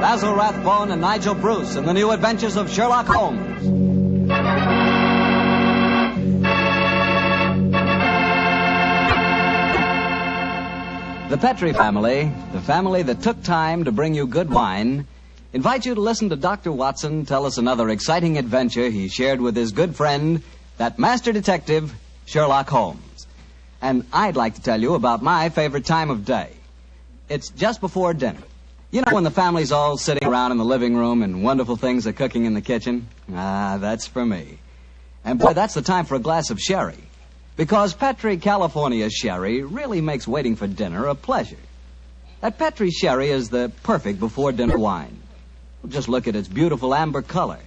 Basil Rathbone and Nigel Bruce in the new Adventures of Sherlock Holmes. The Petrie family, the family that took time to bring you good wine, invite you to listen to Dr. Watson tell us another exciting adventure he shared with his good friend, that master detective, Sherlock Holmes. And I'd like to tell you about my favorite time of day. It's just before dinner. You know, when the family's all sitting around in the living room and wonderful things are cooking in the kitchen? That's for me. And boy, that's the time for a glass of sherry. Because Petrie California sherry really makes waiting for dinner a pleasure. That Petrie sherry is the perfect before-dinner wine. Just look at its beautiful amber color.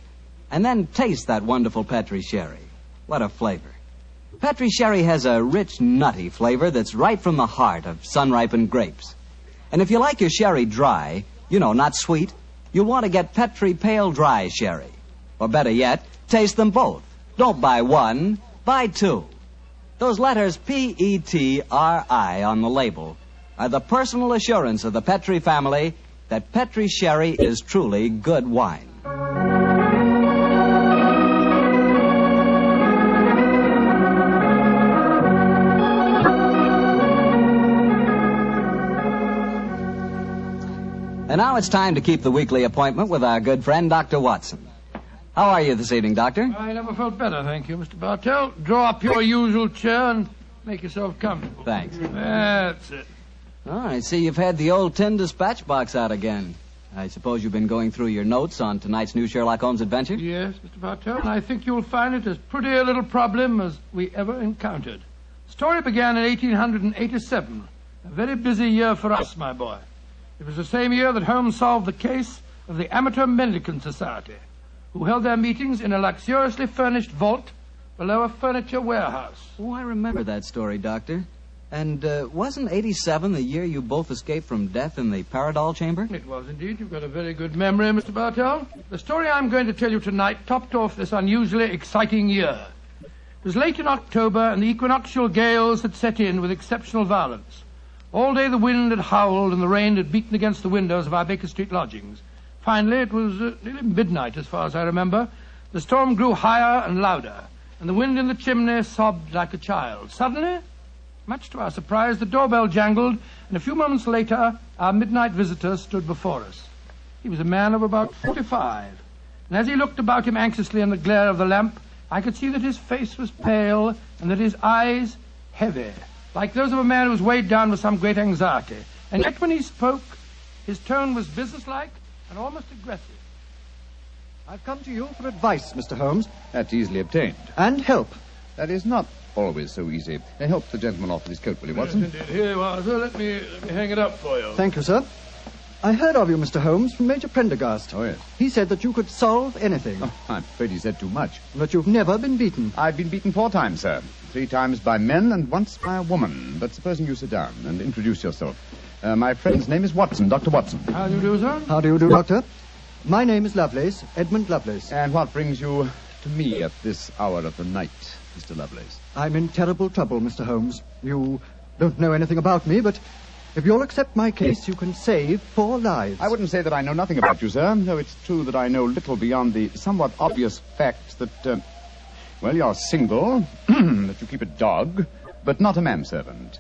And then taste that wonderful Petrie sherry. What a flavor. Petrie sherry has a rich, nutty flavor that's right from the heart of sun-ripened grapes. And if you like your sherry dry, you know, not sweet, you'll want to get Petrie Pale Dry Sherry. Or better yet, taste them both. Don't buy one, buy two. Those letters P-E-T-R-I on the label are the personal assurance of the Petrie family that Petrie sherry is truly good wine. And now it's time to keep the weekly appointment with our good friend, Dr. Watson. How are you this evening, Doctor? I never felt better, thank you, Mr. Bartell. Draw up your usual chair and make yourself comfortable. Thanks. That's it. Oh, I see you've had the old tin dispatch box out again. I suppose you've been going through your notes on tonight's new Sherlock Holmes adventure? Yes, Mr. Bartell, and I think you'll find it as pretty a little problem as we ever encountered. The story began in 1887, a very busy year for us, my boy. It was the same year that Holmes solved the case of the Amateur Mendicant Society, who held their meetings in a luxuriously furnished vault below a furniture warehouse. Oh, I remember that story, Doctor. And wasn't 87 the year you both escaped from death in the Paradol chamber? It was indeed. You've got a very good memory, Mr. Bartell. The story I'm going to tell you tonight topped off this unusually exciting year. It was late in October, and the equinoctial gales had set in with exceptional violence. All day the wind had howled and the rain had beaten against the windows of our Baker Street lodgings. Finally, it was nearly midnight, as far as I remember. The storm grew higher and louder, and the wind in the chimney sobbed like a child. Suddenly, much to our surprise, the doorbell jangled, and a few moments later, our midnight visitor stood before us. He was a man of about 45, and as he looked about him anxiously in the glare of the lamp, I could see that his face was pale and that his eyes heavy, like those of a man who was weighed down with some great anxiety. And yet when he spoke, his tone was businesslike and almost aggressive. I've come to you for advice, Mr. Holmes. That's easily obtained. And help. That is not always so easy. Help the gentleman off with his coat, will you, Watson? Yes, indeed. Here you are, sir. Let me hang it up for you. Thank you, sir. I heard of you, Mr. Holmes, from Major Prendergast. Oh, yes. He said that you could solve anything. Oh, I'm afraid he said too much. But you've never been beaten. I've been beaten 4 times, sir. 3 times by men and once by a woman. But supposing you sit down and introduce yourself. My friend's name is Watson, Dr. Watson. How do you do, sir? How do you do, Doctor? My name is Lovelace, Edmund Lovelace. And what brings you to me at this hour of the night, Mr. Lovelace? I'm in terrible trouble, Mr. Holmes. You don't know anything about me, but if you'll accept my case, you can save 4 lives. I wouldn't say that I know nothing about you, sir, though it's true that I know little beyond the somewhat obvious fact that, you're single, that you keep a dog, but not a manservant,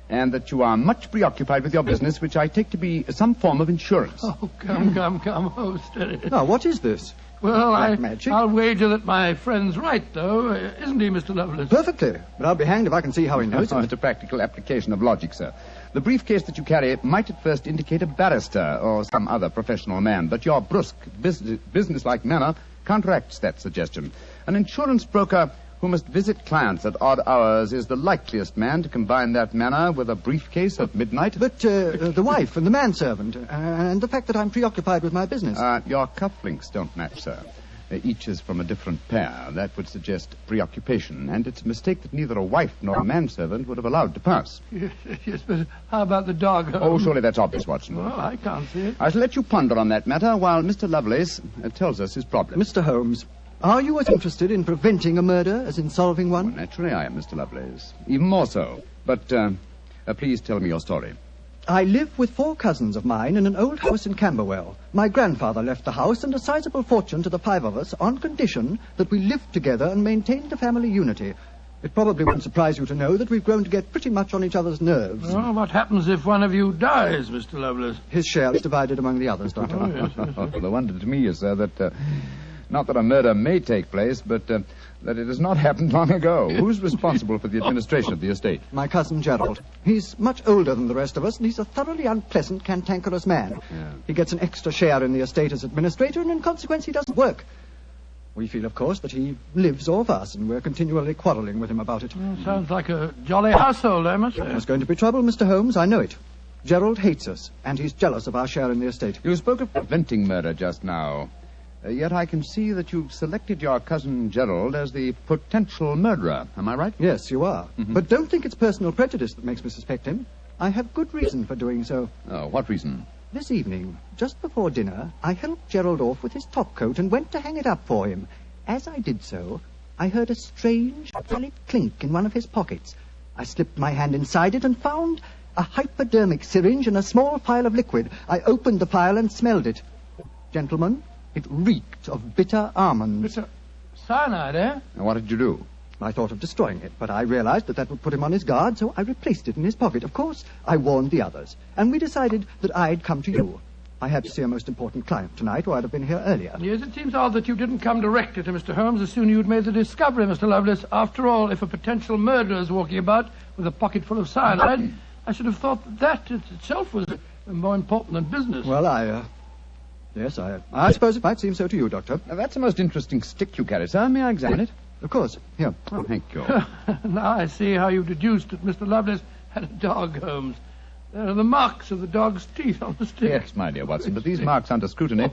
and that you are much preoccupied with your business, which I take to be some form of insurance. Oh, come. Oh, steady. Now, what is this? Well, magic? I'll wager that my friend's right, though. Isn't he, Mr. Lovelace? Perfectly. But I'll be hanged if I can see how he knows it. It's a practical application of logic, sir. The briefcase that you carry might at first indicate a barrister or some other professional man, but your brusque, businesslike manner counteracts that suggestion. An insurance broker who must visit clients at odd hours is the likeliest man to combine that manner with a briefcase at midnight. But the wife and the manservant, and the fact that I'm preoccupied with my business. Your cufflinks don't match, sir. Each is from a different pair. That would suggest preoccupation, and it's a mistake that neither a wife nor a manservant would have allowed to pass. Yes, but how about the dog? Oh, surely that's obvious, Watson. Well, I can't see it. I shall let you ponder on that matter while Mr. Lovelace tells us his problem. Mr. Holmes, are you as interested in preventing a murder as in solving one? Well, naturally I am, Mr. Lovelace. Even more so. But please tell me your story. I live with 4 cousins of mine in an old house in Camberwell. My grandfather left the house and a sizable fortune to the 5 of us on condition that we lived together and maintained the family unity. It probably won't surprise you to know that we've grown to get pretty much on each other's nerves. Well, what happens if one of you dies, Mr. Lovelace? His share is divided among the others, Doctor. Oh, yes. The wonder to me is, sir, that not that a murder may take place, but that it has not happened long ago. Who's responsible for the administration of the estate? My cousin Gerald. He's much older than the rest of us, and he's a thoroughly unpleasant, cantankerous man. Yeah. He gets an extra share in the estate as administrator, and in consequence he doesn't work. We feel, of course, that he lives off us, and we're continually quarrelling with him about it. Sounds like a jolly household, I must say. There's going to be trouble, Mr. Holmes, I know it. Gerald hates us, and he's jealous of our share in the estate. You spoke of preventing murder just now. Yet I can see that you've selected your cousin Gerald as the potential murderer. Am I right? Yes, you are. Mm-hmm. But don't think it's personal prejudice that makes me suspect him. I have good reason for doing so. Oh, what reason? This evening, just before dinner, I helped Gerald off with his top coat and went to hang it up for him. As I did so, I heard a strange, metallic clink in one of his pockets. I slipped my hand inside it and found a hypodermic syringe and a small phial of liquid. I opened the phial and smelled it. Gentlemen, it reeked of bitter almonds. Bitter cyanide, eh? And what did you do? I thought of destroying it, but I realized that would put him on his guard, so I replaced it in his pocket. Of course, I warned the others, and we decided that I'd come to you. I had to see a most important client tonight, or I'd have been here earlier. Yes, it seems odd that you didn't come directly to Mr. Holmes as soon as you'd made the discovery, Mr. Lovelace. After all, if a potential murderer is walking about with a pocket full of cyanide, I should have thought that itself was more important than business. Well, Yes, I suppose it might seem so to you, Doctor. Now, that's a most interesting stick you carry, sir. May I examine it? Of course. Here. Oh, thank you. Now I see how you deduced that Mr. Lovelace had a dog, Holmes. There are the marks of the dog's teeth on the stick. Yes, my dear Watson, but these marks under scrutiny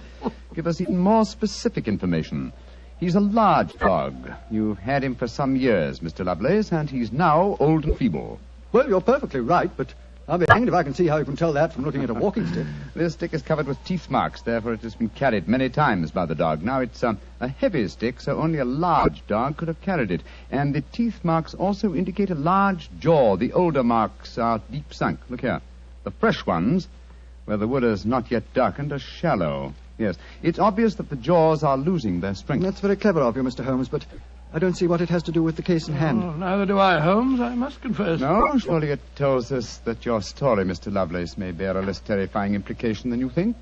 give us even more specific information. He's a large dog. You've had him for some years, Mr. Lovelace, and he's now old and feeble. Well, you're perfectly right, but I'll be hanged if I can see how you can tell that from looking at a walking stick. This stick is covered with teeth marks, therefore it has been carried many times by the dog. Now, it's a heavy stick, so only a large dog could have carried it. And the teeth marks also indicate a large jaw. The older marks are deep sunk. Look here. The fresh ones, where the wood is not yet darkened, are shallow. Yes, it's obvious that the jaws are losing their strength. That's very clever of you, Mr. Holmes, but I don't see what it has to do with the case in hand. Oh, neither do I, Holmes, I must confess. No, surely it tells us that your story, Mr. Lovelace, may bear a less terrifying implication than you think.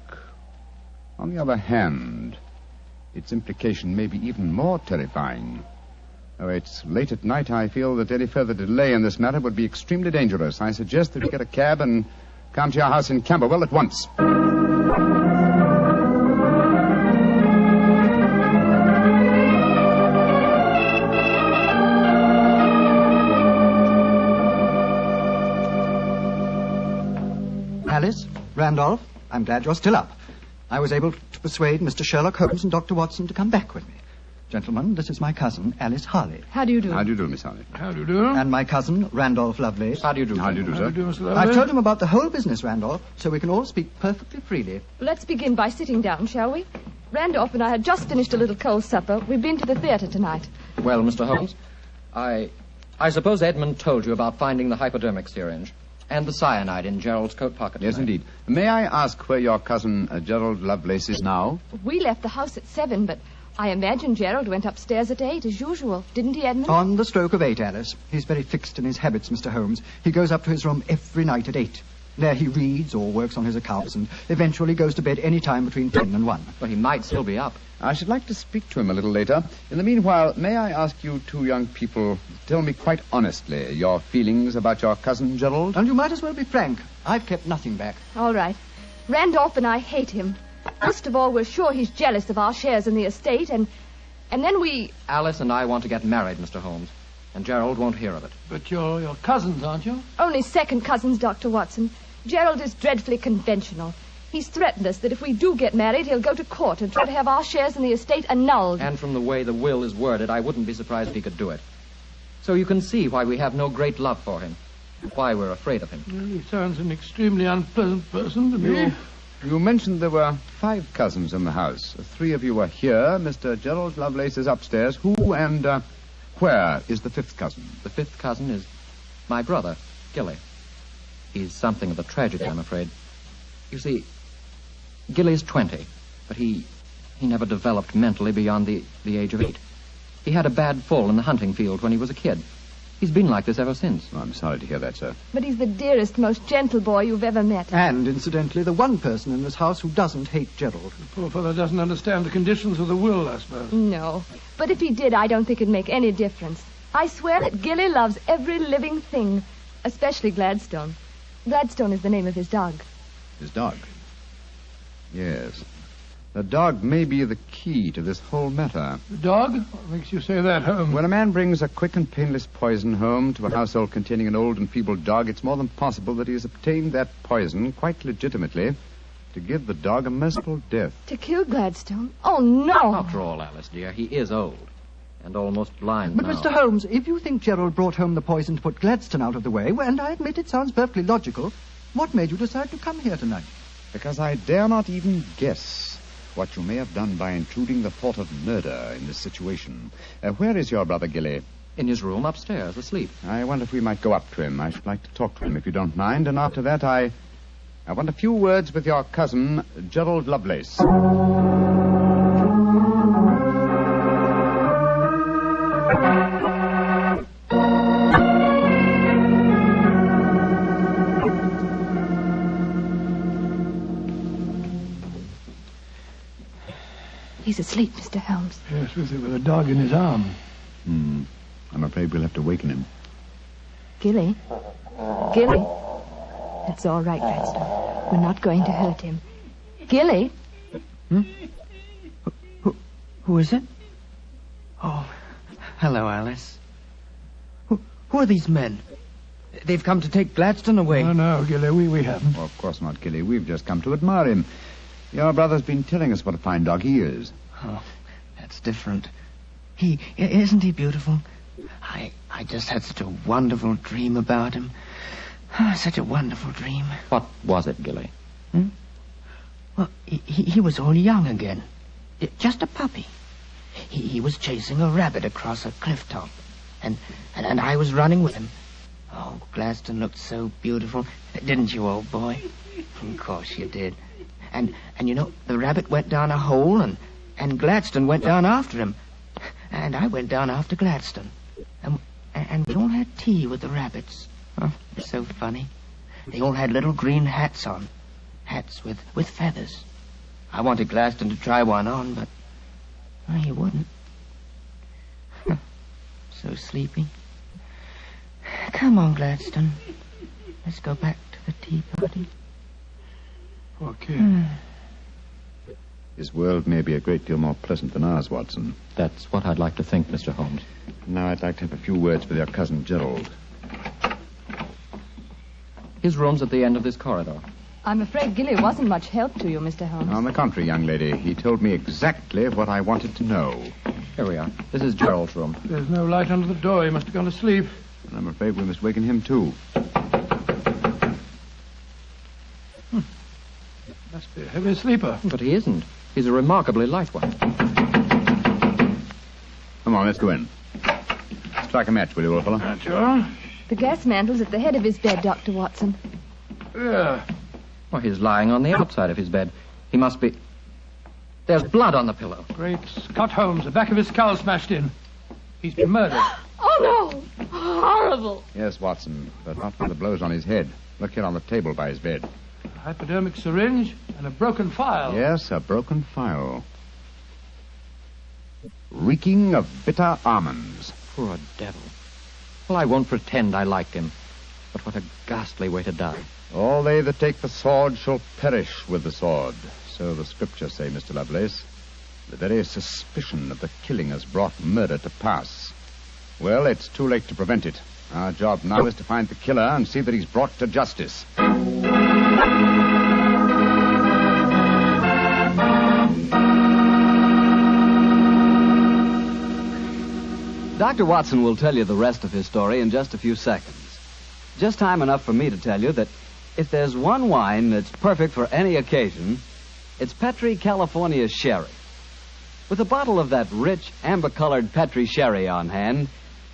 On the other hand, its implication may be even more terrifying. Oh, it's late at night. I feel that any further delay in this matter would be extremely dangerous. I suggest that you get a cab and come to your house in Camberwell at once. Alice, Randolph, I'm glad you're still up. I was able to persuade Mr. Sherlock Holmes and Dr. Watson to come back with me. Gentlemen, this is my cousin, Alice Harley. How do you do? How do you do, Miss Harley? How do you do? And my cousin, Randolph Lovelace. How do you do? How do you do, How sir? do you do, Mr. I've Lovelace? told him about the whole business, Randolph, so we can all speak perfectly freely. Let's begin by sitting down, shall we? Randolph and I had just finished a little cold supper. We've been to the theater tonight. Well, Mr. Holmes, I suppose Edmund told you about finding the hypodermic syringe and the cyanide in Gerald's coat pocket. Yes, tonight. indeed. May I ask where your cousin Gerald Lovelace is now? We left the house at 7, but I imagine Gerald went upstairs at 8, as usual. Didn't he, Edmund? On the stroke of 8, Alice. He's very fixed in his habits, Mr. Holmes. He goes up to his room every night at 8. There he reads or works on his accounts and eventually goes to bed any time between 10 and 1. But he might still be up. I should like to speak to him a little later. In the meanwhile, may I ask you two young people, tell me quite honestly your feelings about your cousin Gerald? And you might as well be frank. I've kept nothing back. All right. Randolph and I hate him. First of all, we're sure he's jealous of our shares in the estate, and then we... Alice and I want to get married, Mr. Holmes, and Gerald won't hear of it. But you're your cousins, aren't you? Only second cousins, Dr. Watson. Gerald is dreadfully conventional. He's threatened us that if we do get married, he'll go to court and try to have our shares in the estate annulled. And from the way the will is worded, I wouldn't be surprised if he could do it. So you can see why we have no great love for him, and why we're afraid of him. Well, he sounds an extremely unpleasant person to me. You mentioned there were 5 cousins in the house. 3 of you are here. Mr. Gerald Lovelace is upstairs. Who and where is the 5th cousin? The 5th cousin is my brother, Gilly. He's something of a tragedy, I'm afraid. You see, Gilly's 20, but he never developed mentally beyond the age of 8. He had a bad fall in the hunting field when he was a kid. He's been like this ever since. Oh, I'm sorry to hear that, sir. But he's the dearest, most gentle boy you've ever met. And, incidentally, the one person in this house who doesn't hate Gerald. The poor fellow doesn't understand the conditions of the will, I suppose. No. But if he did, I don't think it'd make any difference. I swear that Gilly loves every living thing, especially Gladstone. Gladstone is the name of his dog. His dog? Yes. The dog may be the key to this whole matter. The dog? What makes you say that, Holmes? When a man brings a quick and painless poison home to a household containing an old and feeble dog, it's more than possible that he has obtained that poison, quite legitimately, to give the dog a merciful death. To kill Gladstone? Oh, no! After all, Alice, dear, he is old and almost blind But, now. Mr. Holmes, if you think Gerald brought home the poison to put Gladstone out of the way, well, and I admit it sounds perfectly logical, what made you decide to come here tonight? Because I dare not even guess what you may have done by intruding the thought of murder in this situation. Where is your brother Gilly? In his room upstairs, asleep. I wonder if we might go up to him. I should like to talk to him, if you don't mind. And after that, I want a few words with your cousin, Gerald Lovelace. He's asleep, Mr. Holmes. Yes, with a dog in his arm. I'm afraid we'll have to waken him. Gilly? Gilly? It's all right, Gladstone. We're not going to hurt him. Gilly? Who is it? Oh, hello, Alice. Who are these men? They've come to take Gladstone away. No, Gilly, we haven't. Oh, of course not, Gilly. We've just come to admire him. Your brother's been telling us what a fine dog he is. Oh, that's different. Isn't he beautiful? I just had such a wonderful dream about him. Such a wonderful dream. What was it, Gilly? Well, he was all young again. Just a puppy. He was chasing a rabbit across a cliff top. And I was running with him. Oh, Gladstone looked so beautiful. Didn't you, old boy? Of course you did. And you know, the rabbit went down a hole, and Gladstone went down after him. And I went down after Gladstone. And we all had tea with the rabbits. Oh, it's so funny. They all had little green hats on. Hats with feathers. I wanted Gladstone to try one on, but he wouldn't. So sleepy. Come on, Gladstone. Let's go back to the tea party. Poor kid. His world may be a great deal more pleasant than ours, Watson. That's what I'd like to think, Mr. Holmes. Now I'd like to have a few words with your cousin Gerald. His room's at the end of this corridor. I'm afraid Gilly wasn't much help to you, Mr. Holmes. On the contrary, young lady, he told me exactly what I wanted to know. Here we are. This is Gerald's room. There's no light under the door. He must have gone to sleep. And I'm afraid we must waken him, too. Must be a heavy sleeper. But he isn't. He's a remarkably light one. Come on, let's go in. Strike a match, will you, old fellow? Sure. The gas mantle's at the head of his bed, Dr. Watson. Yeah. Well, he's lying on the outside of his bed. He must be... There's blood on the pillow. Great Scott, Holmes. The back of his skull smashed in. He's been murdered. Oh, no! Horrible! Yes, Watson, but not with the blows on his head. Look here on the table by his bed. A hypodermic syringe and a broken file. Yes, a broken file. Reeking of bitter almonds. Poor devil. Well, I won't pretend I liked him. But what a ghastly way to die. All they that take the sword shall perish with the sword. So the scriptures say, Mr. Lovelace. The very suspicion of the killing has brought murder to pass. Well, it's too late to prevent it. Our job now is to find the killer and see that he's brought to justice. Dr. Watson will tell you the rest of his story in just a few seconds. Just time enough for me to tell you that if there's one wine that's perfect for any occasion, it's Petri California Sherry. With a bottle of that rich, amber-colored Petri Sherry on hand,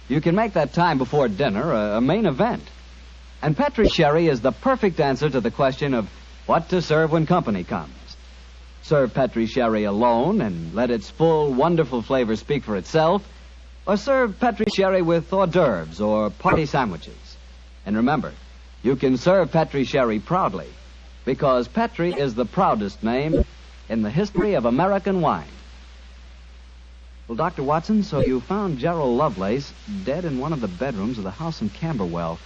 you can make that time before dinner a main event. And Petri sherry is the perfect answer to the question of what to serve when company comes. Serve Petri sherry alone and let its full, wonderful flavor speak for itself, or serve Petri sherry with hors d'oeuvres or party sandwiches. And remember, you can serve Petri sherry proudly, because Petri is the proudest name in the history of American wine. Well, Dr. Watson, so you found Gerald Lovelace dead in one of the bedrooms of the house in Camberwell.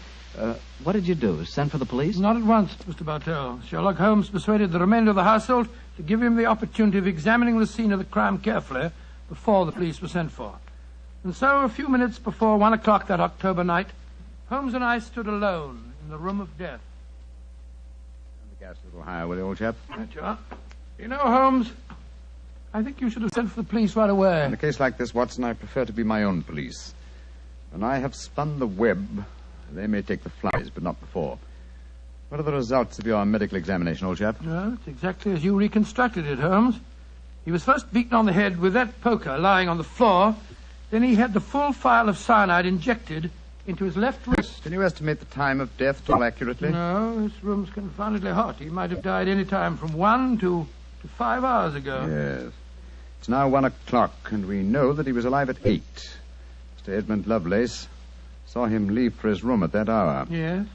What did you do? Send for the police? Not at once, Mr. Bartell. Sherlock Holmes persuaded the remainder of the household to give him the opportunity of examining the scene of the crime carefully before the police were sent for. And so, a few minutes before 1 o'clock that October night, Holmes and I stood alone in the room of death. Turn the gas a little higher, will you, old chap? Right you are. You know, Holmes, I think you should have sent for the police right away. In a case like this, Watson, I prefer to be my own police. When I have spun the web, they may take the flies, but not before. What are the results of your medical examination, old chap? Well, it's exactly as you reconstructed it, Holmes. He was first beaten on the head with that poker lying on the floor. Then he had the full phial of cyanide injected into his left wrist. Can you estimate the time of death at all accurately? No, this room's confoundedly hot. He might have died any time from 1 to 5 hours ago. Yes. It's now 1 o'clock, and we know that he was alive at 8. Mr. Edmund Lovelace saw him leave for his room at that hour. Yes,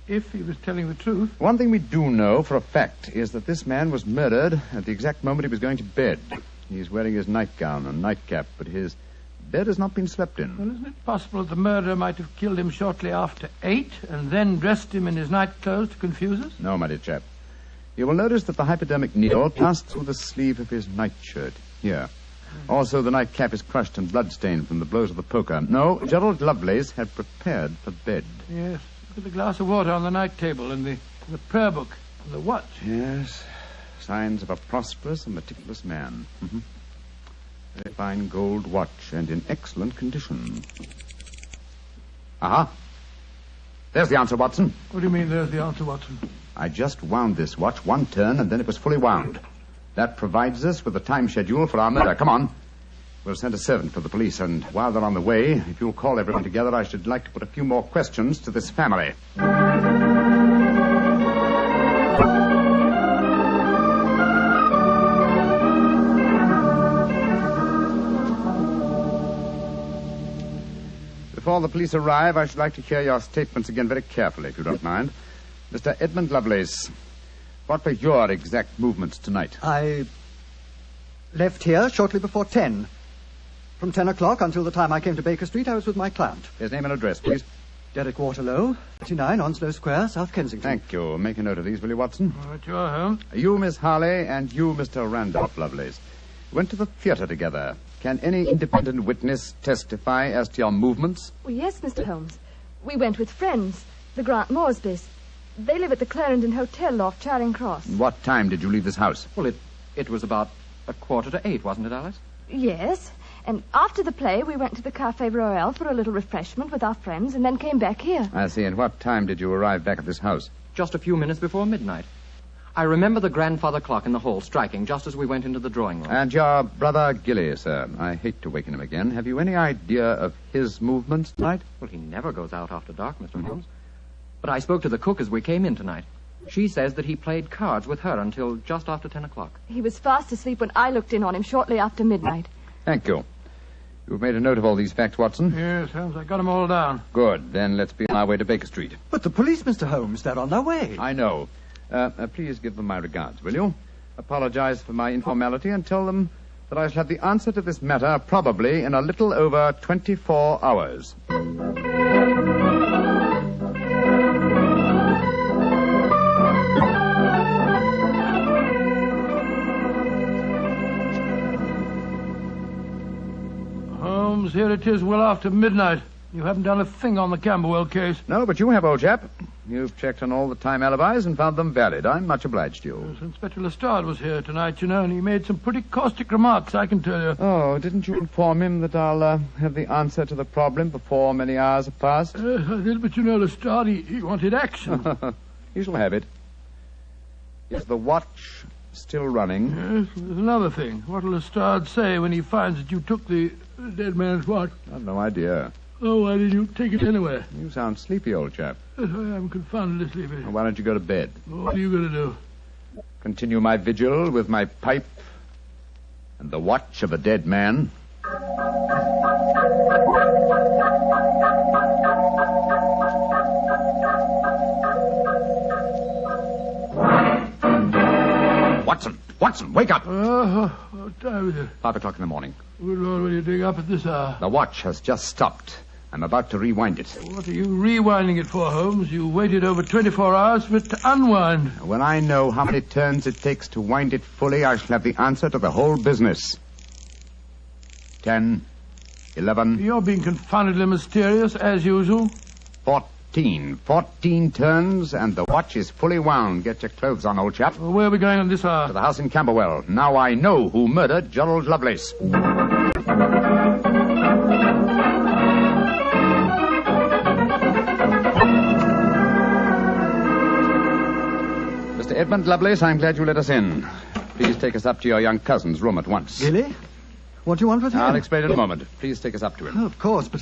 if he was telling the truth. One thing we do know for a fact is that this man was murdered at the exact moment he was going to bed. He's wearing his nightgown and nightcap, but his bed has not been slept in. Well, isn't it possible that the murderer might have killed him shortly after 8 and then dressed him in his nightclothes to confuse us? No, my dear chap. You will notice that the hypodermic needle passed through the sleeve of his nightshirt. Here. Also, the nightcap is crushed and bloodstained from the blows of the poker. No, Gerald Lovelace had prepared for bed. Yes. Look at the glass of water on the night table and the prayer book and the watch. Yes. Signs of a prosperous and meticulous man. Mm-hmm. Very fine gold watch and in excellent condition. Aha. There's the answer, Watson. What do you mean, there's the answer, Watson? I just wound this watch 1 turn, and then it was fully wound. That provides us with a time schedule for our murder. Come on. We'll send a servant for the police, and while they're on the way, if you'll call everyone together, I should like to put a few more questions to this family. Before the police arrive, I should like to hear your statements again very carefully, if you don't mind. Mr. Edmund Lovelace, what were your exact movements tonight? I left here shortly before 10. From 10 o'clock until the time I came to Baker Street, I was with my client. His name and address, please. Derek Waterlow, 39 Onslow Square, South Kensington. Thank you. Make a note of these, will you, Watson? All right, you are, Holmes. You, Miss Harley, and you, Mr. Randolph Lovelace, went to the theater together. Can any independent witness testify as to your movements? Well, yes, Mr. Holmes. We went with friends, the Grant Moresbys. They live at the Clarendon Hotel off Charing Cross. What time did you leave this house? Well, it was about 7:45, wasn't it, Alice? Yes, and after the play, we went to the Café Royal for a little refreshment with our friends and then came back here. I see. And what time did you arrive back at this house? Just a few minutes before midnight. I remember the grandfather clock in the hall striking just as we went into the drawing room. And your brother Gilly, sir. I hate to waken him again. Have you any idea of his movements tonight? Well, he never goes out after dark, Mr. Holmes. But I spoke to the cook as we came in tonight. She says that he played cards with her until just after 10 o'clock. He was fast asleep when I looked in on him shortly after midnight. Thank you. You've made a note of all these facts, Watson? Yes, Holmes, I got them all down. Good. Then let's be on our way to Baker Street. But the police, Mr. Holmes, they're on their way. I know. Please give them my regards, will you? Apologize for my informality and tell them that I shall have the answer to this matter probably in a little over 24 hours. Holmes, here it is well after midnight. You haven't done a thing on the Camberwell case. No, but you have, old chap. You've checked on all the time alibis and found them valid. I'm much obliged to you. Yes, Inspector Lestrade was here tonight, you know, and he made some pretty caustic remarks, I can tell you. Oh, didn't you inform him that I'll have the answer to the problem before many hours have passed? Yes, I did, but you know, Lestrade, he wanted action. You shall have it. Is the watch still running? Yes, there's another thing. What'll Lestrade say when he finds that you took the dead man's watch? I've no idea. Oh, why didn't you take it anywhere? You sound sleepy, old chap. Yes, I am confoundedly sleepy. Well, why don't you go to bed? What are you going to do? Continue my vigil with my pipe and the watch of a dead man. Watson, wake up! What time is it? 5 o'clock in the morning. Good Lord, what are you doing up at this hour? The watch has just stopped. I'm about to rewind it. What are you rewinding it for, Holmes? You waited over 24 hours for it to unwind. When I know how many turns it takes to wind it fully, I shall have the answer to the whole business. 10, 11... You're being confoundedly mysterious, as usual. 14 turns, and the watch is fully wound. Get your clothes on, old chap. Well, where are we going on this hour? To the house in Camberwell. Now I know who murdered Gerald Lovelace. Mr. Edmund Lovelace, I'm glad you let us in. Please take us up to your young cousin's room at once. Gilly? What do you want with him? I'll explain in a moment. Please take us up to him. Oh, of course, but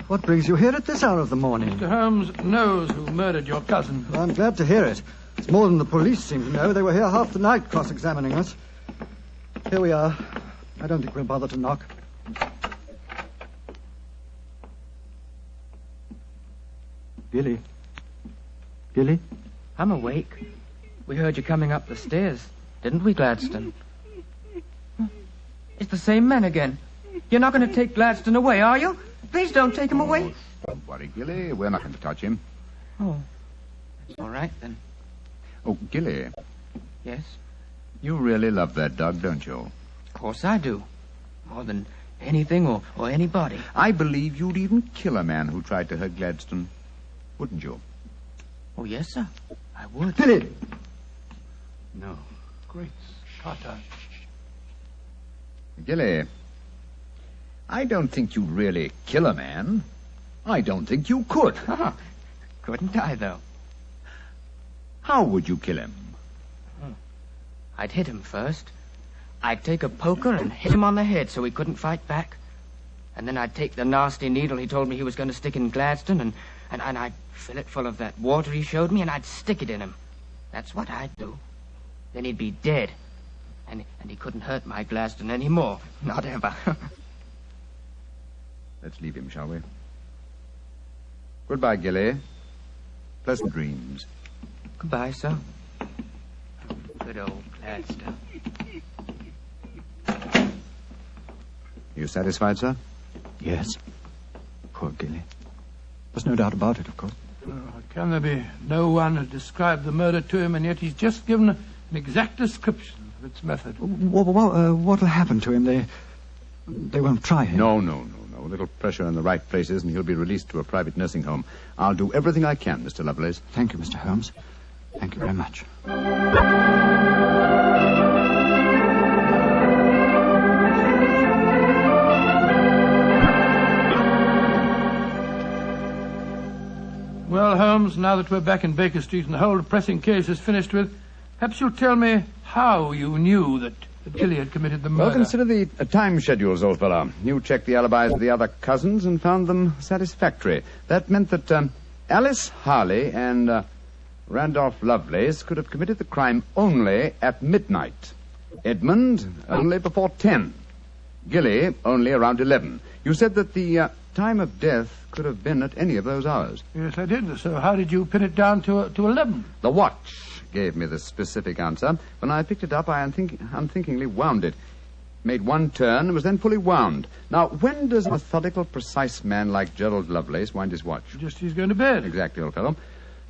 what brings you here at this hour of the morning? Mr. Holmes knows who murdered your cousin. Well, I'm glad to hear it. It's more than the police seem to know. They were here half the night cross-examining us. Here we are. I don't think we'll bother to knock. Gilly? Gilly? I'm awake. We heard you coming up the stairs, didn't we, Gladstone? It's the same men again. You're not going to take Gladstone away, are you? Please don't take him away. Don't worry, Gilly. We're not going to touch him. Oh, that's all right, then. Oh, Gilly, Yes, you really love that dog, don't you? of course I do. More than anything or anybody. I believe you'd even kill a man who tried to hurt Gladstone. Wouldn't you? Oh, yes, sir. I would. Gilly! No. Great Scott. Gilly, I don't think you'd really kill a man. I don't think you could. Couldn't I, though? How would you kill him? I'd hit him first. I'd take a poker and hit him on the head so he couldn't fight back. And then I'd take the nasty needle he told me he was going to stick in Gladstone, and I'd fill it full of that water he showed me, and I'd stick it in him. That's what I'd do. Then he'd be dead. And he couldn't hurt my Gladstone anymore. Not ever. Let's leave him, shall we? Goodbye, Gilly. Pleasant dreams. Goodbye, sir. Good old Gladstone. You satisfied, sir? Yes. Poor Gilly. There's no doubt about it, of course. Can there be no one who described the murder to him, and yet he's just given an exact description of its method? What'll happen to him? They won't try him. No. A little pressure in the right places, and he'll be released to a private nursing home. I'll do everything I can, Mr. Lovelace. Thank you, Mr. Holmes. Thank you very much. Well, Holmes, now that we're back in Baker Street and the whole depressing case is finished with, perhaps you'll tell me how you knew that Gilly had committed the murder. Well, consider the time schedules, old fellow. You checked the alibis of the other cousins and found them satisfactory. That meant that Alice Harley and Randolph Lovelace could have committed the crime only at midnight. Edmund only before 10. Gilly only around 11. You said that the time of death could have been at any of those hours. Yes, I did. So how did you pin it down to 11? The watch gave me the specific answer. When I picked it up, I unthinkingly wound it. Made one turn and was then fully wound. Now, when does a methodical, precise man like Gerald Lovelace wind his watch? Just as he's going to bed. Exactly, old fellow.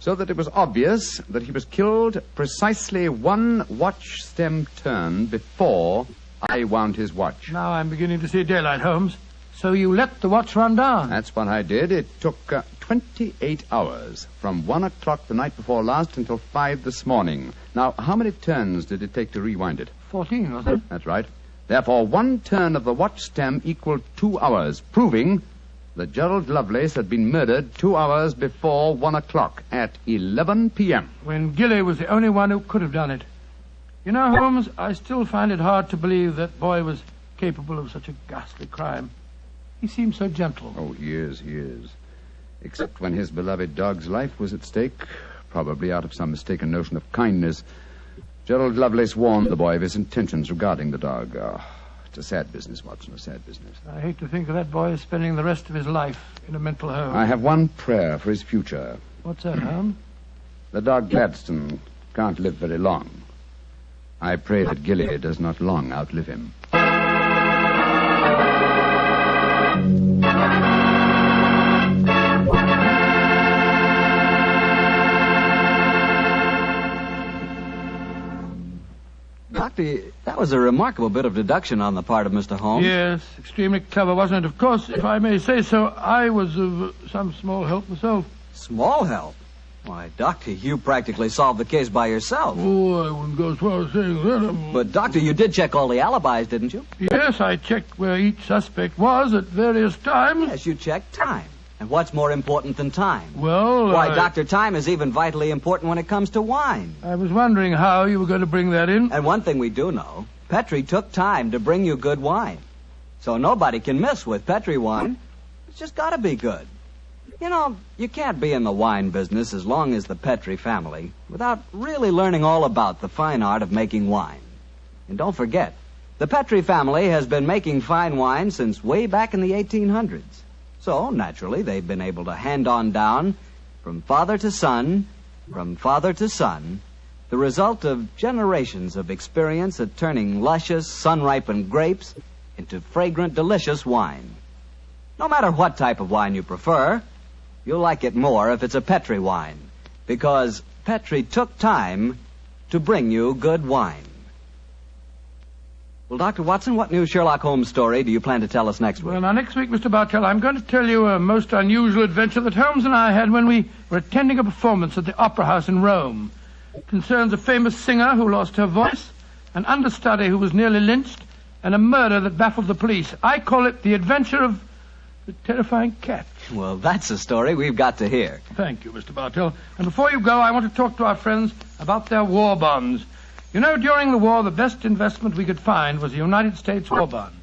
So that it was obvious that he was killed precisely one watch stem turn before I wound his watch. Now I'm beginning to see daylight, Holmes. So you let the watch run down? That's what I did. It took 28 hours, from 1 o'clock the night before last until 5 this morning. Now, how many turns did it take to rewind it? 14, wasn't it? That's right. Therefore, one turn of the watch stem equaled 2 hours, proving that Gerald Lovelace had been murdered 2 hours before 1 o'clock at 11 p.m. When Gilly was the only one who could have done it. You know, Holmes, I still find it hard to believe that boy was capable of such a ghastly crime. He seems so gentle. Oh, he is. Except when his beloved dog's life was at stake, probably out of some mistaken notion of kindness. Gerald Lovelace warned the boy of his intentions regarding the dog. It's a sad business, Watson, a sad business. I hate to think of that boy spending the rest of his life in a mental home. I have one prayer for his future. What's that, Holmes? The dog Gladstone can't live very long. I pray that Gilly does not long outlive him. Doctor, that was a remarkable bit of deduction on the part of Mr. Holmes. Yes, extremely clever, wasn't it? Of course, if I may say so, I was of some small help myself. Small help? Why, Doctor, you practically solved the case by yourself. Oh, I wouldn't go as far as saying that. But, Doctor, you did check all the alibis, didn't you? Yes, I checked where each suspect was at various times. Yes, you checked time. And what's more important than time? Well, Why, Doctor, time is even vitally important when it comes to wine. I was wondering how you were going to bring that in. And one thing we do know, Petri took time to bring you good wine. So nobody can miss with Petri wine. It's just got to be good. You know, you can't be in the wine business as long as the Petri family without really learning all about the fine art of making wine. And don't forget, the Petri family has been making fine wine since way back in the 1800s. So, naturally, they've been able to hand on down, from father to son, the result of generations of experience at turning luscious, sun-ripened grapes into fragrant, delicious wine. No matter what type of wine you prefer, you'll like it more if it's a Petri wine, because Petri took time to bring you good wine. Well, Dr. Watson, what new Sherlock Holmes story do you plan to tell us next week? Well, now, next week, Mr. Bartell, I'm going to tell you a most unusual adventure that Holmes and I had when we were attending a performance at the Opera House in Rome. It concerns a famous singer who lost her voice, an understudy who was nearly lynched, and a murder that baffled the police. I call it The Adventure of the Terrifying Cat. Well, that's a story we've got to hear. Thank you, Mr. Bartell. And before you go, I want to talk to our friends about their war bonds. You know, during the war, the best investment we could find was a United States war bond.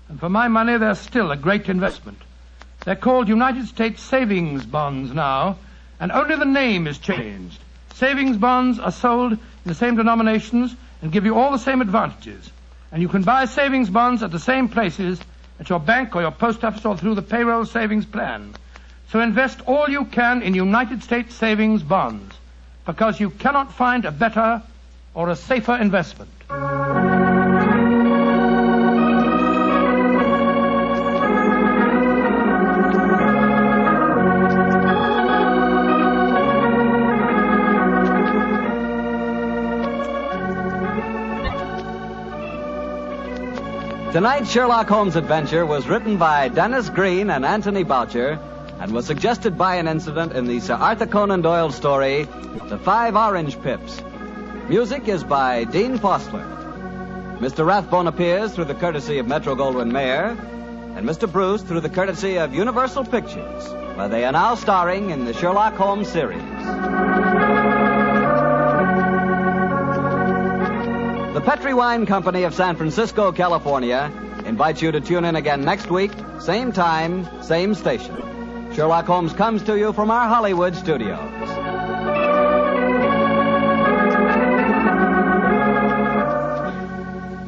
And for my money, they're still a great investment. They're called United States savings bonds now, and only the name is changed. Savings bonds are sold in the same denominations and give you all the same advantages. And you can buy savings bonds at the same places at your bank or your post office or through the payroll savings plan. So invest all you can in United States savings bonds, because you cannot find a better or a safer investment. Tonight's Sherlock Holmes adventure was written by Dennis Green and Anthony Boucher and was suggested by an incident in the Sir Arthur Conan Doyle story, The 5 Orange Pips. Music is by Dean Fostler. Mr. Rathbone appears through the courtesy of Metro-Goldwyn-Mayer, and Mr. Bruce through the courtesy of Universal Pictures, where they are now starring in the Sherlock Holmes series. The Petri Wine Company of San Francisco, California, invites you to tune in again next week, same time, same station. Sherlock Holmes comes to you from our Hollywood studios.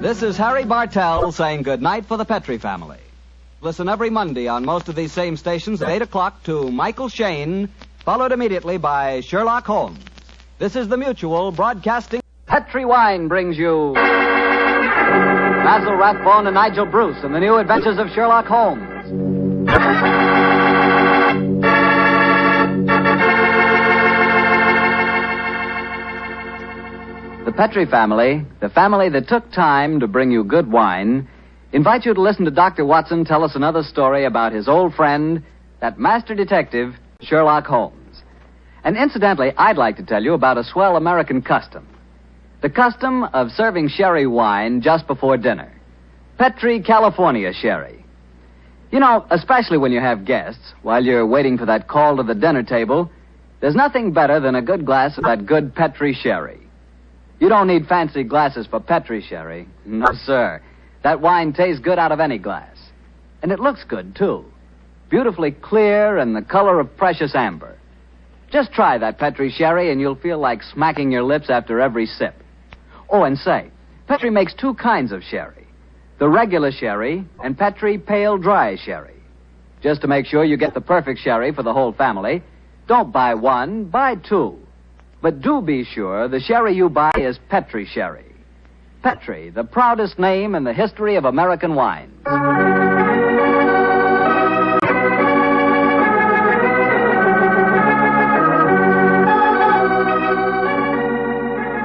This is Harry Bartell saying good night for the Petri family. Listen every Monday on most of these same stations at 8 o'clock to Michael Shayne, followed immediately by Sherlock Holmes. This is the Mutual Broadcasting. Petri Wine brings you Basil Rathbone and Nigel Bruce in the new Adventures of Sherlock Holmes. The Petri family, the family that took time to bring you good wine, invite you to listen to Dr. Watson tell us another story about his old friend, that master detective, Sherlock Holmes. And incidentally, I'd like to tell you about a swell American custom. The custom of serving sherry wine just before dinner. Petri California sherry. You know, especially when you have guests, while you're waiting for that call to the dinner table, there's nothing better than a good glass of that good Petri sherry. You don't need fancy glasses for Petri sherry. No, sir. That wine tastes good out of any glass. And it looks good, too. Beautifully clear and the color of precious amber. Just try that Petri sherry and you'll feel like smacking your lips after every sip. Oh, and say, Petri makes 2 kinds of sherry. The regular sherry and Petri pale dry sherry. Just to make sure you get the perfect sherry for the whole family, don't buy 1, buy 2. But do be sure the sherry you buy is Petri sherry. Petri, the proudest name in the history of American wines.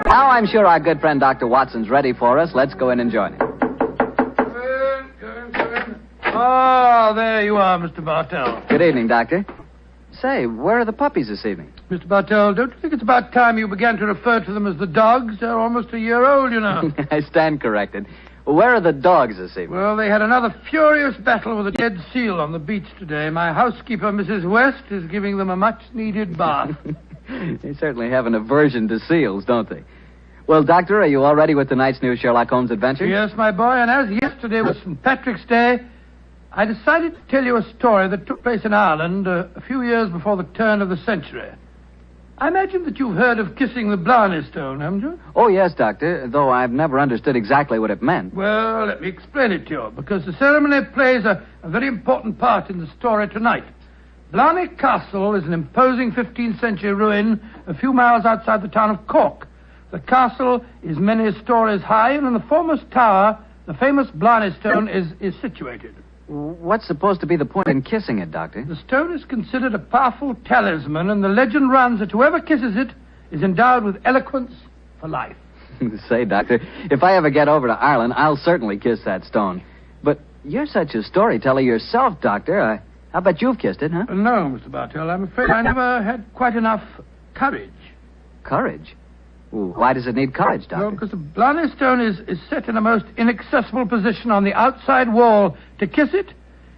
Now I'm sure our good friend Dr. Watson's ready for us. Let's go in and join him. Go in. Oh, there you are, Mr. Bartell. Good evening, Doctor. Say, where are the puppies this evening? Mr. Bartell, don't you think it's about time you began to refer to them as the dogs? They're almost a year old, you know. I stand corrected. Where are the dogs this evening? Well, they had another furious battle with a dead seal on the beach today. My housekeeper, Mrs. West, is giving them a much-needed bath. They certainly have an aversion to seals, don't they? Well, Doctor, are you all ready with tonight's new Sherlock Holmes adventure? Yes, my boy, and as yesterday was St. Patrick's Day, I decided to tell you a story that took place in Ireland a few years before the turn of the century. I imagine that you've heard of kissing the Blarney Stone, haven't you? Oh, yes, Doctor, though I've never understood exactly what it meant. Well, let me explain it to you, because the ceremony plays a very important part in the story tonight. Blarney Castle is an imposing 15th century ruin a few miles outside the town of Cork. The castle is many stories high, and in the foremost tower, the famous Blarney Stone is situated. What's supposed to be the point in kissing it, Doctor? The stone is considered a powerful talisman, and the legend runs that whoever kisses it is endowed with eloquence for life. Say, Doctor, if I ever get over to Ireland, I'll certainly kiss that stone. But you're such a storyteller yourself, Doctor. I bet you've kissed it, huh? No, Mr. Bartell. I'm afraid I never had quite enough courage. Courage? Why does it need courage, Doctor? Well, because the Blarney Stone is set in a most inaccessible position on the outside wall. To kiss it,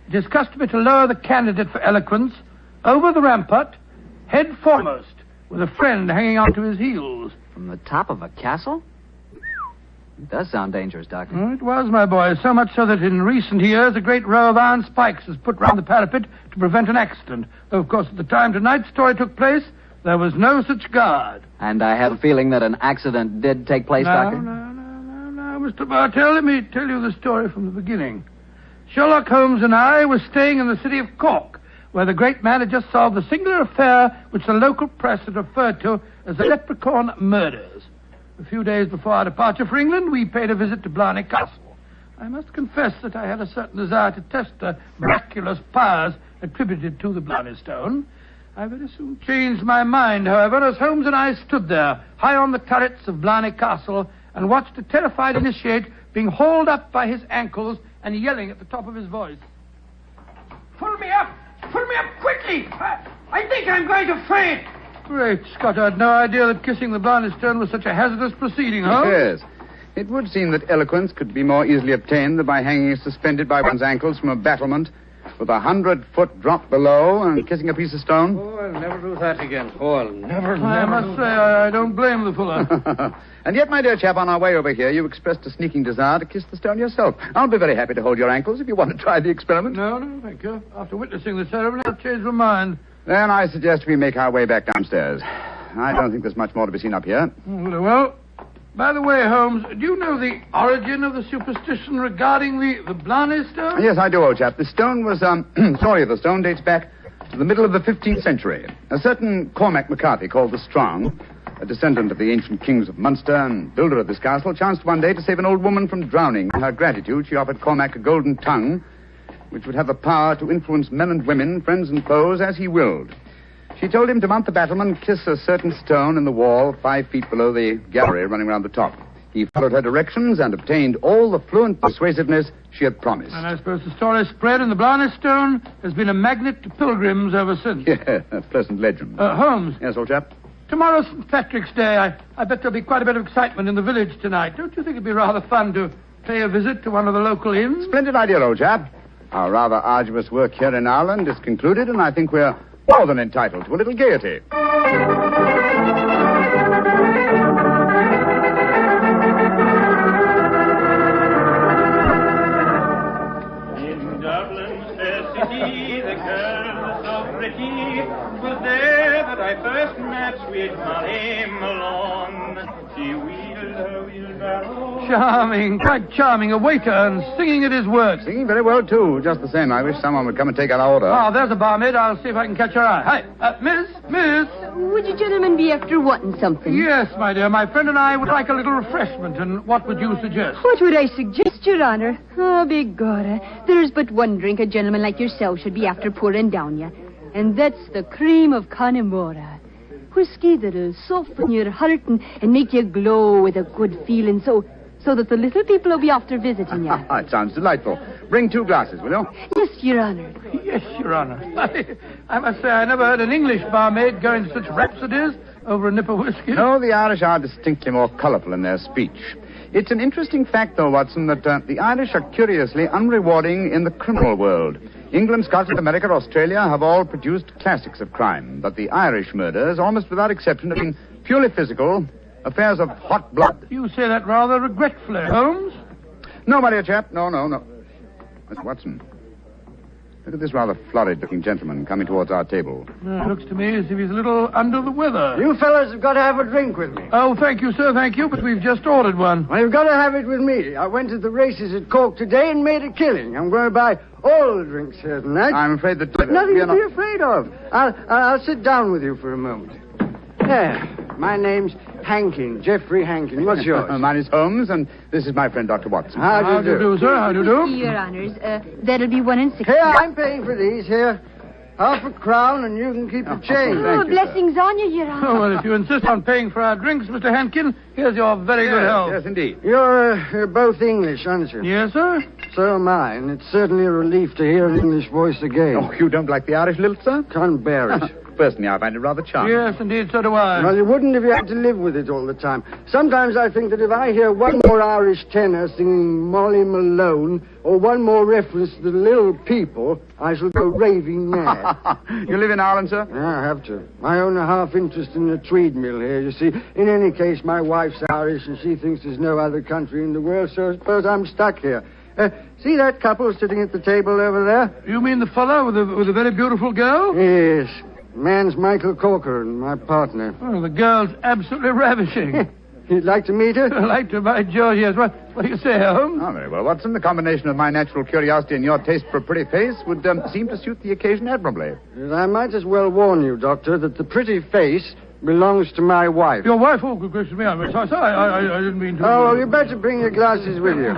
it is customary to lower the candidate for eloquence over the rampart, head foremost, with a friend hanging onto his heels. From the top of a castle? It does sound dangerous, Doctor. It was, my boy, so much so that in recent years a great row of iron spikes was put round the parapet to prevent an accident. Though, of course, at the time tonight's story took place, there was no such guard. And I have a feeling that an accident did take place, Doctor? No, Mr. Bartell, let me tell you the story from the beginning. Sherlock Holmes and I were staying in the city of Cork, where the great man had just solved the singular affair which the local press had referred to as the Leprechaun Murders. A few days before our departure for England, we paid a visit to Blarney Castle. I must confess that I had a certain desire to test the miraculous powers attributed to the Blarney Stone. I very soon changed my mind, however, as Holmes and I stood there, high on the turrets of Blarney Castle, and watched a terrified initiate being hauled up by his ankles and yelling at the top of his voice. Pull me up! Pull me up quickly! I think I'm going to faint! Great Scott, I had no idea that kissing the Blarney Stone was such a hazardous proceeding, Holmes. Yes. It would seem that eloquence could be more easily obtained than by hanging suspended by one's ankles from a battlement with 100-foot drop below and kissing a piece of stone. Oh, I'll never do that again. Oh, I'll never. I must say, I don't blame the fuller. And yet, my dear chap, on our way over here, you expressed a sneaking desire to kiss the stone yourself. I'll be very happy to hold your ankles if you want to try the experiment. No, thank you. After witnessing the ceremony, I've changed my mind. Then I suggest we make our way back downstairs. I don't think there's much more to be seen up here. Very well. By the way, Holmes, do you know the origin of the superstition regarding the Blarney Stone? Yes, I do, old chap. The stone was, story of the stone dates back to the middle of the 15th century. A certain Cormac McCarthy, called the Strong, a descendant of the ancient kings of Munster and builder of this castle, chanced one day to save an old woman from drowning. In her gratitude, she offered Cormac a golden tongue, which would have the power to influence men and women, friends and foes, as he willed. She told him to mount the battlement, kiss a certain stone in the wall 5 feet below the gallery running round the top. He followed her directions and obtained all the fluent persuasiveness she had promised. And I suppose the story spread and the Blarney Stone has been a magnet to pilgrims ever since. Yeah, a pleasant legend. Holmes. Yes, old chap? Tomorrow's St. Patrick's Day. I bet there'll be quite a bit of excitement in the village tonight. Don't you think it'd be rather fun to pay a visit to one of the local inns? Splendid idea, old chap. Our rather arduous work here in Ireland is concluded, and I think we're more than entitled to a little gaiety. In Dublin with Marie Malone. She wheeled her wheelbarrow. Charming, quite charming. A waiter and singing at his work. Singing very well, too. Just the same, I wish someone would come and take our order. Ah, there's a barmaid. I'll see if I can catch her eye. Hi, miss. Would you gentlemen be after wanting something? Yes, my dear. My friend and I would like a little refreshment, and what would you suggest? What would I suggest, Your Honor? Oh, begorra. There's but one drink a gentleman like yourself should be after pouring down you, and that's the cream of Connemara. Whiskey that'll soften your heart and make you glow with a good feeling, so that the little people will be after visiting you. It sounds delightful. Bring 2 glasses, will you? Yes, Your Honor. Yes, Your Honor. I must say I never heard an English barmaid go into such rhapsodies over a nip of whiskey. No, the Irish are distinctly more colourful in their speech. It's an interesting fact, though, Watson, that the Irish are curiously unrewarding in the criminal world. England, Scotland, America, Australia have all produced classics of crime, but the Irish murders, almost without exception, have been purely physical, affairs of hot blood. You say that rather regretfully, Holmes. No, my dear chap, no. Mr. Watson, look at this rather florid-looking gentleman coming towards our table. It looks to me as if he's a little under the weather. You fellas have got to have a drink with me. Oh, thank you, sir, thank you, but we've just ordered one. Well, you've got to have it with me. I went to the races at Cork today and made a killing. I'm going to buy all the drinks here tonight. I'm afraid that... But nothing to be afraid of. I'll sit down with you for a moment. There. My name's Hankin, Geoffrey Hankin. What's yours? Mine is Holmes, and this is my friend, Dr. Watson. How do you do, sir? How do you do? Your Honors, that'll be 1 and 6. Here, I'm paying for these. Here. Half a crown, and you can keep the change. Oh, blessings on you, Your Honor. Oh, well, if you insist on paying for our drinks, Mr. Hankin, here's your very good health. Yes, indeed. You're both English, aren't you? Yes, sir. So am I, and it's certainly a relief to hear an English voice again. Oh, you don't like the Irish lilt, sir? Can't bear it. Personally, I find it rather charming. Yes, indeed, so do I. Well, you wouldn't if you had to live with it all the time. Sometimes I think that if I hear one more Irish tenor singing Molly Malone, or one more reference to the little people, I shall go raving mad. You live in Ireland, sir? Yeah, I have to. I own a half interest in the Tweed mill here, you see. In any case, my wife's Irish, and she thinks there's no other country in the world, so I suppose I'm stuck here. See that couple sitting at the table over there? You mean the fellow with a very beautiful girl? Yes. Man's Michael Corcoran, my partner. Oh, the girl's absolutely ravishing. You'd like to meet her? I'd like to, by George, yes. What do you say, Holmes? Oh, very well, Watson. The combination of my natural curiosity and your taste for a pretty face would seem to suit the occasion admirably. I might as well warn you, Doctor, that the pretty face belongs to my wife. Your wife? Oh, good gracious me. I'm sorry. I didn't mean to... Oh, well, you better bring your glasses with you.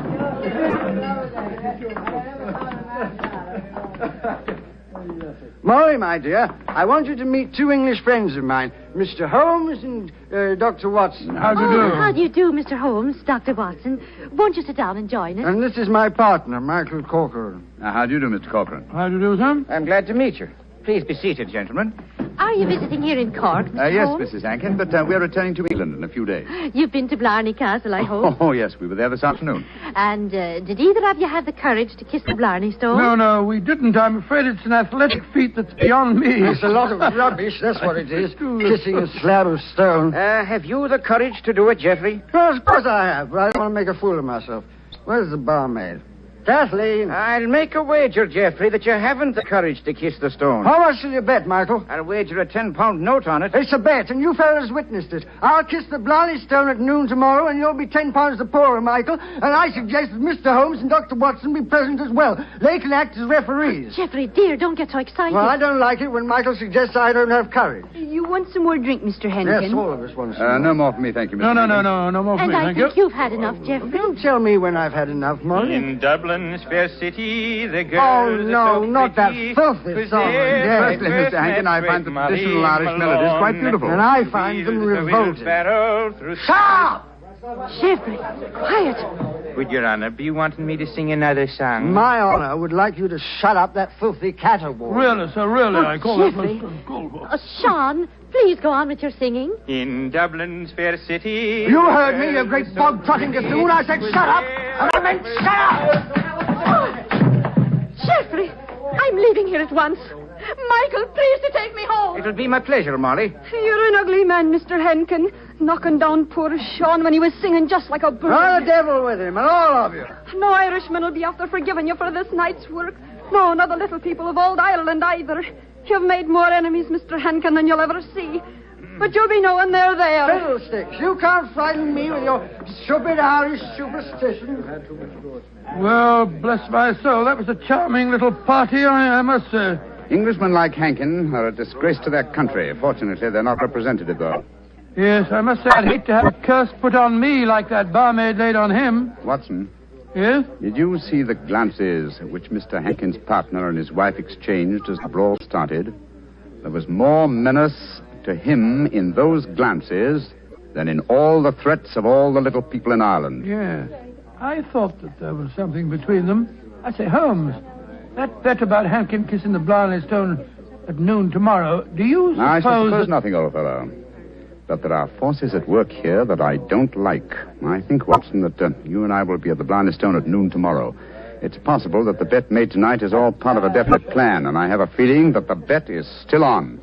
Molly, my dear, I want you to meet 2 English friends of mine, Mr. Holmes and Dr. Watson. How do you do? How do you do, Mr. Holmes, Dr. Watson? Won't you sit down and join us? And this is my partner, Michael Corcoran. How do you do, Mr. Corcoran? How do you do, sir? I'm glad to meet you. Please be seated, gentlemen. Are you visiting here in Cork, Mr. Yes, Holmes? Mrs. Hankin, but we're returning to England in a few days. You've been to Blarney Castle, I hope. Oh, yes, we were there this afternoon. And did either of you have the courage to kiss the Blarney Stone? No, we didn't. I'm afraid it's an athletic feat that's beyond me. It's a lot of rubbish, that's what it is. Kissing a slab of stone. Have you the courage to do it, Geoffrey? Well, of course I have, but I don't want to make a fool of myself. Where's the barmaid? Kathleen. I'll make a wager, Geoffrey, that you haven't the courage to kiss the stone. How much will you bet, Michael? I'll wager a £10 note on it. It's a bet, and you fellas witnessed it. I'll kiss the Blarney Stone at noon tomorrow, and you'll be £10 the poorer, Michael. And I suggest that Mr. Holmes and Dr. Watson be present as well. They can act as referees. Geoffrey, dear, don't get so excited. Well, I don't like it when Michael suggests I don't have courage. You want some more drink, Mr. Henkin? Yes, all of us want some. No more for me, thank you, Mr. No more for me, and thank I you. think you've had enough, Geoffrey. Don't tell me when I've had enough, Molly. In Dublin's fair city, the girls Oh, no, are so not that pretty. filthy song. Yes, Firstly, Mr. Hankin, I find the traditional Irish melodies quite beautiful. And I find them revolting. Stop! Geoffrey, quiet. Would Your Honor be wanting me to sing another song? My honor would like you to shut up that filthy caterwaul. Really, sir, really. I call Geoffrey. that most uncalled. Sean, please go on with your singing. In Dublin's fair city... You heard me, you great bog-trotting gaffoon. I said shut up, and I meant shut up! Geoffrey, I'm leaving here at once. Michael, please to take me home. It'll be my pleasure, Molly. You're an ugly man, Mr. Henkin. Knocking down poor Sean when he was singing just like a bird. Oh, the devil with him, and all of you. No Irishman will be after forgiving you for this night's work. No, not the little people of old Ireland either. You've made more enemies, Mr. Henkin, than you'll ever see. But you be knowing they're there. Fiddlesticks, you can't frighten me with your stupid Irish superstition. Well, bless my soul, that was a charming little party, I must say. Englishmen like Hankin are a disgrace to their country. Fortunately, they're not representative, though. Yes, I must say I'd hate to have a curse put on me like that barmaid laid on him. Watson. Yes? Did you see the glances which Mr. Hankin's partner and his wife exchanged as the brawl started? There was more menace to him in those glances than in all the threats of all the little people in Ireland. Yes. I thought that there was something between them. I say, Holmes, that bet about Hankin kissing the Blarney Stone at noon tomorrow, do you suppose... I suppose nothing, old fellow. But there are forces at work here that I don't like. I think, Watson, that you and I will be at the Blarney Stone at noon tomorrow. It's possible that the bet made tonight is all part of a definite plan, and I have a feeling that the bet is still on.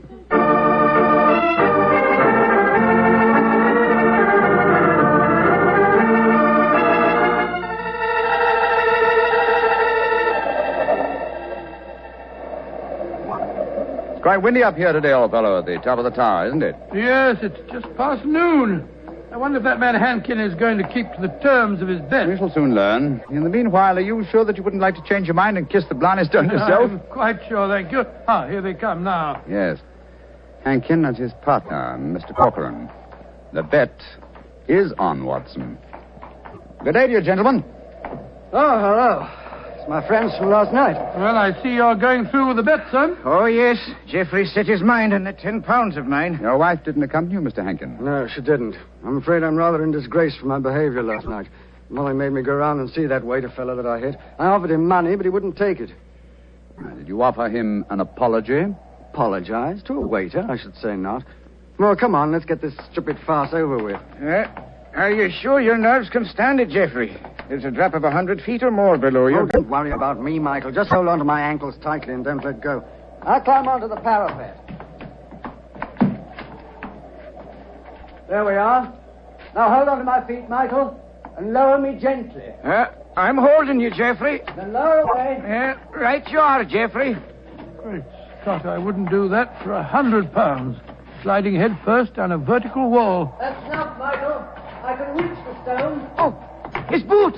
It's quite windy up here today, old fellow, at the top of the tower, isn't it? Yes, it's just past noon. I wonder if that man Hankin is going to keep to the terms of his bet. We shall soon learn. In the meanwhile, are you sure that you wouldn't like to change your mind and kiss the Blarney Stone yourself? I'm quite sure, thank you. Ah, here they come now. Yes. Hankin and his partner, Mr. Corcoran. The bet is on, Watson. Good day to you, gentlemen. Oh, hello. It's my friends from last night. Well, I see you're going through with the bet, son. Oh, yes. Geoffrey set his mind on the 10 pounds of mine. Your wife didn't accompany you, Mr. Hankin? No, she didn't. I'm afraid I'm rather in disgrace for my behavior last night. Molly made me go round and see that waiter fellow that I hit. I offered him money, but he wouldn't take it. Did you offer him an apology? Apologize? To a waiter? I should say not. Well, come on, let's get this stupid farce over with. Are you sure your nerves can stand it, Geoffrey? There's a drop of 100 feet or more below you. Oh, don't worry about me, Michael. Just hold on to my ankles tightly and don't let go. I'll climb onto the parapet. There we are. Now hold on to my feet, Michael, and lower me gently. I'm holding you, Geoffrey. Then lower away. Right you are, Geoffrey. Great Scott, I wouldn't do that for 100 pounds. Sliding head first down a vertical wall. That's enough, Michael. I can reach the stone. Oh, his boot.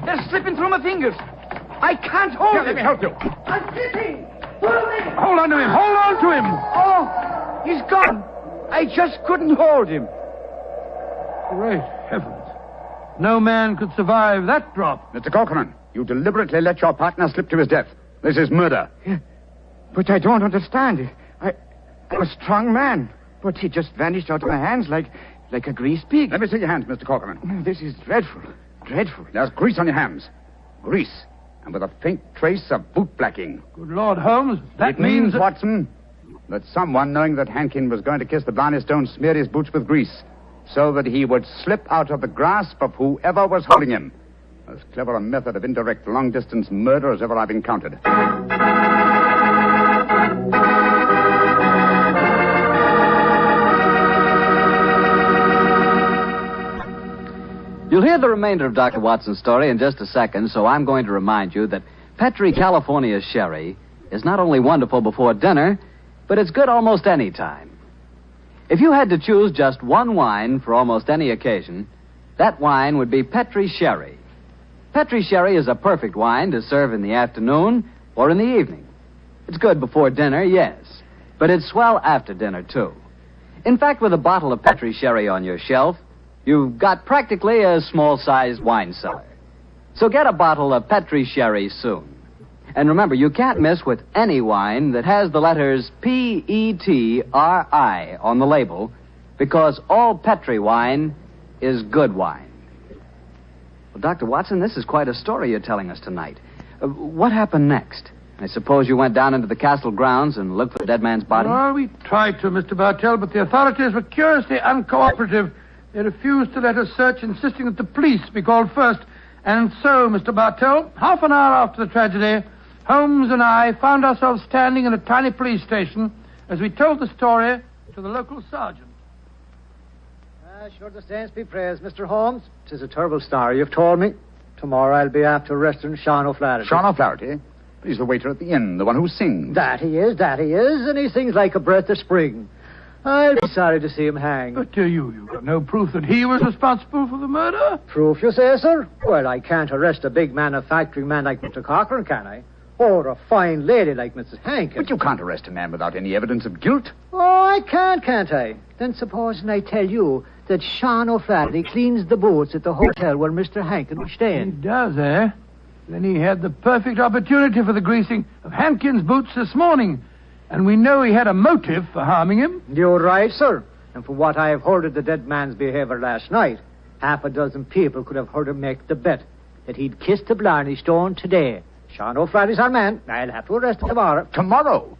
They're slipping through my fingers. I can't hold it. Let me help you. I'm slipping. Pull me. Hold on to him. Hold on to him. Oh, he's gone. I just couldn't hold him. Great heavens. No man could survive that drop. Mr. Corcoran, you deliberately let your partner slip to his death. This is murder. Yeah, but I don't understand. I'm a strong man, but he just vanished out of my hands like a greased pig. Let me see your hands, Mr. Corcoran. This is dreadful. Dreadful. There's grease on your hands. Grease. And with a faint trace of boot blacking. Good Lord, Holmes, that means... Watson, that someone, knowing that Hankin was going to kiss the Blarney Stone, smeared his boots with grease so that he would slip out of the grasp of whoever was holding him. As clever a method of indirect long-distance murder as ever I've encountered. You'll hear the remainder of Dr. Watson's story in just a second, so I'm going to remind you that Petri California Sherry is not only wonderful before dinner, but it's good almost any time. If you had to choose just one wine for almost any occasion, that wine would be Petri Sherry. Petri Sherry is a perfect wine to serve in the afternoon or in the evening. It's good before dinner, yes, but it's swell after dinner, too. In fact, with a bottle of Petri Sherry on your shelf, you've got practically a small-sized wine cellar. So get a bottle of Petri Sherry soon. And remember, you can't miss with any wine that has the letters Petri on the label, because all Petri wine is good wine. Well, Dr. Watson, this is quite a story you're telling us tonight. What happened next? I suppose you went down into the castle grounds and looked for the dead man's body? Well, we tried to, Mr. Bartell, but the authorities were curiously uncooperative. They refused to let us search, insisting that the police be called first. And so, Mr. Bartell, half an hour after the tragedy, Holmes and I found ourselves standing in a tiny police station as we told the story to the local sergeant. Sure the saints be praised, Mr. Holmes. 'Tis a terrible story you've told me. Tomorrow I'll be after arresting Sean O'Flaherty. Sean O'Flaherty? He's the waiter at the inn, the one who sings. That he is, and he sings like a breath of spring. I'll be sorry to see him hang. But you've got no proof that he was responsible for the murder? Proof, you say, sir? Well, I can't arrest a big manufacturing man like Mr. Cochrane, can I? Or a fine lady like Mrs. Hankin. But you can't arrest a man without any evidence of guilt. Oh, I can't I? Then supposing I tell you that Sean O'Flaherty cleans the boots at the hotel where Mr. Hankin was He staying. does, eh? Then he had the perfect opportunity for the greasing of Hankin's boots this morning. And we know he had a motive for harming him. You're right, sir. And from what I have heard of the dead man's behavior last night, half a dozen people could have heard him make the bet that he'd kiss the Blarney Stone today. Sean O'Flaherty's our man. I'll have to arrest him tomorrow. Tomorrow?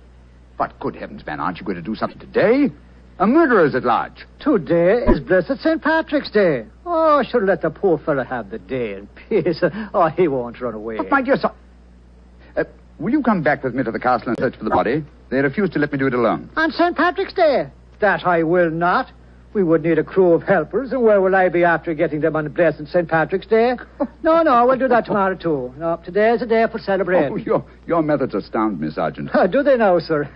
But good heavens, man, aren't you going to do something today? A murderer's at large. Today is blessed St. Patrick's Day. Oh, should let the poor fella have the day in peace. Oh, he won't run away. But my dear son... will you come back with me to the castle and search for the body? They refuse to let me do it alone. On St. Patrick's Day? That I will not. We would need a crew of helpers, and where will I be after getting them on blessed St. Patrick's Day? No, we'll do that tomorrow, too. No, today's a day for celebrating. Oh, your methods astound me, Sergeant. Do they now, sir?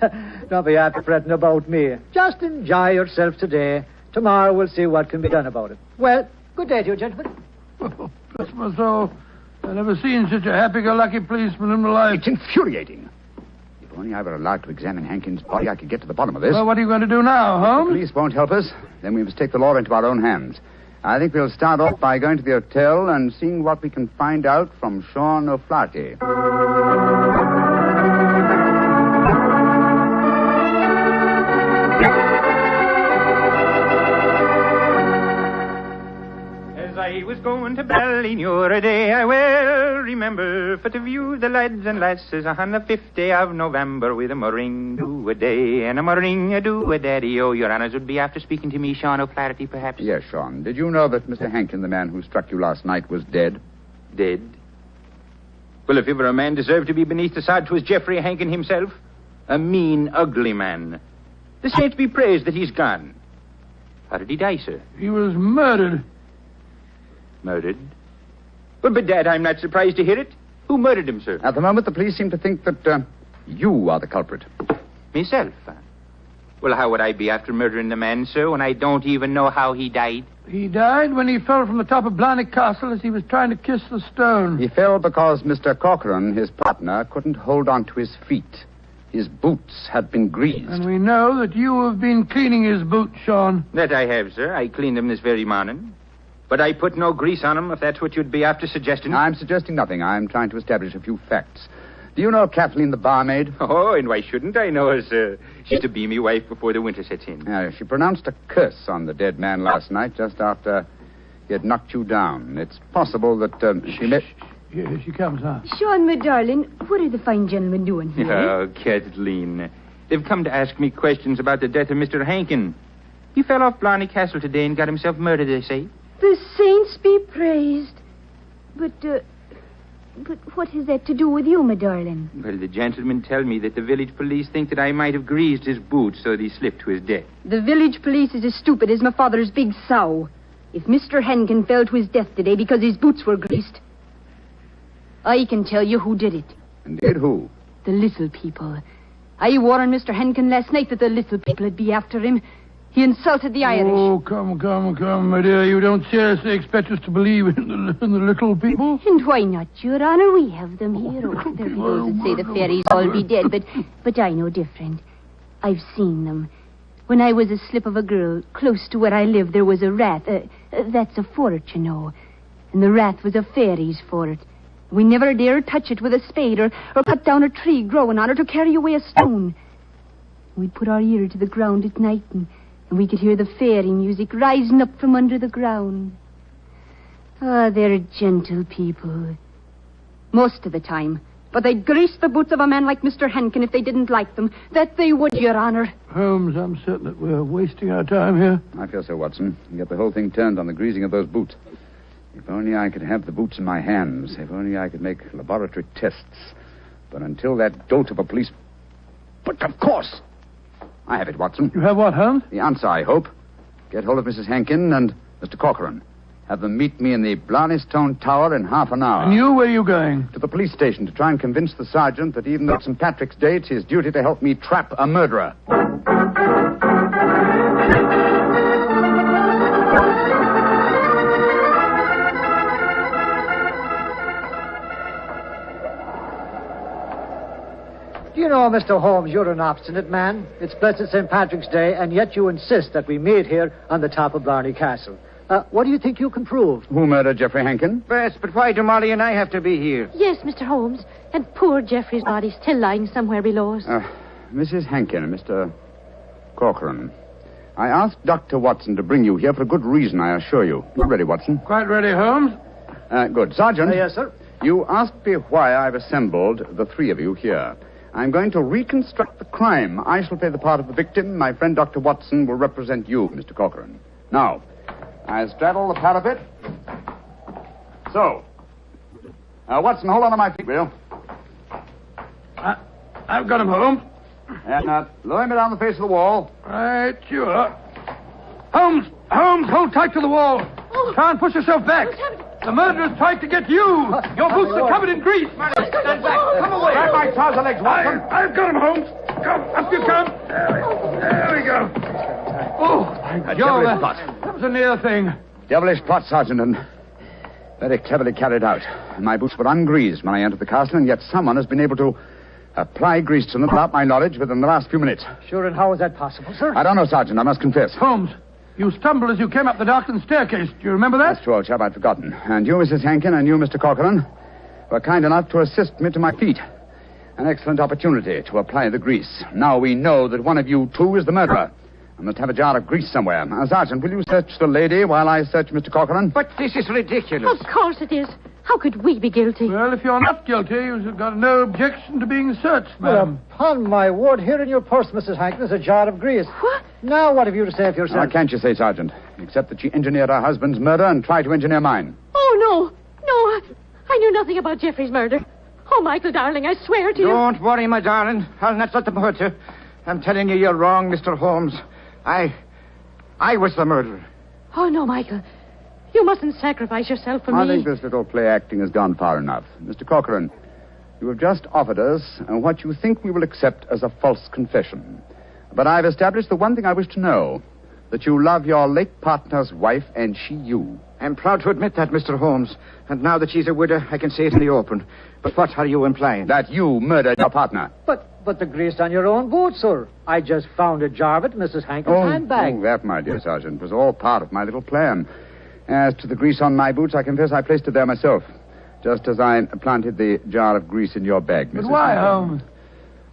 Don't be after fretting about me. Just enjoy yourself today. Tomorrow we'll see what can be done about it. Well, good day to you, gentlemen. Oh, bless my soul. I've never seen such a happy-go-lucky policeman in my life. It's infuriating. If only I were allowed to examine Hankin's body, I could get to the bottom of this. Well, what are you going to do now, Holmes? The police won't help us. Then we must take the law into our own hands. I think we'll start off by going to the hotel and seeing what we can find out from Sean O'Flaherty. I was going to Ballinure a day, I well remember, for to view the lads and lasses on the 5th day of November with a murring-do-a-day and a murring-a-do-a-daddy. Oh, your honours would be after speaking to me, Sean O'Flaherty, perhaps? Yes, Sean. Did you know that Mr. Hankin, the man who struck you last night, was dead? Dead? Well, if ever a man deserved to be beneath the sod, 'twas Geoffrey Hankin himself. A mean, ugly man. The saints be praised that he's gone. How did he die, sir? He was murdered. Murdered? Well, bedad, I'm not surprised to hear it. Who murdered him, sir? At the moment, the police seem to think that you are the culprit. Myself? Well, how would I be after murdering the man, sir, when I don't even know how he died? He died when he fell from the top of Blarney Castle as he was trying to kiss the stone. He fell because Mr. Cochrane, his partner, couldn't hold on to his feet. His boots had been greased. And we know that you have been cleaning his boots, Sean. That I have, sir. I cleaned them this very morning. But I put no grease on them, if that's what you'd be after suggesting. I'm suggesting nothing. I'm trying to establish a few facts. Do you know Kathleen, the barmaid? Oh, and why shouldn't I know her, sir? She's to be me wife before the winter sets in. She pronounced a curse on the dead man last night, just after he had knocked you down. It's possible that she may... Here she comes, huh? Sean, my darling, what are the fine gentlemen doing here? Oh, Kathleen. They've come to ask me questions about the death of Mr. Hankin. He fell off Blarney Castle today and got himself murdered, they say. The saints be praised. But what has that to do with you, my darling? Well, the gentlemen tell me that the village police think that I might have greased his boots so that he slipped to his death. The village police is as stupid as my father's big sow. If Mr. Hankin fell to his death today because his boots were greased, I can tell you who did it. Indeed, who? The little people. I warned Mr. Hankin last night that the little people would be after him. He insulted the Irish. Oh, come, my dear. You don't seriously expect us to believe in the little people? And why not, Your Honor? We have them here. Oh, there be those that say the fairies all be dead, but I know different. I've seen them. When I was a slip of a girl, close to where I lived, there was a rath. That's a fort, you know. And the rath was a fairy's fort. We never dared touch it with a spade or cut down a tree growing on it or carry away a stone. We'd put our ear to the ground at night and we could hear the fairy music rising up from under the ground. Ah, they're gentle people. Most of the time. But they'd grease the boots of a man like Mr. Hankin if they didn't like them. That they would, Your Honor. Holmes, I'm certain that we're wasting our time here. I feel so, Watson. You get the whole thing turned on the greasing of those boots. If only I could have the boots in my hands. If only I could make laboratory tests. But until that dolt of a police... But of course! I have it, Watson. You have what, Holmes? The answer, I hope. Get hold of Mrs. Hankin and Mr. Corcoran. Have them meet me in the Blarney Stone Tower in half an hour. And you, where are you going? To the police station to try and convince the sergeant that even though it's St. Patrick's Day, it's his duty to help me trap a murderer. Do you know, Mr. Holmes, you're an obstinate man. It's blessed St. Patrick's Day, and yet you insist that we meet here on the top of Blarney Castle. What do you think you can prove? Who murdered Geoffrey Hankin? Yes, but why do Molly and I have to be here? Yes, Mr. Holmes. And poor Geoffrey's body still lying somewhere below us. Mrs. Hankin, Mr. Corcoran, I asked Dr. Watson to bring you here for a good reason, I assure you. You ready, Watson? Quite ready, Holmes. Good. Sergeant. Yes, sir. You asked me why I've assembled the three of you here. I'm going to reconstruct the crime. I shall play the part of the victim. My friend Dr. Watson will represent you, Mr. Corcoran. Now, I straddle the parapet. So. Watson, hold on to my feet, will you? I've got him, Holmes. And lower me down the face of the wall. Right, you are. Holmes, hold tight to the wall. Try and push yourself back. The murderer's tried to get you. Your boots are covered in grease. Stand back. Come away. Grab my trouser legs, Watson. I've got him, Holmes. Come, up you come. There we go. Oh, Joe, that was a near thing. Devilish plot, Sergeant, and very cleverly carried out. My boots were ungreased when I entered the castle, and yet someone has been able to apply grease to them without my knowledge within the last few minutes. Sure, and how is that possible, sir? I don't know, Sergeant, I must confess. Holmes, you stumbled as you came up the darkened staircase. Do you remember that? That's true, old chap, I'd forgotten. And you, Mrs. Hankin, and you, Mr. Corcoran, were kind enough to assist me to my feet. An excellent opportunity to apply the grease. Now we know that one of you two is the murderer. I must have a jar of grease somewhere. Sergeant, will you search the lady while I search Mr. Corcoran? But this is ridiculous. Of course it is. How could we be guilty? Well, if you're not guilty, you've got no objection to being searched, madam. Well, upon my word, here in your purse, Mrs. Hankin, is a jar of grease. What? Now, what have you to say for yourself? What can't you say, Sergeant? Except that she engineered her husband's murder and tried to engineer mine. Oh, no, I knew nothing about Geoffrey's murder. Oh, Michael, darling, I swear to you. Don't worry, my darling. I'll not let them hurt you. I'm telling you, you're wrong, Mr. Holmes. I was the murderer. Oh, no, Michael. You mustn't sacrifice yourself for me. I think this little play acting has gone far enough. Mr. Corcoran, you have just offered us what you think we will accept as a false confession. But I've established the one thing I wish to know, that you love your late partner's wife and she you. I'm proud to admit that, Mr. Holmes. And now that she's a widow, I can say it in the open. But what are you implying? That you murdered your partner. But the grease on your own boot, sir. I just found a jar of it in Mrs. Hankin's handbag. Oh, that, my dear Sergeant, was all part of my little plan. As to the grease on my boots, I confess I placed it there myself. Just as I planted the jar of grease in your bag, Mrs. But why, Holmes?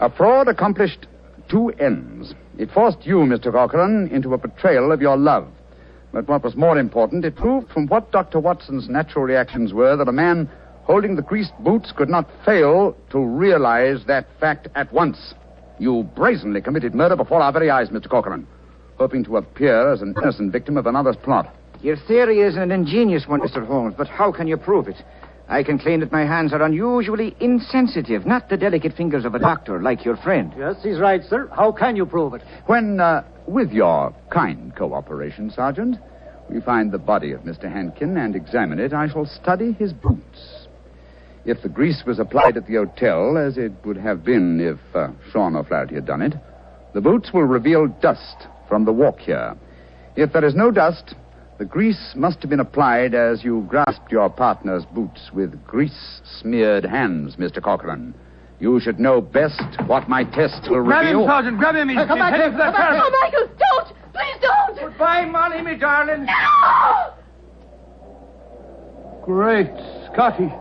A fraud accomplished two ends. It forced you, Mr. Corcoran, into a betrayal of your love. But what was more important, it proved from what Dr. Watson's natural reactions were that a man holding the greased boots could not fail to realize that fact at once. You brazenly committed murder before our very eyes, Mr. Corcoran, hoping to appear as an innocent victim of another's plot. Your theory is an ingenious one, Mr. Holmes, but how can you prove it? I can claim that my hands are unusually insensitive, not the delicate fingers of a doctor like your friend. Yes, he's right, sir. How can you prove it? When, with your kind cooperation, Sergeant, we find the body of Mr. Hankin and examine it, I shall study his boots. If the grease was applied at the hotel, as it would have been if Sean O'Flaherty had done it, the boots will reveal dust from the walk here. If there is no dust, the grease must have been applied as you grasped your partner's boots with grease-smeared hands, Mr. Corcoran. You should know best what my tests will Grab reveal. him, Sergeant. Grab him. He's heading for that parapet. Oh, Michael, don't! Please don't! Goodbye, Molly, me darling. No! Great Scotty.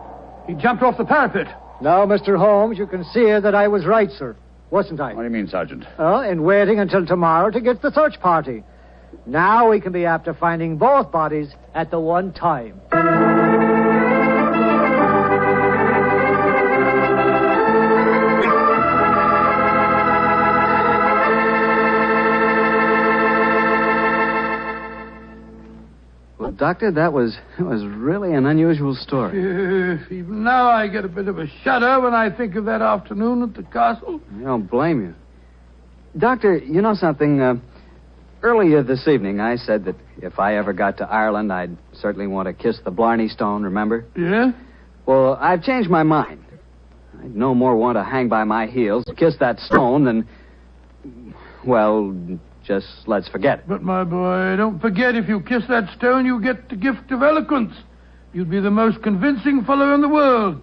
He jumped off the parapet. Now, Mr. Holmes, you can see that I was right, sir. Wasn't I? What do you mean, Sergeant? In waiting until tomorrow to get the search party. Now we can be after finding both bodies at the one time. Well, Doctor, that was really an unusual story. Even now I get a bit of a shudder when I think of that afternoon at the castle. I don't blame you. Doctor, you know something? Earlier this evening, I said that if I ever got to Ireland, I'd certainly want to kiss the Blarney Stone, remember? Yeah? Well, I've changed my mind. I'd no more want to hang by my heels to kiss that stone than... Well, just let's forget it. But, my boy, don't forget if you kiss that stone, you get the gift of eloquence. You'd be the most convincing fellow in the world.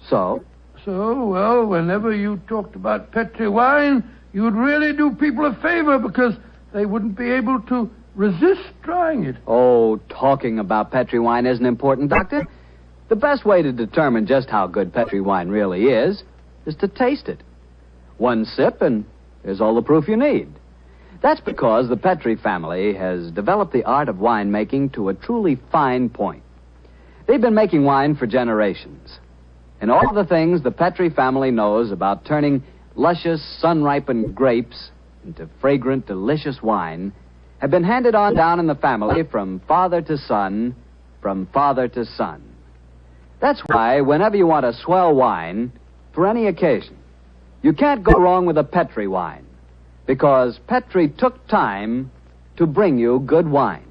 So? so? Well, whenever you talked about Petri wine, you'd really do people a favor because they wouldn't be able to resist trying it. Oh, talking about Petri wine isn't important, Doctor. The best way to determine just how good Petri wine really is to taste it. One sip and there's all the proof you need. That's because the Petri family has developed the art of winemaking to a truly fine point. They've been making wine for generations. And all the things the Petri family knows about turning luscious, sun-ripened grapes into fragrant, delicious wine have been handed on down in the family from father to son, from father to son. That's why whenever you want a swell wine, for any occasion, you can't go wrong with a Petri wine, because Petri took time to bring you good wine.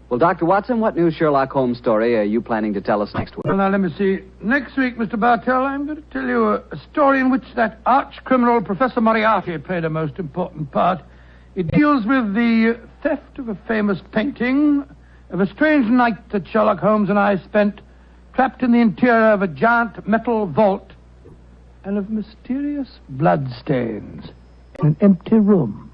Well, Dr. Watson, what new Sherlock Holmes story are you planning to tell us next week? Well, now, let me see. Next week, Mr. Bartell, I'm going to tell you a story in which that arch-criminal Professor Moriarty played a most important part. It deals with the theft of a famous painting, of a strange night that Sherlock Holmes and I spent trapped in the interior of a giant metal vault, and of mysterious bloodstains in an empty room.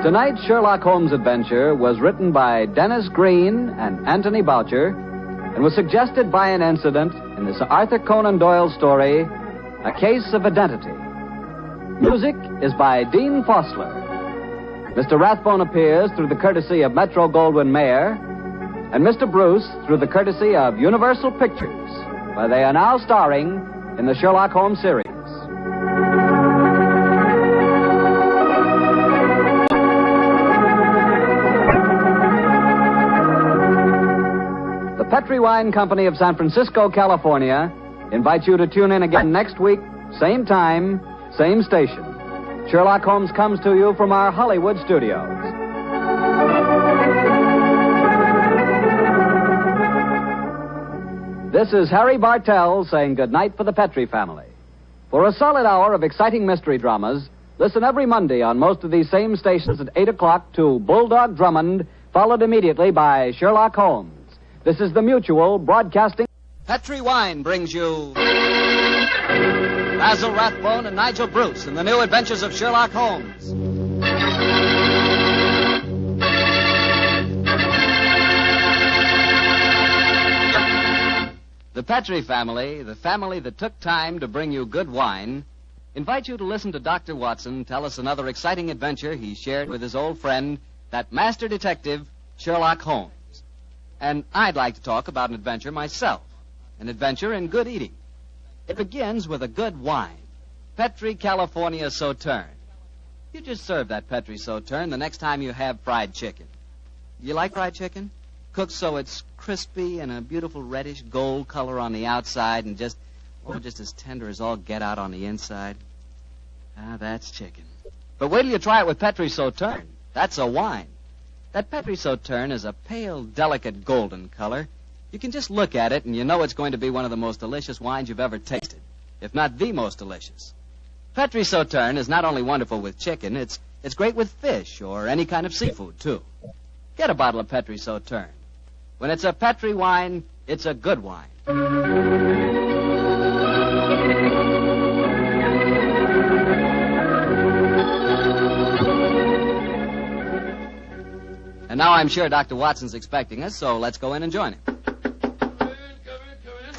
Tonight's Sherlock Holmes adventure was written by Dennis Green and Anthony Boucher and was suggested by an incident in this Arthur Conan Doyle story, A Case of Identity. Music is by Dean Fossler. Mr. Rathbone appears through the courtesy of Metro-Goldwyn-Mayer, and Mr. Bruce through the courtesy of Universal Pictures, where they are now starring in the Sherlock Holmes series. Petri Wine Company of San Francisco, California, invites you to tune in again next week, same time, same station. Sherlock Holmes comes to you from our Hollywood studios. This is Harry Bartell saying goodnight for the Petri family. For a solid hour of exciting mystery dramas, listen every Monday on most of these same stations at 8 o'clock to Bulldog Drummond, followed immediately by Sherlock Holmes. This is the Mutual Broadcasting. Petri Wine brings you Basil Rathbone and Nigel Bruce in the new Adventures of Sherlock Holmes. The Petri family, the family that took time to bring you good wine, invite you to listen to Dr. Watson tell us another exciting adventure he shared with his old friend, that master detective, Sherlock Holmes. And I'd like to talk about an adventure myself, an adventure in good eating. It begins with a good wine, Petri California Sauterne. You just serve that Petri Sauterne the next time you have fried chicken. You like fried chicken? Cooked so it's crispy and a beautiful reddish gold color on the outside and just as tender as all get out on the inside. Ah, that's chicken. But wait till you try it with Petri Sauterne. That's a wine. That Petri Sauterne is a pale, delicate golden color. You can just look at it and you know it's going to be one of the most delicious wines you've ever tasted, if not the most delicious. Petri Sauterne is not only wonderful with chicken, it's great with fish or any kind of seafood, too. Get a bottle of Petri Sauterne. When it's a Petri wine, it's a good wine. And now I'm sure Dr. Watson's expecting us, so let's go in and join him. Come in.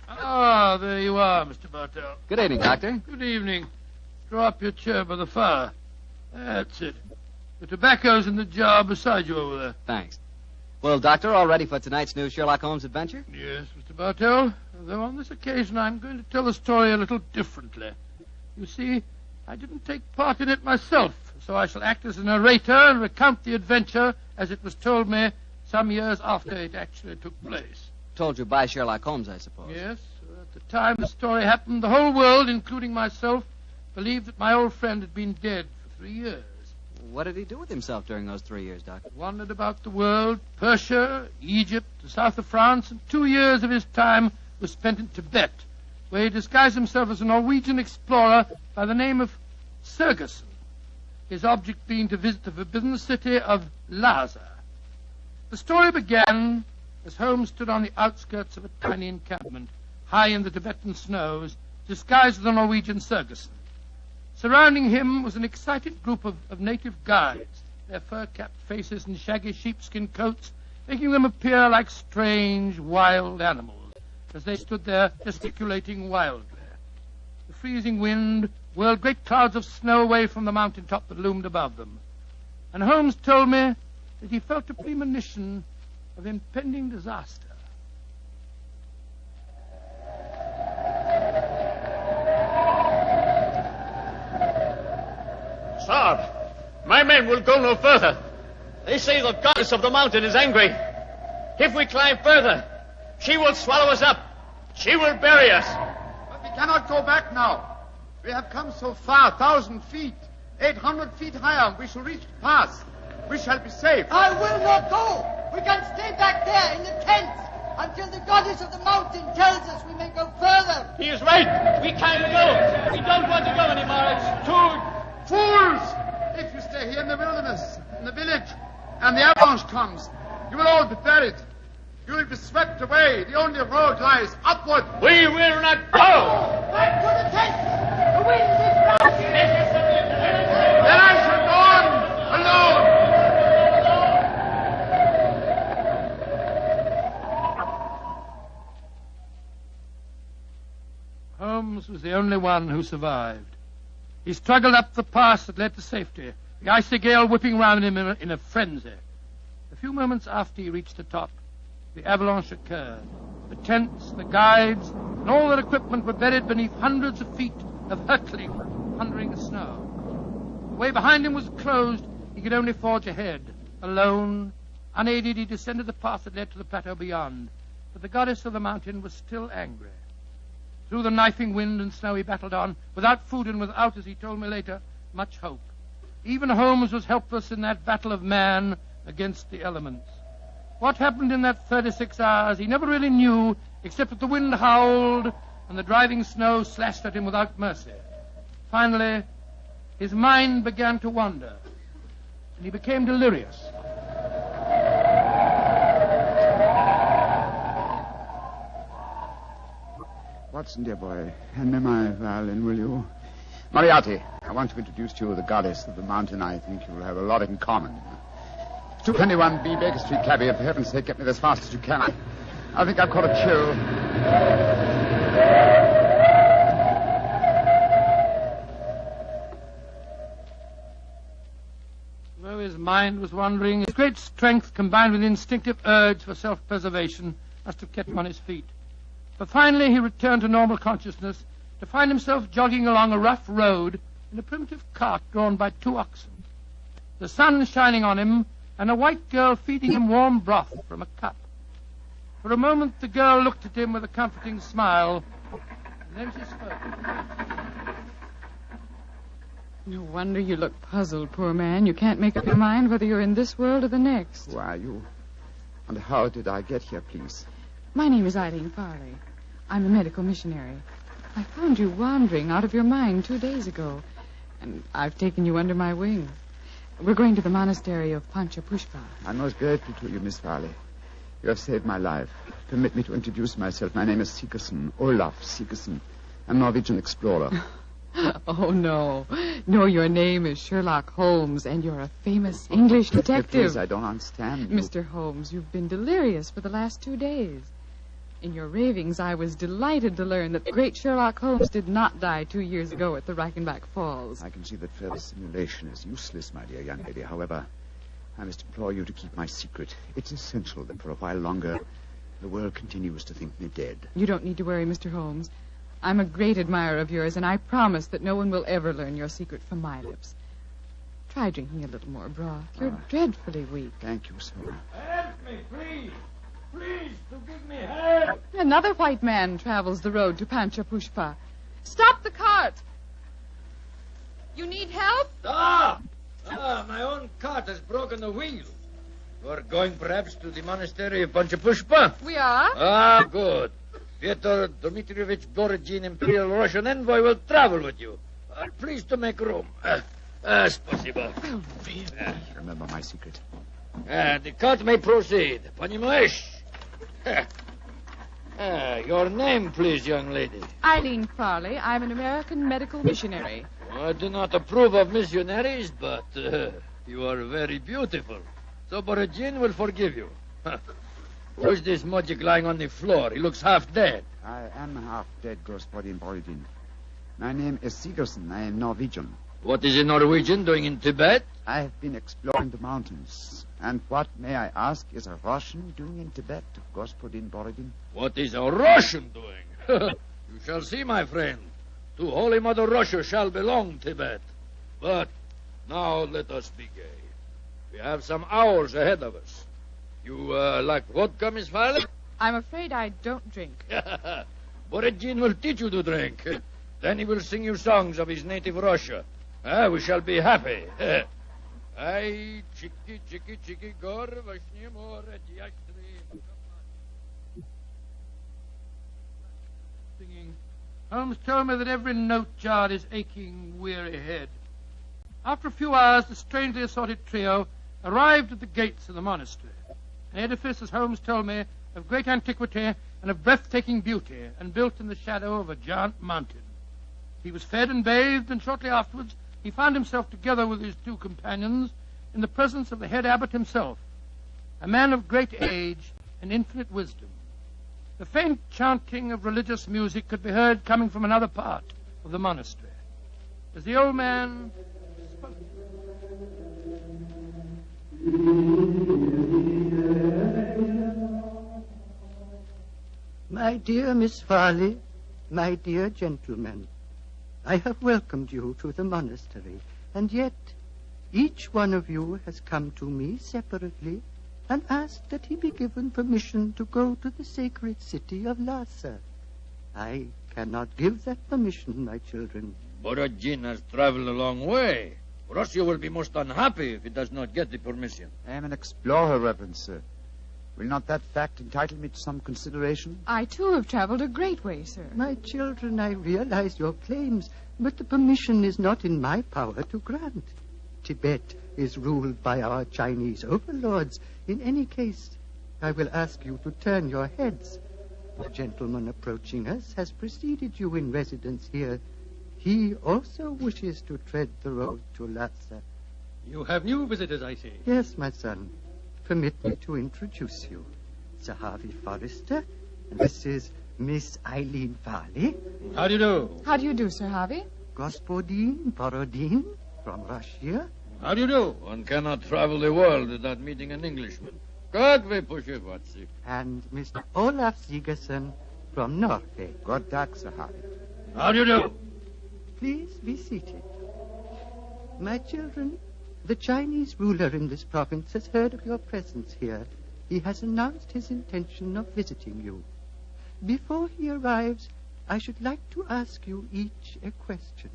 Ah, there you are, Mr. Bartell. Good evening, Doctor. Good evening. Draw up your chair by the fire. That's it. The tobacco's in the jar beside you over there. Thanks. Well, Doctor, all ready for tonight's new Sherlock Holmes adventure? Yes, Mr. Bartell. Though on this occasion I'm going to tell the story a little differently. You see, I didn't take part in it myself, so I shall act as a narrator and recount the adventure as it was told me some years after it actually took place. Told you by Sherlock Holmes, I suppose. Yes. At the time the story happened, the whole world, including myself, believed that my old friend had been dead for 3 years. What did he do with himself during those 3 years, Doctor? Wandered about the world, Persia, Egypt, the south of France, and 2 years of his time was spent in Tibet, where he disguised himself as a Norwegian explorer by the name of Sergerson, his object being to visit the forbidden city of Lhasa. The story began as Holmes stood on the outskirts of a tiny encampment, high in the Tibetan snows, disguised as a Norwegian Sergerson. Surrounding him was an excited group of native guides, their fur-capped faces and shaggy sheepskin coats making them appear like strange, wild animals as they stood there gesticulating wildly. The freezing wind whirled great clouds of snow away from the mountaintop that loomed above them. And Holmes told me that he felt a premonition of impending disaster. Sir, my men will go no further. They say the goddess of the mountain is angry. If we climb further, she will swallow us up. She will bury us. But we cannot go back now. We have come so far, 1,000 feet, 800 feet higher. We shall reach the pass. We shall be safe. I will not go. We can stay back there in the tents until the goddess of the mountain tells us we may go further. He is right. We can't go. We don't want to go anymore. It's too... Fools! If you stay here in the wilderness, in the village, and the avalanche comes, you will all be buried. You will be swept away. The only road lies upward. We will not go! Back to the tent! The wind is rising! Then I shall go on alone. Holmes was the only one who survived. He struggled up the pass that led to safety, the icy gale whipping round him in a frenzy. A few moments after he reached the top, the avalanche occurred. The tents, the guides, and all their equipment were buried beneath hundreds of feet of hurtling, thundering snow. The way behind him was closed. He could only forge ahead. Alone, unaided, he descended the path that led to the plateau beyond. But the goddess of the mountain was still angry. Through the knifing wind and snow he battled on, without food and without, as he told me later, much hope. Even Holmes was helpless in that battle of man against the elements. What happened in that 36 hours he never really knew, except that the wind howled and the driving snow slashed at him without mercy. Finally, his mind began to wander, and he became delirious. Watson, dear boy, hand me my violin, will you? Moriarty, I want to introduce to you the goddess of the mountain. I think you will have a lot in common. 221B Baker Street, cabby. For heaven's sake, get me as fast as you can. I think I've caught a chill. Though his mind was wandering, his great strength combined with instinctive urge for self-preservation must have kept him on his feet. But finally he returned to normal consciousness to find himself jogging along a rough road in a primitive cart drawn by 2 oxen. The sun shining on him, and a white girl feeding him warm broth from a cup. For a moment the girl looked at him with a comforting smile, and then she spoke. No wonder you look puzzled, poor man. You can't make up your mind whether you're in this world or the next. Who are you? And how did I get here, please? My name is Eileen Farley. I'm a medical missionary. I found you wandering out of your mind 2 days ago, and I've taken you under my wing. We're going to the monastery of Panchapushpa. I'm most grateful to you, Miss Farley. You have saved my life. Permit me to introduce myself. My name is Sigerson, Olaf Sigerson. I'm a Norwegian explorer. Oh, no. No, your name is Sherlock Holmes, and you're a famous English detective. Please, I don't understand you. Mr. Holmes, you've been delirious for the last 2 days. In your ravings, I was delighted to learn that the great Sherlock Holmes did not die 2 years ago at the Reichenbach Falls. I can see that further simulation is useless, my dear young lady. However, I must implore you to keep my secret. It's essential that for a while longer the world continues to think me dead. You don't need to worry, Mr. Holmes. I'm a great admirer of yours, and I promise that no one will ever learn your secret from my lips. Try drinking a little more broth. You're dreadfully weak. Thank you, sir. Help me, please. Please, to give me help. Another white man travels the road to Panchapushpa. Stop the cart! You need help? Stop! My own cart has broken the wheel. You're going perhaps to the monastery of Panchapushpa? We are? Ah, good. Fyodor Dmitrievich Borodin, Imperial Russian envoy, will travel with you. Please to make room. Spasibo. Remember my secret. The cart may proceed. Понимаешь? Your name, please, young lady. Eileen Farley. I'm an American medical missionary. I do not approve of missionaries, but you are very beautiful. So Borodin will forgive you. Who's this mujik lying on the floor? He looks half dead. I am half dead, Господин Borodin. My name is Sigerson. I am Norwegian. What is a Norwegian doing in Tibet? I have been exploring the mountains. And what, may I ask, is a Russian doing in Tibet, Господин Borodin? What is a Russian doing? You shall see, my friend. To Holy Mother Russia shall belong Tibet. But now let us be gay. We have some hours ahead of us. You like vodka, Miss Farley? I'm afraid I don't drink. Borodin will teach you to drink. Then he will sing you songs of his native Russia. We shall be happy. Ay, chiki, chiki, chiki, gor, vashni, more, diastri. Singing. Holmes told me that every note jarred his aching, weary head. After a few hours, the strangely assorted trio arrived at the gates of the monastery, an edifice, as Holmes told me, of great antiquity and of breathtaking beauty, and built in the shadow of a giant mountain. He was fed and bathed, and shortly afterwards he found himself together with his two companions in the presence of the head abbot himself, a man of great age and infinite wisdom. The faint chanting of religious music could be heard coming from another part of the monastery. As the old man spoke, My dear Miss Farley, my dear gentlemen, I have welcomed you to the monastery, and yet each one of you has come to me separately and asked that he be given permission to go to the sacred city of Lhasa. I cannot give that permission, my children. Borodin has traveled a long way. Russia will be most unhappy if he does not get the permission. I am an explorer, Reverend Sir. Will not that fact entitle me to some consideration? I, too, have traveled a great way, sir. My children, I realize your claims, but the permission is not in my power to grant. Tibet is ruled by our Chinese overlords. In any case, I will ask you to turn your heads. The gentleman approaching us has preceded you in residence here. He also wishes to tread the road to Lhasa. You have new visitors, I see. Yes, my son. Permit me to introduce you. Sir Harvey Forrester, and this is Miss Eileen Farley. How do you do? How do you do, Sir Harvey? Господин Borodin from Russia. How do you do? One cannot travel the world without meeting an Englishman. Как вы поживаете? And Mr. Olaf Sigerson from Norway. God dag, Sir Harvey. How do you do? Please be seated. My children, the Chinese ruler in this province has heard of your presence here. He has announced his intention of visiting you. Before he arrives, I should like to ask you each a question.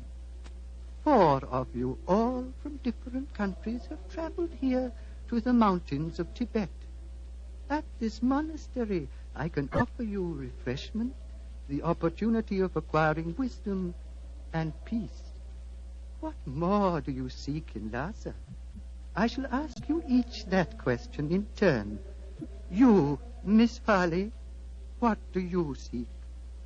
4 of you, all from different countries, have traveled here to the mountains of Tibet. At this monastery, I can offer you refreshment, the opportunity of acquiring wisdom and peace. What more do you seek in Lhasa? I shall ask you each that question in turn. You, Miss Farley, what do you seek?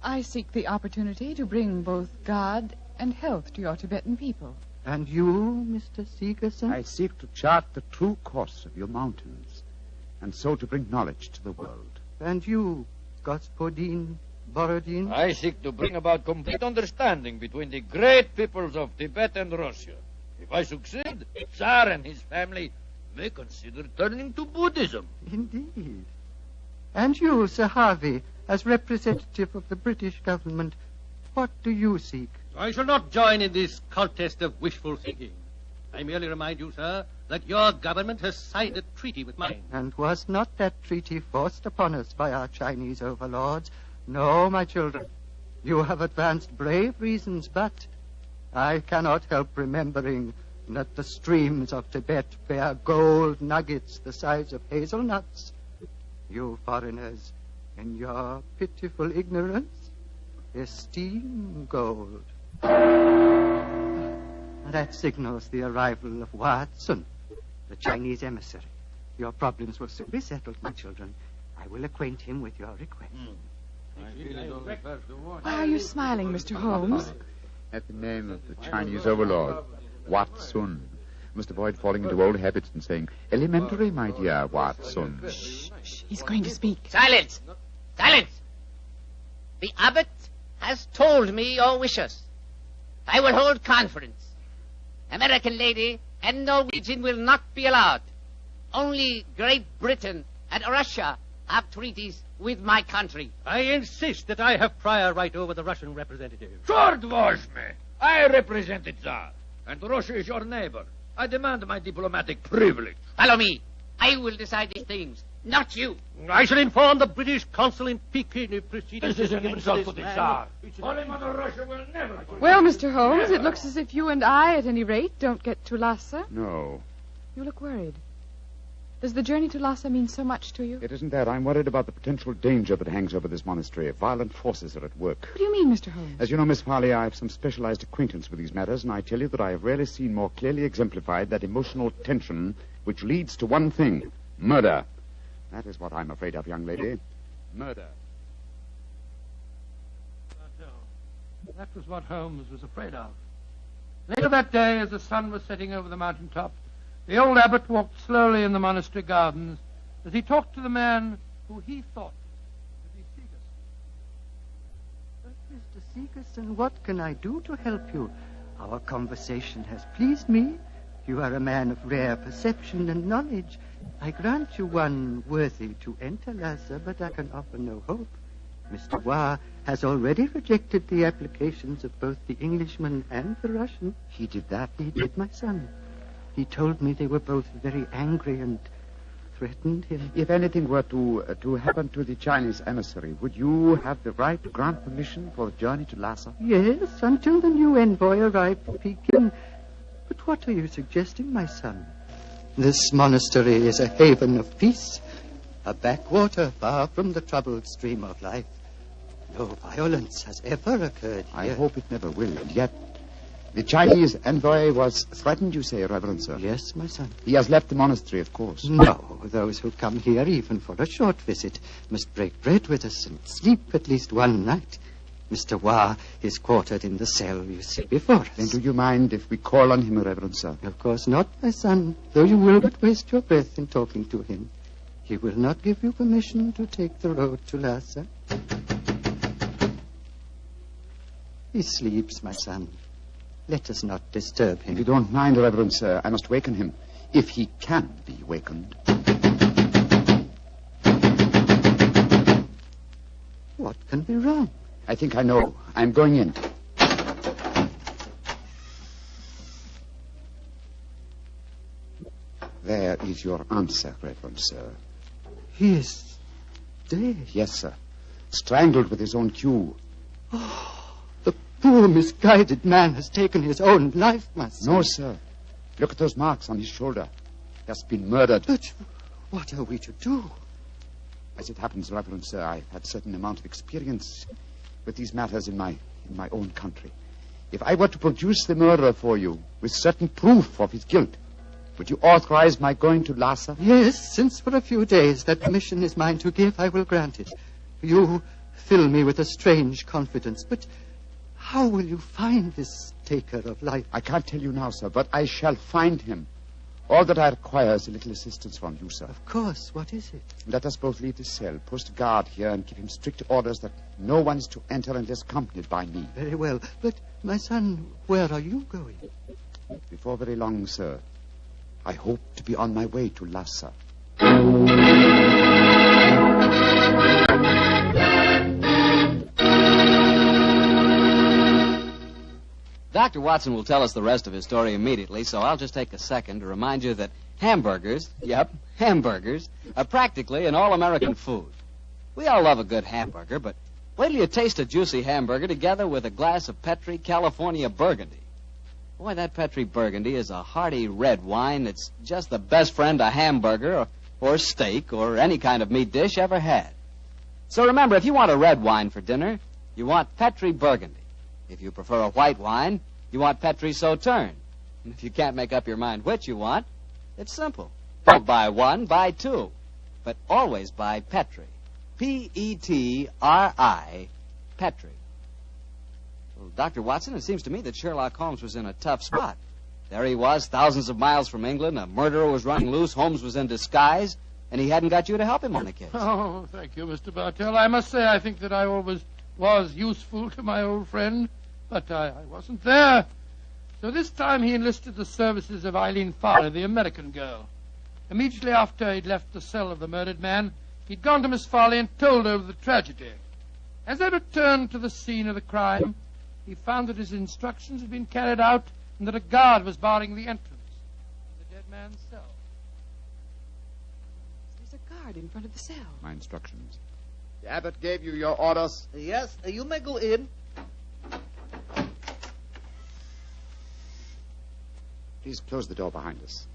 I seek the opportunity to bring both God and health to your Tibetan people. And you, Mr. Sigerson? I seek to chart the true course of your mountains, and so to bring knowledge to the world. And you, Господин Borodin? I seek to bring about complete understanding between the great peoples of Tibet and Russia. If I succeed, Tsar and his family may consider turning to Buddhism. Indeed. And you, Sir Harvey, as representative of the British government, what do you seek? I shall not join in this contest of wishful thinking. I merely remind you, sir, that your government has signed a treaty with mine. And was not that treaty forced upon us by our Chinese overlords? No, my children. You have advanced brave reasons, but I cannot help remembering Let the streams of Tibet bear gold nuggets the size of hazelnuts. You foreigners, in your pitiful ignorance, esteem gold. That signals the arrival of Watson, the Chinese emissary. Your problems will soon be settled, my children. I will acquaint him with your request. Why are you smiling, Mr. Holmes? At the name of the Chinese overlord, Watson. Must avoid falling into old habits and saying, elementary, my dear Watson. Shh. He's going to speak. Silence! Silence! The abbot has told me your wishes. I will hold conference. American lady and Norwegian will not be allowed. Only Great Britain and Russia have treaties with my country. I insist that I have prior right over the Russian representative. Short me. I represent the Tsar, and Russia is your neighbor. I demand my diplomatic privilege. Follow me. I will decide these things, not you. I shall inform the British consul in Peking if proceedings... This is an insult to the Tsar. Holy Mother Russia will never... Well, Mr. Holmes, it looks as if you and I, at any rate, don't get to Lhasa. No. You look worried. Does the journey to Lhasa mean so much to you? It isn't that. I'm worried about the potential danger that hangs over this monastery. Violent forces are at work. What do you mean, Mr. Holmes? As you know, Miss Farley, I have some specialized acquaintance with these matters, and I tell you that I have rarely seen more clearly exemplified that emotional tension which leads to one thing, murder. That is what I'm afraid of, young lady. Murder. That was what Holmes was afraid of. Later that day, as the sun was setting over the mountaintop, the old abbot walked slowly in the monastery gardens as he talked to the man who he thought to be Sigerson. Mr. Sigerson, what can I do to help you? Our conversation has pleased me. You are a man of rare perception and knowledge. I grant you one worthy to enter Lhasa, but I can offer no hope. Mr. Wa has already rejected the applications of both the Englishman and the Russian. He did that? He did, my son. He told me they were both very angry and threatened him. If anything were to happen to the Chinese emissary, would you have the right to grant permission for the journey to Lhasa? Yes, until the new envoy arrived from Peking. But what are you suggesting, my son? This monastery is a haven of peace, a backwater far from the troubled stream of life. No violence has ever occurred here. I hope it never will, and yet the Chinese envoy was threatened, you say, Reverend Sir? Yes, my son. He has left the monastery, of course. No, those who come here, even for a short visit, must break bread with us and sleep at least one night. Mr. Wa is quartered in the cell you see before us. Then do you mind if we call on him, Reverend Sir? Of course not, my son, though you will but waste your breath in talking to him. He will not give you permission to take the road to Lhasa. He sleeps, my son. Let us not disturb him. If you don't mind, Reverend Sir, I must waken him, if he can be wakened. What can be wrong? I think I know. I'm going in. There is your answer, Reverend Sir. He is dead. Yes, sir. Strangled with his own cue. Oh, the poor misguided man has taken his own life, my son. No, sir. Look at those marks on his shoulder. He has been murdered. But what are we to do? As it happens, Reverend Sir, I've had a certain amount of experience with these matters in my own country. If I were to produce the murderer for you with certain proof of his guilt, would you authorize my going to Lhasa? Yes, since for a few days that permission is mine to give, I will grant it. You fill me with a strange confidence, but how will you find this taker of life? I can't tell you now, sir, but I shall find him. All that I require is a little assistance from you, sir. Of course. What is it? Let us both leave the cell, post a guard here, and give him strict orders that no one is to enter unless accompanied by me. Very well. But, my son, where are you going? Before very long, sir. I hope to be on my way to Lhasa. Dr. Watson will tell us the rest of his story immediately, so I'll just take a second to remind you that hamburgers, hamburgers, are practically an all-American food. We all love a good hamburger, but wait till you taste a juicy hamburger together with a glass of Petri California Burgundy. Boy, that Petri Burgundy is a hearty red wine. It's just the best friend a hamburger or steak or any kind of meat dish ever had. So remember, if you want a red wine for dinner, you want Petri Burgundy. If you prefer a white wine, you want Petri Sauterne. And if you can't make up your mind which you want, it's simple. Don't buy one, buy two. But always buy Petri. Petri. Petri. Well, Dr. Watson, it seems to me that Sherlock Holmes was in a tough spot. There he was, thousands of miles from England. A murderer was running loose. Holmes was in disguise. And he hadn't got you to help him on the case. Oh, thank you, Mr. Bartell. I must say I think that I always was useful to my old friend. But I wasn't there. So this time he enlisted the services of Eileen Farley, the American girl. Immediately after he'd left the cell of the murdered man, he'd gone to Miss Farley and told her of the tragedy. As they returned to the scene of the crime, he found that his instructions had been carried out and that a guard was barring the entrance to the dead man's cell. There's a guard in front of the cell. My instructions. The abbot gave you your orders. Yes, you may go in. Please close the door behind us.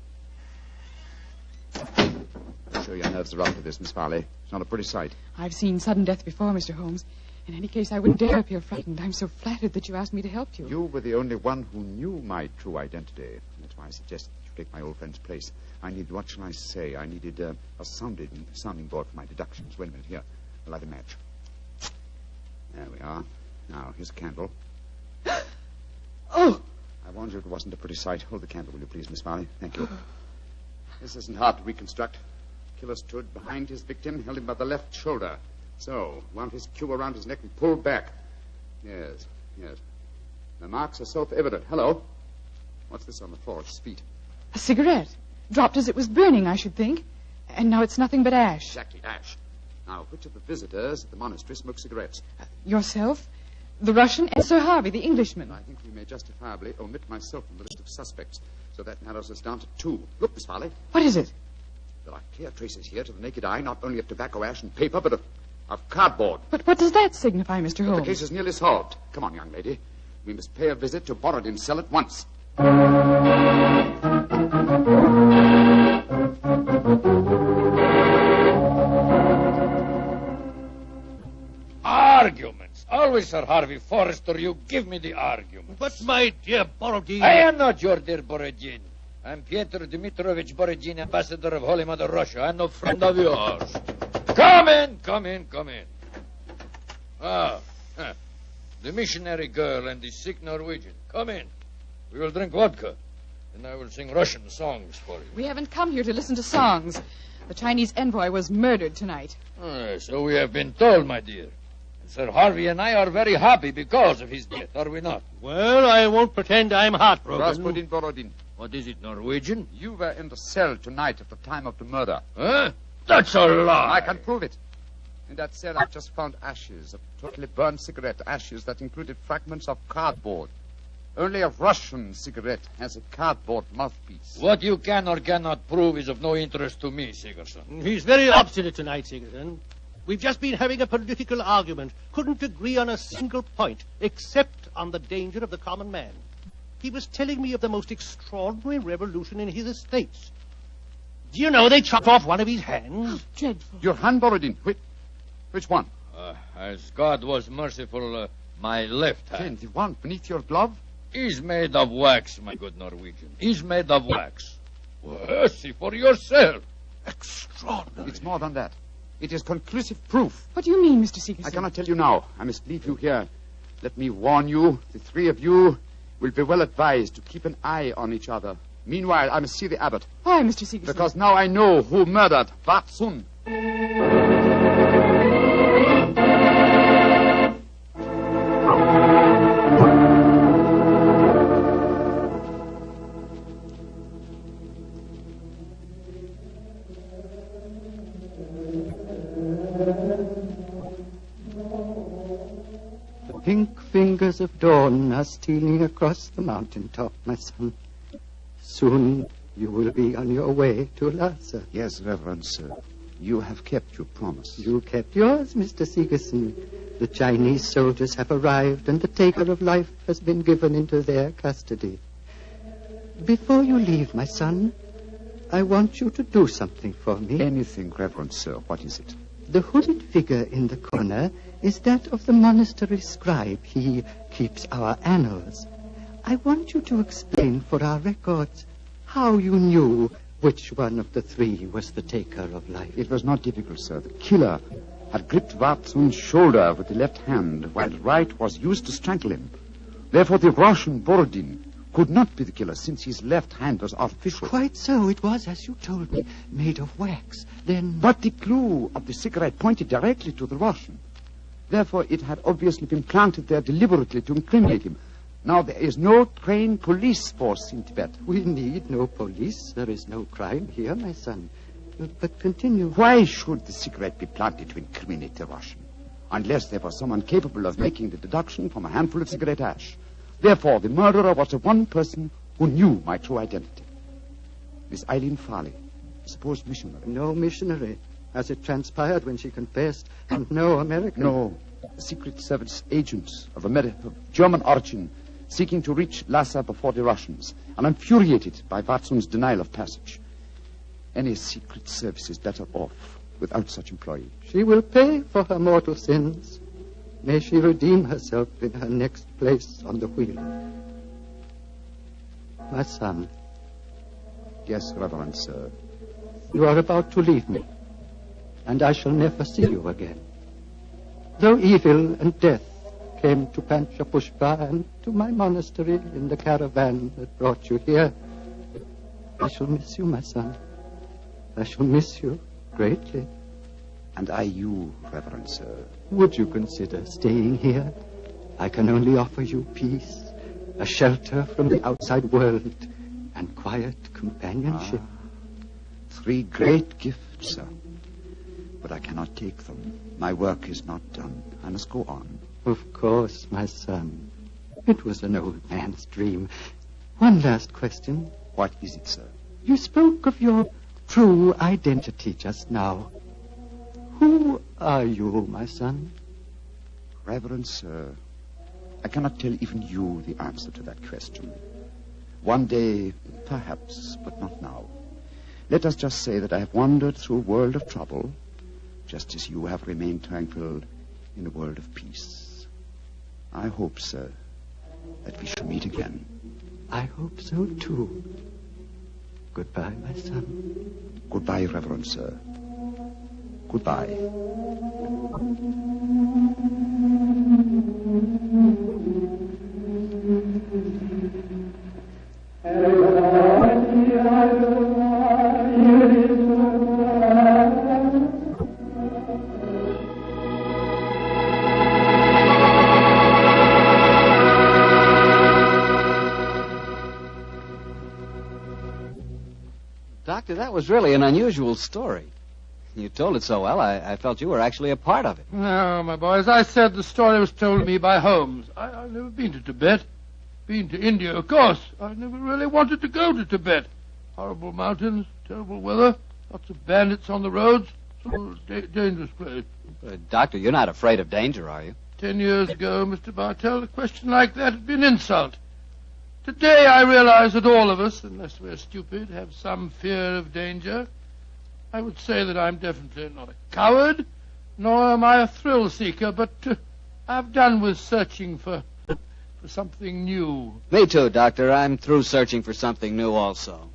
I'm sure your nerves are up to this, Miss Farley. It's not a pretty sight. I've seen sudden death before, Mr. Holmes. In any case, I wouldn't dare appear frightened. I'm so flattered that you asked me to help you. You were the only one who knew my true identity. That's why I suggest that you take my old friend's place. I need, what shall I say? I needed a sounding board for my deductions. Wait a minute, here. I'll light a match. There we are. Now, here's a candle. Oh! I warned you it wasn't a pretty sight. Hold the candle, will you please, Miss Farley? Thank you. This isn't hard to reconstruct. The killer stood behind his victim, held him by the left shoulder. So, wound his cue around his neck and pulled back. Yes. The marks are self-evident. Hello. What's this on the floor at his feet? A cigarette. Dropped as it was burning, I should think. And now it's nothing but ash. Exactly, ash. Now, which of the visitors at the monastery smoke cigarettes? Yourself, the Russian, and Sir Harvey, the Englishman. I think we may justifiably omit myself from the list of suspects. So that narrows us down to two. Look, Miss Farley. What is it? There are clear traces here to the naked eye, not only of tobacco ash and paper, but of cardboard. But what does that signify, Mr. Holmes? The case is nearly solved. Come on, young lady. We must pay a visit to Borodin's cell at once. Arguments. Always, Sir Harvey Forrester, you give me the arguments. But, my dear Borodin... I am not your dear Borodin. I'm Pyotr Dmitrovich Borodin, ambassador of Holy Mother Russia, and no friend of yours. Come in. The missionary girl and the sick Norwegian. Come in. We will drink vodka, and I will sing Russian songs for you. We haven't come here to listen to songs. The Chinese envoy was murdered tonight. So we have been told, my dear. And Sir Harvey and I are very happy because of his death, are we not? Well, I won't pretend I'm heartbroken. Rasputin Borodin. What is it, Norwegian? You were in the cell tonight at the time of the murder. Huh? That's a lie. I can prove it. In that cell, I've just found ashes, of totally burned cigarette ashes that included fragments of cardboard. Only a Russian cigarette has a cardboard mouthpiece. What you can or cannot prove is of no interest to me, Sigerson. He's very obstinate tonight, Sigerson. We've just been having a political argument. Couldn't agree on a single point, except on the danger of the common man. He was telling me of the most extraordinary revolution in his estates. Do you know they chopped off one of his hands? Dreadful. Your hand, Borodin. Which one? As God was merciful, my left hand. The one beneath your glove? Is made of wax, my good Norwegian. Is made of wax. Well, see for yourself. Extraordinary. It's more than that. It is conclusive proof. What do you mean, Mr. Sigerson? I cannot tell you now. I must leave you here. Let me warn you, the three of you will be well advised to keep an eye on each other. Meanwhile, I must see the abbot. Why, Mr. Sigerson? Because now I know who murdered Bat Sun. The pink fingers of dawn are stealing across the mountaintop, my son. Soon you will be on your way to Lhasa. Yes, Reverend Sir. You have kept your promise. You kept yours, Mr. Sigerson. The Chinese soldiers have arrived, and the taker of life has been given into their custody. Before you leave, my son, I want you to do something for me. Anything, Reverend Sir. What is it? The hooded figure in the corner is that of the monastery scribe. He keeps our annals. I want you to explain for our records how you knew which one of the three was the taker of life. It was not difficult, sir. The killer had gripped Watson's shoulder with the left hand, while the right was used to strangle him. Therefore, the Russian Borodin could not be the killer, since his left hand was artificial. Quite so. It was, as you told me, made of wax. Then... But the clue of the cigarette pointed directly to the Russian. Therefore, it had obviously been planted there deliberately to incriminate him. Now, there is no trained police force in Tibet. We need no police. There is no crime here, my son. But continue. Why should the cigarette be planted to incriminate the Russian? Unless there was someone capable of making the deduction from a handful of cigarette ash. Therefore, the murderer was the one person who knew my true identity. Miss Eileen Farley, supposed missionary. No missionary, as it transpired when she confessed, and no American. No, a Secret Service agent of German origin, seeking to reach Lhasa before the Russians, and infuriated by Watson's denial of passage. Any Secret Service is better off without such employee. She will pay for her mortal sins. May she redeem herself in her next place on the wheel. My son. Yes, Reverend Sir. You are about to leave me, and I shall never see you again. Though evil and death came to Panchapushpa and to my monastery in the caravan that brought you here, I shall miss you, my son. I shall miss you greatly. And I you, Reverend Sir. Would you consider staying here? I can only offer you peace, a shelter from the outside world, and quiet companionship. Three great gifts, sir. But I cannot take them. My work is not done. I must go on. Of course, my son. It was an old man's dream. One last question. What is it, sir? You spoke of your true identity just now. Who are you, my son? Reverend Sir, I cannot tell even you the answer to that question. One day, perhaps, but not now. Let us just say that I have wandered through a world of trouble, just as you have remained tranquil in a world of peace. I hope, sir, that we shall meet again. I hope so, too. Goodbye, my son. Goodbye, Reverend Sir. Goodbye. Doctor, that was really an unusual story. You told it so well, I felt you were actually a part of it. No, my boy, as I said, the story was told to me by Holmes. I've never been to Tibet. Been to India, of course. I never really wanted to go to Tibet. Horrible mountains, terrible weather, lots of bandits on the roads. So dangerous place. Doctor, you're not afraid of danger, are you? 10 years ago, Mr. Bartell, a question like that would be an insult. Today I realize that all of us, unless we're stupid, have some fear of danger. I would say that I'm definitely not a coward, nor am I a thrill seeker, but I've done with searching for something new. Me too, Doctor. I'm through searching for something new also.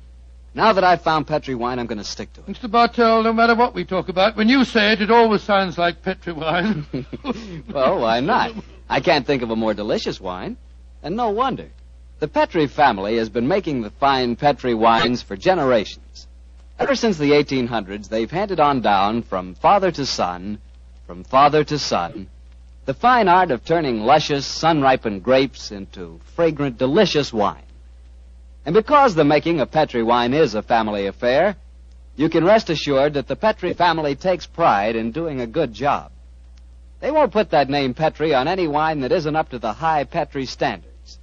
Now that I've found Petri wine, I'm going to stick to it. Mr. Bartell, no matter what we talk about, when you say it, it always sounds like Petri wine. Well, why not? I can't think of a more delicious wine. And no wonder. The Petri family has been making the fine Petri wines for generations. Ever since the 1800s, they've handed on down from father to son, the fine art of turning luscious, sun-ripened grapes into fragrant, delicious wine. And because the making of Petri wine is a family affair, you can rest assured that the Petri family takes pride in doing a good job. They won't put that name Petri on any wine that isn't up to the high Petri standards.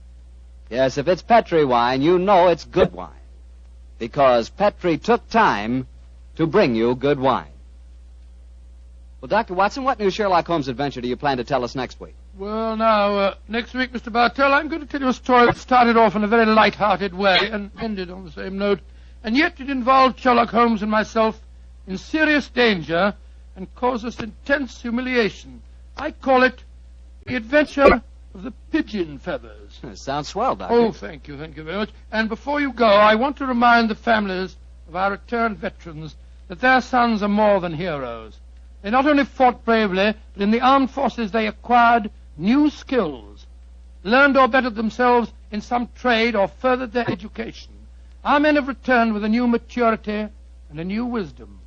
Yes, if it's Petri wine, you know it's good wine. Because Petri took time to bring you good wine. Well, Dr. Watson, what new Sherlock Holmes adventure do you plan to tell us next week? Well, now, next week, Mr. Bartell, I'm going to tell you a story that started off in a very light-hearted way and ended on the same note. And yet it involved Sherlock Holmes and myself in serious danger and caused us intense humiliation. I call it The Adventure of the Pigeon Feathers. Sounds swell, Doctor. Oh, thank you very much. And before you go, I want to remind the families of our returned veterans that their sons are more than heroes. They not only fought bravely, but in the armed forces they acquired new skills, learned or bettered themselves in some trade or furthered their education. Our men have returned with a new maturity and a new wisdom.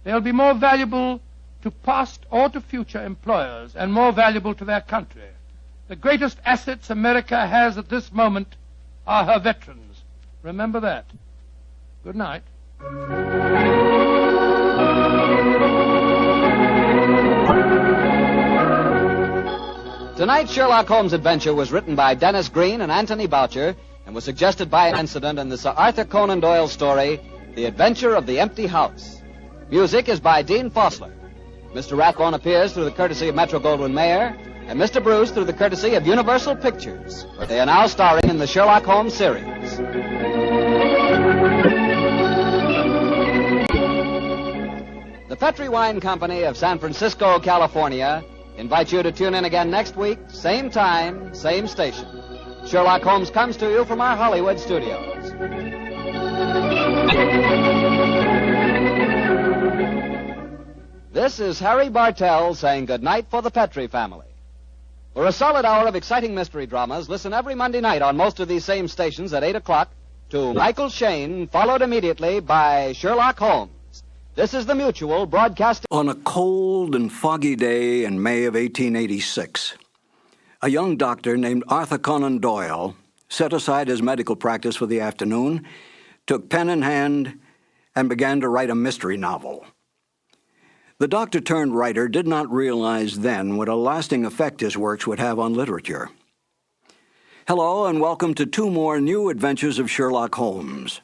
They'll be more valuable to past or to future employers and more valuable to their country. The greatest assets America has at this moment are her veterans. Remember that. Good night. Tonight's Sherlock Holmes adventure was written by Dennis Green and Anthony Boucher and was suggested by an incident in the Sir Arthur Conan Doyle story, The Adventure of the Empty House. Music is by Dean Fossler. Mr. Rathbone appears through the courtesy of Metro-Goldwyn-Mayer, and Mr. Bruce through the courtesy of Universal Pictures, where they are now starring in the Sherlock Holmes series. The Petri Wine Company of San Francisco, California, invites you to tune in again next week, same time, same station. Sherlock Holmes comes to you from our Hollywood studios. This is Harry Bartell saying goodnight for the Petri family. For a solid hour of exciting mystery dramas, listen every Monday night on most of these same stations at 8 o'clock to Michael Shayne, followed immediately by Sherlock Holmes. This is the Mutual broadcasting. On a cold and foggy day in May of 1886, a young doctor named Arthur Conan Doyle set aside his medical practice for the afternoon, took pen in hand, and began to write a mystery novel. The doctor-turned-writer did not realize then what a lasting effect his works would have on literature. Hello, and welcome to two more new adventures of Sherlock Holmes.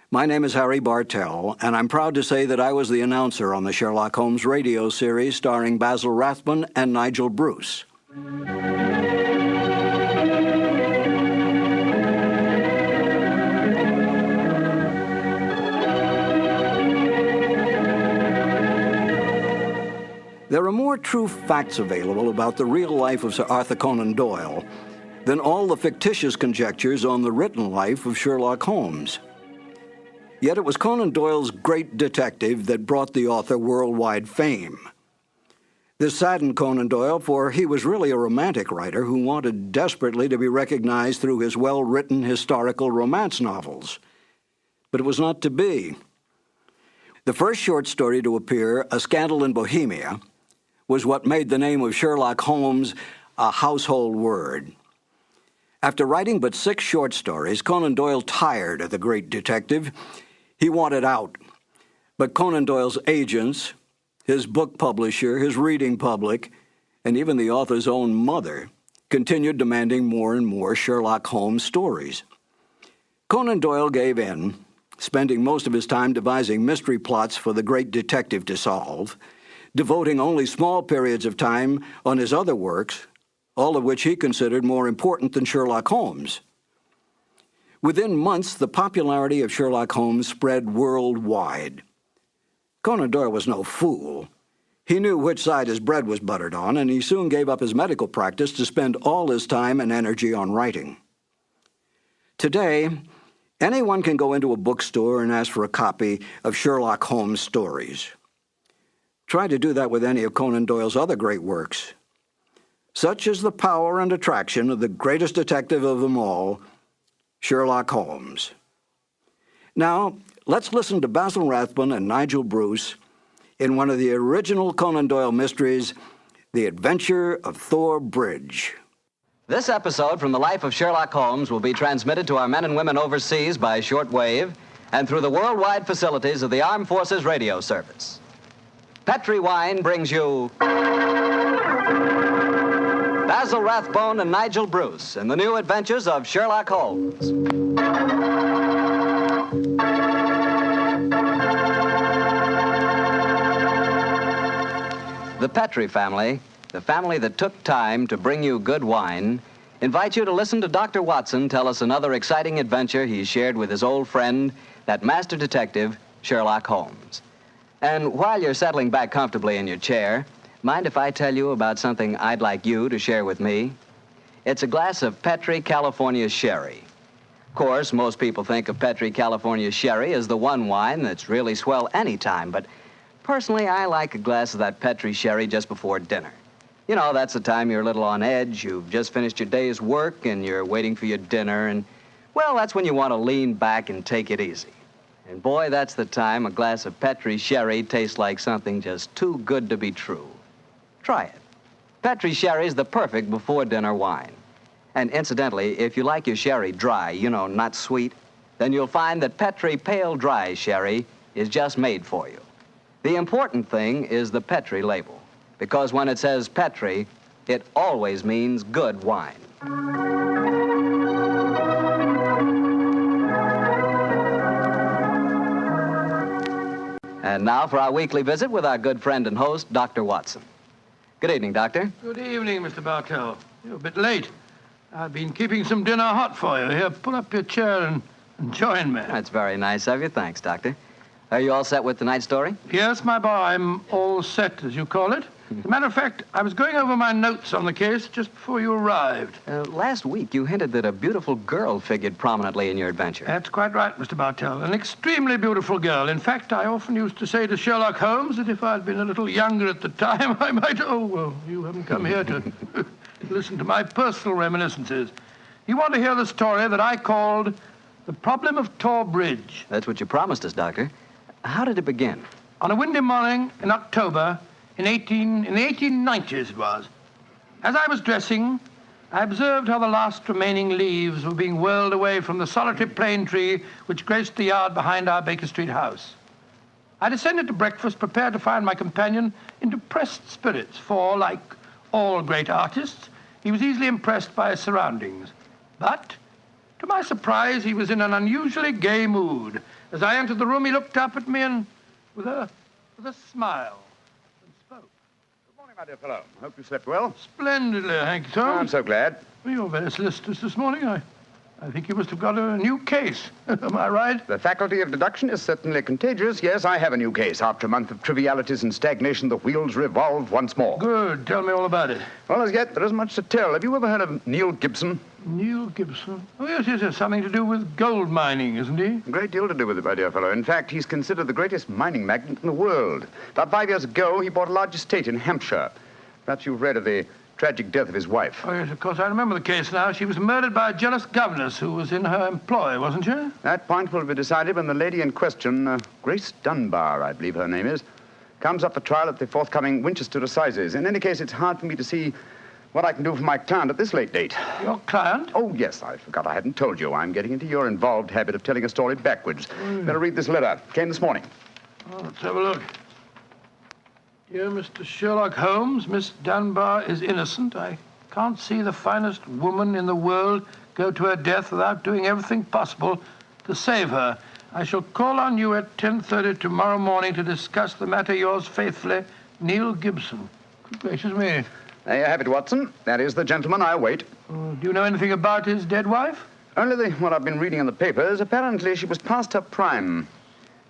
My name is Harry Bartell, and I'm proud to say that I was the announcer on the Sherlock Holmes radio series starring Basil Rathbone and Nigel Bruce. There are more true facts available about the real life of Sir Arthur Conan Doyle than all the fictitious conjectures on the written life of Sherlock Holmes. Yet it was Conan Doyle's great detective that brought the author worldwide fame. This saddened Conan Doyle, for he was really a romantic writer who wanted desperately to be recognized through his well-written historical romance novels. But it was not to be. The first short story to appear, A Scandal in Bohemia, was what made the name of Sherlock Holmes a household word. After writing but 6 short stories, Conan Doyle tired of the great detective. He wanted out. But Conan Doyle's agents, his book publisher, his reading public, and even the author's own mother continued demanding more and more Sherlock Holmes stories. Conan Doyle gave in, spending most of his time devising mystery plots for the great detective to solve, devoting only small periods of time on his other works, all of which he considered more important than Sherlock Holmes. Within months, the popularity of Sherlock Holmes spread worldwide. Conan Doyle was no fool. He knew which side his bread was buttered on, and he soon gave up his medical practice to spend all his time and energy on writing. Today, anyone can go into a bookstore and ask for a copy of Sherlock Holmes stories. Try to do that with any of Conan Doyle's other great works. Such is the power and attraction of the greatest detective of them all, Sherlock Holmes. Now, let's listen to Basil Rathbone and Nigel Bruce in one of the original Conan Doyle mysteries, The Adventure of Thor Bridge. This episode from the life of Sherlock Holmes will be transmitted to our men and women overseas by shortwave and through the worldwide facilities of the Armed Forces Radio Service. Petri Wine brings you Basil Rathbone and Nigel Bruce in the new adventures of Sherlock Holmes. The Petrie family, the family that took time to bring you good wine, invite you to listen to Dr. Watson tell us another exciting adventure he shared with his old friend, that master detective, Sherlock Holmes. And while you're settling back comfortably in your chair, mind if I tell you about something I'd like you to share with me? It's a glass of Petrie California Sherry. Of course, most people think of Petrie California Sherry as the one wine that's really swell any time, but personally, I like a glass of that Petrie Sherry just before dinner. You know, that's the time you're a little on edge, you've just finished your day's work, and you're waiting for your dinner, and, well, that's when you want to lean back and take it easy. And boy, that's the time a glass of Petrie Sherry tastes like something just too good to be true. Try it. Petrie Sherry is the perfect before-dinner wine. And incidentally, if you like your sherry dry, you know, not sweet, then you'll find that Petrie Pale Dry Sherry is just made for you. The important thing is the Petrie label, because when it says Petrie, it always means good wine. And now for our weekly visit with our good friend and host, Dr. Watson. Good evening, Doctor. Good evening, Mr. Bartell. You're a bit late. I've been keeping some dinner hot for you. Here, pull up your chair and join me. That's very nice of you. Thanks, Doctor. Are you all set with tonight's story? Yes, my boy, I'm all set, as you call it. As a matter of fact, I was going over my notes on the case just before you arrived. Last week, you hinted that a beautiful girl figured prominently in your adventure. That's quite right, Mr. Bartell. An extremely beautiful girl. In fact, I often used to say to Sherlock Holmes that if I'd been a little younger at the time, I might... Oh, well, you haven't come here to listen to my personal reminiscences. You want to hear the story that I called The Problem of Tor Bridge. That's what you promised us, Doctor. How did it begin? On a windy morning in October... In the 1890s it was. As I was dressing, I observed how the last remaining leaves were being whirled away from the solitary plane tree which graced the yard behind our Baker Street house. I descended to breakfast, prepared to find my companion in depressed spirits, for, like all great artists, he was easily impressed by his surroundings. But, to my surprise, he was in an unusually gay mood. As I entered the room, he looked up at me and, with a smile, my dear fellow. Hope you slept well. Splendidly, thank you, sir. I'm so glad. Well, you're very solicitous this morning. I think you must have got a new case. Am I right? The faculty of deduction is certainly contagious. Yes, I have a new case. After a month of trivialities and stagnation, the wheels revolve once more. Good. Tell me all about it. Well, as yet, there isn't much to tell. Have you ever heard of Neil Gibson? Neil Gibson? Oh, yes, yes, something to do with gold mining, isn't he? A great deal to do with it, my dear fellow. In fact, he's considered the greatest mining magnate in the world. About 5 years ago, he bought a large estate in Hampshire. Perhaps you've read of the tragic death of his wife. Oh, yes, of course, I remember the case now. She was murdered by a jealous governess who was in her employ, wasn't she? That point will be decided when the lady in question, Grace Dunbar, I believe her name is, comes up for trial at the forthcoming Winchester Assizes. In any case, it's hard for me to see what I can do for my client at this late date. Your client? Oh, yes, I forgot I hadn't told you. I'm getting into your involved habit of telling a story backwards. Better read this letter. Came this morning. Oh, let's have a look. Dear Mr. Sherlock Holmes, Miss Dunbar is innocent. I can't see the finest woman in the world go to her death without doing everything possible to save her. I shall call on you at 10:30 tomorrow morning to discuss the matter. Yours faithfully, Neil Gibson. Good gracious me. There you have it, Watson. That is the gentleman I await. Do you know anything about his dead wife? Only what I've been reading in the papers. Apparently she was past her prime,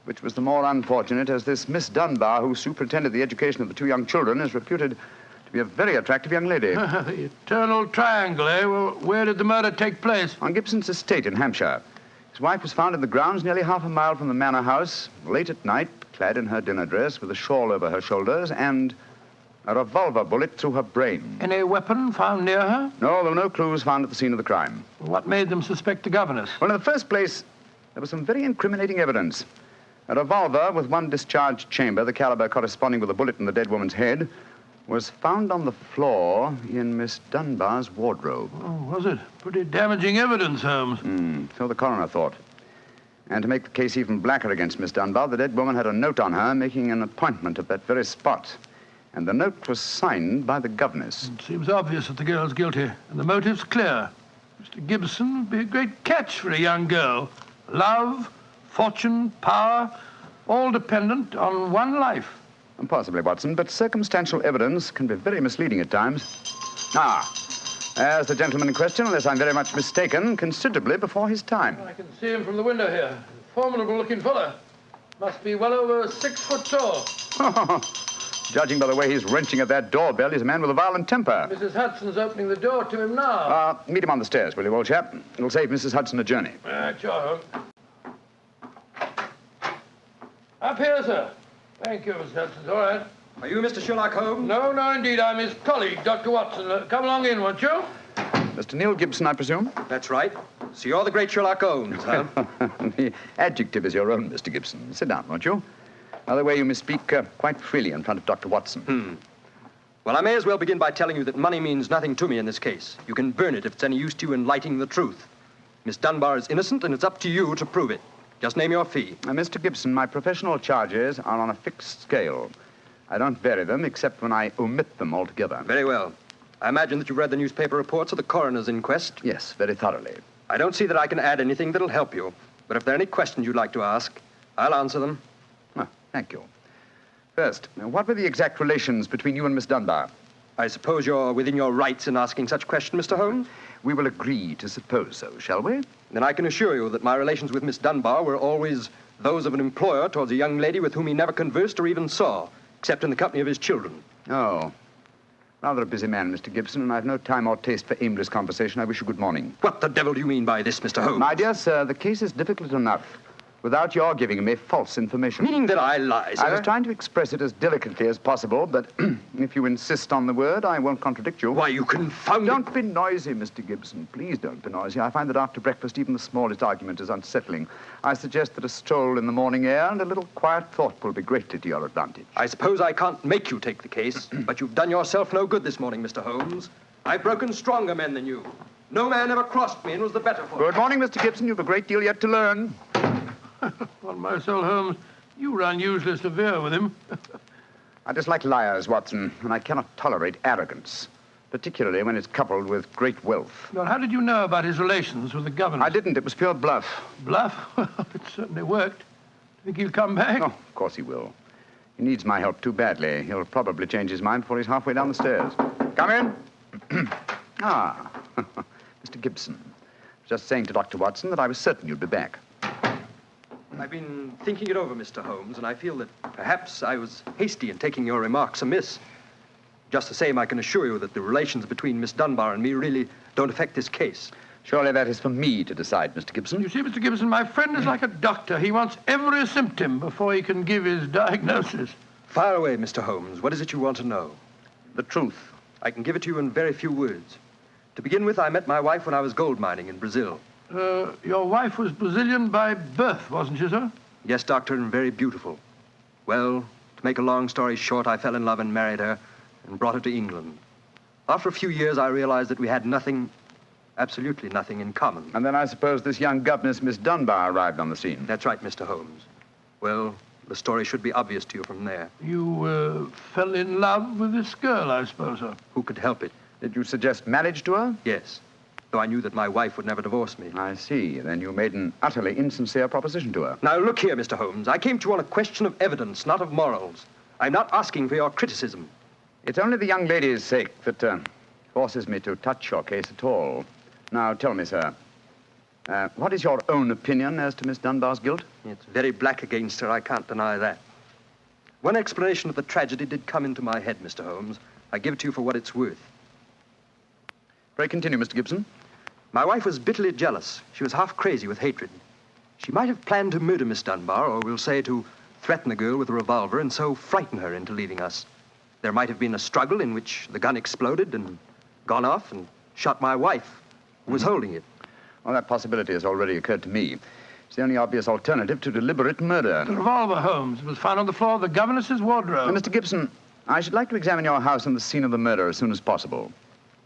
which was the more unfortunate as this Miss Dunbar, who superintended the education of the two young children, is reputed to be a very attractive young lady. The eternal triangle, eh? Well, where did the murder take place? On Gibson's estate in Hampshire. His wife was found in the grounds nearly half a mile from the manor house, late at night, clad in her dinner dress, with a shawl over her shoulders, and a revolver bullet through her brain. Any weapon found near her? No, there were no clues found at the scene of the crime. What made them suspect the governess? Well, in the first place, there was some very incriminating evidence. A revolver with one discharged chamber, the caliber corresponding with a bullet in the dead woman's head, was found on the floor in Miss Dunbar's wardrobe. Oh, was it? Pretty damaging evidence, Holmes. So the coroner thought. And to make the case even blacker against Miss Dunbar, the dead woman had a note on her making an appointment at that very spot. And the note was signed by the governess. It seems obvious that the girl's guilty, and the motive's clear. Mr. Gibson would be a great catch for a young girl. Love, fortune, power, all dependent on one life. Possibly, Watson, but circumstantial evidence can be very misleading at times. As the gentleman in question, unless I'm very much mistaken, considerably before his time. I can see him from the window here. Formidable-looking fellow. Must be well over 6 foot tall. Judging by the way he's wrenching at that doorbell, he's a man with a violent temper. Mrs. Hudson's opening the door to him now. Meet him on the stairs, will you, old chap? It'll save Mrs. Hudson a journey. Sure, Holmes. Up here, sir. Thank you, Mrs. Hudson. All right. Are you Mr. Sherlock Holmes? No, indeed. I'm his colleague, Dr. Watson. Come along in, won't you? Mr. Neil Gibson, I presume? That's right. So you're the great Sherlock Holmes, huh? The adjective is your own, Mr. Gibson. Sit down, won't you? By the way, you may speak quite freely in front of Dr. Watson. Well, I may as well begin by telling you that money means nothing to me in this case. You can burn it if it's any use to you in lighting the truth. Miss Dunbar is innocent, and it's up to you to prove it. Just name your fee. Mr. Gibson, my professional charges are on a fixed scale. I don't vary them except when I omit them altogether. Very well. I imagine that you've read the newspaper reports of the coroner's inquest. Yes, very thoroughly. I don't see that I can add anything that'll help you. But if there are any questions you'd like to ask, I'll answer them. Thank you. First, what were the exact relations between you and Miss Dunbar? I suppose you're within your rights in asking such a question, Mr. Holmes? We will agree to suppose so, shall we? Then I can assure you that my relations with Miss Dunbar were always those of an employer towards a young lady with whom he never conversed or even saw, except in the company of his children. Oh. Rather a busy man, Mr. Gibson, and I've no time or taste for aimless conversation. I wish you good morning. What the devil do you mean by this, Mr. Holmes? My dear sir, the case is difficult enough without your giving me false information. Meaning that I lie, sir? I was trying to express it as delicately as possible, but if you insist on the word, I won't contradict you. Why, you confounded... Don't be noisy, Mr. Gibson. Please don't be noisy. I find that after breakfast, even the smallest argument is unsettling. I suggest that a stroll in the morning air and a little quiet thought will be greatly to your advantage. I suppose I can't make you take the case, but you've done yourself no good this morning, Mr. Holmes. I've broken stronger men than you. No man ever crossed me and was the better for it. Good morning, Mr. Gibson. You've a great deal yet to learn. On my soul, Holmes, you were unusually severe with him. I dislike liars, Watson, and I cannot tolerate arrogance, particularly when it's coupled with great wealth. Well, how did you know about his relations with the governor? I didn't. It was pure bluff. Bluff? Well, it certainly worked. Think he'll come back? Oh, of course he will. He needs my help too badly. He'll probably change his mind before he's halfway down the stairs. Come in. Mr. Gibson. Just saying to Dr. Watson that I was certain you'd be back. I've been thinking it over, Mr. Holmes, and I feel that perhaps I was hasty in taking your remarks amiss. Just the same, I can assure you that the relations between Miss Dunbar and me really don't affect this case. Surely that is for me to decide, Mr. Gibson. You see, Mr. Gibson, my friend is like a doctor. He wants every symptom before he can give his diagnosis. Fire away, Mr. Holmes. What is it you want to know? The truth. I can give it to you in very few words. To begin with, I met my wife when I was gold mining in Brazil. Your wife was Brazilian by birth, wasn't she, sir? Yes, Doctor, and very beautiful. Well, to make a long story short, I fell in love and married her and brought her to England. After a few years, I realized that we had nothing, absolutely nothing in common. And then I suppose this young governess, Miss Dunbar, arrived on the scene. That's right, Mr. Holmes. Well, the story should be obvious to you from there. You fell in love with this girl, I suppose, sir? Who could help it? Did you suggest marriage to her? Yes. Though I knew that my wife would never divorce me. I see. Then you made an utterly insincere proposition to her. Now, look here, Mr. Holmes. I came to you on a question of evidence, not of morals. I'm not asking for your criticism. It's only the young lady's sake that forces me to touch your case at all. Now, tell me, sir, what is your own opinion as to Miss Dunbar's guilt? It's very black against her. I can't deny that. One explanation of the tragedy did come into my head, Mr. Holmes. I give it to you for what it's worth. Pray continue, Mr. Gibson. My wife was bitterly jealous. She was half crazy with hatred. She might have planned to murder Miss Dunbar, or we'll say to threaten the girl with a revolver and so frighten her into leaving us. There might have been a struggle in which the gun exploded and gone off and shot my wife, who was holding it. Well, that possibility has already occurred to me. It's the only obvious alternative to deliberate murder. The revolver, Holmes, was found on the floor of the governess's wardrobe. Mr. Gibson, I should like to examine your house and the scene of the murder as soon as possible.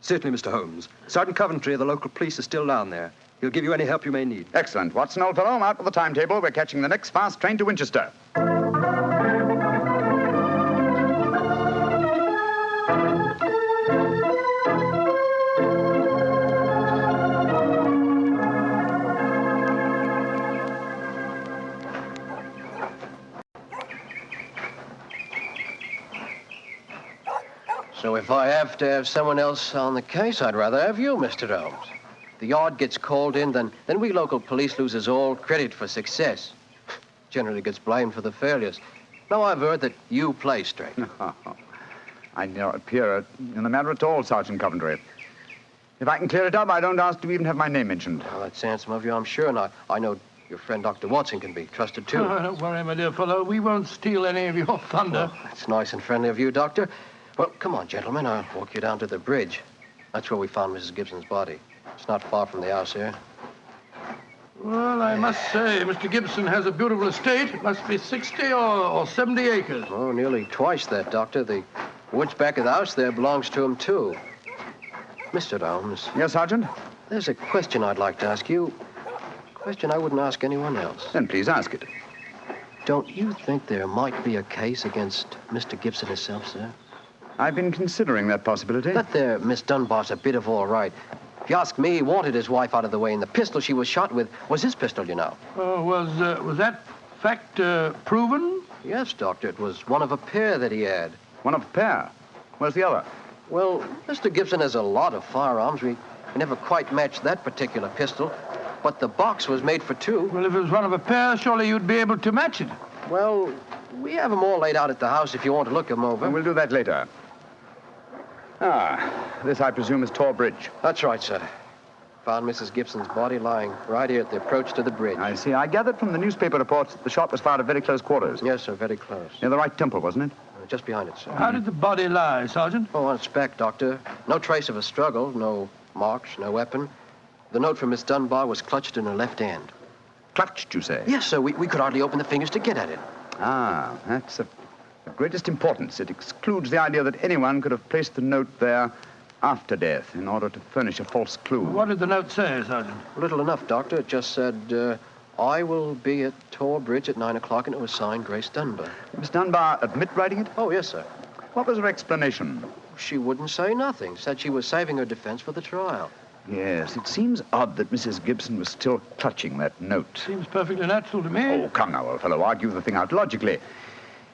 Certainly, Mr. Holmes. Sergeant Coventry of the local police is still down there. He'll give you any help you may need. Excellent. Watson, old fellow, out with the timetable. We're catching the next fast train to Winchester. So if I have to have someone else on the case, I'd rather have you, Mr. Holmes. The yard gets called in, then we local police loses all credit for success. Generally gets blamed for the failures. Now I've heard that you play straight. I do not appear in the matter at all, Sergeant Coventry. If I can clear it up, I don't ask to even have my name mentioned. Well, that's handsome of you, I'm sure, and I know your friend Dr. Watson can be trusted, too. Oh, don't worry, my dear fellow. We won't steal any of your thunder. Well, that's nice and friendly of you, Doctor. Well, come on, gentlemen. I'll walk you down to the bridge. That's where we found Mrs. Gibson's body. It's not far from the house here. Well, I must say, Mr. Gibson has a beautiful estate. It must be 60 or 70 acres. Oh, nearly twice that, Doctor. The woods back of the house there belongs to him, too. Mr. Holmes. Yes, Sergeant? There's a question I'd like to ask you. A question I wouldn't ask anyone else. Then please ask it. Don't you think there might be a case against Mr. Gibson himself, sir? I've been considering that possibility. That there Miss Dunbar's a bit of all right. If you ask me, he wanted his wife out of the way, and the pistol she was shot with was his pistol, you know. Oh, was that fact proven? Yes, Doctor. It was one of a pair that he had. One of a pair? Where's the other? Well, Mr. Gibson has a lot of firearms. We never quite matched that particular pistol, but the box was made for two. Well, if it was one of a pair, surely you'd be able to match it. Well, we have them all laid out at the house if you want to look them over. And we'll do that later. This, I presume, is Tor Bridge. That's right, sir. Found Mrs. Gibson's body lying right here at the approach to the bridge. I see. I gathered from the newspaper reports that the shot was fired at very close quarters. Yes, sir, very close. Near the right temple, wasn't it? Just behind it, sir. How did the body lie, Sergeant? Oh, on its back, Doctor. No trace of a struggle, no marks, no weapon. The note from Miss Dunbar was clutched in her left hand. Clutched, you say? Yes, sir. We could hardly open the fingers to get at it. That's of greatest importance. It excludes the idea that anyone could have placed the note there after death in order to furnish a false clue. What did the note say, Sergeant? Little enough, Doctor. It just said, I will be at Tor Bridge at 9 o'clock, and it was signed Grace Dunbar. Miss Dunbar admit writing it? Oh, yes, sir. What was her explanation? She wouldn't say nothing. Said she was saving her defense for the trial. Yes, it seems odd that Mrs. Gibson was still clutching that note. Seems perfectly natural to me. Oh, come now, old fellow. Argue the thing out logically.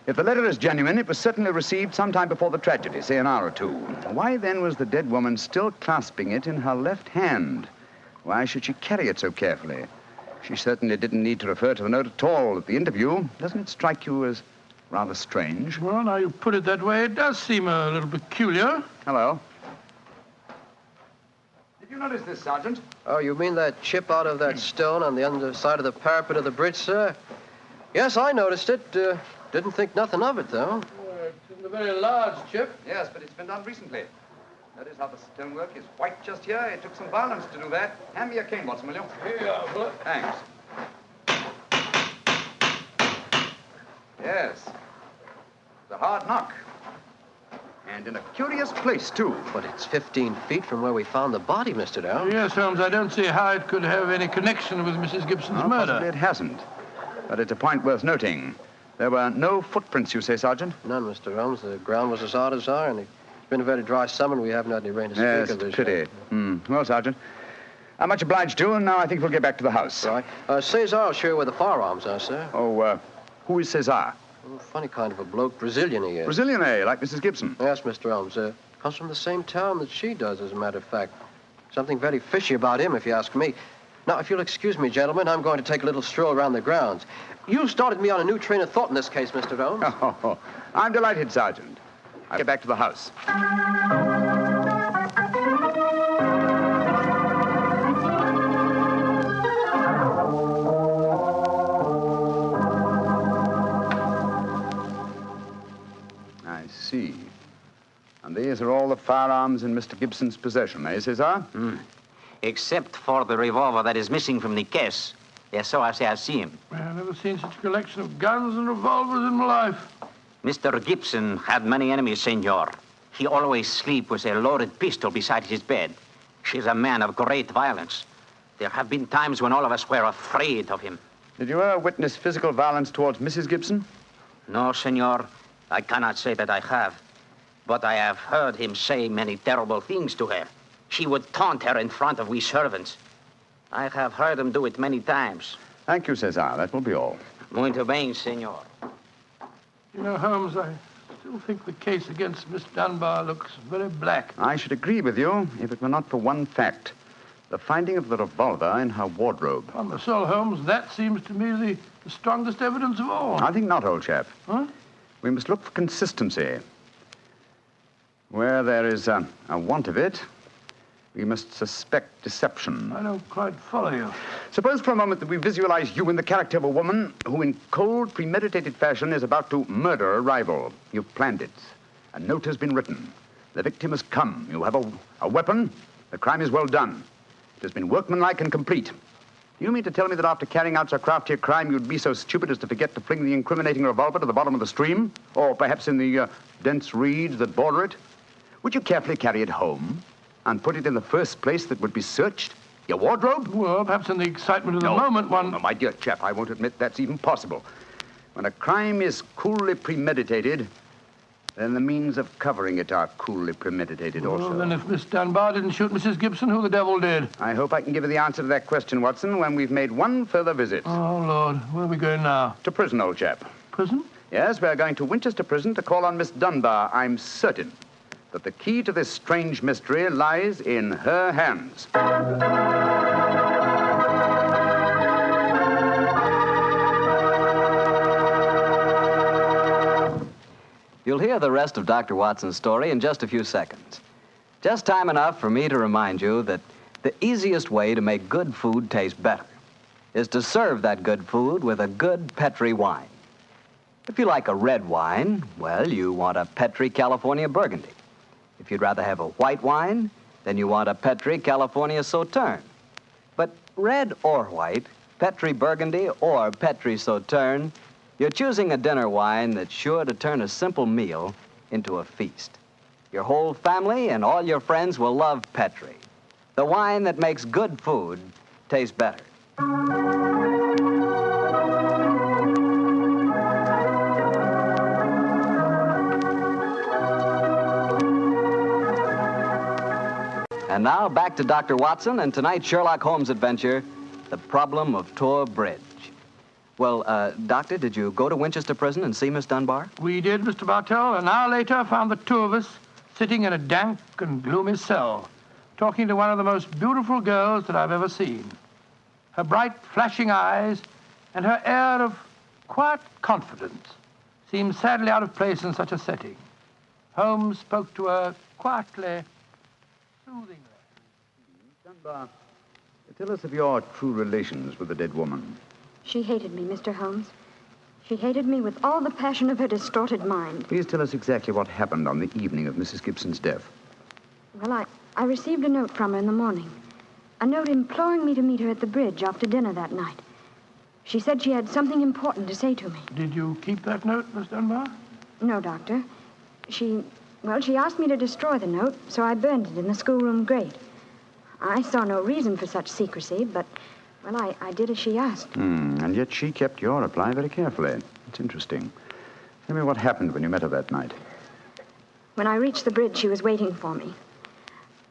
If the letter is genuine, it was certainly received sometime before the tragedy, say an hour or two. Why, then, was the dead woman still clasping it in her left hand? Why should she carry it so carefully? She certainly didn't need to refer to the note at all at the interview. Doesn't it strike you as rather strange? Well, now you put it that way, it does seem a little peculiar. Hello. Did you notice this, Sergeant? Oh, you mean that chip out of that stone on the underside of the parapet of the bridge, sir? Yes, I noticed it. Didn't think nothing of it, though. It isn't a very large chip. Yes, but it's been done recently. That is how the stonework is white just here. It took some violence to do that. Hand me a cane, Watson, will you? Here you are, fella. Thanks. Yes. It's a hard knock. And in a curious place, too. But it's 15 feet from where we found the body, Mr. Dow. Yes, Holmes, I don't see how it could have any connection with Mrs. Gibson's murder. Possibly it hasn't. But it's a point worth noting. There were no footprints, you say, Sergeant? None, Mr. Holmes. The ground was as hard as iron. It's been a very dry summer, and we haven't had any rain to speak of this pity. Well, Sergeant, I'm much obliged to you, and now I think we'll get back to the house. Right. Cesar will show you where the firearms are, sir. Oh, who is Cesar? Oh, funny kind of a bloke. Brazilian he is. Brazilian, eh? Like Mrs. Gibson? Yes, Mr. Holmes. Comes from the same town that she does, as a matter of fact. Something very fishy about him, if you ask me. Now, if you'll excuse me, gentlemen, I'm going to take a little stroll around the grounds. You started me on a new train of thought in this case, Mr. Holmes. Oh, I'm delighted, Sergeant. I'll get back to the house. I see. And these are all the firearms in Mr. Gibson's possession, eh, Cesar? Except for the revolver that is missing from the case. Yes, so I say I've seen him. I've never seen such a collection of guns and revolvers in my life. Mr. Gibson had many enemies, senor. He always sleep with a loaded pistol beside his bed. He's a man of great violence. There have been times when all of us were afraid of him. Did you ever witness physical violence towards Mrs. Gibson? No, senor. I cannot say that I have. But I have heard him say many terrible things to her. He would taunt her in front of we servants. I have heard him do it many times. Thank you, Cesar. That will be all. Muito bem, senor. You know, Holmes, I still think the case against Miss Dunbar looks very black. I should agree with you if it were not for one fact. The finding of the revolver in her wardrobe. On the soul, Holmes, that seems to me the strongest evidence of all. I think not, old chap. Huh? We must look for consistency. Where there is a want of it, we must suspect deception. I don't quite follow you. Suppose for a moment that we visualize you in the character of a woman who in cold, premeditated fashion is about to murder a rival. You've planned it. A note has been written. The victim has come. You have a weapon. The crime is well done. It has been workmanlike and complete. Do you mean to tell me that after carrying out so crafty a crime, you'd be so stupid as to forget to fling the incriminating revolver to the bottom of the stream? Or perhaps in the dense reeds that border it? Would you carefully carry it home and put it in the first place that would be searched? Your wardrobe? Well, perhaps in the excitement of the moment, one... No, my dear chap, I won't admit that's even possible. When a crime is coolly premeditated, then the means of covering it are coolly premeditated also. Well, then if Miss Dunbar didn't shoot Mrs. Gibson, who the devil did? I hope I can give you the answer to that question, Watson, when we've made one further visit. Oh, Lord. Where are we going now? To prison, old chap. Prison? Yes, we're going to Winchester Prison to call on Miss Dunbar. I'm certain that the key to this strange mystery lies in her hands. You'll hear the rest of Dr. Watson's story in just a few seconds. Just time enough for me to remind you that the easiest way to make good food taste better is to serve that good food with a good Petri wine. If you like a red wine, well, you want a Petri California Burgundy. If you'd rather have a white wine, then you want a Petri California Sauterne. But red or white, Petri Burgundy or Petri Sauterne, you're choosing a dinner wine that's sure to turn a simple meal into a feast. Your whole family and all your friends will love Petri, the wine that makes good food taste better. And now back to Dr. Watson and tonight's Sherlock Holmes adventure, The Problem of Tor Bridge. Well, Doctor, did you go to Winchester Prison and see Miss Dunbar? We did, Mr. Bartell. An hour later, found the two of us sitting in a dank and gloomy cell, talking to one of the most beautiful girls that I've ever seen. Her bright, flashing eyes and her air of quiet confidence seemed sadly out of place in such a setting. Holmes spoke to her quietly, soothingly. Dunbar, tell us of your true relations with the dead woman. She hated me, Mr. Holmes. She hated me with all the passion of her distorted mind. Please tell us exactly what happened on the evening of Mrs. Gibson's death. Well, I received a note from her in the morning. A note imploring me to meet her at the bridge after dinner that night. She said she had something important to say to me. Did you keep that note, Miss Dunbar? No, Doctor. She asked me to destroy the note, so I burned it in the schoolroom grate. I saw no reason for such secrecy, but... well, I did as she asked. And yet she kept your reply very carefully. It's interesting. Tell me what happened when you met her that night. When I reached the bridge, she was waiting for me.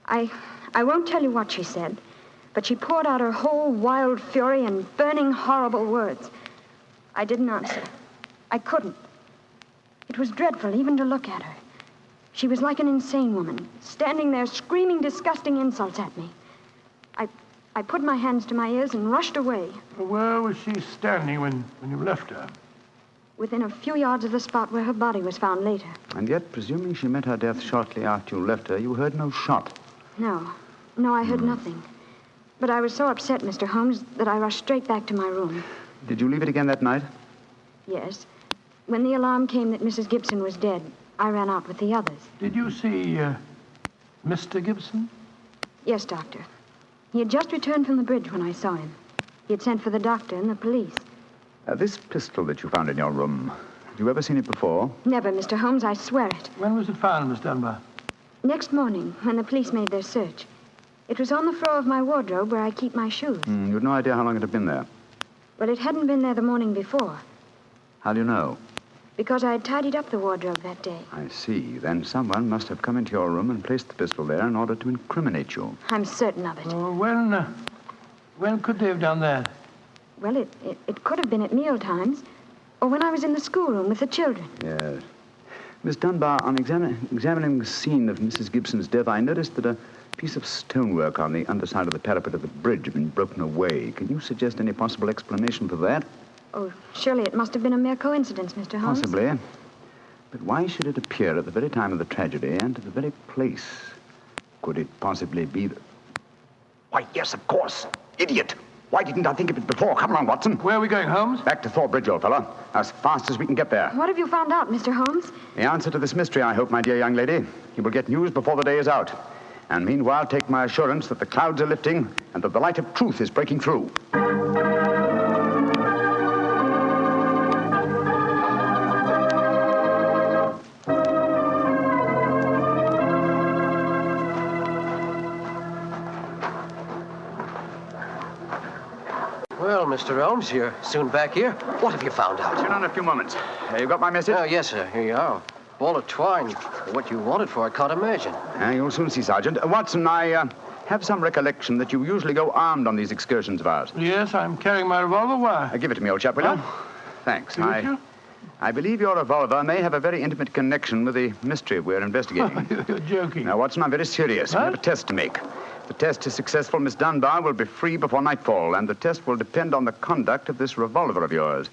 I won't tell you what she said, but she poured out her whole wild fury in burning, horrible words. I didn't answer. I couldn't. It was dreadful even to look at her. She was like an insane woman, standing there screaming disgusting insults at me. I put my hands to my ears and rushed away. Where was she standing when you left her? Within a few yards of the spot where her body was found later. And yet, presuming she met her death shortly after you left her, you heard no shot. No, I heard nothing. But I was so upset, Mr. Holmes, that I rushed straight back to my room. Did you leave it again that night? Yes. When the alarm came that Mrs. Gibson was dead, I ran out with the others. Did you see Mr. Gibson? Yes, Doctor. He had just returned from the bridge when I saw him. He had sent for the doctor and the police. This pistol that you found in your room, had you ever seen it before? Never, Mr. Holmes, I swear it. When was it found, Miss Dunbar? Next morning, when the police made their search. It was on the floor of my wardrobe where I keep my shoes. You had no idea how long it had been there? Well, it hadn't been there the morning before. How do you know? Because I had tidied up the wardrobe that day. I see. Then someone must have come into your room and placed the pistol there in order to incriminate you. I'm certain of it. When could they have done that? Well, it could have been at meal times, or when I was in the schoolroom with the children. Yes. Miss Dunbar, on examining the scene of Mrs. Gibson's death, I noticed that a piece of stonework on the underside of the parapet of the bridge had been broken away. Can you suggest any possible explanation for that? Oh, surely it must have been a mere coincidence, Mr. Holmes. Possibly. But why should it appear at the very time of the tragedy and at the very place? Could it possibly be that... Why, yes, of course. Idiot. Why didn't I think of it before? Come along, Watson. Where are we going, Holmes? Back to Thor Bridge, old fellow. As fast as we can get there. What have you found out, Mr. Holmes? The answer to this mystery, I hope, my dear young lady. You will get news before the day is out. And meanwhile, take my assurance that the clouds are lifting and that the light of truth is breaking through. Well, Mr. Holmes, you're soon back here. What have you found out? Sit down in a few moments. You got my message? Oh, yes, sir. Here you are. Ball of twine. What you wanted for, I can't imagine. You'll soon see, Sergeant. Watson, I have some recollection that you usually go armed on these excursions of ours. Yes, I'm carrying my revolver. Why? Give it to me, old chap, will you? Thanks. I believe your revolver may have a very intimate connection with the mystery we're investigating. You're joking. Now, Watson, I'm very serious. We have a test to make. If the test is successful, Miss Dunbar will be free before nightfall, and the test will depend on the conduct of this revolver of yours.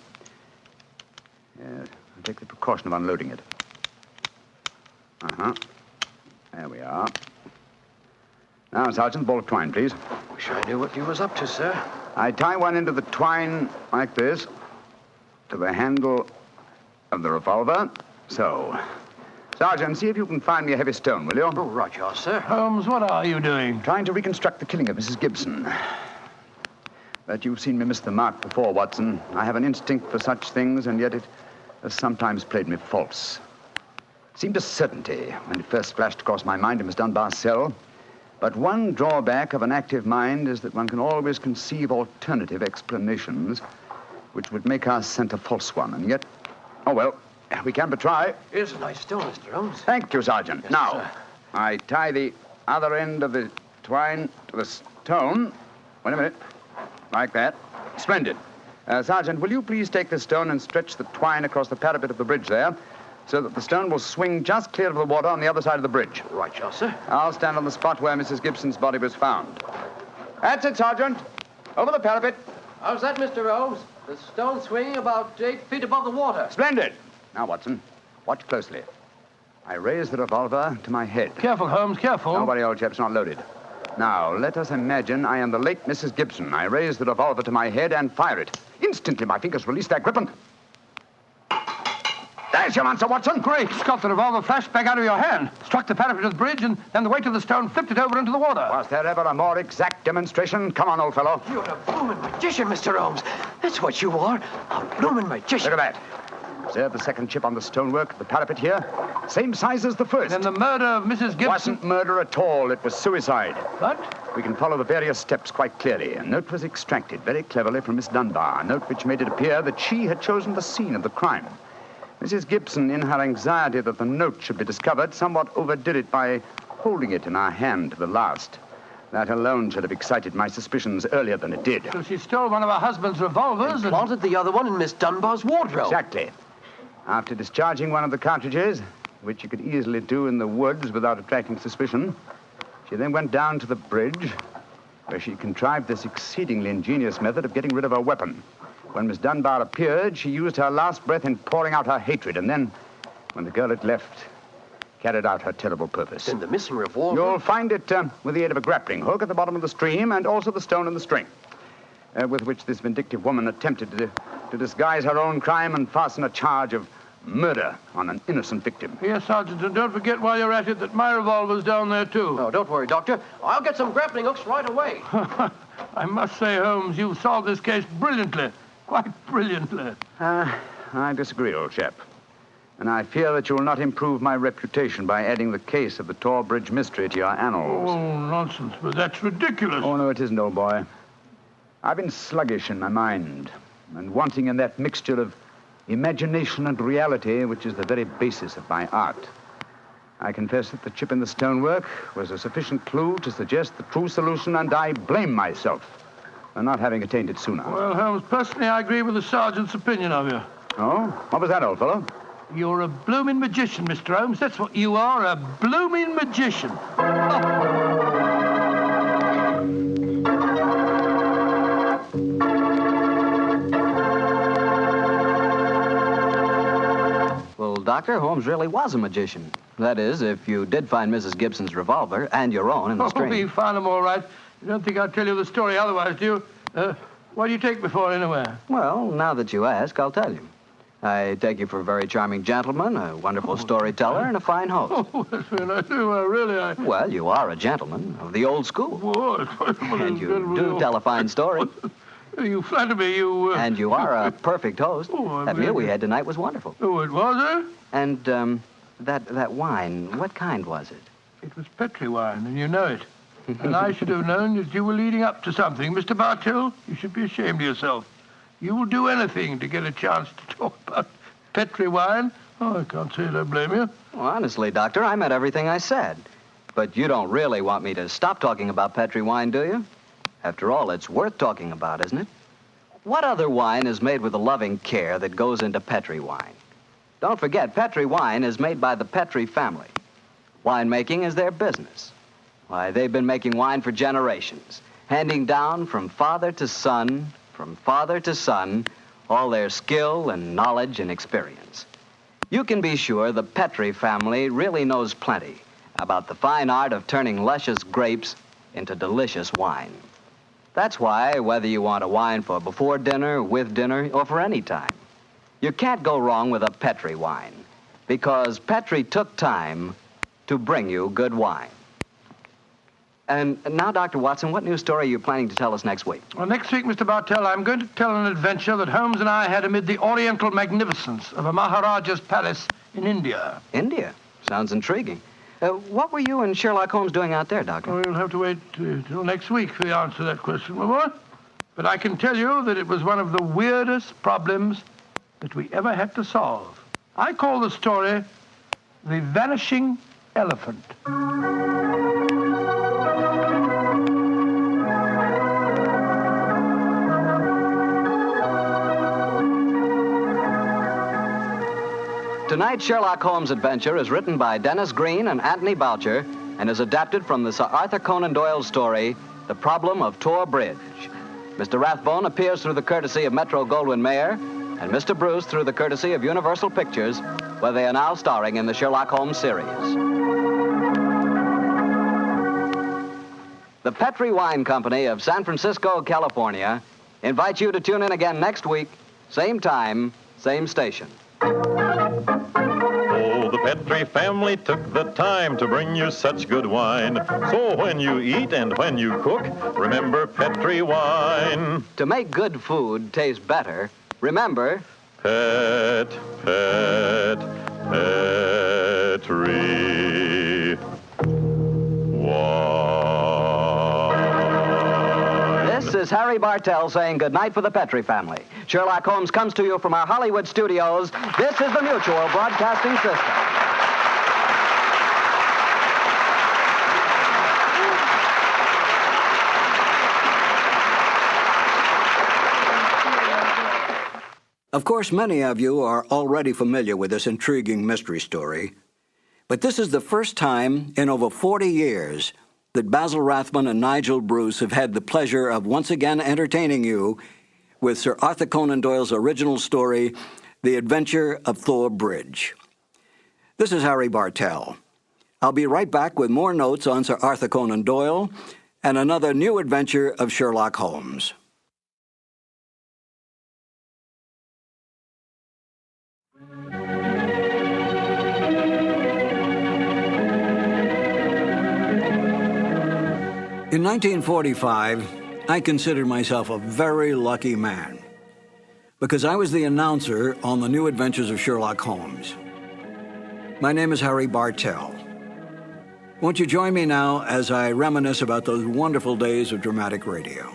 Yes, I'll take the precaution of unloading it. There we are. Now, Sergeant, ball of twine, please. Wish I knew what you was up to, sir. I tie one end of the twine like this to the handle of the revolver. So. Sergeant, see if you can find me a heavy stone, will you? Oh, right, you are, sir. Holmes, what are you doing? Trying to reconstruct the killing of Mrs. Gibson. But you've seen me miss the mark before, Watson. I have an instinct for such things, and yet it has sometimes played me false. It seemed a certainty when it first flashed across my mind in Miss Dunbar's cell. But one drawback of an active mind is that one can always conceive alternative explanations which would make our scent a false one. And yet, oh, well, we can but try. Here's a nice stone, Mr. Holmes. Thank you, Sergeant. Yes, now, sir. I tie the other end of the twine to the stone. Wait a minute. Like that. Splendid. Sergeant, will you please take this stone and stretch the twine across the parapet of the bridge there, so that the stone will swing just clear of the water on the other side of the bridge? Right, sir. I'll stand on the spot where Mrs. Gibson's body was found. That's it, Sergeant. Over the parapet. How's that, Mr. Holmes? The stone swinging about 8 feet above the water. Splendid. Now, Watson, watch closely. I raise the revolver to my head. Careful, Holmes, careful. Don't worry, old chap, it's not loaded. Now, let us imagine I am the late Mrs. Gibson. I raise the revolver to my head and fire it. Instantly, my fingers release their grip and... There's your answer, Watson. Great Scott, the revolver flashed back out of your hand, struck the parapet of the bridge, and then the weight of the stone flipped it over into the water. Was there ever a more exact demonstration? Come on, old fellow. You're a bloomin' magician, Mr. Holmes. That's what you are, a bloomin' magician. Look at that. Observe the second chip on the stonework, the parapet here. Same size as the first. Then the murder of Mrs. Gibson... Wasn't murder at all. It was suicide. What? We can follow the various steps quite clearly. A note was extracted very cleverly from Miss Dunbar, a note which made it appear that she had chosen the scene of the crime. Mrs. Gibson, in her anxiety that the note should be discovered, somewhat overdid it by holding it in her hand to the last. That alone should have excited my suspicions earlier than it did. So she stole one of her husband's revolvers and planted the other one in Miss Dunbar's wardrobe. Exactly. After discharging one of the cartridges, which you could easily do in the woods without attracting suspicion, she then went down to the bridge, where she contrived this exceedingly ingenious method of getting rid of her weapon. When Miss Dunbar appeared, she used her last breath in pouring out her hatred, and then, when the girl had left, carried out her terrible purpose. Then the missing revolver... You'll find it with the aid of a grappling hook at the bottom of the stream, and also the stone and the string, with which this vindictive woman attempted to disguise her own crime and fasten a charge of murder on an innocent victim. Yes, Sergeant, and don't forget while you're at it that my revolver's down there, too. Oh, don't worry, Doctor. I'll get some grappling hooks right away. I must say, Holmes, you've solved this case brilliantly. Quite brilliantly. I disagree, old chap. And I fear that you will not improve my reputation by adding the case of the Tor Bridge mystery to your annals. Oh, nonsense, but that's ridiculous. Oh, no, it isn't, old boy. I've been sluggish in my mind and wanting in that mixture of imagination and reality which is the very basis of my art. I confess that the chip in the stonework was a sufficient clue to suggest the true solution, and I blame myself for not having attained it sooner. Well, Holmes, personally, I agree with the sergeant's opinion of you. Oh? What was that, old fellow? You're a blooming magician, Mr. Holmes. That's what you are, a blooming magician. Well, Doctor, Holmes really was a magician. That is, if you did find Mrs. Gibson's revolver and your own in the stream. Oh, we found them all right. You don't think I'd tell you the story otherwise, do you? What do you take me for, anyway? Well, now that you ask, I'll tell you. I take you for a very charming gentleman, a wonderful storyteller, and a fine host. Oh, that's very nice. Really, Well, you are a gentleman of the old school. And you do tell a fine story. You flatter me, you... And you are a perfect host. That meal we had tonight was wonderful. Oh, it was, eh? And, that wine, what kind was it? It was Petri wine, and you know it. And I should have known that you were leading up to something. Mr. Bartell, you should be ashamed of yourself. You will do anything to get a chance to talk about Petri wine. Oh, I can't say I don't blame you. Well, honestly, Doctor, I meant everything I said. But you don't really want me to stop talking about Petri wine, do you? After all, it's worth talking about, isn't it? What other wine is made with the loving care that goes into Petri wine? Don't forget, Petri wine is made by the Petri family. Winemaking is their business. Why, they've been making wine for generations, handing down from father to son, all their skill and knowledge and experience. You can be sure the Petri family really knows plenty about the fine art of turning luscious grapes into delicious wine. That's why, whether you want a wine for before dinner, with dinner, or for any time, you can't go wrong with a Petri wine, because Petri took time to bring you good wine. And now, Dr. Watson, what new story are you planning to tell us next week? Well, next week, Mr. Bartell, I'm going to tell an adventure that Holmes and I had amid the oriental magnificence of a Maharaja's palace in India. India? Sounds intriguing. What were you and Sherlock Holmes doing out there, Doctor? Well, we'll have to wait till next week for the answer to that question, my boy. But I can tell you that it was one of the weirdest problems that we ever had to solve. I call the story The Vanishing Elephant. Tonight's Sherlock Holmes adventure is written by Dennis Green and Anthony Boucher and is adapted from the Sir Arthur Conan Doyle story, The Problem of Tor Bridge. Mr. Rathbone appears through the courtesy of Metro-Goldwyn-Mayer and Mr. Bruce through the courtesy of Universal Pictures, where they are now starring in the Sherlock Holmes series. The Petri Wine Company of San Francisco, California, invites you to tune in again next week, same time, same station. Oh, the Petri family took the time to bring you such good wine. So when you eat and when you cook, remember Petri wine. To make good food taste better, remember... Petri wine. This is Harry Bartell saying goodnight for the Petri family. Sherlock Holmes comes to you from our Hollywood studios. This is the Mutual Broadcasting System. Of course, many of you are already familiar with this intriguing mystery story, but this is the first time in over 40 years that Basil Rathbone and Nigel Bruce have had the pleasure of once again entertaining you with Sir Arthur Conan Doyle's original story, The Adventure of Tor Bridge. This is Harry Bartell. I'll be right back with more notes on Sir Arthur Conan Doyle and another new adventure of Sherlock Holmes. In 1945, I considered myself a very lucky man because I was the announcer on the New Adventures of Sherlock Holmes. My name is Harry Bartell. Won't you join me now as I reminisce about those wonderful days of dramatic radio?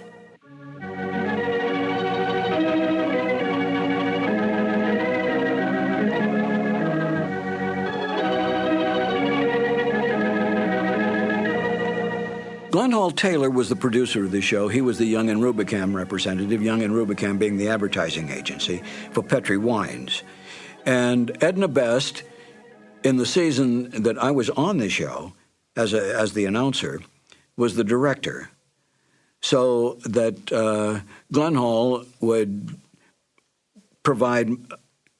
Glenn Hall Taylor was the producer of the show. He was the Young and Rubicam representative, Young and Rubicam being the advertising agency for Petri Wines. And Edna Best, in the season that I was on the show as the announcer, was the director. So that Glenn Hall would provide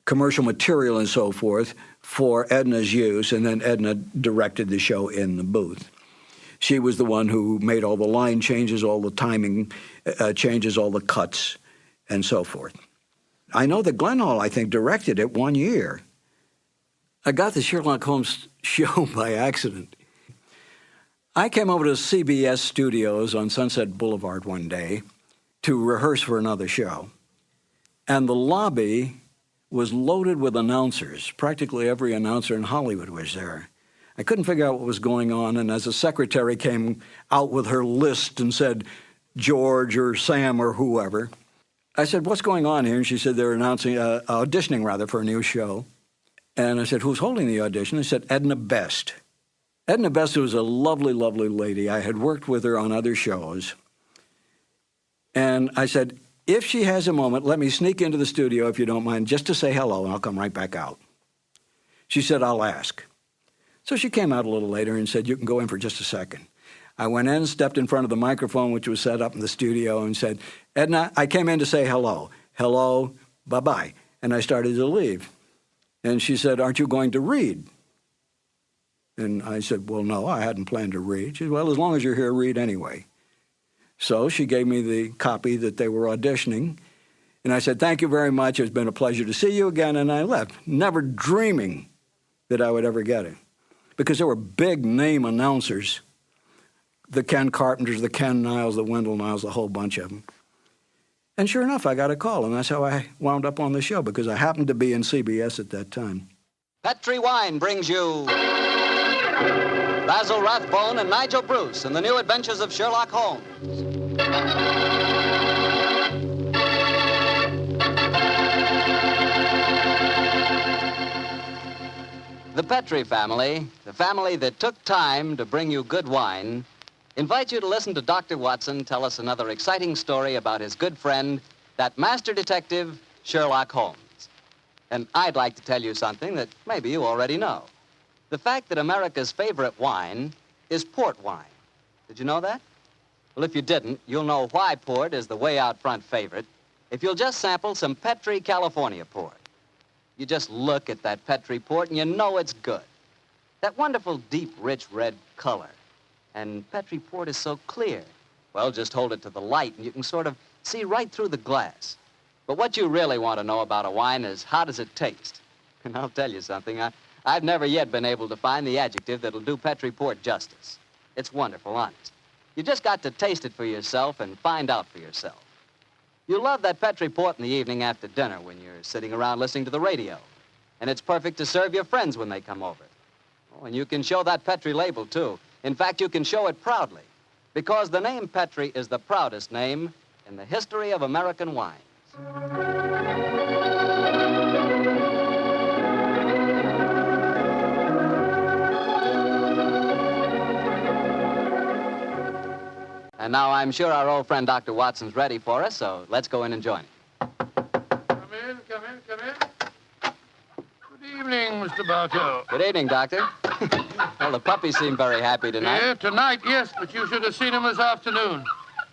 commercial material and so forth for Edna's use, and then Edna directed the show in the booth. She was the one who made all the line changes, all the timing changes, all the cuts, and so forth. I know that Glenn Hall, I think, directed it one year. I got the Sherlock Holmes show by accident. I came over to CBS Studios on Sunset Boulevard one day to rehearse for another show, and the lobby was loaded with announcers. Practically every announcer in Hollywood was there. I couldn't figure out what was going on, and as a secretary came out with her list and said, George or Sam or whoever, I said, what's going on here? And she said, they're auditioning for a new show. And I said, who's holding the audition? They said, Edna Best. Edna Best was a lovely, lovely lady. I had worked with her on other shows. And I said, if she has a moment, let me sneak into the studio, if you don't mind, just to say hello, and I'll come right back out. She said, I'll ask. So she came out a little later and said, you can go in for just a second. I went in, stepped in front of the microphone, which was set up in the studio, and said, Edna, I came in to say hello. Hello, bye-bye. And I started to leave. And she said, aren't you going to read? And I said, well, no, I hadn't planned to read. She said, well, as long as you're here, read anyway. So she gave me the copy that they were auditioning. And I said, thank you very much. It's been a pleasure to see you again. And I left, never dreaming that I would ever get it. Because there were big name announcers, the Ken Carpenters, the Ken Niles, the Wendell Niles, a whole bunch of them. And sure enough, I got a call, and that's how I wound up on the show, because I happened to be in CBS at that time. Petri Wine brings you Basil Rathbone and Nigel Bruce in the new Adventures of Sherlock Holmes. The Petri family, the family that took time to bring you good wine, invite you to listen to Dr. Watson tell us another exciting story about his good friend, that master detective, Sherlock Holmes. And I'd like to tell you something that maybe you already know. The fact that America's favorite wine is port wine. Did you know that? Well, if you didn't, you'll know why port is the way out front favorite if you'll just sample some Petri California port. You just look at that Petri port and you know it's good. That wonderful, deep, rich red color. And Petri port is so clear. Well, just hold it to the light and you can sort of see right through the glass. But what you really want to know about a wine is how does it taste? And I'll tell you something, I've never yet been able to find the adjective that'll do Petri port justice. It's wonderful, honest. You just got to taste it for yourself and find out for yourself. You love that Petri port in the evening after dinner when you're sitting around listening to the radio. And it's perfect to serve your friends when they come over. Oh, and you can show that Petri label, too. In fact, you can show it proudly, because the name Petri is the proudest name in the history of American wines. And now I'm sure our old friend Dr. Watson's ready for us, so let's go in and join him. Come in. Good evening, Mr. Bartow. Good evening, Doctor. Well, the puppies seem very happy tonight. Yeah, tonight, yes, but you should have seen them this afternoon.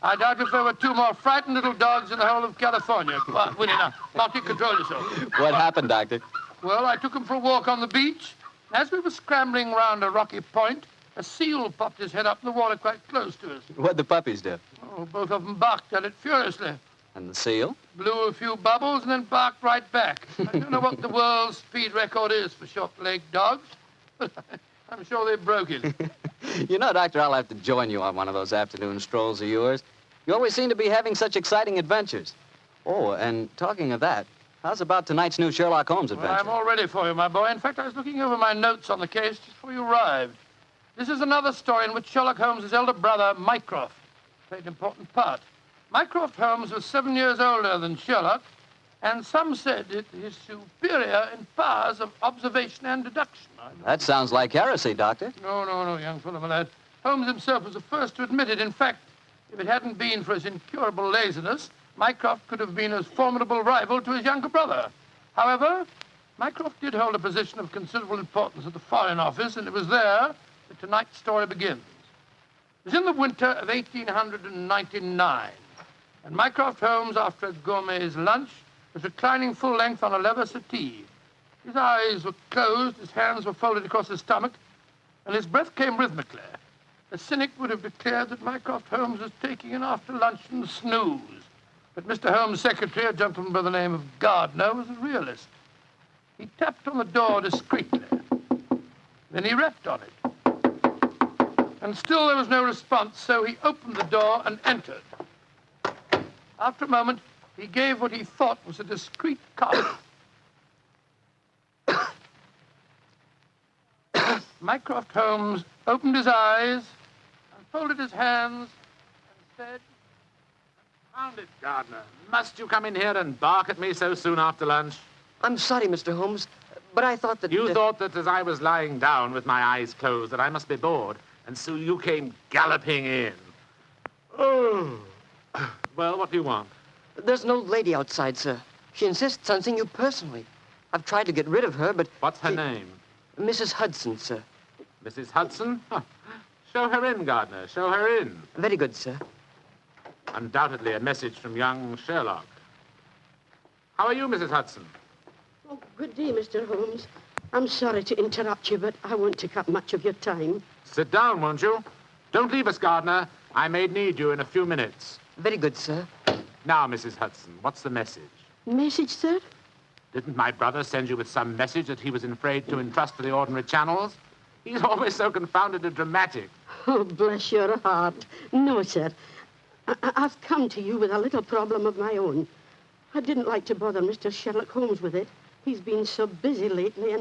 I doubt if there were two more frightened little dogs in the whole of California. Well, Winnie, now, control yourself. What happened, Doctor? Well, I took them for a walk on the beach. As we were scrambling round a rocky point, a seal popped his head up in the water quite close to us. What'd the puppies do? Oh, both of them barked at it furiously. And the seal? Blew a few bubbles and then barked right back. I don't know what the world's speed record is for short-legged dogs, but I'm sure they broke it. You know, Doctor, I'll have to join you on one of those afternoon strolls of yours. You always seem to be having such exciting adventures. Oh, and talking of that, how's about tonight's new Sherlock Holmes adventure? Well, I'm all ready for you, my boy. In fact, I was looking over my notes on the case just before you arrived. This is another story in which Sherlock Holmes' elder brother, Mycroft, played an important part. Mycroft Holmes was 7 years older than Sherlock, and some said it is superior in powers of observation and deduction. That sounds like heresy, Doctor. No, young fellow, my lad. Holmes himself was the first to admit it. In fact, if it hadn't been for his incurable laziness, Mycroft could have been a formidable rival to his younger brother. However, Mycroft did hold a position of considerable importance at the Foreign Office, and it was there that tonight's story begins. It was in the winter of 1899, and Mycroft Holmes, after a gourmet's lunch, was reclining full length on a leather settee. His eyes were closed, his hands were folded across his stomach, and his breath came rhythmically. A cynic would have declared that Mycroft Holmes was taking an after-luncheon snooze. But Mr. Holmes' secretary, a gentleman by the name of Gardner, was a realist. He tapped on the door discreetly. Then he rapped on it. And still there was no response, so he opened the door and entered. After a moment, he gave what he thought was a discreet cough. Mycroft Holmes opened his eyes and folded his hands and said, "Found it, Gardner. Must you come in here and bark at me so soon after lunch?" I'm sorry, Mr. Holmes, but I thought that... You thought that as I was lying down with my eyes closed that I must be bored, and so you came galloping in. Oh. Well, what do you want? There's an old lady outside, sir. She insists on seeing you personally. I've tried to get rid of her, but... What's her name? Mrs. Hudson, sir. Mrs. Hudson? Huh. Show her in, Gardner. Show her in. Very good, sir. Undoubtedly a message from young Sherlock. How are you, Mrs. Hudson? Oh, good day, Mr. Holmes. I'm sorry to interrupt you, but I won't take up much of your time. Sit down, won't you? Don't leave us, Gardner. I may need you in a few minutes. Very good, sir. Now, Mrs. Hudson, what's the message? Message, sir? Didn't my brother send you with some message that he was afraid to entrust to the ordinary channels? He's always so confoundedly dramatic. Oh, bless your heart. No, sir. I've come to you with a little problem of my own. I didn't like to bother Mr. Sherlock Holmes with it. He's been so busy lately,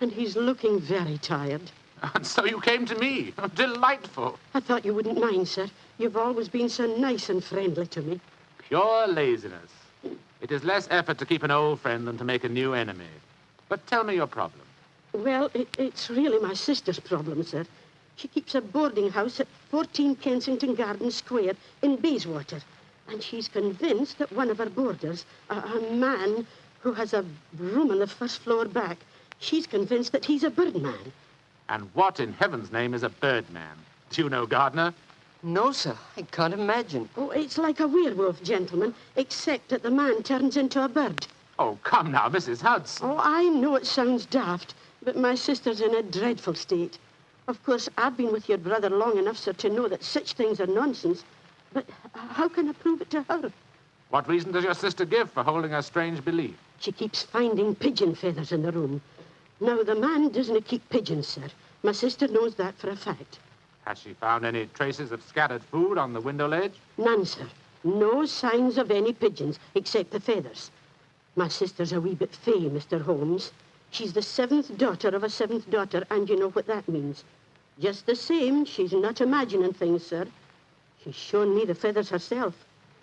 and he's looking very tired. And so you came to me. Delightful. I thought you wouldn't mind, sir. You've always been so nice and friendly to me. Pure laziness. It is less effort to keep an old friend than to make a new enemy. But tell me your problem. Well, it's really my sister's problem, sir. She keeps a boarding house at 14 Kensington Gardens Square in Bayswater. And she's convinced that one of her boarders, a man who has a room on the first floor back, she's convinced that he's a birdman. And what in heaven's name is a birdman? Do you know, Gardner? No, sir. I can't imagine. Oh, it's like a werewolf, gentlemen, except that the man turns into a bird. Oh, come now, Mrs. Hudson. Oh, I know it sounds daft, but my sister's in a dreadful state. Of course, I've been with your brother long enough, sir, to know that such things are nonsense. But how can I prove it to her? What reason does your sister give for holding a strange belief? She keeps finding pigeon feathers in the room. Now, the man doesn't keep pigeons, sir. My sister knows that for a fact. Has she found any traces of scattered food on the window ledge? None, sir. No signs of any pigeons, except the feathers. My sister's a wee bit fey, Mr. Holmes. She's the seventh daughter of a seventh daughter, and you know what that means. Just the same, she's not imagining things, sir. She's shown me the feathers herself.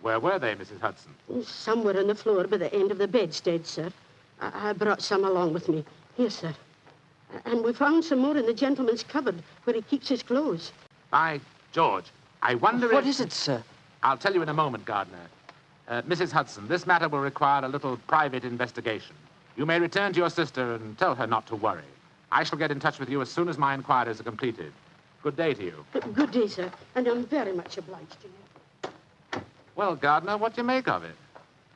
Where were they, Mrs. Hudson? Somewhere on the floor by the end of the bedstead, sir. I brought some along with me. Here, sir. And we found some more in the gentleman's cupboard where he keeps his clothes. By George, I wonder What is it, sir? I'll tell you in a moment, Gardner. Mrs. Hudson, this matter will require a little private investigation. You may return to your sister and tell her not to worry. I shall get in touch with you as soon as my inquiries are completed. Good day to you. Good day, sir, and I'm very much obliged to you. Well, Gardner, what do you make of it?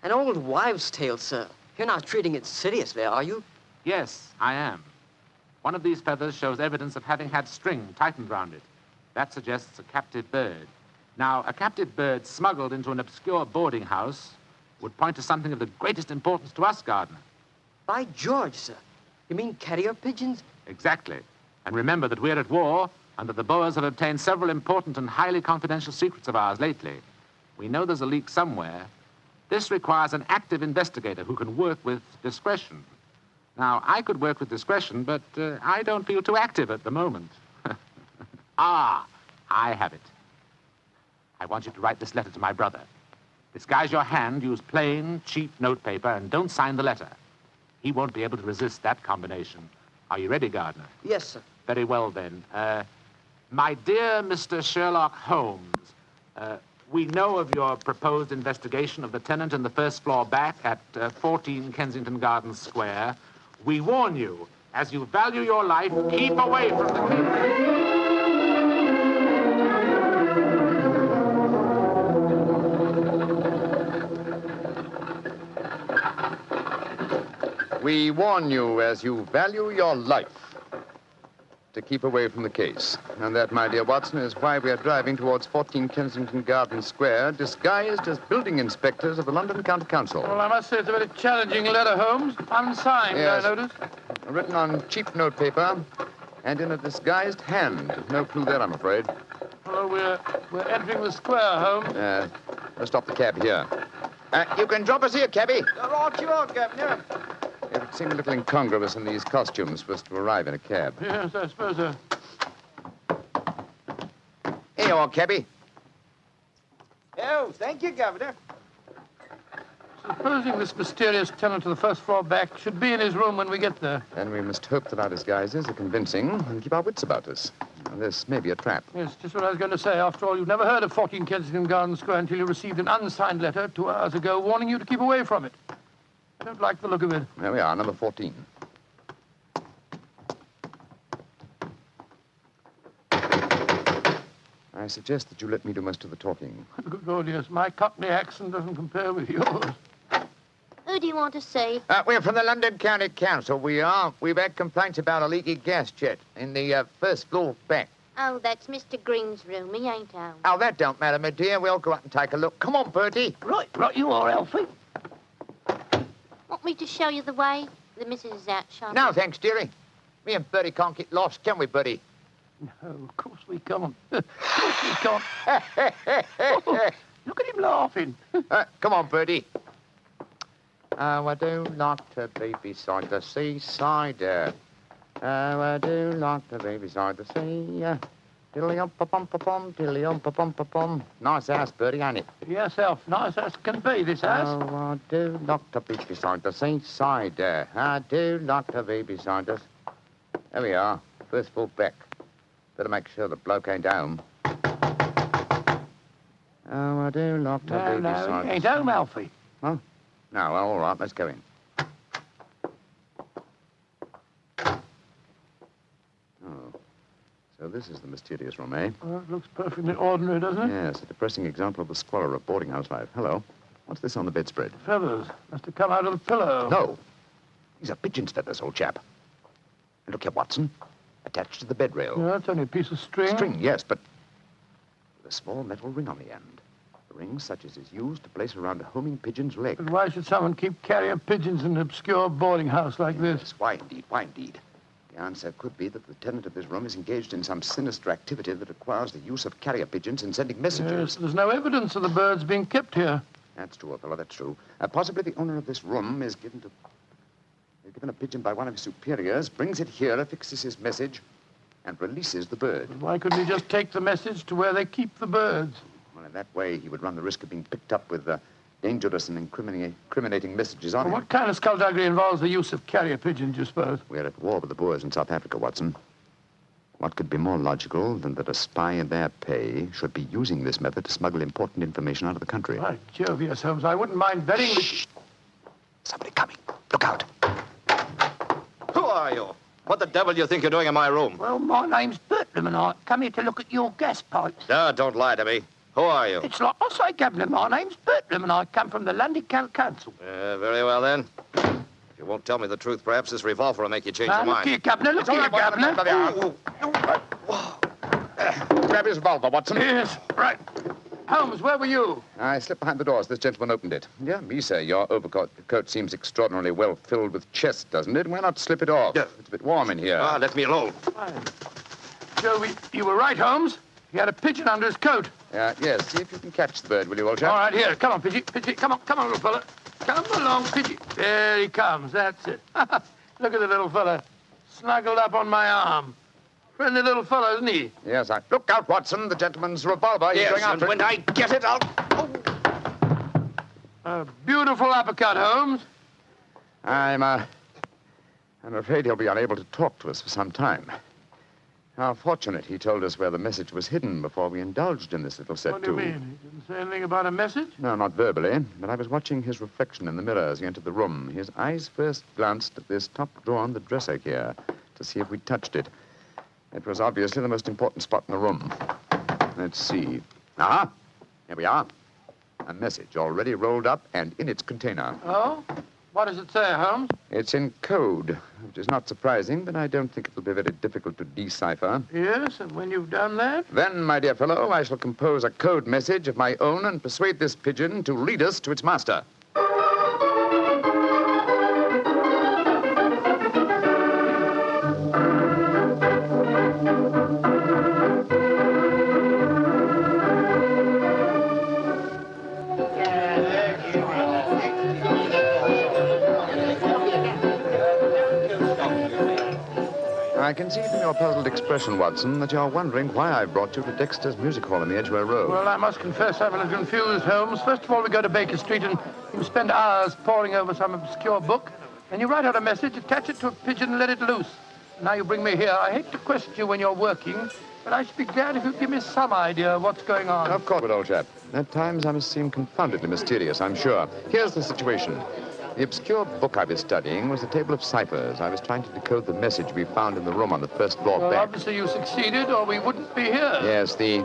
An old wives' tale, sir. You're not treating it seriously, are you? Yes, I am. One of these feathers shows evidence of having had string tightened round it. That suggests a captive bird. Now, a captive bird smuggled into an obscure boarding house would point to something of the greatest importance to us, Gardner. By George, sir. You mean carrier pigeons? Exactly. And remember that we're at war and that the Boers have obtained several important and highly confidential secrets of ours lately. We know there's a leak somewhere. This requires an active investigator who can work with discretion. Now, I could work with discretion, but I don't feel too active at the moment. Ah, I have it. I want you to write this letter to my brother. Disguise your hand, use plain, cheap notepaper, and don't sign the letter. He won't be able to resist that combination. Are you ready, Gardner? Yes, sir. Very well, then. My dear Mr. Sherlock Holmes, we know of your proposed investigation of the tenant in the first floor back at 14 Kensington Gardens Square, We warn you, as you value your life, keep away from the case. We warn you, as you value your life, to keep away from the case. And that, my dear Watson, is why we are driving towards 14 Kensington Gardens Square, disguised as building inspectors of the London County Council. Well, I must say it's a very challenging letter, Holmes. Unsigned, Yes. I notice. Written on cheap notepaper and in a disguised hand. No clue there, I'm afraid. Hello, we're entering the square, Holmes. Let's stop the cab here. You can drop us here, cabby. Right you are, Governor. It would seem a little incongruous in these costumes for us to arrive in a cab. Yes, I suppose so. Here you are, cabby. Oh, thank you, Governor. Supposing this mysterious tenant of the first floor back should be in his room when we get there. Then we must hope that our disguises are convincing and keep our wits about us. Now, this may be a trap. Yes, just what I was going to say. After all, you've never heard of 14 Kensington Gardens Square until you received an unsigned letter 2 hours ago warning you to keep away from it. I don't like the look of it. There we are, number 14. I suggest that you let me do most of the talking. Good Lord, yes. My Cockney accent doesn't compare with yours. Who do you want to see? We're from the London County Council, we are. We've had complaints about a leaky gas jet in the first floor back. Oh, that's Mr. Green's room. He ain't home. Oh, that don't matter, my dear. We'll go up and take a look. Come on, Bertie. Right you are, Alfie. Want me to show you the way? The missus is out shopping. No, thanks, dearie. Me and Bertie can't get lost, can we, Bertie? No, of course we can't. Of course we can't. Oh, look at him laughing. Come on, Bertie. Oh, I do like to be beside the seaside. Oh, I do like to be beside the sea. Diddly-um-pa-pum-pa-pum, diddly-um-pa-pum-pa-pum. Nice house, Bertie, ain't it? Yes, Alf. Nice as can be, this house. Oh, I do like to be beside the seaside. I do like to be beside us. There we are. First floor back. Better make sure the bloke ain't home. Oh, I do like to be beside he ain't home, Alfie. Huh? No, well, all right, let's go in. Oh, so this is the mysterious room, eh? Well, it looks perfectly ordinary, doesn't it? Yes, a depressing example of the squalor of boarding house life. Hello. What's this on the bedspread? Feathers. Must have come out of the pillow. No. These are pigeon's feathers, old chap. And look here, Watson. Attached to the bed rail. Yeah, it's only a piece of string. String, yes, but with a small metal ring on the end. A ring such as is used to place around a homing pigeon's leg. But why should someone keep carrier pigeons in an obscure boarding house like this? Yes, why indeed, why indeed? The answer could be that the tenant of this room is engaged in some sinister activity that requires the use of carrier pigeons in sending messages. Yes, there's no evidence of the birds being kept here. That's true, old fellow, that's true. Possibly the owner of this room is given a pigeon by one of his superiors, brings it here, affixes his message, and releases the bird. But why couldn't he just take the message to where they keep the birds? Well, in that way, he would run the risk of being picked up with dangerous and incriminating messages on him. What kind of skullduggery involves the use of carrier pigeons, you suppose? We're at war with the Boers in South Africa, Watson. What could be more logical than that a spy in their pay should be using this method to smuggle important information out of the country? By Jove, yes, Holmes. I wouldn't mind betting that... Shh! Somebody coming. Look out. Who are you? What the devil do you think you're doing in my room? Well, my name's Bertram, and I come here to look at your gas pipes. Don't lie to me. Who are you? It's like I say, Governor, my name's Bertram, and I come from the London County Council. Very well, then. If you won't tell me the truth, perhaps this revolver will make you change your mind. Look here, Governor, look here, Governor. Grab his revolver, Watson. Yes, right. Holmes, where were you? I slipped behind the door as this gentleman opened it. Yeah, me, sir. Your overcoat coat seems extraordinarily well filled with chest, doesn't it? Why not slip it off? Yeah. It's a bit warm in here. Let me alone. Joe, you were right, Holmes. He had a pigeon under his coat. Yes. See if you can catch the bird, will you, old chap? All right, here. Come on, Pidgey. Pidgey, come on, little fella. Come along, Pidgey. There he comes. That's it. Look at the little fella. Snuggled up on my arm. Friendly little fellow, isn't he? Yes, Look out, Watson. The gentleman's revolver. He's going after and when I get it, I'll... A beautiful uppercut, Holmes. I'm afraid he'll be unable to talk to us for some time. How fortunate he told us where the message was hidden before we indulged in this little set, What do you mean? He didn't say anything about a message? No, not verbally, but I was watching his reflection in the mirror as he entered the room. His eyes first glanced at this top drawer on the dresser here to see if we'd touched it. It was obviously the most important spot in the room. Let's see. Aha! Here we are. A message already rolled up and in its container. Oh? What does it say, Holmes? It's in code, which is not surprising, but I don't think it'll be very difficult to decipher. Yes, and when you've done that? Then, my dear fellow, I shall compose a code message of my own and persuade this pigeon to lead us to its master. I can see from your puzzled expression, Watson, that you're wondering why I brought you to Dexter's Music Hall in the Edgware Road. Well, I must confess I'm a little confused, Holmes. First of all, we go to Baker Street and you spend hours poring over some obscure book. Then you write out a message, attach it to a pigeon and let it loose. Now you bring me here. I hate to question you when you're working, but I should be glad if you'd give me some idea of what's going on. Of course, old chap. At times I must seem confoundedly mysterious, I'm sure. Here's the situation. The obscure book I was studying was a table of ciphers. I was trying to decode the message we found in the room on the first floor Well, back. obviously you succeeded or we wouldn't be here. Yes, the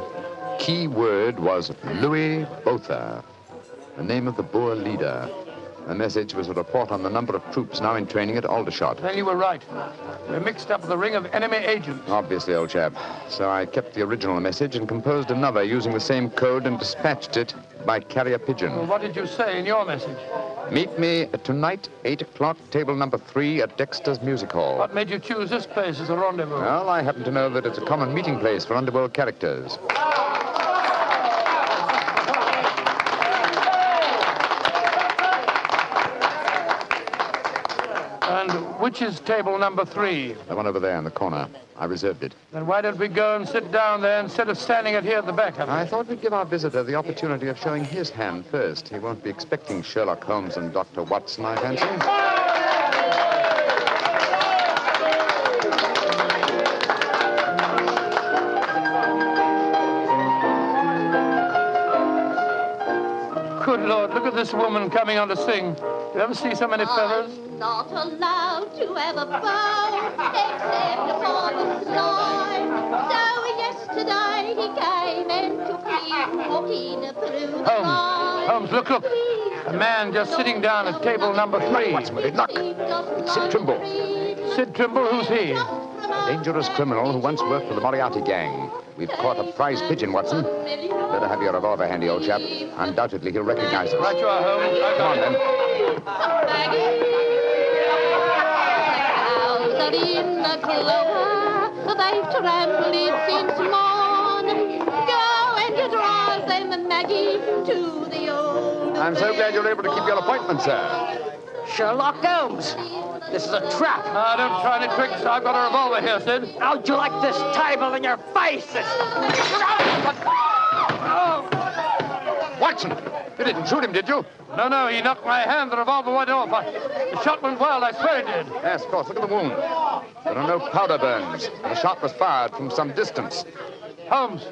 key word was Louis Botha, the name of the Boer leader. The message was a report on the number of troops now in training at Aldershot. Then you were right. We're mixed up with a ring of enemy agents. Obviously, old chap. So I kept the original message and composed another using the same code and dispatched it by carrier pigeon. Well, what did you say in your message? Meet me tonight, 8 o'clock, table number 3 at Dexter's Music Hall. What made you choose this place as a rendezvous? Well, I happen to know that it's a common meeting place for underworld characters. And which is table number 3? The one over there in the corner. I reserved it. Then why don't we go and sit down there instead of standing it here at the back? I thought we'd give our visitor the opportunity of showing his hand first. He won't be expecting Sherlock Holmes and Dr. Watson, I fancy. Good Lord, look at this woman coming on to sing. You ever see so many feathers? I'm not allowed to have a bow except upon the sly. So yesterday he came and took me walking through the night. Holmes, look. A man just sitting down at table number 3. What's with it? Look. It's Sid Trimble. Sid Trimble? Who's he? A dangerous criminal who once worked for the Moriarty gang. We've caught a prize pigeon, Watson. Better have your revolver handy, old chap. Undoubtedly, he'll recognize us. Right you are, Holmes. Come on, then. Out in the clover, they've trampled it since morn. Go and drive them, Maggie, to the old. I'm so glad you're able to keep your appointment, sir. Sherlock Holmes. This is a trap. Don't try any tricks. I've got a revolver here, Sid. How'd you like this table in your face? Watson, you didn't shoot him, did you? No, he knocked my hand. The revolver went off. The shot went wild. I swear it did. Yes, of course. Look at the wound. There are no powder burns. The shot was fired from some distance. Holmes,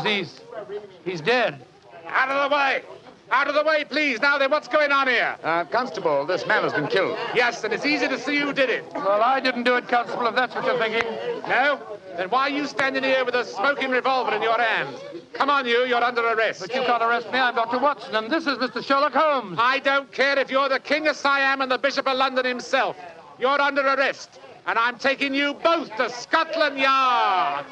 he's dead. Out of the way! Out of the way, please. Now then, what's going on here? Constable, this man has been killed. Yes, and it's easy to see who did it. Well, I didn't do it, Constable, if that's what you're thinking. No? Then why are you standing here with a smoking revolver in your hand? Come on, you're under arrest. But you can't arrest me. I'm Dr. Watson, and this is Mr. Sherlock Holmes. I don't care if you're the King of Siam and the Bishop of London himself. You're under arrest, and I'm taking you both to Scotland Yard.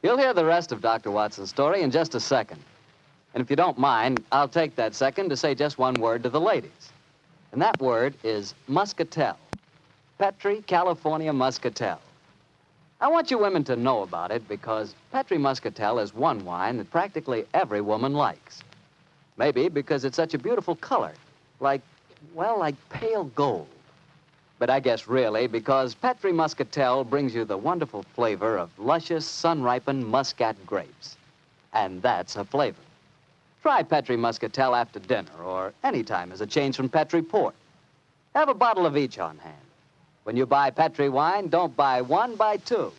You'll hear the rest of Dr. Watson's story in just a second. And if you don't mind, I'll take that second to say just one word to the ladies. And that word is muscatel. Petri California Muscatel. I want you women to know about it because Petri Muscatel is one wine that practically every woman likes. Maybe because it's such a beautiful color, like pale gold. But I guess really because Petri Muscatel brings you the wonderful flavor of luscious, sun-ripened Muscat grapes. And that's a flavor. Try Petri Muscatel after dinner or any time as a change from Petri Port. Have a bottle of each on hand. When you buy Petri wine, don't buy one, buy two.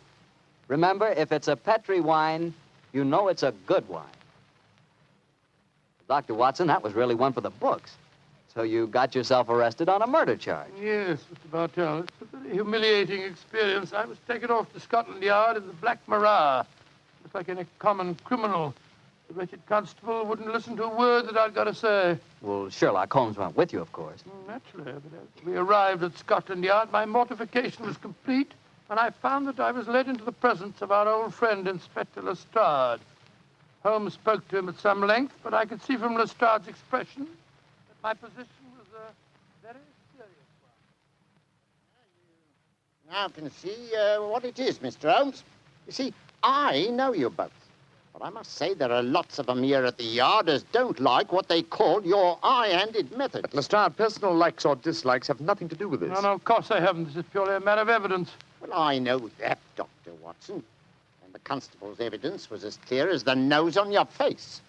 Remember, if it's a Petri wine, you know it's a good wine. Dr. Watson, that was really one for the books. So you got yourself arrested on a murder charge. Yes, Mr. Bartell. It's a very humiliating experience. I was taken off to Scotland Yard in the Black Maria. Just like any common criminal. The wretched constable wouldn't listen to a word that I'd got to say. Well, Sherlock Holmes went with you, of course. Naturally, but as we arrived at Scotland Yard, my mortification was complete, and I found that I was led into the presence of our old friend, Inspector Lestrade. Holmes spoke to him at some length, but I could see from Lestrade's expression that my position was a very serious one. Now can see what it is, Mr. Holmes. You see, I know you both. But I must say there are lots of them here at the Yard as don't like what they call your high-handed methods. But, Lestrade, personal likes or dislikes have nothing to do with this. No, of course they haven't. This is purely a matter of evidence. Well, I know that, Dr. Watson. And the constable's evidence was as clear as the nose on your face.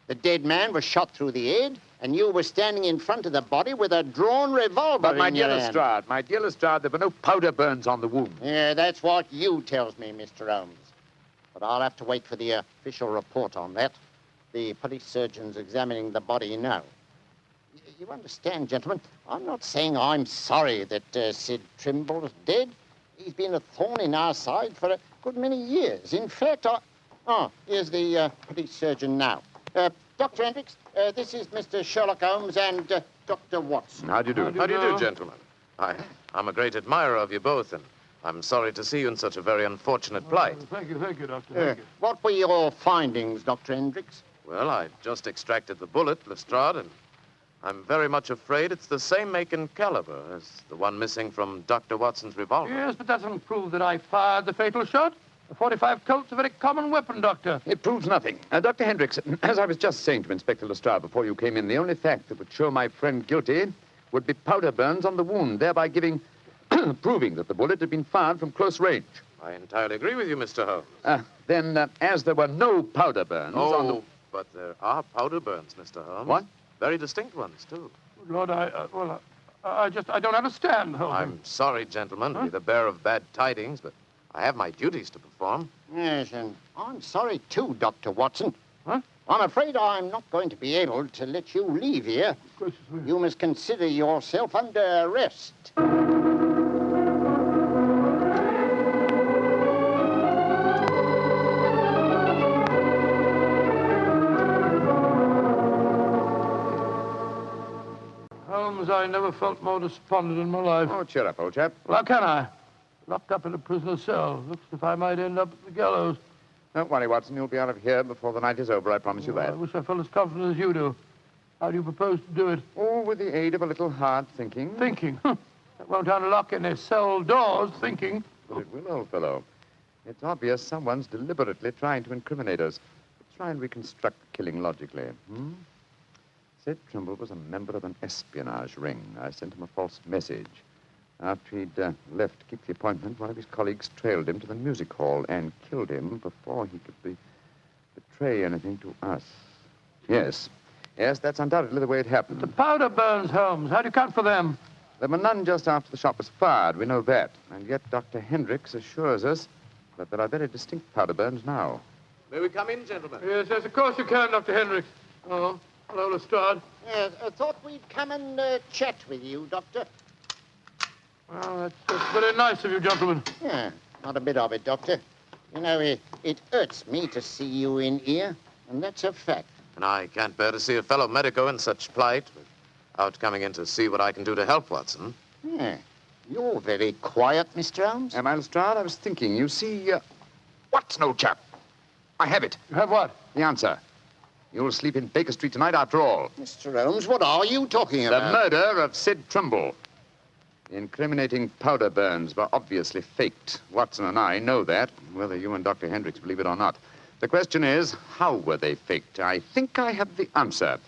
The dead man was shot through the head, and you were standing in front of the body with a drawn revolver But, my in dear your hand. Lestrade, there were no powder burns on the wound. Yeah, that's what you tells me, Mr. Holmes. But I'll have to wait for the official report on that. The police surgeon's examining the body now. You understand, gentlemen, I'm not saying I'm sorry that Sid Trimble's dead. He's been a thorn in our side for a good many years. In fact, here's the police surgeon now. Dr. Hendricks, this is Mr. Sherlock Holmes and Dr. Watson. How do you do? How do you do, gentlemen? I'm a great admirer of you both, and I'm sorry to see you in such a very unfortunate plight. Thank you, Doctor. Thank you. What were your findings, Dr. Hendricks? Well, I just extracted the bullet, Lestrade, and I'm very much afraid it's the same make and caliber as the one missing from Dr. Watson's revolver. Yes, but that doesn't prove that I fired the fatal shot. A .45 Colt's a very common weapon, Doctor. It proves nothing. Dr. Hendricks, as I was just saying to Inspector Lestrade before you came in, the only fact that would show my friend guilty would be powder burns on the wound, thereby proving that the bullet had been fired from close range. I entirely agree with you, Mr. Holmes. Then, as there were no powder burns on the... but there are powder burns, Mr. Holmes. What? Very distinct ones, too. Lord, I don't understand, Holmes. I'm sorry, gentlemen, to be the bearer of bad tidings, but I have my duties to perform. Yes, and I'm sorry, too, Dr. Watson. Huh? I'm afraid I'm not going to be able to let you leave here. You must consider yourself under arrest. Holmes, I never felt more despondent in my life. Oh, cheer up, old chap. Well, how can I? Locked up in a prisoner's cell. Looks as if I might end up at the gallows. Don't worry, Watson. You'll be out of here before the night is over, I promise you that. I wish I felt as confident as you do. How do you propose to do it? Oh, with the aid of a little hard thinking. Thinking? That won't unlock any cell doors, thinking. But it will, old fellow. It's obvious someone's deliberately trying to incriminate us. Let's try and reconstruct the killing logically. Sid Trimble was a member of an espionage ring. I sent him a false message. After he'd left to keep the appointment, one of his colleagues trailed him to the music hall and killed him before he could betray anything to us. Yes, that's undoubtedly the way it happened. The powder burns, Holmes. How do you account for them? There were none just after the shot was fired. We know that. And yet Dr. Hendricks assures us that there are very distinct powder burns now. May we come in, gentlemen? Yes, of course you can, Dr. Hendricks. Oh, hello, Lestrade. Yes, I thought we'd come and chat with you, Doctor. Well, that's very nice of you, gentlemen. Yeah, not a bit of it, Doctor. You know, it hurts me to see you in here, and that's a fact. And I can't bear to see a fellow medico in such plight without coming in to see what I can do to help, Watson. Yeah. You're very quiet, Mr. Holmes. Am I, Lestrade? I was thinking. You see, Watson, old chap. I have it. You have what? The answer. You'll sleep in Baker Street tonight after all. Mr. Holmes, what are you talking about? The murder of Sid Trimble. The incriminating powder burns were obviously faked. Watson and I know that, whether you and Dr. Hendricks believe it or not. The question is, how were they faked? I think I have the answer.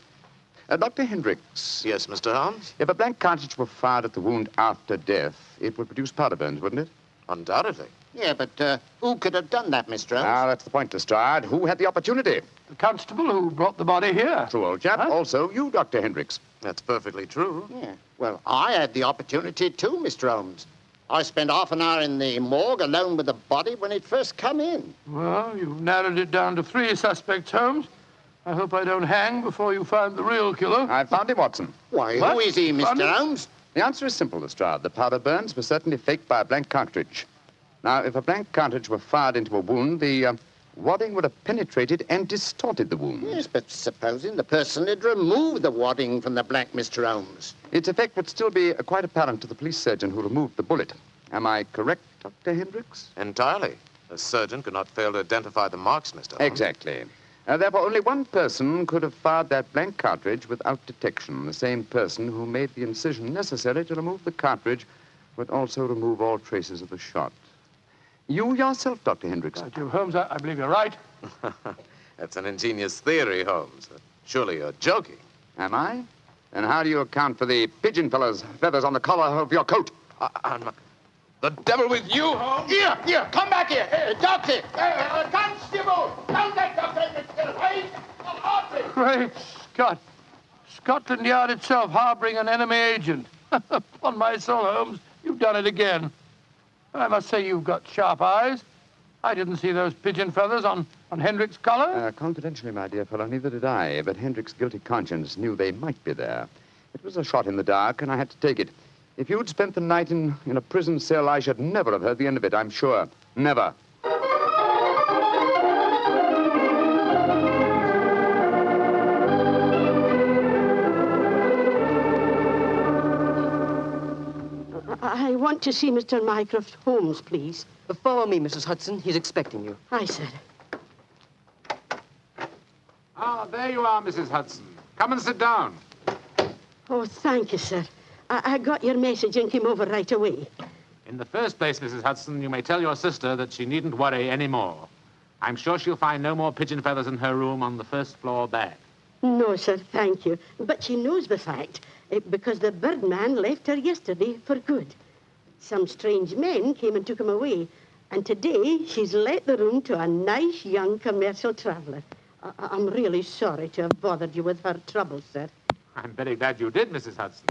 Dr. Hendricks. Yes, Mr. Holmes? If a blank cartridge were fired at the wound after death, it would produce powder burns, wouldn't it? Undoubtedly. Yeah, but who could have done that, Mr. Holmes? Now, that's the point, Lestrade. Who had the opportunity? The constable who brought the body here. True, old chap. Huh? Also, you, Dr. Hendricks. That's perfectly true. Yeah. Well, I had the opportunity too, Mr. Holmes. I spent half an hour in the morgue alone with the body when it first come in. Well, you've narrowed it down to 3 suspects, Holmes. I hope I don't hang before you find the real killer. I found him, Watson. Why, What? who is he, Found Mr. him? Holmes? The answer is simple, Lestrade. The powder burns were certainly faked by a blank cartridge. Now, if a blank cartridge were fired into a wound, the wadding would have penetrated and distorted the wound. Yes, but supposing the person had removed the wadding from the blank, Mr. Holmes. Its effect would still be quite apparent to the police surgeon who removed the bullet. Am I correct, Dr. Hendricks? Entirely. A surgeon could not fail to identify the marks, Mr. Holmes. Exactly. Therefore, only one person could have fired that blank cartridge without detection. The same person who made the incision necessary to remove the cartridge would also remove all traces of the shot. You yourself, Dr. Hendricks. Holmes, I believe you're right. That's an ingenious theory, Holmes. Surely you're joking. Am I? And how do you account for the pigeon feathers on the collar of your coat? I'm not... The devil with you, Holmes! Here, come back here. Doctor, constable, don't let Dr. Hendricks get away. Great Scott. Scotland Yard itself harboring an enemy agent. Upon my soul, Holmes, you've done it again. I must say you've got sharp eyes. I didn't see those pigeon feathers on Hendricks' collar. Confidentially, my dear fellow, neither did I, but Hendricks' guilty conscience knew they might be there. It was a shot in the dark, and I had to take it. If you'd spent the night in a prison cell, I should never have heard the end of it, I'm sure. Never. I want to see Mr. Mycroft Holmes, please. Follow me, Mrs. Hudson. He's expecting you. Aye, sir. Ah, there you are, Mrs. Hudson. Come and sit down. Oh, thank you, sir. I got your message and came over right away. In the first place, Mrs. Hudson, you may tell your sister that she needn't worry any more. I'm sure she'll find no more pigeon feathers in her room on the first floor bag. No, sir, thank you. But she knows the fact, because the birdman left her yesterday for good. Some strange men came and took him away, and today she's let the room to a nice young commercial traveller. I'm really sorry to have bothered you with her troubles, sir. I'm very glad you did, Mrs. Hudson.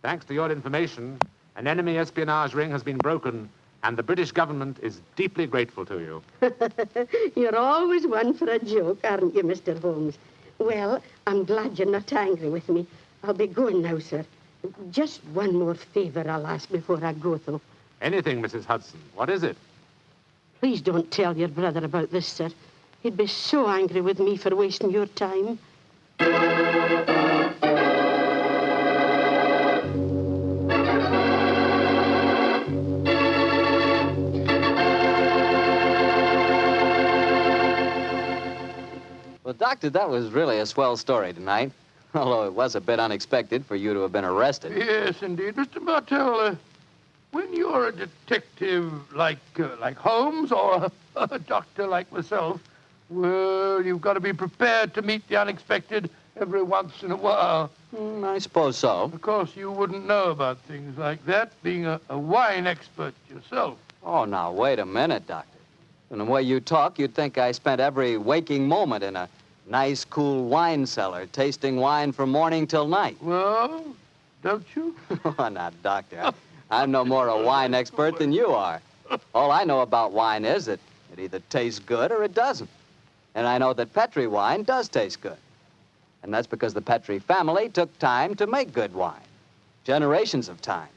Thanks to your information, an enemy espionage ring has been broken, and the British government is deeply grateful to you. You're always one for a joke, aren't you, Mr. Holmes? Well, I'm glad you're not angry with me. I'll be going now, sir. Just one more favor I'll ask before I go, though. Anything, Mrs. Hudson. What is it? Please don't tell your brother about this, sir. He'd be so angry with me for wasting your time. Well, Doctor, that was really a swell story tonight. Although it was a bit unexpected for you to have been arrested. Yes, indeed. Mr. Bartell, when you're a detective like Holmes or a doctor like myself, well, you've got to be prepared to meet the unexpected every once in a while. I suppose so. Of course, you wouldn't know about things like that, being a wine expert yourself. Oh, now, wait a minute, Doctor. From the way you talk, you'd think I spent every waking moment in a nice, cool wine cellar, tasting wine from morning till night. Well, don't you? Oh, now, Doctor, I'm no more a wine expert than you are. All I know about wine is that it either tastes good or it doesn't. And I know that Petri wine does taste good. And that's because the Petri family took time to make good wine. Generations of time.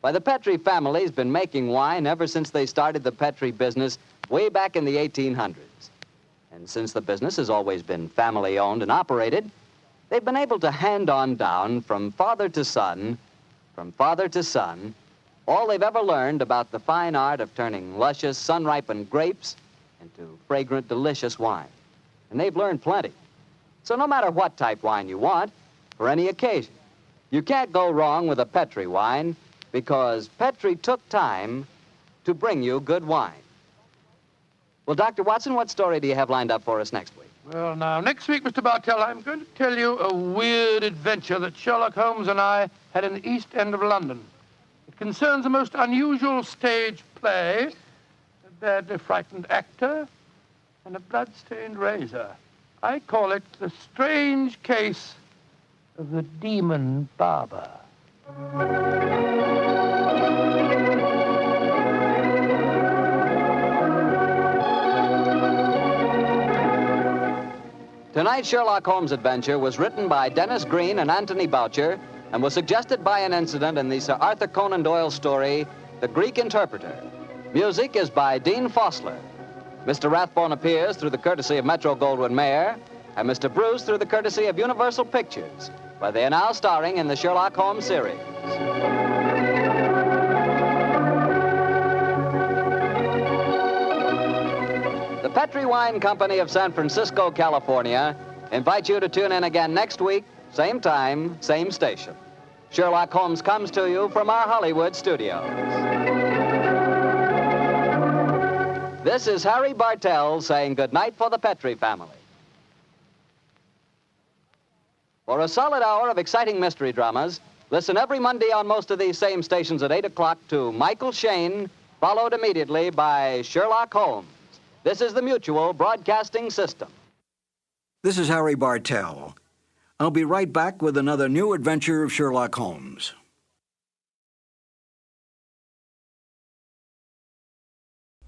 Why, the Petri family's been making wine ever since they started the Petri business way back in the 1800s. And since the business has always been family-owned and operated, they've been able to hand on down from father to son, all they've ever learned about the fine art of turning luscious, sun-ripened grapes into fragrant, delicious wine. And they've learned plenty. So no matter what type wine you want, for any occasion, you can't go wrong with a Petri wine because Petri took time to bring you good wine. Well, Dr. Watson, what story do you have lined up for us next week? Well, now, next week, Mr. Bartell, I'm going to tell you a weird adventure that Sherlock Holmes and I had in the East End of London. It concerns a most unusual stage play, a badly frightened actor, and a blood-stained razor. I call it The Strange Case of the Demon Barber. Tonight's Sherlock Holmes adventure was written by Dennis Green and Anthony Boucher and was suggested by an incident in the Sir Arthur Conan Doyle story, The Greek Interpreter. Music is by Dean Fossler. Mr. Rathbone appears through the courtesy of Metro-Goldwyn-Mayer, and Mr. Bruce through the courtesy of Universal Pictures, where they are now starring in the Sherlock Holmes series. The Petri Wine Company of San Francisco, California, invites you to tune in again next week, same time, same station. Sherlock Holmes comes to you from our Hollywood studios. This is Harry Bartell saying goodnight for the Petri family. For a solid hour of exciting mystery dramas, listen every Monday on most of these same stations at 8 o'clock to Michael Shayne, followed immediately by Sherlock Holmes. This is the Mutual Broadcasting System. This is Harry Bartell. I'll be right back with another new adventure of Sherlock Holmes.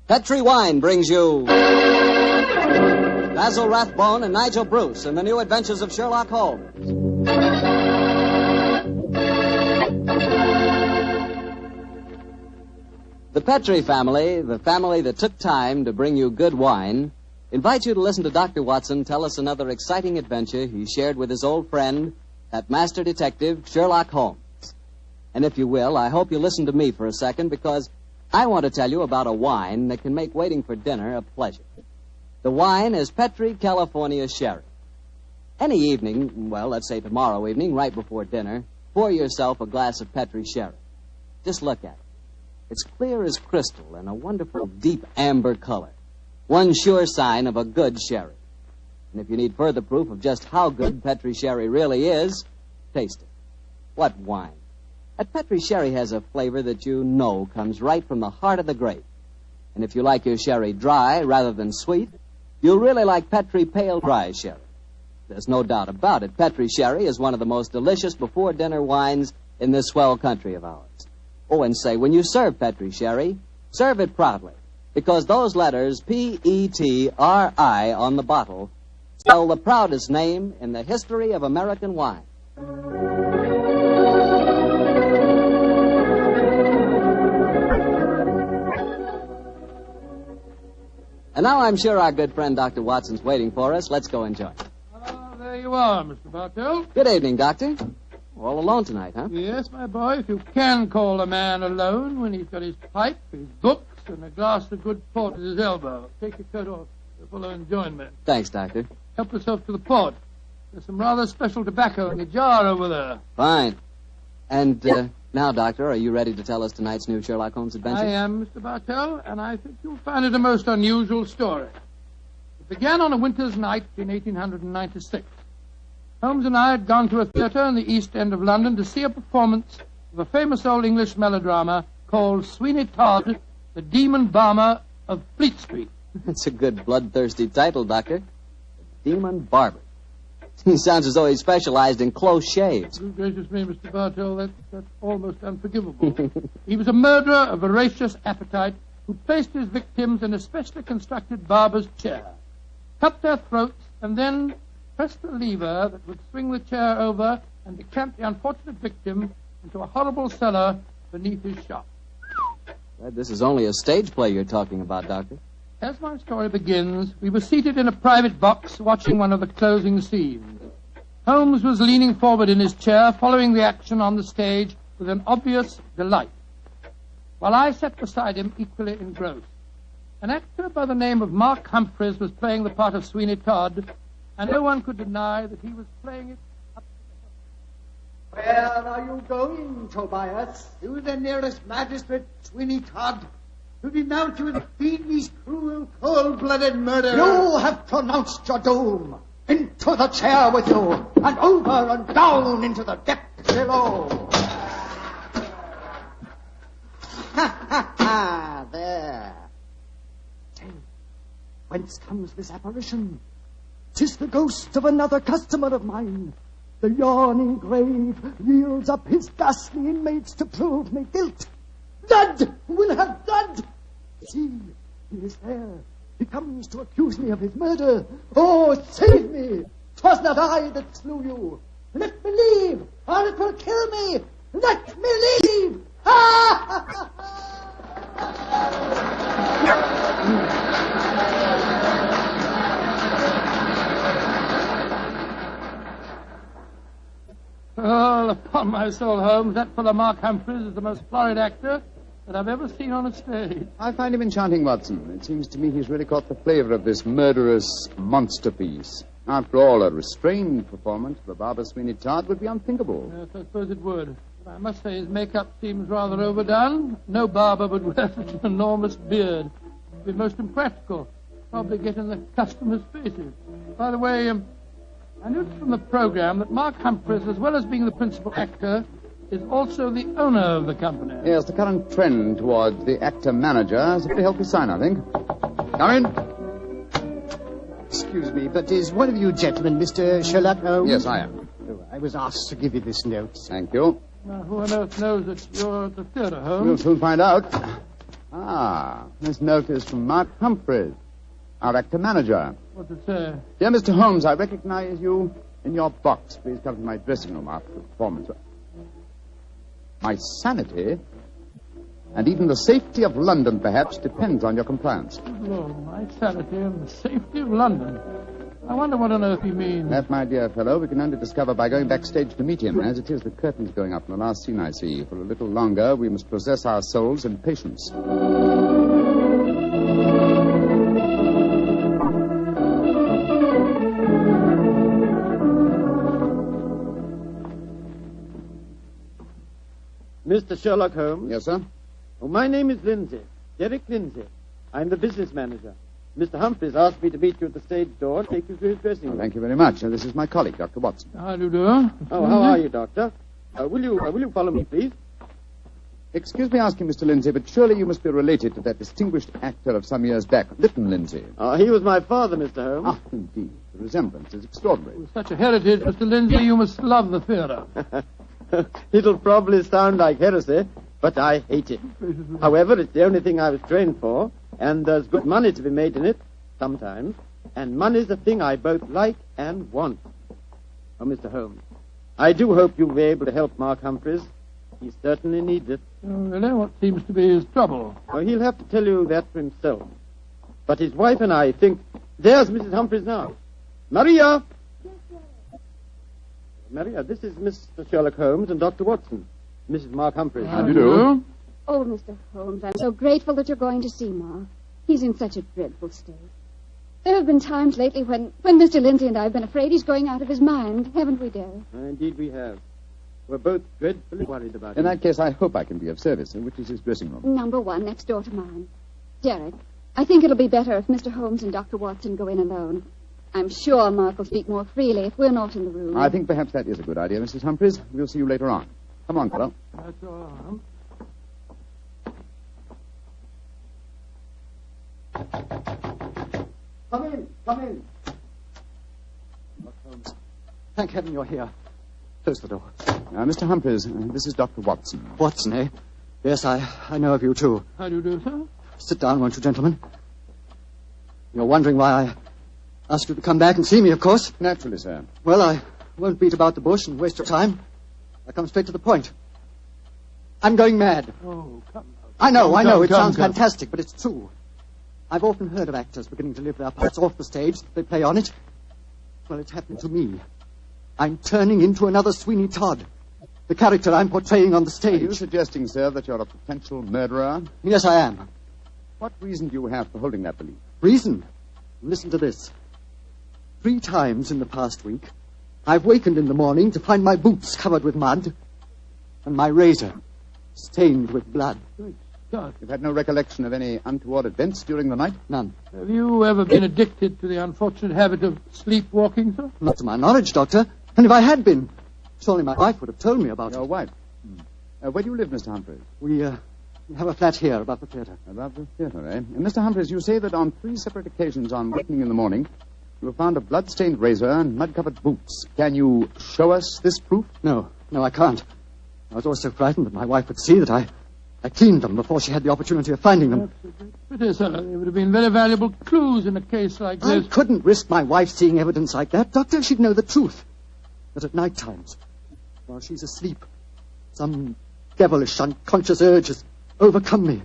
Petri Wine brings you Basil Rathbone and Nigel Bruce in the new adventures of Sherlock Holmes. The Petri family, the family that took time to bring you good wine, invites you to listen to Dr. Watson tell us another exciting adventure he shared with his old friend, that master detective, Sherlock Holmes. And if you will, I hope you'll listen to me for a second, because I want to tell you about a wine that can make waiting for dinner a pleasure. The wine is Petri California Sherry. Any evening, well, let's say tomorrow evening, right before dinner, pour yourself a glass of Petri Sherry. Just look at it. It's clear as crystal and a wonderful deep amber color. One sure sign of a good sherry. And if you need further proof of just how good Petri Sherry really is, taste it. What wine? That Petri Sherry has a flavor that you know comes right from the heart of the grape. And if you like your sherry dry rather than sweet, you'll really like Petri Pale Dry Sherry. There's no doubt about it. Petri Sherry is one of the most delicious before-dinner wines in this swell country of ours. Oh, and say, when you serve Petri Sherry, serve it proudly, because those letters, P-E-T-R-I, on the bottle, spell the proudest name in the history of American wine. And now I'm sure our good friend Dr. Watson's waiting for us. Let's go enjoy. There you are, Mr. Bartell. Good evening, Doctor. All alone tonight, huh? Yes, my boy, if you can call a man alone when he's got his pipe, his books, and a glass of good port at his elbow. Take your coat off. The fellow enjoin me. Thanks, Doctor. Help yourself to the port. There's some rather special tobacco in the jar over there. Fine. And now, Doctor, are you ready to tell us tonight's new Sherlock Holmes adventure? I am, Mr. Bartell, and I think you'll find it a most unusual story. It began on a winter's night in 1896. Holmes and I had gone to a theatre in the East End of London to see a performance of a famous old English melodrama called Sweeney Todd, the Demon Barber of Fleet Street. That's a good bloodthirsty title, Doctor. The Demon Barber. He sounds as though he specialized in close shaves. Good gracious me, Mr. Bartell, that's almost unforgivable. He was a murderer of voracious appetite who placed his victims in a specially constructed barber's chair, cut their throats, and then pressed a lever that would swing the chair over and decamp the unfortunate victim into a horrible cellar beneath his shop. This is only a stage play you're talking about, Doctor. As my story begins, we were seated in a private box watching one of the closing scenes. Holmes was leaning forward in his chair, following the action on the stage with an obvious delight, while I sat beside him equally engrossed. An actor by the name of Mark Humphreys was playing the part of Sweeney Todd, and no one could deny that he was playing it up to the Where are you going, Tobias? To the nearest magistrate, Sweeney Todd, to denounce you as a fiendish, cruel, cold-blooded murderer. You have pronounced your doom. Into the chair with you, and over and down into the depths below. Ha, ha, ha. There Whence comes this apparition? 'Tis the ghost of another customer of mine. The yawning grave yields up his ghastly inmates to prove me guilt. Blood will have blood. See, he is there. He comes to accuse me of his murder. Oh, save me! 'Twas not I that slew you. Let me leave, or it will kill me. Let me leave! Ha! Well, upon my soul, Holmes, that fellow Mark Humphreys is the most florid actor that I've ever seen on a stage. I find him enchanting, Watson. It seems to me he's really caught the flavor of this murderous monster piece. After all, a restrained performance of the Barber Sweeney Todd would be unthinkable. Yes, I suppose it would. But I must say his makeup seems rather overdone. No barber would wear such an enormous beard. It'd be most impractical. Probably get in the customers' faces. By the way, I noticed from the program that Mark Humphreys, as well as being the principal actor, is also the owner of the company. Yes, the current trend towards the actor-manager is a pretty healthy sign, I think. Come in. Excuse me, but is one of you gentlemen Mr. Sherlock Holmes? Yes, I am. Oh, I was asked to give you this note. Thank you. Now, who on earth knows that you're at the theatre, Holmes? We'll soon find out. This note is from Mark Humphreys, our actor-manager. What's it say? Dear Mr. Holmes, I recognize you in your box. Please come to my dressing room after the performance. My sanity, and even the safety of London, perhaps, depends on your compliance. Good Lord, my sanity and the safety of London. I wonder what on earth he means. That, my dear fellow, we can only discover by going backstage to meet him. As it is, the curtain's going up in the last scene I see. For a little longer, we must possess our souls in patience. Mr. Sherlock Holmes? Yes, sir? Oh, my name is Lindsay. Derek Lindsay. I'm the business manager. Mr. Humphreys asked me to meet you at the stage door and take you to his dressing room. Thank you very much. This is my colleague, Dr. Watson. How do you do? Oh, how are you, Doctor? Will you follow me, please? Excuse me asking, Mr. Lindsay, but surely you must be related to that distinguished actor of some years back, Lytton Lindsay. He was my father, Mr. Holmes. Indeed. The resemblance is extraordinary. With such a heritage, Mr. Lindsay, you must love the theatre. It'll probably sound like heresy, but I hate it. However, it's the only thing I was trained for, and there's good money to be made in it, sometimes, and money's a thing I both like and want. Oh, Mr. Holmes, I do hope you'll be able to help Mark Humphreys. He certainly needs it. Oh, really? What seems to be his trouble? Oh, he'll have to tell you that for himself. But his wife and I think... There's Mrs. Humphreys now. Maria! Maria, this is Mr. Sherlock Holmes and Dr. Watson. Mrs. Mark Humphreys. How do you do? Oh, Mr. Holmes, I'm so grateful that you're going to see Mark. He's in such a dreadful state. There have been times lately when Mr. Lindsay and I have been afraid he's going out of his mind, haven't we, Derek? Indeed we have. We're both dreadfully worried about him. In that case, I hope I can be of service. Which is his dressing room? Number 1, next door to mine. Derek, I think it'll be better if Mr. Holmes and Dr. Watson go in alone. I'm sure Mark will speak more freely if we're not in the room. I think perhaps that is a good idea, Mrs. Humphreys. We'll see you later on. Come on, fellow. That's all. Come in, come in. Look, Holmes, thank heaven you're here. Close the door. Mr. Humphreys, this is Dr. Watson. Watson, eh? Yes, I know of you, too. How do you do, sir? Sit down, won't you, gentlemen? You're wondering why I asked you to come back and see me, of course. Naturally, sir. Well, I won't beat about the bush and waste your time. I'll come straight to the point. I'm going mad. Oh, come. I know. It sounds fantastic, but it's true. I've often heard of actors beginning to live their parts off the stage. They play on it. Well, it's happened to me. I'm turning into another Sweeney Todd. The character I'm portraying on the stage. Are you suggesting, sir, that you're a potential murderer? Yes, I am. What reason do you have for holding that belief? Reason? Listen to this. 3 times in the past week, I've wakened in the morning to find my boots covered with mud and my razor stained with blood. God. You've had no recollection of any untoward events during the night? None. Have you ever been addicted to the unfortunate habit of sleepwalking, sir? Not to my knowledge, Doctor. And if I had been, surely my wife would have told me about it. Your wife? Where do you live, Mr. Humphreys? We We have a flat here, above the theatre. Above the theatre, eh? And Mr. Humphreys, you say that on 3 separate occasions on wakening in the morning, you have found a blood-stained razor and mud-covered boots. Can you show us this proof? No, I can't. I was always so frightened that my wife would see that I cleaned them before she had the opportunity of finding them. Pity, sir. They would have been very valuable clues in a case like this. I couldn't risk my wife seeing evidence like that. Doctor, she'd know the truth. That at night times, while she's asleep, some devilish, unconscious urge has overcome me.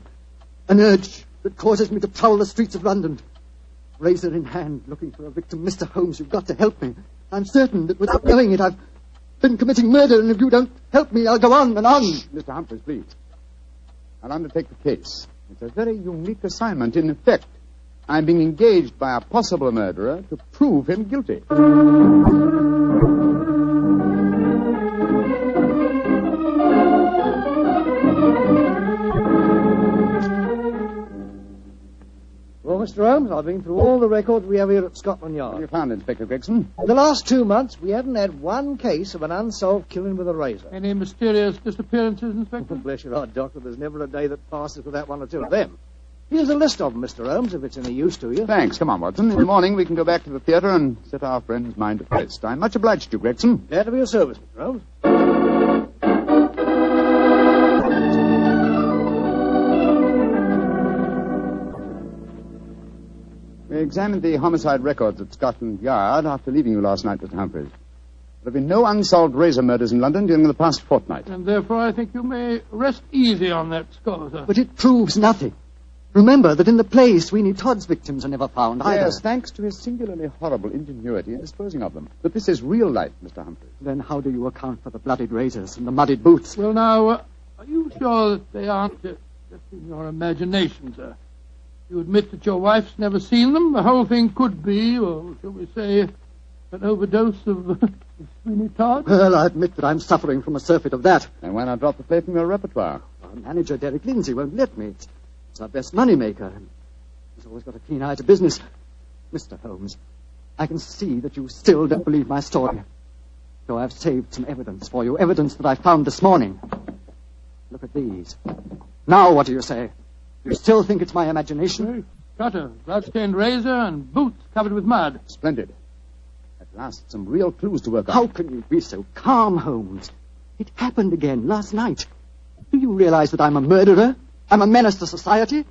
An urge that causes me to prowl the streets of London. Razor in hand, looking for a victim. Mr. Holmes, you've got to help me. I'm certain that without knowing it, I've been committing murder, and if you don't help me, I'll go on and on. Mr. Humphreys, please. I'll undertake the case. It's a very unique assignment. In effect, I'm being engaged by a possible murderer to prove him guilty. Well, Mr. Holmes, I've been through all the records we have here at Scotland Yard. What have you found, Inspector Gregson? In the last 2 months, we haven't had one case of an unsolved killing with a razor. Any mysterious disappearances, Inspector? Bless your heart, Doctor. There's never a day that passes without one or two of them. Here's a list of them, Mr. Holmes, if it's any use to you. Thanks. Come on, Watson. In the morning, we can go back to the theatre and set our friend's mind at rest. I'm much obliged to you, Gregson. Glad to be of service, Mr. Holmes. We examined the homicide records at Scotland Yard after leaving you last night, Mr. Humphreys. There have been no unsolved razor murders in London during the past fortnight. And therefore I think you may rest easy on that score, sir. But it proves nothing. Remember that in the play, Sweeney Todd's victims are never found either. Yes, thanks to his singularly horrible ingenuity in disposing of them. But this is real life, Mr. Humphreys. Then how do you account for the bloodied razors and the muddied boots? Well, now, are you sure that they aren't just in your imagination, sir? You admit that your wife's never seen them? The whole thing could be, or shall we say, an overdose of Sweeney Todd? Well, I admit that I'm suffering from a surfeit of that. And why not drop the play from your repertoire? Our manager, Derek Lindsay, won't let me. It's our best money-maker. He's always got a keen eye to business. Mr. Holmes, I can see that you still don't believe my story. So I've saved some evidence for you, evidence that I found this morning. Look at these. Now what do you say? You still think it's my imagination? Cutter, blood-stained razor, and boots covered with mud. Splendid. At last, some real clues to work on. How can you be so calm, Holmes? It happened again last night. Do you realize that I'm a murderer? I'm a menace to society?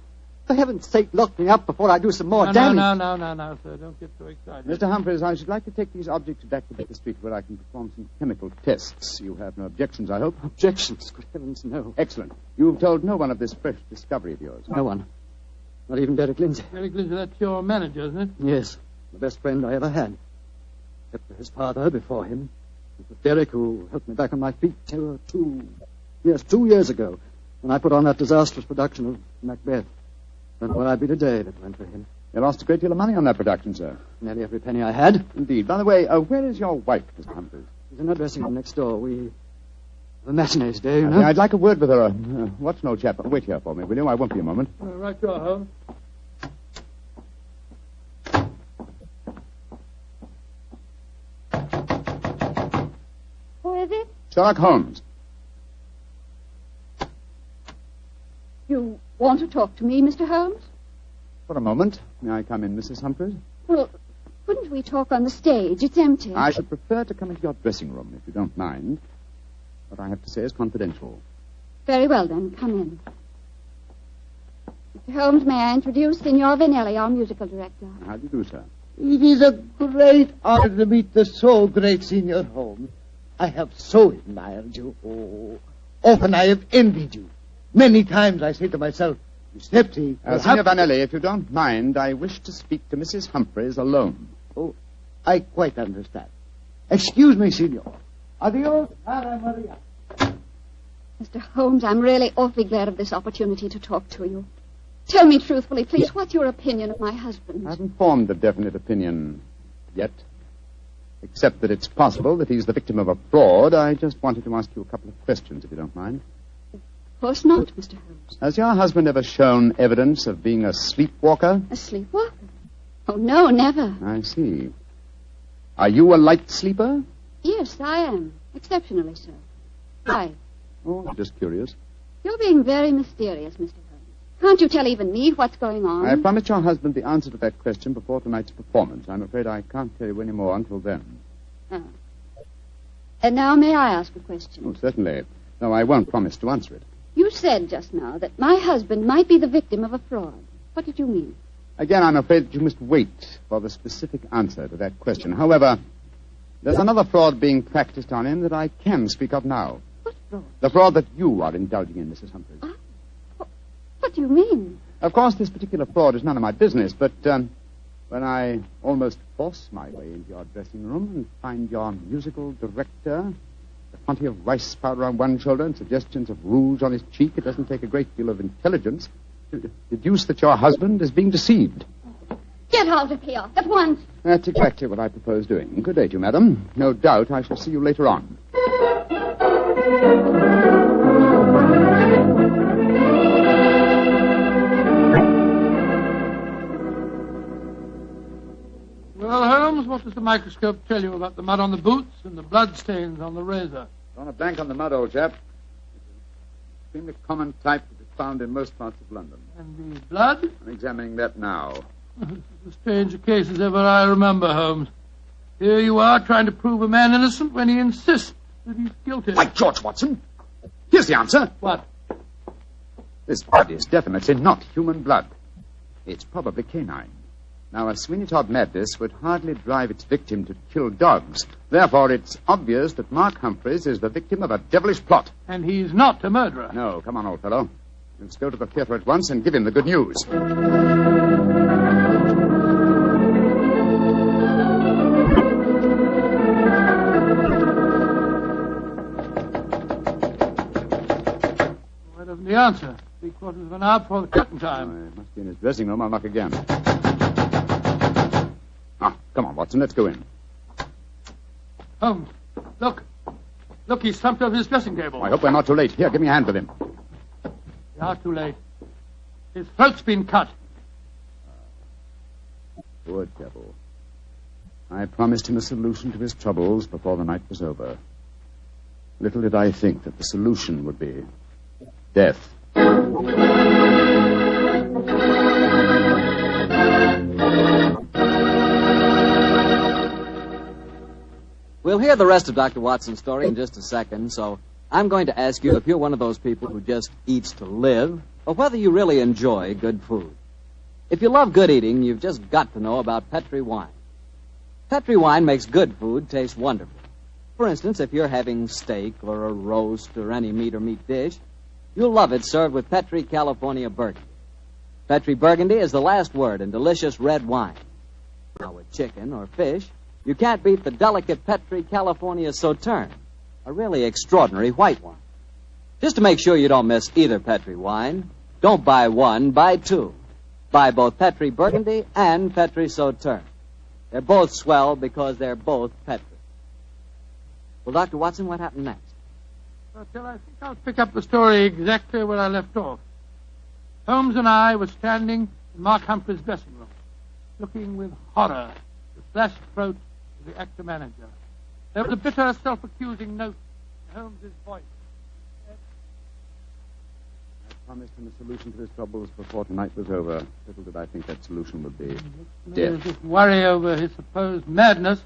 For heaven's sake, lock me up before I do some more damage. No, sir. Don't get so excited. Mr. Humphreys, I should like to take these objects back to Baker Street where I can perform some chemical tests. You have no objections, I hope? Objections? Good heavens, no. Excellent. You've told no one of this fresh discovery of yours? No one. Not even Derek Lindsay. Derek Lindsay, that's your manager, isn't it? Yes. The best friend I ever had. Except for his father before him. It was Derek who helped me back on my feet 2 years ago, when I put on that disastrous production of Macbeth. And where I'd be today if it went for him. You lost a great deal of money on that production, sir. Nearly every penny I had. Indeed. By the way, where is your wife, Mr. Humphreys? She's in her dressing room next door. We have a matinee today, you know. I'd like a word with her. Watson, old chap. Wait here for me, will you? I won't be a moment. Right you are, Holmes. Who is it? Sherlock Holmes. You want to talk to me, Mr. Holmes? For a moment. May I come in, Mrs. Humphreys? Well, couldn't we talk on the stage? It's empty. I should prefer to come into your dressing room, if you don't mind. What I have to say is confidential. Very well, then. Come in. Mr. Holmes, may I introduce Signor Vanelli, our musical director? How do you do, sir? It is a great honor to meet the so great Signor Holmes. I have so admired you. Oh, often I have envied you. Many times I say to myself, Snipsy... Signor Vanelli, if you don't mind, I wish to speak to Mrs. Humphreys alone. Oh, I quite understand. Excuse me, Signor. Adios, Cara Maria. Mr. Holmes, I'm really awfully glad of this opportunity to talk to you. Tell me truthfully, please, what's your opinion of my husband? I haven't formed a definite opinion yet. Except that it's possible that he's the victim of a fraud. I just wanted to ask you a couple of questions, if you don't mind. Of course not, Mr. Holmes. Has your husband ever shown evidence of being a sleepwalker? A sleepwalker? Oh, no, never. I see. Are you a light sleeper? Yes, I am. Exceptionally so. Why? Oh, I'm just curious. You're being very mysterious, Mr. Holmes. Can't you tell even me what's going on? I promised your husband the answer to that question before tonight's performance. I'm afraid I can't tell you any more until then. Oh. And now may I ask a question? Oh, certainly. No, I won't promise to answer it. You said just now that my husband might be the victim of a fraud. What did you mean? Again, I'm afraid that you must wait for the specific answer to that question. However, there's another fraud being practiced on him that I can speak of now. What fraud? The fraud that you are indulging in, Mrs. Humphreys. What do you mean? Of course, this particular fraud is none of my business, but when I almost force my way into your dressing room and find your musical director, a quantity of rice powder on one shoulder and suggestions of rouge on his cheek, it doesn't take a great deal of intelligence to deduce that your husband is being deceived. Get out of here at once. That's exactly what I propose doing. Good day to you, madam. No doubt I shall see you later on. Well, Holmes, what does the microscope tell you about the mud on the boots and the blood stains on the razor? Drawn a blank on the mud, old chap. It's an extremely common type that is found in most parts of London. And the blood? I'm examining that now. This is as strange a case as ever I remember, Holmes. Here you are trying to prove a man innocent when he insists that he's guilty. By George, Watson! Here's the answer. What? This blood is definitely not human blood. It's probably canine. Now, a Sweeney Todd madness would hardly drive its victim to kill dogs. Therefore, it's obvious that Mark Humphreys is the victim of a devilish plot. And he's not a murderer. No, come on, old fellow. Let's go to the theater at once and give him the good news. Why doesn't he answer? 3/4 of an hour before the curtain time. Oh, he must be in his dressing room. I'll knock again. Come on, Watson, let's go in. Holmes, look. Look, he's slumped over his dressing table. I hope we're not too late. Here, give me a hand with him. We are too late. His throat's been cut. Poor devil. I promised him a solution to his troubles before the night was over. Little did I think that the solution would be death. We'll hear the rest of Dr. Watson's story in just a second, so I'm going to ask you if you're one of those people who just eats to live, or whether you really enjoy good food. If you love good eating, you've just got to know about Petri wine. Petri wine makes good food taste wonderful. For instance, if you're having steak or a roast or any meat or meat dish, you'll love it served with Petri California Burgundy. Petri Burgundy is the last word in delicious red wine. Now, with chicken or fish, you can't beat the delicate Petri California Sauterne, a really extraordinary white wine. Just to make sure you don't miss either Petri wine, don't buy one, buy two. Buy both Petri Burgundy and Petri Sauterne. They're both swell because they're both Petri. Well, Dr. Watson, what happened next? Well, I think I'll pick up the story exactly where I left off. Holmes and I were standing in Mark Humphrey's dressing room, looking with horror at the flashed throat of the actor manager. There was a bitter, self-accusing note in Holmes's voice. I promised him a solution to his troubles before tonight was over. Little did I think that solution would be death. This worry over his supposed madness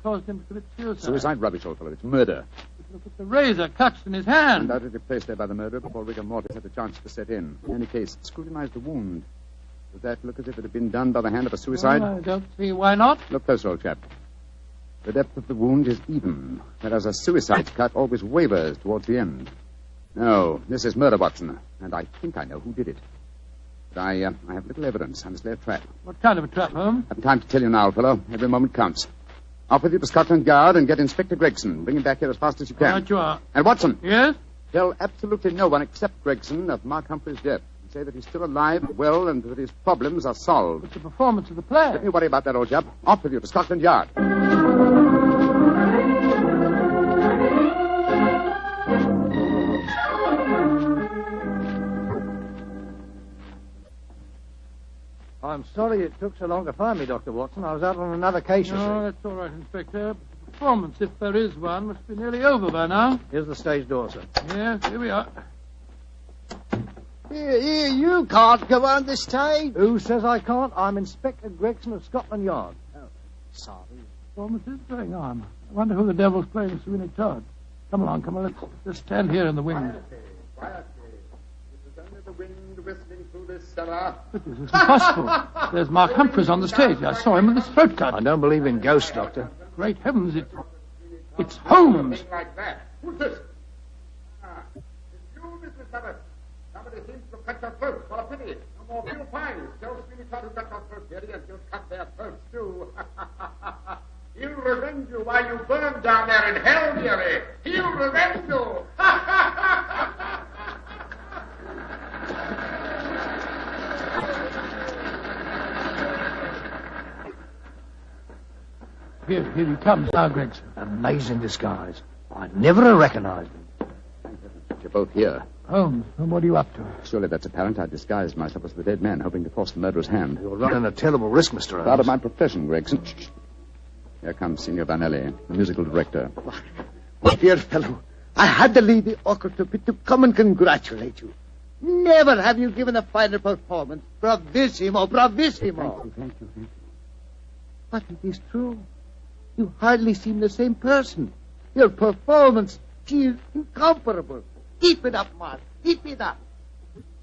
caused him to commit suicide. Suicide? Rubbish, old fellow. It's murder. But look at the razor clutched in his hand. Undoubtedly placed there by the murderer before rigor mortis had a chance to set in. In any case, scrutinize the wound. Does that look as if it had been done by the hand of a suicide? Well, I don't see why not. Look closer, old chap. The depth of the wound is even, whereas a suicide cut always wavers towards the end. No, this is murder, Watson, and I think I know who did it. But I have little evidence. I must lay a trap. What kind of a trap, Holmes? I have time to tell you now, old fellow. Every moment counts. Off with you to Scotland Yard and get Inspector Gregson. Bring him back here as fast as you can. Right you are. And Watson. Yes? Tell absolutely no one except Gregson of Mark Humphrey's death. And say that he's still alive, well, and that his problems are solved. It's the performance of the play. Don't you worry about that, old chap. Off with you to Scotland Yard. I'm sorry it took so long to find me, Dr. Watson. I was out on another case, you see. No, that's all right, Inspector. But the performance, if there is one, must be nearly over by now. Here's the stage door, sir. Yes, here we are. Here, you can't go on the stage. Who says I can't? I'm Inspector Gregson of Scotland Yard. Oh, sorry. Performance is going on. I wonder who the devil's playing Sweeney Todd. Come along. Let's just stand here in the wings. Quietly. It is only the wind whistling through this cellar. But this isn't possible. There's Mark Humphreys on the stage. I saw him with his throat cut. I don't believe in ghosts, Doctor. Great heavens, it's Holmes. Like that. Who's this? It's you, Mrs. Lovett. Somebody seems to cut your throat. What a pity. No more real pies. Tell Sweeney Todd who cut your throat, dearie, and he'll cut their throats, too. He'll revenge you while you burn down there in hell, dearie. He'll revenge you. Here he comes now, Gregson. Amazing disguise. I never have recognized him. You're both here. Holmes, what are you up to? Surely that's apparent. I disguised myself as the dead man, hoping to force the murderer's hand. You're running a terrible risk, Mr. Holmes. Part of my profession, Gregson. Shh. Here comes Signor Vanelli, the musical director. My dear fellow, I had to leave the orchestra pit to come and congratulate you. Never have you given a finer performance. Bravissimo, bravissimo. Thank you. But it is true. You hardly seem the same person. Your performance, she is incomparable. Keep it up, Mark. Keep it up.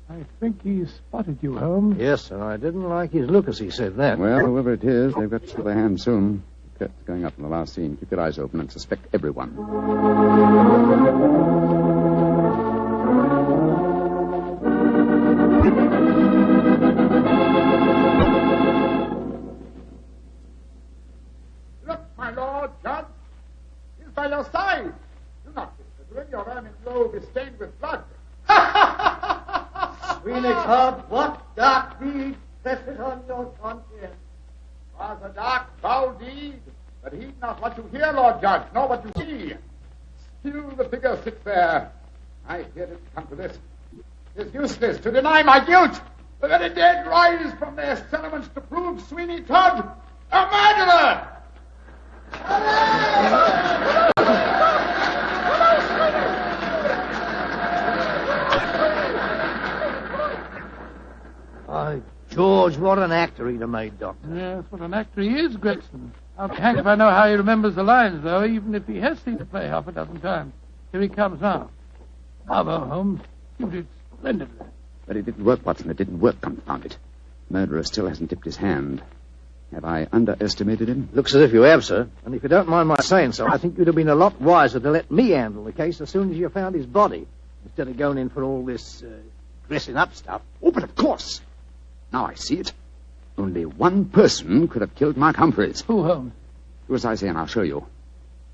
I think he spotted you, Holmes. Yes, and I didn't like his look as he said that. Well, whoever it is, they've got to show their hand soon. The curtain's going up in the last scene. Keep your eyes open and suspect everyone. Look, my lord, Judge. He's by your side. Do not whisper. Your ermine robe is stained with blood. Sweeney Todd, what dark deed presses on your conscience? Was a dark, foul deed, but heed not what you hear, Lord Judge, nor what you see. Still the figure sits there. I fear it come to this. It is useless to deny my guilt. The very dead rise from their settlements to prove Sweeney Todd a murderer. By George, what an actor he'd have made, Doctor. Yes, what an actor he is, Gregson. I'll be hanged if I know how he remembers the lines, though, even if he has seen the play half a dozen times. Here he comes now. Bravo, Holmes. You did splendidly. But it didn't work, Watson. It didn't work, confound it. Murderer still hasn't dipped his hand. Have I underestimated him? Looks as if you have, sir. And if you don't mind my saying so, I think you'd have been a lot wiser to let me handle the case as soon as you found his body, instead of going in for all this dressing up stuff. Oh, but of course. Now I see it. Only one person could have killed Mark Humphreys. Who, Holmes? Do as I say, and I'll show you.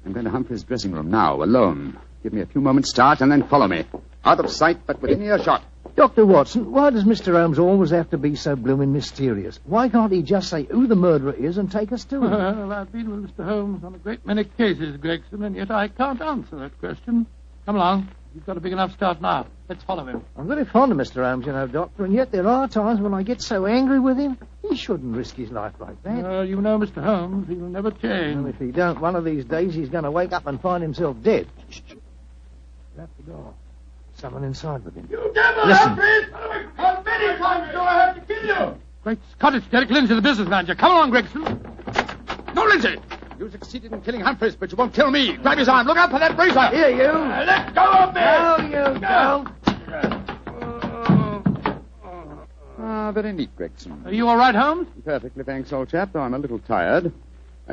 I'm going to Humphreys' dressing room now, alone. Give me a few moments' start, and then follow me. Out of sight, but within earshot. Dr. Watson, why does Mr. Holmes always have to be so blooming mysterious? Why can't he just say who the murderer is and take us to him? Well, I've been with Mr. Holmes on a great many cases, Gregson, and yet I can't answer that question. Come along. You've got a big enough start now. Let's follow him. I'm very fond of Mr. Holmes, you know, Doctor, and yet there are times when I get so angry with him. He shouldn't risk his life like that. You know Mr. Holmes. He'll never change. Well, if he don't, one of these days he's going to wake up and find himself dead. Shut the door. Someone inside with him. You devil, Listen. Humphreys! How many times do I have to kill you? Great Scott, it's Derek Lindsay, the business manager. Come along, Gregson. No, Lindsay! You succeeded in killing Humphreys, but you won't kill me. Grab his arm. Look out for that razor. Here, you. Let go of me! No, you don't. Very neat, Gregson. Are you all right, Holmes? Perfectly, thanks, old chap, though I'm a little tired.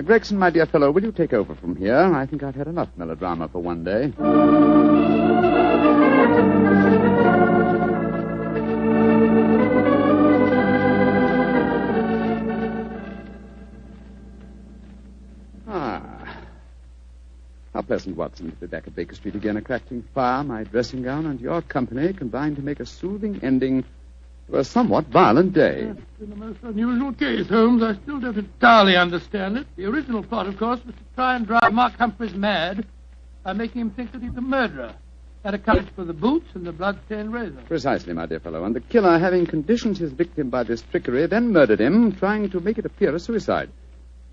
Gregson, my dear fellow, will you take over from here? I think I've had enough melodrama for one day. How pleasant, Watson, to be back at Baker Street again, a crackling fire, my dressing gown, and your company combined to make a soothing ending to a somewhat violent day. It's been a most unusual case, Holmes. I still don't entirely understand it. The original plot, of course, was to try and drive Mark Humphreys mad by making him think that he's a murderer. That accounts for the boots and the blood-stained razor. Precisely, my dear fellow. And the killer, having conditioned his victim by this trickery, then murdered him, trying to make it appear a suicide.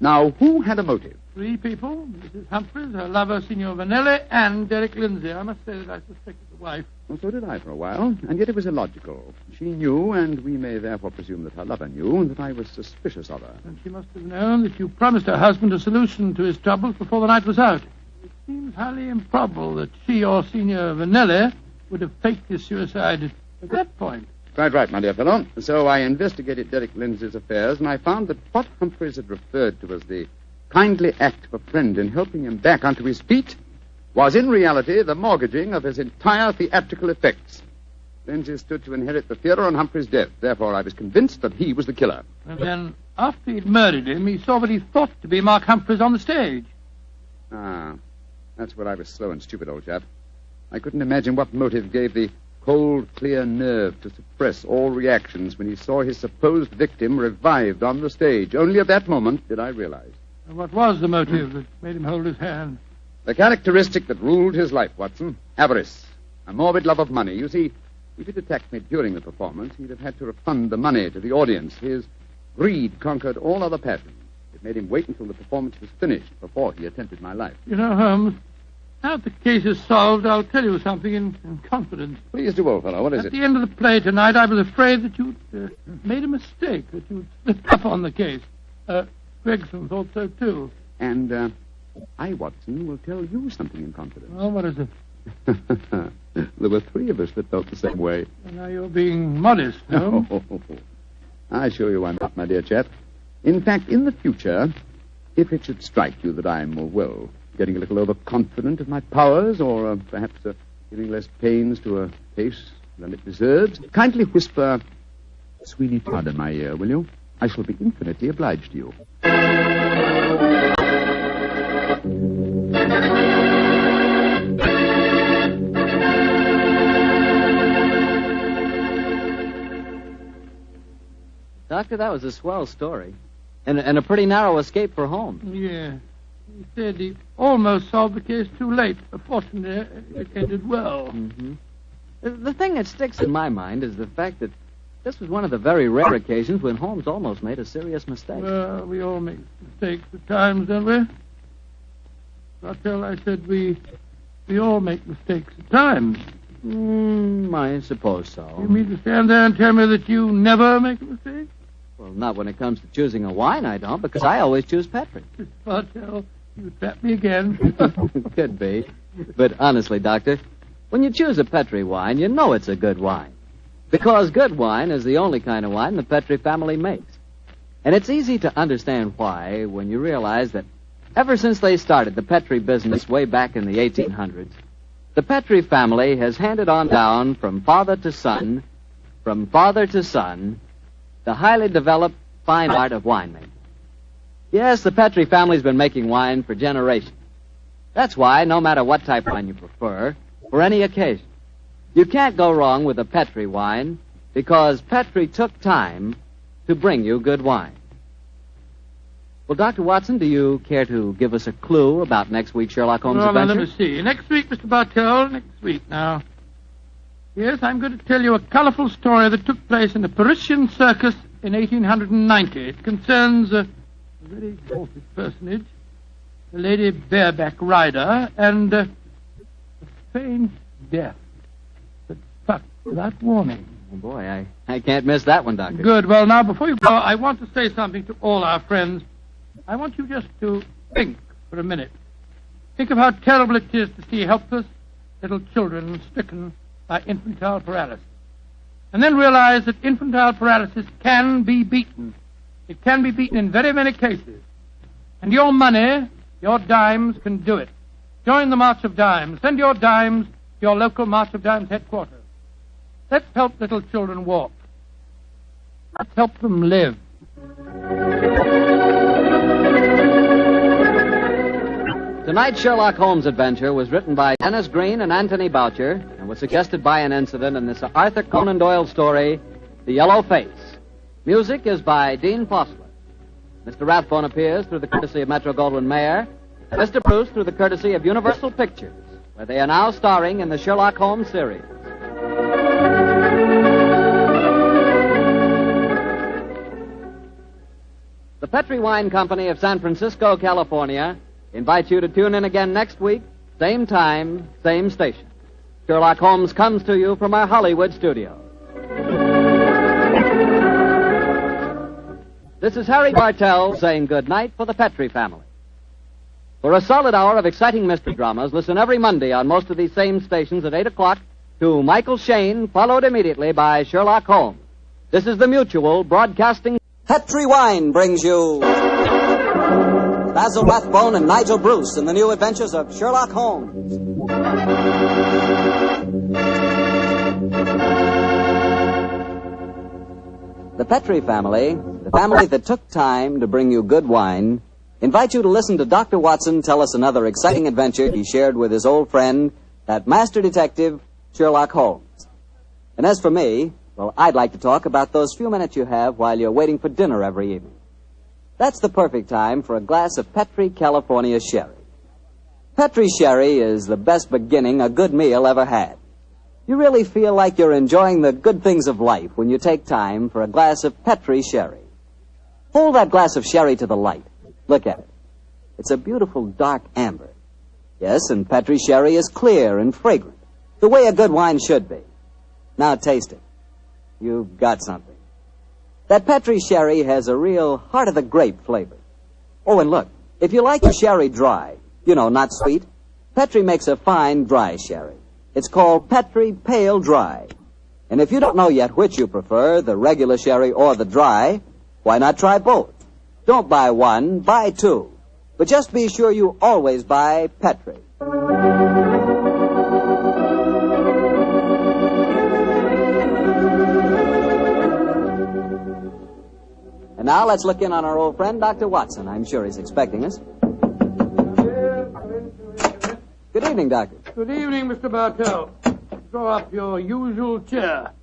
Now, who had a motive? 3 people, Mrs. Humphreys, her lover, Signor Vanelli, and Derek Lindsay. I must say that I suspected the wife. Well, so did I for a while, and yet it was illogical. She knew, and we may therefore presume that her lover knew, that I was suspicious of her. And she must have known that you promised her husband a solution to his troubles before the night was out. It seems highly improbable that she or Signor Vanelli would have faked his suicide at that point. Quite right, my dear fellow. So I investigated Derek Lindsay's affairs, and I found that what Humphreys had referred to as the kindly act of a friend in helping him back onto his feet was in reality the mortgaging of his entire theatrical effects. Lindsay stood to inherit the theatre on Humphrey's death. Therefore, I was convinced that he was the killer. And then, after he'd murdered him, he saw what he thought to be Mark Humphreys on the stage. Ah, that's where I was slow and stupid, old chap. I couldn't imagine what motive gave the cold, clear nerve to suppress all reactions when he saw his supposed victim revived on the stage. Only at that moment did I realize. And what was the motive that made him hold his hand? The characteristic that ruled his life, Watson. Avarice. A morbid love of money. You see, if he'd attacked me during the performance, he'd have had to refund the money to the audience. His greed conquered all other passions. It made him wait until the performance was finished before he attempted my life. You know, Holmes, now that the case is solved, I'll tell you something in confidence. Please do, old fellow. What is it? At the end of the play tonight, I was afraid that you'd made a mistake, that you'd slipped up on the case. Gregson thought so, too. And I, Watson, will tell you something in confidence. Well, what is it? There were 3 of us that felt the same way. Well, now you're being modest, Holmes. I assure you I'm not, my dear chap. In fact, in the future, if it should strike you that I'm, well, getting a little overconfident of my powers, or perhaps giving less pains to a case than it deserves, kindly whisper Sweeney Todd in my ear, will you? I shall be infinitely obliged to you. Doctor, that was a swell story. And a pretty narrow escape for Holmes. Yeah. He said he almost solved the case too late. Fortunately, it ended well. Mm-hmm. The thing that sticks in my mind is the fact that this was one of the very rare occasions when Holmes almost made a serious mistake. Well, we all make mistakes at times, don't we? Bartell, I said we all make mistakes at times. I suppose so. You mean to stand there and tell me that you never make a mistake? Well, not when it comes to choosing a wine, I don't, because I always choose Petri. Bartell, you trap me again. Could be. But honestly, Doctor, when you choose a Petri wine, you know it's a good wine. Because good wine is the only kind of wine the Petri family makes. And it's easy to understand why when you realize that ever since they started the Petri business way back in the 1800s, the Petri family has handed on down from father to son, the highly developed fine art of winemaking. Yes, the Petri family's been making wine for generations. That's why, no matter what type of wine you prefer, for any occasion, you can't go wrong with a Petri wine because Petri took time to bring you good wine. Well, Dr. Watson, do you care to give us a clue about next week's Sherlock Holmes Well, adventure? now, let me see. Next week, Mr. Bartell, next week now. Yes, I'm going to tell you a colorful story that took place in the Parisian circus in 1890. It concerns a very exalted personage, the Lady Bareback Rider, and a faint death that struck without warning. Oh, boy, I can't miss that one, Doctor. Good. Well, now, before you go, I want to say something to all our friends. I want you just to think for a minute. Think of how terrible it is to see helpless little children stricken by infantile paralysis. And then realize that infantile paralysis can be beaten. It can be beaten in very many cases. And your money, your dimes, can do it. Join the March of Dimes. Send your dimes to your local March of Dimes headquarters. Let's help little children walk. Let's help them live. Tonight's Sherlock Holmes adventure was written by Dennis Green and Anthony Boucher and was suggested by an incident in this Arthur Conan Doyle story, The Yellow Face. Music is by Dean Fossler. Mr. Rathbone appears through the courtesy of Metro-Goldwyn-Mayer, and Mr. Bruce through the courtesy of Universal Pictures, where they are now starring in the Sherlock Holmes series. The Petri Wine Company of San Francisco, California, invites you to tune in again next week, same time, same station. Sherlock Holmes comes to you from our Hollywood studio. This is Harry Bartell saying good night for the Petri family. For a solid hour of exciting mystery dramas, listen every Monday on most of these same stations at 8 o'clock to Michael Shayne, followed immediately by Sherlock Holmes. This is the Mutual Broadcasting. Petri Wine brings you Basil Rathbone and Nigel Bruce in the new adventures of Sherlock Holmes. The Petri family, the family that took time to bring you good wine, invite you to listen to Dr. Watson tell us another exciting adventure he shared with his old friend, that master detective, Sherlock Holmes. And as for me, well, I'd like to talk about those few minutes you have while you're waiting for dinner every evening. That's the perfect time for a glass of Petri California Sherry. Petri Sherry is the best beginning a good meal ever had. You really feel like you're enjoying the good things of life when you take time for a glass of Petri Sherry. Hold that glass of sherry to the light. Look at it. It's a beautiful dark amber. Yes, and Petri Sherry is clear and fragrant, the way a good wine should be. Now taste it. You've got something. That Petri Sherry has a real heart-of-the-grape flavor. Oh, and look, if you like your sherry dry, not sweet, Petri makes a fine dry sherry. It's called Petri Pale Dry. And if you don't know yet which you prefer, the regular sherry or the dry, why not try both? Don't buy one, buy two. But just be sure you always buy Petri. And now let's look in on our old friend, Dr. Watson. I'm sure he's expecting us. Good evening, Doctor. Good evening, Mr. Bartell. Draw up your usual chair.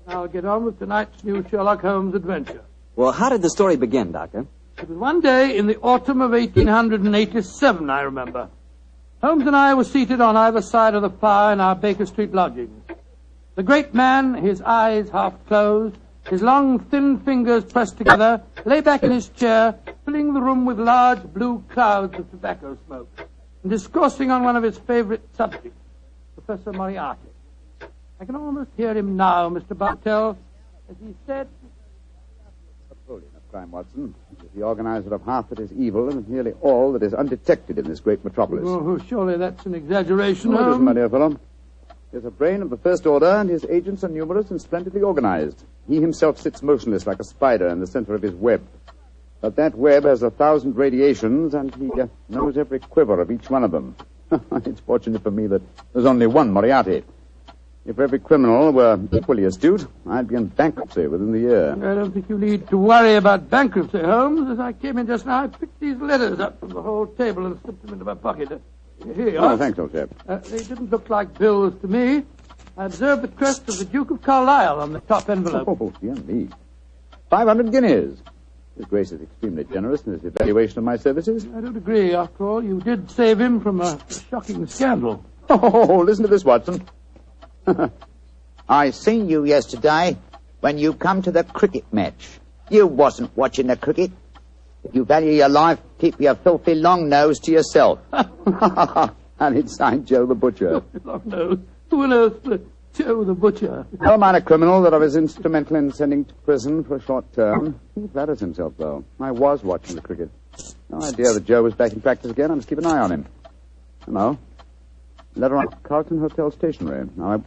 I'll get on with tonight's new Sherlock Holmes adventure. Well, how did the story begin, Doctor? It was one day in the autumn of 1887, I remember. Holmes and I were seated on either side of the fire in our Baker Street lodgings. The great man, his eyes half closed, his long, thin fingers pressed together, lay back in his chair, filling the room with large blue clouds of tobacco smoke, and discoursing on one of his favorite subjects, Professor Moriarty. I can almost hear him now, Mr. Bartell, as he said... Napoleon of crime, Watson. He is the organizer of half that is evil and nearly all that is undetected in this great metropolis. Oh, surely that's an exaggeration, No, it Holmes. isn't, my dear fellow. He has a brain of the first order, and his agents are numerous and splendidly organized. He himself sits motionless like a spider in the center of his web. But that web has 1,000 radiations, and he knows every quiver of each one of them. It's fortunate for me that there's only one Moriarty. If every criminal were equally astute, I'd be in bankruptcy within the year. I don't think you need to worry about bankruptcy, Holmes. As I came in just now, I picked these letters up from the whole table and slipped them into my pocket. Here you are. Oh, thanks, old chap. They didn't look like bills to me. I observed the crest of the Duke of Carlisle on the top envelope. Oh, dear me. 500 guineas. His Grace is extremely generous in his evaluation of my services. I don't agree. After all, you did save him from a shocking scandal. Oh, listen to this, Watson. I seen you yesterday when you come to the cricket match. You wasn't watching the cricket. If you value your life, keep your filthy long nose to yourself. And it's signed Joe the Butcher. Long nose. Who on earth, Joe the Butcher? No minor criminal that I was instrumental in sending to prison for a short term. He flatters himself, though. I was watching the cricket. No idea that Joe was back in practice again. I must keep an eye on him. Hello. Letter on Carlton Hotel stationery. Now,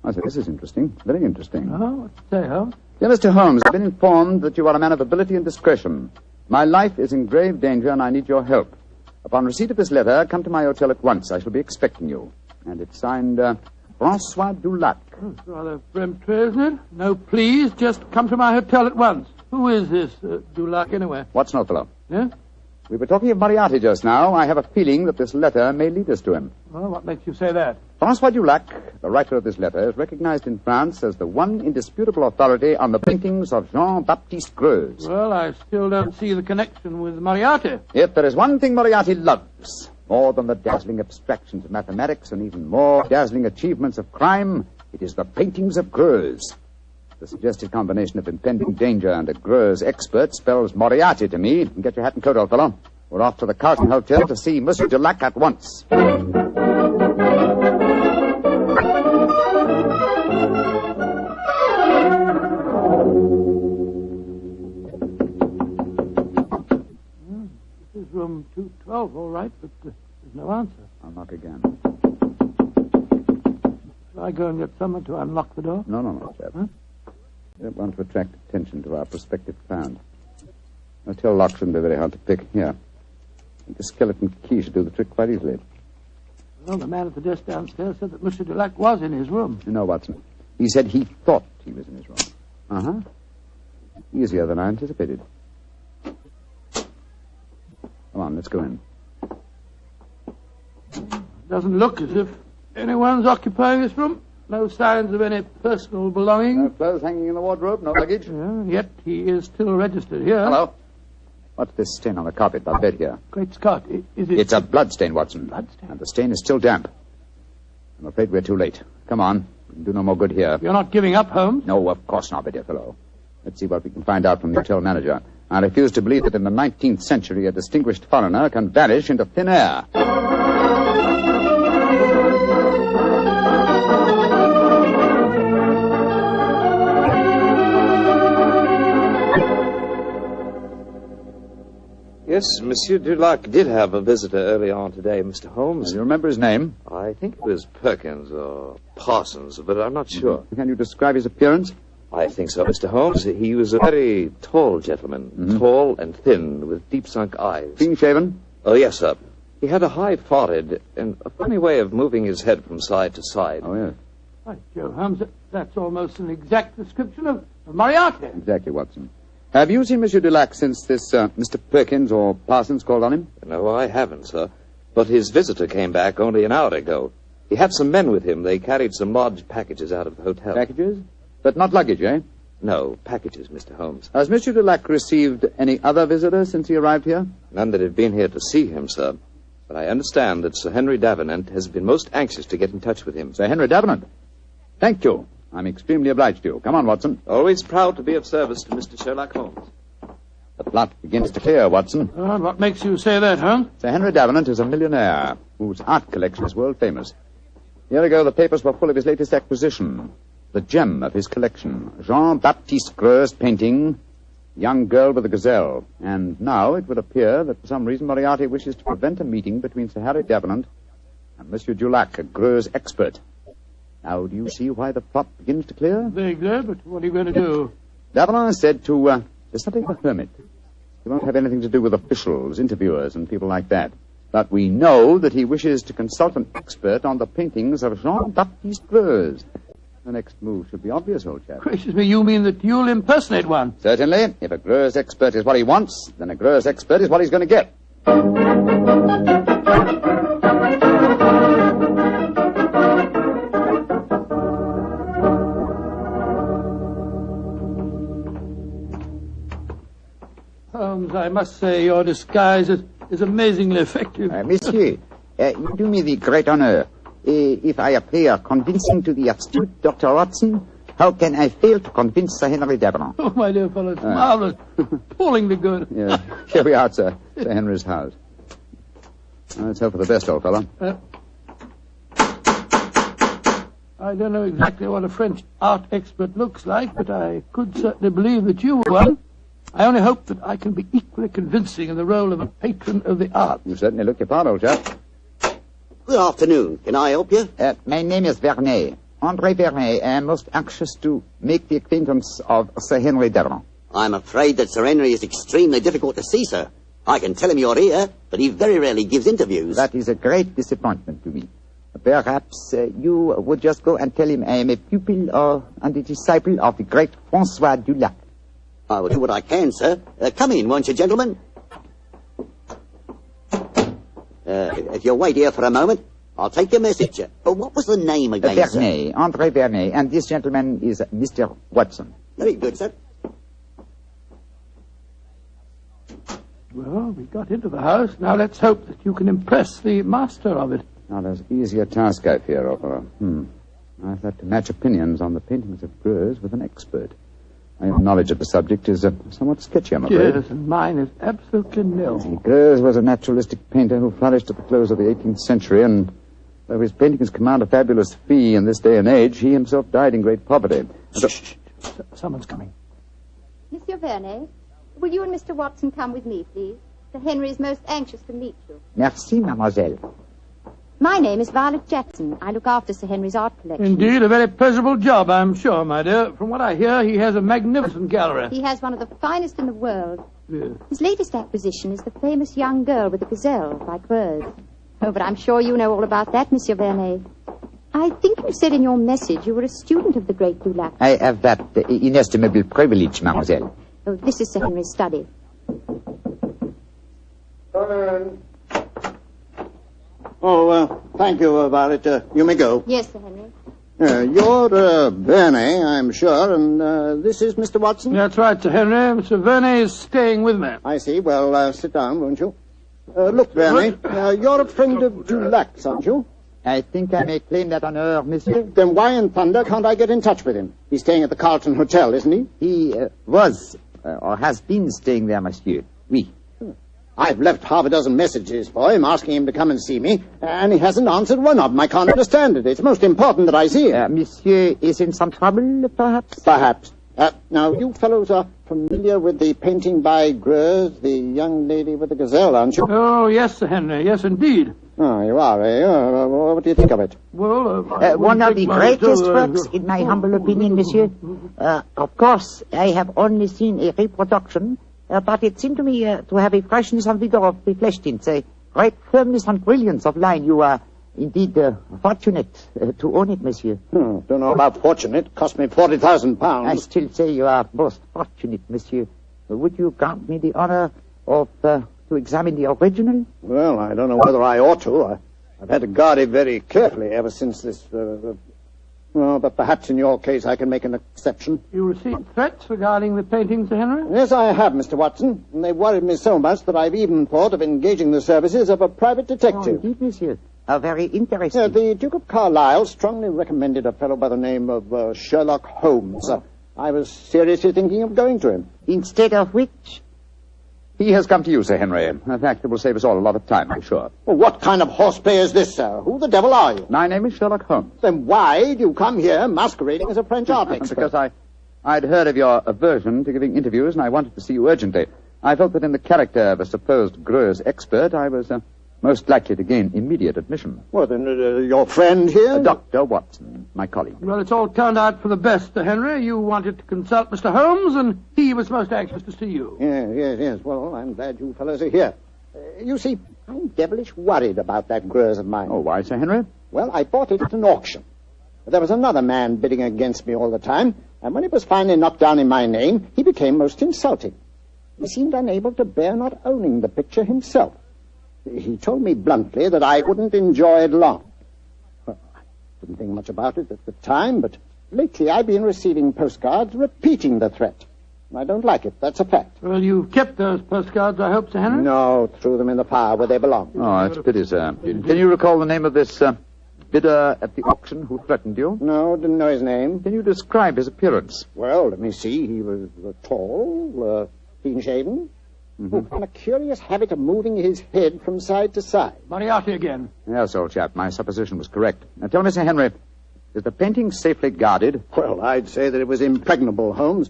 I say, this is interesting. Very interesting. Oh, what's it say, Holmes? Dear Mr. Holmes, I've been informed that you are a man of ability and discretion. My life is in grave danger, and I need your help. Upon receipt of this letter, come to my hotel at once. I shall be expecting you. And it's signed, Francois Dulac. Oh, it's rather peremptory, isn't it? No, please, just come to my hotel at once. Who is this Dulac, anyway? Watson, old fellow. Yeah? We were talking of Moriarty just now. I have a feeling that this letter may lead us to him. Well, what makes you say that? Francois Dulac, the writer of this letter, is recognized in France as the one indisputable authority on the paintings of Jean-Baptiste Greuze. Well, I still don't see the connection with Moriarty. If there is one thing Moriarty loves, more than the dazzling abstractions of mathematics and even more dazzling achievements of crime, it is the paintings of Greuze. The suggested combination of impending danger and a Greuze expert spells Moriarty to me. Get your hat and coat, old fellow. We're off to the Carlton Hotel to see Monsieur Dulac at once. This is room 212, all right, but there's no answer. I'll knock again. Shall I go and get someone to unlock the door? No, chap. Huh? We don't want to attract attention to our prospective client. Hotel lock shouldn't be very hard to pick. Here. The skeleton key should do the trick quite easily. Well, the man at the desk downstairs said that Monsieur Dulac was in his room. You know, Watson, he said he thought he was in his room. Uh-huh. Easier than I anticipated. Come on, let's go in. Doesn't look as if anyone's occupying this room. No signs of any personal belongings. No clothes hanging in the wardrobe, no luggage. Yet he is still registered here. Hello. What's this stain on the carpet by the bed here? Great Scott, is it... It's a blood stain, Watson. Blood stain? And the stain is still damp. I'm afraid we're too late. Come on. We can do no more good here. You're not giving up, Holmes? No, of course not, my dear fellow. Let's see what we can find out from the hotel manager. I refuse to believe that in the 19th century a distinguished foreigner can vanish into thin air. Yes, Monsieur Dulac did have a visitor early on today, Mr. Holmes. You remember his name? I think it was Perkins or Parsons, but I'm not sure. Can you describe his appearance? I think so, Mr. Holmes. He was a very tall gentleman, tall and thin, with deep-sunk eyes. Clean-shaven? Oh, yes, sir. He had a high forehead and a funny way of moving his head from side to side. Oh, yes. Right, Joe Holmes, that's almost an exact description of Moriarty. Exactly, Watson. Have you seen Monsieur Dulac since this Mr. Perkins or Parsons called on him? No, I haven't, sir. But his visitor came back only an hour ago. He had some men with him. They carried some large packages out of the hotel. Packages? But not luggage, eh? No, packages, Mr. Holmes. Has Monsieur Dulac received any other visitors since he arrived here? None that have been here to see him, sir. But I understand that Sir Henry Davenant has been most anxious to get in touch with him. Sir Henry Davenant? Thank you. I'm extremely obliged to you. Come on, Watson. Always proud to be of service to Mr. Sherlock Holmes. The plot begins to clear, Watson. And what makes you say that, huh? Sir Henry Davenant is a millionaire whose art collection is world famous. A year ago, the papers were full of his latest acquisition, the gem of his collection, Jean-Baptiste Greuze's painting, Young Girl with a Gazelle. And now it would appear that for some reason Moriarty wishes to prevent a meeting between Sir Harry Davenant and Monsieur Dulac, a Greuze expert. Now, do you see why the plot begins to clear? Vaguely, but what are you going to do? Davenant is said to something of a hermit. He won't have anything to do with officials, interviewers, and people like that. But we know that he wishes to consult an expert on the paintings of Jean-Baptiste Greuze. The next move should be obvious, old chap. Gracious me, you mean that you'll impersonate one? Certainly. If a Greuze expert is what he wants, then a Greuze expert is what he's going to get. Holmes, I must say your disguise is amazingly effective. Monsieur, you do me the great honor. If I appear convincing to the astute Dr. Watson, how can I fail to convince Sir Henry Davenant? Oh, my dear fellow, it's marvelous. Appallingly good. Yeah. Here we are, sir. Sir Henry's house. Let's hope for the best, old fellow. I don't know exactly what a French art expert looks like, but I could certainly believe that you were one. I only hope that I can be equally convincing in the role of a patron of the arts. You certainly look your part, old chap. Good afternoon. Can I help you? My name is Vernet. André Vernet. I am most anxious to make the acquaintance of Sir Henry Davenant. I'm afraid that Sir Henry is extremely difficult to see, sir. I can tell him you're here, but he very rarely gives interviews. That is a great disappointment to me. Perhaps you would just go and tell him I am a pupil and a disciple of the great François Dulac. I will do what I can, sir. Come in, won't you, gentlemen? If you'll wait here for a moment, I'll take your message. What was the name again, Vernet, sir? André Vernet, and this gentleman is Mr. Watson. Very good, sir. Well, we got into the house. Now let's hope that you can impress the master of it. Not as easy a task, I fear, old fellow. I've had to match opinions on the paintings of Greuze with an expert. My own knowledge of the subject is somewhat sketchy, I'm afraid. Yes, and mine is absolutely nil. Greuze was a naturalistic painter who flourished at the close of the 18th century, and though his paintings command a fabulous fee in this day and age, he himself died in great poverty. Shh. Someone's coming. Monsieur Vernet, will you and Mr. Watson come with me, please? Sir Henry is most anxious to meet you. Merci, mademoiselle. My name is Violet Jackson. I look after Sir Henry's art collection. Indeed, a very pleasurable job, I'm sure, my dear. From what I hear, he has a magnificent gallery. He has one of the finest in the world. Yes. His latest acquisition is the famous young girl with the gazelle by Greuze. Oh, but I'm sure you know all about that, Monsieur Vernet. I think you said in your message you were a student of the great Dulac. I have that inestimable privilege, mademoiselle. Oh, this is Sir Henry's study. Thank you, Violet. You may go. Yes, Sir Henry. You're Vernet, I'm sure, and this is Mr. Watson? That's right, Sir Henry. Mr. Vernet is staying with me. I see. Well, sit down, won't you? Look, Vernet, you're a friend of Dulac's, aren't you? I think I may claim that honor, monsieur. Then why in thunder can't I get in touch with him? He's staying at the Carlton Hotel, isn't he? He was, or has been staying there, monsieur. Oui. I've left half a dozen messages for him, asking him to come and see me, and he hasn't answered one of them. I can't understand it. It's most important that I see him. Monsieur is in some trouble, perhaps? Perhaps. Now, you fellows are familiar with the painting by Greuze, the young lady with the gazelle, aren't you? Oh, yes, Sir Henry. Yes, indeed. Oh, you are, eh? What do you think of it? Well, one of the greatest works, in my humble opinion, monsieur. Of course, I have only seen a reproduction, but it seemed to me to have a freshness and vigor of the flesh tints, a great firmness and brilliance of line. You are indeed fortunate to own it, monsieur. Don't know about fortunate. It cost me £40,000. I still say you are most fortunate, monsieur. Would you grant me the honor of to examine the original? Well, I don't know whether I ought to. I've had to guard it very carefully ever since this... Well, but perhaps in your case I can make an exception. You received threats regarding the painting, Sir Henry? Yes, I have, Mr. Watson. And they've worried me so much that I've even thought of engaging the services of a private detective. Oh, indeed, monsieur. Very interesting. The Duke of Carlisle strongly recommended a fellow by the name of Sherlock Holmes. I was seriously thinking of going to him. Instead of which? He has come to you, Sir Henry. A fact that will save us all a lot of time, I'm sure. Well, what kind of horseplay is this, sir? Who the devil are you? My name is Sherlock Holmes. Then why do you come here masquerading as a French art expert? Because I'd heard of your aversion to giving interviews, and I wanted to see you urgently. I felt that in the character of a supposed Greuze expert, I was most likely to gain immediate admission. Well, then, your friend here? Dr. Watson, my colleague. Well, it's all turned out for the best, Sir Henry. You wanted to consult Mr. Holmes, and he was most anxious to see you. Yes. Well, I'm glad you fellows are here. You see, I'm devilish worried about that Greuze of mine. Oh, why, Sir Henry? Well, I bought it at an auction. There was another man bidding against me all the time, and when it was finally knocked down in my name, he became most insulting. He seemed unable to bear not owning the picture himself. He told me bluntly that I wouldn't enjoy it long. Well, I didn't think much about it at the time, but lately I've been receiving postcards repeating the threat. I don't like it, that's a fact. Well, you've kept those postcards, I hope, Sir Henry? No, threw them in the fire where they belong. Oh, that's a pity, sir. Can you recall the name of this bidder at the auction who threatened you? No, didn't know his name. Can you describe his appearance? Well, let me see. He was tall, clean-shaven, and a curious habit of moving his head from side to side. Moriarty again. Yes, old chap, my supposition was correct. Now, tell me, Sir Henry, is the painting safely guarded? Well, I'd say that it was impregnable, Holmes.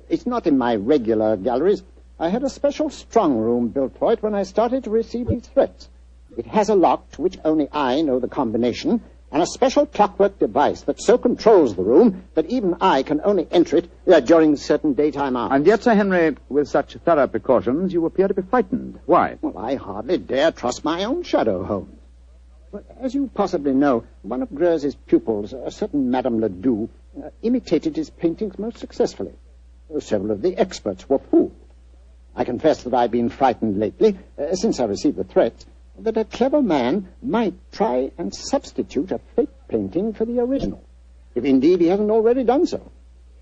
It's not in my regular galleries. I had a special strong room built for it when I started to receive these threats. It has a lock to which only I know the combination, and a special clockwork device that so controls the room that even I can only enter it during certain daytime hours. And yet, Sir Henry, with such thorough precautions, you appear to be frightened. Why? Well, I hardly dare trust my own shadow, Holmes. Well, as you possibly know, one of Greuze's pupils, a certain Madame Ledoux, imitated his paintings most successfully. Several of the experts were fooled. I confess that I've been frightened lately, since I received the threat, that a clever man might try and substitute a fake painting for the original, if indeed he hasn't already done so.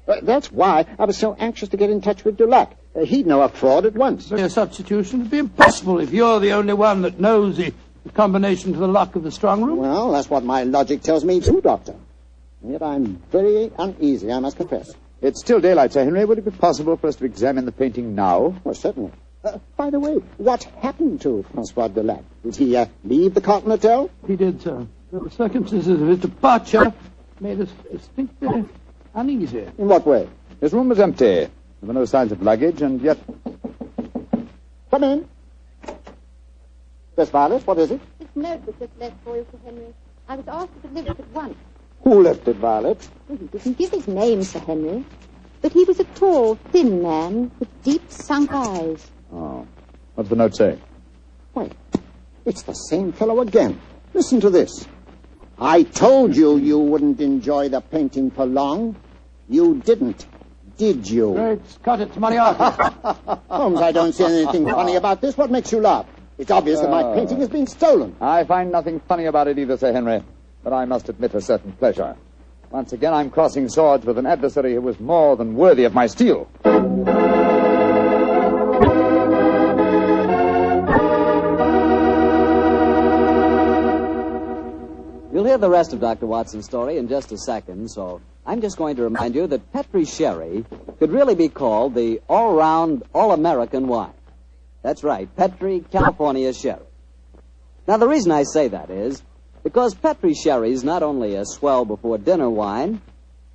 That's why I was so anxious to get in touch with Dulac. He'd know a fraud at once. A substitution would be impossible if you're the only one that knows the combination to the lock of the strong room. Well, that's what my logic tells me too, Doctor. Yet I'm very uneasy, I must confess. It's still daylight, Sir Henry. Would it be possible for us to examine the painting now? Well, certainly. By the way, what happened to Francois Delac? Did he leave the Cotton Hotel? He did, sir. The circumstances of his departure made us distinctly uneasy. In what way? His room was empty. There were no signs of luggage, and yet... Come in. Miss Violet, what is it? This note was just left for you, Sir Henry. I was asked to deliver it at once. Who left it, Violet? Well, he didn't give his name, Sir Henry. But he was a tall, thin man with deep, sunk eyes. Oh. What does the note say? Why, it's the same fellow again. Listen to this. I told you you wouldn't enjoy the painting for long. You didn't, did you? Great Scott, it's Moriarty. Holmes, I don't see anything funny about this. What makes you laugh? It's obvious that my painting has been stolen. I find nothing funny about it either, Sir Henry. But I must admit a certain pleasure. Once again, I'm crossing swords with an adversary who was more than worthy of my steel. You'll hear the rest of Dr. Watson's story in just a second, so I'm just going to remind you that Petri Sherry could really be called the all-round, all-American wine. That's right, Petri California Sherry. Now, the reason I say that is because Petri Sherry is not only a swell before dinner wine,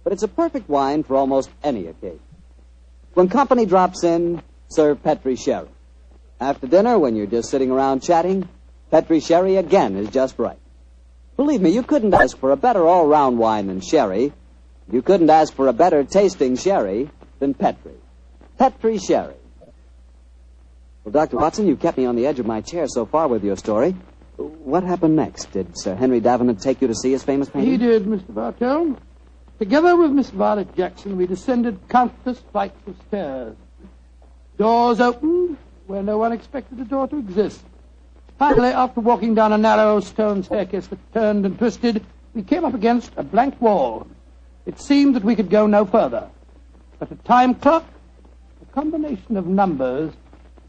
but it's a perfect wine for almost any occasion. When company drops in, serve Petri Sherry. After dinner, when you're just sitting around chatting, Petri Sherry again is just right. Believe me, you couldn't ask for a better all-round wine than Sherry. You couldn't ask for a better tasting Sherry than Petri. Petri Sherry. Well, Dr. Watson, you've kept me on the edge of my chair so far with your story. What happened next? Did Sir Henry Davenant take you to see his famous painting? He did, Mr. Bartell. Together with Miss Violet Jackson, we descended countless flights of stairs. Doors opened where no one expected a door to exist. Finally, after walking down a narrow stone staircase that turned and twisted, we came up against a blank wall. It seemed that we could go no further. But a time clock, a combination of numbers,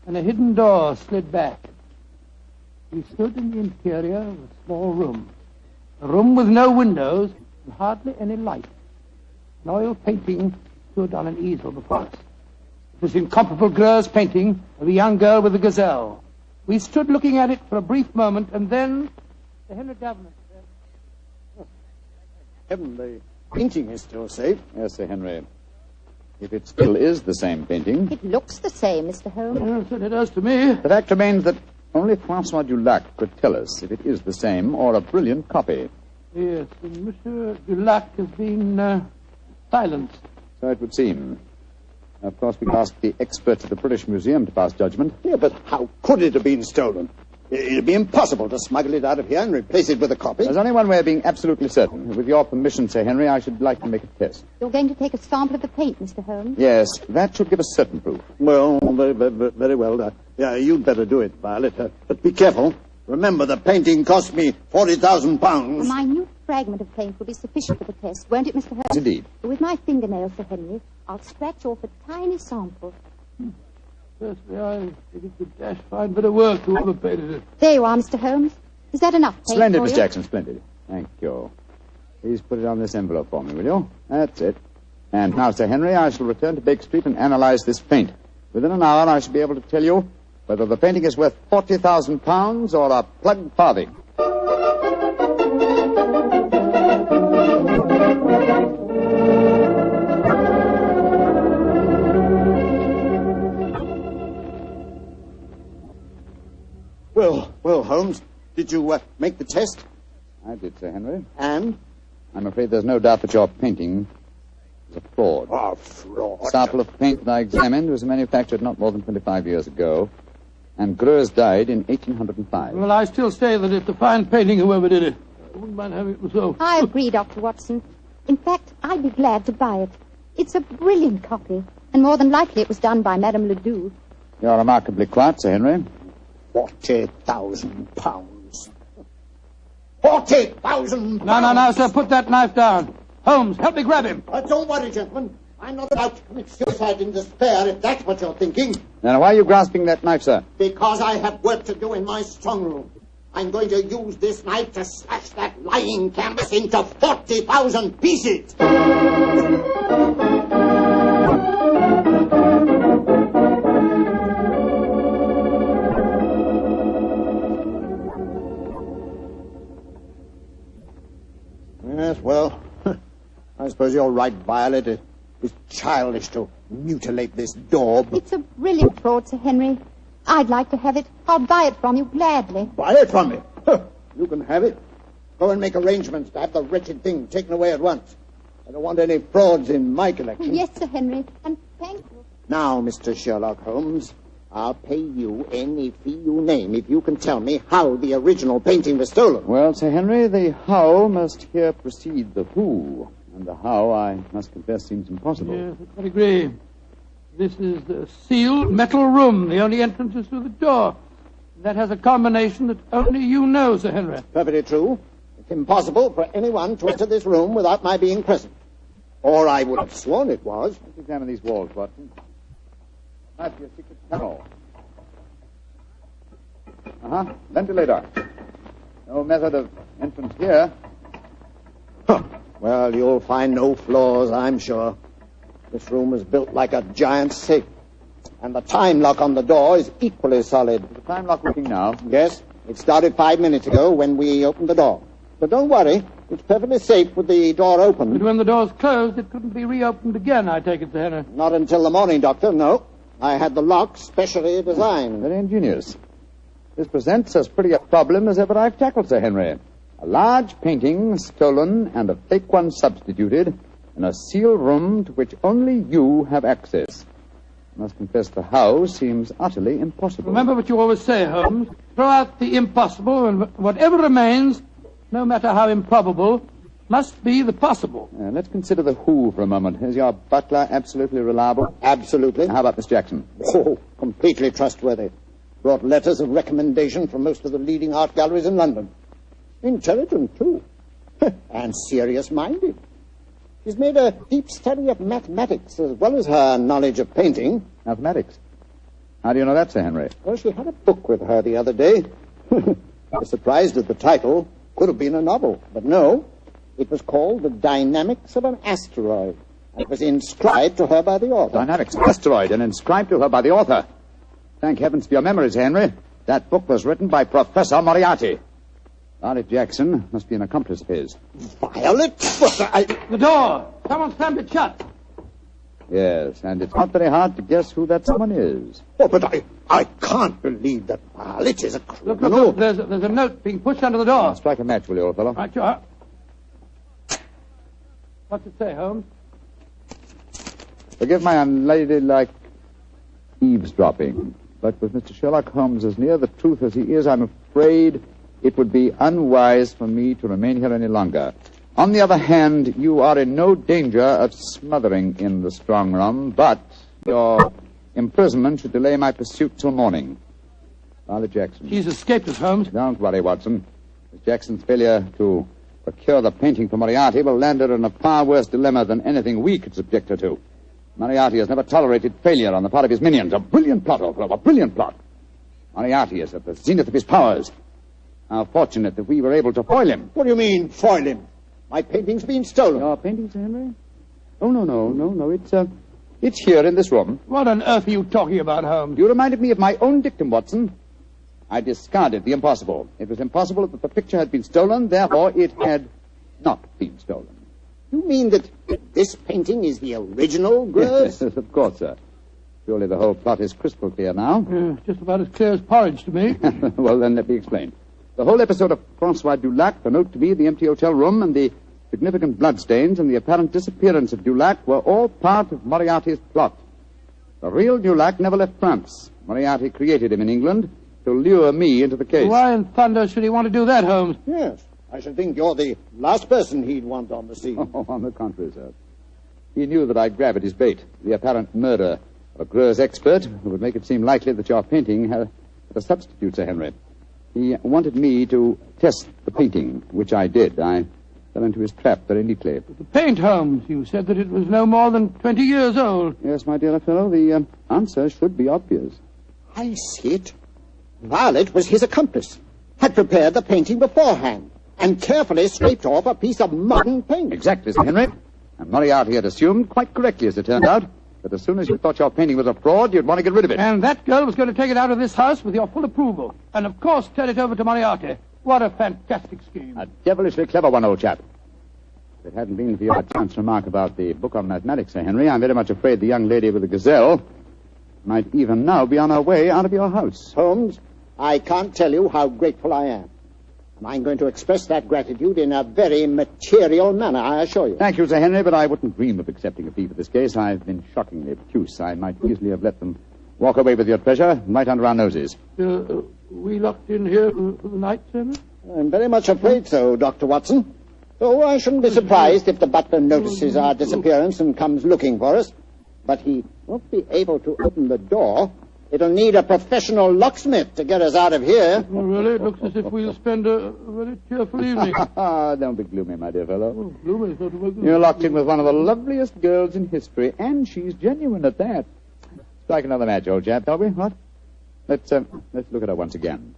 and a hidden door slid back. We stood in the interior of a small room. A room with no windows and hardly any light. An oil painting stood on an easel before us. It was the incomparable Greuze painting of a young girl with a gazelle. We stood looking at it for a brief moment, and then Sir Henry Davenant said, Heaven, the painting is still safe. Yes, Sir Henry. If it still is the same painting... It looks the same, Mr. Holmes. Yes, it does to me. The fact remains that only Francois Dulac could tell us if it is the same or a brilliant copy. Yes, and Monsieur Dulac has been silenced. So it would seem. Of course, we could ask the experts at the British Museum to pass judgment. Yeah, but how could it have been stolen? It'd be impossible to smuggle it out of here and replace it with a copy. There's only one way of being absolutely certain. With your permission, Sir Henry, I should like to make a test. You're going to take a sample of the paint, Mr. Holmes? Yes, that should give us certain proof. Well, very well. Yeah, you'd better do it, Violet. But be careful. Remember, the painting cost me £40,000. A minute fragment of paint will be sufficient for the test, won't it, Mr. Holmes? Indeed. With my fingernails, Sir Henry, I'll scratch off a tiny sample. Firstly, I think it's a dash fine bit of work, whoever painted it. There you are, Mr. Holmes. Is that enough paint Splendid, for Miss you? Jackson, splendid. Thank you. Please put it on this envelope for me, will you? That's it. And now, Sir Henry, I shall return to Baker Street and analyze this paint. Within an hour, I shall be able to tell you whether the painting is worth £40,000 or a plugged farthing. Well, Holmes, did you make the test? I did, Sir Henry. And? I'm afraid there's no doubt that your painting is a fraud. Oh, fraud. The sample of paint that I examined was manufactured not more than 25 years ago, and Greuze died in 1805. Well, I still say that it's a fine painting, whoever did it. I wouldn't mind having it myself. I agree, Dr. Watson. In fact, I'd be glad to buy it. It's a brilliant copy, and more than likely it was done by Madame Ledoux. You're remarkably quiet, Sir Henry. £40,000. £40,000! No, sir, put that knife down. Holmes, help me grab him. Don't worry, gentlemen. I'm not about to commit suicide in despair, if that's what you're thinking. Now, why are you grasping that knife, sir? Because I have work to do in my strong room. I'm going to use this knife to slash that lying canvas into 40,000 pieces. Yes, well, I suppose you're right, Violet. It is childish to mutilate this daub. It's a brilliant fraud, Sir Henry. I'd like to have it. I'll buy it from you gladly. Buy it from me? You can have it. Go and make arrangements to have the wretched thing taken away at once. I don't want any frauds in my collection. Yes, Sir Henry, and thank you. Now, Mr. Sherlock Holmes, I'll pay you any fee you name if you can tell me how the original painting was stolen. Well, Sir Henry, the how must here precede the who. And the how, I must confess, seems impossible. Yes, I agree. This is the sealed metal room. The only entrance is through the door. That has a combination that only you know, Sir Henry. Perfectly true. It's impossible for anyone to enter this room without my being present. Or I would have sworn it was. Let's examine these walls, Watson. Might be a secret tunnel. Ventilator. No method of entrance here. Well, you'll find no flaws, I'm sure. This room is built like a giant safe. And the time lock on the door is equally solid. Is the time lock working now? Yes. It started 5 minutes ago when we opened the door. But don't worry. It's perfectly safe with the door open. But when the door's closed, it couldn't be reopened again, I take it, Sir Henry. Not until the morning, Doctor, no. I had the lock specially designed. Very ingenious. This presents as pretty a problem as ever I've tackled, Sir Henry. A large painting stolen and a fake one substituted in a sealed room to which only you have access. I must confess the how seems utterly impossible. Remember what you always say, Holmes. Throw out the impossible, and whatever remains, no matter how improbable, must be the possible. Let's consider the who for a moment. Is your butler absolutely reliable? Absolutely. How about Miss Jackson? Oh, completely trustworthy. Brought letters of recommendation from most of the leading art galleries in London. Intelligent, too. And serious-minded. She's made a deep study of mathematics as well as her knowledge of painting. Mathematics? How do you know that, Sir Henry? Well, she had a book with her the other day. I was surprised at the title. Could have been a novel, but no. It was called The Dynamics of an Asteroid. It was inscribed to her by the author. Dynamics of an Asteroid, and inscribed to her by the author. Thank heavens for your memories, Henry. That book was written by Professor Moriarty. Violet Jackson must be an accomplice of his. Violet? The door! Someone slammed it shut. Yes, and it's not very hard to guess who that someone is. Oh, but I can't believe that Violet is a criminal. Look, there's a note being pushed under the door. Strike a match, will you, old fellow? Right, you are. What's it say, Holmes? Forgive my unladylike eavesdropping, but with Mr. Sherlock Holmes as near the truth as he is, I'm afraid it would be unwise for me to remain here any longer. On the other hand, you are in no danger of smothering in the strong room, but your imprisonment should delay my pursuit till morning. Violet Jackson. She's escaped us, Holmes. Don't worry, Watson. Miss Jackson's failure to procure the painting for Moriarty will land her in a far worse dilemma than anything we could subject her to. Moriarty has never tolerated failure on the part of his minions. A brilliant plot, old fellow, a brilliant plot. Moriarty is at the zenith of his powers. How fortunate that we were able to foil him. What do you mean, foil him? My painting's been stolen. Your painting, Sir Henry? Oh, no. It's here in this room. What on earth are you talking about, Holmes? You reminded me of my own dictum, Watson. I discarded the impossible. It was impossible that the picture had been stolen, therefore it had not been stolen. You mean that this painting is the original, Grose? Yes, of course, sir. Surely the whole plot is crystal clear now. Just about as clear as porridge to me. Well, then let me explain. The whole episode of Francois Dulac, the note to me, the empty hotel room, and the significant bloodstains and the apparent disappearance of Dulac were all part of Moriarty's plot. The real Dulac never left France. Moriarty created him in England to lure me into the case. Why in thunder should he want to do that, Holmes? Yes. I should think you're the last person he'd want on the scene. Oh, on the contrary, sir. He knew that I'd grab at his bait, the apparent murder of a Greuze expert who would make it seem likely that your painting had a substitute, Sir Henry. He wanted me to test the painting, which I did. I fell into his trap very neatly. The paint, Holmes, you said that it was no more than 20 years old. Yes, my dear fellow, the answer should be obvious. I see it. Violet was his accomplice. had prepared the painting beforehand and carefully scraped off a piece of modern paint. Exactly, Sir Henry. And Moriarty had assumed, quite correctly as it turned out, that as soon as you thought your painting was a fraud, you'd want to get rid of it. And that girl was going to take it out of this house with your full approval. And, of course, turn it over to Moriarty. What a fantastic scheme. A devilishly clever one, old chap. If it hadn't been for your chance remark about the book on mathematics, Sir Henry, I'm very much afraid the young lady with the gazelle might even now be on her way out of your house. Holmes, I can't tell you how grateful I am. And I'm going to express that gratitude in a very material manner, I assure you. Thank you, Sir Henry, but I wouldn't dream of accepting a fee for this case. I've been shockingly obtuse. I might easily have let them walk away with your treasure right under our noses. We locked in here for the night, sir? I'm very much afraid so, Dr. Watson. Oh, I shouldn't be surprised if the butler notices our disappearance and comes looking for us. But he won't be able to open the door. It'll need a professional locksmith to get us out of here. Well, really, it looks as if we'll spend a very cheerful evening. Don't be gloomy, my dear fellow. Oh, gloomy is not a word. You're locked in with one of the loveliest girls in history, and she's genuine at that. Strike another match, old chap, shall we? What? Let's look at her once again.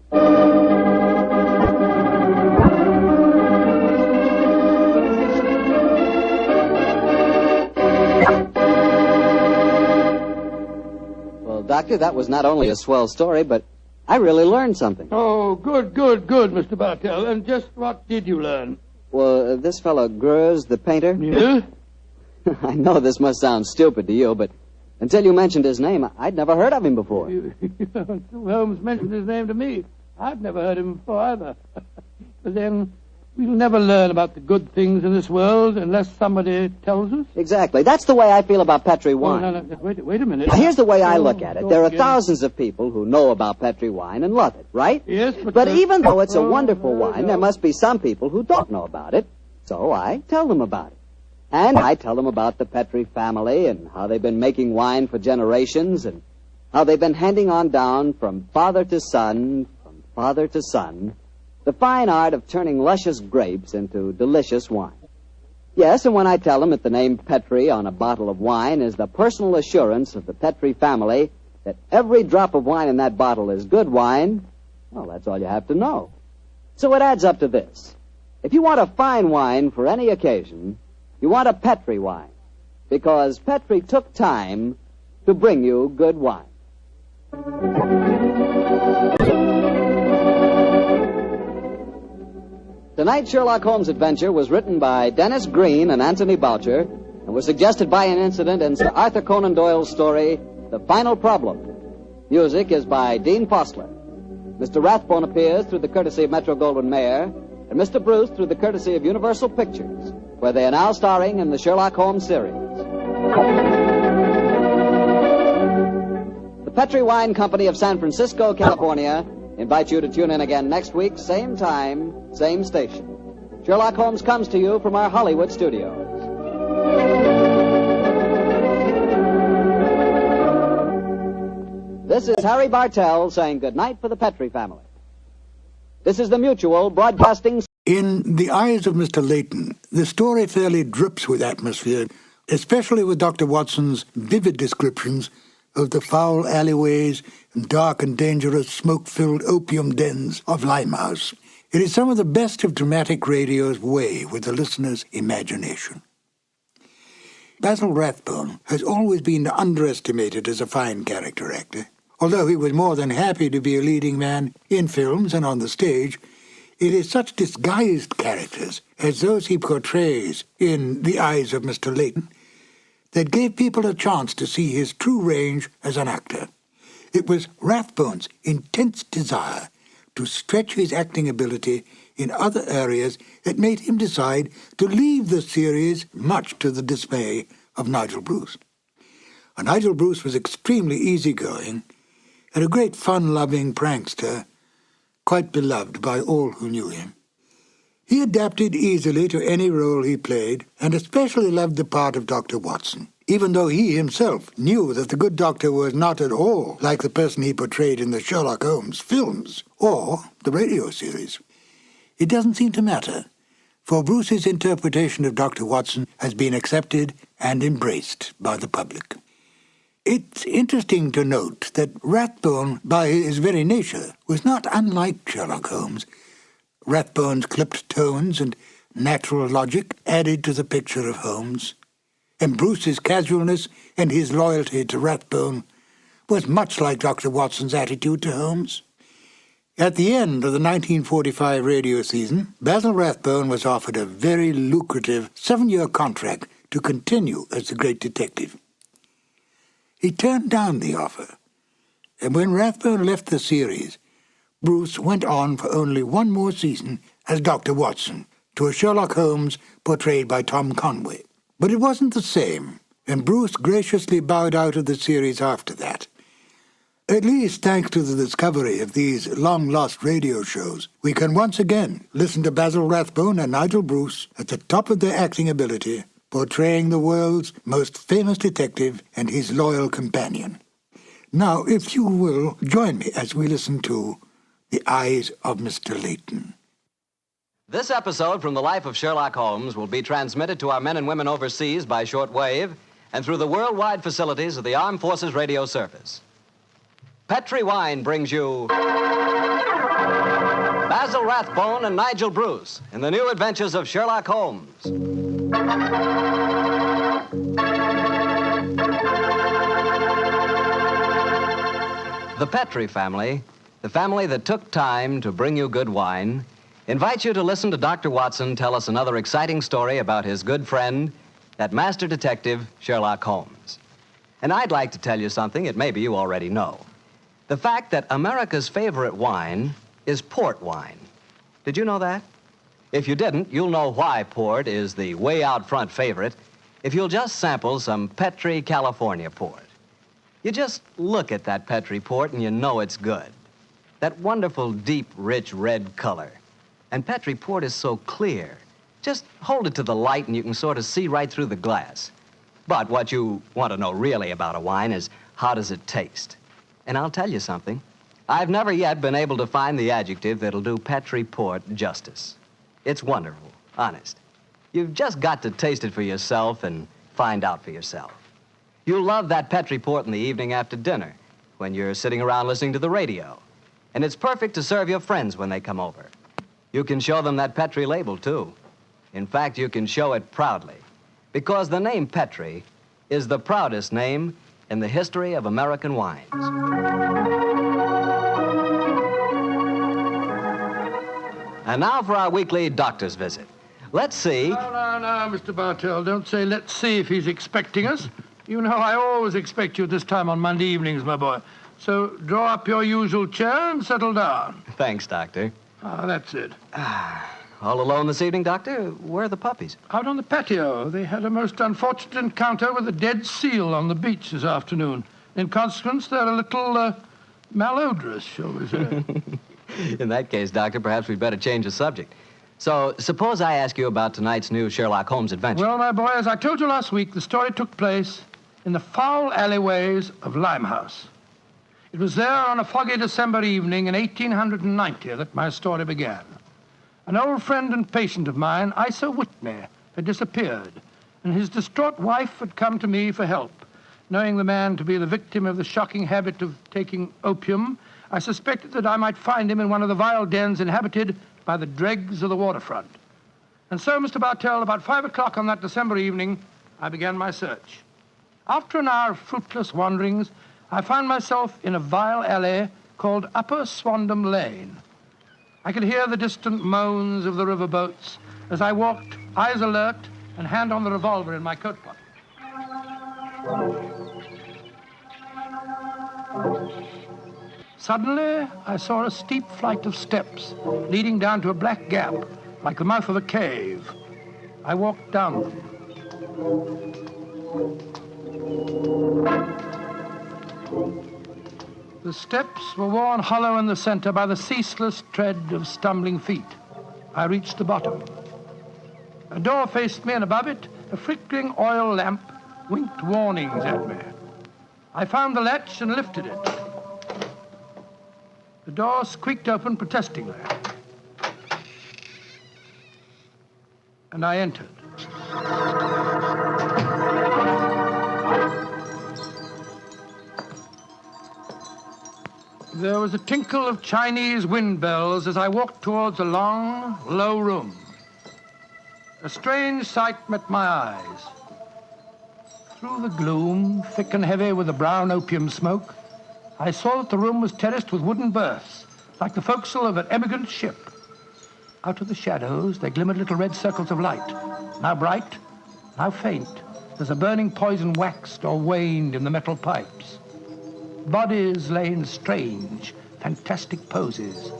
Doctor, that was not only a swell story, but I really learned something. Oh, good, Mr. Bartell. And just what did you learn? Well, this fellow Greuze, the painter... Yeah? I know this must sound stupid to you, but until you mentioned his name, I'd never heard of him before. Until Holmes mentioned his name to me, I'd never heard of him before either. But then... we'll never learn about the good things in this world unless somebody tells us. Exactly. That's the way I feel about Petri wine. Oh, no, wait a minute. Now, here's the way I look at it. There are thousands of people who know about Petri wine and love it, right? Yes, but even though it's a wonderful wine, there must be some people who don't know about it. So I tell them about it. And I tell them about the Petri family and how they've been making wine for generations and how they've been handing on down from father to son, the fine art of turning luscious grapes into delicious wine. Yes, and when I tell them that the name Petri on a bottle of wine is the personal assurance of the Petri family that every drop of wine in that bottle is good wine, well, that's all you have to know. So it adds up to this. If you want a fine wine for any occasion, you want a Petri wine, because Petri took time to bring you good wine. Tonight's Sherlock Holmes adventure was written by Dennis Green and Anthony Boucher and was suggested by an incident in Sir Arthur Conan Doyle's story, The Final Problem. Music is by Dean Fossler. Mr. Rathbone appears through the courtesy of Metro-Goldwyn-Mayer and Mr. Bruce through the courtesy of Universal Pictures, where they are now starring in the Sherlock Holmes series. The Petri Wine Company of San Francisco, California, invite you to tune in again next week, same time, same station. Sherlock Holmes comes to you from our Hollywood studios. This is Harry Bartell saying goodnight for the Petri family. This is the Mutual Broadcasting... In The Eyes of Mr. Layton, the story fairly drips with atmosphere, especially with Dr. Watson's vivid descriptions of the foul alleyways and dark and dangerous smoke-filled opium dens of Limehouse. It is some of the best of dramatic radio's way with the listener's imagination. Basil Rathbone has always been underestimated as a fine character actor. Although he was more than happy to be a leading man in films and on the stage, it is such disguised characters as those he portrays in The Eyes of Mr. Layton that gave people a chance to see his true range as an actor. It was Rathbone's intense desire to stretch his acting ability in other areas that made him decide to leave the series, much to the dismay of Nigel Bruce. Nigel Bruce was extremely easygoing and a great fun-loving prankster, quite beloved by all who knew him. He adapted easily to any role he played, and especially loved the part of Dr. Watson, even though he himself knew that the good doctor was not at all like the person he portrayed in the Sherlock Holmes films or the radio series. It doesn't seem to matter, for Bruce's interpretation of Dr. Watson has been accepted and embraced by the public. It's interesting to note that Rathbone, by his very nature, was not unlike Sherlock Holmes. Rathbone's clipped tones and natural logic added to the picture of Holmes, and Bruce's casualness and his loyalty to Rathbone was much like Dr. Watson's attitude to Holmes. At the end of the 1945 radio season, Basil Rathbone was offered a very lucrative 7-year contract to continue as the great detective. He turned down the offer, and when Rathbone left the series, Bruce went on for only one more season as Dr. Watson to a Sherlock Holmes portrayed by Tom Conway. But it wasn't the same, and Bruce graciously bowed out of the series after that. At least thanks to the discovery of these long-lost radio shows, we can once again listen to Basil Rathbone and Nigel Bruce at the top of their acting ability, portraying the world's most famous detective and his loyal companion. Now, if you will, join me as we listen to The Eyes of Mr. Layton. This episode from the life of Sherlock Holmes will be transmitted to our men and women overseas by shortwave and through the worldwide facilities of the Armed Forces Radio Service. Petri Wine brings you Basil Rathbone and Nigel Bruce in the new adventures of Sherlock Holmes. The Petri family, the family that took time to bring you good wine, invites you to listen to Dr. Watson tell us another exciting story about his good friend, that master detective, Sherlock Holmes. And I'd like to tell you something that maybe you already know. The fact that America's favorite wine is port wine. Did you know that? If you didn't, you'll know why port is the way out front favorite if you'll just sample some Petri California port. You just look at that Petri port and you know it's good. That wonderful, deep, rich red color. And Petri port is so clear. Just hold it to the light and you can sort of see right through the glass. But what you want to know really about a wine is how does it taste? And I'll tell you something. I've never yet been able to find the adjective that'll do Petri port justice. It's wonderful, honest. You've just got to taste it for yourself and find out for yourself. You'll love that Petri port in the evening after dinner when you're sitting around listening to the radio. And it's perfect to serve your friends when they come over. You can show them that Petri label, too. In fact, you can show it proudly, because the name Petri is the proudest name in the history of American wines. And now for our weekly doctor's visit. Let's see. No, Mr. Bartell, don't say let's see if he's expecting us. You know I always expect you at this time on Monday evenings, my boy. So draw up your usual chair and settle down. Thanks, Doctor. That's it. All alone this evening, Doctor? Where are the puppies? Out on the patio. They had a most unfortunate encounter with a dead seal on the beach this afternoon. In consequence, they're a little malodorous, shall we say. In that case, Doctor, perhaps we'd better change the subject. So, suppose I ask you about tonight's new Sherlock Holmes adventure. Well, my boy, as I told you last week, the story took place in the foul alleyways of Limehouse. It was there on a foggy December evening in 1890 that my story began. An old friend and patient of mine, Isa Whitney, had disappeared, and his distraught wife had come to me for help. Knowing the man to be the victim of the shocking habit of taking opium, I suspected that I might find him in one of the vile dens inhabited by the dregs of the waterfront. And so, Mr. Bartell, about 5 o'clock on that December evening, I began my search. After an hour of fruitless wanderings, I found myself in a vile alley called Upper Swandam Lane. I could hear the distant moans of the riverboats as I walked, eyes alert, and hand on the revolver in my coat pocket. Suddenly, I saw a steep flight of steps leading down to a black gap, like the mouth of a cave. I walked down them. The steps were worn hollow in the center by the ceaseless tread of stumbling feet. I reached the bottom. A door faced me, and above it, a flickering oil lamp winked warnings at me. I found the latch and lifted it. The door squeaked open protestingly. And I entered. There was a tinkle of Chinese wind bells as I walked towards a long, low room. A strange sight met my eyes. Through the gloom, thick and heavy with the brown opium smoke, I saw that the room was terraced with wooden berths, like the forecastle of an emigrant ship. Out of the shadows, there glimmered little red circles of light, now bright, now faint, as the burning poison waxed or waned in the metal pipes. Bodies lay in strange, fantastic poses.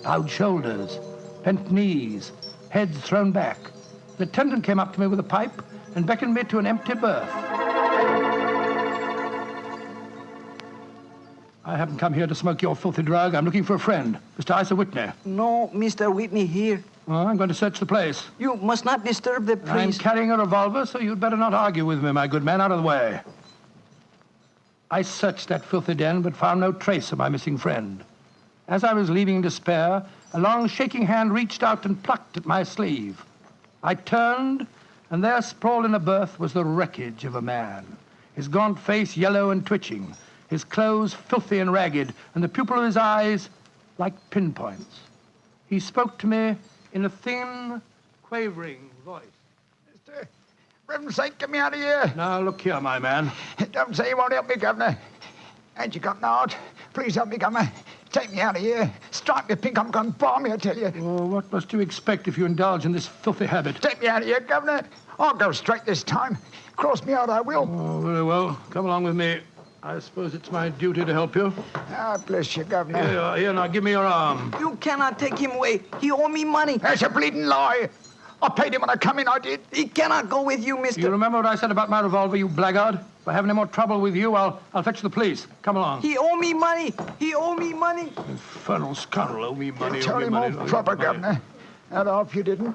Bowed shoulders, bent knees, heads thrown back. The attendant came up to me with a pipe and beckoned me to an empty berth. I haven't come here to smoke your filthy drug. I'm looking for a friend, Mr. Isa Whitney. No, Mr. Whitney here. Oh, I'm going to search the place. You must not disturb the priest. I'm carrying a revolver, so you'd better not argue with me, my good man. Out of the way. I searched that filthy den, but found no trace of my missing friend. As I was leaving in despair, a long, shaking hand reached out and plucked at my sleeve. I turned, and there, sprawled in a berth, was the wreckage of a man, his gaunt face yellow and twitching, his clothes filthy and ragged, and the pupil of his eyes like pinpoints. He spoke to me in a thin, quavering voice. For heaven's sake, get me out of here. Now, look here, my man. Don't say you won't help me, Governor. Ain't you got an heart? Please help me, Governor. Take me out of here. Strike me pink, I'm going to bomb you, I tell you. Oh, what must you expect if you indulge in this filthy habit? Take me out of here, Governor. I'll go straight this time. Cross me out, I will. Oh, very well. Come along with me. I suppose it's my duty to help you. Ah, bless you, Governor. Here you are. Here, now, give me your arm. You cannot take him away. He owe me money. That's a bleeding lie. I paid him when I come in, I did. He cannot go with you, mister. You remember what I said about my revolver, you blackguard? If I have any more trouble with you, I'll fetch the police. Come along. He owe me money. He owe me money. Infernal scoundrel, owe me money. You tell him all proper, Governor. And off you didn't.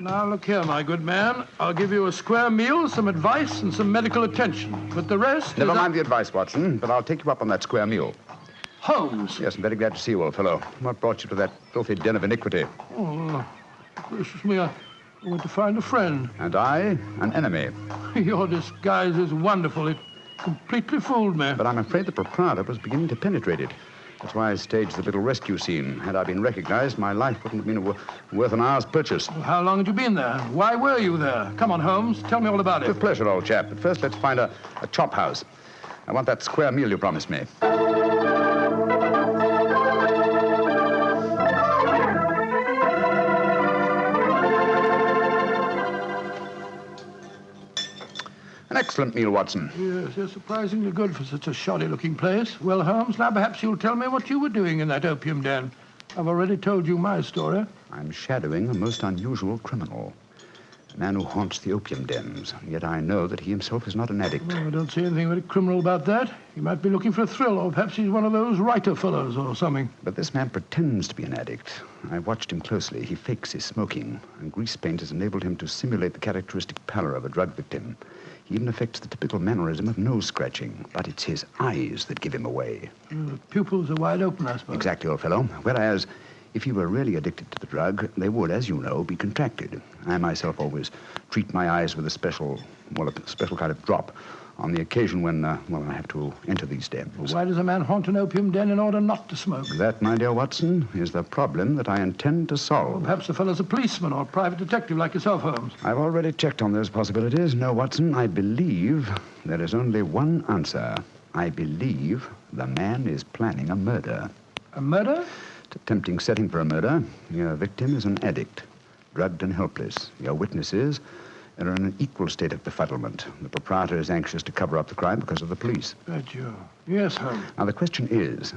Now, look here, my good man. I'll give you a square meal, some advice, and some medical attention. But the rest Never mind the advice, Watson, but I'll take you up on that square meal. Holmes. Yes, I'm very glad to see you, old fellow. What brought you to that filthy den of iniquity? Oh, gracious me, I went to find a friend. And I, an enemy. Your disguise is wonderful. It completely fooled me. But I'm afraid the proprietor was beginning to penetrate it. That's why I staged the little rescue scene. Had I been recognized, my life wouldn't have been worth an hour's purchase. Well, how long had you been there? Why were you there? Come on, Holmes. Tell me all about it. With pleasure, old chap. But first, let's find a chop house. I want that square meal you promised me. An excellent meal, Watson. Yes, they're surprisingly good for such a shoddy-looking place. Well, Holmes, now perhaps you'll tell me what you were doing in that opium den. I've already told you my story. I'm shadowing a most unusual criminal. A man who haunts the opium dens. Yet I know that he himself is not an addict. Oh, I don't see anything very criminal about that. He might be looking for a thrill, or perhaps he's one of those writer fellows or something. But this man pretends to be an addict. I watched him closely. He fakes his smoking, and grease paint has enabled him to simulate the characteristic pallor of a drug victim. He even affects the typical mannerism of nose scratching, but it's his eyes that give him away. The pupils are wide open, I suppose. Exactly, old fellow. Whereas, if he were really addicted to the drug, they would, as you know, be contracted. I myself always treat my eyes with a special kind of drop on the occasion when, I have to enter these dens. Why does a man haunt an opium den in order not to smoke? That, my dear Watson, is the problem that I intend to solve. Well, perhaps the fellow's a policeman or a private detective like yourself, Holmes. I've already checked on those possibilities. No, Watson, I believe there is only one answer. I believe the man is planning a murder. A murder? It's a tempting setting for a murder. Your victim is an addict, drugged and helpless. Your witnesses are in an equal state of befuddlement. The proprietor is anxious to cover up the crime because of the police. But you... Yes, Holmes. Now, the question is,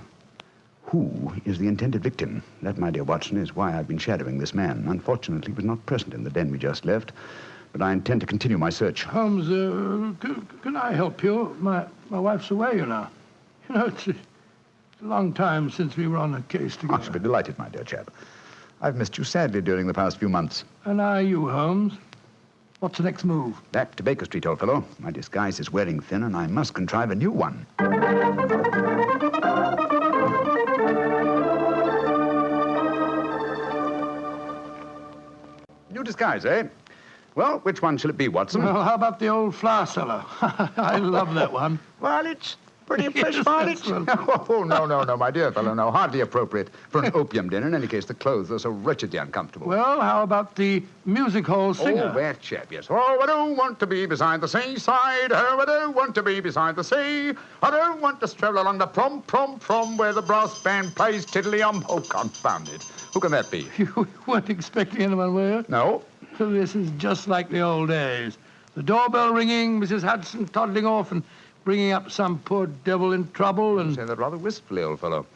who is the intended victim? That, my dear Watson, is why I've been shadowing this man. Unfortunately, he was not present in the den we just left, but I intend to continue my search. Holmes, can I help you? My wife's away, you know. You know, it's a long time since we were on a case together. I shall be delighted, my dear chap. I've missed you sadly during the past few months. And are you, Holmes? What's the next move? Back to Baker Street, old fellow. My disguise is wearing thin, and I must contrive a new one. New disguise, eh? Well, which one shall it be, Watson? Well, how about the old flower cellar? I love that one. Well, it's pretty fresh, Yes, Barney. that's one. Oh, no, my dear fellow, no. Hardly appropriate for an opium dinner. In any case, the clothes are so wretchedly uncomfortable. Well, how about the music hall singer? Oh, that chap, yes. Oh, I don't want to be beside the seaside. Oh, I don't want to be beside the sea. I don't want to stroll along the prom, where the brass band plays tiddly-um. Oh, confound it. Who can that be? You weren't expecting anyone, were you? No. So this is just like the old days. The doorbell ringing, Mrs. Hudson toddling off and bringing up some poor devil in trouble and... You say that rather wistfully, old fellow.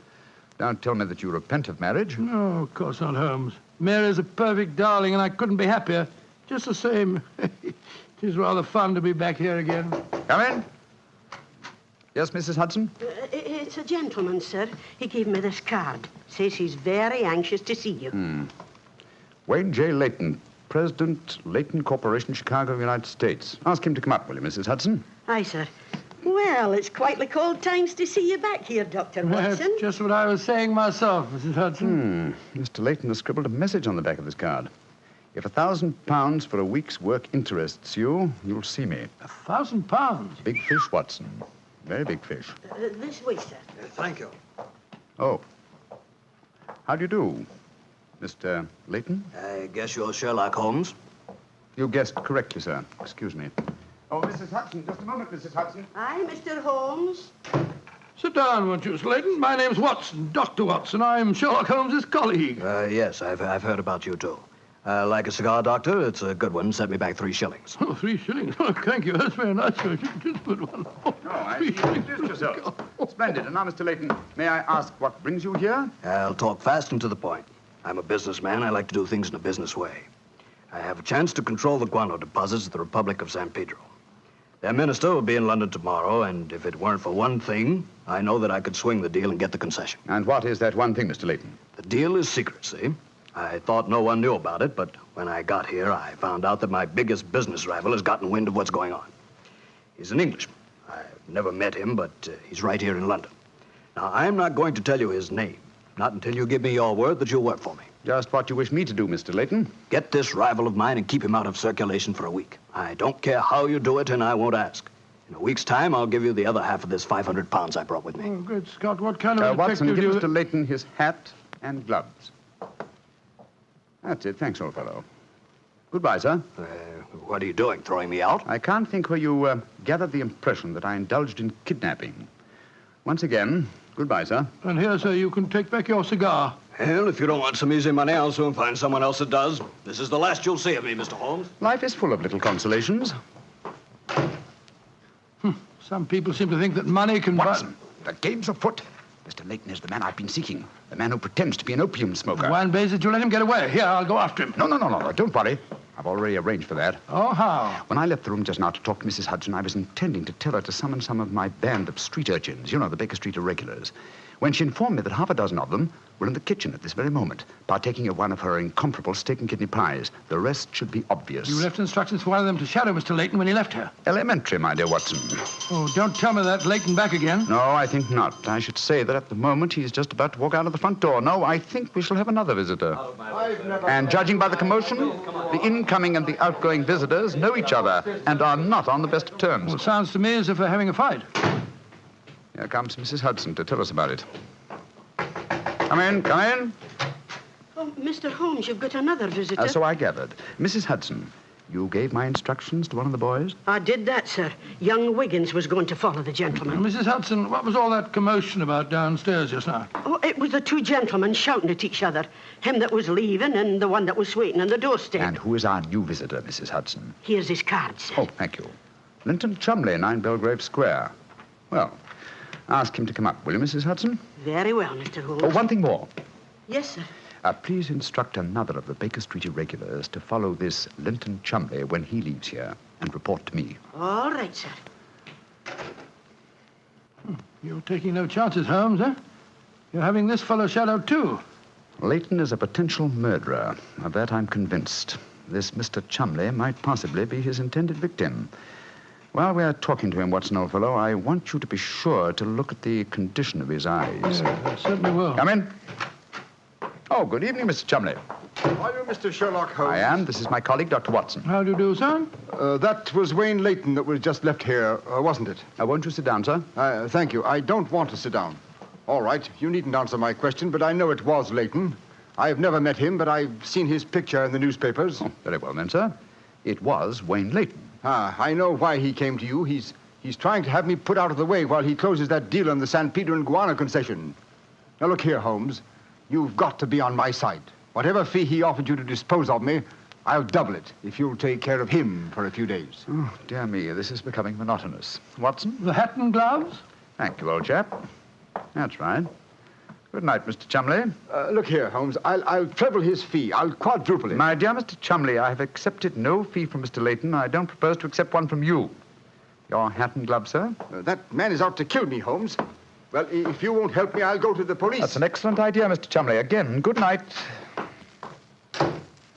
Don't tell me that you repent of marriage. No, of course not, Holmes. Mary's a perfect darling, and I couldn't be happier. Just the same. It is rather fun to be back here again. Come in. Yes, Mrs. Hudson? It's a gentleman, sir. He gave me this card. Says he's very anxious to see you. Wayne J. Layton, President, Layton Corporation, Chicago, United States. Ask him to come up, will you, Mrs. Hudson? Aye, sir. Well, it's quite like old times to see you back here, Dr. Watson. That's just what I was saying myself, Mrs. Hudson. Mr. Layton has scribbled a message on the back of this card. If £1,000 for a week's work interests you, you'll see me. £1,000? Big fish, Watson. Very big fish. This way, sir. Thank you. Oh. How do you do, Mr. Layton? I guess you're Sherlock Holmes. You guessed correctly, sir. Excuse me. Oh, Mrs. Hudson, just a moment, Mrs. Hudson. Aye, Mr. Holmes. Sit down, won't you, Slayton? My name's Watson, Dr. Watson. I'm Sherlock Holmes's colleague. Yes, I've heard about you, too. Like a cigar, Doctor? It's a good one. Set me back 3 shillings. Oh, 3 shillings? Oh, thank you. That's very nice. Just put one. Oh, No, I see you introduced yourself. Splendid. And now, Mr. Layton, may I ask what brings you here? I'll talk fast and to the point. I'm a businessman. I like to do things in a business way. I have a chance to control the guano deposits of the Republic of San Pedro. Their minister will be in London tomorrow, and if it weren't for one thing, I know that I could swing the deal and get the concession. And what is that one thing, Mr. Layton? The deal is secret, see? I thought no one knew about it, but when I got here, I found out that my biggest business rival has gotten wind of what's going on. He's an Englishman. I've never met him, but he's right here in London. Now, I'm not going to tell you his name, not until you give me your word that you'll work for me. Just what you wish me to do, Mr. Layton. Get this rival of mine and keep him out of circulation for a week. I don't care how you do it, and I won't ask. In a week's time, I'll give you the other half of this £500 I brought with me. Oh, good Scott. What kind of Watson, detective give do you... Mr. Layton his hat and gloves. That's it. Thanks, old fellow. Goodbye, sir. What are you doing, throwing me out? I can't think where you gathered the impression that I indulged in kidnapping. Once again, goodbye, sir. And here, sir, you can take back your cigar. Well, if you don't want some easy money, I'll soon find someone else that does. This is the last you'll see of me, Mr. Holmes. Life is full of little consolations. Some people seem to think that money can... Watson, the game's afoot. Mr. Layton is the man I've been seeking. The man who pretends to be an opium smoker. Why in blazes did you let him get away? Here, I'll go after him. No. Don't worry. I've already arranged for that. Oh, how? When I left the room just now to talk to Mrs. Hudson, I was intending to tell her to summon some of my band of street urchins. You know, the Baker Street irregulars. When she informed me that half a dozen of them were in the kitchen at this very moment, partaking of one of her incomparable steak and kidney pies. The rest should be obvious. You left instructions for one of them to shadow Mr. Layton when he left her. Elementary, my dear Watson. Oh, don't tell me that Layton back again. No, I think not. I should say that at the moment he's just about to walk out of the front door. No, I think we shall have another visitor. And judging by the commotion, the incoming and the outgoing visitors know each other and are not on the best of terms. Well, it sounds to me as if they're having a fight. Here comes Mrs. Hudson to tell us about it. Come in. Oh, Mr. Holmes, you've got another visitor. So I gathered. Mrs. Hudson, you gave my instructions to one of the boys? I did that, sir. Young Wiggins was going to follow the gentleman. Mrs. Hudson, what was all that commotion about downstairs just now? Oh, it was the 2 gentlemen shouting at each other. Him that was leaving and the one that was waiting on the doorstep. And who is our new visitor, Mrs. Hudson? Here's his card, sir. Oh, thank you. Linton Chumley, 9 Belgrave Square. Well, ask him to come up, will you, Mrs. Hudson? Very well, Mr. Holmes. Oh, one thing more. Yes, sir. Please instruct another of the Baker Street irregulars to follow this Linton Chumley when he leaves here and report to me. All right, sir. You're taking no chances, Holmes, eh? You're having this fellow shadowed, too. Layton is a potential murderer. Of that I'm convinced. This Mr. Chumley might possibly be his intended victim. While we're talking to him, Watson, old fellow, I want you to be sure to look at the condition of his eyes. Yes, I certainly will. Come in. Oh, good evening, Mr. Chumley. Are you Mr. Sherlock Holmes? I am. This is my colleague, Dr. Watson. How do you do, sir? That was Wayne Layton that was just left here, wasn't it? Won't you sit down, sir? Thank you. I don't want to sit down. All right, you needn't answer my question, but I know it was Layton. I've never met him, but I've seen his picture in the newspapers. Oh, very well then, sir. It was Wayne Layton. I know why he came to you. He's trying to have me put out of the way while he closes that deal on the San Pedro and Guana concession. Now, look here, Holmes. You've got to be on my side. Whatever fee he offered you to dispose of me, I'll double it if you'll take care of him for a few days. Oh, dear me, this is becoming monotonous. Watson? The hat and gloves? Thank you, old chap. That's right. Good night, Mr. Chumley. Look here, Holmes. I'll treble his fee. I'll quadruple it. My dear Mr. Chumley, I have accepted no fee from Mr. Layton. I don't propose to accept one from you. Your hat and gloves, sir? That man is out to kill me, Holmes. Well, if you won't help me, I'll go to the police. That's an excellent idea, Mr. Chumley. Again, good night.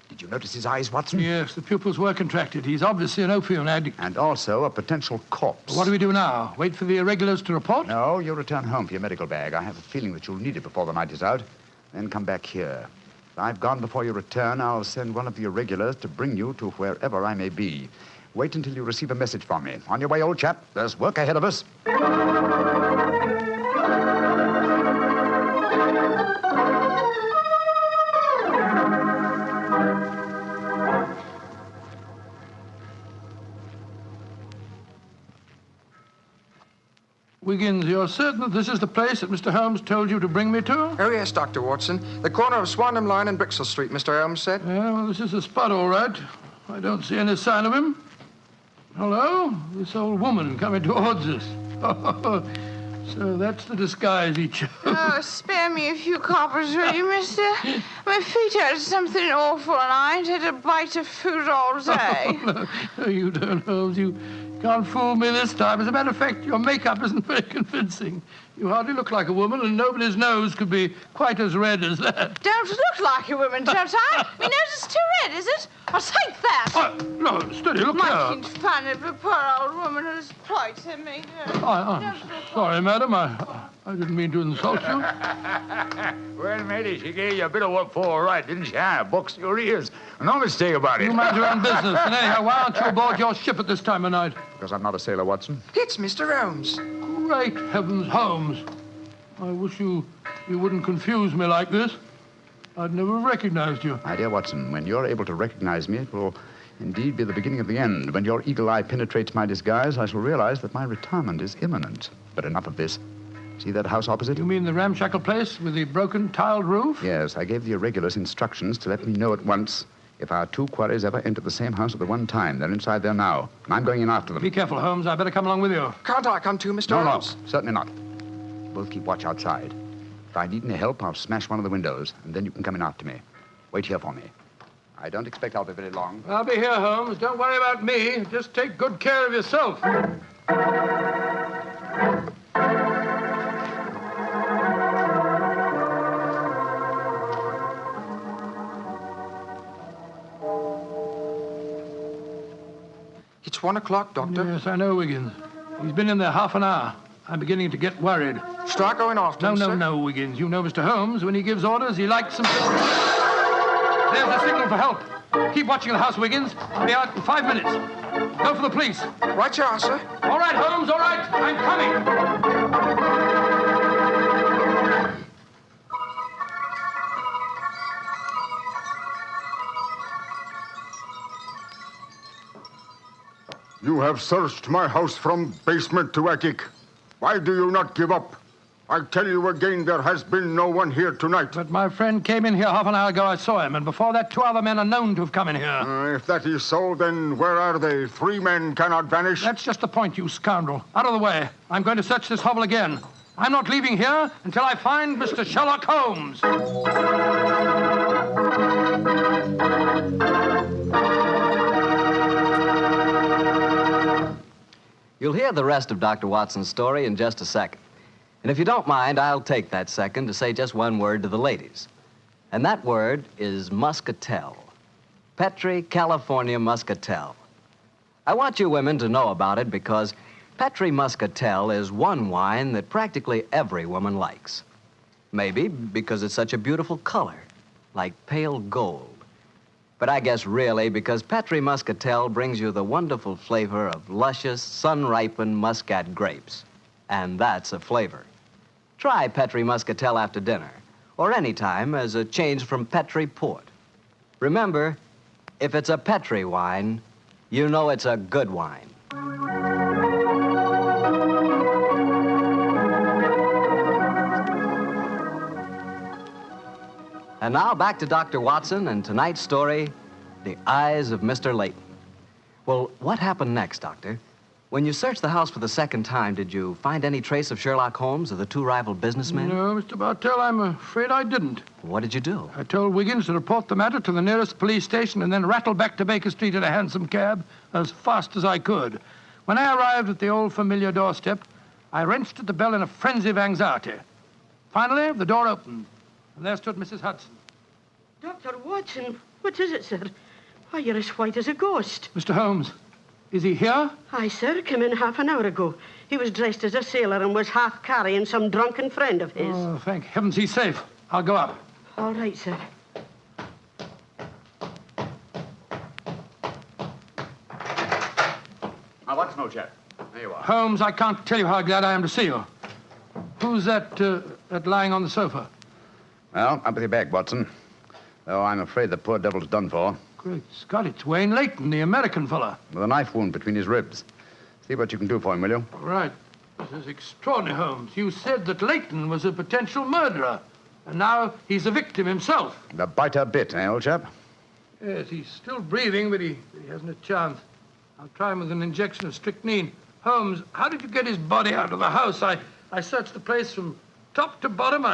Did you notice his eyes, Watson? Yes, the pupils were contracted. He's obviously an opium addict. And also a potential corpse. What do we do now? Wait for the irregulars to report? No, you'll return home for your medical bag. I have a feeling that you'll need it before the night is out. Then come back here. If I've gone before you return, I'll send one of the irregulars to bring you to wherever I may be. Wait until you receive a message from me. On your way, old chap. There's work ahead of us. Wiggins, you're certain that this is the place that Mr. Holmes told you to bring me to? Oh, yes, Dr. Watson. The corner of Swanham Line and Brixell Street, Mr. Holmes said. Yeah, well, this is the spot, all right. I don't see any sign of him. Hello? This old woman coming towards us. So that's the disguise he chose. Oh, spare me a few coppers, will you, mister? My feet hurt something awful, and I ain't had a bite of food all day. No, you don't, Holmes. You can't fool me this time. As a matter of fact, your makeup isn't very convincing. You hardly look like a woman, and nobody's nose could be quite as red as that. Don't look like a woman, don't I? My nose is too red, is it? I'll take that. Oh, no, steady, look here. Making fun of a poor old woman who's plighted me. I'm sorry, madam. I didn't mean to insult you. Well, matey, she gave you a bit of what for, all right, didn't she? Box your ears. No mistake about it. You mind your own business. And anyhow, why aren't you aboard your ship at this time of night? Because I'm not a sailor, Watson. It's Mr. Holmes. Great heavens, Holmes. I wish you wouldn't confuse me like this. I'd never recognized you. My dear Watson, when you're able to recognize me, it will indeed be the beginning of the end. When your eagle eye penetrates my disguise, I shall realize that my retirement is imminent. But enough of this. See that house opposite? You mean the ramshackle place with the broken tiled roof? Yes, I gave the irregulars instructions to let me know at once if our two quarries ever enter the same house at the one time. They're inside there now, and I'm going in after them. Be careful, Holmes. I better come along with you. Can't I come too, Mr. Holmes? No, certainly not. Both keep watch outside. If I need any help, I'll smash one of the windows, and then you can come in after me. Wait here for me. I don't expect I'll be very long. I'll be here, Holmes. Don't worry about me. Just take good care of yourself. It's 1 o'clock, Doctor. Yes, I know, Wiggins. He's been in there half an hour. I'm beginning to get worried. Start going after him, sir. No, Wiggins. You know Mr. Holmes. When he gives orders, he likes them. There's the signal for help. Keep watching the house, Wiggins. I'll be out in 5 minutes. Go for the police. Right you are, sir. All right, Holmes, all right. I'm coming. You have searched my house from basement to attic. Why do you not give up? I tell you again, there has been no one here tonight. But my friend came in here half an hour ago. I saw him, and before that, 2 other men are known to have come in here. If that is so, then where are they? 3 men cannot vanish. That's just the point, you scoundrel. Out of the way. I'm going to search this hovel again. I'm not leaving here until I find Mr. Sherlock Holmes. You'll hear the rest of Dr. Watson's story in just a second. And if you don't mind, I'll take that second to say just one word to the ladies. And that word is muscatel. Petri California Muscatel. I want you women to know about it because Petri Muscatel is one wine that practically every woman likes. Maybe because it's such a beautiful color, like pale gold. But I guess really because Petri Muscatel brings you the wonderful flavor of luscious, sun-ripened Muscat grapes. And that's a flavor. Try Petri Muscatel after dinner, or any time as a change from Petri Port. Remember, if it's a Petri wine, you know it's a good wine. And now back to Dr. Watson and tonight's story, The Eyes of Mr. Layton. Well, what happened next, Doctor? When you searched the house for the second time, did you find any trace of Sherlock Holmes or the two rival businessmen? No, Mr. Bartell, I'm afraid I didn't. What did you do? I told Wiggins to report the matter to the nearest police station and then rattle back to Baker Street in a hansom cab as fast as I could. When I arrived at the old familiar doorstep, I wrenched at the bell in a frenzy of anxiety. Finally, the door opened, and there stood Mrs. Hudson. Dr. Watson, what is it, sir? Why, you're as white as a ghost. Mr. Holmes, is he here? Aye, sir, came in half an hour ago. He was dressed as a sailor and was half carrying some drunken friend of his. Oh, thank heavens he's safe. I'll go up. All right, sir. Now, Watson, old chap. There you are. Holmes, I can't tell you how glad I am to see you. Who's that lying on the sofa? Well, up with your bag, Watson. Though I'm afraid the poor devil's done for. Great Scott, it's Wayne Layton, the American fella. With a knife wound between his ribs. See what you can do for him, will you? All right. This is extraordinary, Holmes. You said that Layton was a potential murderer, and now he's a victim himself. The biter bit, eh, old chap? Yes, he's still breathing, but he hasn't a chance. I'll try him with an injection of strychnine. Holmes, how did you get his body out of the house? I searched the place from top to bottom.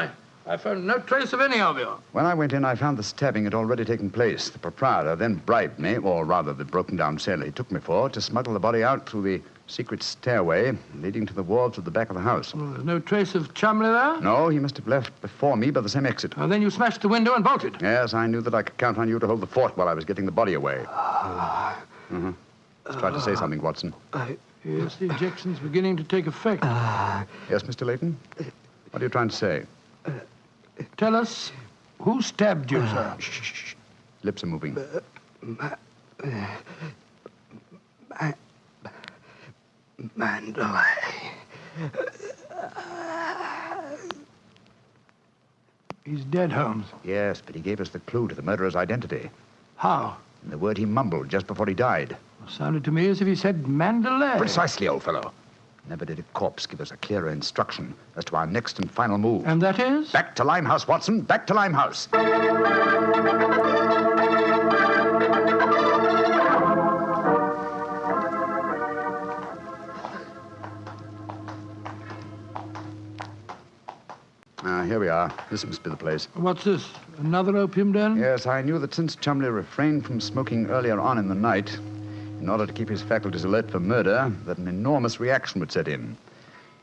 I found no trace of any of you. When I went in, I found the stabbing had already taken place. The proprietor then bribed me, or rather the broken-down sailor he took me for, to smuggle the body out through the secret stairway leading to the wharves at the back of the house. Well, there's no trace of Chumley there? No, he must have left before me by the same exit. Then you smashed the window and bolted? Yes, I knew that I could count on you to hold the fort while I was getting the body away. Just try to say something, Watson. Yes, the injection's beginning to take effect. Yes, Mr. Layton? What are you trying to say? Tell us, who stabbed you, sir? Shh. Lips are moving. Mandalay. He's dead, Holmes. Yes, but he gave us the clue to the murderer's identity. How? And the word he mumbled just before he died. Sounded to me as if he said Mandalay. Precisely, old fellow. Never did a corpse give us a clearer instruction as to our next and final move. And that is? Back to Limehouse, Watson. Back to Limehouse. Here we are. This must be the place. What's this? Another opium den? Yes, I knew that since Chumley refrained from smoking earlier on in the night, in order to keep his faculties alert for murder, that an enormous reaction would set in.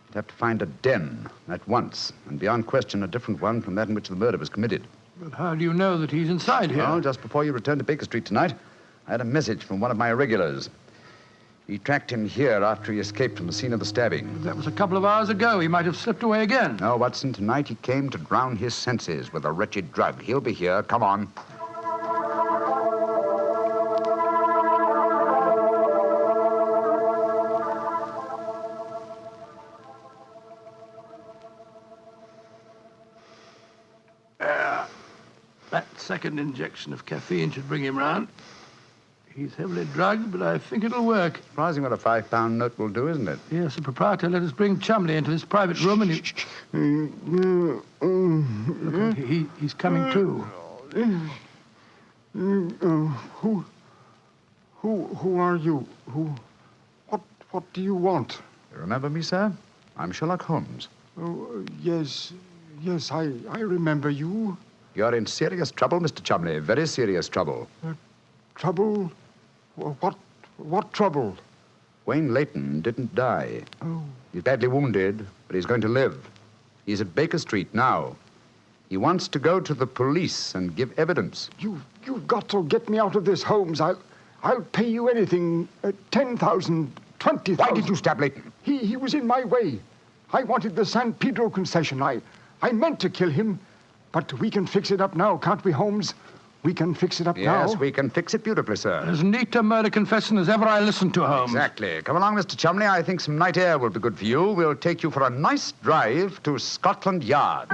You'd have to find a den at once, and beyond question a different one from that in which the murder was committed. But how do you know that he's inside here? Well, just before you returned to Baker Street tonight, I had a message from one of my irregulars. He tracked him here after he escaped from the scene of the stabbing. That was a couple of hours ago. He might have slipped away again. No, Watson, tonight he came to drown his senses with a wretched drug. He'll be here. Come on. That second injection of caffeine should bring him round. He's heavily drugged, but I think it'll work. Surprising what a £5 note will do, isn't it? Yes, the proprietor let us bring Chumley into this private room, and Look, he's coming too. Who are you? What do you want? You remember me, sir? I'm Sherlock Holmes. Oh, yes, I remember you. You're in serious trouble, Mr. Chumley. Very serious trouble. Trouble? What trouble? Wayne Layton didn't die. Oh. He's badly wounded, but he's going to live. He's at Baker Street now. He wants to go to the police and give evidence. You've got to get me out of this, Holmes. I'll pay you anything. 10,000, 20,000. Why did you stab Layton? He was in my way. I wanted the San Pedro concession. I meant to kill him, but we can fix it up now, can't we, Holmes? We can fix it up now. Yes, we can fix it beautifully, sir. As neat a murder confession as ever I listened to, Holmes. Exactly. Come along, Mr. Chumley. I think some night air will be good for you. We'll take you for a nice drive to Scotland Yard.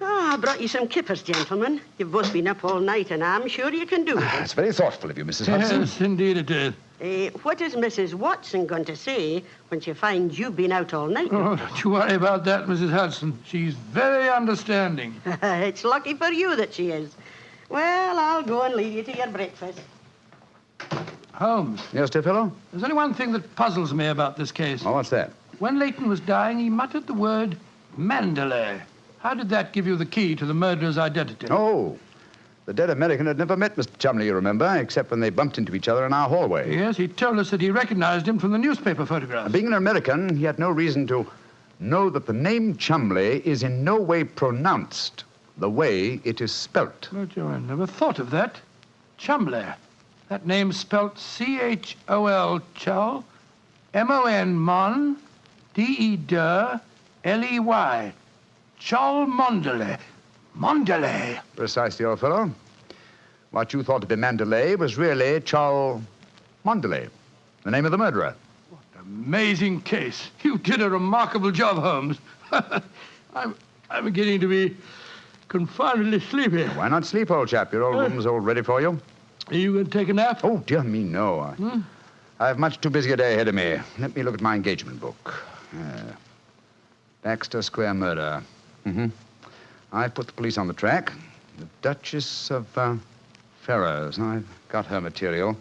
I brought you some kippers, gentlemen. You've both been up all night, and I'm sure you can do it. It's very thoughtful of you, Mrs. Hudson. Yes, indeed it is. What is Mrs. Watson going to say when she finds you've been out all night? Oh, don't you worry about that, Mrs. Hudson. She's very understanding. It's lucky for you that she is. Well, I'll go and leave you to your breakfast. Holmes. Yes, dear fellow? There's only one thing that puzzles me about this case. Oh, what's that? When Leighton was dying, he muttered the word Mandalay. How did that give you the key to the murderer's identity? Oh, the dead American had never met Mr. Chumley, you remember, except when they bumped into each other in our hallway. Yes, he told us that he recognized him from the newspaper photographs. And being an American, he had no reason to know that the name Chumley is in no way pronounced the way it is spelt. But I never thought of that. Chumley. That name's spelt C-H-O-L, Chol, M-O-N, Mon, D-E-D, L-E-Y. Chol Mondele. Mondele. Precisely, old fellow. What you thought to be Mandalay was really Chol Mondele, the name of the murderer. Amazing case. You did a remarkable job, Holmes. I'm beginning to be confoundedly sleepy. Why not sleep, old chap? Your old room's all ready for you. Are you going to take a nap? Oh, dear me, no. I have much too busy a day ahead of me. Let me look at my engagement book. Baxter Square murder. I've put the police on the track. The Duchess of Ferrers. I've got her material.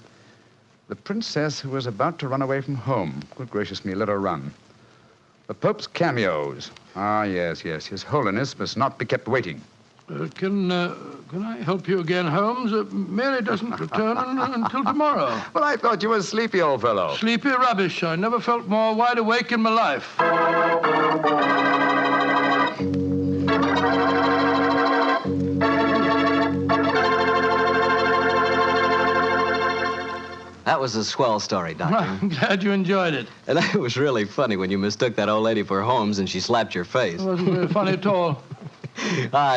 The princess who was about to run away from home. Good gracious me, let her run. The Pope's cameos. Ah, yes. His Holiness must not be kept waiting. Can I help you again, Holmes? Mary doesn't return until tomorrow. Well, I thought you were sleepy, old fellow. Sleepy rubbish. I never felt more wide awake in my life. That was a swell story, Doctor. I'm glad you enjoyed it. And it was really funny when you mistook that old lady for Holmes and she slapped your face. It wasn't very funny at all.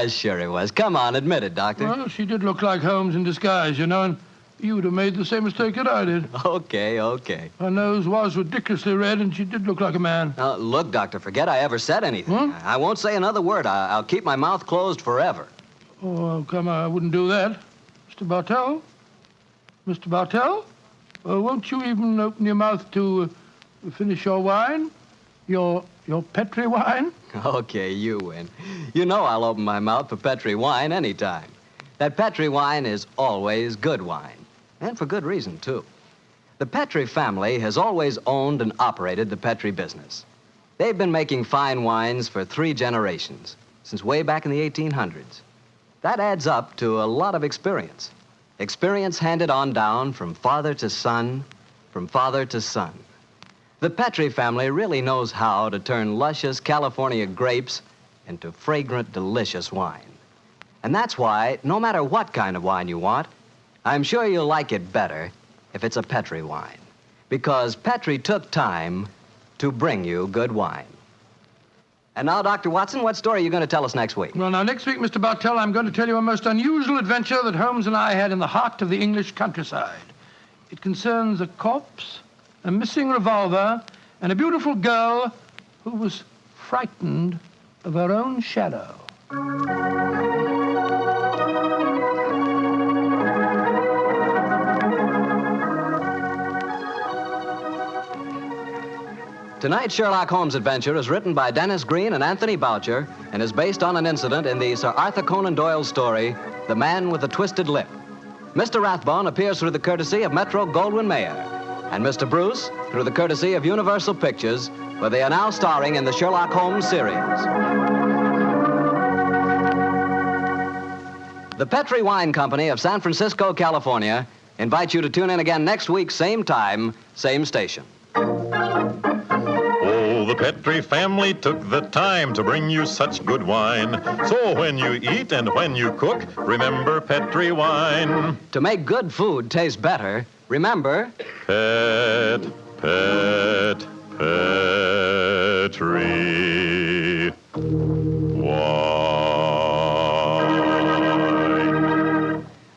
Sure it was. Come on, admit it, Doctor. Well, she did look like Holmes in disguise, you know, and you would have made the same mistake that I did. Okay. Her nose was ridiculously red, and she did look like a man. Look, Doctor, forget I ever said anything. I won't say another word. I'll keep my mouth closed forever. Oh, come on, I wouldn't do that. Mr. Bartell? Mr. Bartell? Won't you even open your mouth to finish your wine? Your Petri wine? Okay, you win. You know I'll open my mouth for Petri wine anytime. That Petri wine is always good wine. And for good reason, too. The Petri family has always owned and operated the Petri business. They've been making fine wines for 3 generations, since way back in the 1800s. That adds up to a lot of experience. Experience handed on down from father to son, from father to son. The Petri family really knows how to turn luscious California grapes into fragrant, delicious wine. And that's why, no matter what kind of wine you want, I'm sure you'll like it better if it's a Petri wine. Because Petri took time to bring you good wine. And now, Dr. Watson, what story are you going to tell us next week? Well, now, next week, Mr. Bartell, I'm going to tell you a most unusual adventure that Holmes and I had in the heart of the English countryside. It concerns a corpse, a missing revolver, and a beautiful girl who was frightened of her own shadow. Tonight's Sherlock Holmes adventure is written by Dennis Green and Anthony Boucher and is based on an incident in the Sir Arthur Conan Doyle story, The Man with the Twisted Lip. Mr. Rathbone appears through the courtesy of Metro-Goldwyn-Mayer, and Mr. Bruce through the courtesy of Universal Pictures, where they are now starring in the Sherlock Holmes series. The Petri Wine Company of San Francisco, California, invites you to tune in again next week, same time, same station. The Petri family took the time to bring you such good wine. So when you eat and when you cook, remember Petri wine. To make good food taste better, Remember, Pet, pet, Petri. Wine.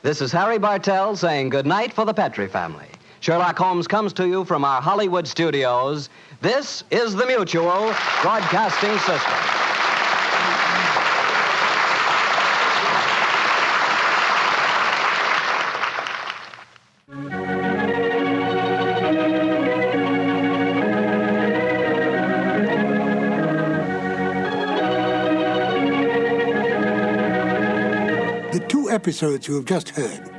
This is Harry Bartell saying goodnight for the Petri family. Sherlock Holmes comes to you from our Hollywood studios. This is the Mutual Broadcasting System. The two episodes you have just heard,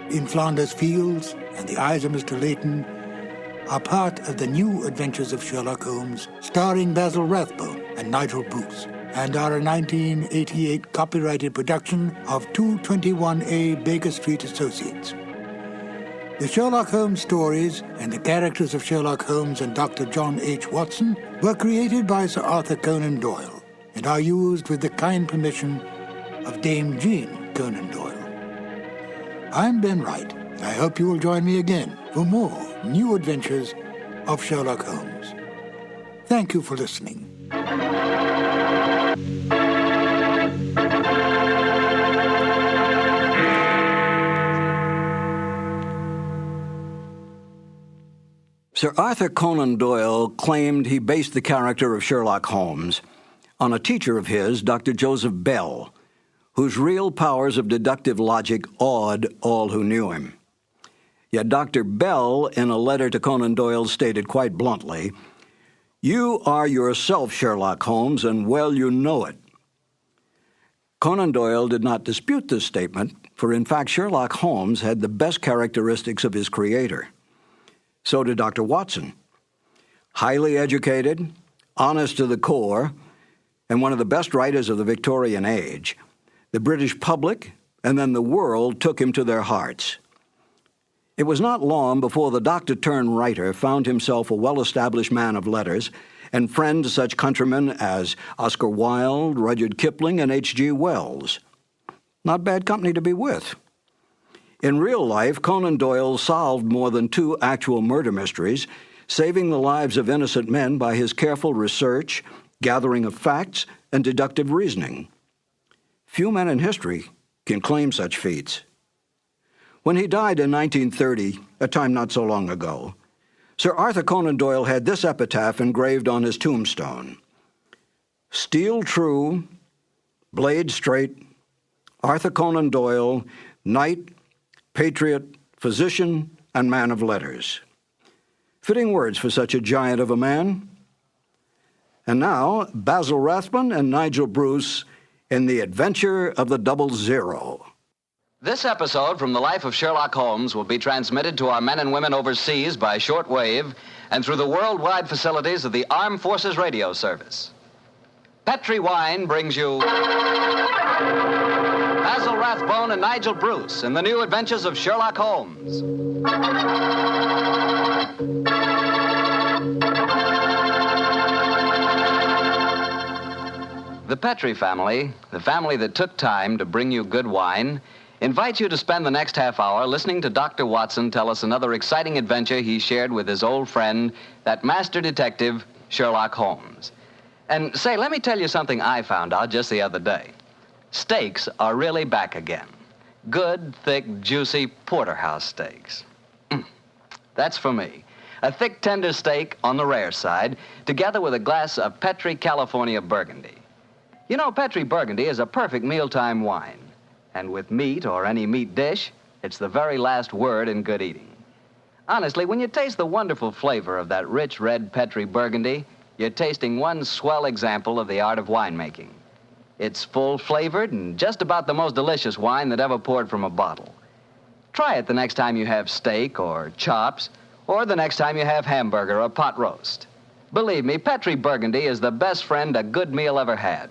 In Flanders Fields and The Eyes of Mr. Layton, are part of the new Adventures of Sherlock Holmes, starring Basil Rathbone and Nigel Bruce, and are a 1988 copyrighted production of 221A Baker Street Associates. The Sherlock Holmes stories and the characters of Sherlock Holmes and Dr. John H. Watson were created by Sir Arthur Conan Doyle and are used with the kind permission of Dame Jean Conan Doyle. I'm Ben Wright. I hope you will join me again for more new adventures of Sherlock Holmes. Thank you for listening. Sir Arthur Conan Doyle claimed he based the character of Sherlock Holmes on a teacher of his, Dr. Joseph Bell, whose real powers of deductive logic awed all who knew him. Yet Dr. Bell, in a letter to Conan Doyle, stated quite bluntly, "You are yourself Sherlock Holmes, and well you know it." Conan Doyle did not dispute this statement, for in fact Sherlock Holmes had the best characteristics of his creator. So did Dr. Watson. Highly educated, honest to the core, and one of the best writers of the Victorian age, the British public and then the world took him to their hearts. It was not long before the doctor-turned-writer found himself a well-established man of letters and friend to such countrymen as Oscar Wilde, Rudyard Kipling, and H.G. Wells. Not bad company to be with. In real life, Conan Doyle solved more than 2 actual murder mysteries, saving the lives of innocent men by his careful research, gathering of facts, and deductive reasoning. Few men in history can claim such feats. When he died in 1930, a time not so long ago, Sir Arthur Conan Doyle had this epitaph engraved on his tombstone: "Steel true, blade straight, Arthur Conan Doyle, knight, patriot, physician, and man of letters." Fitting words for such a giant of a man. And now, Basil Rathbone and Nigel Bruce in The Adventure of the 00. This episode from the life of Sherlock Holmes will be transmitted to our men and women overseas by shortwave and through the worldwide facilities of the Armed Forces Radio Service. Petri Wine brings you Basil Rathbone and Nigel Bruce in the new adventures of Sherlock Holmes. The Petri family, the family that took time to bring you good wine, invites you to spend the next half hour listening to Dr. Watson tell us another exciting adventure he shared with his old friend, that master detective, Sherlock Holmes. And say, let me tell you something I found out just the other day. Steaks are really back again. Good, thick, juicy porterhouse steaks. That's for me. A thick, tender steak on the rare side, together with a glass of Petri California Burgundy. You know, Petri Burgundy is a perfect mealtime wine. And with meat or any meat dish, it's the very last word in good eating. Honestly, when you taste the wonderful flavor of that rich red Petri Burgundy, you're tasting one swell example of the art of winemaking. It's full-flavored and just about the most delicious wine that ever poured from a bottle. Try it the next time you have steak or chops, or the next time you have hamburger or pot roast. Believe me, Petri Burgundy is the best friend a good meal ever had.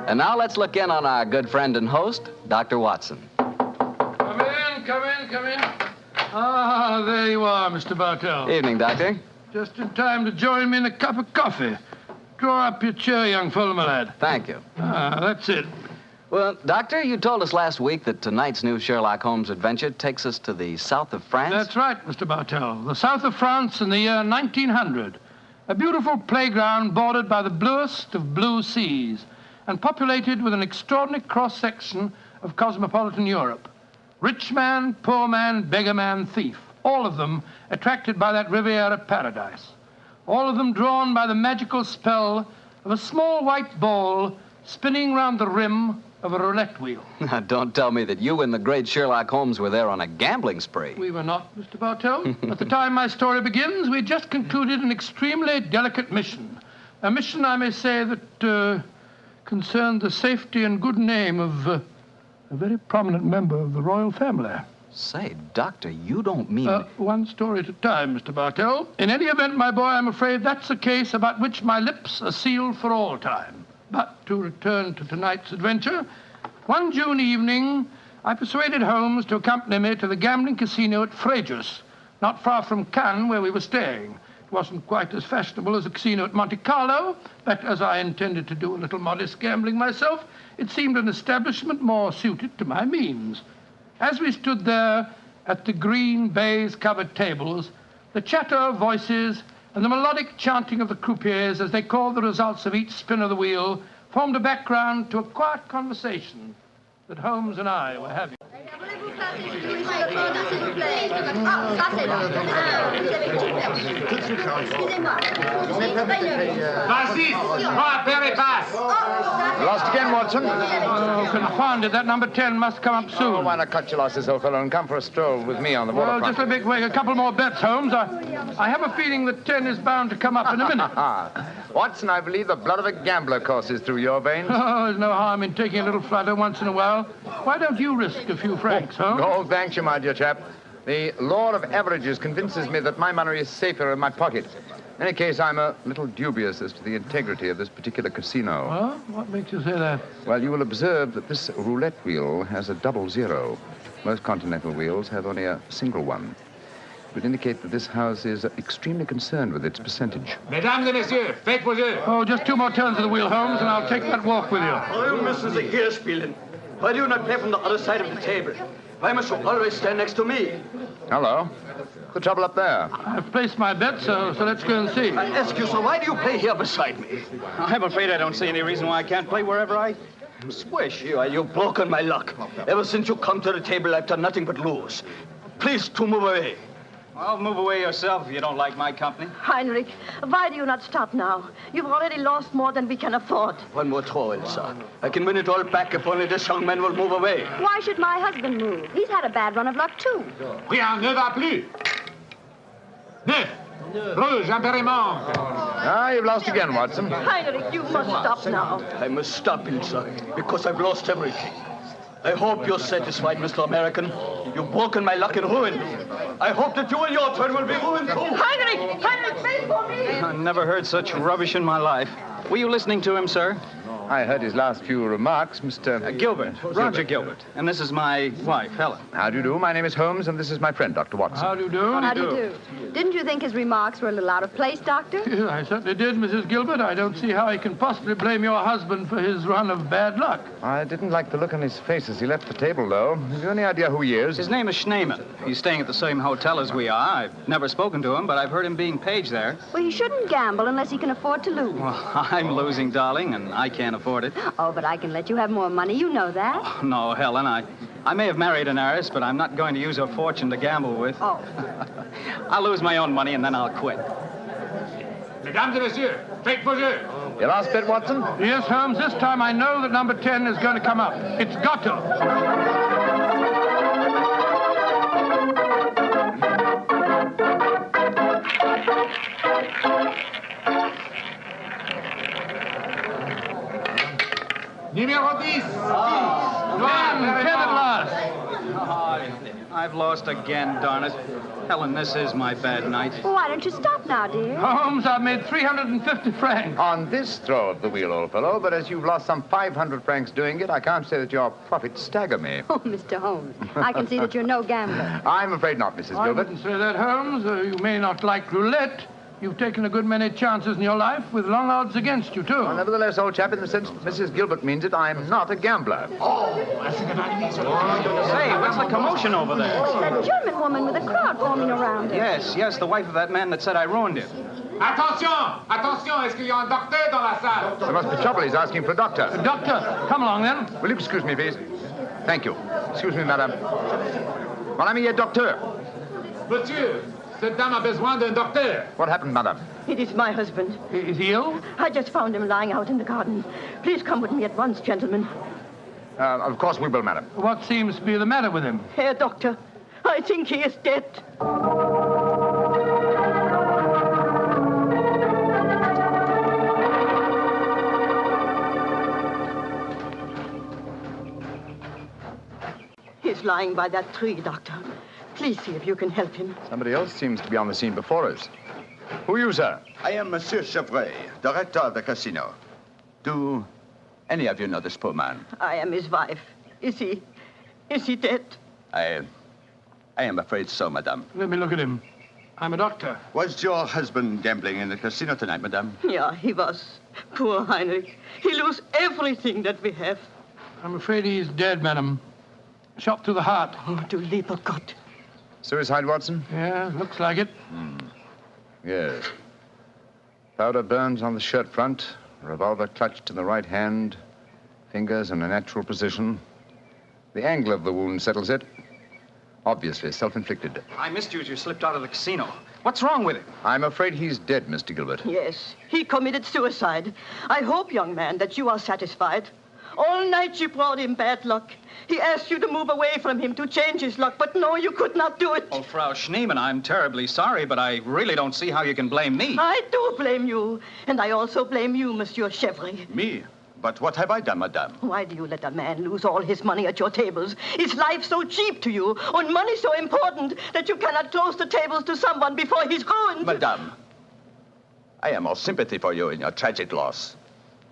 And now let's look in on our good friend and host, Dr. Watson. Come in, come in, come in. Ah, there you are, Mr. Bartell. Evening, Doctor. Just in time to join me in a cup of coffee. Draw up your chair, young fellow, my lad. Thank you. That's it. Well, Doctor, you told us last week that tonight's new Sherlock Holmes adventure takes us to the south of France. That's right, Mr. Bartell. The south of France in the year 1900. A beautiful playground bordered by the bluest of blue seas and populated with an extraordinary cross-section of cosmopolitan Europe. Rich man, poor man, beggar man, thief. All of them attracted by that Riviera paradise. All of them drawn by the magical spell of a small white ball spinning round the rim of a roulette wheel. Now, don't tell me that you and the great Sherlock Holmes were there on a gambling spree. We were not, Mr. Bartell. At the time my story begins, we had just concluded an extremely delicate mission. A mission, I may say, that concerned the safety and good name of a very prominent member of the royal family. Say, Doctor, you don't mean... One story at a time, Mr. Bartell. In any event, my boy, I'm afraid that's a case about which my lips are sealed for all time. But to return to tonight's adventure, one June evening, I persuaded Holmes to accompany me to the gambling casino at Fréjus, not far from Cannes, where we were staying. It wasn't quite as fashionable as the casino at Monte Carlo, but as I intended to do a little modest gambling myself, it seemed an establishment more suited to my means. As we stood there at the green baize-covered tables, the chatter of voices and the melodic chanting of the croupiers as they called the results of each spin of the wheel formed a background to a quiet conversation that Holmes and I were having. Lost again, Watson? Oh, confound it. That number 10 must come up soon. Oh, why not cut your losses, old fellow, and come for a stroll with me on the waterfront? Well, just a big wait. A couple more bets, Holmes. I have a feeling that 10 is bound to come up in a minute. Watson, I believe the blood of a gambler courses through your veins. Oh, there's no harm in taking a little flutter once in a while. Why don't you risk a few francs, Holmes? No, thanks you, my dear chap. The law of averages convinces me that my money is safer in my pocket. In any case, I'm a little dubious as to the integrity of this particular casino. Well, what makes you say that? Well, you will observe that this roulette wheel has a double zero. Most continental wheels have only a single one. It would indicate that this house is extremely concerned with its percentage. Mesdames et messieurs, faites vos jeux. Oh, just two more turns of the wheel, Holmes, and I'll take that walk with you. You müssen Sie hier spielen. Why do you not play from the other side of the table? Why must you always stand next to me? Hello. What's the trouble up there? I've placed my bet, so let's go and see. I ask you, sir, why do you play here beside me? I'm afraid I don't see any reason why I can't play wherever I wish. You've broken my luck. Ever since you come to the table, I've done nothing but lose. Please to move away. Well, move away yourself if you don't like my company. Heinrich, why do you not stop now? You've already lost more than we can afford. One more throw, Elsa. I can win it all back if only this young man will move away. Why should my husband move? He's had a bad run of luck, too. Rien ne va plus. Neuf. Rouge, impérément. Ah, you've lost again, Watson. Heinrich, you must stop now. I must stop, Elsa, because I've lost everything. I hope you're satisfied, Mr. American. You've broken my luck and ruined me. I hope that you in your turn will be ruined too. Heinrich, wait for me! I never heard such rubbish in my life. Were you listening to him, sir? I heard his last few remarks, Mr. Gilbert, Roger Gilbert. And this is my wife, Helen. How do you do? My name is Holmes, and this is my friend, Dr. Watson. How do you do? How do you do? Didn't you think his remarks were a little out of place, Doctor? I certainly did, Mrs. Gilbert. I don't see how he can possibly blame your husband for his run of bad luck. I didn't like the look on his face as he left the table, though. Have you any idea who he is? His name is Schneemann. He's staying at the same hotel as we are. I've never spoken to him, but I've heard him being paged there. Well, he shouldn't gamble unless he can afford to lose. Well, I'm losing, darling, and I can't afford it. Oh, but I can let you have more money. You know that. Oh, no, Helen, I may have married an heiress, but I'm not going to use her fortune to gamble with. Oh. I'll lose my own money, and then I'll quit. Mesdames et messieurs, faites vos jeux. Your last bet, Watson? Yes, Holmes. This time I know that number 10 is going to come up. It's got to. Numéro 10. 10 at last. I've lost again, darn it. Helen, this is my bad night. Why don't you stop now, dear? Holmes, I've made 350 francs. On this throw of the wheel, old fellow, but as you've lost some 500 francs doing it, I can't say that your profits stagger me. Oh, Mr. Holmes, I can see that you're no gambler. I'm afraid not, Mrs. I Gilbert. wouldn't say that, Holmes. You may not like roulette, You've taken a good many chances in your life with long odds against you, too. Well, nevertheless, old chap, in the sense Mrs. Gilbert means it, I'm not a gambler. Say, what's the commotion over there? Oh, that German woman with a crowd forming around her. Yes, the wife of that man that said I ruined him. Attention! Attention! Est-ce qu'il y a un docteur dans la salle? There must be trouble. He's asking for a doctor. A doctor? Come along, then. Will you excuse me, please? Thank you. Excuse me, madame. Mon ami est docteur. Monsieur, cette dame a besoin d'un docteur. What happened, madame? It is my husband. Is he ill? I just found him lying out in the garden. Please come with me at once, gentlemen. Of course we will, madam. What seems to be the matter with him? Herr Doctor, I think he is dead. He's lying by that tree, Doctor. Please see if you can help him. Somebody else seems to be on the scene before us. Who are you, sir? I am Monsieur Chevray, director of the casino. Do any of you know this poor man? I am his wife. Is he dead? I am afraid so, madame. Let me look at him. I'm a doctor. Was your husband gambling in the casino tonight, madame? Yeah, he was. Poor Heinrich. He lost everything that we have. I'm afraid he's dead, madam. Shot through the heart. Oh, du lieber Gott. Suicide, Watson? Yeah, looks like it. Yes. Powder burns on the shirt front, revolver clutched in the right hand, fingers in a natural position. The angle of the wound settles it. Obviously self-inflicted. I missed you as you slipped out of the casino. What's wrong with him? I'm afraid he's dead, Mr. Gilbert. Yes, he committed suicide. I hope, young man, that you are satisfied. All night you brought him bad luck. He asked you to move away from him to change his luck, but no, you could not do it. Oh, Frau Schneemann, I'm terribly sorry, but I really don't see how you can blame me. I do blame you. And I also blame you, Monsieur Chevry. Me? But what have I done, madame? Why do you let a man lose all his money at your tables? Is life so cheap to you, and money so important, that you cannot close the tables to someone before he's ruined? Madame, I am all sympathy for you in your tragic loss.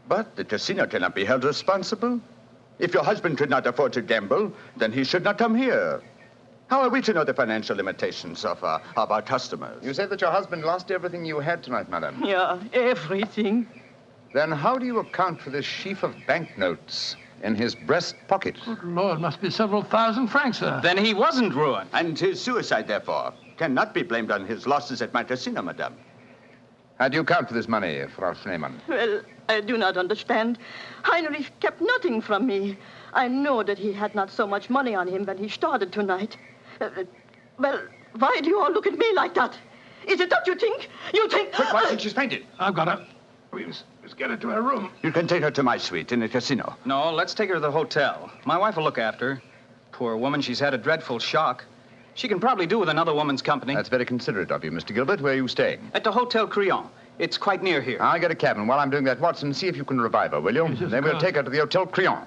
But the casino cannot be held responsible. If your husband could not afford to gamble, then he should not come here. How are we to know the financial limitations of our customers? You said that your husband lost everything you had tonight, madam. Yeah, everything. Then how do you account for this sheaf of banknotes in his breast pocket? Good Lord, must be several thousand francs, sir. Then he wasn't ruined. And his suicide, therefore, cannot be blamed on his losses at my casino, madame. How do you account for this money, Frau Schneemann? Well, I do not understand. Heinrich kept nothing from me. I know that he had not so much money on him when he started tonight. Well, why do you all look at me like that? Is it that you think? You think... Quick, Watson, she's fainted. I've got her. Let's get her to her room. You can take her to my suite in the casino. No, let's take her to the hotel. My wife will look after her. Poor woman, she's had a dreadful shock. She can probably do with another woman's company. That's very considerate of you, Mr. Gilbert. Where are you staying? At the Hotel Crillon. It's quite near here. I'll get a cab, and while I'm doing that, Watson, see if you can revive her, will you? Yes, then we'll take her to the Hotel Crillon.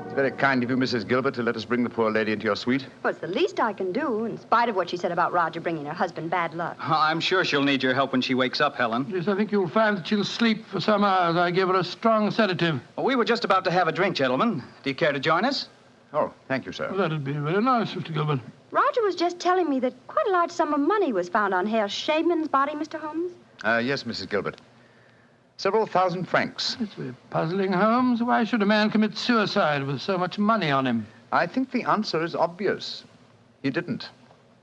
It's very kind of you, Mrs. Gilbert, to let us bring the poor lady into your suite. Well, it's the least I can do, in spite of what she said about Roger bringing her husband bad luck. I'm sure she'll need your help when she wakes up, Helen. Yes, I think you'll find that she'll sleep for some hours. I gave her a strong sedative. Well, we were just about to have a drink, gentlemen. Do you care to join us? Oh, thank you, sir. Well, that'd be very nice, Mr. Gilbert. Roger was just telling me that quite a large sum of money was found on Herr Schneemann's body, Mr. Holmes. Yes, Mrs. Gilbert. Several thousand francs. It's very puzzling, Holmes. Why should a man commit suicide with so much money on him? I think the answer is obvious. He didn't.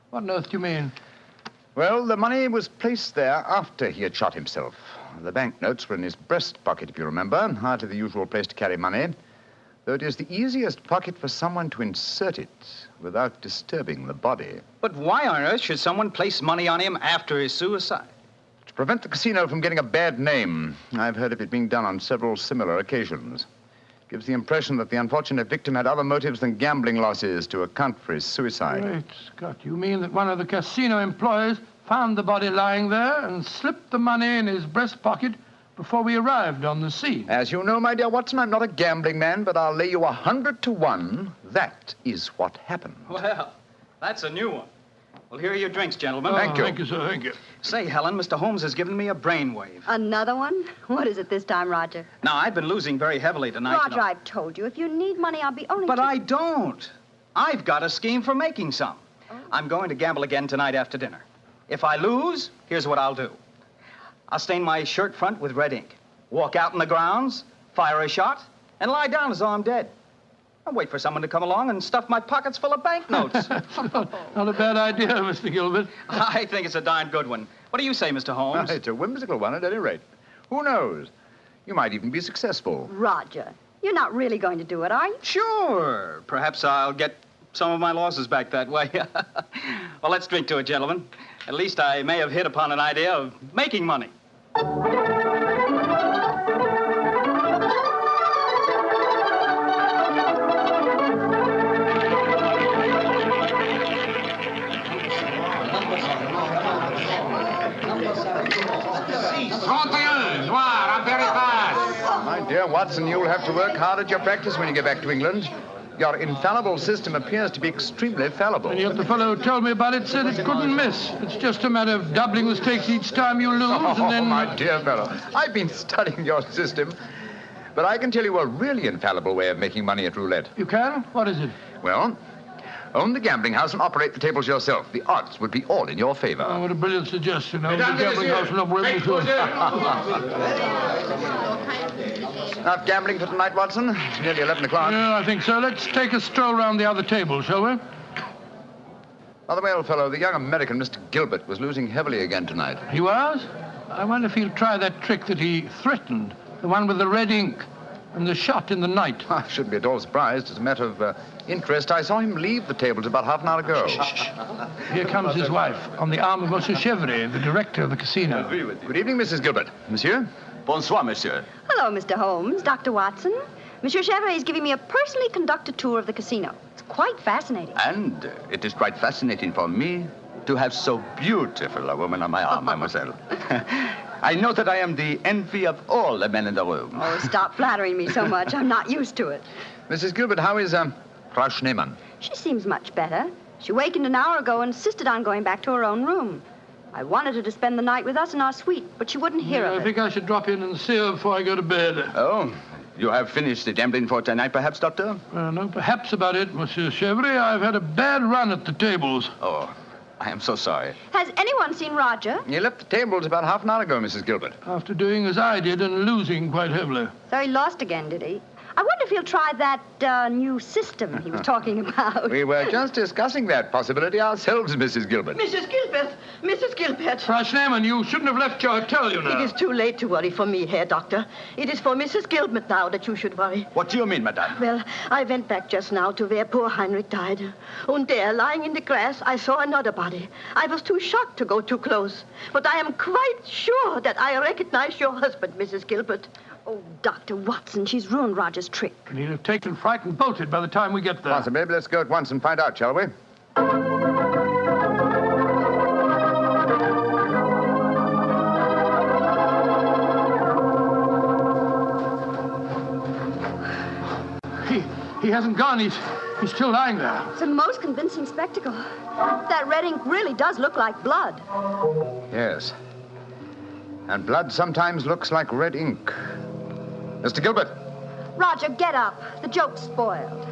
What on earth do you mean? Well, the money was placed there after he had shot himself. The banknotes were in his breast pocket, if you remember. Hardly the usual place to carry money. Though it is the easiest pocket for someone to insert it without disturbing the body. But why on earth should someone place money on him after his suicide? To prevent the casino from getting a bad name. I've heard of it being done on several similar occasions. It gives the impression that the unfortunate victim had other motives than gambling losses to account for his suicide. Great Scott, you mean that one of the casino employees found the body lying there and slipped the money in his breast pocket before we arrived on the scene? As you know, my dear Watson, I'm not a gambling man, but I'll lay you 100 to 1. That is what happened. Well, that's a new one. Well, here are your drinks, gentlemen. Thank you, sir. Thank you. Say, Helen, Mr. Holmes has given me a brainwave. Another one? What is it this time, Roger? Now, I've been losing very heavily tonight. Roger, I've told you, if you need money, I'll be only... But I don't. I've got a scheme for making some. I'm going to gamble again tonight after dinner. If I lose, here's what I'll do. I'll stain my shirt front with red ink, walk out in the grounds, fire a shot, and lie down as though I'm dead. I'll wait for someone to come along and stuff my pockets full of banknotes. Not a bad idea, Mr. Gilbert. I think it's a darn good one. What do you say, Mr. Holmes? It's a whimsical one at any rate. Who knows? You might even be successful. Roger, you're not really going to do it, are you? Sure. Perhaps I'll get some of my losses back that way. Well, let's drink to it, gentlemen. At least I may have hit upon an idea of making money. My dear Watson, you'll have to work hard at your practice when you get back to England. Your infallible system appears to be extremely fallible. And yet the fellow who told me about it said it couldn't miss. It's just a matter of doubling the stakes each time you lose, and then... Oh, my dear fellow, I've been studying your system, but I can tell you a really infallible way of making money at roulette. You can? What is it? Well, own the gambling house and operate the tables yourself. The odds would be all in your favor. Oh, what a brilliant suggestion. Own the gambling house and operate Not gambling for tonight, Watson? It's nearly 11 o'clock. Yeah, I think so. Let's take a stroll round the other table, shall we? By the way, old fellow, the young American, Mr. Gilbert, was losing heavily again tonight. He was? I wonder if he'll try that trick that he threatened, the one with the red ink and the shot in the night. I shouldn't be at all surprised. As a matter of interest, I saw him leave the tables about half an hour ago. Here comes his wife, on the arm of Monsieur Chevrier, the director of the casino. Good evening, Mrs. Gilbert. Monsieur? Bonsoir, monsieur. Hello, Mr. Holmes, Dr. Watson. Monsieur Chevrier is giving me a personally conducted tour of the casino. It's quite fascinating. And it is quite fascinating for me to have so beautiful a woman on my arm, mademoiselle. I know that I am the envy of all the men in the room. Oh, stop flattering me so much. I'm not used to it. Mrs. Gilbert, how is Frau Schneemann? She seems much better. She wakened an hour ago and insisted on going back to her own room. I wanted her to spend the night with us in our suite, but she wouldn't hear of it. I think I should drop in and see her before I go to bed. Oh, you have finished the gambling for tonight, perhaps, Doctor? No, perhaps about it, Monsieur Chevrier. I've had a bad run at the tables. Oh, I am so sorry. Has anyone seen Roger? He left the tables about half an hour ago, Mrs. Gilbert. After doing as I did and losing quite heavily. So he lost again, did he? I wonder if he'll try that new system he was talking about. We were just discussing that possibility ourselves, Mrs. Gilbert. Mrs. Gilbert! Mrs. Gilbert! Frau Schneemann, you shouldn't have left your hotel, you know. It is too late to worry for me, Herr Doctor. It is for Mrs. Gilbert now that you should worry. What do you mean, madame? Well, I went back just now to where poor Heinrich died. And there, lying in the grass, I saw another body. I was too shocked to go too close. But I am quite sure that I recognize your husband, Mrs. Gilbert. Oh, Dr. Watson, she's ruined Roger's trick. And he'll have taken fright and bolted by the time we get there. Possibly. Let's go at once and find out, shall we? He hasn't gone. He's still lying there. It's a most convincing spectacle. That red ink really does look like blood. Yes. And blood sometimes looks like red ink. Mr. Gilbert. Roger, get up. The joke's spoiled.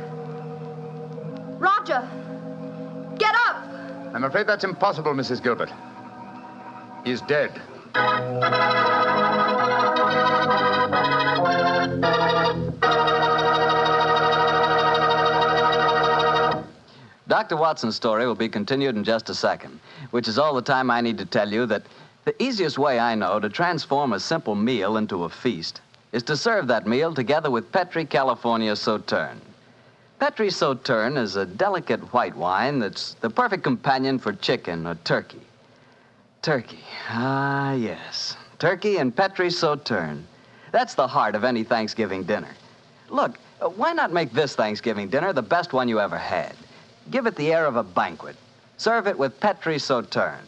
Roger, get up! I'm afraid that's impossible, Mrs. Gilbert. He's dead. Dr. Watson's story will be continued in just a second, which is all the time I need to tell you that the easiest way I know to transform a simple meal into a feast is to serve that meal together with Petri California Sauterne. Petri Sauterne is a delicate white wine that's the perfect companion for chicken or turkey. Turkey, ah, yes. Turkey and Petri Sauterne. That's the heart of any Thanksgiving dinner. Look, why not make this Thanksgiving dinner the best one you ever had? Give it the air of a banquet. Serve it with Petri Sauterne.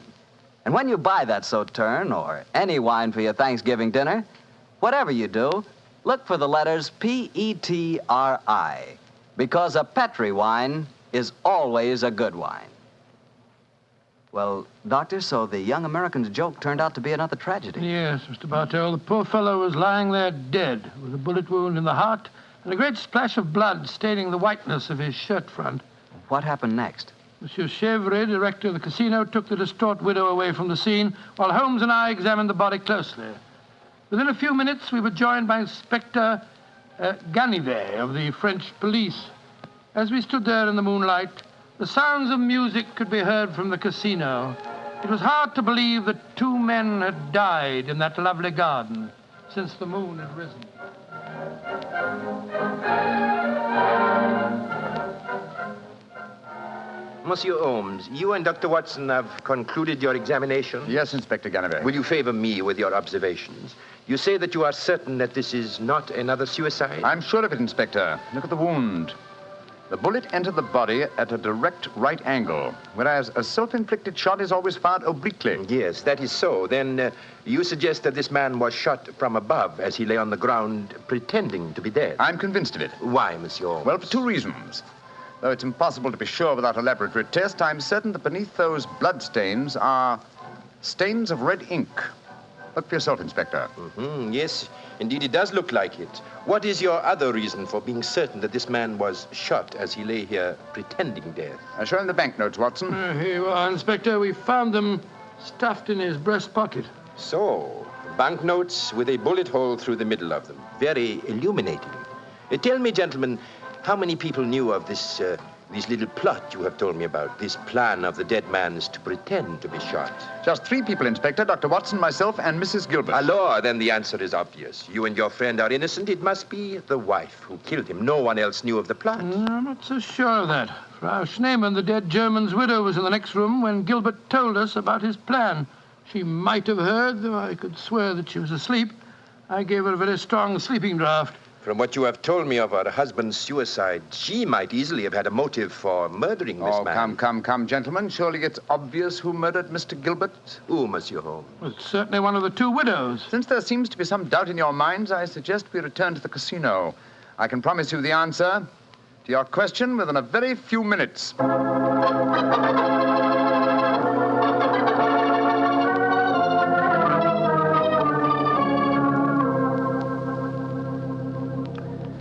And when you buy that Sauterne or any wine for your Thanksgiving dinner, whatever you do, look for the letters P-E-T-R-I, because a Petri wine is always a good wine. Well, Doctor, so the young American's joke turned out to be another tragedy. Yes, Mr. Bartell. The poor fellow was lying there dead, with a bullet wound in the heart and a great splash of blood staining the whiteness of his shirt front. What happened next? Monsieur Chevre, director of the casino, took the distraught widow away from the scene, while Holmes and I examined the body closely. Within a few minutes, we were joined by Inspector Ganivet of the French police. As we stood there in the moonlight, the sounds of music could be heard from the casino. It was hard to believe that two men had died in that lovely garden since the moon had risen. Monsieur Holmes, you and Dr. Watson have concluded your examination? Yes, Inspector Ganivet. Will you favor me with your observations? You say that you are certain that this is not another suicide? I'm sure of it, Inspector. Look at the wound. The bullet entered the body at a direct right angle, whereas a self-inflicted shot is always fired obliquely. Yes, that is so. Then you suggest that this man was shot from above as he lay on the ground pretending to be dead? I'm convinced of it. Why, Monsieur Holmes? Well, for two reasons. Though it's impossible to be sure without a laboratory test, I'm certain that beneath those bloodstains are stains of red ink. Look for yourself, Inspector. Yes, indeed it does look like it. What is your other reason for being certain that this man was shot as he lay here pretending death? Show him the banknotes, Watson. Here you are, Inspector. We found them stuffed in his breast pocket. So, banknotes with a bullet hole through the middle of them. Very illuminating. Tell me, gentlemen, how many people knew of this little plot you have told me about, this plan of the dead man's to pretend to be shot? Just 3 people, Inspector. Dr. Watson, myself, and Mrs. Gilbert. Alors, then the answer is obvious. You and your friend are innocent. It must be the wife who killed him. No one else knew of the plot. I'm not so sure of that. Frau Schneemann, the dead German's widow, was in the next room when Gilbert told us about his plan. She might have heard, though I could swear that she was asleep. I gave her a very strong sleeping draught. From what you have told me of her husband's suicide, she might easily have had a motive for murdering this man. Come, gentlemen. Surely it's obvious who murdered Mr. Gilbert? Who, Monsieur Holmes? Well, it's certainly one of the 2 widows. Since there seems to be some doubt in your minds, I suggest we return to the casino. I can promise you the answer to your question within a very few minutes.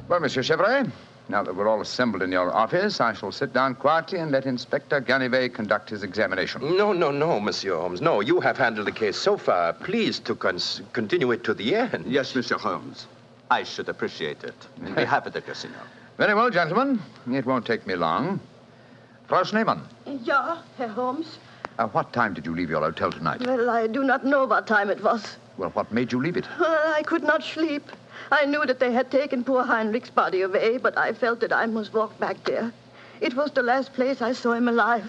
Well, Monsieur Chevre, now that we're all assembled in your office, I shall sit down quietly and let Inspector Ganivet conduct his examination. No, Monsieur Holmes. No, you have handled the case so far. Please to continue it to the end. Yes, Mr. Holmes. I should appreciate it. On behalf of the casino. Very well, gentlemen. It won't take me long. Frau Schneemann. Ja, Herr Holmes. What time did you leave your hotel tonight? Well, I do not know what time it was. Well, what made you leave it? I could not sleep. I knew that they had taken poor Heinrich's body away, but I felt that I must walk back there. It was the last place I saw him alive.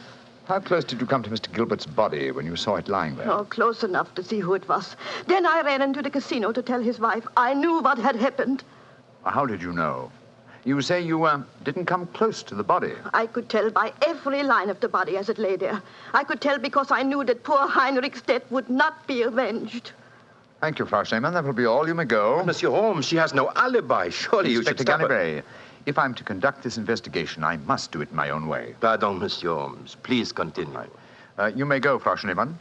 How close did you come to Mr. Gilbert's body when you saw it lying there? Oh, close enough to see who it was. Then I ran into the casino to tell his wife. I knew what had happened. How did you know? You say you didn't come close to the body. I could tell by every line of the body as it lay there. I could tell because I knew that poor Heinrich's death would not be avenged. Thank you, Frau Schneemann. That will be all. You may go. Monsieur Holmes, she has no alibi. Surely you should stop her. Ganivet, if I'm to conduct this investigation, I must do it my own way. Pardon, Monsieur Holmes. Please continue. You may go, Frau Schneemann.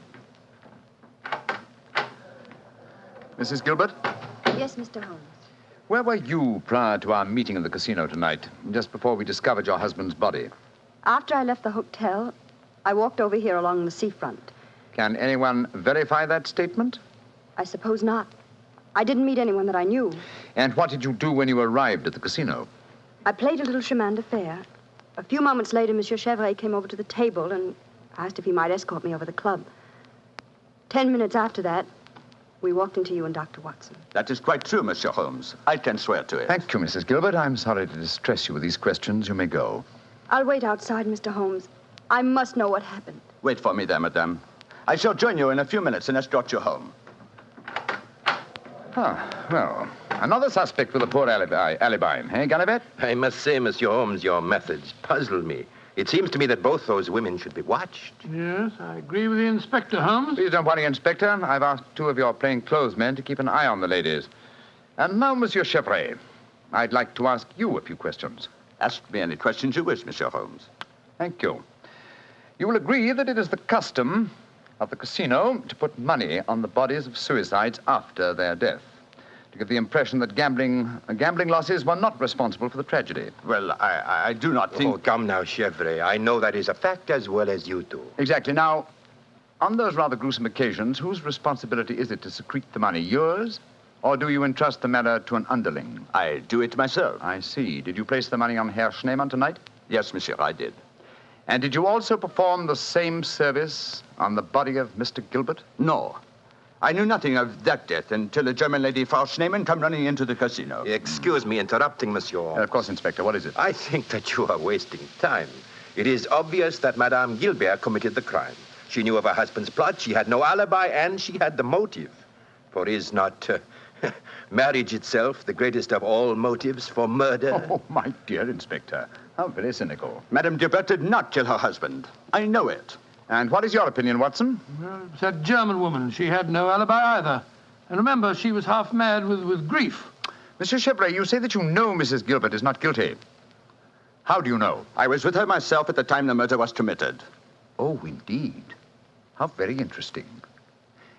Mrs. Gilbert? Yes, Mr. Holmes. Where were you prior to our meeting in the casino tonight, just before we discovered your husband's body? After I left the hotel, I walked over here along the seafront. Can anyone verify that statement? I suppose not. I didn't meet anyone that I knew. And what did you do when you arrived at the casino? I played a little chemin de fer. A few moments later, Monsieur Chevre came over to the table and asked if he might escort me over the club. 10 minutes after that, we walked into you and Dr. Watson. That is quite true, Monsieur Holmes. I can swear to it. Thank you, Mrs. Gilbert. I'm sorry to distress you with these questions. You may go. I'll wait outside, Mr. Holmes. I must know what happened. Wait for me there, madame. I shall join you in a few minutes and escort you home. Well, another suspect with a poor alibi, eh, Ganivet? I must say, Monsieur Holmes, your methods puzzle me. It seems to me that both those women should be watched. Yes, I agree with the Inspector, Holmes. Please don't worry, Inspector. I've asked 2 of your plainclothes men to keep an eye on the ladies. And now, Monsieur Chevre, I'd like to ask you a few questions. Ask me any questions you wish, Monsieur Holmes. Thank you. You will agree that it is the custom of the casino to put money on the bodies of suicides after their death, to give the impression that gambling losses were not responsible for the tragedy. Well, I do not think... Oh, come now, Chevre. I know that is a fact as well as you do. Exactly. Now, on those rather gruesome occasions, whose responsibility is it to secrete the money? Yours? Or do you entrust the matter to an underling? I do it myself. I see. Did you place the money on Herr Schneemann tonight? Yes, monsieur, I did. And did you also perform the same service on the body of Mr. Gilbert? No. I knew nothing of that death until a German lady, Frau Schneemann, come running into the casino. Excuse me interrupting, monsieur. Of course, Inspector. What is it? I think that you are wasting time. It is obvious that Madame Gilbert committed the crime. She knew of her husband's plot, she had no alibi, and she had the motive. For is not marriage itself the greatest of all motives for murder? Oh, my dear Inspector. How very cynical. Madame Gilbert did not kill her husband. I know it. And what is your opinion, Watson? Well, it's that German woman. She had no alibi either. And remember, she was half mad with grief. Monsieur Chevre, you say that you know Mrs. Gilbert is not guilty. How do you know? I was with her myself at the time the murder was committed. Oh, indeed. How very interesting.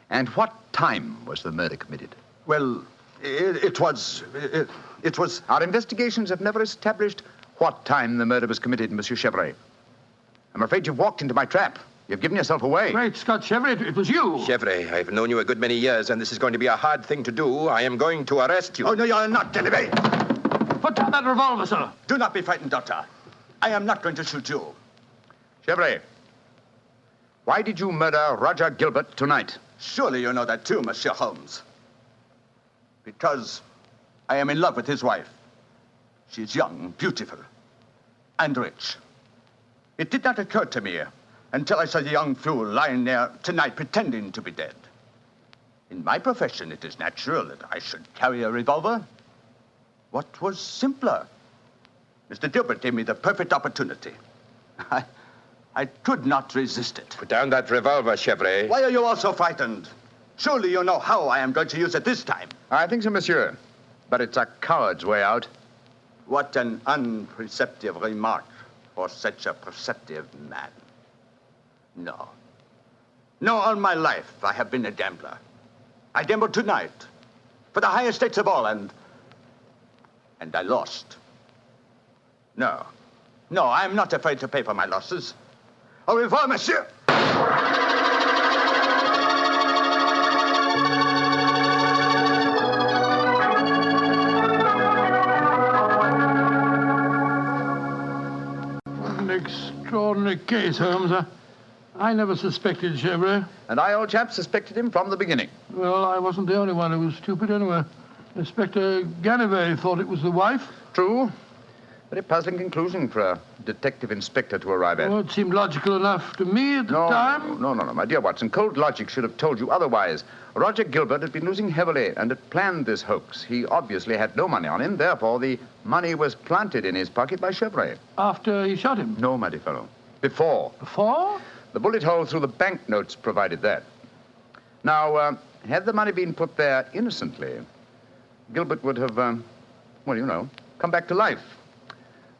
And what time was the murder committed? Well, it was... Our investigations have never established what time the murder was committed, Monsieur Chevre. I'm afraid you've walked into my trap. You've given yourself away. Great Scott, Chevre, it was you. Chevre, I've known you a good many years, and this is going to be a hard thing to do. I am going to arrest you. Oh, no, you're not, Genevieve. Put down that revolver, sir. Do not be frightened, Doctor. I am not going to shoot you. Chevre, why did you murder Roger Gilbert tonight? Surely you know that too, Monsieur Holmes. Because I am in love with his wife. She's young, beautiful, and rich. It did not occur to me until I saw the young fool lying there tonight pretending to be dead. In my profession, it is natural that I should carry a revolver. What was simpler? Mr. Gilbert gave me the perfect opportunity. I could not resist it. Put down that revolver, Chevre. Why are you all so frightened? Surely you know how I am going to use it this time. I think so, monsieur. But it's a coward's way out. What an unperceptive remark for such a perceptive man. No. No, all my life I have been a gambler. I gambled tonight for the highest stakes of all, and I lost. No, I am not afraid to pay for my losses. Au revoir, monsieur. An extraordinary case, Holmes. I never suspected Chevre. And I, old chap, suspected him from the beginning. Well, I wasn't the only one who was stupid anyway. Inspector Ganivet thought it was the wife. True. Very puzzling conclusion for a detective inspector to arrive at. Well, it seemed logical enough to me at the time. No, my dear Watson. Cold logic should have told you otherwise. Roger Gilbert had been losing heavily and had planned this hoax. He obviously had no money on him. Therefore, the money was planted in his pocket by Chevre. After he shot him? No, my dear fellow. Before. Before? The bullet hole through the banknotes provided that. Now, had the money been put there innocently, Gilbert would have, come back to life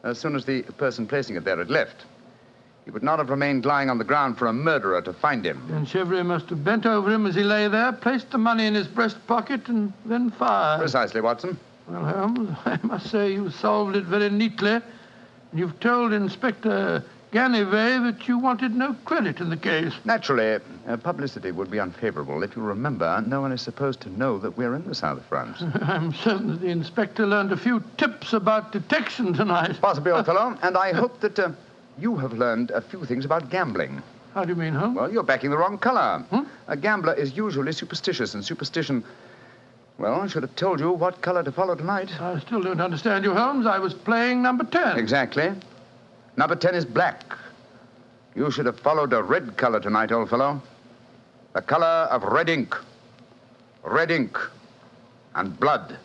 as soon as the person placing it there had left. He would not have remained lying on the ground for a murderer to find him. And Chevre must have bent over him as he lay there, placed the money in his breast pocket, and then fired. Precisely, Watson. Well, Holmes, I must say you solved it very neatly. You've told Inspector Ganivet that you wanted no credit in the case. Naturally, publicity would be unfavorable. If you remember, no one is supposed to know that we're in the south of France. I'm certain that the inspector learned a few tips about detection tonight. Possibly, old fellow. And I hope that you have learned a few things about gambling. How do you mean, huh? Well, you're backing the wrong color. A gambler is usually superstitious, and superstition... Well, I should have told you what color to follow tonight. I still don't understand you, Holmes. I was playing number 10. Exactly. Number 10 is black. You should have followed a red color tonight, old fellow. The color of red ink. Red ink. And blood.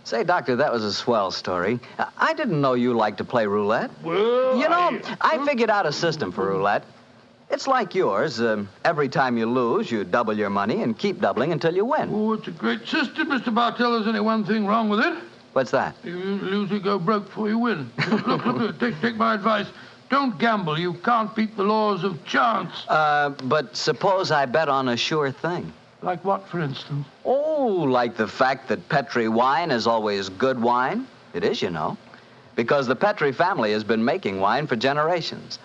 Say, Doctor, that was a swell story. I didn't know you liked to play roulette. Well, I figured out a system for roulette. It's like yours. Every time you lose, you double your money and keep doubling until you win. Oh, it's a great system, Mr. Bartell. There's only one thing wrong with it. What's that? You lose, you go broke before you win. Look, take my advice. Don't gamble. You can't beat the laws of chance. But suppose I bet on a sure thing. Like what, for instance? Oh, like the fact that Petri wine is always good wine. It is, you know. Because the Petri family has been making wine for generations.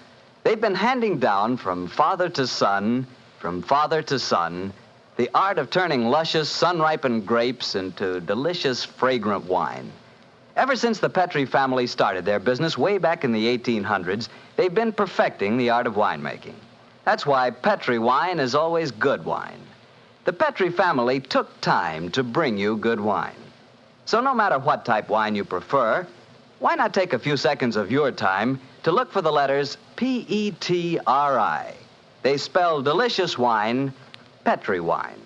They've been handing down from father to son, the art of turning luscious, sun-ripened grapes into delicious, fragrant wine. Ever since the Petri family started their business way back in the 1800s, they've been perfecting the art of winemaking. That's why Petri wine is always good wine. The Petri family took time to bring you good wine. So no matter what type wine you prefer, why not take a few seconds of your time to look for the letters P-E-T-R-I. They spell delicious wine, Petri wine.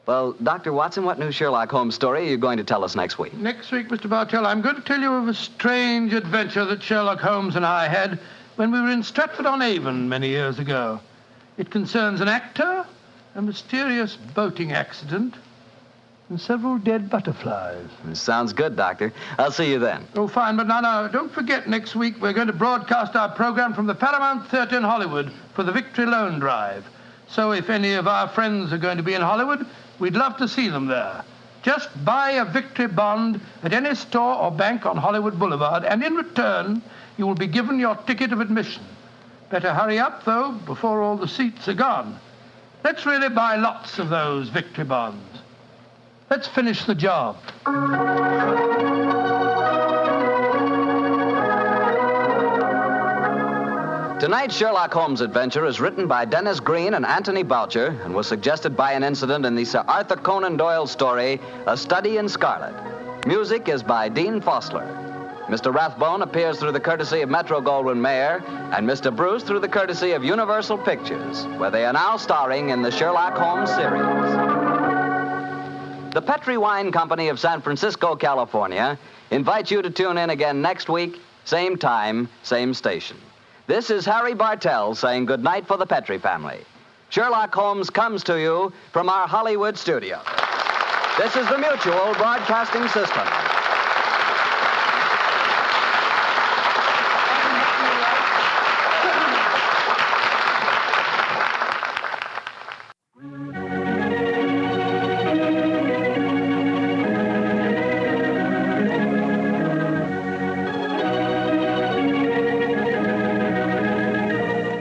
Well, Dr. Watson, what new Sherlock Holmes story are you going to tell us next week? Next week, Mr. Bartell, I'm going to tell you of a strange adventure that Sherlock Holmes and I had when we were in Stratford-on-Avon many years ago. It concerns an actor, a mysterious boating accident, and several dead butterflies. Sounds good, Doctor. I'll see you then. Oh, fine, but now, don't forget next week we're going to broadcast our program from the Paramount Theatre in Hollywood for the Victory Loan Drive. So if any of our friends are going to be in Hollywood, we'd love to see them there. Just buy a Victory bond at any store or bank on Hollywood Boulevard, and in return, you will be given your ticket of admission. Better hurry up, though, before all the seats are gone. Let's really buy lots of those Victory bonds. Let's finish the job. Tonight's Sherlock Holmes adventure is written by Dennis Green and Anthony Boucher and was suggested by an incident in the Sir Arthur Conan Doyle story, A Study in Scarlet. Music is by Dean Fosler. Mr. Rathbone appears through the courtesy of Metro-Goldwyn-Mayer and Mr. Bruce through the courtesy of Universal Pictures, where they are now starring in the Sherlock Holmes series. The Petri Wine Company of San Francisco, California, invites you to tune in again next week, same time, same station. This is Harry Bartell saying goodnight for the Petri family. Sherlock Holmes comes to you from our Hollywood studio. This is the Mutual Broadcasting System.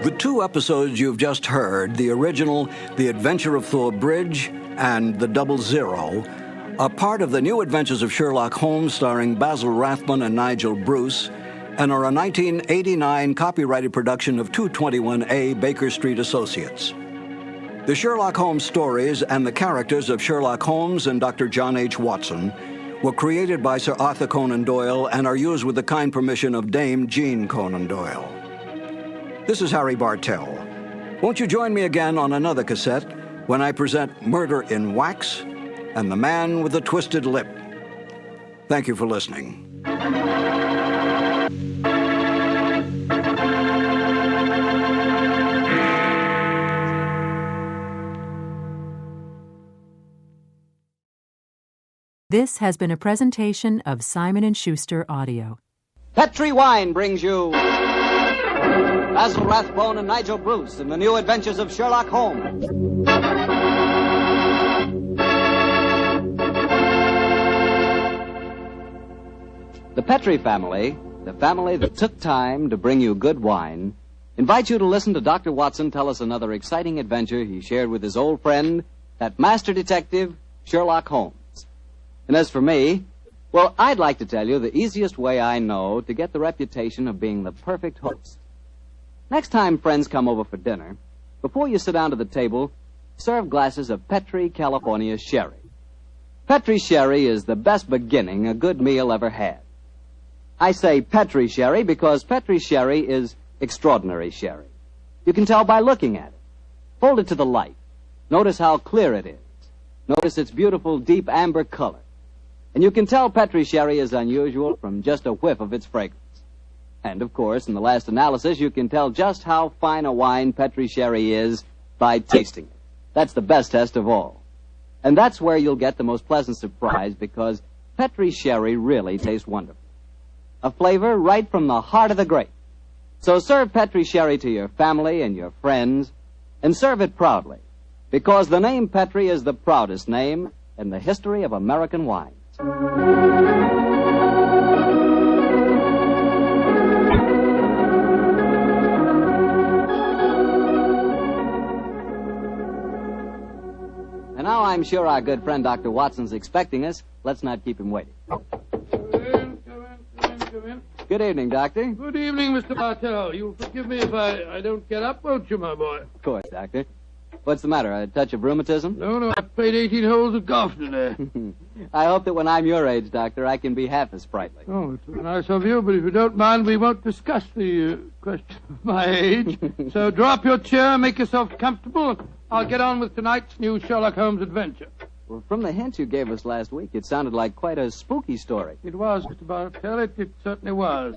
The two episodes you've just heard, the original The Adventure of Thor Bridge and The Double Zero, are part of the New Adventures of Sherlock Holmes starring Basil Rathbone and Nigel Bruce, and are a 1989 copyrighted production of 221A Baker Street Associates. The Sherlock Holmes stories and the characters of Sherlock Holmes and Dr. John H. Watson were created by Sir Arthur Conan Doyle and are used with the kind permission of Dame Jean Conan Doyle. This is Harry Bartell. Won't you join me again on another cassette when I present Murder in Wax and The Man with the Twisted Lip? Thank you for listening. This has been a presentation of Simon & Schuster Audio. Petri Wine brings you Basil Rathbone and Nigel Bruce in the New Adventures of Sherlock Holmes. The Petri family, the family that took time to bring you good wine, invites you to listen to Dr. Watson tell us another exciting adventure he shared with his old friend, that master detective, Sherlock Holmes. And as for me, well, I'd like to tell you the easiest way I know to get the reputation of being the perfect host. Next time friends come over for dinner, before you sit down to the table, serve glasses of Petri California sherry. Petri sherry is the best beginning a good meal ever had. I say Petri sherry because Petri sherry is extraordinary sherry. You can tell by looking at it. Hold it to the light. Notice how clear it is. Notice its beautiful deep amber color. And you can tell Petri sherry is unusual from just a whiff of its fragrance. And, of course, in the last analysis, you can tell just how fine a wine Petri Sherry is by tasting it. That's the best test of all. And that's where you'll get the most pleasant surprise, because Petri Sherry really tastes wonderful. A flavor right from the heart of the grape. So serve Petri Sherry to your family and your friends, and serve it proudly, because the name Petri is the proudest name in the history of American wines. And now I'm sure our good friend Dr. Watson's expecting us. Let's not keep him waiting. Come in. Good evening, Doctor. Good evening, Mr. Bartell. You'll forgive me if I don't get up, won't you, my boy? Of course, Doctor. What's the matter, a touch of rheumatism? No, I played 18 holes of golf today. I hope that when I'm your age, Doctor, I can be half as sprightly. Oh, it's nice of you, but if you don't mind, we won't discuss the question of my age. So draw up your chair, make yourself comfortable. I'll get on with tonight's new Sherlock Holmes adventure. Well, from the hint you gave us last week, it sounded like quite a spooky story. It was, Mr. Bartell. It certainly was.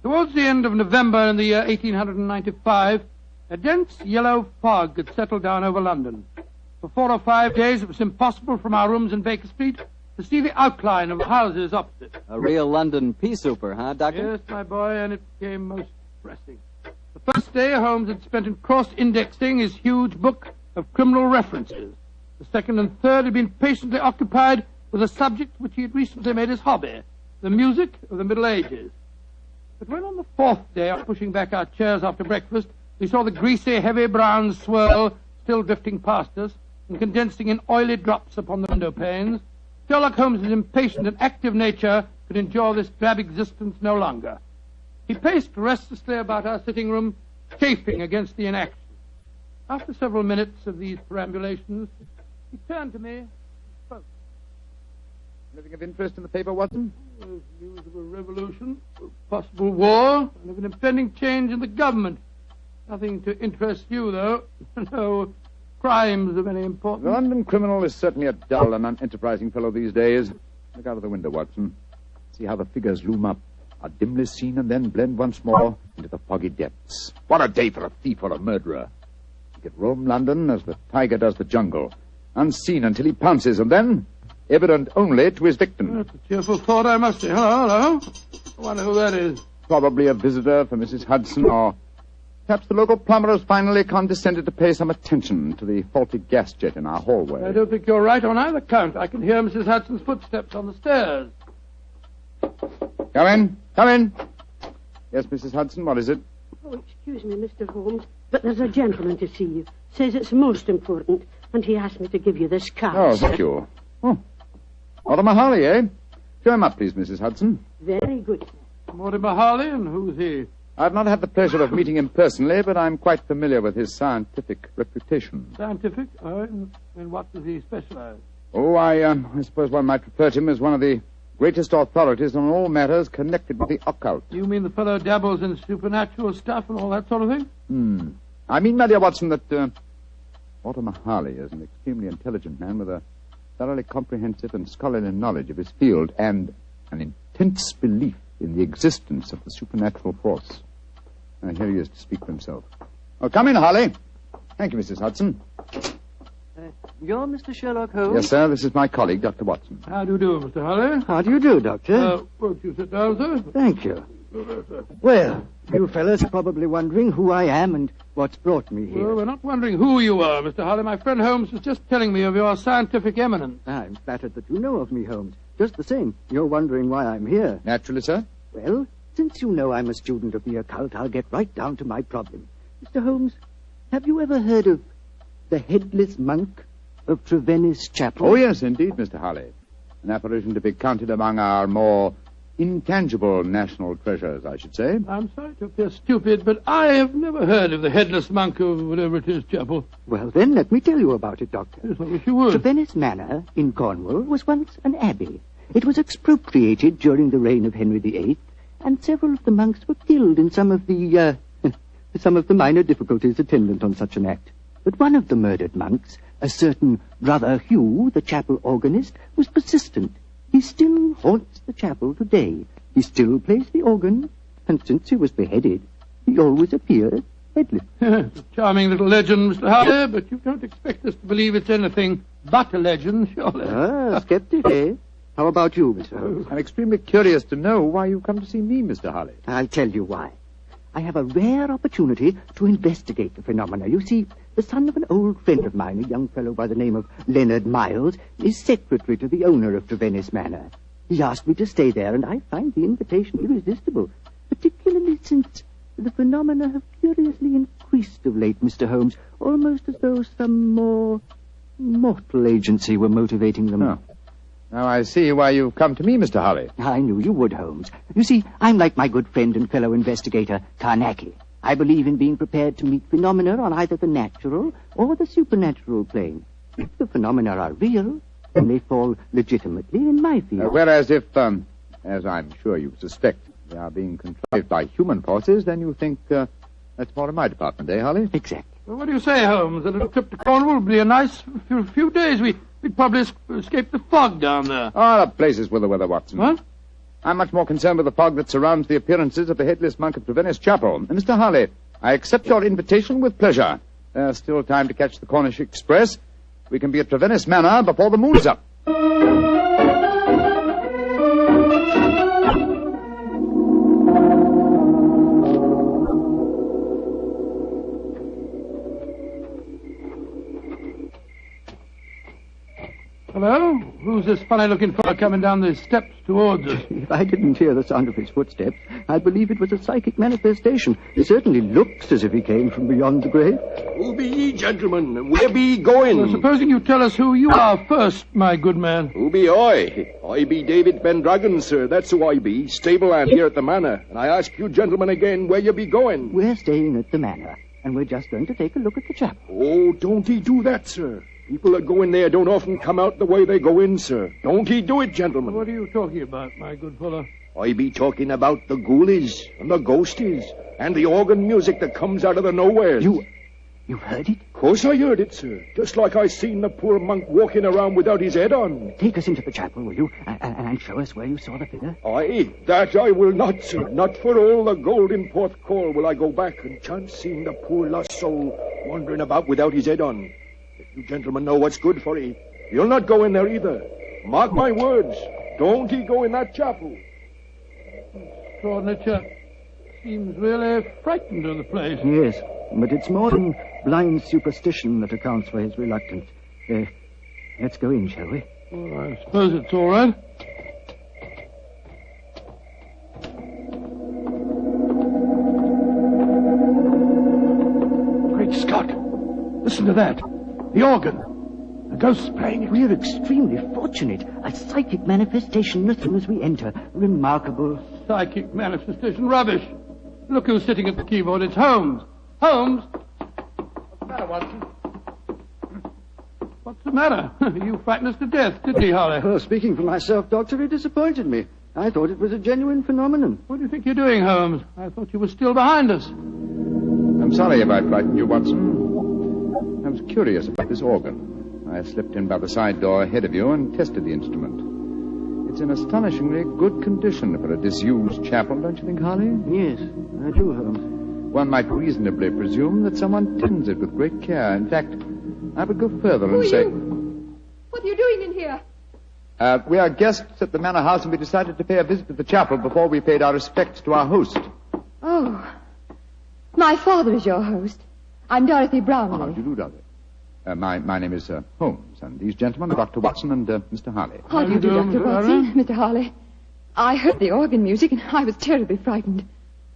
Towards the end of November in the year 1895, a dense yellow fog had settled down over London. For 4 or 5 days, it was impossible from our rooms in Baker Street to see the outline of the houses opposite. A real London pea souper, huh, Doctor? Yes, my boy, and it became most depressing. The first day, Holmes had spent in cross-indexing his huge book of criminal references. The second and third had been patiently occupied with a subject which he had recently made his hobby, the music of the Middle Ages. But when on the fourth day, pushing back our chairs after breakfast, we saw the greasy, heavy brown swirl still drifting past us and condensing in oily drops upon the window panes, Sherlock Holmes' impatient and active nature could endure this drab existence no longer. He paced restlessly about our sitting room, chafing against the inaction. After several minutes of these perambulations, he turned to me and spoke. Anything of interest in the paper, Watson? There's news of a revolution, of possible war, and of an impending change in the government. Nothing to interest you, though. No crimes of any importance. The London criminal is certainly a dull and unenterprising fellow these days. Look out of the window, Watson. See how the figures loom up, are dimly seen and then blend once more into the foggy depths. What a day for a thief or a murderer. He could roam London as the tiger does the jungle, unseen until he pounces, and then evident only to his victim. That's a cheerful thought, I must say. Hello. I wonder who that is. Probably a visitor for Mrs. Hudson, or perhaps the local plumber has finally condescended to pay some attention to the faulty gas jet in our hallway. I don't think you're right on either count. I can hear Mrs. Hudson's footsteps on the stairs. Come in. Come in. Yes, Mrs. Hudson, what is it? Oh, excuse me, Mr. Holmes, but there's a gentleman to see you. Says it's most important, and he asked me to give you this card. Oh, thank you. Oh, Mortimer Harley, eh? Show him up, please, Mrs. Hudson. Very good. Mortimer Harley, and who's he? I've not had the pleasure of meeting him personally, but I'm quite familiar with his scientific reputation. Scientific? In what does he specialize? Oh, I suppose one might refer to him as one of the greatest authorities on all matters connected with the occult. You mean the fellow dabbles in supernatural stuff and all that sort of thing? I mean, my dear Watson, that Mortimer Harley is an extremely intelligent man with a thoroughly comprehensive and scholarly knowledge of his field and an intense belief in the existence of the supernatural force. Now, here he is to speak for himself. Oh, come in, Harley. Thank you, Mrs. Hudson. You're Mr. Sherlock Holmes? Yes, sir. This is my colleague, Dr. Watson. How do you do, Mr. Harley? How do you do, Doctor? Won't you sit down, sir? Thank you. Well, you fellas are probably wondering who I am and what's brought me here. Well, we're not wondering who you are, Mr. Harley. My friend Holmes was just telling me of your scientific eminence. I'm flattered that you know of me, Holmes. Just the same, you're wondering why I'm here. Naturally, sir. Well, since you know I'm a student of the occult, I'll get right down to my problem. Mr. Holmes, have you ever heard of the headless monk of Trevennis Chapel? Oh, yes, indeed, Mr. Harley. An apparition to be counted among our more intangible national treasures, I should say. I'm sorry to appear stupid, but I have never heard of the headless monk of whatever it is, Chapel. Well, then, let me tell you about it, Doctor. Yes, I wish you would. Trevennis Manor in Cornwall was once an abbey. It was expropriated during the reign of Henry VIII, and several of the monks were killed in some of the minor difficulties attendant on such an act. But one of the murdered monks, a certain Brother Hugh, the chapel organist, was persistent. He still haunts the chapel today. He still plays the organ, And since he was beheaded, he always appears headless. It's a charming little legend, Mr. Harley, but you don't expect us to believe it's anything but a legend, surely. Ah, skeptic, eh? How about you, Mr. Holmes? I'm extremely curious to know why you've come to see me, Mr. Harley. I'll tell you why. I have a rare opportunity to investigate the phenomena. You see, the son of an old friend of mine, a young fellow by the name of Leonard Miles, is secretary to the owner of Trevennis Manor. He asked me to stay there, and I find the invitation irresistible, particularly since the phenomena have curiously increased of late, Mr. Holmes, almost as though some more mortal agency were motivating them. Oh. Now I see why you've come to me, Mr. Harley. I knew you would, Holmes. You see, I'm like my good friend and fellow investigator, Carnacki. I believe in being prepared to meet phenomena on either the natural or the supernatural plane. If the phenomena are real, then they fall legitimately in my field. Whereas if, as I'm sure you suspect, they are being contrived by human forces, then you think that's more in my department, eh, Harley? Exactly. Well, what do you say, Holmes? A little trip to Cornwall would be a nice few days. We'd probably escape the fog down there. Oh, the place is with the weather, Watson. What? I'm much more concerned with the fog that surrounds the appearances of the headless monk of Trevennis Chapel. And Mr. Harley, I accept your invitation with pleasure. There's still time to catch the Cornish Express. We can be at Trevennis Manor before the moon's up. Hello? Who's this funny-looking fellow coming down the steps towards us? If I didn't hear the sound of his footsteps, I'd believe it was a psychic manifestation. It certainly looks as if he came from beyond the grave. Who be ye, gentlemen? Where be ye going? Well, supposing you tell us who you are first, my good man. Who be I? I be David Pendragon, sir. That's who I be. Stable hand here at the manor. And I ask you gentlemen again where you be going. We're staying at the manor, and we're just going to take a look at the chapel. Oh, don't he do that, sir. People that go in there don't often come out the way they go in, sir. Don't he do it, gentlemen? What are you talking about, my good fellow? I be talking about the ghoulies and the ghosties and the organ music that comes out of the nowhere. You heard it? Of course I heard it, sir. Just like I seen the poor monk walking around without his head on. Take us into the chapel, will you? And show us where you saw the figure. Aye, that I will not, sir. Not for all the gold in Porthcawl will I go back and chance seeing the poor lost soul wandering about without his head on. You gentlemen know what's good for ye. You'll not go in there either. Mark my words. Don't he go in that chapel. Extraordinary chap. Seems really frightened of the place. Yes, but it's more than blind superstition that accounts for his reluctance. Let's go in, shall we? Well, I suppose it's all right. Great Scott! Listen to that. The organ. The ghost's playing it. We're extremely fortunate. A psychic manifestation as soon as we enter. Remarkable. Psychic manifestation. Rubbish. Look who's sitting at the keyboard. It's Holmes. Holmes! What's the matter, Watson? What's the matter? You frightened us to death, didn't he, Harley? Well, speaking for myself, Doctor, it disappointed me. I thought it was a genuine phenomenon. What do you think you're doing, Holmes? I thought you were still behind us. I'm sorry if I frightened you, Watson. I was curious about this organ. I slipped in by the side door ahead of you and tested the instrument. It's in astonishingly good condition for a disused chapel, don't you think, Harley? Yes, I do, Holmes. One might reasonably presume that someone tends it with great care. In fact, I would go further and say... What are you doing in here? We are guests at the manor house, and we decided to pay a visit to the chapel before we paid our respects to our host. Oh, my father is your host. I'm Dorothy Brownlee. How do you do, Dorothy? My name is Holmes, and these gentlemen are Dr. Watson and Mr. Harley. How do you do, Dr. Watson? Mr. Harley. I heard the organ music, and I was terribly frightened.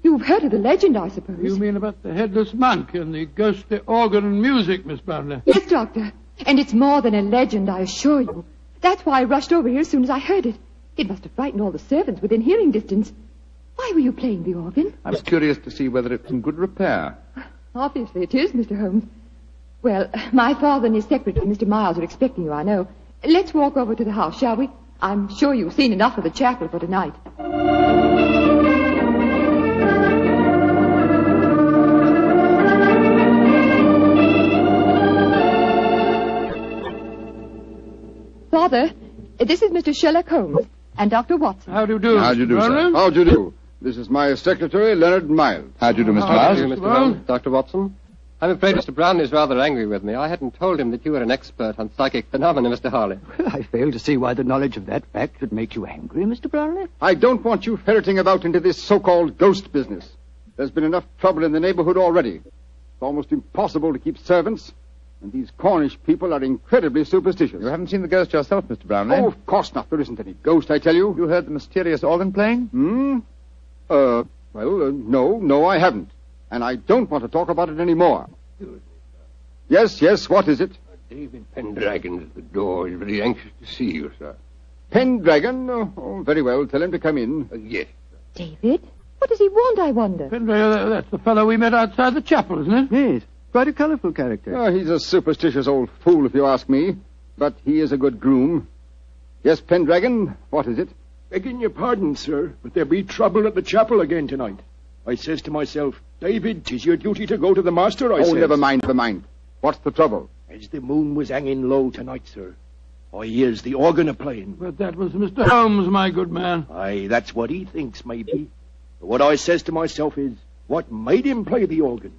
You've heard of the legend, I suppose. You mean about the headless monk and the ghostly organ and music, Miss Brownlee? Yes, Doctor. And it's more than a legend, I assure you. That's why I rushed over here as soon as I heard it. It must have frightened all the servants within hearing distance. Why were you playing the organ? I was curious to see whether it's in good repair. Obviously it is, Mr. Holmes. Well, my father and his secretary, Mr. Miles, are expecting you, I know. Let's walk over to the house, shall we? I'm sure you've seen enough of the chapel for tonight. Father, this is Mr. Sherlock Holmes and Dr. Watson. How do you do? How do you do, sir? Brownlee? How do you do? This is my secretary, Leonard Miles. How do you do, Mr. How do you Miles? do, Mr. Brown? Dr. Watson? I'm afraid Mr. Brown is rather angry with me. I hadn't told him that you were an expert on psychic phenomena, Mr. Harley. I fail to see why the knowledge of that fact should make you angry, Mr. Brownlee. I don't want you ferreting about into this so-called ghost business. There's been enough trouble in the neighborhood already. It's almost impossible to keep servants, and these Cornish people are incredibly superstitious. You haven't seen the ghost yourself, Mr. Brownlee? Oh, of course not. There isn't any ghost, I tell you. You heard the mysterious organ playing? No, I haven't. And I don't want to talk about it anymore. Yes, what is it? David Pendragon at the door. He's very anxious to see you, sir. Pendragon? Oh, very well. Tell him to come in. Yes. David? What does he want, I wonder? Pendragon, that's the fellow we met outside the chapel, isn't it? Yes. Quite a colourful character. Oh, he's a superstitious old fool, if you ask me. But he is a good groom. Yes, Pendragon, what is it? Begging your pardon, sir, but there be trouble at the chapel again tonight. I says to myself, David, 'tis your duty to go to the master, I says. Never mind. What's the trouble? As the moon was hanging low tonight, sir, I hears the organ a-playing. But that was Mr. Holmes, my good man. Aye, that's what he thinks, maybe. But what I says to myself is, what made him play the organ?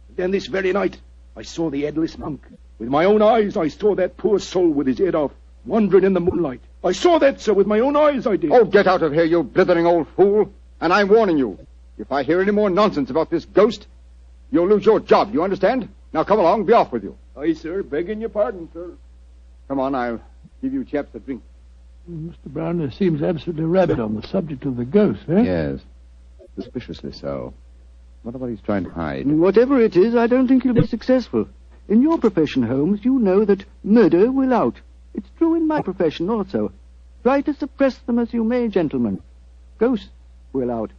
And then this very night, I saw the headless monk. With my own eyes, I saw that poor soul with his head off, wandering in the moonlight. I saw that, sir, with my own eyes, I did. Oh, get out of here, you blithering old fool. And I'm warning you. If I hear any more nonsense about this ghost, you'll lose your job, you understand? Now come along, be off with you. Aye, sir, begging your pardon, sir. Come on, I'll give you chaps a drink. Mr. Brown seems absolutely rabid on the subject of the ghost, eh? Yes. Suspiciously so. Wonder what he's trying to hide. Whatever it is, I don't think he'll be successful. In your profession, Holmes, you know that murder will out. It's true in my profession also. Try to suppress them as you may, gentlemen. Ghosts will out.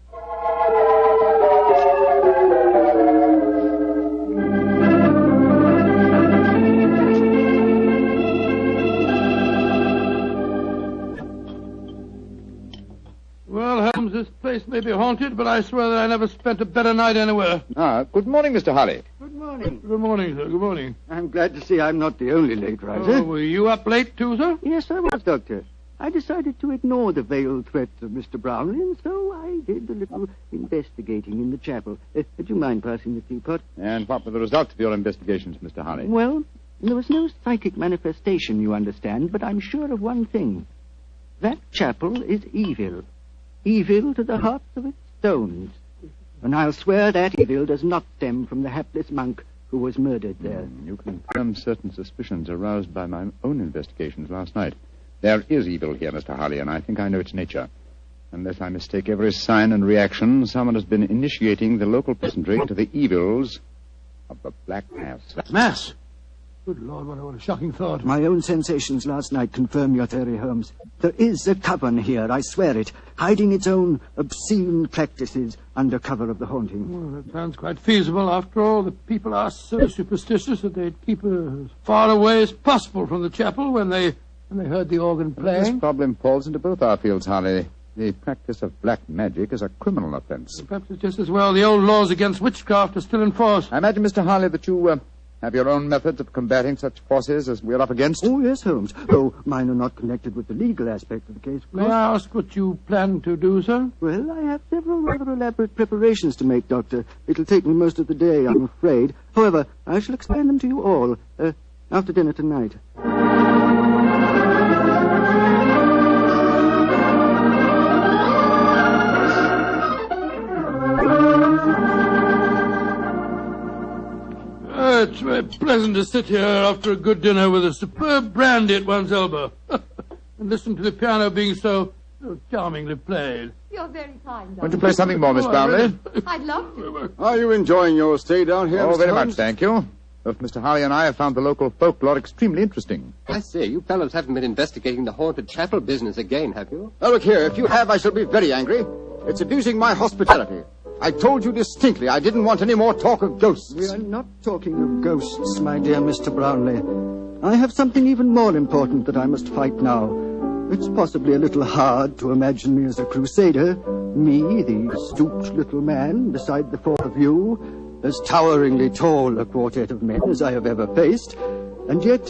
Well, Holmes, this place may be haunted, but I swear that I never spent a better night anywhere. Good morning, Mr. Harley. Good morning. Good morning, sir. Good morning. I'm glad to see I'm not the only late riser. Oh, were you up late too, sir? Yes, I was, Doctor. I decided to ignore the veiled threats of Mr. Brownlee, and so I did a little investigating in the chapel. Do you mind passing the teapot? And what were the results of your investigations, Mr. Harley? Well, there was no psychic manifestation, you understand, but I'm sure of one thing. That chapel is evil. Evil to the hearts of its stones. And I'll swear that evil does not stem from the hapless monk who was murdered there. You confirm certain suspicions aroused by my own investigations last night. There is evil here, Mr. Harley, and I think I know its nature. Unless I mistake every sign and reaction, someone has been initiating the local peasantry into the evils of the Black Mass. Mass? Good Lord, what a shocking thought. My own sensations last night confirm your theory, Holmes. There is a coven here, I swear it, hiding its own obscene practices under cover of the haunting. Well, that sounds quite feasible. After all, the people are so superstitious that they'd keep as far away as possible from the chapel when they heard the organ playing. This problem falls into both our fields, Harley. The practice of black magic is a criminal offense. Perhaps it's just as well the old laws against witchcraft are still in force. I imagine, Mr. Harley, that you have your own methods of combating such forces as we're up against? Oh, yes, Holmes. Though mine are not connected with the legal aspect of the case. May I ask what you plan to do, sir? Well, I have several rather elaborate preparations to make, Doctor. It'll take me most of the day, I'm afraid. However, I shall explain them to you all after dinner tonight. It's very pleasant to sit here after a good dinner with a superb brandy at one's elbow and listen to the piano being so charmingly played. You're very kind, Want to play something more, Miss Brownlee? I'd love to. Are you enjoying your stay down here, Oh, Mr. very Holmes? much, thank you. Both Mr. Harley and I have found the local folklore extremely interesting. I say, you fellows haven't been investigating the haunted chapel business again, have you? Now, look here. If you have, I shall be very angry. It's abusing my hospitality. I told you distinctly I didn't want any more talk of ghosts. We are not talking of ghosts, my dear Mr. Brownlee. I have something even more important that I must fight now. It's possibly a little hard to imagine me as a crusader. Me, the stooped little man, beside the four of you, as toweringly tall a quartet of men as I have ever faced. And yet,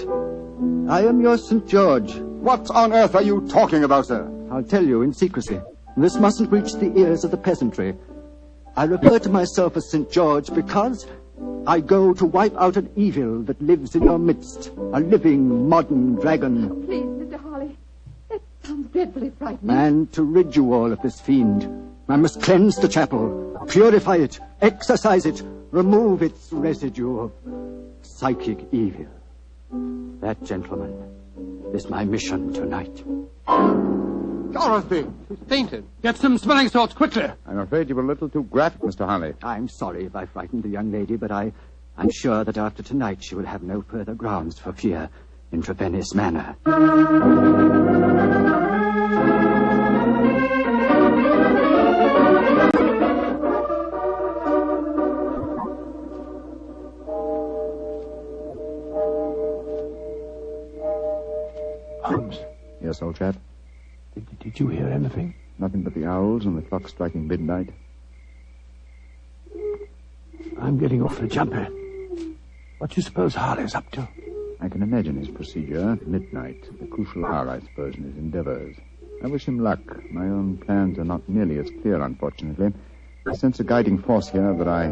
I am your St. George. What on earth are you talking about, sir? I'll tell you in secrecy. This mustn't reach the ears of the peasantry. I refer to myself as St. George because I go to wipe out an evil that lives in your midst. A living, modern dragon. Please, Mr. Harley. That sounds dreadfully frightening. And to rid you all of this fiend, I must cleanse the chapel, purify it, exorcise it, remove its residue of psychic evil. That, gentlemen, is my mission tonight. Dorothy! She's fainted. Get some smelling salts, quickly. I'm afraid you were a little too graphic, Mr. Harley. I'm sorry if I frightened the young lady, but I'm sure that after tonight she will have no further grounds for fear in Trevennis Manor. Holmes. Yes, old chap? Did you hear anything? Nothing but the owls and the clock striking midnight. I'm getting off the jumper. What do you suppose Harley's up to? I can imagine his procedure. Midnight, the crucial hour, I suppose, in his endeavors. I wish him luck. My own plans are not nearly as clear, unfortunately. I sense a guiding force here, but I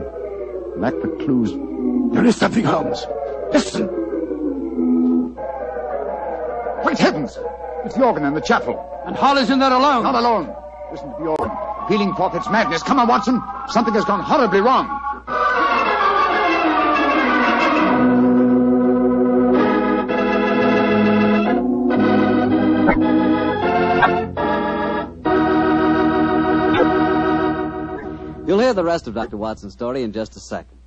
lack the clues. There is something, Holmes. Listen! Great heavens! It's the organ in the chapel. And Harley's in there alone. Not alone. Listen to the organ. Pealing forth its madness. Come on, Watson. Something has gone horribly wrong. You'll hear the rest of Dr. Watson's story in just a second.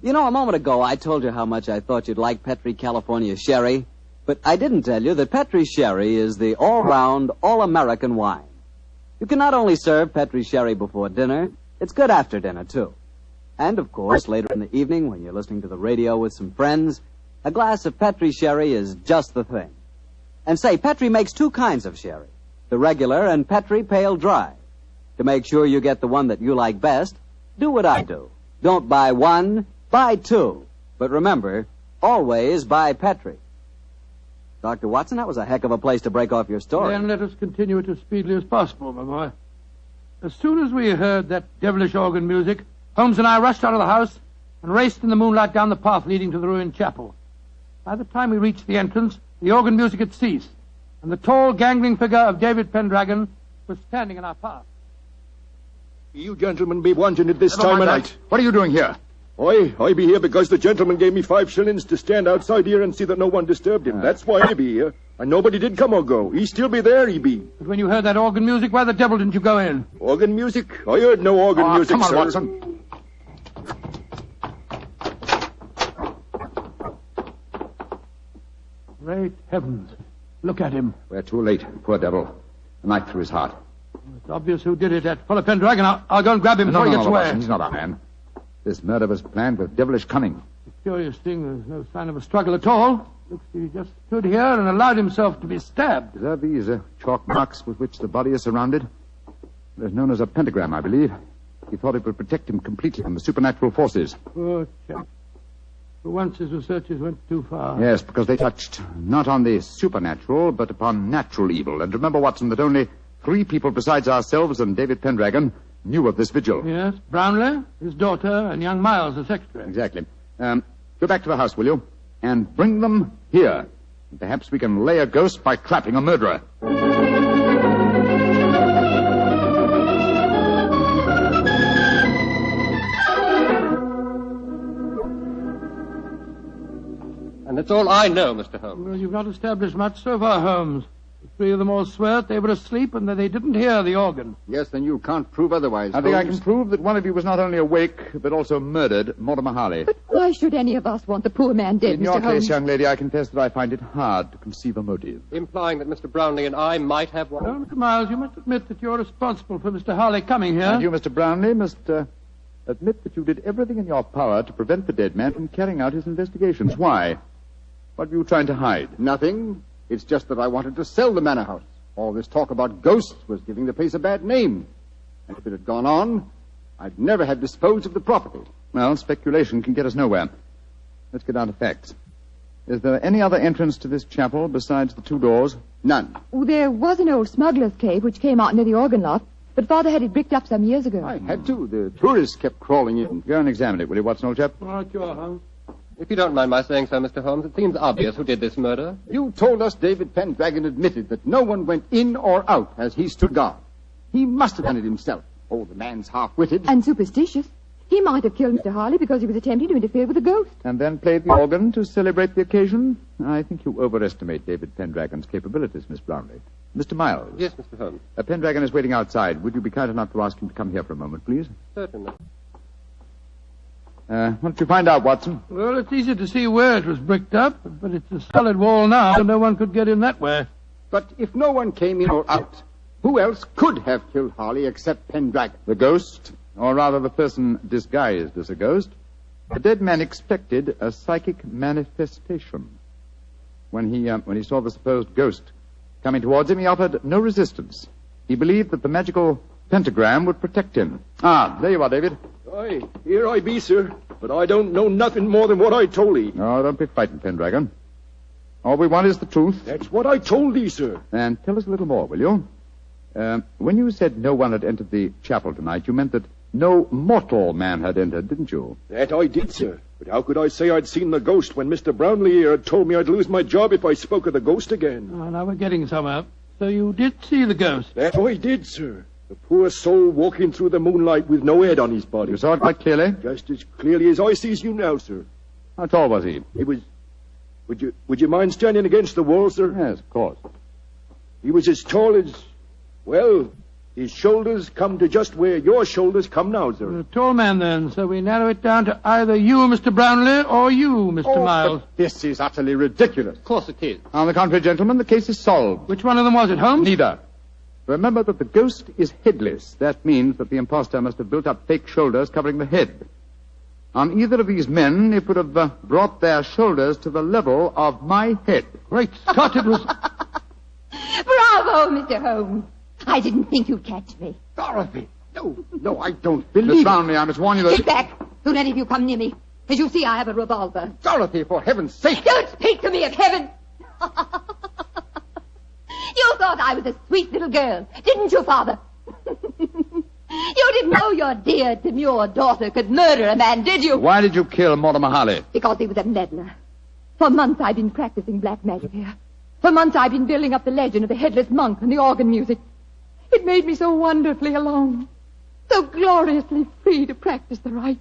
You know, a moment ago I told you how much I thought you'd like Petri California Sherry. But I didn't tell you that Petri Sherry is the all-round, all-American wine. You can not only serve Petri Sherry before dinner, it's good after dinner, too. And, of course, later in the evening, when you're listening to the radio with some friends, a glass of Petri Sherry is just the thing. And say, Petri makes two kinds of sherry, the regular and Petri Pale Dry. To make sure you get the one that you like best, do what I do. Don't buy one, buy two. But remember, always buy Petri. Dr. Watson, that was a heck of a place to break off your story. Then let us continue it as speedily as possible, my boy. As soon as we heard that devilish organ music, Holmes and I rushed out of the house and raced in the moonlight down the path leading to the ruined chapel. By the time we reached the entrance, the organ music had ceased, and the tall, gangling figure of David Pendragon was standing in our path. You gentlemen be wanting at this time of night. What are you doing here? I be here because the gentleman gave me 5 shillings to stand outside here and see that no one disturbed him. That's why I be here. And nobody did come or go. He still be there, he be. But when you heard that organ music, why the devil didn't you go in? Organ music? I heard no organ music, come on, sir. Watson. Great heavens. Look at him. We're too late. Poor devil. A knife through his heart. It's obvious who did it. That fellow Pendragon. I'll go and grab him before he gets away. Watson, he's not our man. This murder was planned with devilish cunning. The curious thing, there's no sign of a struggle at all. Looks he just stood here and allowed himself to be stabbed. Are these chalk marks with which the body is surrounded? They're known as a pentagram, I believe. He thought it would protect him completely from the supernatural forces. Poor chap. For once his researches went too far. Yes, because they touched not on the supernatural, but upon natural evil. And remember, Watson, that only 3 people besides ourselves and David Pendragon knew of this vigil. Yes, Brownlee, his daughter, and young Miles, the secretary. Exactly. Go back to the house, will you? And bring them here. Perhaps we can lay a ghost by trapping a murderer. And that's all I know, Mr. Holmes. Well, you've not established much so far, Holmes. The 3 of them all swear they were asleep and that they didn't hear the organ. Yes, then you can't prove otherwise, I think I Holmes. can prove that one of you was not only awake, but also murdered, Mortimer Harley. But why should any of us want the poor man dead, In your Mr. Holmes? case, young lady, I confess that I find it hard to conceive a motive. Implying that Mr. Brownlee and I might have one. Well, Mr. Miles, you must admit that you're responsible for Mr. Harley coming here. And you, Mr. Brownlee, must admit that you did everything in your power to prevent the dead man from carrying out his investigations. Why? What were you trying to hide? Nothing. It's just that I wanted to sell the manor house. All this talk about ghosts was giving the place a bad name. And if it had gone on, I'd never have disposed of the property. Well, speculation can get us nowhere. Let's get down to facts. Is there any other entrance to this chapel besides the 2 doors? None. Oh, there was an old smuggler's cave which came out near the organ loft. But Father had it bricked up some years ago. I had to. The tourists kept crawling in. Go and examine it, will you, Watson, old chap? Right, you are, Holmes. If you don't mind my saying so, Mr. Holmes, it seems obvious who did this murder. You told us David Pendragon admitted that no one went in or out as he stood guard. He must have done it himself. Oh, the man's half-witted. And superstitious. He might have killed Mr. Harley because he was attempting to interfere with a ghost. And then played the organ to celebrate the occasion? I think you overestimate David Pendragon's capabilities, Miss Brownlee. Mr. Miles. Yes, Mr. Holmes. Pendragon is waiting outside. Would you be kind enough to ask him to come here for a moment, please? Certainly. What did you find out, Watson? Well, it's easy to see where it was bricked up, but it's a solid wall now, so no one could get in that way. But if no one came in or out, who else could have killed Harley except Pendragon? The ghost, or rather the person disguised as a ghost. The dead man expected a psychic manifestation. When he saw the supposed ghost coming towards him, he offered no resistance. He believed that the magical pentagram would protect him. Ah, there you are, David. Aye, here I be, sir. But I don't know nothing more than what I told thee. Oh, don't be frightened, Pendragon. All we want is the truth. That's what I told thee, sir. And tell us a little more, will you? When you said no one had entered the chapel tonight, you meant that no mortal man had entered, didn't you? That I did, sir. But how could I say I'd seen the ghost when Mr. Brownlee here had told me I'd lose my job if I spoke of the ghost again? Oh, now we're getting somewhere. So you did see the ghost? That I did, sir. The poor soul walking through the moonlight with no head on his body. You saw it quite clearly? Just as clearly as I sees you now, sir. How tall was he? He was... Would you mind standing against the wall, sir? Yes, of course. He was as tall as... Well, his shoulders come to just where your shoulders come now, sir. A tall man, then, so we narrow it down to either you, Mr. Brownlee, or you, Mr. Miles. But this is utterly ridiculous. Of course it is. On the contrary, gentlemen, the case is solved. Which one of them was it, Holmes? Neither. Remember that the ghost is headless. That means that the impostor must have built up fake shoulders covering the head. On either of these men, it would have brought their shoulders to the level of my head. Great Scott, it was... Bravo, Mr. Holmes. I didn't think you'd catch me. Dorothy! No, I don't believe Miss it. Brownlee, I must warn you that... Get back. Don't any of you come near me. As you see, I have a revolver. Dorothy, for heaven's sake! Don't speak to me of heaven! You thought I was a sweet little girl, didn't you, Father? You didn't know your dear, demure daughter could murder a man, did you? Why did you kill Mortimer Harley? Because he was a meddler. For months I've been practicing black magic here. For months I've been building up the legend of the headless monk and the organ music. It made me so wonderfully alone, so gloriously free to practice the rites.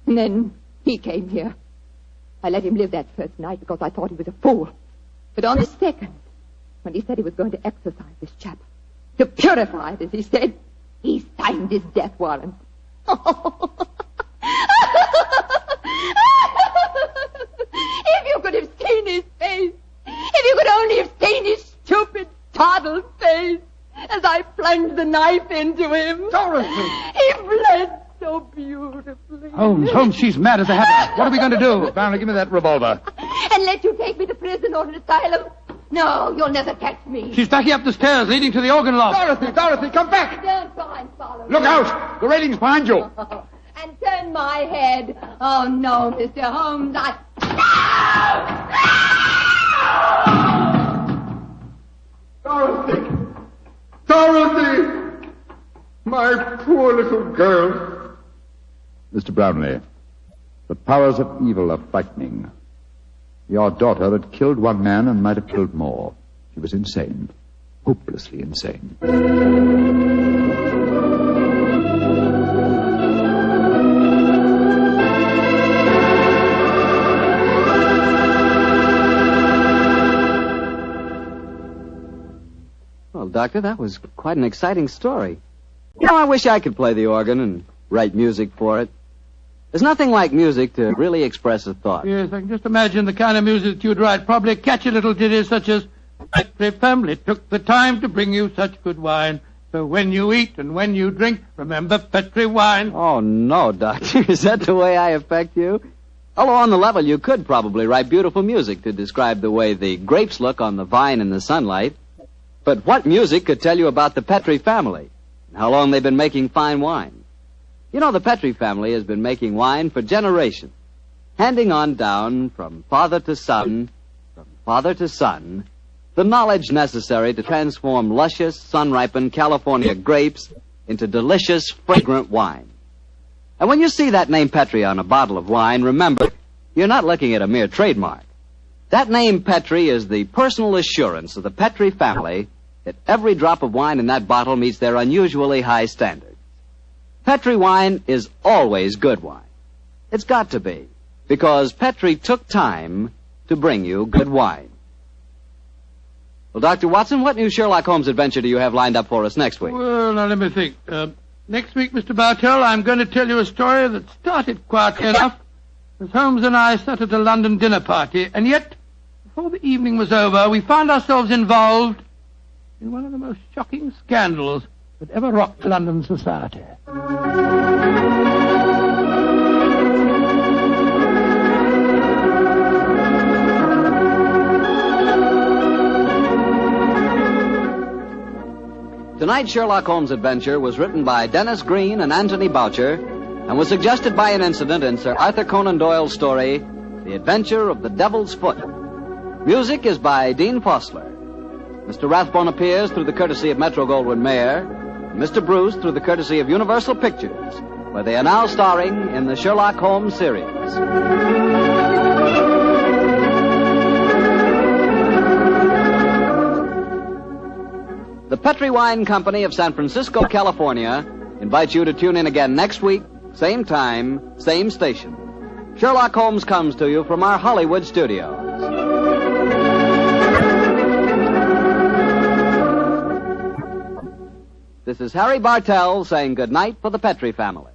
And then he came here. I let him live that first night because I thought he was a fool. But on the second, when he said he was going to exorcise this chapel, to purify it, as he said, he signed his death warrant. If you could have seen his face, if you could only have seen his stupid, toddled face, as I plunged the knife into him. Dorothy! He bled so beautifully. Holmes, she's mad as a hatter. What are we going to do? Brownlee, give me that revolver. And let you take me to prison or an asylum? No, you'll never catch me. She's backing up the stairs leading to the organ loft. Dorothy, come back! Don't try and follow me. Look out! The railing's behind you. And turn my head. Oh, no, Mr. Holmes, Dorothy! Dorothy! My poor little girl. Mr. Brownlee, the powers of evil are frightening. Your daughter had killed one man and might have killed more. She was insane. Hopelessly insane. Well, Doctor, that was quite an exciting story. You know, I wish I could play the organ and write music for it. There's nothing like music to really express a thought. Yes, I can just imagine the kind of music that you'd write. Probably catchy little ditties such as, "The family took the time to bring you such good wine. So when you eat and when you drink, remember Petri wine." Oh, no, Doctor. Is that the way I affect you? Although on the level, you could probably write beautiful music to describe the way the grapes look on the vine in the sunlight. But what music could tell you about the Petri family and how long they've been making fine wine? You know, the Petri family has been making wine for generations, handing on down from father to son, The knowledge necessary to transform luscious, sun-ripened California grapes into delicious, fragrant wine. And when you see that name Petri on a bottle of wine, remember, you're not looking at a mere trademark. That name Petri is the personal assurance of the Petri family that every drop of wine in that bottle meets their unusually high standards. Petri wine is always good wine. It's got to be, because Petri took time to bring you good wine. Well, Dr. Watson, what new Sherlock Holmes adventure do you have lined up for us next week? Well, now let me think. Next week, Mr. Bartell, I'm going to tell you a story that started quietly enough as Holmes and I sat at a London dinner party, and yet, before the evening was over, we found ourselves involved in one of the most shocking scandals that ever rocked London society. Tonight's Sherlock Holmes adventure was written by Dennis Green and Anthony Boucher and was suggested by an incident in Sir Arthur Conan Doyle's story, The Adventure of the Devil's Foot. Music is by Dean Fossler. Mr. Rathbone appears through the courtesy of Metro-Goldwyn-Mayer, and Mr. Bruce through the courtesy of Universal Pictures, where they are now starring in the Sherlock Holmes series. The Petri Wine Company of San Francisco, California, invites you to tune in again next week, same time, same station. Sherlock Holmes comes to you from our Hollywood studios. This is Harry Bartell saying good night for the Petri family.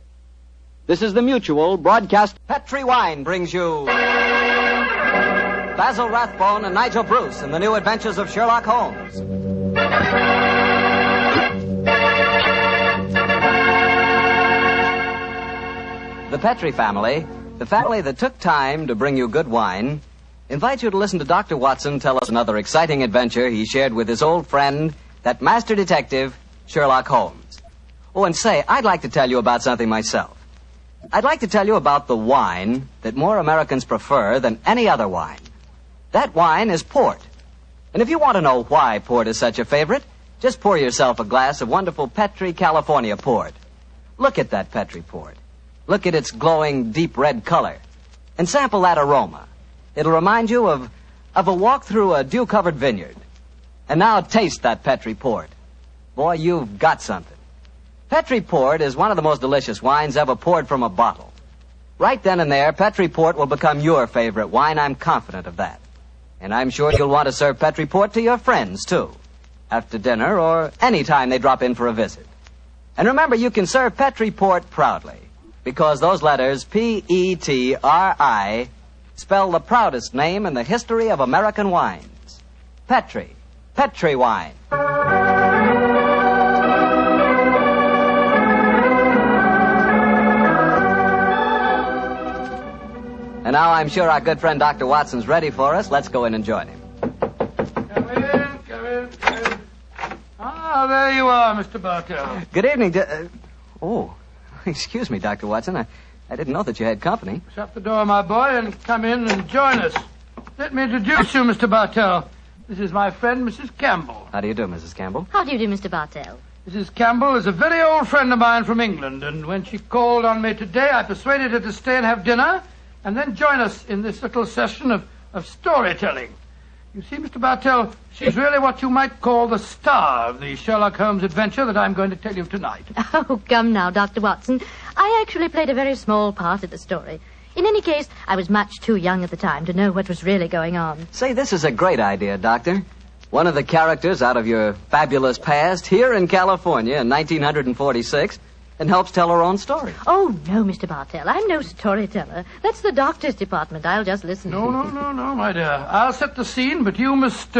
This is the Mutual Broadcast. Petri Wine brings you Basil Rathbone and Nigel Bruce in the new Adventures of Sherlock Holmes. The Petri family, the family that took time to bring you good wine, invites you to listen to Dr. Watson tell us another exciting adventure he shared with his old friend, that master detective, Sherlock Holmes. Oh, and say, I'd like to tell you about something myself. I'd like to tell you about the wine that more Americans prefer than any other wine. That wine is port. And if you want to know why port is such a favorite, just pour yourself a glass of wonderful Petri California port. Look at that Petri port. Look at its glowing deep red color. And sample that aroma. It'll remind you of a walk through a dew-covered vineyard. And now taste that Petri port. Boy, you've got something. Petri port is one of the most delicious wines ever poured from a bottle. Right then and there, Petri port will become your favorite wine. I'm confident of that. And I'm sure you'll want to serve Petri port to your friends, too. After dinner or any time they drop in for a visit. And remember, you can serve Petri port proudly. Because those letters, P-E-T-R-I, spell the proudest name in the history of American wines. Petri. Petri wine. And now I'm sure our good friend Dr. Watson's ready for us. Let's go in and join him. Come in. Ah, there you are, Mr. Bartell. Good evening. Excuse me, Dr. Watson. I didn't know that you had company. Shut the door, my boy, and come in and join us. Let me introduce you, Mr. Bartell. This is my friend, Mrs. Campbell. How do you do, Mrs. Campbell? How do you do, Mr. Bartell? Mrs. Campbell is a very old friend of mine from England, and when she called on me today, I persuaded her to stay and have dinner, and then join us in this little session of storytelling. You see, Mr. Bartell, she's really what you might call the star of the Sherlock Holmes adventure that I'm going to tell you tonight. Oh, come now, Dr. Watson. I actually played a very small part in the story. In any case, I was much too young at the time to know what was really going on. Say, this is a great idea, Doctor. One of the characters out of your fabulous past here in California in 1946 and helps tell her own story. Oh, no, Mr. Bartell. I'm no storyteller. That's the doctor's department. I'll just listen. No, my dear. I'll set the scene, but you must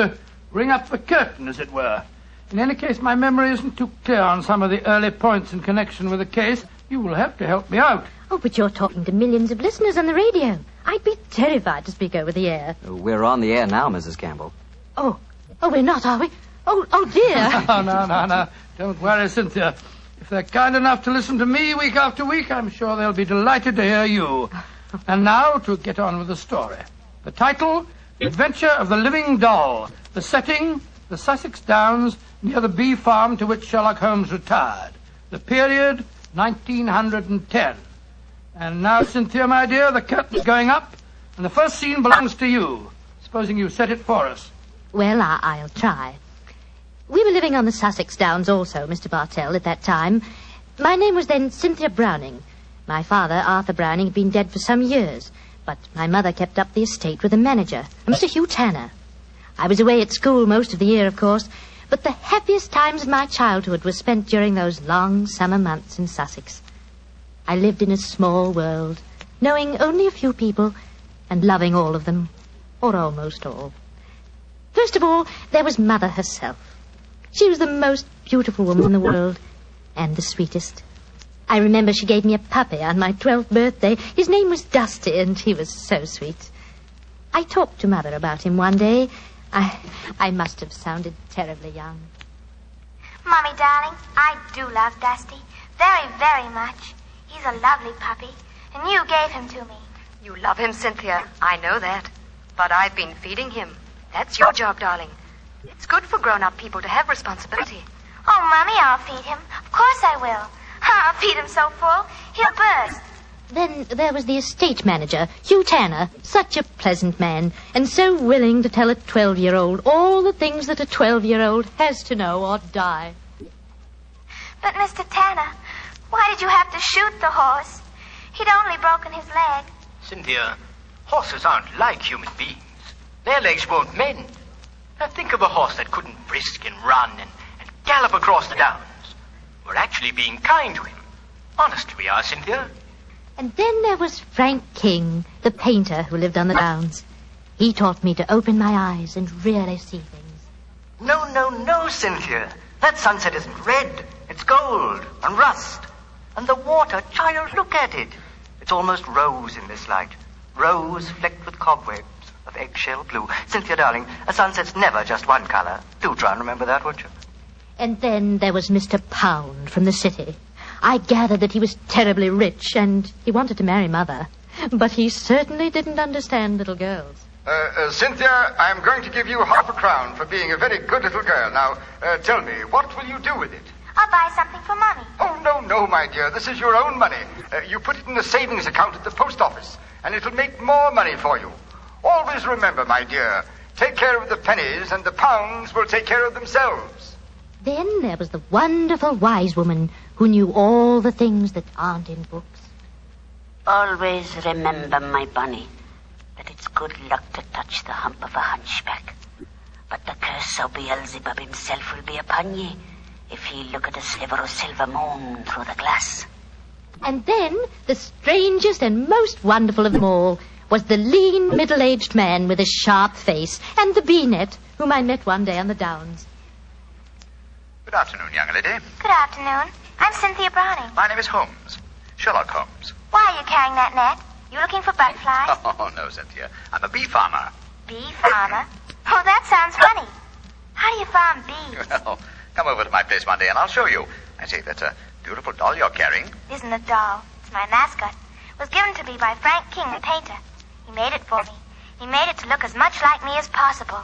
ring up the curtain, as it were. In any case, my memory isn't too clear on some of the early points in connection with the case. You will have to help me out. Oh, but you're talking to millions of listeners on the radio. I'd be terrified to speak over the air. We're on the air now, Mrs. Campbell. Oh, we're not, are we? Oh, dear. No. Don't worry, Cynthia. If they're kind enough to listen to me week after week, I'm sure they'll be delighted to hear you. And now, to get on with the story. The title, The Adventure of the Living Doll. The setting, the Sussex Downs, near the bee farm to which Sherlock Holmes retired. The period, 1910. And now, Cynthia, my dear, the curtain's going up, and the first scene belongs to you. Supposing you set it for us. Well, I'll try. We were living on the Sussex Downs also, Mr. Bartell, at that time. My name was then Cynthia Browning. My father, Arthur Browning, had been dead for some years, but my mother kept up the estate with a manager, Mr. Hugh Tanner. I was away at school most of the year, of course, but the happiest times of my childhood were spent during those long summer months in Sussex. I lived in a small world, knowing only a few people and loving all of them, or almost all. First of all, there was Mother herself. She was the most beautiful woman in the world, and the sweetest. I remember she gave me a puppy on my 12th birthday. His name was Dusty, and he was so sweet. I talked to Mother about him one day. I must have sounded terribly young. Mommy, darling, I do love Dusty. Very, very much. He's a lovely puppy, and you gave him to me. You love him, Cynthia. I know that. But I've been feeding him. That's your job, darling. It's good for grown-up people to have responsibility. Oh, Mommy, I'll feed him. Of course I will. I'll feed him so full, he'll burst. Then there was the estate manager, Hugh Tanner, such a pleasant man, and so willing to tell a 12-year-old all the things that a 12-year-old has to know or die. But, Mr. Tanner, why did you have to shoot the horse? He'd only broken his leg. Cynthia, horses aren't like human beings. Their legs won't mend. Now think of a horse that couldn't brisk and run and gallop across the downs. We're actually being kind to him. Honest we are, Cynthia. And then there was Frank King, the painter who lived on the downs. He taught me to open my eyes and really see things. No, Cynthia. That sunset isn't red. It's gold and rust. And the water, child, look at it. It's almost rose in this light. Rose flecked with cobwebs of eggshell blue. Cynthia, darling, a sunset's never just one color. Do try and remember that, won't you? And then there was Mr. Pound from the city. I gathered that he was terribly rich, and he wanted to marry Mother. But he certainly didn't understand little girls. Cynthia, I'm going to give you half a crown for being a very good little girl. Now, tell me, what will you do with it? I'll buy something for Mommy. Oh, no, my dear. This is your own money. You put it in the savings account at the post office, and it'll make more money for you. Always remember, my dear, take care of the pennies, and the pounds will take care of themselves. Then there was the wonderful wise woman who knew all the things that aren't in books. Always remember, my bunny, that it's good luck to touch the hump of a hunchback. But the curse of Beelzebub himself will be upon ye if he look at a sliver of silver moon through the glass. And then the strangest and most wonderful of them all was the lean, middle-aged man with a sharp face and the bee-net whom I met one day on the downs. Good afternoon, young lady. Good afternoon. I'm Cynthia Browning. My name is Holmes. Sherlock Holmes. Why are you carrying that net? You looking for butterflies? Oh, no, Cynthia. I'm a bee farmer. Bee farmer? Oh, that sounds funny. How do you farm bees? Well, come over to my place one day and I'll show you. I say, that's a beautiful doll you're carrying. It isn't a doll. It's my mascot. It was given to me by Frank King, the painter. He made it for me. He made it to look as much like me as possible.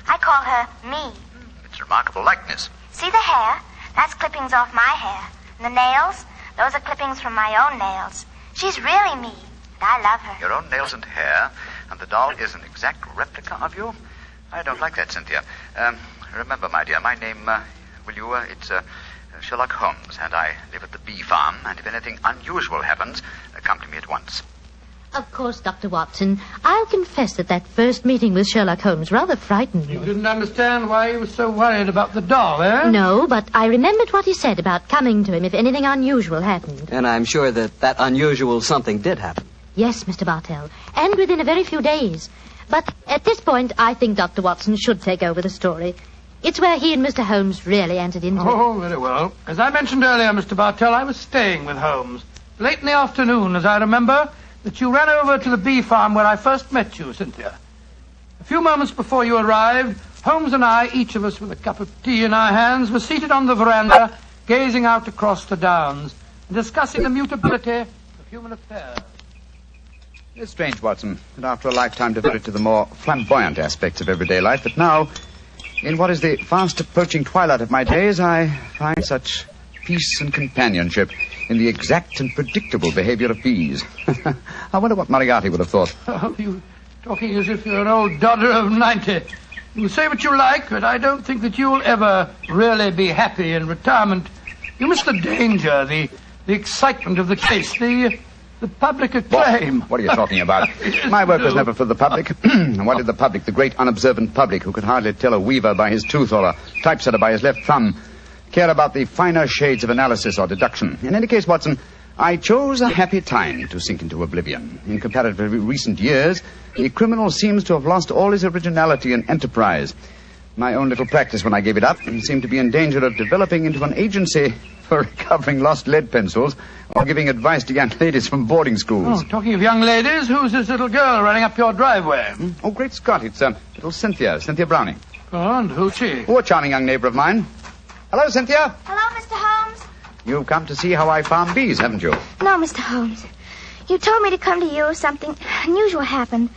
I call her me. It's a remarkable likeness. See the hair? That's clippings off my hair. And the nails? Those are clippings from my own nails. She's really me, and I love her. Your own nails and hair, and the doll is an exact replica of you? I don't like that, Cynthia. Remember, my dear, my name, it's Sherlock Holmes, and I live at the bee farm, and if anything unusual happens, come to me at once. Of course, Dr. Watson, I'll confess that first meeting with Sherlock Holmes rather frightened me. You didn't understand why he was so worried about the doll, eh? No, but I remembered what he said about coming to him if anything unusual happened. And I'm sure that unusual something did happen. Yes, Mr. Bartell, and within a very few days. But at this point, I think Dr. Watson should take over the story. It's where he and Mr. Holmes really entered into it. Oh, very well. As I mentioned earlier, Mr. Bartell, I was staying with Holmes. Late in the afternoon, as I remember, that you ran over to the bee farm where I first met you, Cynthia. A few moments before you arrived, Holmes and I, each of us with a cup of tea in our hands, were seated on the veranda, gazing out across the downs and discussing the mutability of human affairs. It's strange, Watson, that after a lifetime devoted to the more flamboyant aspects of everyday life, that now, in what is the fast approaching twilight of my days, I find such peace and companionship in the exact and predictable behavior of bees. I wonder what Moriarty would have thought. Oh, you talking as if you're an old dodder of 90. You say what you like, but I don't think that you'll ever really be happy in retirement. You miss the danger, the excitement of the case, the public acclaim. What are you talking about? My work was never for the public. What did the public, the great unobservant public, who could hardly tell a weaver by his tooth or a typesetter by his left thumb, care about the finer shades of analysis or deduction? In any case, Watson, I chose a happy time to sink into oblivion. In comparatively recent years, the criminal seems to have lost all his originality and enterprise. My own little practice, when I gave it up, seemed to be in danger of developing into an agency for recovering lost lead pencils or giving advice to young ladies from boarding schools. Oh, talking of young ladies, who's this little girl running up your driveway? Oh, great Scott, it's little Cynthia Browning. Oh, and who's she? Oh, a charming young neighbor of mine. Hello, Cynthia. Hello, Mr. Holmes. You've come to see how I farm bees, haven't you? No, Mr. Holmes. You told me to come to you. Something unusual happened.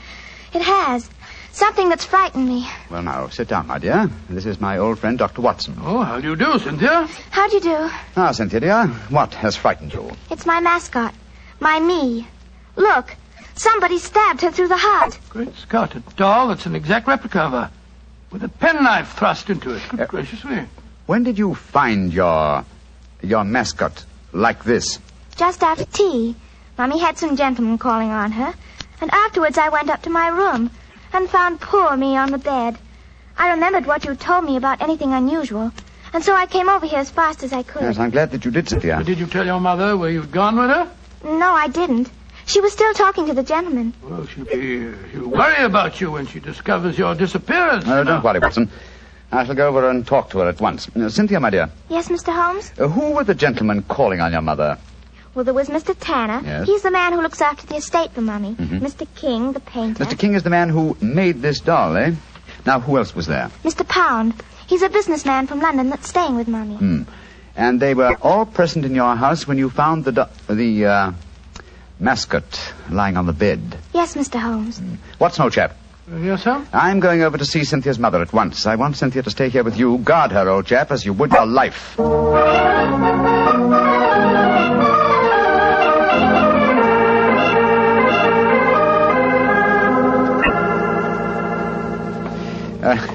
It has. Something that's frightened me. Well, now, sit down, my dear. This is my old friend, Dr. Watson. Oh, how do you do, Cynthia? How do you do? Now, Cynthia, dear, what has frightened you? It's my mascot. My me. Look, somebody stabbed her through the heart. Great Scott, a doll that's an exact replica of her, with a penknife thrust into it. Good gracious me. When did you find your mascot like this? Just after tea. Mommy had some gentlemen calling on her, and afterwards I went up to my room and found poor me on the bed. I remembered what you told me about anything unusual, and so I came over here as fast as I could. Yes, I'm glad that you did, Cynthia. But did you tell your mother where you'd gone with her? No, I didn't. She was still talking to the gentleman. Well, she'll worry about you when she discovers your disappearance. No, don't worry, Watson. I shall go over and talk to her at once. Cynthia, my dear. Yes, Mr. Holmes? Who were the gentlemen calling on your mother? Well, there was Mr. Tanner. Yes. He's the man who looks after the estate for Mummy. Mm-hmm. Mr. King, the painter. Mr. King is the man who made this doll, eh? Now, who else was there? Mr. Pound. He's a businessman from London that's staying with Mummy. And they were all present in your house when you found the mascot lying on the bed. Yes, Mr. Holmes. What's no, chap? Yes, sir? I'm going over to see Cynthia's mother at once. I want Cynthia to stay here with you. Guard her, old chap, as you would your life.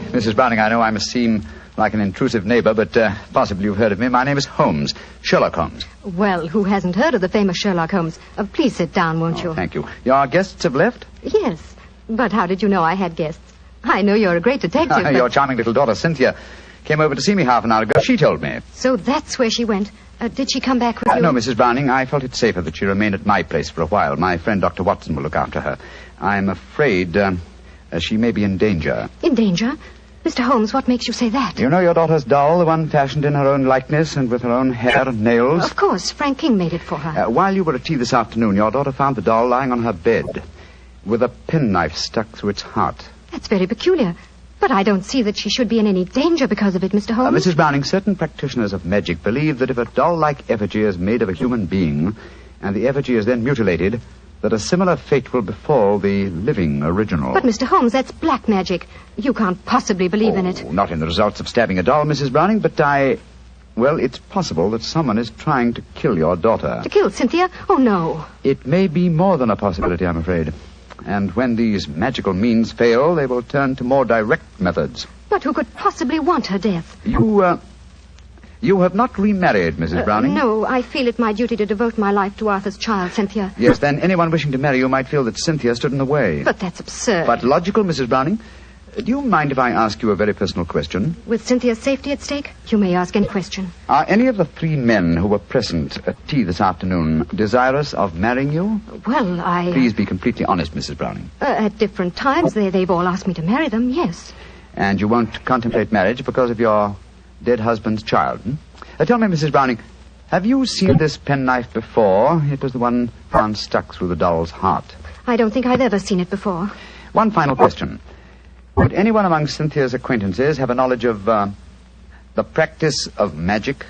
Mrs. Browning, I know I must seem like an intrusive neighbor, but possibly you've heard of me. My name is Holmes, Sherlock Holmes. Well, who hasn't heard of the famous Sherlock Holmes? Please sit down, won't you? Thank you. Your guests have left? Yes. But how did you know I had guests? I know you're a great detective, but... Your charming little daughter, Cynthia, came over to see me half an hour ago. She told me. So that's where she went. Did she come back with you? No, Mrs. Browning. I felt it safer that she remained at my place for a while. My friend, Dr. Watson, will look after her. I'm afraid she may be in danger. In danger? Mr. Holmes, what makes you say that? You know your daughter's doll, the one fashioned in her own likeness and with her own hair and nails? Of course. Frank King made it for her. While you were at tea this afternoon, your daughter found the doll lying on her bed with a penknife stuck through its heart. That's very peculiar. But I don't see that she should be in any danger because of it, Mr. Holmes. Mrs. Browning, certain practitioners of magic believe that if a doll-like effigy is made of a human being, and the effigy is then mutilated, that a similar fate will befall the living original. But, Mr. Holmes, that's black magic. You can't possibly believe in it. Not in the results of stabbing a doll, Mrs. Browning, but well, it's possible that someone is trying to kill your daughter. To kill Cynthia? Oh, no. It may be more than a possibility, I'm afraid. And when these magical means fail, they will turn to more direct methods. But who could possibly want her death? You have not remarried, Mrs. Browning? No, I feel it my duty to devote my life to Arthur's child, Cynthia. Yes, then anyone wishing to marry you might feel that Cynthia stood in the way. But that's absurd. But logical, Mrs. Browning. Do you mind if I ask you a very personal question? With Cynthia's safety at stake, you may ask any question. Are any of the three men who were present at tea this afternoon desirous of marrying you? Well, I... Please be completely honest, Mrs. Browning. At different times, they've all asked me to marry them, yes. And you won't contemplate marriage because of your dead husband's child, Tell me, Mrs. Browning, have you seen this penknife before? It was the one found stuck through the doll's heart. I don't think I've ever seen it before. One final question. Would anyone among Cynthia's acquaintances have a knowledge of the practice of magic?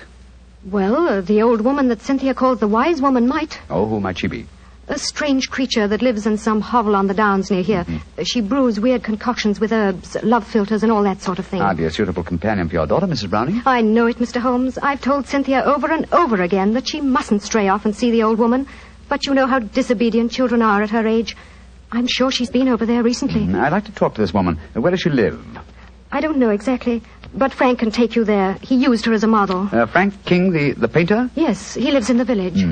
Well, the old woman that Cynthia calls the wise woman might. Oh, who might she be? A strange creature that lives in some hovel on the downs near here. She brews weird concoctions with herbs, love philters, and all that sort of thing. Hardly a suitable companion for your daughter, Mrs. Browning. I know it, Mr. Holmes. I've told Cynthia over and over again that she mustn't stray off and see the old woman. But you know how disobedient children are at her age. I'm sure she's been over there recently. I'd like to talk to this woman. Where does she live? I don't know exactly, but Frank can take you there. He used her as a model. Frank King, the painter? Yes, he lives in the village.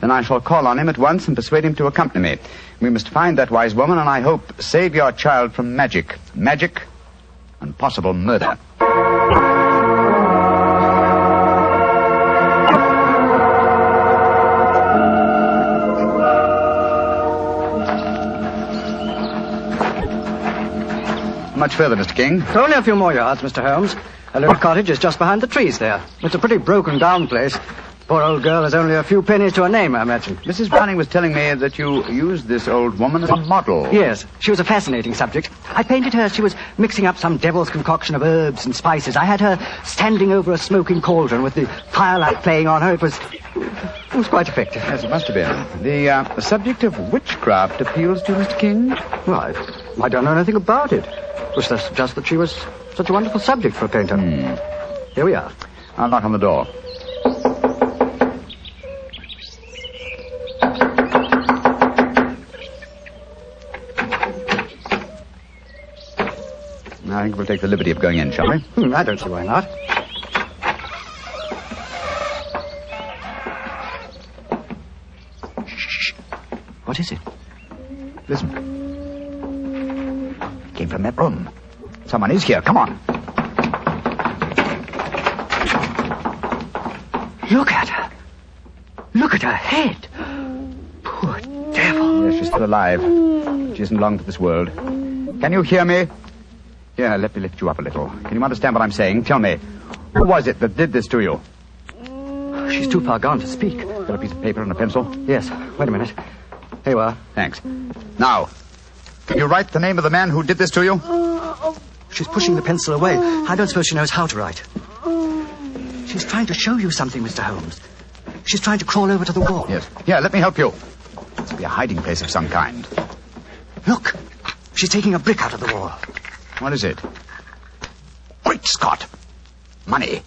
Then I shall call on him at once and persuade him to accompany me. We must find that wise woman and I hope save your child from magic. Magic and possible murder. Much further, Mr. King? Only a few more yards, Mr. Holmes. A little cottage is just behind the trees there. It's a pretty broken-down place. Poor old girl has only a few pennies to her name, I imagine. Mrs. Browning was telling me that you used this old woman as a model. Yes, she was a fascinating subject. I painted her. She was mixing up some devil's concoction of herbs and spices. I had her standing over a smoking cauldron with the firelight playing on her. It was quite effective. Yes, it must have been. The subject of witchcraft appeals to you, Mr. King? Well, I don't know anything about it. It was just that she was such a wonderful subject for a painter. Here we are. I'll knock on the door. I think we'll take the liberty of going in, shall we? I don't see why not. Shh. What is it? Listen. It came from that room. Someone is here. Come on. Look at her. Look at her head. Poor devil. Yes, she's still alive. She isn't long for this world. Can you hear me? Here, let me lift you up a little. Can you understand what I'm saying? Tell me, who was it that did this to you? She's too far gone to speak. Got a piece of paper and a pencil? Yes. Wait a minute. Here you are. Thanks. Now, can you write the name of the man who did this to you? She's pushing the pencil away. I don't suppose she knows how to write. She's trying to show you something, Mr. Holmes. She's trying to crawl over to the wall. Yes. Here, let me help you. This will be a hiding place of some kind. Look. She's taking a brick out of the wall. What is it? Great Scott! Money.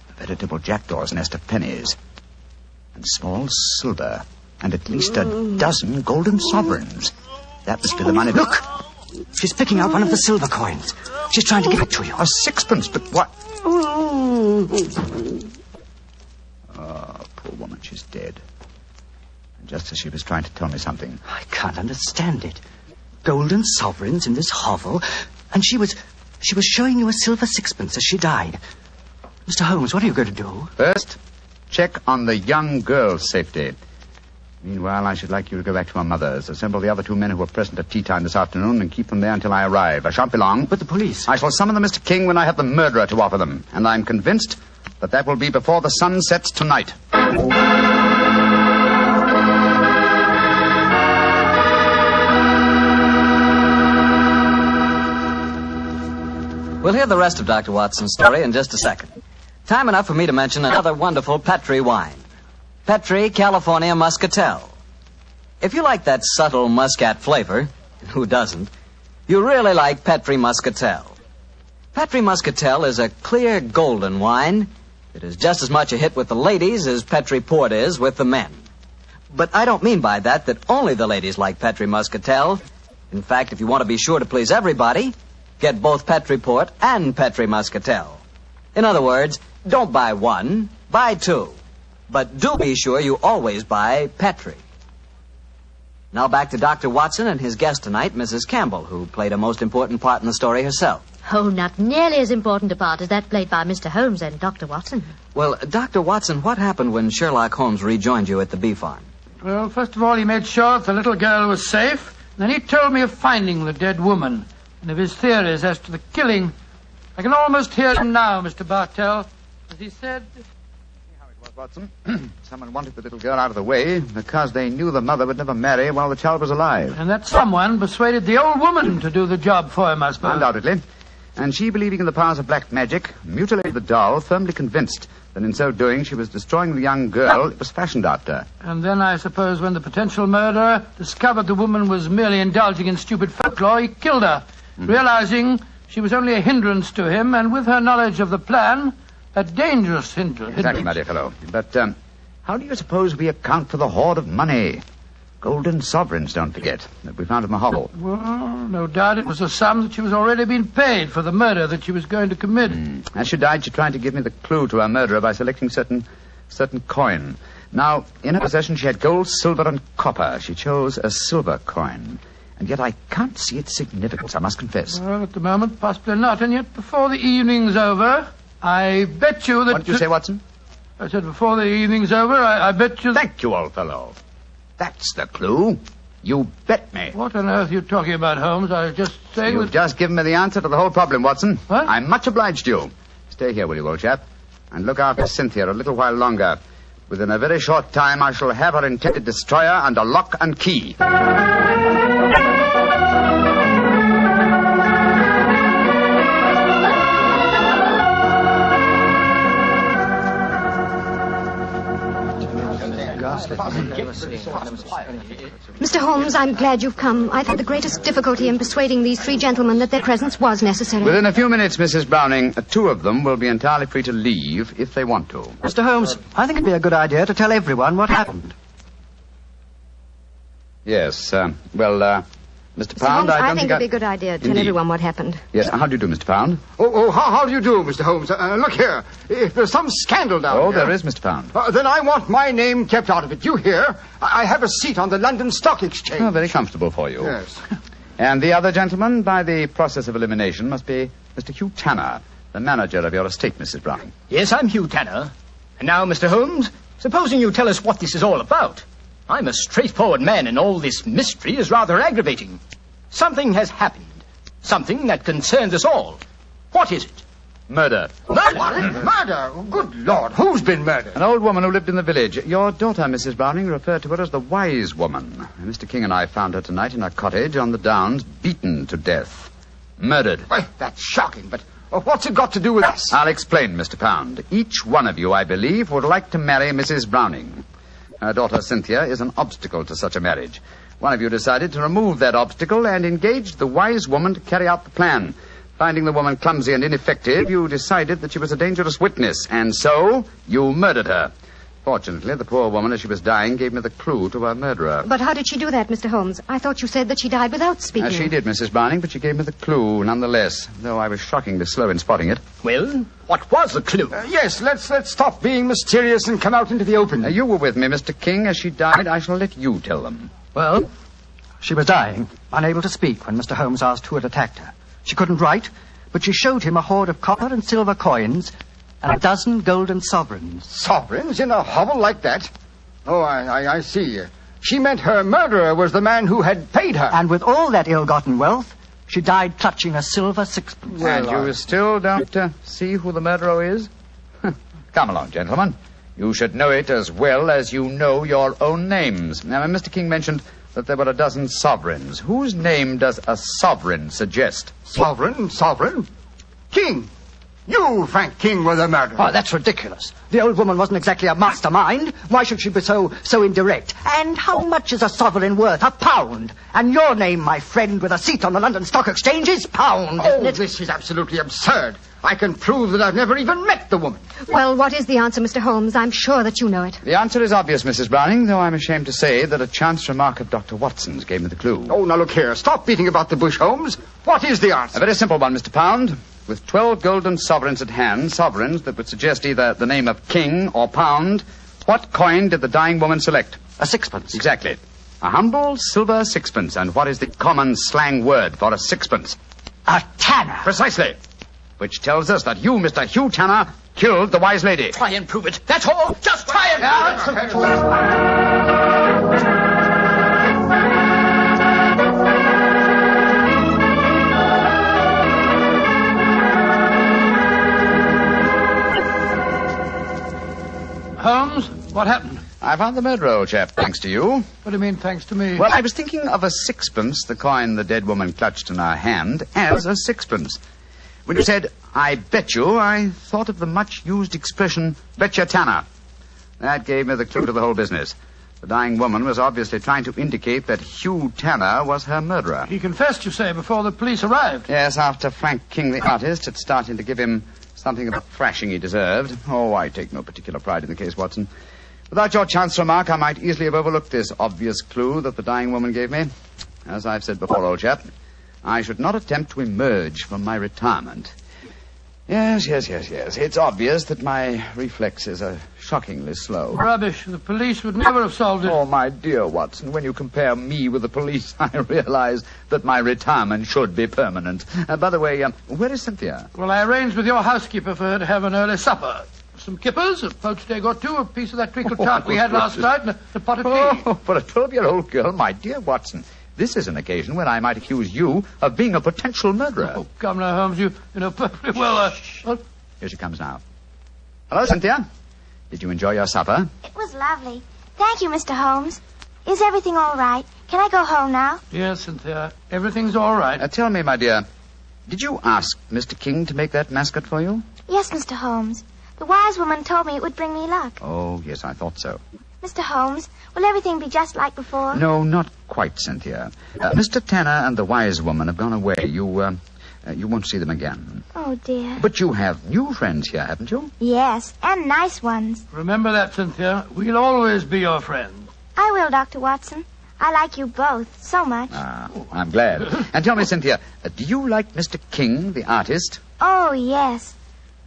A veritable jackdaw's nest of pennies. And small silver. And at least a dozen golden sovereigns. That must be the money. Look! She's picking out one of the silver coins. She's trying to give it to you. A sixpence, but what? Oh, poor woman, she's dead. And just as she was trying to tell me something. I can't understand it. Golden sovereigns in this hovel, and she was showing you a silver sixpence as she died. Mr. Holmes, what are you going to do? First, check on the young girl's safety. Meanwhile, I should like you to go back to her mother's. Assemble the other two men who were present at tea time this afternoon and keep them there until I arrive. I shan't be long. But the police... I shall summon them, Mr. King, when I have the murderer to offer them. And I'm convinced that will be before the sun sets tonight. We'll hear the rest of Dr. Watson's story in just a second. Time enough for me to mention another wonderful Petri wine. Petri California Muscatel. If you like that subtle muscat flavor, who doesn't, you really like Petri Muscatel. Petri Muscatel is a clear golden wine. It is just as much a hit with the ladies as Petri Port is with the men. But I don't mean by that only the ladies like Petri Muscatel. In fact, if you want to be sure to please everybody, get both Petri Port and Petri Muscatel. In other words, don't buy one, buy two. But do be sure you always buy Petri. Now back to Dr. Watson and his guest tonight, Mrs. Campbell, who played a most important part in the story herself. Oh, not nearly as important a part as that played by Mr. Holmes and Dr. Watson. Well, Dr. Watson, what happened when Sherlock Holmes rejoined you at the bee farm? Well, first of all, he made sure that the little girl was safe. Then he told me of finding the dead woman and of his theories as to the killing. I can almost hear him now, Mr. Bartell, as he said... Watson. Someone wanted the little girl out of the way because they knew the mother would never marry while the child was alive. And that someone persuaded the old woman to do the job for him, I suppose. Undoubtedly. And she, believing in the powers of black magic, mutilated the doll, firmly convinced that in so doing she was destroying the young girl it was fashioned after. And then I suppose when the potential murderer discovered the woman was merely indulging in stupid folklore, he killed her, realizing she was only a hindrance to him, and with her knowledge of the plan, a dangerous hindrance. Exactly, my dear fellow. But how do you suppose we account for the hoard of money? Golden sovereigns, don't forget, that we found in the hovel. Well, no doubt it was a sum that she was already being paid for the murder that she was going to commit. As she died, she tried to give me the clue to her murderer by selecting certain coin. Now, in her possession, she had gold, silver, and copper. She chose a silver coin. And yet I can't see its significance, I must confess. Well, at the moment, possibly not. And yet, before the evening's over, I bet you that... What did you say, Watson? I said before the evening's over, I bet you... Thank you, old fellow. That's the clue. You bet me. What on earth are you talking about, Holmes? I was just saying... You've just given me the answer to the whole problem, Watson. What? I'm much obliged to you. Stay here, will you, old chap? And look after Cynthia a little while longer. Within a very short time, I shall have her intended destroyer under lock and key. Mr. Holmes, I'm glad you've come. I've had the greatest difficulty in persuading these three gentlemen that their presence was necessary. Within a few minutes, Mrs. Browning, two of them will be entirely free to leave if they want to. Mr. Holmes, I think it'd be a good idea to tell everyone what happened. Yes, Mr. Mr. Pound, Holmes, I I don't think it'd be a good idea to tell everyone what happened. Yes, how do you do, Mr. Pound? How do you do, Mr. Holmes? Look here. If there's some scandal down here... there is, Mr. Pound. Then I want my name kept out of it. You hear? I have a seat on the London Stock Exchange. Oh, very comfortable for you. Yes. And the other gentleman, by the process of elimination, must be Mr. Hugh Tanner, the manager of your estate, Mrs. Browning. Yes, I'm Hugh Tanner. And now, Mr. Holmes, supposing you tell us what this is all about. I'm a straightforward man, and all this mystery is rather aggravating. Something has happened. Something that concerns us all. What is it? Murder. Murder? Murder? Good Lord, who's been murdered? An old woman who lived in the village. Your daughter, Mrs. Browning, referred to her as the wise woman. Mr. King and I found her tonight in her cottage on the Downs, beaten to death. Murdered. Well, that's shocking, but what's it got to do with us? I'll explain, Mr. Pound. Each one of you, I believe, would like to marry Mrs. Browning. Her daughter, Cynthia, is an obstacle to such a marriage. One of you decided to remove that obstacle and engaged the wise woman to carry out the plan. Finding the woman clumsy and ineffective, you decided that she was a dangerous witness, and so you murdered her. Fortunately, the poor woman, as she was dying, gave me the clue to her murderer. But how did she do that, Mr. Holmes? I thought you said that she died without speaking. She did, Mrs. Browning, but she gave me the clue nonetheless, though I was shockingly slow in spotting it. Well, what was the clue? Yes, let's stop being mysterious and come out into the open. You were with me, Mr. King. As she died, I shall let you tell them. Well, she was dying, unable to speak when Mr. Holmes asked who had attacked her. She couldn't write, but she showed him a hoard of copper and silver coins and a dozen golden sovereigns. Sovereigns in a hovel like that? Oh, I see. She meant her murderer was the man who had paid her. And with all that ill-gotten wealth, she died clutching a silver sixpence. And you still don't see who the murderer is? Come along, gentlemen. You should know it as well as you know your own names. Now, Mr. King mentioned that there were a dozen sovereigns. Whose name does a sovereign suggest? Sovereign? King. You, Frank King, were the murderer. Oh, that's ridiculous. The old woman wasn't exactly a mastermind. Why should she be so indirect? And how much is a sovereign worth? £1. And your name, my friend, with a seat on the London Stock Exchange is Pound, isn't it? This is absolutely absurd. I can prove that I've never even met the woman. Well, what is the answer, Mr. Holmes? I'm sure that you know it. The answer is obvious, Mrs. Browning, though I'm ashamed to say that a chance remark of Dr. Watson's gave me the clue. Oh, now look here. Stop beating about the bush, Holmes. What is the answer? A very simple one, Mr. Pound. With 12 golden sovereigns at hand, sovereigns that would suggest either the name of King or Pound, what coin did the dying woman select? A sixpence. Exactly. A humble silver sixpence. And what is the common slang word for a sixpence? A tanner. Precisely. Which tells us that you, Mr. Hugh Tanner, killed the wise lady. Try and prove it. That's all. Just try and prove it. Holmes, what happened? I found the murderer, old chap, thanks to you. What do you mean, thanks to me? Well, I was thinking of a sixpence, the coin the dead woman clutched in her hand, as a sixpence. When you said, I bet you, I thought of the much-used expression, betcha Tanner. That gave me the clue to the whole business. The dying woman was obviously trying to indicate that Hugh Tanner was her murderer. He confessed, you say, before the police arrived? Yes, after Frank King, the artist, had started to give him something of the thrashing he deserved. Oh, I take no particular pride in the case, Watson. Without your chance remark, I might easily have overlooked this obvious clue that the dying woman gave me. As I've said before, old chap, I should not attempt to emerge from my retirement. Yes. It's obvious that my reflexes are shockingly slow. Rubbish. The police would never have solved it. Oh, my dear Watson, when you compare me with the police, I realize that my retirement should be permanent. By the way, where is Cynthia? Well, I arranged with your housekeeper for her to have an early supper. Some kippers, a poached egg or two, a piece of that treacle tart we had last night, and a pot of tea. Oh, for a 12-year-old girl, my dear Watson, this is an occasion when I might accuse you of being a potential murderer. Oh, come now, Holmes, you know perfectly well, Here she comes now. Hello, Cynthia. Did you enjoy your supper? It was lovely. Thank you, Mr. Holmes. Is everything all right? Can I go home now? Yes, Cynthia. Everything's all right. Tell me, my dear, did you ask Mr. King to make that mascot for you? Yes, Mr. Holmes. The wise woman told me it would bring me luck. Oh, yes, I thought so. Mr. Holmes, will everything be just like before? No, not quite, Cynthia. Mr. Tanner and the wise woman have gone away. You won't see them again. Oh, dear. But you have new friends here, haven't you? Yes, and nice ones. Remember that, Cynthia. We'll always be your friends. I will, Dr. Watson. I like you both so much. Ah, I'm glad. And tell me, Cynthia, do you like Mr. King, the artist? Oh, yes.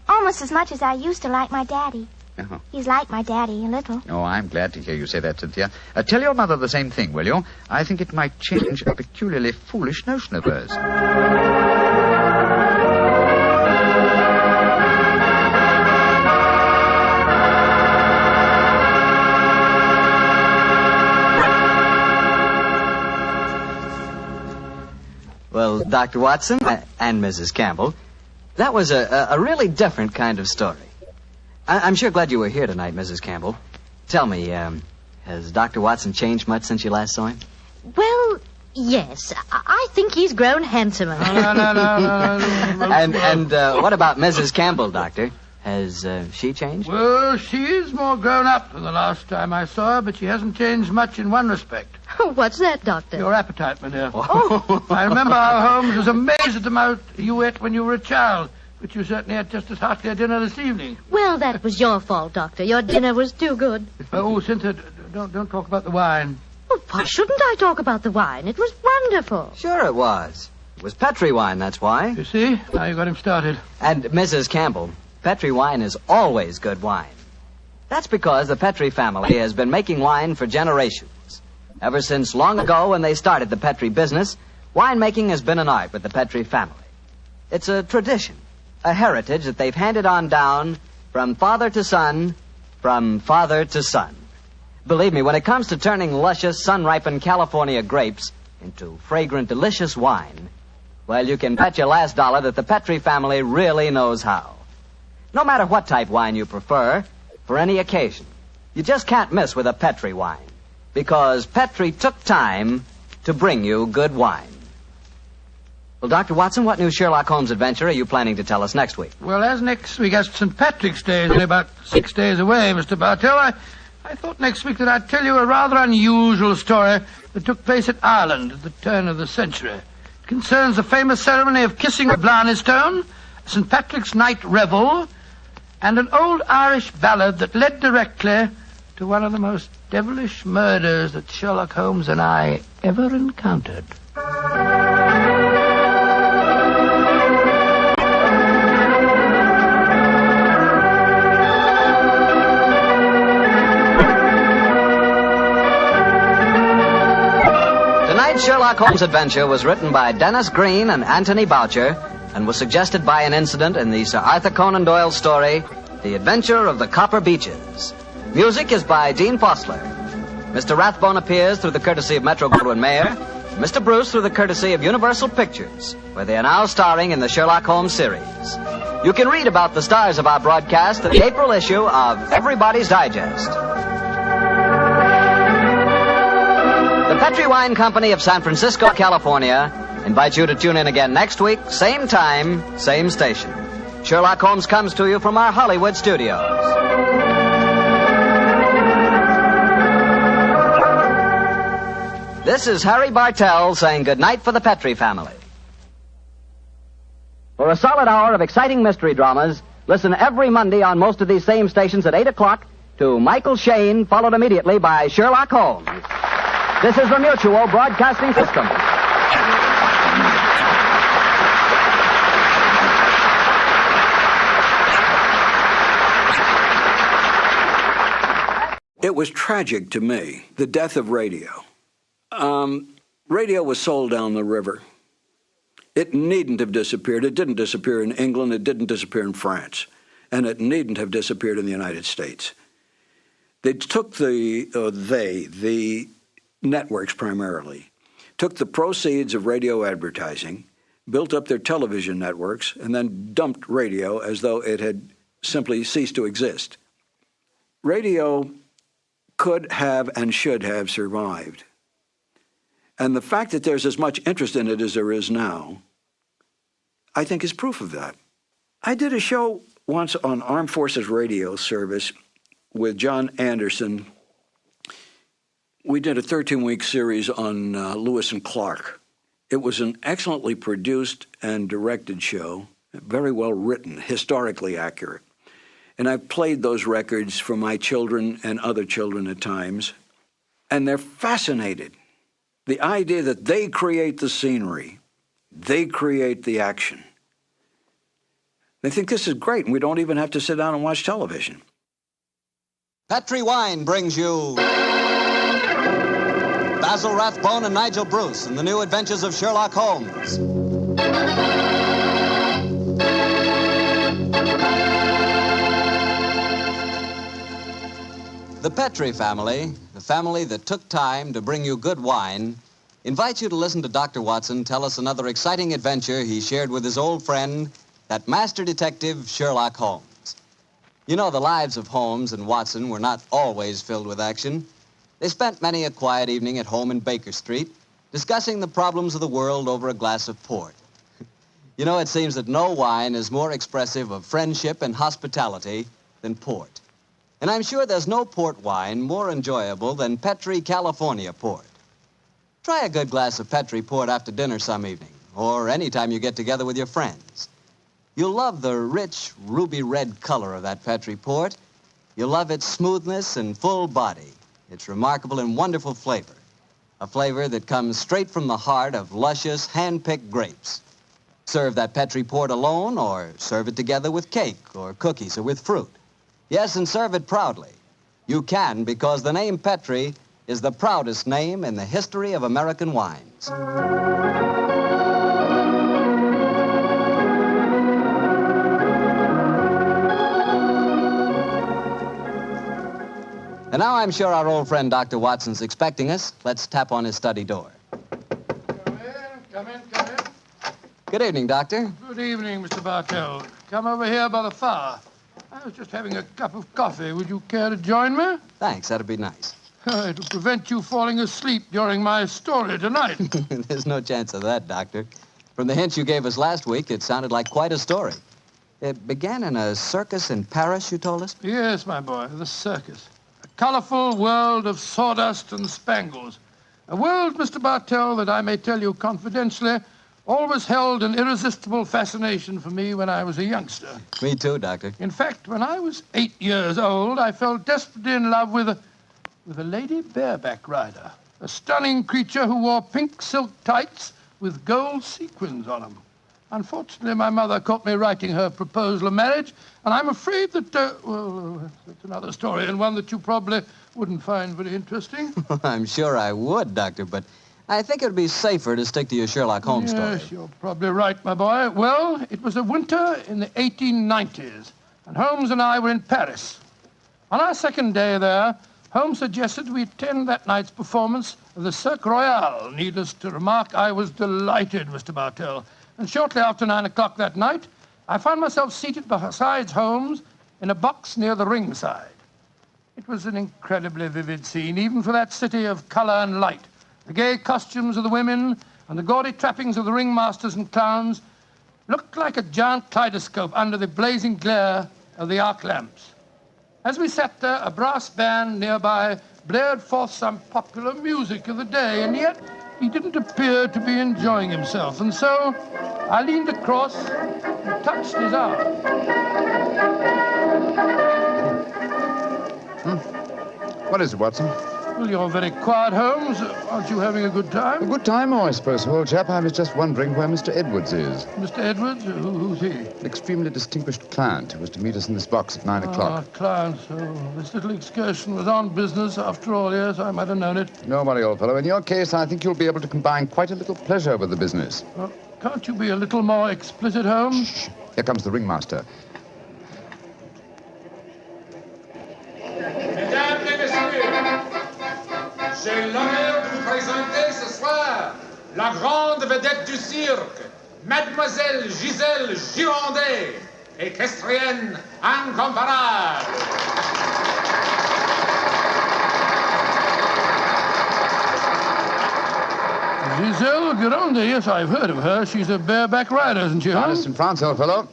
Almost as much as I used to like my daddy. Uh-huh. He's like my daddy, a little. Oh, I'm glad to hear you say that, Cynthia. Tell your mother the same thing, will you? I think it might change a peculiarly foolish notion of hers. Well, Dr. Watson and Mrs. Campbell, that was a really different kind of story. I'm sure glad you were here tonight, Mrs. Campbell. Tell me, has Dr. Watson changed much since you last saw him? Well, yes. I think he's grown handsomer. No. And what about Mrs. Campbell, Doctor? Has she changed? Well, she is more grown up than the last time I saw her, but she hasn't changed much in one respect. What's that, Doctor? Your appetite, my dear. Oh. I remember how Holmes was amazed at the amount you ate when you were a child, but you certainly had just as hearty a dinner this evening. Well, that was your fault, Doctor. Your dinner was too good. Oh, Cynthia, don't talk about the wine. Well, why shouldn't I talk about the wine? It was wonderful. Sure it was. It was Petri wine, that's why. You see? Now you got him started. And Mrs. Campbell, Petri wine is always good wine. That's because the Petri family has been making wine for generations. Ever since long ago when they started the Petri business, winemaking has been an art with the Petri family. It's a tradition, a heritage that they've handed on down from father to son, from father to son. Believe me, when it comes to turning luscious, sun-ripened California grapes into fragrant, delicious wine, well, you can bet your last dollar that the Petri family really knows how. No matter what type wine you prefer, for any occasion, you just can't miss with a Petri wine, because Petri took time to bring you good wine. Well, Dr. Watson, what new Sherlock Holmes adventure are you planning to tell us next week? Well, as next week, as St. Patrick's Day is only about 6 days away, Mr. Bartell, I thought next week that I'd tell you a rather unusual story that took place in Ireland at the turn of the century. It concerns the famous ceremony of kissing of Blarney Stone, St. Patrick's Night Revel, and an old Irish ballad that led directly to one of the most devilish murders that Sherlock Holmes and I ever encountered. Tonight's Sherlock Holmes adventure was written by Dennis Green and Anthony Boucher and was suggested by an incident in the Sir Arthur Conan Doyle story, The Adventure of the Copper Beeches. Music is by Dean Fossler. Mr. Rathbone appears through the courtesy of Metro-Goldwyn-Mayer, Mr. Bruce through the courtesy of Universal Pictures, where they are now starring in the Sherlock Holmes series. You can read about the stars of our broadcast in the April issue of Everybody's Digest. The Petri Wine Company of San Francisco, California, Invite you to tune in again next week, same time, same station. Sherlock Holmes comes to you from our Hollywood studios. This is Harry Bartell saying goodnight for the Petrie family. For a solid hour of exciting mystery dramas, listen every Monday on most of these same stations at 8 o'clock to Michael Shayne, followed immediately by Sherlock Holmes. This is the Mutual Broadcasting System. It was tragic to me, the death of radio. Radio was sold down the river. It needn't have disappeared. It didn't disappear in England. It didn't disappear in France. And it needn't have disappeared in the United States. They took the networks primarily, took the proceeds of radio advertising, built up their television networks, and then dumped radio as though it had simply ceased to exist. Radio could have and should have survived. And the fact that there's as much interest in it as there is now, I think is proof of that. I did a show once on Armed Forces Radio Service with John Anderson. We did a 13-week series on Lewis and Clark. It was an excellently produced and directed show, very well written, historically accurate. And I've played those records for my children and other children at times, and they're fascinated. The idea that they create the scenery, they create the action. They think this is great, and we don't even have to sit down and watch television. Petrie Wine brings you Basil Rathbone and Nigel Bruce in the new Adventures of Sherlock Holmes. The Petrie family, the family that took time to bring you good wine, invites you to listen to Dr. Watson tell us another exciting adventure he shared with his old friend, that master detective, Sherlock Holmes. You know, the lives of Holmes and Watson were not always filled with action. They spent many a quiet evening at home in Baker Street, discussing the problems of the world over a glass of port. You know, it seems that no wine is more expressive of friendship and hospitality than port. And I'm sure there's no port wine more enjoyable than Petrie California port. Try a good glass of Petrie port after dinner some evening, or any time you get together with your friends. You'll love the rich, ruby red color of that Petrie port. You'll love its smoothness and full body, its remarkable and wonderful flavor, a flavor that comes straight from the heart of luscious, hand-picked grapes. Serve that Petrie port alone, or serve it together with cake or cookies or with fruit. Yes, and serve it proudly. You can, because the name Petrie is the proudest name in the history of American wines. And now I'm sure our old friend Dr. Watson's expecting us. Let's tap on his study door. Come in. Good evening, Doctor. Good evening, Mr. Bartell. Come over here by the fire. I was just having a cup of coffee. Would you care to join me? Thanks, that'd be nice. It'll prevent you falling asleep during my story tonight. There's no chance of that, Doctor. From the hints you gave us last week, it sounded like quite a story. It began in a circus in Paris, you told us? Yes, my boy, the circus. A colorful world of sawdust and spangles. A world, Mr. Bartell, that I may tell you confidentially, always held an irresistible fascination for me when I was a youngster. Me too, Doctor. In fact, when I was 8 years old, I fell desperately in love with a lady bareback rider, a stunning creature who wore pink silk tights with gold sequins on them. Unfortunately, my mother caught me writing her proposal of marriage, and I'm afraid that, that's another story, and one that you probably wouldn't find very interesting. I'm sure I would, Doctor, but I think it would be safer to stick to your Sherlock Holmes story. Yes, you're probably right, my boy. Well, it was a winter in the 1890s, and Holmes and I were in Paris. On our second day there, Holmes suggested we attend that night's performance of the Cirque Royale. Needless to remark, I was delighted, Mr. Bartell. And shortly after 9 o'clock that night, I found myself seated beside Holmes in a box near the ringside. It was an incredibly vivid scene, even for that city of color and light. The gay costumes of the women and the gaudy trappings of the ringmasters and clowns looked like a giant kaleidoscope under the blazing glare of the arc lamps. As we sat there, a brass band nearby blared forth some popular music of the day, and yet he didn't appear to be enjoying himself, and so I leaned across and touched his arm. What is it, Watson? Well, you're very quiet, Holmes. Aren't you having a good time? A good time, I suppose, old chap. I was just wondering where Mr. Edwards is. Mr. Edwards? Who's he? An extremely distinguished client who was to meet us in this box at 9 o'clock. Client. Oh, this little excursion was on business. After all, yes, I might have known it. No worry, old fellow. In your case, I think you'll be able to combine quite a little pleasure with the business. Well, can't you be a little more explicit, Holmes? Shh. Here comes the ringmaster. Mesdames et messieurs, j'ai l'honneur de vous présenter ce soir la grande vedette du cirque, Mademoiselle Gisèle Girondet, équestrienne incomparable. Gisèle Girondet, yes, I've heard of her. She's a bareback rider, isn't she, Honest in France, old fellow.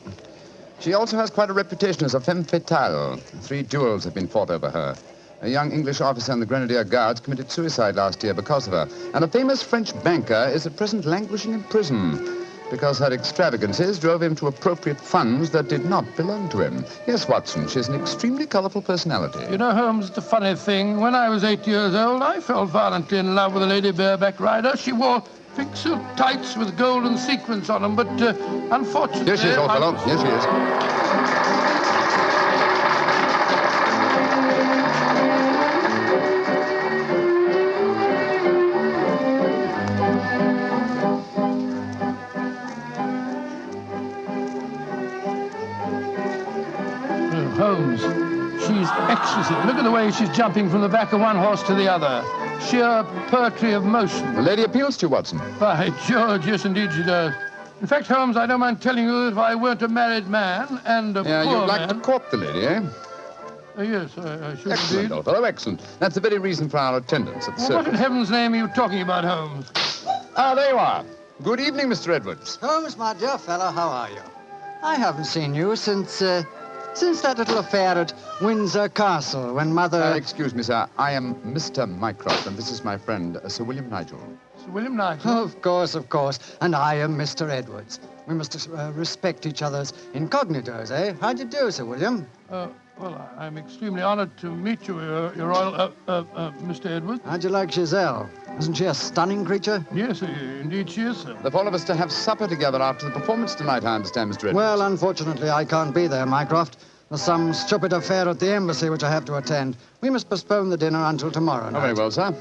She also has quite a reputation as a femme fatale. 3 duels have been fought over her. A young English officer in the Grenadier Guards committed suicide last year because of her. And a famous French banker is at present languishing in prison because her extravagances drove him to appropriate funds that did not belong to him. Yes, Watson, she's an extremely colourful personality. You know, Holmes, it's a funny thing. When I was 8 years old, I fell violently in love with a lady bareback rider. She wore pink silk tights with golden sequins on them, but unfortunately... Here she is, old fellow. Here she is. Holmes, she's exquisite. Look at the way she's jumping from the back of one horse to the other. Sheer poetry of motion. The lady appeals to you, Watson. By George, yes, indeed she does. In fact, Holmes, I don't mind telling you that if I weren't a married man and a poor man... you'd like to court the lady, eh? Yes, I should Excellent, indeed. old fellow, excellent. That's the very reason for our attendance at the Well, circus. what in heaven's name are you talking about, Holmes? Ah, there you are. Good evening, Mr. Edwards. Holmes, my dear fellow, how are you? I haven't seen you since that little affair at Windsor Castle when Mother... Excuse me, sir. I am Mr. Mycroft, and this is my friend, Sir William Nigel. Sir William Nigel? Of course. And I am Mr. Edwards. We must respect each other's incognitos, eh? How'd you do, Sir William? Well, I'm extremely honored to meet you, Your Royal... Mr. Edwards. How'd you like Giselle? Isn't she a stunning creature? Yes, indeed she is, sir. The four of us to have supper together after the performance tonight, I understand, Mr. Edwards. Well, unfortunately, I can't be there, Mycroft. There's some stupid affair at the embassy which I have to attend. We must postpone the dinner until tomorrow night. Oh, very well, sir.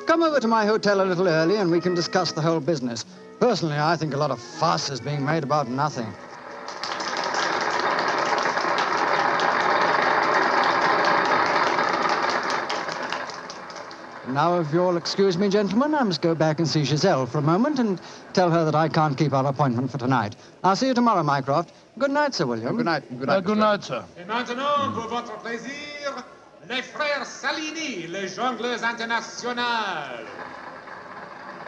Come over to my hotel a little early and we can discuss the whole business. Personally, I think a lot of fuss is being made about nothing. Now, if you'll excuse me, gentlemen, I must go back and see Giselle for a moment and tell her that I can't keep our appointment for tonight. I'll see you tomorrow, Mycroft. Good night, Sir William. Good night. Good night, sir. Et maintenant, pour votre plaisir, les frères Salini, les jongleurs internationaux.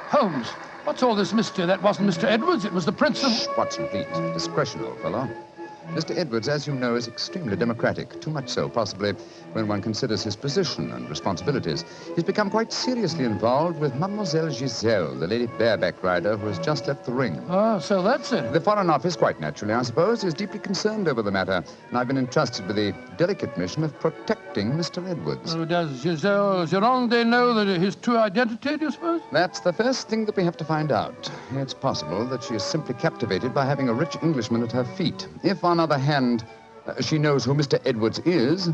Holmes, what's all this mystery? That wasn't Mr. Edwards, it was the Prince of... Shh, Watson, please. Discretion, old fellow. Mr. Edwards, as you know, is extremely democratic. Too much so, possibly, when one considers his position and responsibilities. He's become quite seriously involved with Mademoiselle Giselle, the lady bareback rider who has just left the ring. Oh, so that's it. The Foreign Office, quite naturally, I suppose, is deeply concerned over the matter, and I've been entrusted with the delicate mission of protecting Mr. Edwards. Oh, does Giselle Girondet know that his true identity, do you suppose? That's the first thing that we have to find out. It's possible that she is simply captivated by having a rich Englishman at her feet. If, on the other hand, she knows who Mr. Edwards is,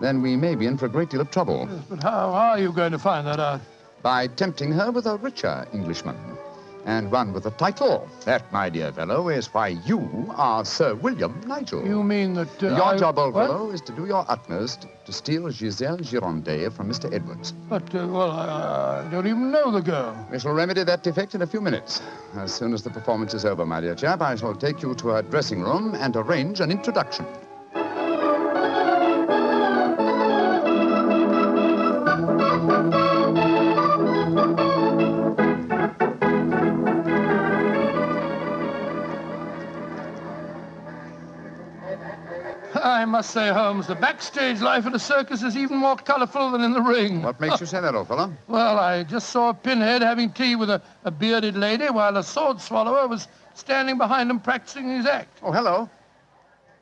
then we may be in for a great deal of trouble. Yes, but how are you going to find that out? By tempting her with a richer Englishman. And one with a title. That, my dear fellow, is why you are Sir William Nigel. You mean that... your job, old fellow, is to do your utmost to steal Giselle Girondet from Mr. Edwards. But, I don't even know the girl. We shall remedy that defect in a few minutes. As soon as the performance is over, my dear chap, I shall take you to her dressing room and arrange an introduction. I must say, Holmes, the backstage life at a circus is even more colorful than in the ring. What makes you say that, old fellow? Well, I just saw a pinhead having tea with a bearded lady while a sword swallower was standing behind him practicing his act. Oh, hello.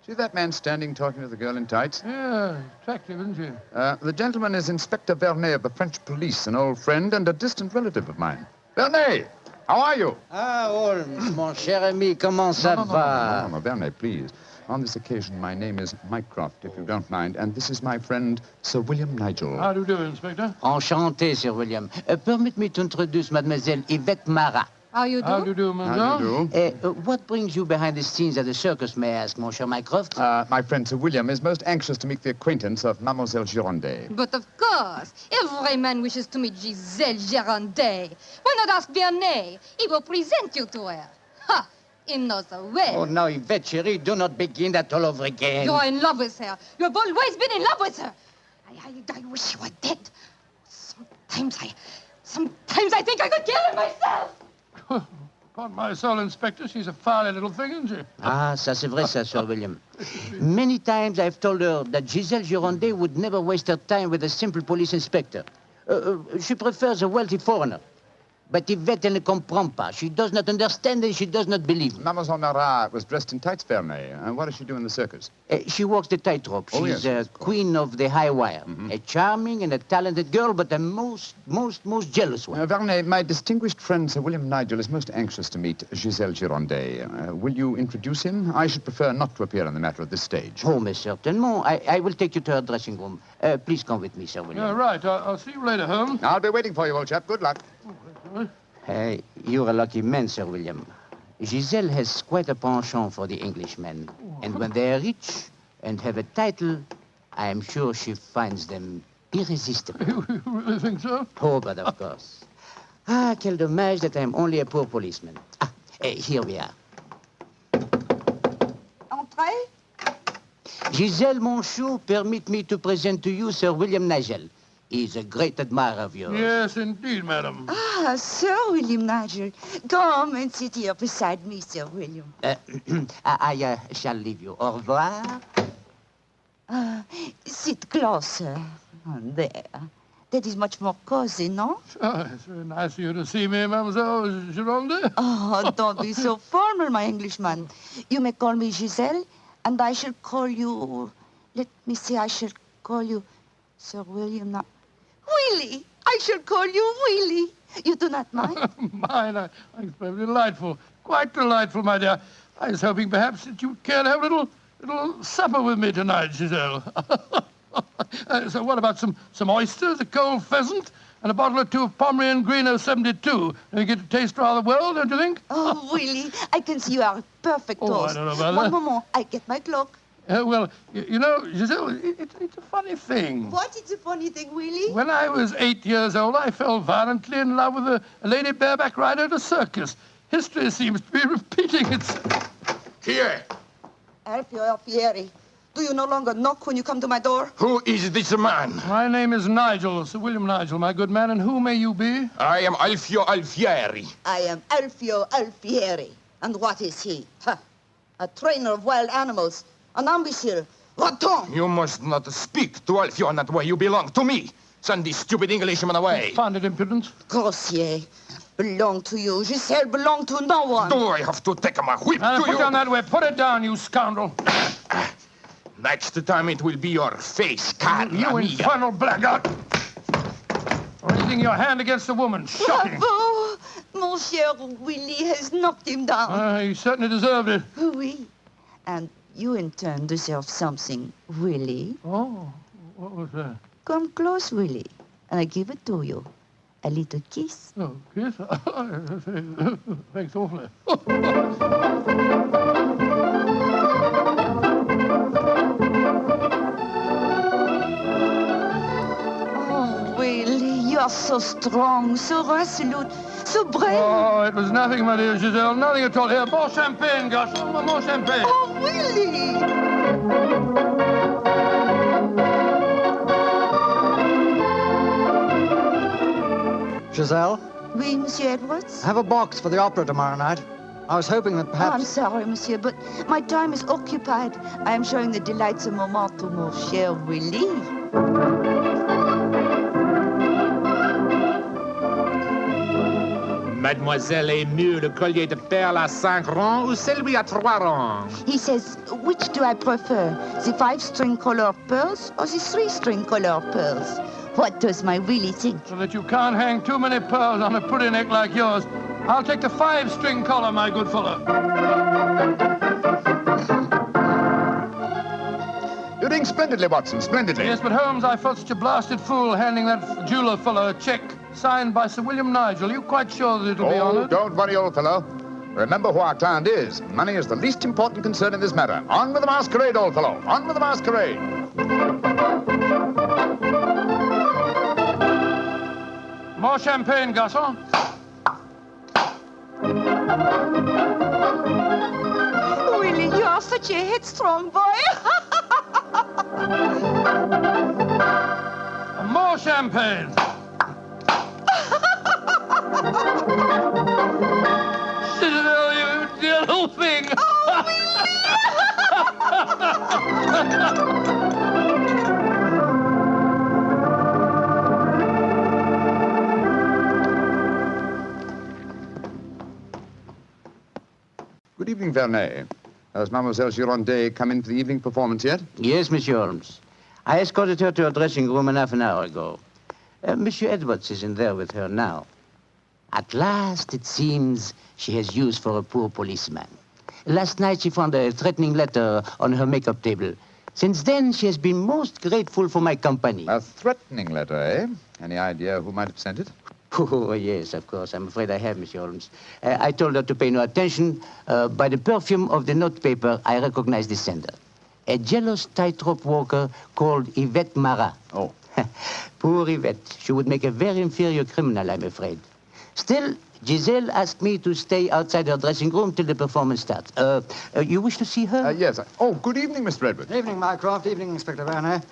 See that man standing talking to the girl in tights? Yeah, attractive, isn't she? The gentleman is Inspector Vernet of the French police, an old friend and a distant relative of mine. Vernet, how are you? Ah, Holmes, mon cher ami, comment ça va? No, Vernet, please. On this occasion, my name is Mycroft, if you don't mind, and this is my friend, Sir William Nigel. How do you do, Inspector? Enchanté, Sir William. Permit me to introduce Mademoiselle Yvette Marat. How you do? How do you do, How do you do? What brings you behind the scenes at the circus, may I ask, mon cher Mycroft? My friend Sir William is most anxious to make the acquaintance of Mademoiselle Girondet. But of course, every man wishes to meet Giselle Girondet. Why not ask Vernet? He will present you to her. Ha! He knows her well. Oh, now, Yvette, chérie, do not begin that all over again. You're in love with her. You've always been in love with her. I wish you were dead. Sometimes I think I could kill her myself. Upon my soul, Inspector, she's a fiery little thing, isn't she? Ah, ça c'est vrai, ça, Sir William. Many times I've told her that Giselle Girondet would never waste her time with a simple police inspector. She prefers a wealthy foreigner. But Yvette ne comprend pas. She does not understand and she does not believe. Mademoiselle Marat was dressed in tights, Vernet. And what does she do in the circus? She walks the tightrope. Oh, She's yes, queen of the high wire. Mm-hmm. A charming and a talented girl, but a most jealous one. Vernet, my distinguished friend Sir William Nigel is most anxious to meet Giselle Girondet. Will you introduce him? I should prefer not to appear on the matter at this stage. Oh, mais certainement. I will take you to her dressing room. Please come with me, Sir William. Yeah, right. I'll see you later, Holmes. I'll be waiting for you, old chap. Good luck. You're a lucky man, Sir William. Giselle has quite a penchant for the Englishmen. And when they are rich and have a title, I am sure she finds them irresistible. You really think so? Oh, but of course. Ah, quel dommage that I am only a poor policeman. Here we are. Entrez. Giselle, mon chou, permit me to present to you Sir William Nigel. He's a great admirer of yours. Yes, indeed, madam. Ah, Sir William Nigel. Come and sit here beside me, Sir William. I shall leave you. Au revoir. Sit closer. There. That is much more cozy, no? Oh, it's very nice of you to see me, Mademoiselle Gironde. Oh, don't be so formal, my Englishman. You may call me Giselle, and I shall call you... Let me see, I shall call you Sir William... Willie! I shall call you Willie. You do not mind? Mine, I think it's very delightful. Quite delightful, my dear. I was hoping perhaps that you'd care to have a little supper with me tonight, Giselle. So what about some oysters, a cold pheasant, and a bottle or two of Pomeranian Greeno 72? And you get to taste rather well, don't you think? Oh, Willie, I can see you are a perfect host. I don't know about One that. moment, I get my cloak. Well, you know, Giselle, it's a funny thing. What is a funny thing, Willie? When I was 8 years old, I fell violently in love with a lady bareback rider at a circus. History seems to be repeating itself. Here. Alfio Alfieri, do you no longer knock when you come to my door? Who is this man? My name is Nigel, Sir William Nigel, my good man, and who may you be? I am Alfio Alfieri. I am Alfio Alfieri. And what is he? A trainer of wild animals. An imbecile. Rotten. You must not speak to Alfio in that way. You belong to me. Send this stupid Englishman away. Founded impudence. Grossier. Belong to you. Giselle belong to no one. Do I have to take my whip to Put you? down that way. Put it down, you scoundrel. Next time it will be your face, cara You mia. infernal blackguard. Raising your hand against a woman. Shocking. Bravo. Mon cher Willie has knocked him down. He certainly deserved it. Oui. And you in turn deserve something, Willie. Oh, what was that? Come close, Willie, and I give it to you. A little kiss. Oh, kiss? Thanks awfully. Oh, Willie, you are so strong, so resolute, so brave. Oh, it was nothing, my dear Giselle. Nothing at all. Here, more champagne, gosh. More champagne. Oh, Willie! Giselle, Oui, Monsieur Edwards? have a box for the opera tomorrow night. I was hoping that perhaps... Oh, I'm sorry, monsieur, but my time is occupied. I am showing the delightsome moment to mon cher Willie. Mademoiselle aime mieux le collier de perles à 5 rangs ou celui à 3 rangs? He says, which do I prefer, the 5-string color pearls or the 3-string color pearls? What does my Willie think? So that you can't hang too many pearls on a pretty neck like yours. I'll take the 5-string collar, my good fellow. You're doing splendidly, Watson, splendidly. Yes, but Holmes, I felt such a blasted fool handing that jeweler fellow a check signed by Sir William Nigel. Are you quite sure that it'll be honoured? Don't worry, old fellow. Remember who our client is. Money is the least important concern in this matter. On with the masquerade, old fellow. On with the masquerade. More champagne, garçon. Willie, you are such a headstrong boy. More champagne. Citadel, you dear little thing. Oh, Good evening, Vernet. Has Mademoiselle Girondet come in for the evening performance yet? Yes, Monsieur Holmes. I escorted her to her dressing room half an hour ago. Monsieur Edwards is in there with her now. At last, it seems, she has use for a poor policeman. Last night, she found a threatening letter on her makeup table. Since then, she has been most grateful for my company. A threatening letter, eh? Any idea who might have sent it? Oh, yes, of course. I'm afraid I have, Monsieur Holmes. I told her to pay no attention. By the perfume of the notepaper, I recognized the sender. A jealous tightrope walker called Yvette Marat. Oh. Poor Yvette. She would make a very inferior criminal, I'm afraid. Still, Giselle asked me to stay outside her dressing room till the performance starts. You wish to see her? Yes. Oh, good evening, Mr. Edwards. Evening, Mycroft. Evening, Inspector Vernet.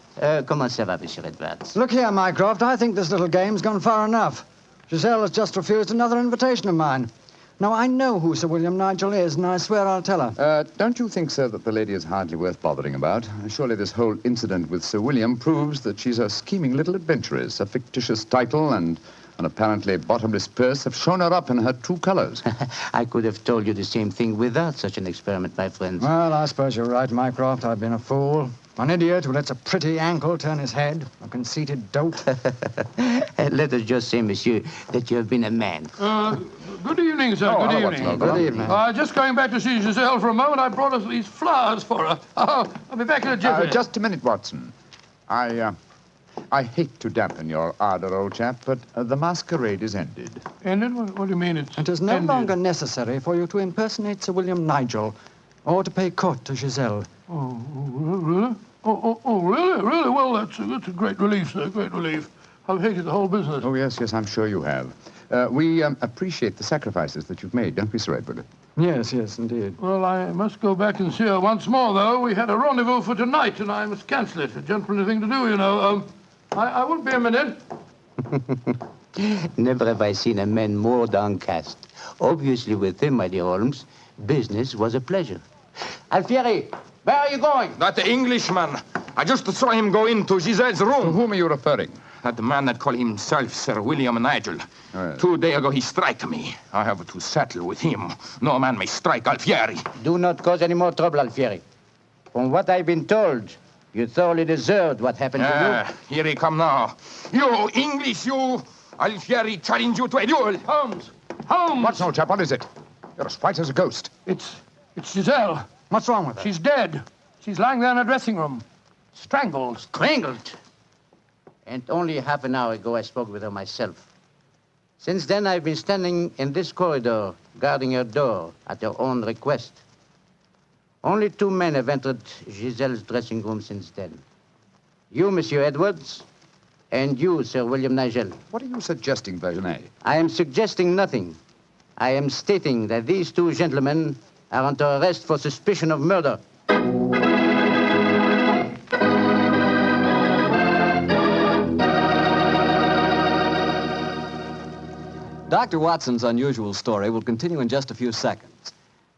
Comment ça va, Monsieur Edwards? Look here, Mycroft. I think this little game's gone far enough. Giselle has just refused another invitation of mine. Now, I know who Sir William Nigel is, and I swear I'll tell her. Don't you think, sir, that the lady is hardly worth bothering about? Surely this whole incident with Sir William proves that she's a scheming little adventuress. A fictitious title and an apparently bottomless purse have shown her up in her true colors. I could have told you the same thing without such an experiment, my friend. Well, I suppose you're right, Mycroft. I've been a fool. An idiot who lets a pretty ankle turn his head. A conceited dolt. Let us just say, monsieur, that you have been a man. Good evening, sir. Good evening. Good evening. Just going back to see Giselle for a moment, I brought us these flowers for her. I'll be back in a jiffy. Just a minute, Watson. I hate to dampen your ardor, old chap, but the masquerade is ended. Ended? What do you mean it's It is no longer necessary for you to impersonate Sir William Nigel or to pay court to Giselle. Oh, really? Really? Really? Well, that's a great relief, sir. Great relief. I've hated the whole business. Oh, yes, I'm sure you have. We appreciate the sacrifices that you've made, don't we, Sir Edward? Yes, indeed. Well, I must go back and see her once more, though. We had a rendezvous for tonight, and I must cancel it. A gentlemanly thing to do, you know. I won't be a minute. Never have I seen a man more downcast. Obviously, with him, my dear Holmes, business was a pleasure. Alfieri, where are you going? That Englishman. I just saw him go into Giselle's room. To whom are you referring? That man that called himself Sir William Nigel. 2 days ago, he struck me. I have to settle with him. No man may strike Alfieri. Do not cause any more trouble, Alfieri. From what I've been told, you thoroughly deserved what happened to you. Here he come now. You, English, you! Alfieri challenge you to a duel. Holmes! What's old chap? What is it? You're as white as a ghost. It's Giselle. What's wrong with her? She's dead. She's lying there in her dressing room. Strangled. Strangled? And only half an hour ago I spoke with her myself. Since then I've been standing in this corridor, guarding her door at her own request. Only 2 men have entered Giselle's dressing room since then. You, Monsieur Edwards, and you, Sir William Nigel. What are you suggesting, Vernet? I am suggesting nothing. I am stating that these 2 gentlemen are under arrest for suspicion of murder. Dr. Watson's unusual story will continue in just a few seconds.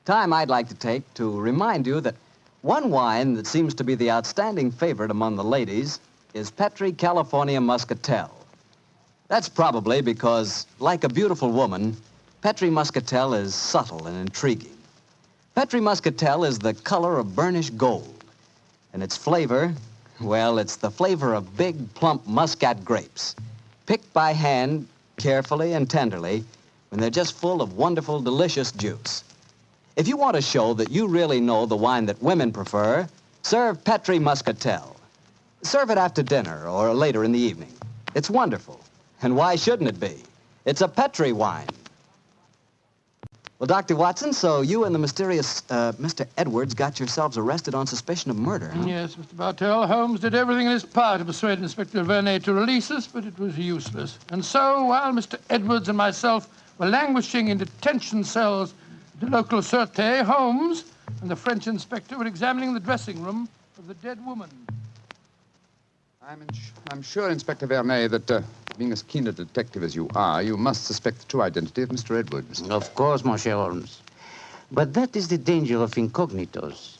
time I'd like to take to remind you that one wine that seems to be the outstanding favorite among the ladies is Petri California Muscatel. That's probably because, like a beautiful woman, Petri Muscatel is subtle and intriguing. Petri Muscatel is the color of burnished gold, and its flavor, well, it's the flavor of big, plump Muscat grapes, picked by hand carefully and tenderly when they're just full of wonderful, delicious juice. If you want to show that you really know the wine that women prefer, serve Petri Muscatel. Serve it after dinner or later in the evening. It's wonderful. And why shouldn't it be? It's a Petri wine. Well, Dr. Watson, so you and the mysterious Mr. Edwards got yourselves arrested on suspicion of murder, huh? Yes, Mr. Bartell. Holmes did everything in his power to persuade Inspector Vernet to release us, but it was useless. And so, while Mr. Edwards and myself were languishing in detention cells at the local Sûreté, Holmes and the French inspector were examining the dressing room of the dead woman. I'm sure, Inspector Vernet, that being as keen a detective as you are, you must suspect the true identity of Mr. Edwards. Of course, Monsieur Holmes. But that is the danger of incognitos.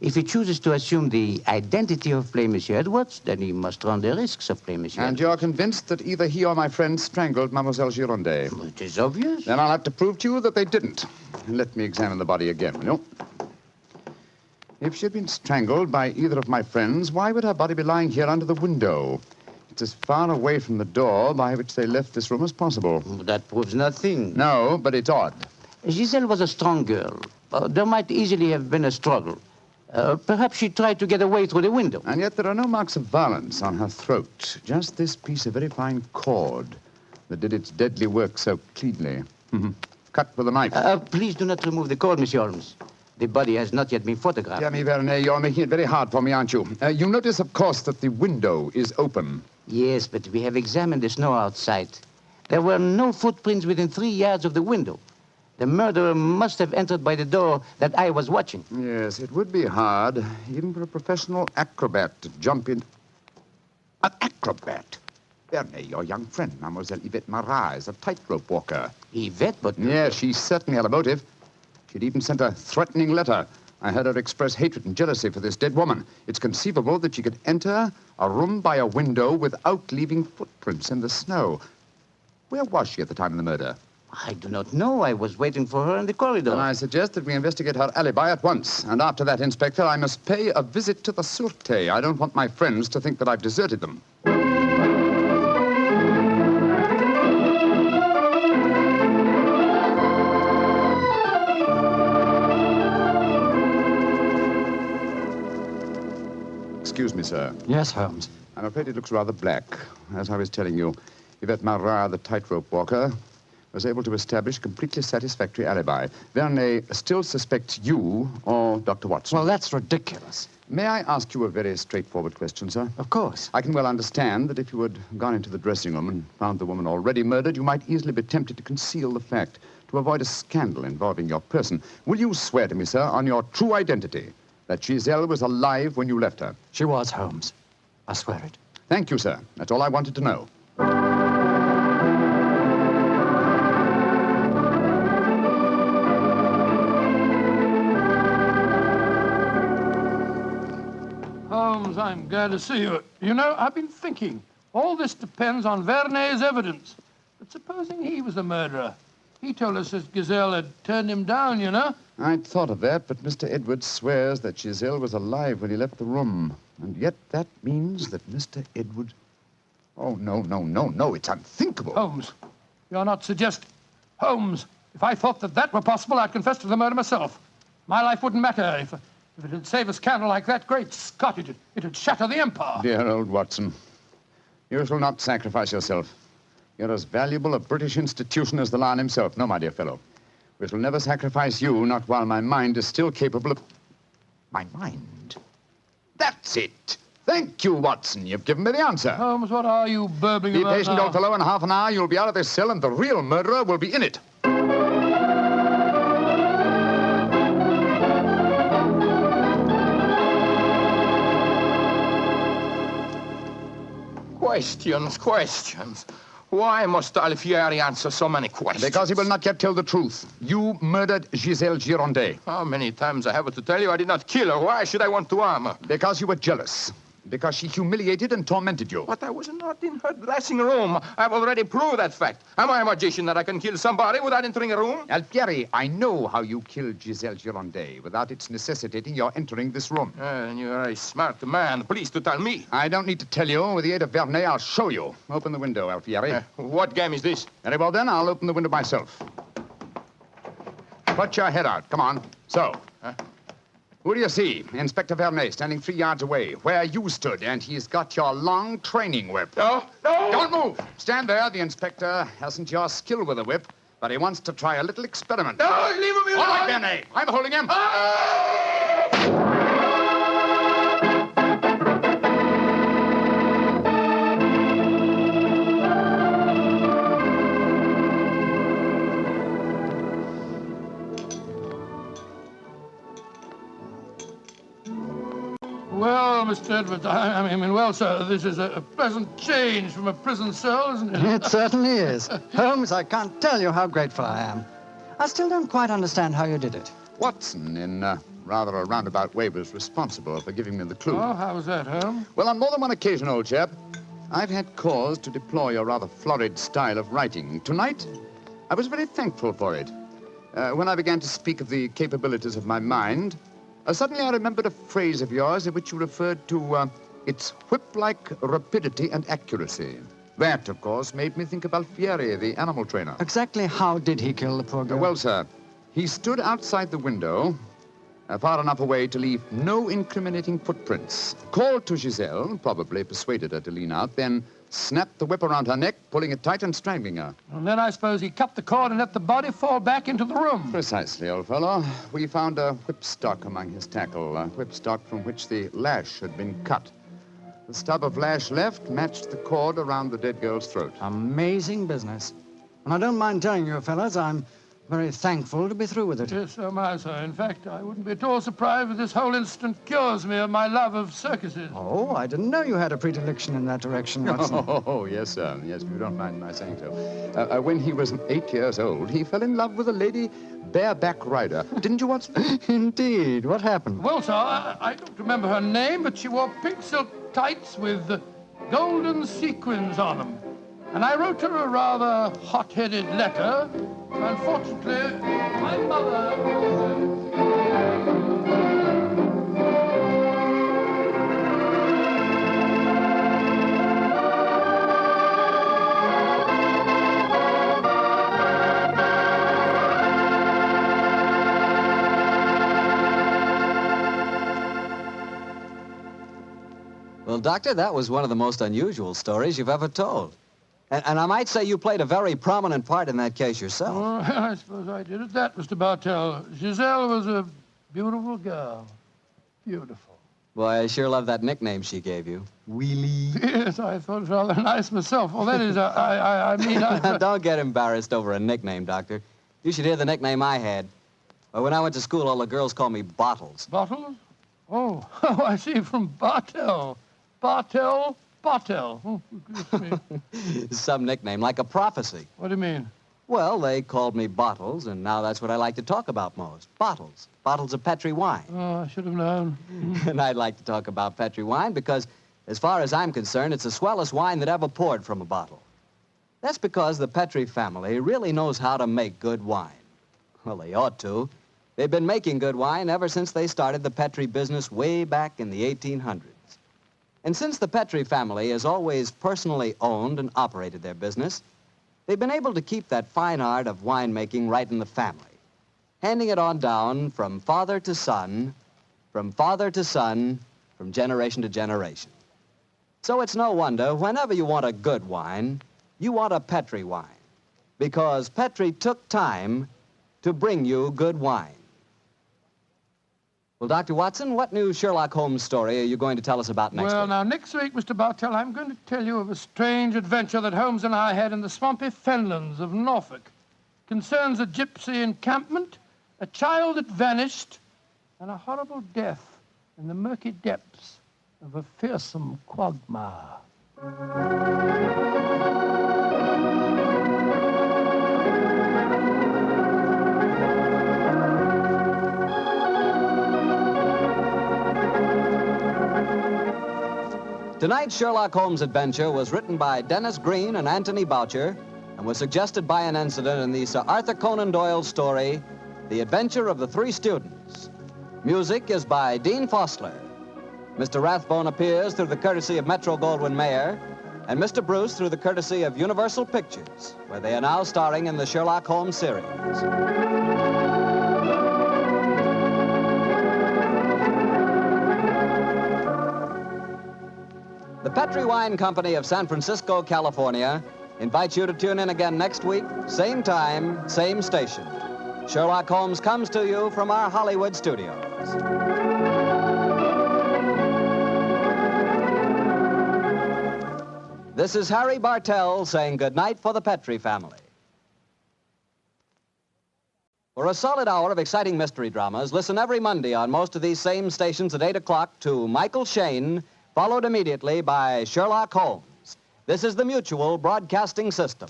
If he chooses to assume the identity of plain Monsieur Edwards, then he must run the risks of plain Monsieur And Edwards. you're convinced that either he or my friend strangled Mademoiselle Girondet? It is obvious. Then I'll have to prove to you that they didn't. Let me examine the body again, will you? If she had been strangled by either of my friends, why would her body be lying here under the window? It's as far away from the door by which they left this room as possible. That proves nothing. No, but it's odd. Giselle was a strong girl. There might easily have been a struggle. Perhaps she tried to get away through the window. And yet there are no marks of violence on her throat. Just this piece of very fine cord that did its deadly work so cleanly. Cut with a knife. Please do not remove the cord, Monsieur Holmes. The body has not yet been photographed. Dear me, Vernet, you're making it very hard for me, aren't you? You notice, of course, that the window is open. Yes, but we have examined the snow outside. There were no footprints within 3 yards of the window. The murderer must have entered by the door that I was watching. Yes, it would be hard, even for a professional acrobat to jump in. An acrobat? Vernet, your young friend, Mademoiselle Yvette Marat, is a tightrope walker. Yvette, but... Yes, she certainly had a motive. She'd even sent a threatening letter. I heard her express hatred and jealousy for this dead woman. It's conceivable that she could enter a room by a window without leaving footprints in the snow. Where was she at the time of the murder? I do not know. I was waiting for her in the corridor. Then I suggest that we investigate her alibi at once. And after that, Inspector, I must pay a visit to the Sûreté. I don't want my friends to think that I've deserted them. Excuse me, sir. Yes, Holmes. I'm afraid it looks rather black. As I was telling you, Yvette Marat, the tightrope walker, was able to establish a completely satisfactory alibi. Vernet still suspects you or Dr. Watson. Well, that's ridiculous. May I ask you a very straightforward question, sir? Of course. I can well understand that if you had gone into the dressing room and found the woman already murdered, you might easily be tempted to conceal the fact, to avoid a scandal involving your person. Will you swear to me, sir, on your true identity, that Giselle was alive when you left her? She was, Holmes. I swear it. Thank you, sir. That's all I wanted to know. Holmes, I'm glad to see you. You know, I've been thinking. All this depends on Vernet's evidence. But supposing he was the murderer? He told us that Giselle had turned him down, you know. I'd thought of that, but Mr. Edwards swears that Giselle was alive when he left the room. And yet that means that Mr. Edwards... Oh, no, it's unthinkable. Holmes, you're not suggesting... Holmes, if I thought that were possible, I'd confess to the murder myself. My life wouldn't matter if it had saved a scandal like that. Great Scott, it'd shatter the empire. Dear old Watson, you shall not sacrifice yourself. You're as valuable a British institution as the Lion himself. No, my dear fellow. We shall never sacrifice you, not while my mind is still capable of... My mind? That's it. Thank you, Watson. You've given me the answer. Holmes, what are you burbling Be about patient, now? old fellow. In half an hour, you'll be out of this cell, and the real murderer will be in it. Questions. Why must Alfieri answer so many questions? Because he will not yet tell the truth. You murdered Giselle Girondet. How many times I have to tell you I did not kill her? Why should I want to harm her? Because you were jealous. Because she humiliated and tormented you. But I was not in her dressing room. I've already proved that fact. Am I a magician that I can kill somebody without entering a room? Alfieri, I know how you killed Giselle Girondet without its necessitating your entering this room. And you're a smart man. Please to tell me. I don't need to tell you. With the aid of Vernet, I'll show you. Open the window, Alfieri. What game is this? Very well, then. I'll open the window myself. Put your head out. Come on. So. Who do you see? Inspector Vernet, standing 3 yards away, where you stood, and he's got your long training whip. No! Don't move! Stand there. The inspector hasn't your skill with a whip, but he wants to try a little experiment. No, leave him alone! All right, Vernet. I'm holding him. Well, Mr. Edwards, I mean, well, sir, this is a pleasant change from a prison cell, isn't it? It certainly is. Holmes, I can't tell you how grateful I am. I still don't quite understand how you did it. Watson, in rather a roundabout way, was responsible for giving me the clue. Oh, how was that, Holmes? Well, on more than one occasion, old chap, I've had cause to deplore your rather florid style of writing. Tonight, I was very thankful for it. When I began to speak of the capabilities of my mind, suddenly I remembered a phrase of yours in which you referred to its whip-like rapidity and accuracy. That, of course, made me think of Alfieri, the animal trainer. Exactly how did he kill the poor girl? Well, sir, he stood outside the window, far enough away to leave no incriminating footprints. Called to Giselle, probably persuaded her to lean out, then snapped the whip around her neck, pulling it tight and strangling her. And then I suppose he cut the cord and let the body fall back into the room. Precisely, old fellow. We found a whipstock among his tackle, a whipstock from which the lash had been cut. The stub of lash left matched the cord around the dead girl's throat. Amazing business. And I don't mind telling you, fellas, I'm very thankful to be through with it. Yes, so am I, sir. In fact, I wouldn't be at all surprised if this whole incident cures me of my love of circuses. Oh, I didn't know you had a predilection in that direction, Watson. Oh, yes, sir. Yes, if you don't mind my saying so. When he was 8 years old, he fell in love with a lady bareback rider. Didn't you, Watson? Indeed. What happened? Well, sir, I don't remember her name, but she wore pink silk tights with golden sequins on them. And I wrote her a rather hot-headed letter. Unfortunately, my mother... Well, Doctor, that was one of the most unusual stories you've ever told. And I might say you played a very prominent part in that case yourself. Oh, I suppose I did at that, Mr. Bartell. Giselle was a beautiful girl. Beautiful. Boy, I sure love that nickname she gave you. Wheelie. Yes, I thought it was rather nice myself. Well, that is, I mean... Don't get embarrassed over a nickname, Doctor. You should hear the nickname I had. Well, when I went to school, all the girls called me Bottles. Bottles? Oh, I see, from Bartell. Bartell. Oh, Some nickname, like a prophecy. What do you mean? Well, they called me Bottles, and now that's what I like to talk about most. Bottles. Bottles of Petri wine. Oh, I should have known. And I'd like to talk about Petri wine because, as far as I'm concerned, it's the swellest wine that ever poured from a bottle. That's because the Petri family really knows how to make good wine. Well, they ought to. They've been making good wine ever since they started the Petri business way back in the 1800s. And since the Petri family has always personally owned and operated their business, they've been able to keep that fine art of winemaking right in the family, handing it on down from father to son, from generation to generation. So it's no wonder, whenever you want a good wine, you want a Petri wine, because Petri took time to bring you good wine. Well, Dr. Watson, what new Sherlock Holmes story are you going to tell us about next week? Well, now, next week, Mr. Bartell, I'm going to tell you of a strange adventure that Holmes and I had in the swampy fenlands of Norfolk. It concerns a gypsy encampment, a child that vanished, and a horrible death in the murky depths of a fearsome quagmire. Tonight's Sherlock Holmes adventure was written by Dennis Green and Anthony Boucher and was suggested by an incident in the Sir Arthur Conan Doyle story, The Adventure of the Three Students. Music is by Dean Fosler. Mr. Rathbone appears through the courtesy of Metro-Goldwyn-Mayer, and Mr. Bruce through the courtesy of Universal Pictures, where they are now starring in the Sherlock Holmes series. The Petri Wine Company of San Francisco, California, invites you to tune in again next week, same time, same station. Sherlock Holmes comes to you from our Hollywood studios. This is Harry Bartell saying goodnight for the Petri family. For a solid hour of exciting mystery dramas, listen every Monday on most of these same stations at 8 o'clock to Michael Shayne, followed immediately by Sherlock Holmes. This is the Mutual Broadcasting System.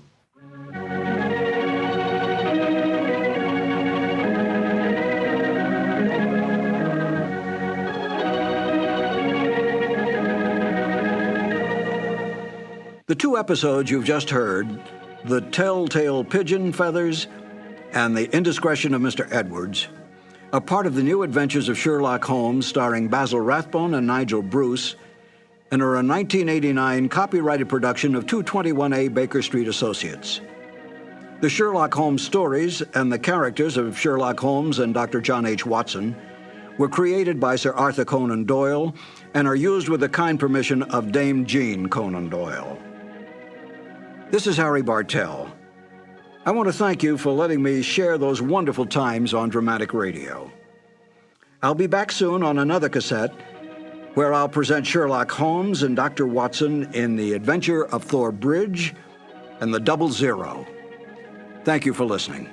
The two episodes you've just heard, The Telltale Pigeon Feathers and The Indiscretion of Mr. Edwards, are part of the new Adventures of Sherlock Holmes starring Basil Rathbone and Nigel Bruce, and are a 1989 copyrighted production of 221A Baker Street Associates. The Sherlock Holmes stories and the characters of Sherlock Holmes and Dr. John H. Watson were created by Sir Arthur Conan Doyle and are used with the kind permission of Dame Jean Conan Doyle. This is Harry Bartell. I want to thank you for letting me share those wonderful times on dramatic radio. I'll be back soon on another cassette where I'll present Sherlock Holmes and Dr. Watson in The Adventure of Thor Bridge and The Double Zero. Thank you for listening.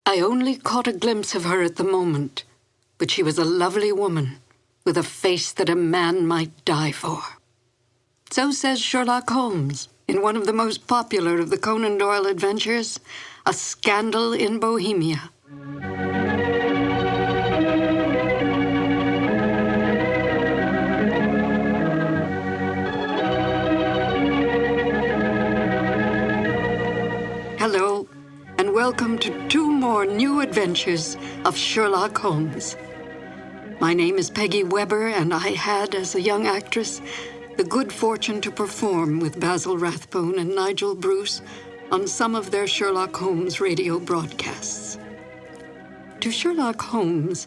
I only caught a glimpse of her at the moment, but she was a lovely woman with a face that a man might die for. So says Sherlock Holmes in one of the most popular of the Conan Doyle adventures, A Scandal in Bohemia. Hello, and welcome to 2 more new adventures of Sherlock Holmes. My name is Peggy Weber, and I had, as a young actress, the good fortune to perform with Basil Rathbone and Nigel Bruce on some of their Sherlock Holmes radio broadcasts. To Sherlock Holmes,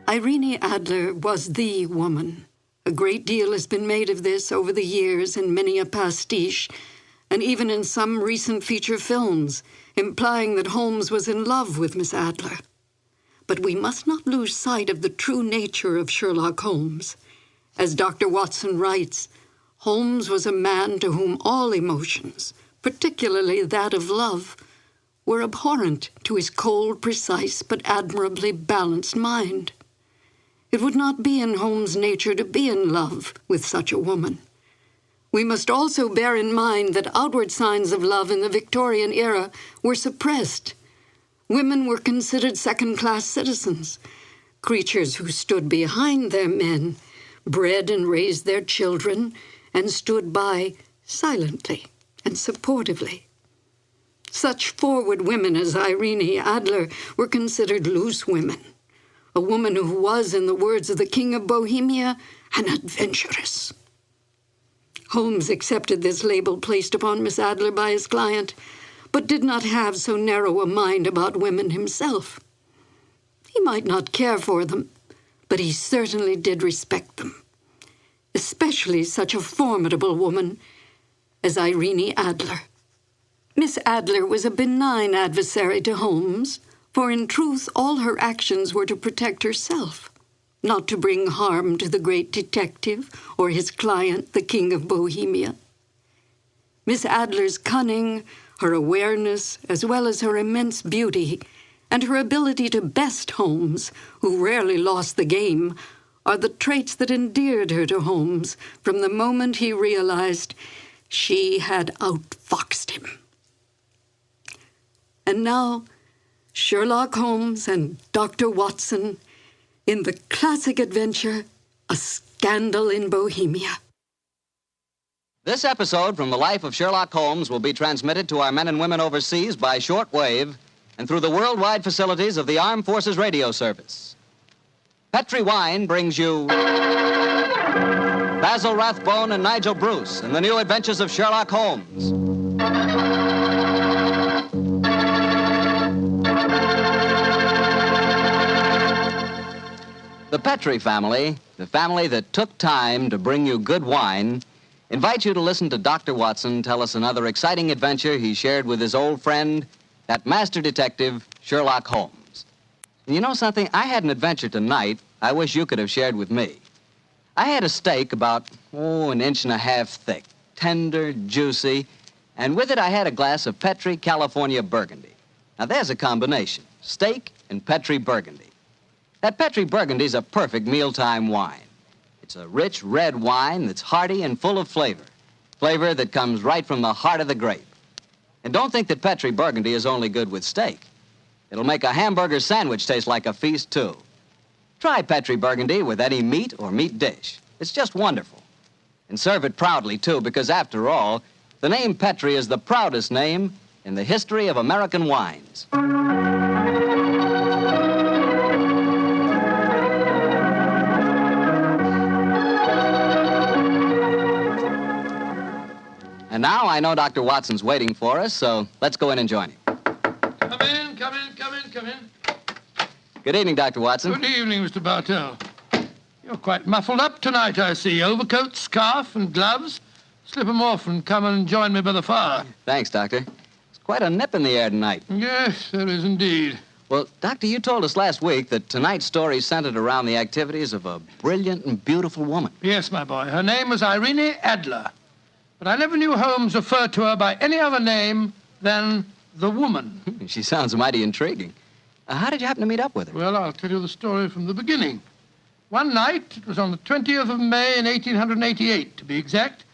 Irene Adler was the woman. A great deal has been made of this over the years in many a pastiche, and even in some recent feature films, implying that Holmes was in love with Miss Adler. But we must not lose sight of the true nature of Sherlock Holmes. As Dr. Watson writes, Holmes was a man to whom all emotions, particularly that of love, were abhorrent to his cold, precise, but admirably balanced mind. It would not be in Holmes' nature to be in love with such a woman. We must also bear in mind that outward signs of love in the Victorian era were suppressed. Women were considered second-class citizens, creatures who stood behind their men, bred and raised their children, and stood by silently and supportively. Such forward women as Irene Adler were considered loose women, a woman who was, in the words of the King of Bohemia, an adventuress. Holmes accepted this label placed upon Miss Adler by his client, but did not have so narrow a mind about women himself. He might not care for them, but he certainly did respect them, especially such a formidable woman as Irene Adler. Miss Adler was a benign adversary to Holmes, for in truth all her actions were to protect herself. not to bring harm to the great detective or his client, the King of Bohemia. Miss Adler's cunning, her awareness, as well as her immense beauty, and her ability to best Holmes, who rarely lost the game, are the traits that endeared her to Holmes from the moment he realized she had outfoxed him. And now, Sherlock Holmes and Dr. Watson in the classic adventure, A Scandal in Bohemia. This episode from the life of Sherlock Holmes will be transmitted to our men and women overseas by shortwave and through the worldwide facilities of the Armed Forces Radio Service. Petri Wine brings you Basil Rathbone and Nigel Bruce in the new Adventures of Sherlock Holmes. The Petri family, the family that took time to bring you good wine, invites you to listen to Dr. Watson tell us another exciting adventure he shared with his old friend, that master detective, Sherlock Holmes. And you know something? I had an adventure tonight I wish you could have shared with me. I had a steak about, an inch and a half thick, tender, juicy, and with it I had a glass of Petri California Burgundy. Now there's a combination, steak and Petri Burgundy. That Petri Burgundy's a perfect mealtime wine. It's a rich red wine that's hearty and full of flavor. Flavor that comes right from the heart of the grape. And don't think that Petri Burgundy is only good with steak. It'll make a hamburger sandwich taste like a feast, too. Try Petri Burgundy with any meat or meat dish. It's just wonderful. And serve it proudly, too, because after all, the name Petri is the proudest name in the history of American wines. And now I know Dr. Watson's waiting for us, so let's go in and join him. Come in. Good evening, Dr. Watson. Good evening, Mr. Bartell. You're quite muffled up tonight, I see. Overcoat, scarf, and gloves. Slip 'em off and come and join me by the fire. Thanks, Doctor. It's quite a nip in the air tonight. Yes, there is indeed. Well, Doctor, you told us last week that tonight's story centered around the activities of a brilliant and beautiful woman. Yes, my boy. Her name was Irene Adler. But I never knew Holmes refer to her by any other name than the woman. She sounds mighty intriguing. How did you happen to meet up with her? Well, I'll tell you the story from the beginning. One night, it was on the 20th of May in 1888, to be exact,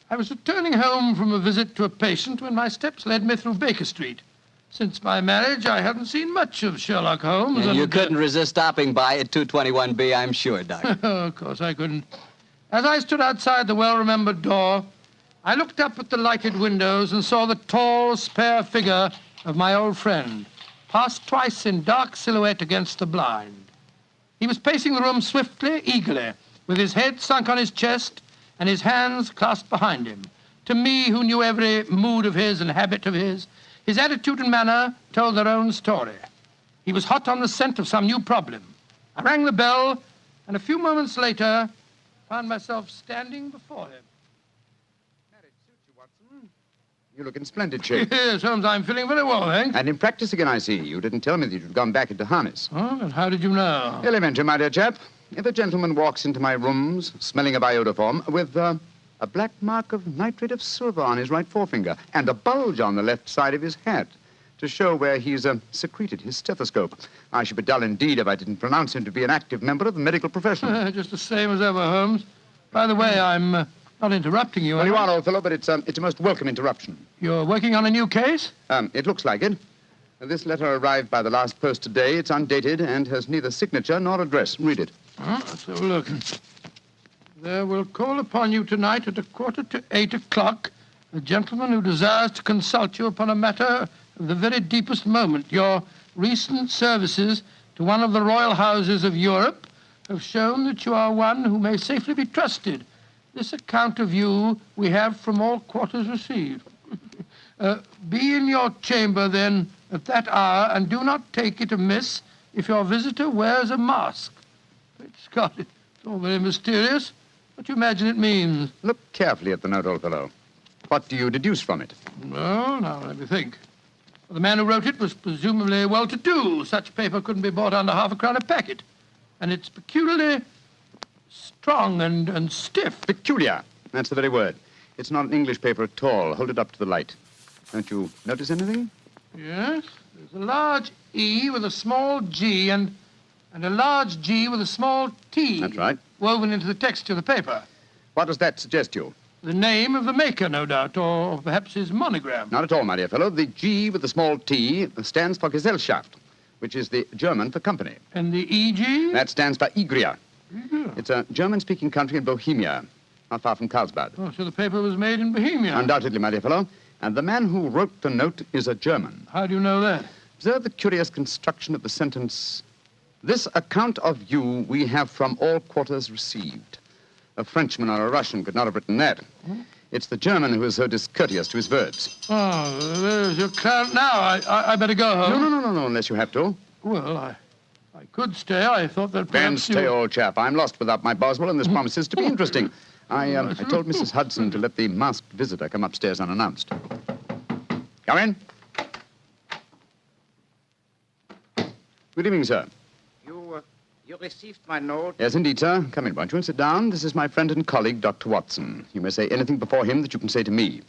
I was returning home from a visit to a patient when my steps led me through Baker Street. Since my marriage, I hadn't seen much of Sherlock Holmes. And you couldn't resist stopping by at 221B, I'm sure, Doctor. Oh, of course I couldn't. As I stood outside the well-remembered door, I looked up at the lighted windows and saw the tall, spare figure of my old friend, pass twice in dark silhouette against the blind. He was pacing the room swiftly, eagerly, with his head sunk on his chest and his hands clasped behind him. To me, who knew every mood of his and habit of his attitude and manner told their own story. He was hot on the scent of some new problem. I rang the bell, and a few moments later, found myself standing before him. You look in splendid shape. Yes, Holmes, I'm feeling very well, thanks. And in practice again, I see. You didn't tell me that you'd gone back into harness. Oh, and how did you know? Elementary, my dear chap. If a gentleman walks into my rooms smelling of iodoform with a black mark of nitrate of silver on his right forefinger and a bulge on the left side of his hat to show where he's secreted his stethoscope, I should be dull indeed if I didn't pronounce him to be an active member of the medical profession. Just the same as ever, Holmes. By the way, I'm not interrupting you. Well, you are, old fellow, but it's a most welcome interruption. You're working on a new case? It looks like it. This letter arrived by the last post today. It's undated and has neither signature nor address. Read it. Let's have a look. There will call upon you tonight at 7:45 a gentleman who desires to consult you upon a matter of the very deepest moment. Your recent services to one of the royal houses of Europe have shown that you are one who may safely be trusted. This account of you we have from all quarters received. Be in your chamber, then, at that hour, and do not take it amiss if your visitor wears a mask. Great Scott, it's all very mysterious. What do you imagine it means? Look carefully at the note, old fellow. What do you deduce from it? Well, now, let me think. Well, the man who wrote it was presumably well-to-do. Such paper couldn't be bought under half a crown a packet. and it's peculiarly strong and stiff. Peculiar. That's the very word. It's not an English paper at all. Hold it up to the light. Don't you notice anything? Yes, there's a large E with a small G and a large G with a small T. That's right. Woven into the texture of the paper. What does that suggest to you? The name of the maker, no doubt, or perhaps his monogram. Not at all, my dear fellow. The G with the small T stands for Gesellschaft, which is the German for company. And the EG? That stands for Igria. It's a German-speaking country in Bohemia, not far from Carlsbad. Oh, so the paper was made in Bohemia? Undoubtedly, my dear fellow. And the man who wrote the note is a German. How do you know that? Observe the curious construction of the sentence. This account of you we have from all quarters received. A Frenchman or a Russian could not have written that. It's the German who is so discourteous to his words. Oh, there's your client now. I better go home. No, unless you have to. Well, I could stay. I thought that Then perhaps stay, old chap. I'm lost without my Boswell, and this promises to be interesting. I told Mrs. Hudson to let the masked visitor come upstairs unannounced. Come in. Good evening, sir. You received my note? Yes, indeed, sir. Come in, won't you, and sit down. This is my friend and colleague, Dr. Watson. You may say anything before him that you can say to me.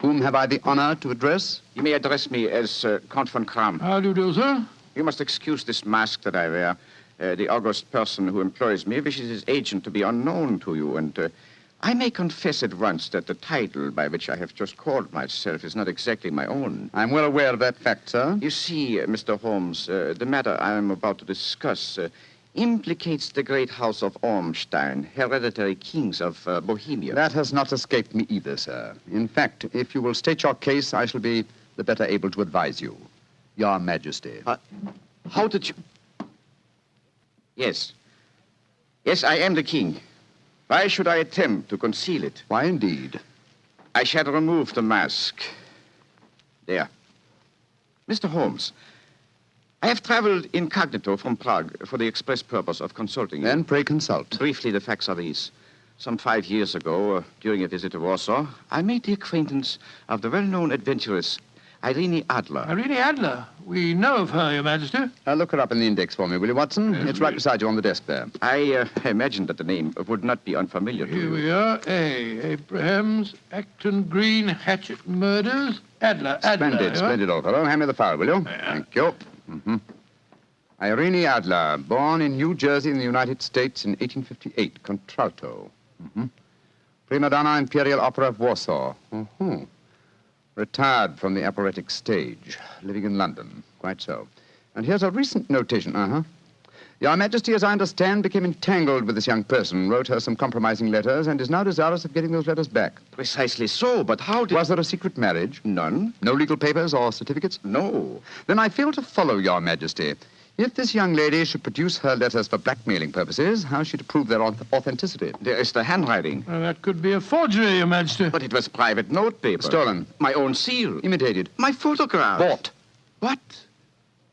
Whom have I the honor to address? You may address me as Count von Kram. How do you do, sir? You must excuse this mask that I wear. The august person who employs me wishes his agent to be unknown to you, and I may confess at once that the title by which I have just called myself is not exactly my own. I'm well aware of that fact, sir. You see, Mr. Holmes, the matter I am about to discuss implicates the great house of Ormstein, hereditary kings of Bohemia. That has not escaped me either, sir. In fact, if you will state your case, I shall be the better able to advise you. Your Majesty. How did you... Yes. Yes, I am the king. Why should I attempt to conceal it? Why, indeed? I shall remove the mask. There. Mr. Holmes, I have traveled incognito from Prague for the express purpose of consulting you. Then pray consult. Briefly, the facts are these. Some 5 years ago, during a visit to Warsaw, I made the acquaintance of the well-known adventuress Irene Adler. Irene Adler? We know of her, Your Majesty. Look her up in the index for me, will you, Watson? Yes, it's right beside you on the desk there. I imagined that the name would not be unfamiliar to you. Here we are. Abrahams, Acton Green, Hatchet Murders, Adler. Splendid, old fellow. Hand me the file, will you? Yeah. Thank you. Irene Adler, born in New Jersey in the United States in 1858, contralto. Prima donna Imperial Opera of Warsaw. Retired from the operatic stage, living in London. Quite so. And here's a recent notation. Your Majesty, as I understand, became entangled with this young person, wrote her some compromising letters, and is now desirous of getting those letters back. Precisely so, but how did... Was there a secret marriage? None. No legal papers or certificates? No. Then I fail to follow, Your Majesty. If this young lady should produce her letters for blackmailing purposes, how is she to prove their authenticity? There is the handwriting. Well, that could be a forgery, Your Majesty. But it was private notepaper. Stolen. My own seal. Imitated. My photograph. Bought. What?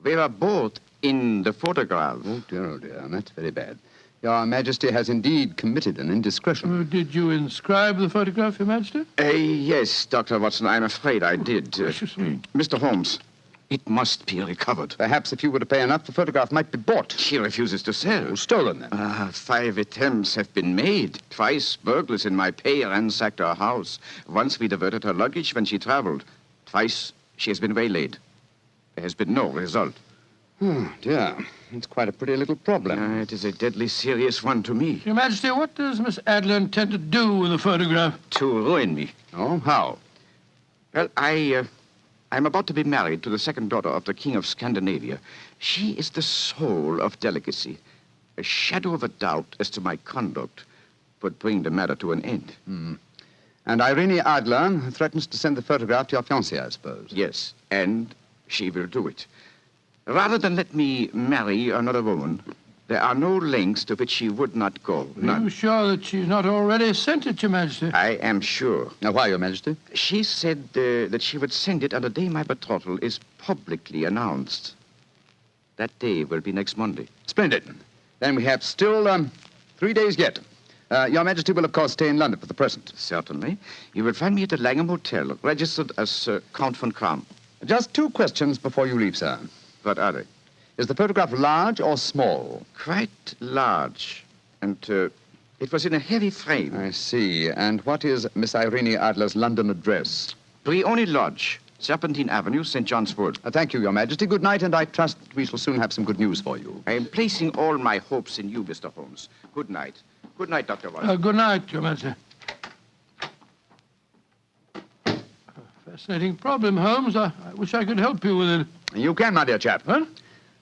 They were bought in the photograph. Oh, dear. That's very bad. Your Majesty has indeed committed an indiscretion. Did you inscribe the photograph, Your Majesty? Yes, Dr. Watson, I'm afraid I did. Gracious me. Mr. Holmes, it must be recovered. Perhaps if you were to pay enough, the photograph might be bought. She refuses to sell. Oh, stolen, then. 5 attempts have been made. Twice burglars in my pay ransacked her house. Once we diverted her luggage when she traveled. Twice she has been waylaid. There has been no result. Oh, dear. It's quite a pretty little problem. It is a deadly serious one to me. Your Majesty, what does Miss Adler intend to do with the photograph? To ruin me. Oh, how? Well, I'm about to be married to the second daughter of the King of Scandinavia. She is the soul of delicacy. A shadow of a doubt as to my conduct would bring the matter to an end. And Irene Adler threatens to send the photograph to your fiancé, I suppose. Yes, and she will do it. Rather than let me marry another woman, there are no lengths to which she would not go. None. Are you sure that she's not already sent it, Your Majesty? I am sure. Now, why, Your Majesty? She said that she would send it on the day my betrothal is publicly announced. That day will be next Monday. Splendid. Then we have still 3 days yet. Your Majesty will, of course, stay in London for the present. Certainly. You will find me at the Langham Hotel, registered as Count von Kram. Just 2 questions before you leave, sir. What are they? Is the photograph large or small? Quite large. And it was in a heavy frame. I see. And what is Miss Irene Adler's London address? Brioni Lodge, Serpentine Avenue, St. John's Wood. Thank you, Your Majesty. Good night, and I trust we shall soon have some good news for you. I am placing all my hopes in you, Mr. Holmes. Good night. Good night, Dr. Watson. Good night, Your Majesty. Fascinating problem, Holmes. I wish I could help you with it. You can, my dear chap. Huh?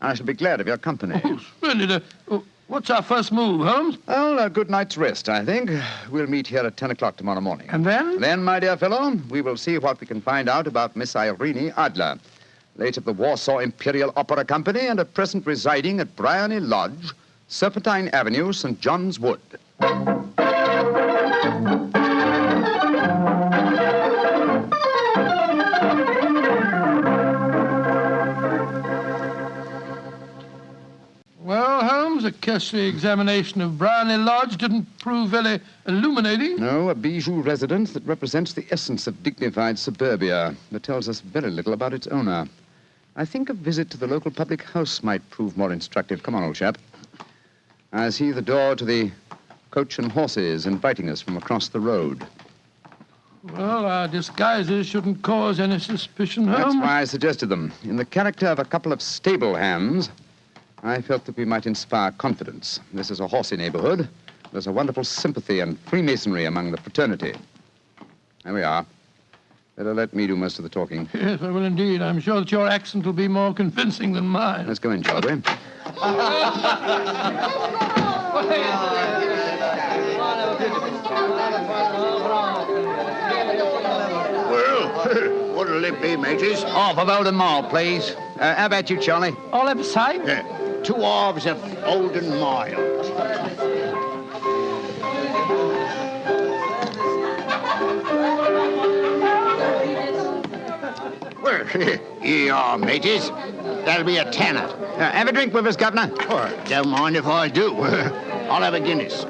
I shall be glad of your company. Oh, splendid. What's our first move, Holmes? Well, a good night's rest, I think. We'll meet here at 10 o'clock tomorrow morning. And then? Then, my dear fellow, we will see what we can find out about Miss Irene Adler, late of the Warsaw Imperial Opera Company and at present residing at Briony Lodge, Serpentine Avenue, St. John's Wood. Well, Holmes, a cursory examination of Briony Lodge didn't prove very illuminating. No, a bijou residence that represents the essence of dignified suburbia, but tells us very little about its owner. I think a visit to the local public house might prove more instructive. Come on, old chap. I see the door to the Coach and Horses inviting us from across the road. Well, our disguises shouldn't cause any suspicion, Holmes. That's why I suggested them. In the character of a couple of stable hands, I felt that we might inspire confidence. This is a horsey neighborhood. There's a wonderful sympathy and freemasonry among the fraternity. There we are. Better let me do most of the talking. Yes, I will indeed. I'm sure that your accent will be more convincing than mine. Let's go in, shall we? Well, what'll it be, mateys? Half of Oldham Mile, please. How about you, Charlie? All ever side? Yeah, 2 halves of Oldham Mile. Well, here you are, mateys. That'll be a tenner. Have a drink with us, Governor. Oh, don't mind if I do. I'll have a Guinness.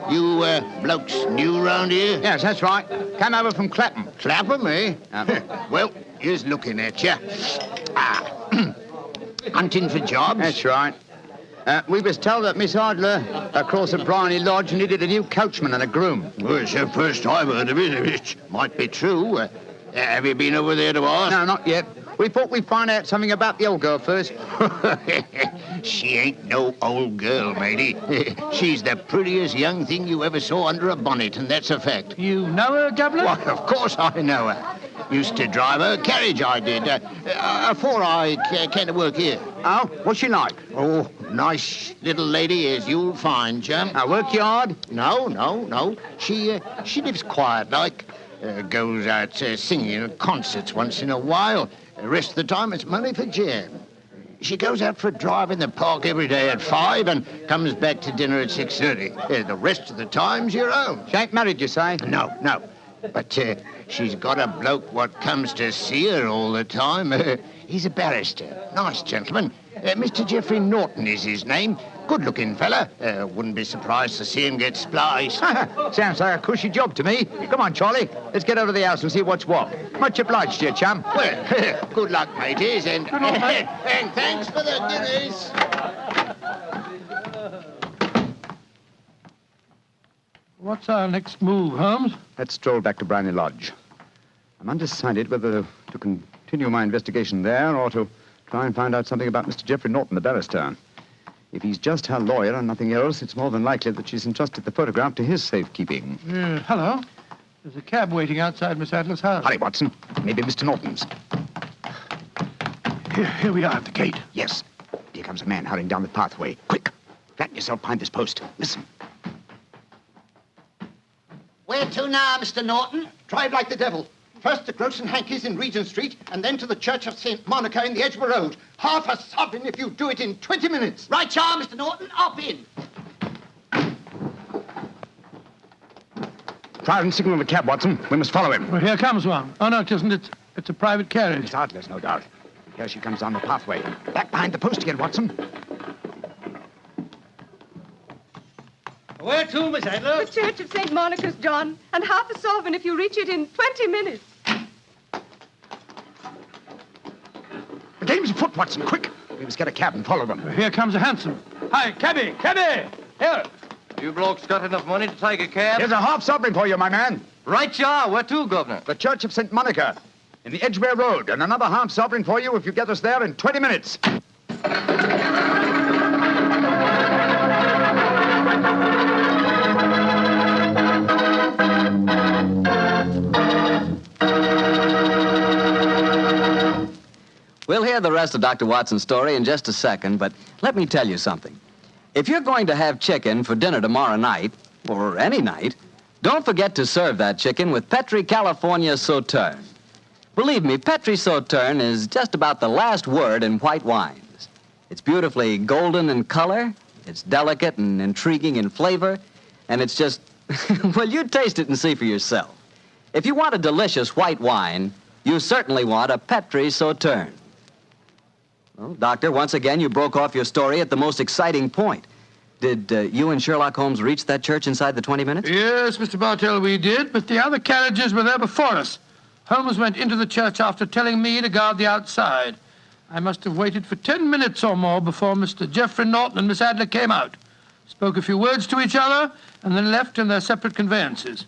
You blokes new round here? Yes, that's right. Came over from Clapham. Clapham, eh? Well, here's looking at you. Hunting for jobs? That's right. We was told that Miss Adler across at Briony Lodge needed a new coachman and a groom. Well, it's the first I've heard of it. It might be true. Have you been over there to ask? No, not yet. We thought we'd find out something about the old girl first. She ain't no old girl, matey. She's the prettiest young thing you ever saw under a bonnet, and that's a fact. You know her, Governor? Why, of course I know her. Used to drive her carriage, I did. Before I came to work here. Oh, what's she like? Oh, nice little lady, as you'll find, chum. Work you hard? No. She lives quiet, like. Goes out singing at concerts once in a while. The rest of the time, it's money for jam. She goes out for a drive in the park every day at 5 and comes back to dinner at 6:30. The rest of the time's your own. She ain't married, you say? No. But she's got a bloke what comes to see her all the time. He's a barrister. Nice gentleman. Mr. Geoffrey Norton is his name. Good-looking fella. Wouldn't be surprised to see him get spliced. Sounds like a cushy job to me. Come on, Charlie. Let's get over to the house and see what's what. Much obliged to you, chum. Well, good luck, mateys, and thanks for the Guinness. What's our next move, Holmes? Let's stroll back to Briony Lodge. I'm undecided whether to continue my investigation there or to try and find out something about Mr. Geoffrey Norton, the barrister. If he's just her lawyer and nothing else, it's more than likely that she's entrusted the photograph to his safekeeping. Hello. There's a cab waiting outside Miss Adler's house. Hurry, Watson. Maybe Mr. Norton's. Here we are at the gate. Yes. Here comes a man hurrying down the pathway. Quick. Flatten yourself behind this post. Listen. Where to now, Mr. Norton? Drive like the devil. First to Gross and Hankey's in Regent Street, and then to the Church of St. Monica in the Edgware Road. Half a sovereign if you do it in 20 minutes. Right, Charm, Mr. Norton. Up in. Try and signal the cab, Watson. We must follow him. Well, here comes one. Oh, no, it isn't. It's a private carriage. Miss Adler's, no doubt. Here she comes down the pathway. Back behind the post again, Watson. Where to, Miss Adler? The Church of St. Monica's, John. And half a sovereign if you reach it in 20 minutes. The game's afoot, Watson. Quick. We must get a cab and follow them. Here comes a hansom. Hi, cabby! Here! You blokes got enough money to take a cab? Here's a half sovereign for you, my man. Right you are. Where to, Governor? The Church of St. Monica, in the Edgware Road, and another half sovereign for you if you get us there in 20 minutes. We'll hear the rest of Dr. Watson's story in just a second, but let me tell you something. If you're going to have chicken for dinner tomorrow night, or any night, don't forget to serve that chicken with Petri California Sauterne. Believe me, Petri Sauterne is just about the last word in white wines. It's beautifully golden in color, it's delicate and intriguing in flavor, and it's just, well, you taste it and see for yourself. If you want a delicious white wine, you certainly want a Petri Sauterne. Well, Doctor, once again, you broke off your story at the most exciting point. Did you and Sherlock Holmes reach that church inside the 20 minutes? Yes, Mr. Bartell, we did, but the other carriages were there before us. Holmes went into the church after telling me to guard the outside. I must have waited for 10 minutes or more before Mr. Geoffrey Norton and Miss Adler came out, spoke a few words to each other, and then left in their separate conveyances.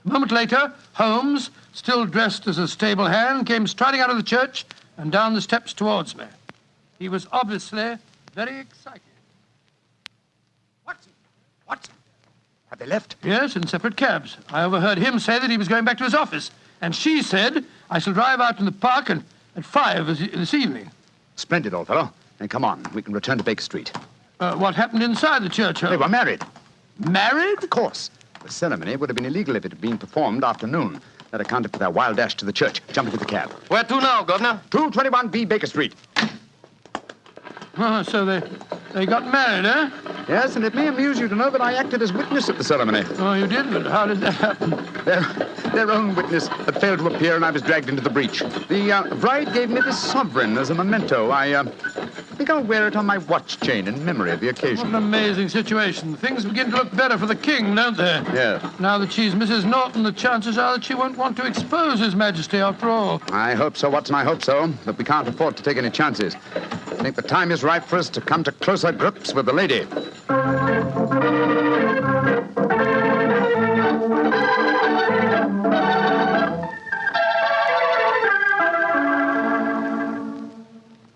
A moment later, Holmes, still dressed as a stable hand, came striding out of the church and down the steps towards me. He was obviously very excited. What? Have they left? Yes, in separate cabs. I overheard him say that he was going back to his office. And she said, I shall drive out in the park at 5 this evening. Splendid, old fellow. Then come on. We can return to Baker Street. What happened inside the church, Holmes? They were married. Married? Of course. The ceremony would have been illegal if it had been performed after noon. That accounted for their wild dash to the church. Jump into the cab. Where to now, Governor? 221B Baker Street. Oh, so they got married, eh? Yes, and it may amuse you to know that I acted as witness at the ceremony. Oh, you did? But how did that happen? Their own witness had failed to appear, and I was dragged into the breach. The bride gave me this sovereign as a memento. I think I'll wear it on my watch chain in memory of the occasion. What an amazing situation. Things begin to look better for the king, don't they? Yes. Now that she's Mrs. Norton, the chances are that she won't want to expose His Majesty after all. I hope so, Watson, I hope so. But we can't afford to take any chances. I think the time is ripe for us to come to closer grips with the lady.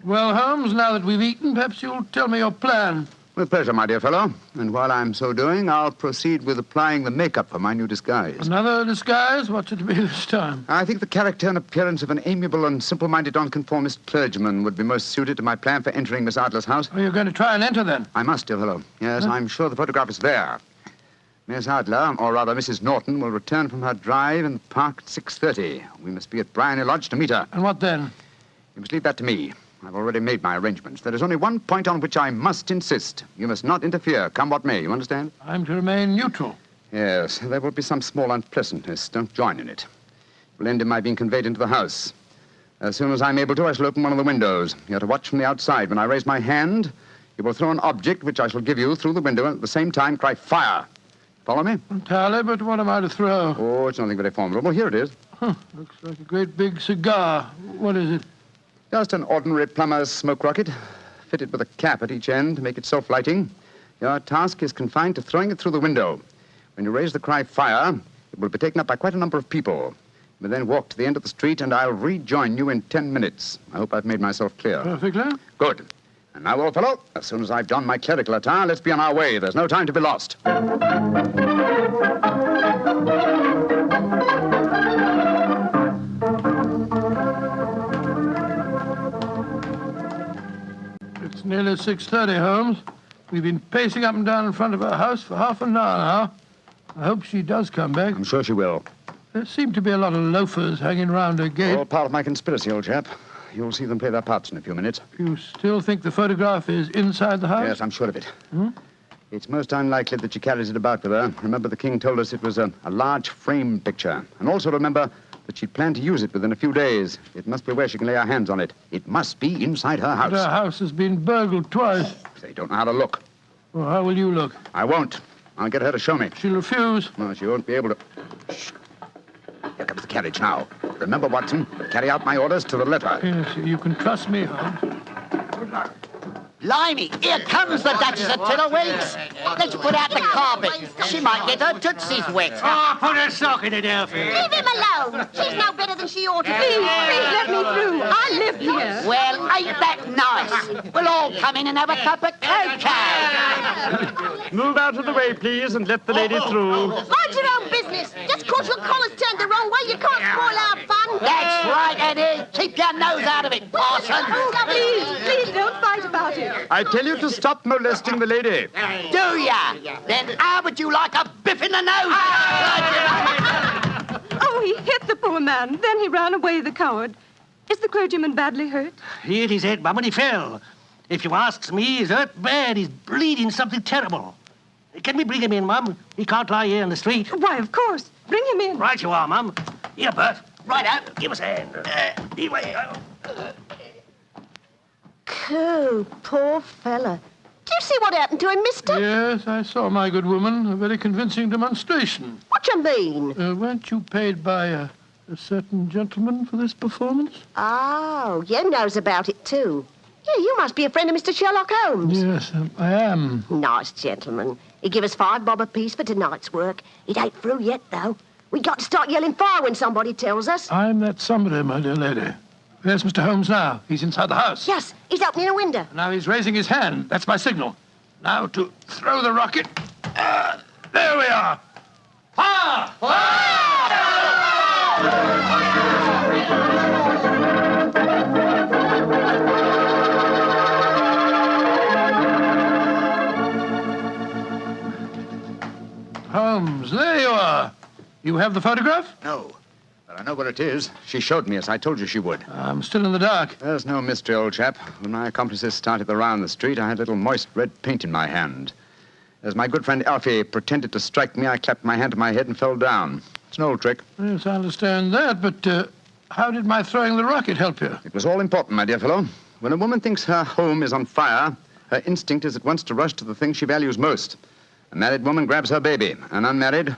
Well, Holmes, now that we've eaten, perhaps you'll tell me your plan. With pleasure, my dear fellow. And while I'm so doing, I'll proceed with applying the makeup for my new disguise. Another disguise? What's it to be this time? I think the character and appearance of an amiable and simple-minded nonconformist clergyman would be most suited to my plan for entering Miss Adler's house. Oh, you're going to try and enter, then? I must, dear fellow. Yes, I'm sure the photograph is there. Miss Adler, or rather Mrs. Norton, will return from her drive in the park at 6:30. We must be at Bryony Lodge to meet her. And what then? You must leave that to me. I've already made my arrangements. There is only one point on which I must insist. You must not interfere, come what may. You understand? I'm to remain neutral. Yes, there will be some small unpleasantness. Don't join in it. It will end in my being conveyed into the house. As soon as I'm able to, I shall open one of the windows. You're to watch from the outside. When I raise my hand, you will throw an object which I shall give you through the window and at the same time cry, fire. Follow me? Entirely, but what am I to throw? Oh, it's nothing very formidable. Here it is. Looks like a great big cigar. What is it? Just an ordinary plumber's smoke rocket, fitted with a cap at each end to make it self-lighting. Your task is confined to throwing it through the window. When you raise the cry, fire, it will be taken up by quite a number of people. You will then walk to the end of the street, and I'll rejoin you in 10 minutes. I hope I've made myself clear. Perfectly. Good. And now, old fellow, as soon as I've donned my clerical attire, let's be on our way. There's no time to be lost. It's nearly 6:30, Holmes. We've been pacing up and down in front of her house for half an hour now. I hope she does come back. I'm sure she will. There seem to be a lot of loafers hanging round her gate. All part of my conspiracy, old chap. You'll see them play their parts in a few minutes. You still think the photograph is inside the house? Yes, I'm sure of it. Hmm? It's most unlikely that she carries it about with her. Remember, the king told us it was a large frame picture. And also remember that she planned to use it within a few days. It must be where she can lay her hands on it. It must be inside her house. But her house has been burgled twice. They don't know how to look. Well, how will you look? I won't. I'll get her to show me. She'll refuse. No, she won't be able to. Shh. Here comes the carriage now. Remember, Watson, carry out my orders to the letter. Yes, you can trust me, Holmes. Good luck. Blimey, here comes the Duchess of Tiddlewink's. Let's put out the carpet. She might get her tootsies wet. Oh, put a sock in it, Elfie. Leave him alone. She's no better than she ought to be. Please let me through. I live here. Well, ain't that nice? We'll all come in and have a cup of cocoa. Move out of the way, please, and let the lady through. Mind your own business. Just because your collar's turned the wrong way, you can't spoil our fun. That's right, Eddie. Keep your nose out of it, parson. Please don't fight about it. I tell you to stop molesting the lady. Do ya? Then how would you like a biff in the nose? Oh, he hit the poor man. Then he ran away, the coward. Is the clergyman badly hurt? He hit his head, Mum, and he fell. If you asks me, he's hurt bad. He's bleeding something terrible. Can we bring him in, Mum? He can't lie here in the street. Why, of course. Bring him in. Right you are, Mum. Here, Bert. Right out. Give us a hand. Coo, poor fella. Do you see what happened to him, mister? Yes, I saw, my good woman. A very convincing demonstration. What you mean? Weren't you paid by a certain gentleman for this performance? Oh, you knows about it, too. Yeah, you must be a friend of Mr. Sherlock Holmes. Yes, I am. Nice gentleman. He give us $5 bob apiece for tonight's work. It ain't through yet, though. We got to start yelling fire when somebody tells us. I'm that somebody, my dear lady. There's Mr. Holmes now. He's inside the house. Yes, he's opening a window. Now he's raising his hand. That's my signal. Now to throw the rocket. There we are. Fire! Holmes, there you are. You have the photograph? No, but I know where it is. She showed me, as I told you she would. I'm still in the dark. There's no mystery, old chap. When my accomplices started the round the street, I had a little moist red paint in my hand. As my good friend Alfie pretended to strike me, I clapped my hand to my head and fell down. It's an old trick. Yes, I understand that, but how did my throwing the rocket help you? It was all important, my dear fellow. When a woman thinks her home is on fire, her instinct is at once to rush to the thing she values most. A married woman grabs her baby. An unmarried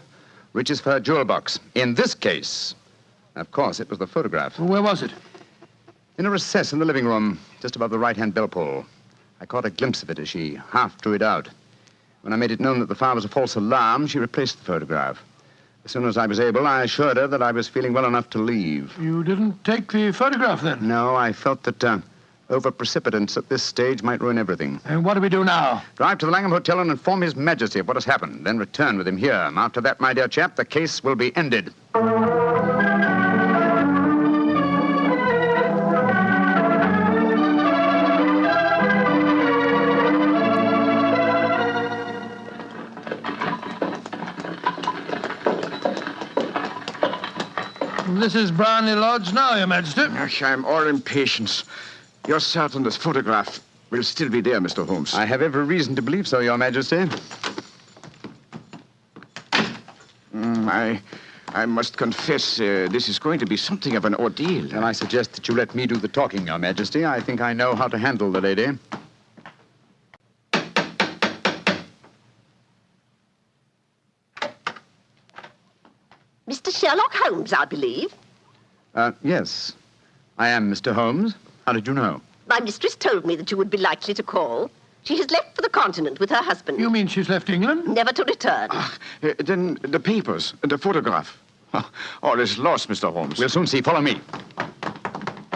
reaches for her jewel box. In this case, of course, it was the photograph. Where was it? In a recess in the living room, just above the right-hand bell pull. I caught a glimpse of it as she half drew it out. When I made it known that the fire was a false alarm, she replaced the photograph. As soon as I was able, I assured her that I was feeling well enough to leave. You didn't take the photograph, then? No, I felt that over-precipitance at this stage might ruin everything. And what do we do now? Drive to the Langham Hotel and inform His Majesty of what has happened, then return with him here. After that, my dear chap, the case will be ended. This is Brownlee Lodge now, Your Majesty. I'm all impatience. You're certain this photograph will still be there, Mr. Holmes? I have every reason to believe so, Your Majesty. I must confess, this is going to be something of an ordeal. Then I suggest that you let me do the talking, Your Majesty. I think I know how to handle the lady. Mr. Sherlock Holmes, I believe. Yes. I am Mr. Holmes. How did you know? My mistress told me that you would be likely to call. She has left for the continent with her husband. You mean she's left England? Never to return. Then the papers, the photograph. All is lost, Mr. Holmes. We'll soon see. Follow me.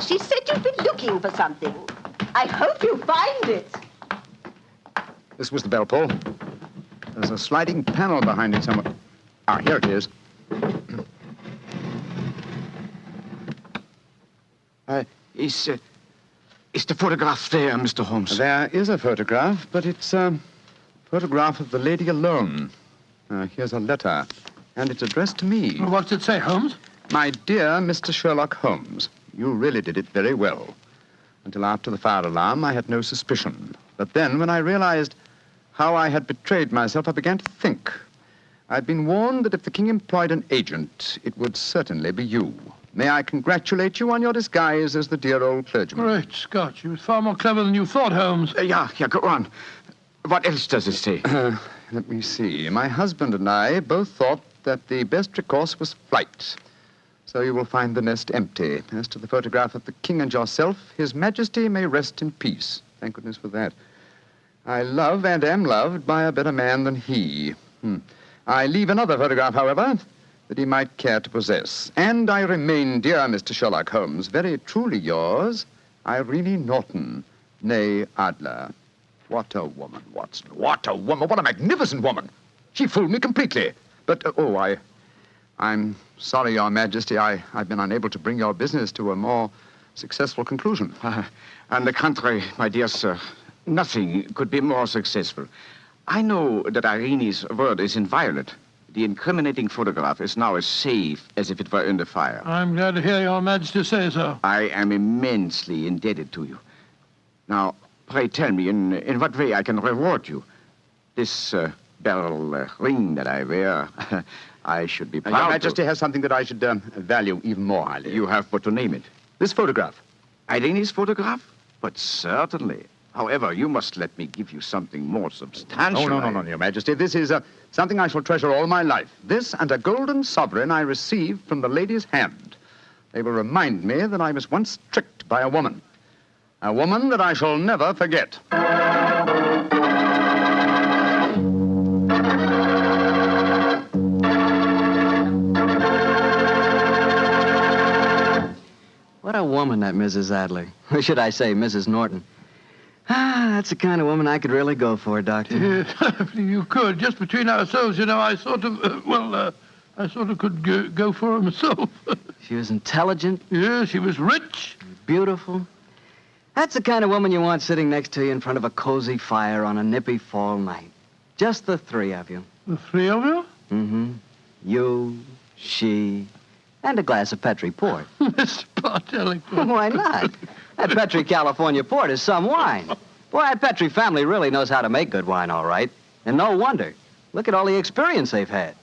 She said you've been looking for something. I hope you find it. This was the bell pull. There's a sliding panel behind it somewhere. Ah, here it is. Is the photograph there, Mr. Holmes? There is a photograph, but it's a photograph of the lady alone. Here's a letter, and it's addressed to me. Well, what's it say, Holmes? My dear Mr. Sherlock Holmes, you really did it very well. Until after the fire alarm, I had no suspicion. But then, when I realized how I had betrayed myself, I began to think. I'd been warned that if the king employed an agent, it would certainly be you. May I congratulate you on your disguise as the dear old clergyman. Great Scott, you was far more clever than you thought, Holmes. Yeah, go on. What else does it say? Let me see. My husband and I both thought that the best recourse was flight. So you will find the nest empty. As to the photograph of the king and yourself, His Majesty may rest in peace. Thank goodness for that. I love and am loved by a better man than he. I leave another photograph, however, that he might care to possess. And I remain, dear Mr. Sherlock Holmes, very truly yours, Irene Norton, née Adler. What a woman, Watson. What a woman. What a magnificent woman. She fooled me completely. But, I'm sorry, Your Majesty, I've been unable to bring your business to a more successful conclusion. On the contrary, my dear sir, nothing could be more successful. I know that Irene's word is inviolate. The incriminating photograph is now as safe as if it were under fire. I'm glad to hear Your Majesty say so. I am immensely indebted to you. Now, pray tell me in what way I can reward you. This beryl ring that I wear, I should be proud Your Majesty has something that I should value even more highly. You have but to name it. This photograph. Irene's photograph? But certainly. However, you must let me give you something more substantial. Oh, no, Your Majesty. This is something I shall treasure all my life. This and a golden sovereign I received from the lady's hand. They will remind me that I was once tricked by a woman. A woman that I shall never forget. What a woman, that Mrs. Adler. Or should I say, Mrs. Norton. That's the kind of woman I could really go for, Doctor. Yes, you could. Just between ourselves, you know, I sort of, I sort of could go for her myself. She was intelligent. Yeah, she was rich. Beautiful. That's the kind of woman you want sitting next to you in front of a cozy fire on a nippy fall night. Just the three of you. The three of you? Mm-hmm. You, she, and a glass of Petri port. Mr. Bartelli. Why not? That Petri California port is some wine. Boy, that Petri family really knows how to make good wine, all right. And no wonder. Look at all the experience they've had.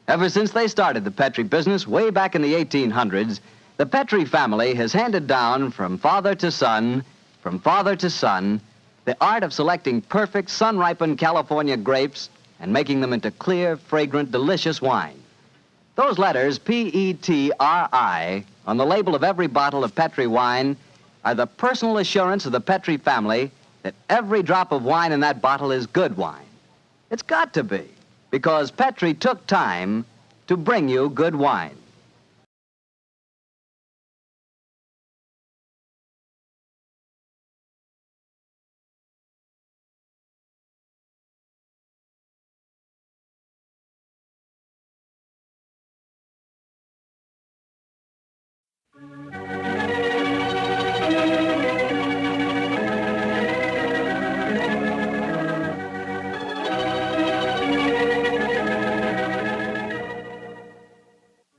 Ever since they started the Petri business way back in the 1800s, the Petri family has handed down from father to son, the art of selecting perfect sun-ripened California grapes and making them into clear, fragrant, delicious wine. Those letters, P-E-T-R-I, on the label of every bottle of Petri wine are the personal assurance of the Petri family that every drop of wine in that bottle is good wine. It's got to be, because Petri took time to bring you good wine.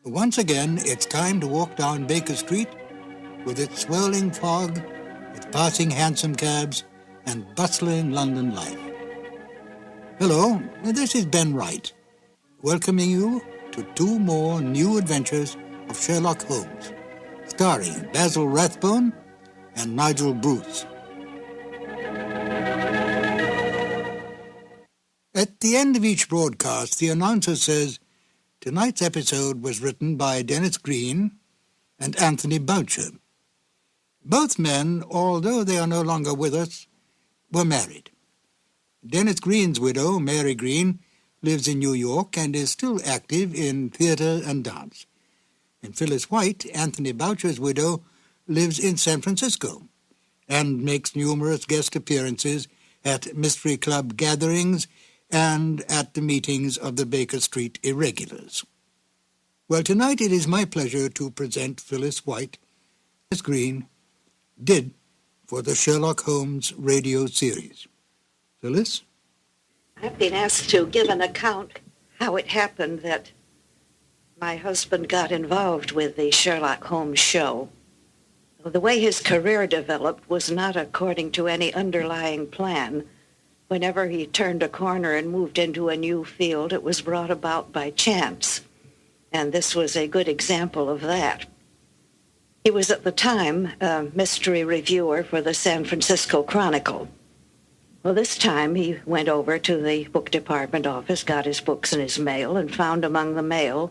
Once again, it's time to walk down Baker Street with its swirling fog, its passing hansom cabs, and bustling London life. Hello, this is Ben Wright, welcoming you to two more new adventures of Sherlock Holmes, starring Basil Rathbone and Nigel Bruce. At the end of each broadcast, the announcer says, tonight's episode was written by Dennis Green and Anthony Boucher. Both men, although they are no longer with us, were married. Dennis Green's widow, Mary Green, lives in New York and is still active in theater and dance. And Phyllis White, Anthony Boucher's widow, lives in San Francisco and makes numerous guest appearances at Mystery Club gatherings and at the meetings of the Baker Street Irregulars. Well, tonight it is my pleasure to present Phyllis White, as Green did for the Sherlock Holmes radio series. Phyllis? I've been asked to give an account how it happened that my husband got involved with the Sherlock Holmes show. The way his career developed was not according to any underlying plan. Whenever he turned a corner and moved into a new field, it was brought about by chance. And this was a good example of that. He was at the time a mystery reviewer for the San Francisco Chronicle. Well, this time he went over to the book department office, got his books in his mail, and found among the mail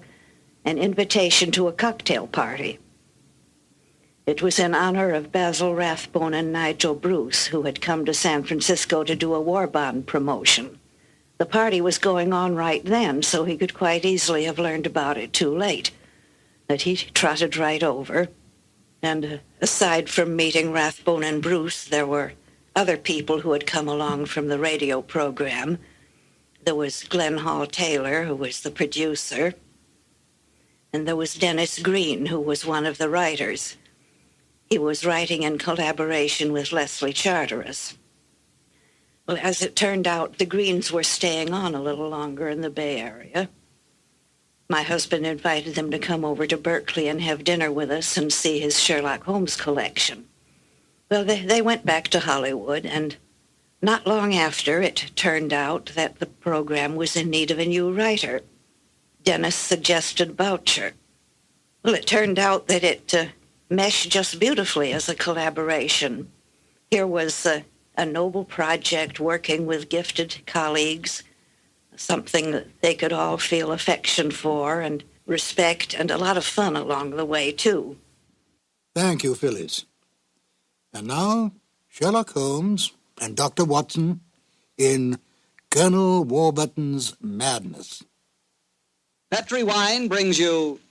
an invitation to a cocktail party. It was in honor of Basil Rathbone and Nigel Bruce, who had come to San Francisco to do a war bond promotion. The party was going on right then, so he could quite easily have learned about it too late. But he trotted right over. And aside from meeting Rathbone and Bruce, there were other people who had come along from the radio program. There was Glenn Hall Taylor, who was the producer. And there was Dennis Green, who was one of the writers. He was writing in collaboration with Leslie Charteris. Well, as it turned out, the Greens were staying on a little longer in the Bay Area. My husband invited them to come over to Berkeley and have dinner with us and see his Sherlock Holmes collection. Well, they went back to Hollywood, and not long after, it turned out that the program was in need of a new writer. Dennis suggested Boucher. Well, it turned out that it meshed just beautifully as a collaboration. Here was a noble project working with gifted colleagues, something that they could all feel affection for and respect, and a lot of fun along the way, too. Thank you, Phyllis. And now, Sherlock Holmes and Dr. Watson in Colonel Warburton's Madness. Petri Wine brings you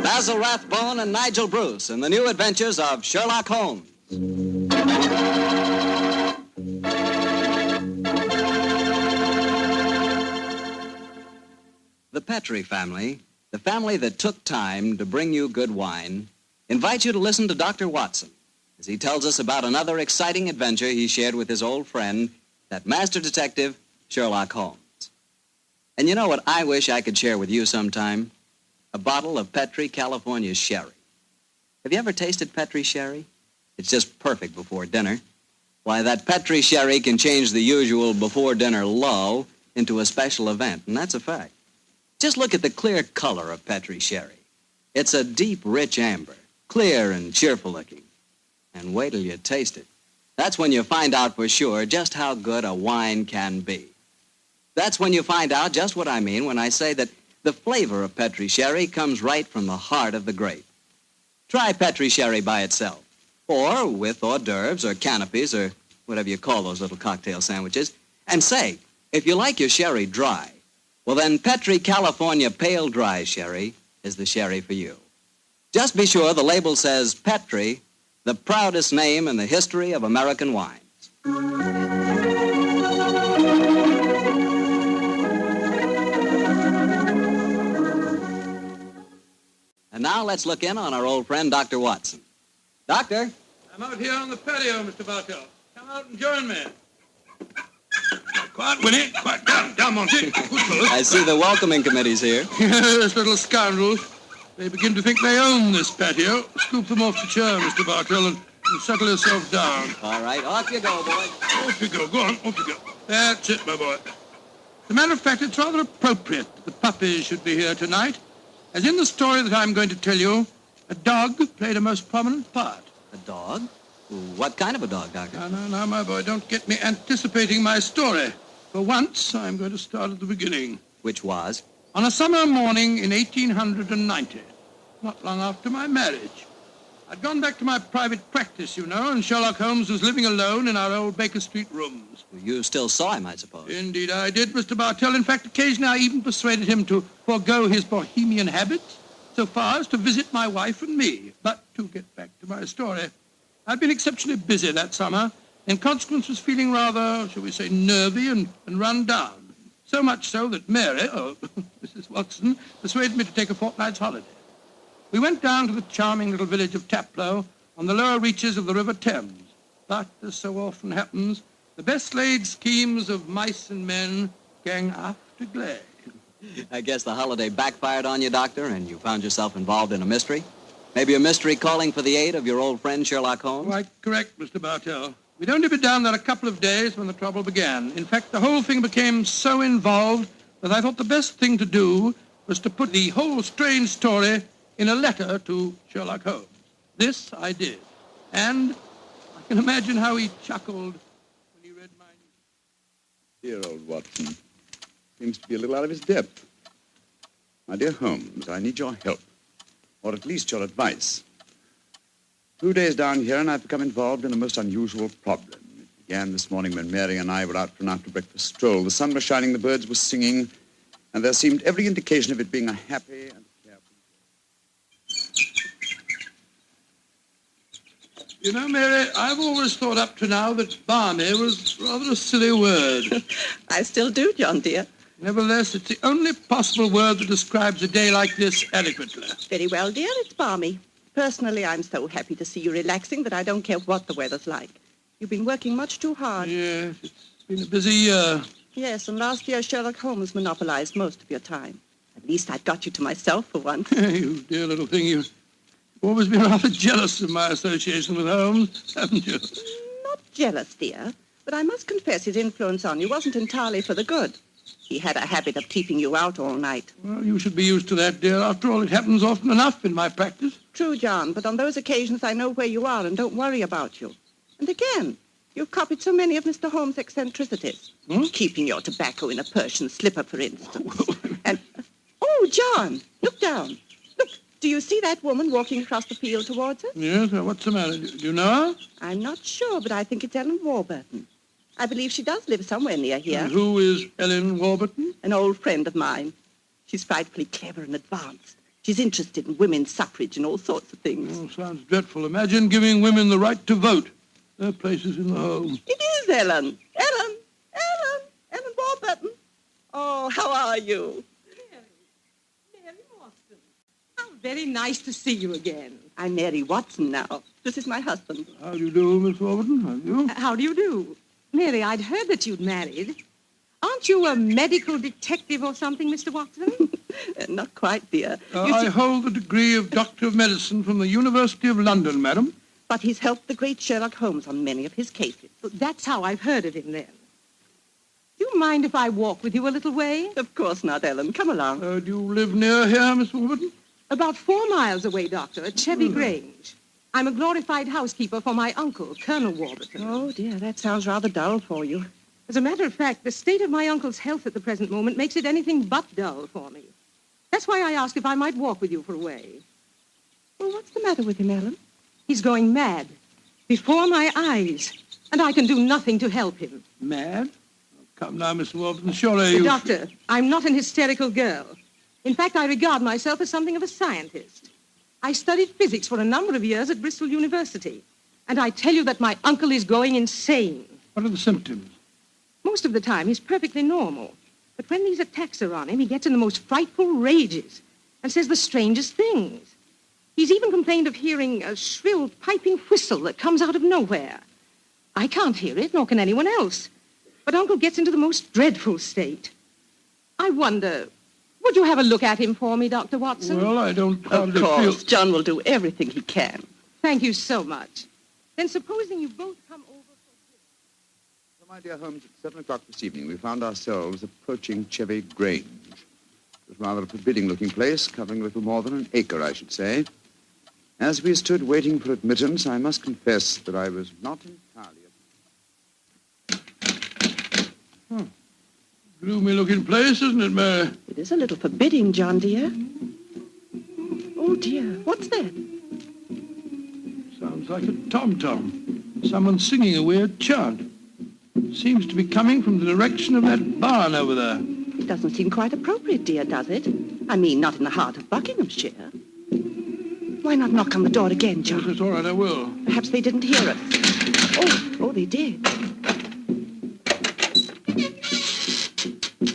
Basil Rathbone and Nigel Bruce in the new adventures of Sherlock Holmes. The Petri family, the family that took time to bring you good wine, invites you to listen to Dr. Watson as he tells us about another exciting adventure he shared with his old friend, that master detective, Sherlock Holmes. And you know what I wish I could share with you sometime? A bottle of Petri California sherry. Have you ever tasted Petri sherry? It's just perfect before dinner. Why, that Petri sherry can change the usual before-dinner lull into a special event, and that's a fact. Just look at the clear color of Petri sherry. It's a deep, rich amber, clear and cheerful-looking. And wait till you taste it. That's when you find out for sure just how good a wine can be. That's when you find out just what I mean when I say that the flavor of Petri sherry comes right from the heart of the grape. Try Petri sherry by itself, or with hors d'oeuvres or canopies or whatever you call those little cocktail sandwiches, and say, if you like your sherry dry, well then Petri California Pale Dry Sherry is the sherry for you. Just be sure the label says Petri, the proudest name in the history of American wines. And now let's look in on our old friend, Dr. Watson. Doctor? I'm out here on the patio, Mr. Bartell. Come out and join me. Quiet, Winnie. Quiet. Down, Monty. I see the welcoming committee's here. Yes, little scoundrels. They begin to think they own this patio. Scoop them off the chair, Mr. Bartell, and settle yourself down. All right, off you go, boy. Off you go. Go on, off you go. That's it, my boy. As a matter of fact, it's rather appropriate that the puppies should be here tonight. As in the story that I'm going to tell you, a dog played a most prominent part. A dog? What kind of a dog, Doctor? No, my boy, don't get me anticipating my story. For once, I'm going to start at the beginning. Which was? On a summer morning in 1890, not long after my marriage. I'd gone back to my private practice, you know, and Sherlock Holmes was living alone in our old Baker Street rooms. You still saw him, I suppose. Indeed I did, Mr. Bartell. In fact, occasionally I even persuaded him to forego his bohemian habits so far as to visit my wife and me. But to get back to my story, I'd been exceptionally busy that summer, in consequence was feeling rather, shall we say, nervy and run down. So much so that Mary, Mrs. Watson, persuaded me to take a fortnight's holiday. We went down to the charming little village of Taplow on the lower reaches of the River Thames. But, as so often happens, the best-laid schemes of mice and men gang after glade. I guess the holiday backfired on you, Doctor, and you found yourself involved in a mystery? Maybe a mystery calling for the aid of your old friend Sherlock Holmes? Quite correct, Mr. Bartell. We'd only been down there a couple of days when the trouble began. In fact, the whole thing became so involved that I thought the best thing to do was to put the whole strange story in a letter to Sherlock Holmes. This I did. And I can imagine how he chuckled when he read my news. Dear old Watson. Seems to be a little out of his depth. My dear Holmes, I need your help. or at least your advice. 2 days down here, and I've become involved in a most unusual problem. It began this morning when Mary and I were out for an after-breakfast stroll. The sun was shining, the birds were singing, and there seemed every indication of it being a happy and careful day. You know, Mary, I've always thought up to now that balmy was rather a silly word. I still do, John, dear. Nevertheless, it's the only possible word that describes a day like this adequately. Very well, dear, it's balmy. Personally, I'm so happy to see you relaxing that I don't care what the weather's like. You've been working much too hard. Yes, it's been a busy year. Yes, and last year Sherlock Holmes monopolized most of your time. At least I've got you to myself for once. You dear little thing, you've always been rather jealous of my association with Holmes, haven't you? Not jealous, dear, but I must confess his influence on you wasn't entirely for the good. He had a habit of keeping you out all night. Well, you should be used to that, dear. After all, it happens often enough in my practice. True, John, but on those occasions I know where you are and don't worry about you. And again, you've copied so many of Mr. Holmes' eccentricities. Keeping your tobacco in a Persian slipper, for instance. And, oh, John, look down. Look, do you see that woman walking across the field towards us? Yes, what's the matter? Do you know her? I'm not sure, but I think it's Ellen Warburton. I believe she does live somewhere near here. And who is Ellen Warburton? An old friend of mine. She's frightfully clever and advanced. She's interested in women's suffrage and all sorts of things. Oh, sounds dreadful. Imagine giving women the right to vote. Their place is in the home. It is Ellen. Ellen Warburton. Oh, how are you? Mary Watson. How very nice to see you again. I'm Mary Watson now. This is my husband. How do you do, Miss Warburton? How do you? How do you do? Mary, I'd heard that you'd married. Aren't you a medical detective or something, Mr. Watson? Not quite, dear. I hold the degree of Doctor of Medicine from the University of London, madam. But he's helped the great Sherlock Holmes on many of his cases. That's how I've heard of him, then. Do you mind if I walk with you a little way? Of course not, Ellen. Come along. Do you live near here, Miss Warburton? About 4 miles away, Doctor, at Chevy Grange. I'm a glorified housekeeper for my uncle, Colonel Warburton. Oh, dear, that sounds rather dull for you. As a matter of fact, the state of my uncle's health at the present moment makes it anything but dull for me. That's why I asked if I might walk with you for a way. Well, what's the matter with him, Ellen? He's going mad. Before my eyes. And I can do nothing to help him. Mad? Oh, come now, Miss Warburton, surely you... Doctor, I'm not an hysterical girl. In fact, I regard myself as something of a scientist. I studied physics for a number of years at Bristol University. And I tell you that my uncle is going insane. What are the symptoms? Most of the time, he's perfectly normal. But when these attacks are on him, he gets in the most frightful rages and says the strangest things. He's even complained of hearing a shrill, piping whistle that comes out of nowhere. I can't hear it, nor can anyone else. But Uncle gets into the most dreadful state. I wonder, would you have a look at him for me, Dr. Watson? Well, I don't Of course, John will do everything he can. Thank you so much. Then supposing you both come over... So, my dear Holmes, at 7 o'clock this evening, we found ourselves approaching Chevy Grange. It was rather a forbidding-looking place, covering a little more than an acre, I should say. As we stood waiting for admittance, I must confess that I was not entirely... Gloomy-looking place, isn't it, Mary? It is a little forbidding, John, dear. Oh, dear, what's that? Sounds like a tom-tom. Someone singing a weird chant. Seems to be coming from the direction of that barn over there. It doesn't seem quite appropriate, dear, does it? I mean, not in the heart of Buckinghamshire. Why not knock on the door again, John? Yes, it's all right, I will. Perhaps they didn't hear us. Oh, they did.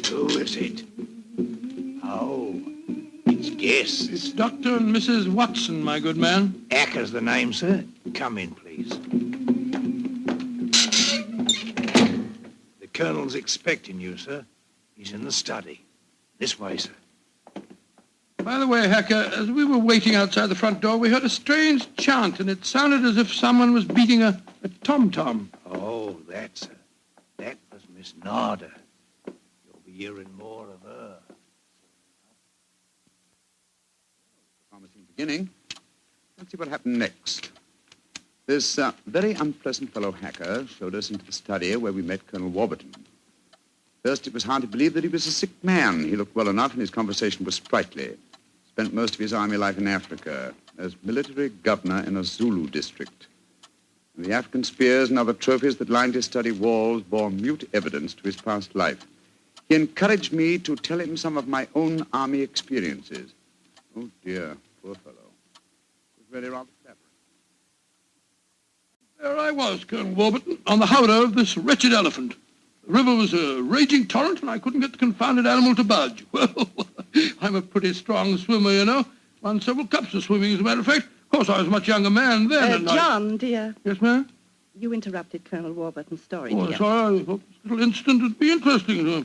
Who is it? Oh, it's guests. It's Dr. and Mrs. Watson, my good man. Acker's the name, sir. Come in, please. The Colonel's expecting you, sir. He's in the study. This way, sir. By the way, Hacker, as we were waiting outside the front door, we heard a strange chant, and it sounded as if someone was beating a tom-tom. Oh, that's her. That was Miss Narda. You'll be hearing more of her. Promising beginning. Let's see what happened next. This very unpleasant fellow Hacker showed us into the study where we met Colonel Warburton. First, it was hard to believe that he was a sick man. He looked well enough, and his conversation was sprightly. spent most of his army life in Africa as military governor in a Zulu district. The African spears and other trophies that lined his study walls bore mute evidence to his past life. He encouraged me to tell him some of my own army experiences. Oh, dear, poor fellow. It was really rather clever. There I was, Colonel Warburton, on the howdah of this wretched elephant. The river was a raging torrent, and I couldn't get the confounded animal to budge. Well, I'm a pretty strong swimmer, you know. Won several cups of swimming, as a matter of fact. Of course, I was a much younger man then. and John, dear. Yes, ma'am? You interrupted Colonel Warburton's story, Oh, dear. sorry. I thought this little incident would be interesting.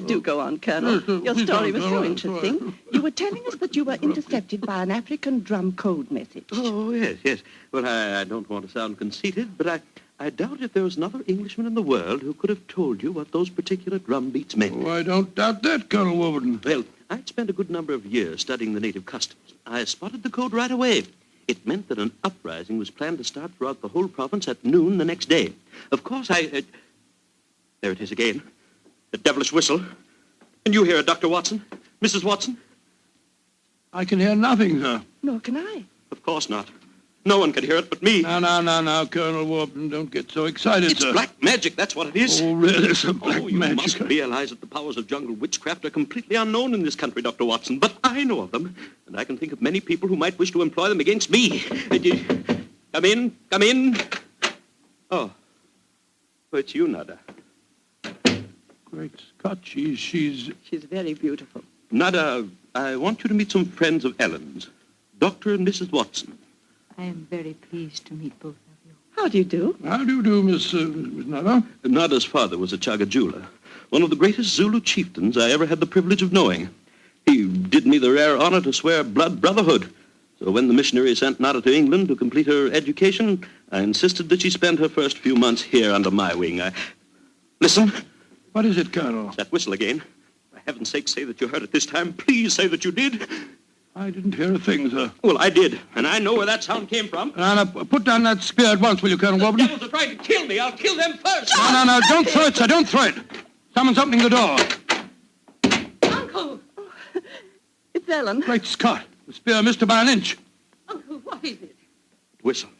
Do go on, Colonel. Yes, Your please story don't. was All so right, interesting. all right. You were telling us that you were intercepted by an African drum code message. Oh, yes. Well, I don't want to sound conceited, but I doubt if there was another Englishman in the world who could have told you what those particular drum beats meant. Oh, I don't doubt that, Colonel Warburton. Well, I'd spent a good number of years studying the native customs. I spotted the code right away. It meant that an uprising was planned to start throughout the whole province at noon the next day. Of course, there it is again. The devilish whistle. Can you hear it, Dr. Watson? Mrs. Watson? I can hear nothing, sir. Nor can I. Of course not. No one can hear it but me. Now, Colonel Warburton, don't get so excited, It's sir. black magic, that's what it is. Oh, really, sir, black you magic. must realize that the powers of jungle witchcraft are completely unknown in this country, Dr. Watson. But I know of them, and I can think of many people who might wish to employ them against me. Come in. Oh, it's you, Nada. Great Scott, she's very beautiful. Nada, I want you to meet some friends of Ellen's, Dr. and Mrs. Watson. I am very pleased to meet both of you. How do you do? How do you do, Miss Nada? Nada's father was a Chagajula, one of the greatest Zulu chieftains I ever had the privilege of knowing. He did me the rare honor to swear blood brotherhood. So when the missionary sent Nada to England to complete her education, I insisted that she spend her first few months here under my wing. Listen. What is it, Colonel? It's that whistle again. For heaven's sake, say that you heard it this time. Please say that you did. I didn't hear a thing, sir. Well, I did, and I know where that sound came from. Now, put down that spear at once, will you, Colonel Warburton? The devils are trying to kill me. I'll kill them first. No, don't throw it, sir, don't throw it. Someone's opening the door. Uncle! It's Ellen. Great Scott, the spear missed her by an inch. Uncle, what is it? Whistle.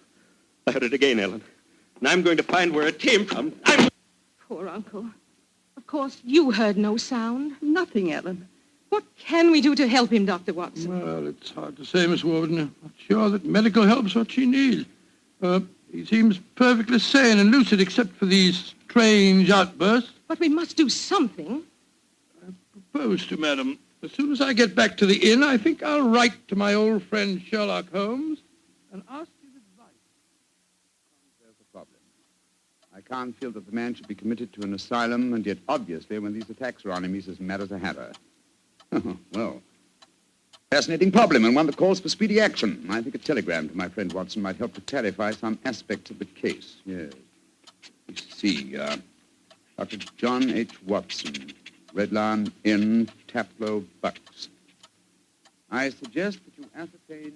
I heard it again, Ellen. And I'm going to find where it came from. Poor Uncle. Of course, you heard no sound. Nothing, Ellen. What can we do to help him, Dr. Watson? Well, it's hard to say, Miss Warburton. I'm not sure that medical help's what she needs. He seems perfectly sane and lucid, except for these strange outbursts. But we must do something. Propose to, madam. As soon as I get back to the inn, I think I'll write to my old friend Sherlock Holmes and ask his advice. There's a problem. I can't feel that the man should be committed to an asylum, and yet obviously when these attacks are on him, he's as mad as a hatter. Well, fascinating problem, and one that calls for speedy action. I think a telegram to my friend Watson might help to clarify some aspects of the case. Yes. You see, Dr. John H. Watson, Red Lion Inn, Taplow, Bucks. I suggest that you ascertain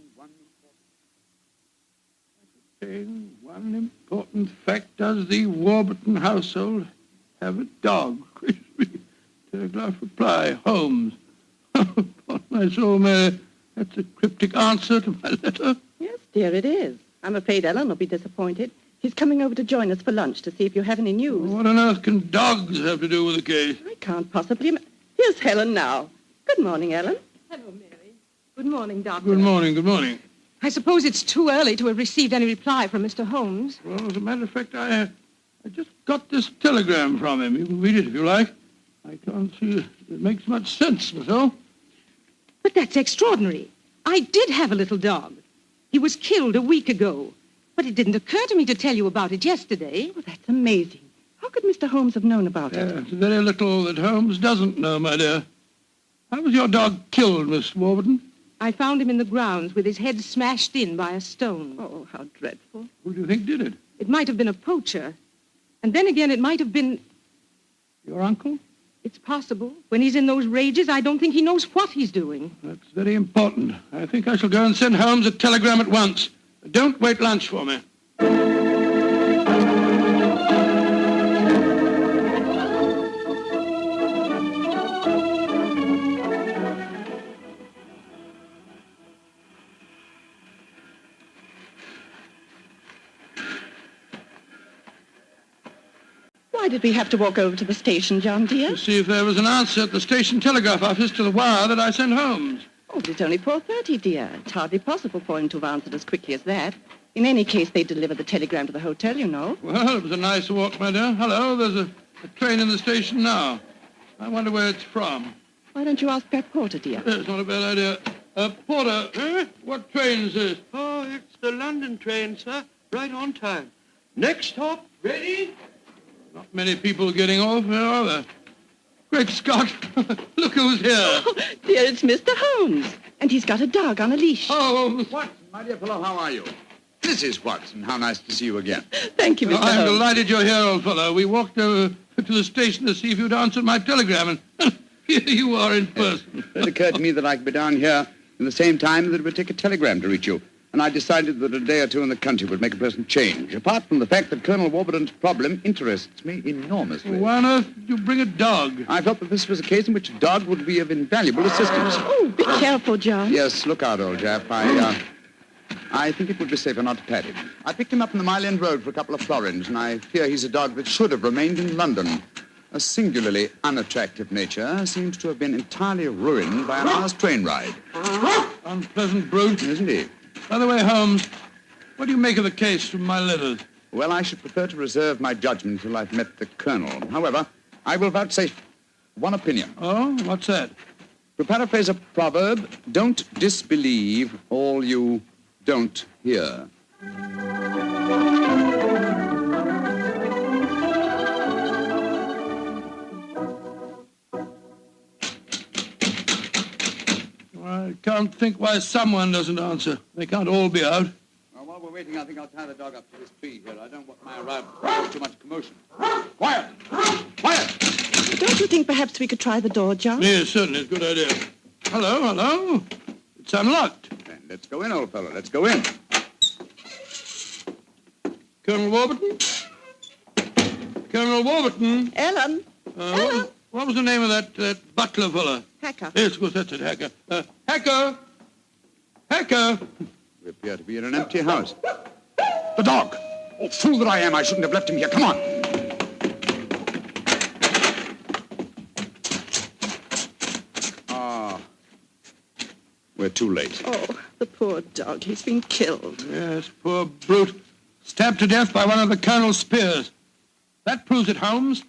one important fact. Does the Warburton household have a dog? Telegraph reply, Holmes. Upon my soul, Mary, that's a cryptic answer to my letter. Yes, dear, it is. I'm afraid Ellen will be disappointed. He's coming over to join us for lunch to see if you have any news. What on earth can dogs have to do with the case? I can't possibly... Here's Helen now. Good morning, Ellen. Hello, Mary. Good morning, Doctor. Good morning. I suppose it's too early to have received any reply from Mr. Holmes. Well, as a matter of fact, I just got this telegram from him. You can read it if you like. I can't see it makes much sense, myself. But that's extraordinary. I did have a little dog. He was killed a week ago. But it didn't occur to me to tell you about it yesterday. Well, that's amazing. How could Mr. Holmes have known about it? It's very little that Holmes doesn't know, my dear. How was your dog killed, Miss Warburton? I found him in the grounds with his head smashed in by a stone. Oh, how dreadful. Who do you think did it? It might have been a poacher. And then again, it might have been... Your uncle? It's possible. When he's in those rages, I don't think he knows what he's doing. That's very important. I think I shall go and send Holmes a telegram at once. Don't wait lunch for me. Why did we have to walk over to the station, John, dear? To see if there was an answer at the station telegraph office to the wire that I sent Holmes. Oh, but it's only 4:30, dear. It's hardly possible for him to have answered as quickly as that. In any case, they deliver the telegram to the hotel, you know. Well, it was a nice walk, my dear. Hello, there's a train in the station now. I wonder where it's from. Why don't you ask that porter, dear? It's not a bad idea. Porter, what train is this? Oh, it's the London train, sir. Right on time. Next stop, ready? Not many people getting off here, are there? Great Scott! Look who's here. Oh, dear, it's Mr. Holmes. And he's got a dog on a leash. Oh, Watson, my dear fellow, how are you? Mrs. Watson, how nice to see you again. Thank you, Mr. I'm Holmes. delighted you're here, old fellow. We walked over to the station to see if you'd answered my telegram, and here you are in person. It occurred to me that I could be down here in the same time that it would take a telegram to reach you. And I decided that a day or two in the country would make a pleasant change, apart from the fact that Colonel Warburton's problem interests me enormously. Why on earth did you bring a dog? I felt that this was a case in which a dog would be of invaluable assistance. Oh, be careful, John. Yes, look out, old chap. I think it would be safer not to pat him. I picked him up on the Mile End Road for a couple of florins, and I fear he's a dog that should have remained in London. A singularly unattractive nature seems to have been entirely ruined by an hour's train ride. Unpleasant brute. Isn't he? By the way, Holmes, what do you make of the case from my letters? Well, I should prefer to reserve my judgment until I've met the Colonel. However, I will vouchsafe one opinion. Oh, what's that? To paraphrase a proverb, don't disbelieve all you don't hear. I can't think why someone doesn't answer. They can't all be out. Well, while we're waiting, I think I'll tie the dog up to this tree here. I don't want my arrival to cause too much commotion. Quiet! Quiet! Don't you think perhaps we could try the door, John? Yes, certainly. It's a good idea. Hello? It's unlocked. Then let's go in, old fellow. Let's go in. Colonel Warburton? Colonel Warburton? Ellen? Ellen? What was the name of that butler fella? Hacker. Yes, of course, that's it, Hacker. Hacker! We appear to be in an empty house. The dog! Oh, fool that I am, I shouldn't have left him here. Come on! We're too late. Oh, the poor dog. He's been killed. Yes, poor brute. Stabbed to death by one of the Colonel's spears. That proves it, Holmes.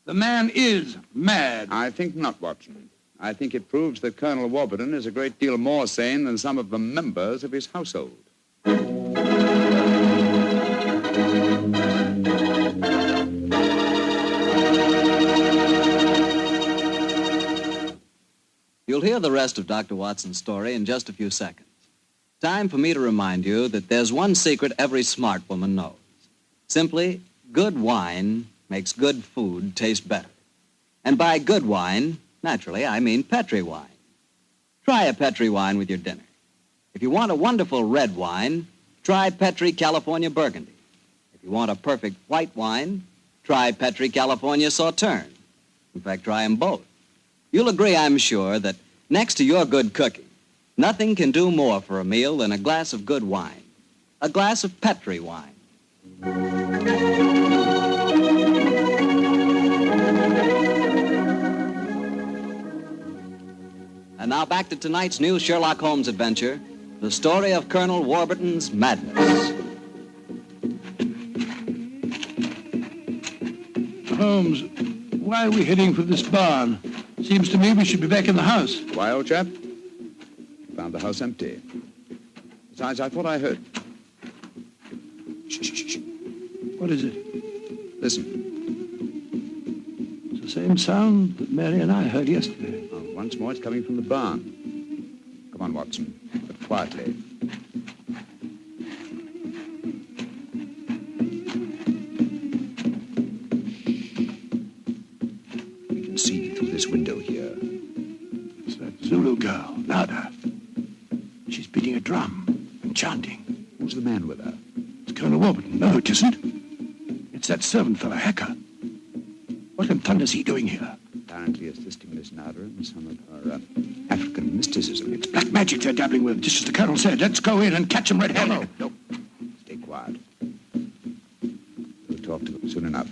The man is mad. I think not, Watson. I think it proves that Colonel Warburton is a great deal more sane than some of the members of his household. You'll hear the rest of Dr. Watson's story in just a few seconds. Time for me to remind you that there's one secret every smart woman knows. Simply, good wine makes good food taste better. And by good wine, naturally, I mean Petri wine. Try a Petri wine with your dinner. If you want a wonderful red wine, try Petri California Burgundy. If you want a perfect white wine, try Petri California Sauterne. In fact, try them both. You'll agree, I'm sure, that next to your good cooking, nothing can do more for a meal than a glass of good wine. A glass of Petri wine. And now back to tonight's new Sherlock Holmes adventure, the story of Colonel Warburton's madness. Holmes, why are we heading for this barn? Seems to me we should be back in the house. Why, old chap? Found the house empty. Besides, I thought I heard. Shh. What is it? Listen. It's the same sound that Mary and I heard yesterday. Oh, once more, it's coming from the barn. Come on, Watson, but quietly. We can see through this window here. It's that Zulu girl, Nada. She's beating a drum and chanting. Who's the man with her? It's Colonel Warburton. No, it isn't. It's that servant fellow, Hacker. What in thunder's he doing here? Apparently assisting Miss Nada in some of her African mysticism. It's black magic they're dabbling with, just as the Colonel said. Let's go in and catch them red-handed. No. Stay quiet. We'll talk to them soon enough.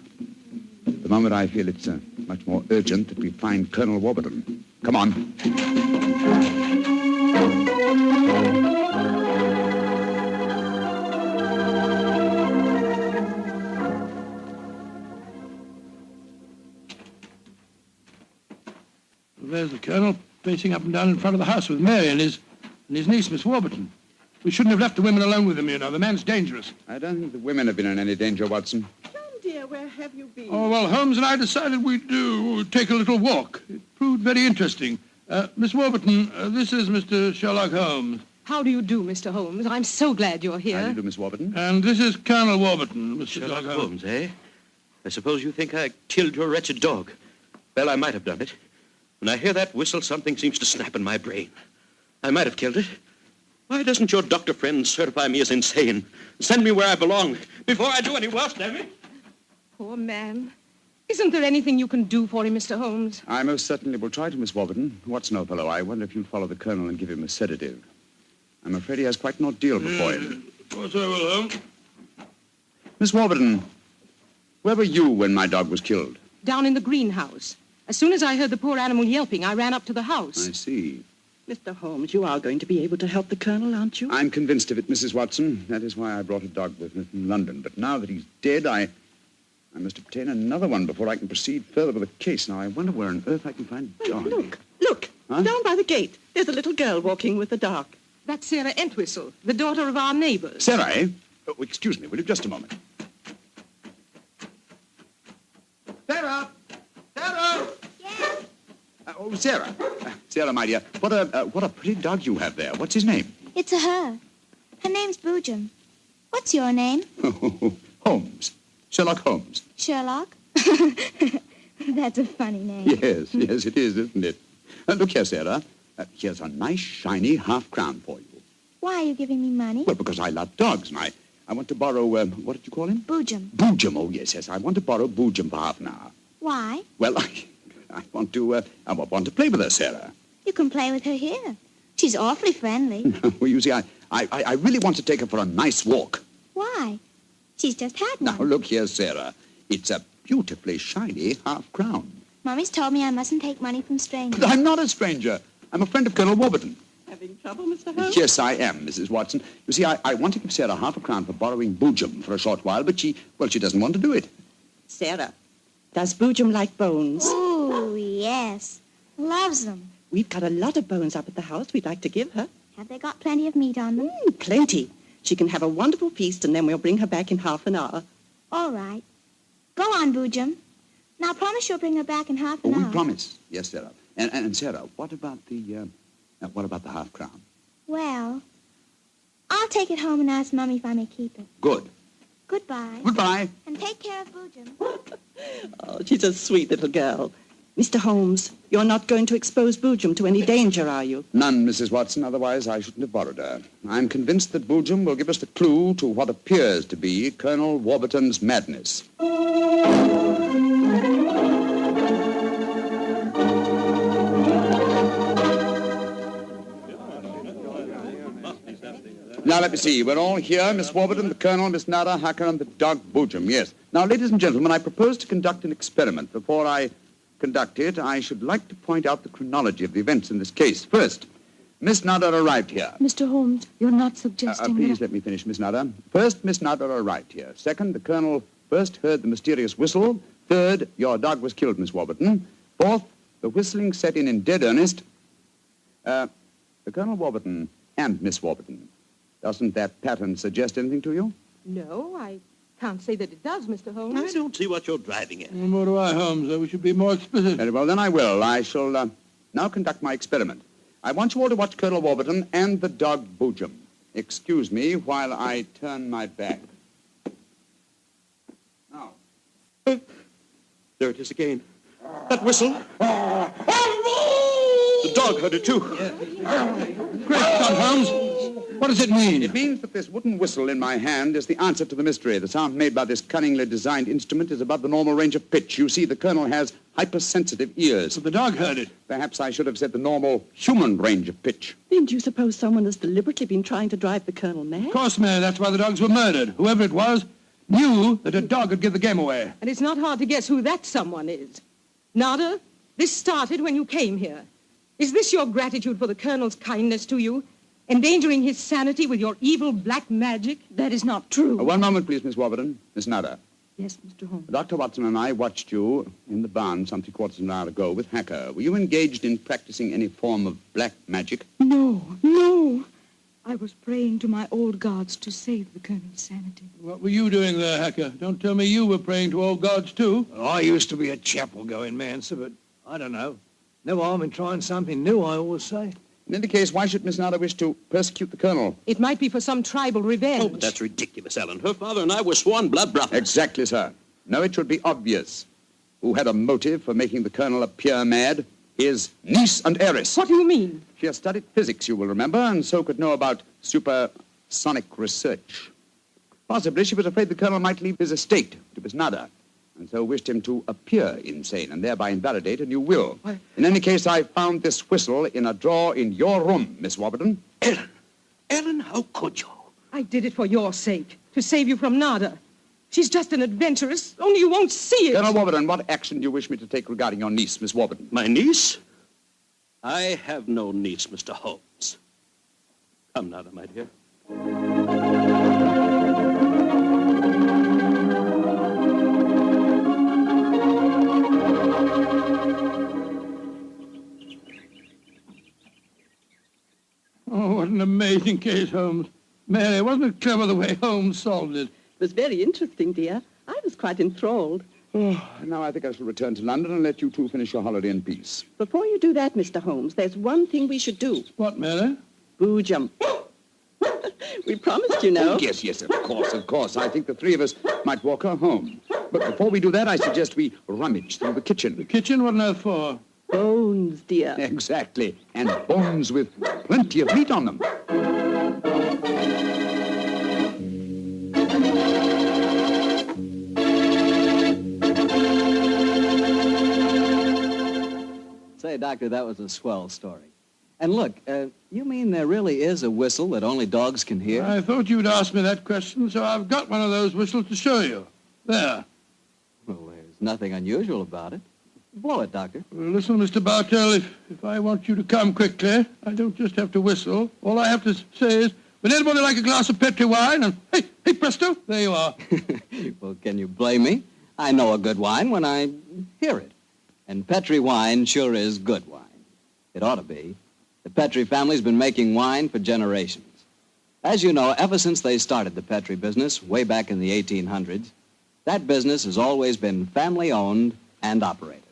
For moment, I feel it's much more urgent that we find Colonel Warburton. Come on. There's the Colonel, pacing up and down in front of the house with Mary and his niece, Miss Warburton. We shouldn't have left the women alone with him, you know. The man's dangerous. I don't think the women have been in any danger, Watson. John, dear, where have you been? Oh, well, Holmes and I decided we'd take a little walk. It proved very interesting. Miss Warburton, this is Mr. Sherlock Holmes. How do you do, Mr. Holmes? I'm so glad you're here. How do you do, Miss Warburton? And this is Colonel Warburton, Mr. Sherlock Holmes, eh? I suppose you think I killed your wretched dog. Well, I might have done it. When I hear that whistle, something seems to snap in my brain. I might have killed it. Why doesn't your doctor friend certify me as insane? Send me where I belong before I do any worse, damn it. Poor man. Isn't there anything you can do for him, Mr. Holmes? I most certainly will try to, Miss Warburton. Watson, old fellow, I wonder if you'll follow the Colonel and give him a sedative. I'm afraid he has quite an ordeal before him. Of course I will, Holmes. Miss Warburton, where were you when my dog was killed? Down in the greenhouse. As soon as I heard the poor animal yelping, I ran up to the house. I see. Mr. Holmes, you are going to be able to help the Colonel, aren't you? I'm convinced of it, Mrs. Watson. That is why I brought a dog with me from London. But now that he's dead, I must obtain another one before I can proceed further with the case. Now, I wonder where on earth I can find a dog. Look, Huh? down by the gate. There's a little girl walking with a dog. That's Sarah Entwistle, the daughter of our neighbors. Sarah, eh? Oh, excuse me, will you? Just a moment. Sarah! Sarah! Yes? Oh, Sarah. Sarah, my dear, what a pretty dog you have there. What's his name? It's a her. Her name's Boojum. What's your name? Holmes. Sherlock Holmes. Sherlock? That's a funny name. Yes, it is, isn't it? Look here, Sarah. Here's a nice, shiny half-crown for you. Why are you giving me money? Well, because I love dogs, and I want to borrow, what did you call him? Boojum. Boojum, oh, yes. I want to borrow Boojum for half an hour. Why? Well, I want to play with her, Sarah. You can play with her here. She's awfully friendly. Well, you see, I really want to take her for a nice walk. Why? She's just had one. Now, look here, Sarah. It's a beautifully shiny half-crown. Mommy's told me I mustn't take money from strangers. But I'm not a stranger. I'm a friend of Colonel Warburton. Having trouble, Mr. Holmes? Yes, I am, Mrs. Watson. You see, I want to give Sarah half a crown for borrowing Boojum for a short while, but she doesn't want to do it. Sarah, does Boojum like bones? Oh, yes. Loves them. We've got a lot of bones up at the house we'd like to give her. Have they got plenty of meat on them? Plenty. She can have a wonderful feast, and then we'll bring her back in half an hour. All right. Go on, Boojum. Now, promise you'll bring her back in half an hour. We promise. Yes, Sarah. And Sarah, what about the half crown? Well, I'll take it home and ask Mummy if I may keep it. Good. Goodbye. Goodbye. And take care of Boojum. Oh, she's a sweet little girl. Mr. Holmes, you're not going to expose Boojum to any danger, are you? None, Mrs. Watson. Otherwise, I shouldn't have borrowed her. I'm convinced that Boojum will give us the clue to what appears to be Colonel Warburton's madness. Now, let me see. We're all here. Miss Warburton, the Colonel, Miss Nada, Hacker, and the dog Boojum. Yes. Now, ladies and gentlemen, I propose to conduct an experiment. Before I conduct it, I should like to point out the chronology of the events in this case. First, Miss Nada arrived here. Mr. Holmes, you're not suggesting Please let me finish, Miss Nada. First, Miss Nada arrived here. Second, the Colonel first heard the mysterious whistle. Third, your dog was killed, Miss Warburton. Fourth, the whistling set in dead earnest. The Colonel Warburton and Miss Warburton. Doesn't that pattern suggest anything to you? No, I can't say that it does, Mr. Holmes. I don't see what you're driving at. Nor do I, Holmes. We should be more explicit. Very well, then I will. I shall now conduct my experiment. I want you all to watch Colonel Warburton and the dog Boojum. Excuse me while I turn my back. Now. There it is again. That whistle. The dog heard it, too. Great Scott, Holmes. What does it mean? It means that this wooden whistle in my hand is the answer to the mystery. The sound made by this cunningly designed instrument is above the normal range of pitch. You see, the Colonel has hypersensitive ears. But the dog heard it. Perhaps I should have said the normal human range of pitch. Then do you suppose someone has deliberately been trying to drive the Colonel mad? Of course, Mary. That's why the dogs were murdered. Whoever it was, knew that a dog would give the game away. And it's not hard to guess who that someone is. Nada, this started when you came here. Is this your gratitude for the Colonel's kindness to you? Endangering his sanity with your evil black magic? That is not true. One moment, please, Miss Warburton. Miss Nada. Yes, Mr. Holmes. Dr. Watson and I watched you in the barn some 3/4 of an hour ago with Hacker. Were you engaged in practicing any form of black magic? No, no. I was praying to my old gods to save the Colonel's sanity. What were you doing there, Hacker? Don't tell me you were praying to old gods, too. I used to be a chapel-going man, sir, but I don't know. No harm in trying something new, I always say. In any case, why should Miss Nada wish to persecute the Colonel? It might be for some tribal revenge. Oh, but that's ridiculous, Ellen. Her father and I were sworn blood brothers. Exactly, sir. No, it should be obvious. Who had a motive for making the Colonel appear mad? His niece and heiress. What do you mean? She has studied physics, you will remember, and so could know about supersonic research. Possibly she was afraid the Colonel might leave his estate to Miss Nada, and so wished him to appear insane and thereby invalidate a new will. In any case, I found this whistle in a drawer in your room, Miss Warburton. Ellen, how could you? I did it for your sake, to save you from Nada. She's just an adventuress, only you won't see it. Colonel Warburton, what action do you wish me to take regarding your niece, Miss Warburton? My niece? I have no niece, Mr. Holmes. Come, Nada, my dear. Oh, what an amazing case, Holmes. Mary, wasn't it clever the way Holmes solved it? It was very interesting, dear. I was quite enthralled. Oh, now I think I shall return to London and let you two finish your holiday in peace. Before you do that, Mr. Holmes, there's one thing we should do. What, Mary? Boo jump. We promised, you know. Oh, yes, of course. I think the three of us might walk her home. But before we do that, I suggest we rummage through the kitchen. The kitchen? What on earth for? Bones, dear. Exactly. And bones with plenty of meat on them. Say, Doctor, that was a swell story. And look, you mean there really is a whistle that only dogs can hear? I thought you'd ask me that question, so I've got one of those whistles to show you. There. Well, there's nothing unusual about it. Blow it, Doctor. Well, listen, Mr. Bartell, if I want you to come quickly, I don't just have to whistle. All I have to say is, would anybody like a glass of Petri wine? And hey, presto, there you are. Well, can you blame me? I know a good wine when I hear it. And Petri wine sure is good wine. It ought to be. The Petri family's been making wine for generations. As you know, ever since they started the Petri business way back in the 1800s, that business has always been family-owned and operated.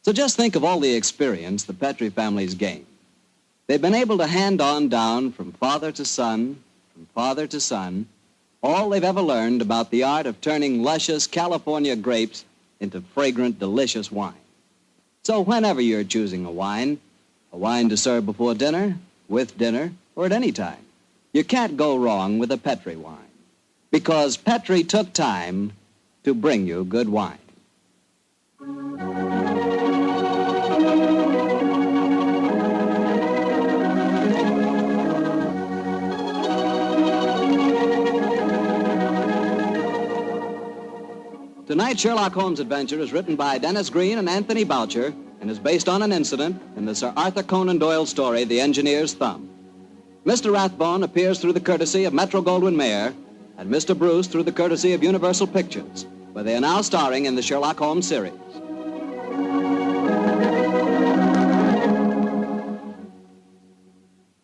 So just think of all the experience the Petri family's gained. They've been able to hand on down from father to son, all they've ever learned about the art of turning luscious California grapes into fragrant, delicious wine. So whenever you're choosing a wine to serve before dinner, with dinner, or at any time, you can't go wrong with a Petri wine. Because Petri took time to bring you good wine. Tonight's Sherlock Holmes adventure is written by Dennis Green and Anthony Boucher and is based on an incident in the Sir Arthur Conan Doyle story, The Engineer's Thumb. Mr. Rathbone appears through the courtesy of Metro-Goldwyn-Mayer and Mr. Bruce through the courtesy of Universal Pictures, where they are now starring in the Sherlock Holmes series.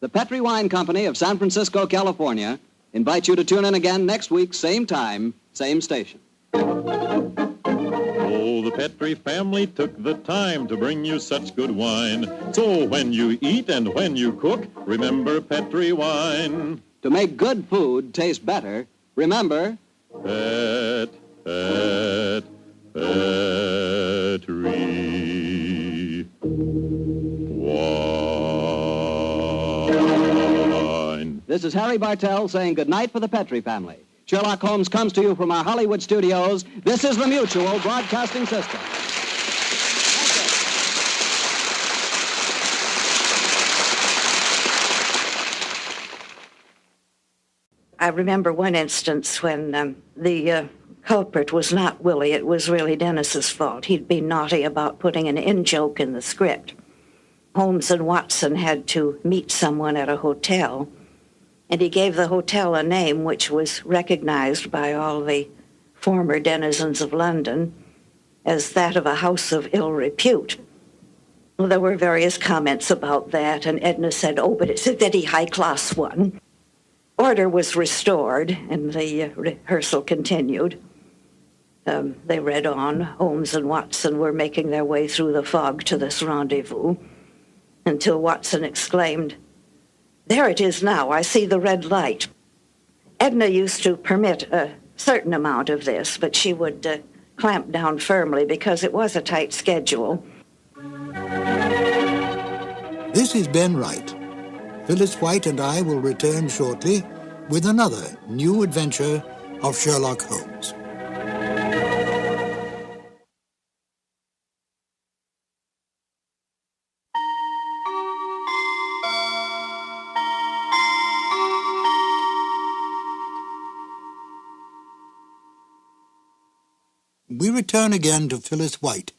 The Petri Wine Company of San Francisco, California, invites you to tune in again next week, same time, same station. Oh, the Petri family took the time to bring you such good wine. So when you eat and when you cook, remember Petri wine. To make good food taste better, remember... Petri wine. This is Harry Bartell saying goodnight for the Petri family. Sherlock Holmes comes to you from our Hollywood studios. This is the Mutual Broadcasting System. I remember one instance when the culprit was not Willie. It was really Dennis's fault. He'd been naughty about putting an in-joke in the script. Holmes and Watson had to meet someone at a hotel, and he gave the hotel a name which was recognized by all the former denizens of London as that of a house of ill repute. Well, there were various comments about that, and Edna said, oh, but it's a very high-class one. Order was restored, and the rehearsal continued. They read on. Holmes and Watson were making their way through the fog to this rendezvous, until Watson exclaimed, there it is now, I see the red light. Edna used to permit a certain amount of this, but she would clamp down firmly because it was a tight schedule. This is Ben Wright. Phyllis White and I will return shortly with another new adventure of Sherlock Holmes. We return again to Phyllis White,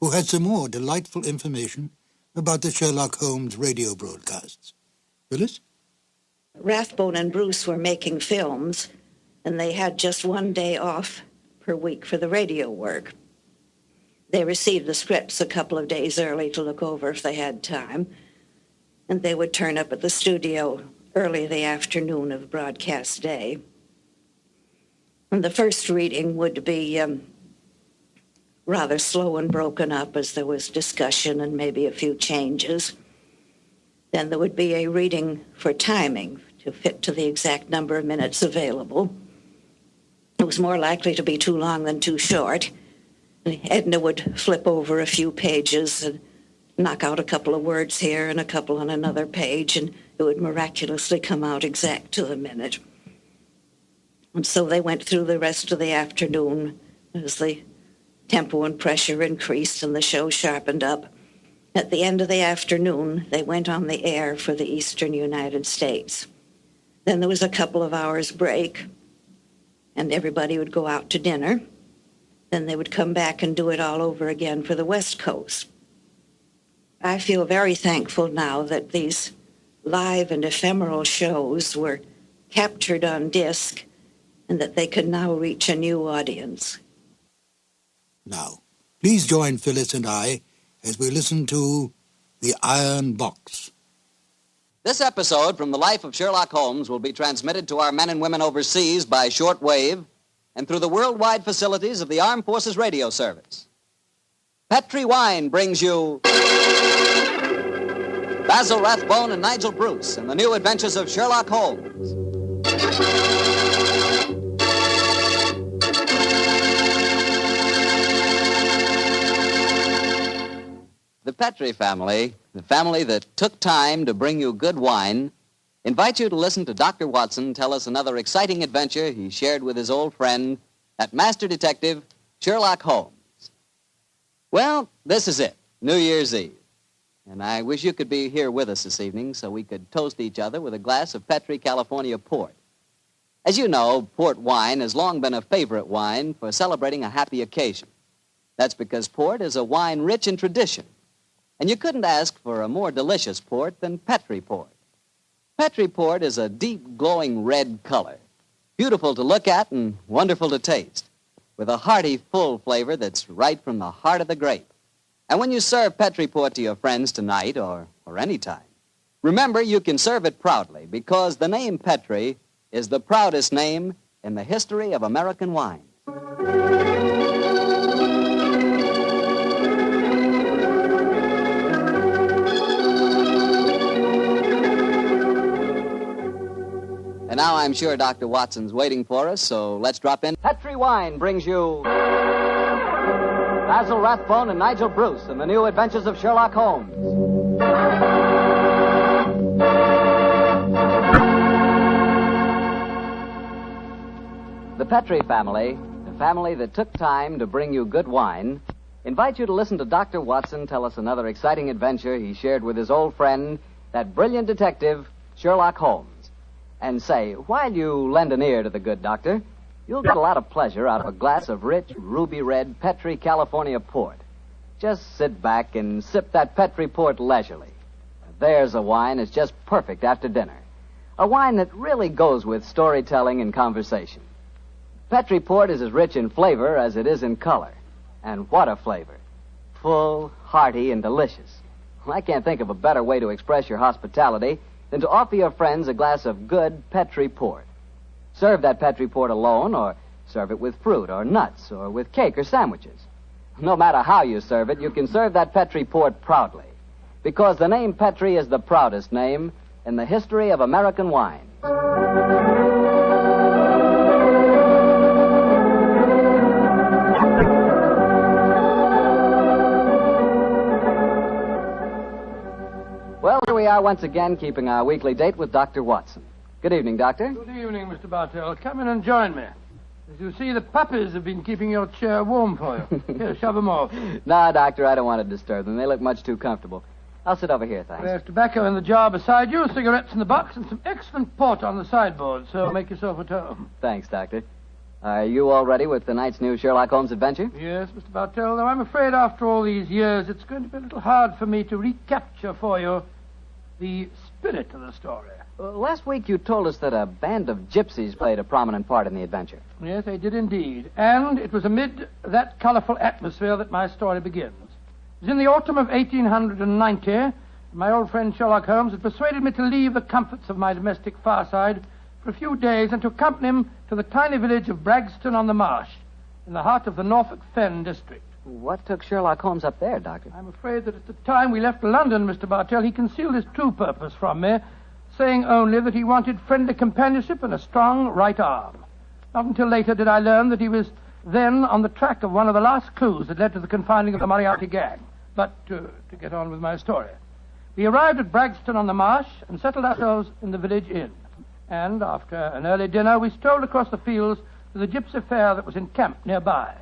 who has some more delightful information about the Sherlock Holmes radio broadcasts. Phyllis? Rathbone and Bruce were making films, and they had just one day off per week for the radio work. They received the scripts a couple of days early to look over if they had time, and they would turn up at the studio early the afternoon of broadcast day. And the first reading would be rather slow and broken up as there was discussion and maybe a few changes. Then there would be a reading for timing to fit to the exact number of minutes available. It was more likely to be too long than too short. Edna would flip over a few pages and knock out a couple of words here and a couple on another page, and it would miraculously come out exact to the minute. And so they went through the rest of the afternoon as the tempo and pressure increased and the show sharpened up. At the end of the afternoon, they went on the air for the eastern United States. Then there was a couple of hours break, and everybody would go out to dinner. Then they would come back and do it all over again for the West Coast. I feel very thankful now that these live and ephemeral shows were captured on disc and that they could now reach a new audience. Now, please join Phyllis and I as we listen to The Iron Box. This episode from the life of Sherlock Holmes will be transmitted to our men and women overseas by short wave and through the worldwide facilities of the Armed Forces Radio Service. Petri Wine brings you Basil Rathbone and Nigel Bruce in the new adventures of Sherlock Holmes. The Petri family, the family that took time to bring you good wine, invites you to listen to Dr. Watson tell us another exciting adventure he shared with his old friend, that master detective, Sherlock Holmes. Well, this is it, New Year's Eve. And I wish you could be here with us this evening so we could toast each other with a glass of Petri California port. As you know, port wine has long been a favorite wine for celebrating a happy occasion. That's because port is a wine rich in tradition. And you couldn't ask for a more delicious port than Petri port. Petri port is a deep, glowing red color, beautiful to look at and wonderful to taste, with a hearty, full flavor that's right from the heart of the grape. And when you serve Petri port to your friends tonight or any time, remember you can serve it proudly because the name Petri is the proudest name in the history of American wine. And now I'm sure Dr. Watson's waiting for us, so let's drop in. Petri Wine brings you Basil Rathbone and Nigel Bruce in the new adventures of Sherlock Holmes. The Petri family, the family that took time to bring you good wine, invites you to listen to Dr. Watson tell us another exciting adventure he shared with his old friend, that brilliant detective, Sherlock Holmes. And say, while you lend an ear to the good doctor, you'll get a lot of pleasure out of a glass of rich, ruby-red Petri California port. Just sit back and sip that Petri port leisurely. There's a wine that's just perfect after dinner. A wine that really goes with storytelling and conversation. Petri port is as rich in flavor as it is in color. And what a flavor. Full, hearty, and delicious. Well, I can't think of a better way to express your hospitality than to offer your friends a glass of good Petri port. Serve that Petri port alone, or serve it with fruit or nuts, or with cake or sandwiches. No matter how you serve it, you can serve that Petri port proudly. Because the name Petri is the proudest name in the history of American wine. Well, here we are once again, keeping our weekly date with Dr. Watson. Good evening, Doctor. Good evening, Mr. Bartell. Come in and join me. As you see, the puppies have been keeping your chair warm for you. Here, shove them off. No, Doctor, I don't want to disturb them. They look much too comfortable. I'll sit over here, thanks. There's tobacco in the jar beside you, cigarettes in the box, and some excellent port on the sideboard, so make yourself at home. Thanks, Doctor. Are you all ready with tonight's new Sherlock Holmes adventure? Yes, Mr. Bartell, though I'm afraid after all these years, it's going to be a little hard for me to recapture for you the spirit of the story. Last week you told us that a band of gypsies played a prominent part in the adventure. Yes, they did indeed. And it was amid that colorful atmosphere that my story begins. It was in the autumn of 1890. My old friend Sherlock Holmes had persuaded me to leave the comforts of my domestic fireside for a few days and to accompany him to the tiny village of Bragston-on-the-Marsh in the heart of the Norfolk Fen district. What took Sherlock Holmes up there, Doctor? I'm afraid that at the time we left London, Mr. Bartell, he concealed his true purpose from me, saying only that he wanted friendly companionship and a strong right arm. Not until later did I learn that he was then on the track of one of the last clues that led to the confining of the Moriarty gang. But to get on with my story. We arrived at Bragston-on-the-Marsh and settled ourselves in the village inn. And after an early dinner, we strolled across the fields to the gypsy fair that was encamped nearby.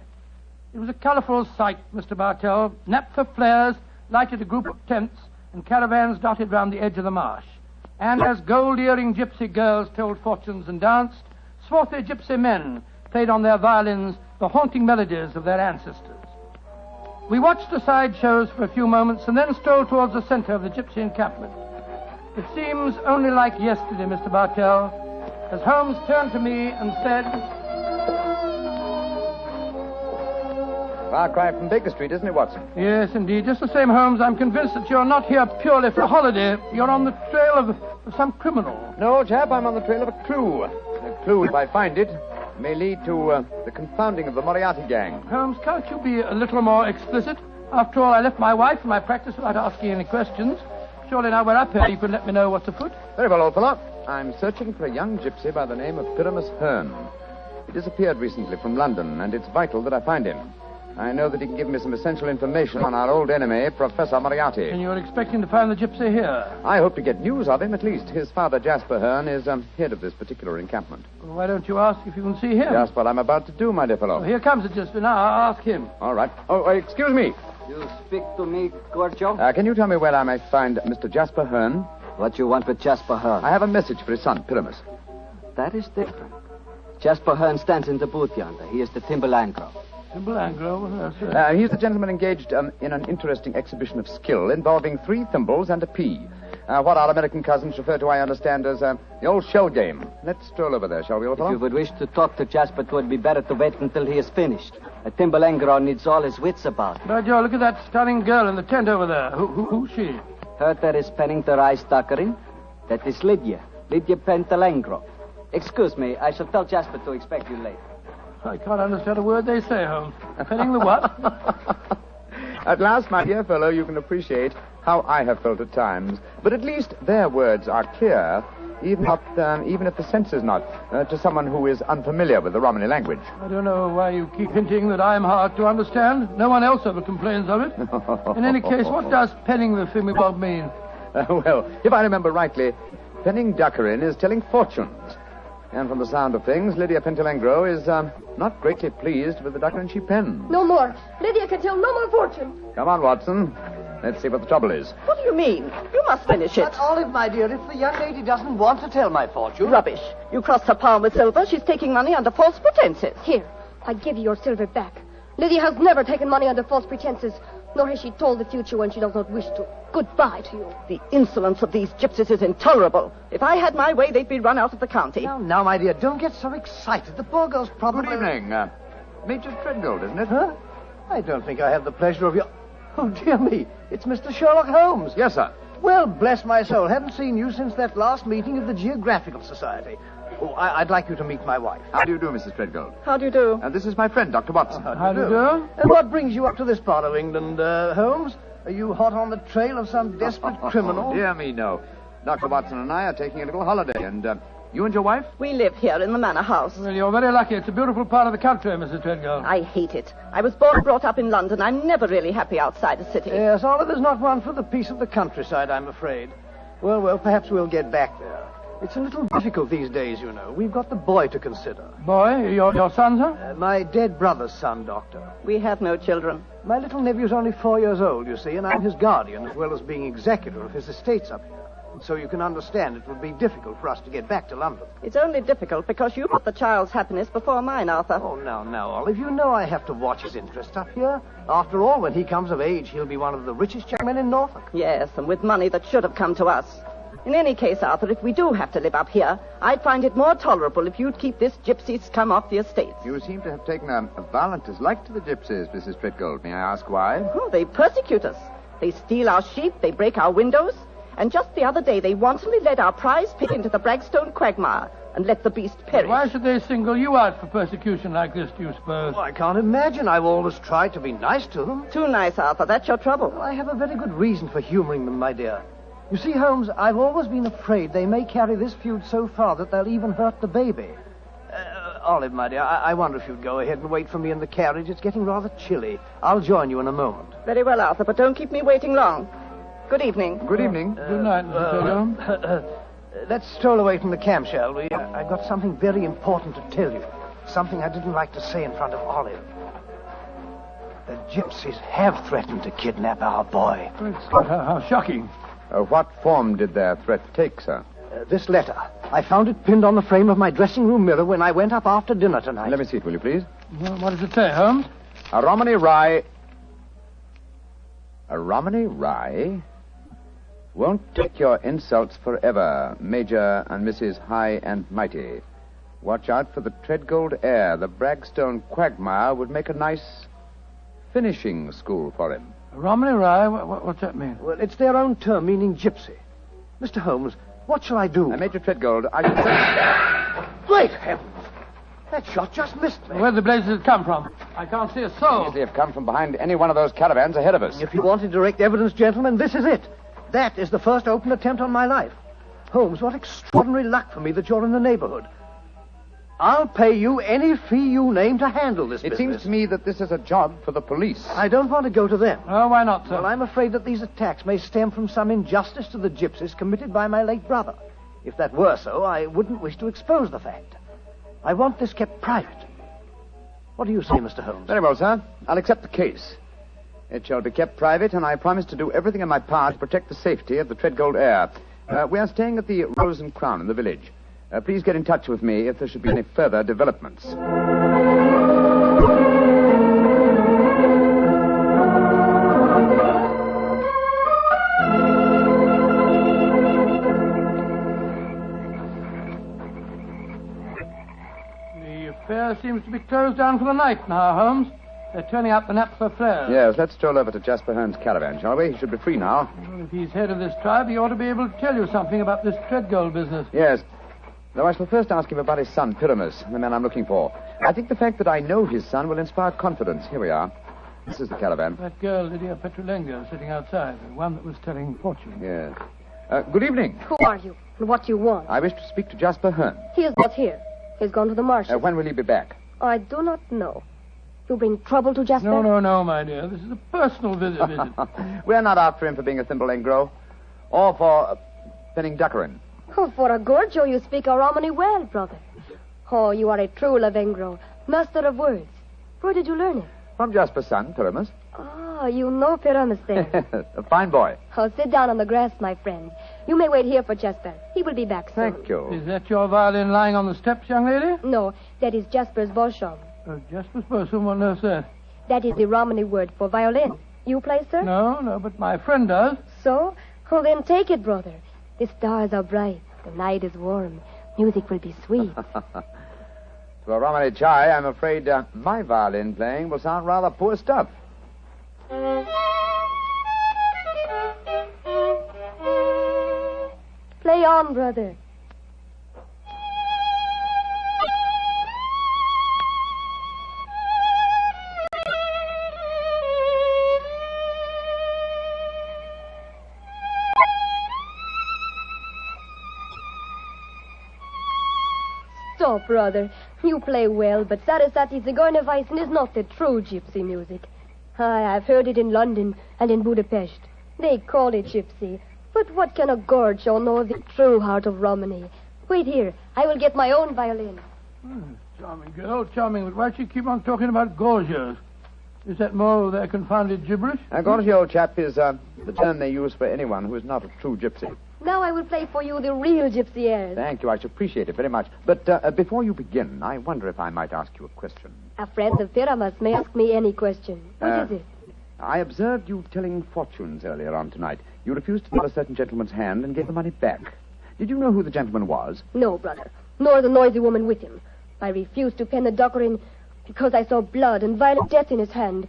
It was a colorful sight, Mr. Bartell. Naphtha flares lighted a group of tents and caravans dotted round the edge of the marsh. And as gold-earring gypsy girls told fortunes and danced, swarthy gypsy men played on their violins the haunting melodies of their ancestors. We watched the side shows for a few moments and then strolled towards the center of the gypsy encampment. It seems only like yesterday, Mr. Bartell, as Holmes turned to me and said... Far cry from Baker Street, isn't it, Watson? Yes, indeed. Just the same, Holmes, I'm convinced that you're not here purely for a holiday. You're on the trail of some criminal. No, chap, I'm on the trail of a clue. A clue, if I find it, may lead to the confounding of the Moriarty gang. Holmes, can't you be a little more explicit? After all, I left my wife and my practice without asking any questions. Surely now we're up here, you can let me know what's afoot. Very well, old fellow. I'm searching for a young gypsy by the name of Pyramus Hearn. He disappeared recently from London, and it's vital that I find him. I know that he can give me some essential information on our old enemy, Professor Moriarty. And you're expecting to find the gypsy here? I hope to get news of him, at least. His father, Jasper Hearn, is head of this particular encampment. Well, why don't you ask if you can see him? Just what I'm about to do, my dear fellow. Well, here comes the gypsy. Now, I'll ask him. All right. Oh, excuse me. You speak to me, Gorgio? Can you tell me where I may find Mr. Jasper Hearn? What you want with Jasper Hearn? I have a message for his son, Pyramus. That is different. Jasper Hearn stands in the booth yonder. He is the Timberlangro. Timberlangro? Yes, sir. He's the gentleman engaged in an interesting exhibition of skill involving 3 thimbles and a pea. What our American cousins refer to, I understand, as the old shell game. Let's stroll over there, shall we, old fellow? If you would wish to talk to Jasper, it would be better to wait until he is finished. A Timberlangro needs all his wits about. By Joe, look at that stunning girl in the tent over there. Who's she? Her that is penning the rice tuckering. That is Lydia Pentalangro. Excuse me, I shall tell Jasper to expect you later. I can't understand a word they say, Holmes. Penning the what? At last, my dear fellow, you can appreciate how I have felt at times. But at least their words are clear, even if the sense is not, to someone who is unfamiliar with the Romany language. I don't know why you keep hinting that I'm hard to understand. No one else ever complains of it. In any case, what does penning the thingamabob mean? Well, if I remember rightly, penning duckerin is telling fortunes. And from the sound of things, Lydia Pentalangro is not greatly pleased with the duckerin she pens. No more. Lydia can tell no more fortune. Come on, Watson. Let's see what the trouble is. What do you mean? You must finish it. But, Olive, my dear, if the young lady doesn't want to tell my fortune... Rubbish. You crossed her palm with silver. She's taking money under false pretenses. Here, I give you your silver back. Lydia has never taken money under false pretenses, nor has she told the future when she does not wish to. Goodbye to you. The insolence of these gypsies is intolerable. If I had my way, they'd be run out of the county. Now, my dear, don't get so excited. The poor girl's probably... Good evening. Major Treadgold, isn't it? Huh? I don't think I have the pleasure of your... Oh, dear me. It's Mr. Sherlock Holmes. Yes, sir. Well, bless my soul. Haven't seen you since that last meeting of the Geographical Society. Oh, I'd like you to meet my wife. How do you do, Mrs. Treadgold? How do you do? This is my friend, Dr. Watson. How do you do? And what brings you up to this part of England, Holmes? Are you hot on the trail of some desperate criminal? Dear me, no. Dr. Watson and I are taking a little holiday, and you and your wife? We live here in the manor house. Well, you're very lucky. It's a beautiful part of the country, Mrs. Treadgold. I hate it. I was born and brought up in London. I'm never really happy outside a city. Yes, Oliver's not one for the peace of the countryside, I'm afraid. Well, perhaps we'll get back there. It's a little difficult these days, you know. We've got the boy to consider. Boy? Your son, sir? My dead brother's son, Doctor. We have no children. My little nephew's only 4 years old, you see, and I'm his guardian as well as being executor of his estates up here. So you can understand it would be difficult for us to get back to London. It's only difficult because you put the child's happiness before mine, Arthur. Oh, now, Olive, you know I have to watch his interest up here. After all, when he comes of age, he'll be one of the richest young men in Norfolk. Yes, and with money that should have come to us. In any case, Arthur, if we do have to live up here, I'd find it more tolerable if you'd keep this gypsy scum off the estates. You seem to have taken a violent dislike to the gypsies, Mrs. Treadgold. May I ask why? Oh, they persecute us. They steal our sheep, they break our windows, and just the other day they wantonly led our prize pig into the Bragstone quagmire and let the beast perish. Why should they single you out for persecution like this, do you suppose? Oh, I can't imagine. I've always tried to be nice to them. Too nice, Arthur. That's your trouble. Well, I have a very good reason for humoring them, my dear. You see, Holmes, I've always been afraid they may carry this feud so far that they'll even hurt the baby. Olive, my dear, I wonder if you'd go ahead and wait for me in the carriage. It's getting rather chilly. I'll join you in a moment. Very well, Arthur, but don't keep me waiting long. Good evening. Good evening. Good night, Mr. Treadgold. Let's stroll away from the camp, shall we? I've got something very important to tell you. Something I didn't like to say in front of Olive. The gypsies have threatened to kidnap our boy. How shocking. What form did their threat take, sir? This letter. I found it pinned on the frame of my dressing room mirror when I went up after dinner tonight. Let me see it, will you, please? Well, what does it say, Holmes? A Romany Rye... A Romany Rye? Won't take your insults forever, Major and Mrs. High and Mighty. Watch out for the Treadgold heir. The Bragstone quagmire would make a nice finishing school for him. Romany Rye? What's that mean? Well, it's their own term, meaning gypsy. Mr. Holmes, what shall I do? Major Treadgold, I should say... Great heavens! That shot just missed me. Where the blazes did it come from? I can't see a soul. They have come from behind any one of those caravans ahead of us. If you wanted direct evidence, gentlemen, this is it. That is the first open attempt on my life. Holmes, what extraordinary luck for me that you're in the neighborhood. I'll pay you any fee you name to handle this business. It seems to me that this is a job for the police. I don't want to go to them. Oh, why not, sir? Well, I'm afraid that these attacks may stem from some injustice to the gypsies committed by my late brother. If that were so, I wouldn't wish to expose the fact. I want this kept private. What do you say, Mr. Holmes? Very well, sir. I'll accept the case. It shall be kept private, and I promise to do everything in my power to protect the safety of the Treadgold heir. We are staying at the Rose and Crown in the village. Please get in touch with me if there should be any further developments. The affair seems to be closed down for the night now, Holmes. They're turning out the naphtha flares. Yes, let's stroll over to Jasper Hearn's caravan, shall we? He should be free now. Well, if he's head of this tribe, he ought to be able to tell you something about this Treadgold business. Yes. Though I shall first ask him about his son, Pyramus, the man I'm looking for. I think the fact that I know his son will inspire confidence. Here we are. This is the caravan. That girl, Lydia Petrulengo, sitting outside, the one that was telling fortune. Yes. Good evening. Who are you, and what do you want? I wish to speak to Jasper Hearn. He is not here. He's gone to the marshes. When will he be back? I do not know. You bring trouble to Jasper? No, my dear. This is a personal visit. We're not after him for being a thimble engro, or for penning duckerin. Oh, for a Gorgio, you speak a Romany well, brother. Oh, you are a true Lavengro, master of words. Where did you learn it? From Jasper's son, Pyramus. Ah, you know Pyramus there. A fine boy. Oh, sit down on the grass, my friend. You may wait here for Jasper. He will be back soon. Thank you. Is that your violin lying on the steps, young lady? No, that is Jasper's bosom. Jasper's bosom? What on earth's that? That is the Romany word for violin. You play, sir? No, but my friend does. So? Oh, then take it, brother. The stars are bright. The night is warm. Music will be sweet. To a Romany chai, I'm afraid my violin playing will sound rather poor stuff. Play on, brother. Stop, brother. You play well, but Sarasate Zigeunerweisen is not the true gypsy music. I've heard it in London and in Budapest. They call it gypsy. But what can a gorge show know the true heart of Romany? Wait here. I will get my own violin. Charming girl, charming. But why do you keep on talking about gorgios? Is that more of their confounded gibberish? A gorgio, old chap, is the term they use for anyone who is not a true gypsy. Now I will play for you the real gypsy airs. Thank you. I should appreciate it very much. But before you begin, I wonder if I might ask you a question. A friend of Pyramus may ask me any question. What is it? I observed you telling fortunes earlier on tonight. You refused to give a certain gentleman's hand and gave the money back. Did you know who the gentleman was? No, brother. Nor the noisy woman with him. I refused to pen the Dockerin because I saw blood and violent death in his hand.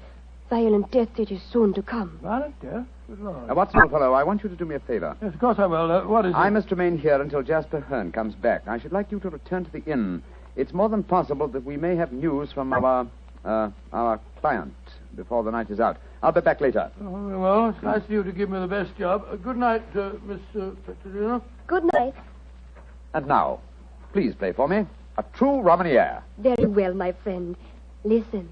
Violent death it is soon to come. Violent death? Good Lord. Watson, old fellow, I want you to do me a favor. Yes, of course I will. What is it? I must remain here until Jasper Hearn comes back. I should like you to return to the inn. It's more than possible that we may have news from our client before the night is out. I'll be back later. Oh, well, it's nice of you to give me the best job. Good night, Miss Petrolina. Good night. And now, please play for me a true Romany air. Very well, my friend. Listen.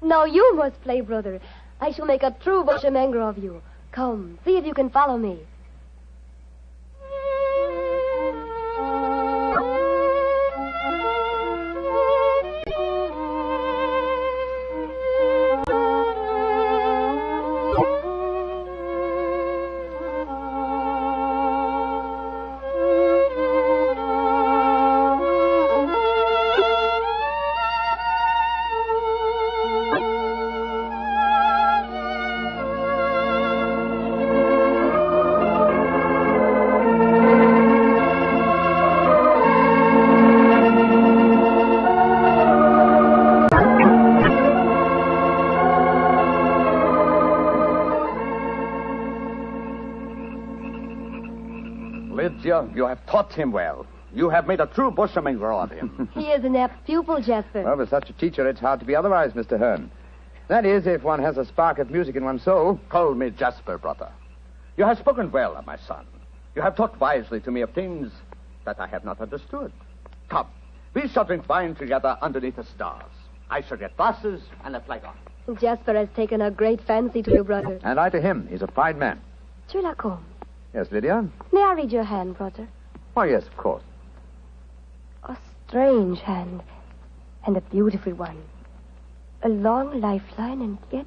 Now you must play, brother. I shall make a true Boshemengro of you. Come, see if you can follow me. You have taught him well. You have made a true Boshemengro of him. He is an apt pupil, Jasper. Well, with such a teacher, it's hard to be otherwise, Mr. Hearn. That is, if one has a spark of music in one's soul. Call me Jasper, brother. You have spoken well of my son. You have talked wisely to me of things that I have not understood. Come, we shall drink wine together underneath the stars. I shall get glasses and a flagon. Jasper has taken a great fancy to you, brother. And I to him. He's a fine man. Sherlock Holmes. Yes, Lydia? May I read your hand, brother? Why, yes, of course. A strange hand, and a beautiful one. A long lifeline, and yet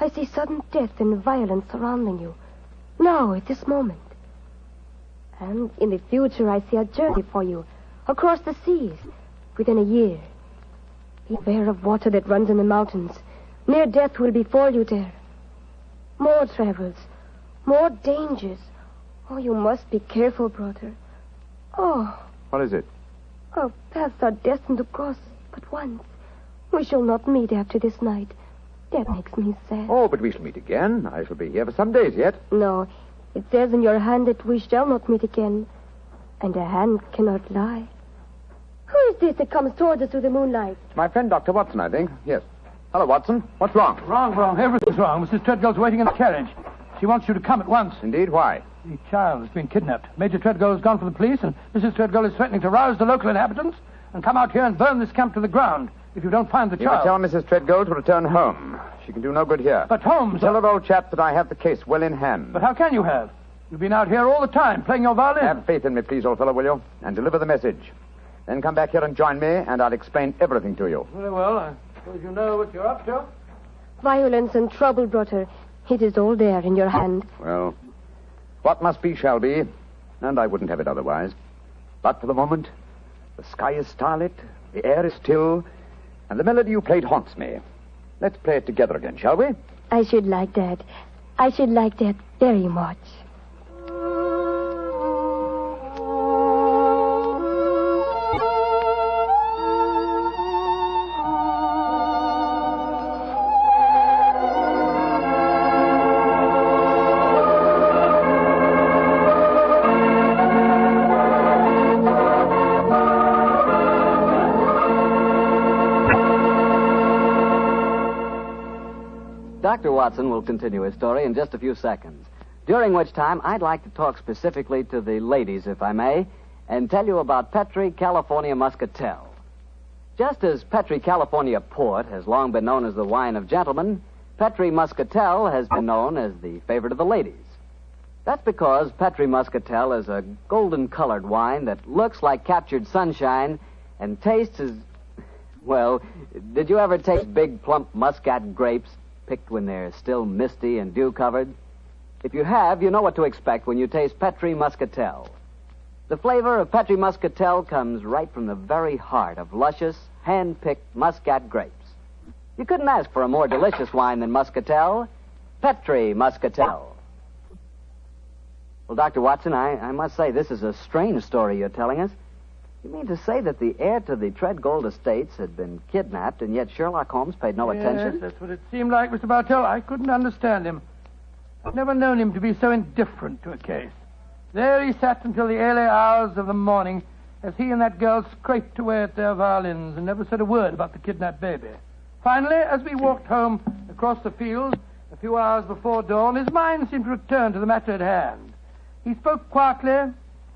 I see sudden death and violence surrounding you. Now, at this moment. And in the future, I see a journey for you, across the seas, within a year. Beware of water that runs in the mountains. Near death will befall you there. More travels, more dangers. Oh, you must be careful, brother. Oh. What is it? Our paths are destined to cross but once. We shall not meet after this night. That makes me sad. Oh, but we shall meet again. I shall be here for some days yet. No, it says in your hand that we shall not meet again. And a hand cannot lie. Who is this that comes towards us through the moonlight? It's my friend, Dr. Watson, I think. Yes. Hello, Watson. What's wrong? Wrong. Everything's wrong. Mrs. Treadgold's waiting in the carriage. She wants you to come at once. Indeed? Why? The child has been kidnapped. Major Treadgold has gone for the police, and Mrs. Treadgold is threatening to rouse the local inhabitants and come out here and burn this camp to the ground if you don't find the You may child. tell Mrs. Treadgold to return home. She can do no good here. But Holmes... Tell her, old chap, that I have the case well in hand. But how can you have? You've been out here all the time, playing your violin. Have faith in me, please, old fellow, will you? And deliver the message. Then come back here and join me, and I'll explain everything to you. Very well. I suppose you know what you're up to. Violence and trouble, brother. It is all there in your hand. Well, what must be shall be, and I wouldn't have it otherwise. But for the moment, the sky is starlit, the air is still, and the melody you played haunts me. Let's play it together again, shall we? I should like that. I should like that very much. Dr. Watson will continue his story in just a few seconds, during which time I'd like to talk specifically to the ladies, if I may, and tell you about Petri California Muscatel. Just as Petri California Port has long been known as the wine of gentlemen, Petri Muscatel has been known as the favorite of the ladies. That's because Petri Muscatel is a golden-colored wine that looks like captured sunshine and tastes as... Well, did you ever taste big, plump muscat grapes picked when they're still misty and dew-covered? If you have, you know what to expect when you taste Petri Muscatel. The flavor of Petri Muscatel comes right from the very heart of luscious, hand-picked muscat grapes. You couldn't ask for a more delicious wine than Muscatel. Petri Muscatel. Well, Dr. Watson, I must say this is a strange story you're telling us. You mean to say that the heir to the Treadgold estates had been kidnapped, and yet Sherlock Holmes paid no attention? Yes, that's what it seemed like, Mr. Bartell. I couldn't understand him. I've never known him to be so indifferent to a case. There he sat until the early hours of the morning as he and that girl scraped away at their violins and never said a word about the kidnapped baby. Finally, as we walked home across the fields a few hours before dawn, his mind seemed to return to the matter at hand. He spoke quietly,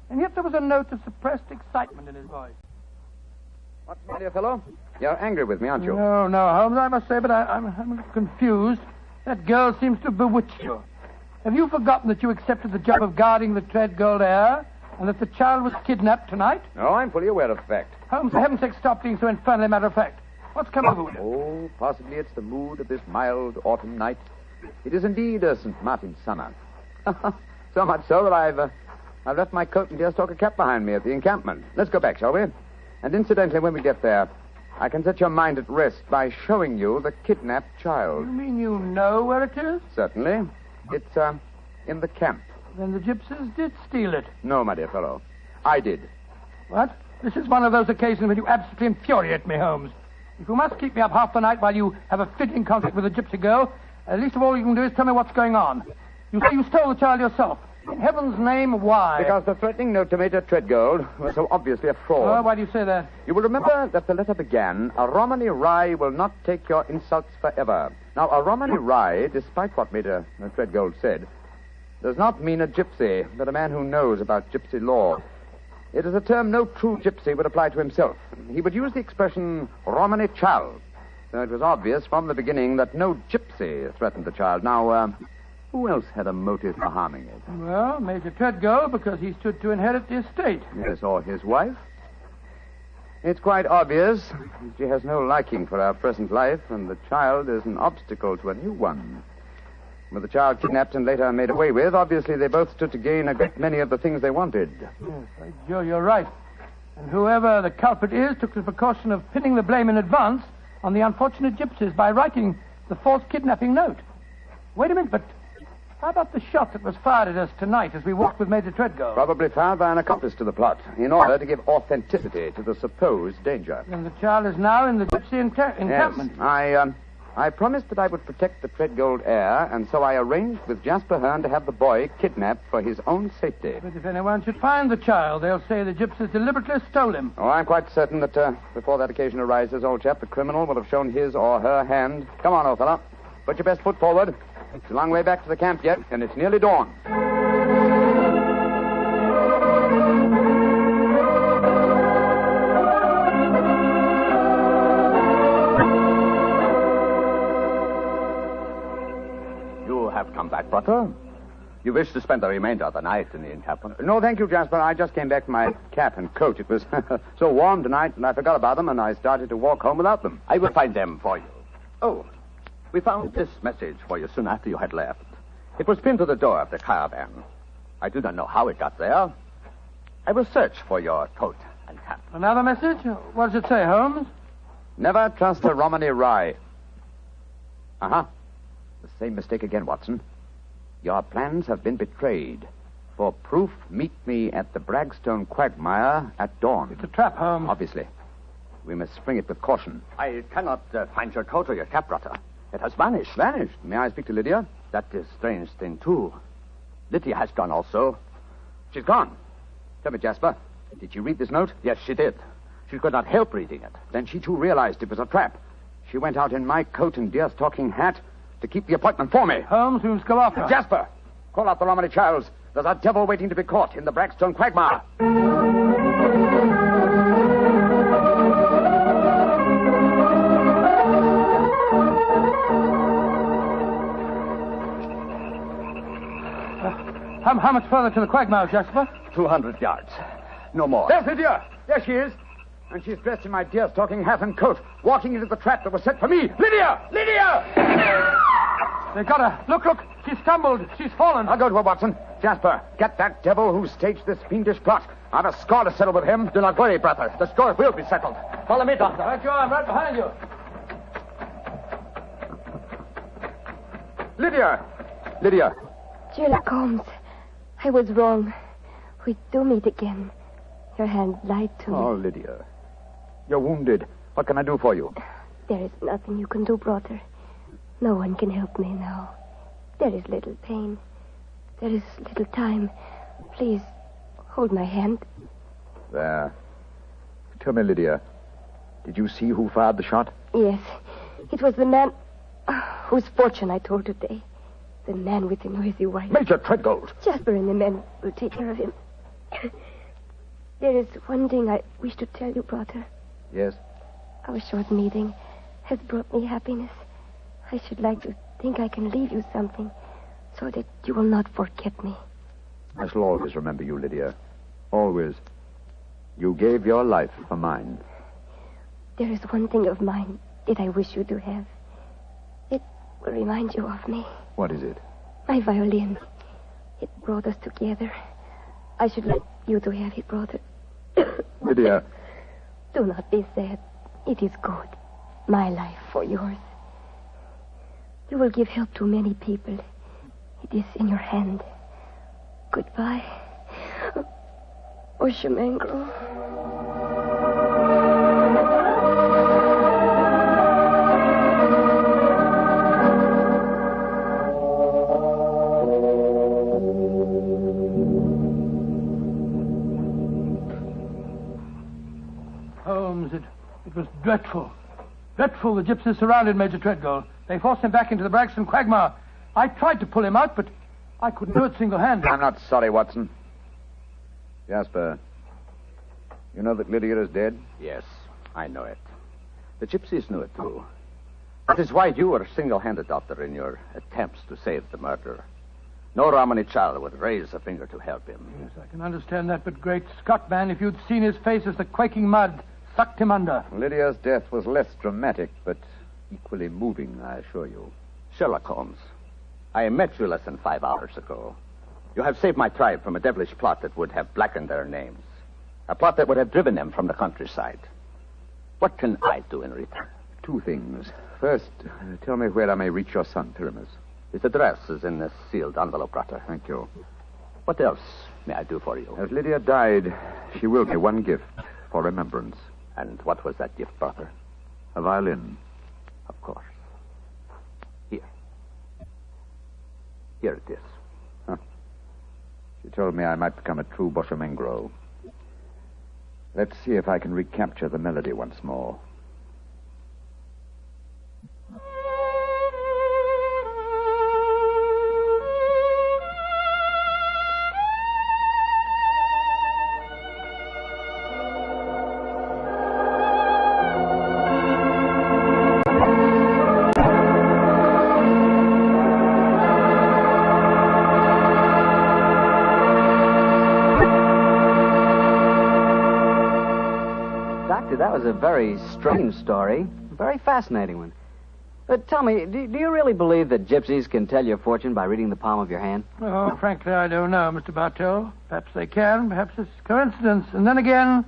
and yet there was a note of suppressed excitement in his voice. What's the matter, fellow? You're angry with me, aren't you? No, Holmes, I must say, but I'm confused. That girl seems to have bewitched you. Have you forgotten that you accepted the job of guarding the Treadgold heir, and that the child was kidnapped tonight? No, I'm fully aware of the fact. Holmes, for heaven's sake, stop being so infernally matter-of-fact. What's come over you? Oh, possibly it's the mood of this mild autumn night. It is indeed a St. Martin's summer. So much so that I've left my coat and deerstalker cap behind me at the encampment. Let's go back, shall we? And incidentally, when we get there, I can set your mind at rest by showing you the kidnapped child. You mean you know where it is? Certainly. It's, in the camp. Then the gypsies did steal it. No, my dear fellow. I did. What? This is one of those occasions when you absolutely infuriate me, Holmes. If you must keep me up half the night while you have a fitting conflict with a gypsy girl, least of all you can do is tell me what's going on. You say you stole the child yourself. In heaven's name, why? Because the threatening note to Major Treadgold was so obviously a fraud. Oh, why do you say that? You will remember that the letter began, "A Romany Rye will not take your insults forever." Now, a Romany Rye, despite what Major Treadgold said, does not mean a gypsy, but a man who knows about gypsy law. It is a term no true gypsy would apply to himself. He would use the expression Romany child. So it was obvious from the beginning that no gypsy threatened the child. Now, who else had a motive for harming it? Well, Major Treadgold, because he stood to inherit the estate. Yes, or his wife. It's quite obvious she has no liking for our present life, and the child is an obstacle to a new one. With the child kidnapped and later made away with, obviously they both stood to gain a great many of the things they wanted. Yes, by Joe, you're right. And whoever the culprit is took the precaution of pinning the blame in advance on the unfortunate gypsies by writing the false kidnapping note. Wait a minute, but how about the shot that was fired at us tonight as we walked with Major Treadgold? Probably fired by an accomplice to the plot, in order to give authenticity to the supposed danger. And the child is now in the gypsy encampment. Yes, I promised that I would protect the Treadgold heir, and so I arranged with Jasper Hearn to have the boy kidnapped for his own safety. But if anyone should find the child, they'll say the gypsies deliberately stole him. Oh, I'm quite certain that before that occasion arises, old chap, the criminal will have shown his or her hand. Come on, old fellow. Put your best foot forward. It's a long way back to the camp yet, and it's nearly dawn. Doctor? You wish to spend the remainder of the night in the encampment? No, thank you, Jasper. I just came back for my cap and coat. It was so warm tonight, and I forgot about them, and I started to walk home without them. I will find them for you. Oh, we found this message for you soon after you had left. It was pinned to the door of the caravan. I do not know how it got there. I will search for your coat and cap. Another message? What does it say, Holmes? Never trust a Romany rye. Uh-huh. The same mistake again, Watson. Your plans have been betrayed. For proof, meet me at the Bragstone quagmire at dawn. It's a trap, Holmes. Obviously. We must spring it with caution. I cannot find your coat or your cap, brother. It has vanished. Vanished? May I speak to Lydia? That is a strange thing, too. Lydia has gone also. She's gone. Tell me, Jasper, did she read this note? Yes, she did. She could not help reading it. Then she, too, realized it was a trap. She went out in my coat and deerstalking hat to keep the appointment for me. Holmes, we must go after her. Jasper, call out the Romany Childs. There's a devil waiting to be caught in the Bragstone quagmire. How much further to the quagmire, Jasper? 200 yards. No more. There's Lydia. There she is. And she's dressed in my deerstalking hat and coat, walking into the trap that was set for me. Lydia! Lydia! They got her. Look. She's stumbled. She's fallen. I'll go to her, Watson. Jasper, get that devil who staged this fiendish plot. I've a score to settle with him. Do not worry, brother. The score will be settled. Follow me, Doctor. Right you are. I'm right behind you. Lydia! Sherlock Holmes, I was wrong. We do meet again. Your hand lied to me. Oh, Lydia. You're wounded. What can I do for you? There is nothing you can do, brother. No one can help me now. There is little pain. There is little time. Please, hold my hand. There. Tell me, Lydia, did you see who fired the shot? Yes. It was the man whose fortune I told today. The man with the noisy wife. Major Treadgold. Jasper and the men will take care of him. There is one thing I wish to tell you, brother. Yes? Our short meeting has brought me happiness. I should like to think I can leave you something so that you will not forget me. I shall always remember you, Lydia. Always. You gave your life for mine. There is one thing of mine that I wish you to have. It will remind you of me. What is it? My violin. It brought us together. I should like you to have it, brother. Lydia. Do not be sad. It is good. My life for yours. You will give help to many people. It is in your hand. Goodbye. Oshimengro. Holmes, it was dreadful. Dreadful. The gypsies surrounded Major Treadgold. They forced him back into the Bragstone quagmire. I tried to pull him out, but I couldn't do it single-handed. I'm not sorry, Watson. Jasper, you know that Lydia is dead? Yes, I know it. The gypsies knew it, too. That is why you were single-handed, Doctor, in your attempts to save the murderer. No Romany child would raise a finger to help him. Yes, I can understand that, but great Scott, man, if you'd seen his face as the quaking mud sucked him under. Lydia's death was less dramatic, but equally moving, I assure you. Sherlock Holmes, I met you less than 5 hours ago. You have saved my tribe from a devilish plot that would have blackened their names. A plot that would have driven them from the countryside. What can I do in return? 2 things. First, tell me where I may reach your son, Pyramus. His address is in this sealed envelope, brother. Thank you. What else may I do for you? As Lydia died, she willed me one gift for remembrance. And what was that gift, brother? A violin. Of course. Here. Here it is. Huh. She told me I might become a true Boshemengro. Let's see if I can recapture the melody once more. Doctor, that was a very strange story. A very fascinating one. But tell me, do you really believe that gypsies can tell your fortune by reading the palm of your hand? Oh, frankly, I don't know, Mr. Bartell. Perhaps they can. Perhaps it's coincidence. And then again,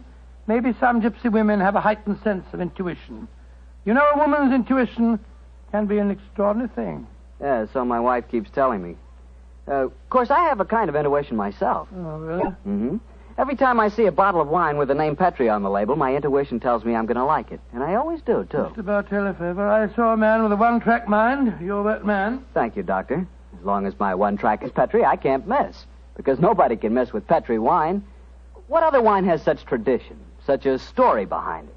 maybe some gypsy women have a heightened sense of intuition. You know, a woman's intuition can be an extraordinary thing. Yeah, so my wife keeps telling me. Of course, I have a kind of intuition myself. Oh, really? Mm-hmm. Every time I see a bottle of wine with the name Petri on the label, my intuition tells me I'm going to like it. And I always do, too. Mr. Bartell, if ever I saw a man with a one-track mind, you're that man. Thank you, Doctor. As long as my one track is Petri, I can't miss. Because nobody can miss with Petri wine. What other wine has such tradition, such a story behind it?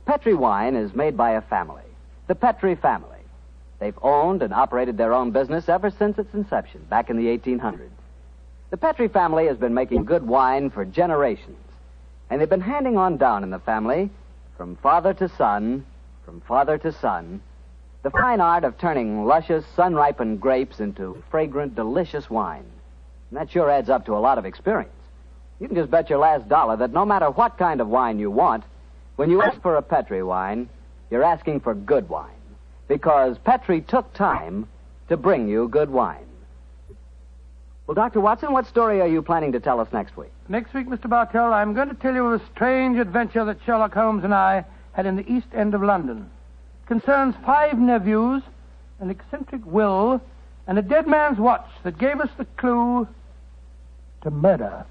Petri wine is made by a family, the Petri family. They've owned and operated their own business ever since its inception, back in the 1800s. The Petri family has been making good wine for generations, and they've been handing on down in the family, from father to son, the fine art of turning luscious, sun-ripened grapes into fragrant, delicious wine. And that sure adds up to a lot of experience. You can just bet your last dollar that no matter what kind of wine you want, when you ask for a Petri wine, you're asking for good wine, because Petri took time to bring you good wine. Well, Dr. Watson, what story are you planning to tell us next week? Next week, Mr. Bartell, I'm going to tell you of a strange adventure that Sherlock Holmes and I had in the East End of London. It concerns 5 nephews, an eccentric will, and a dead man's watch that gave us the clue to murder.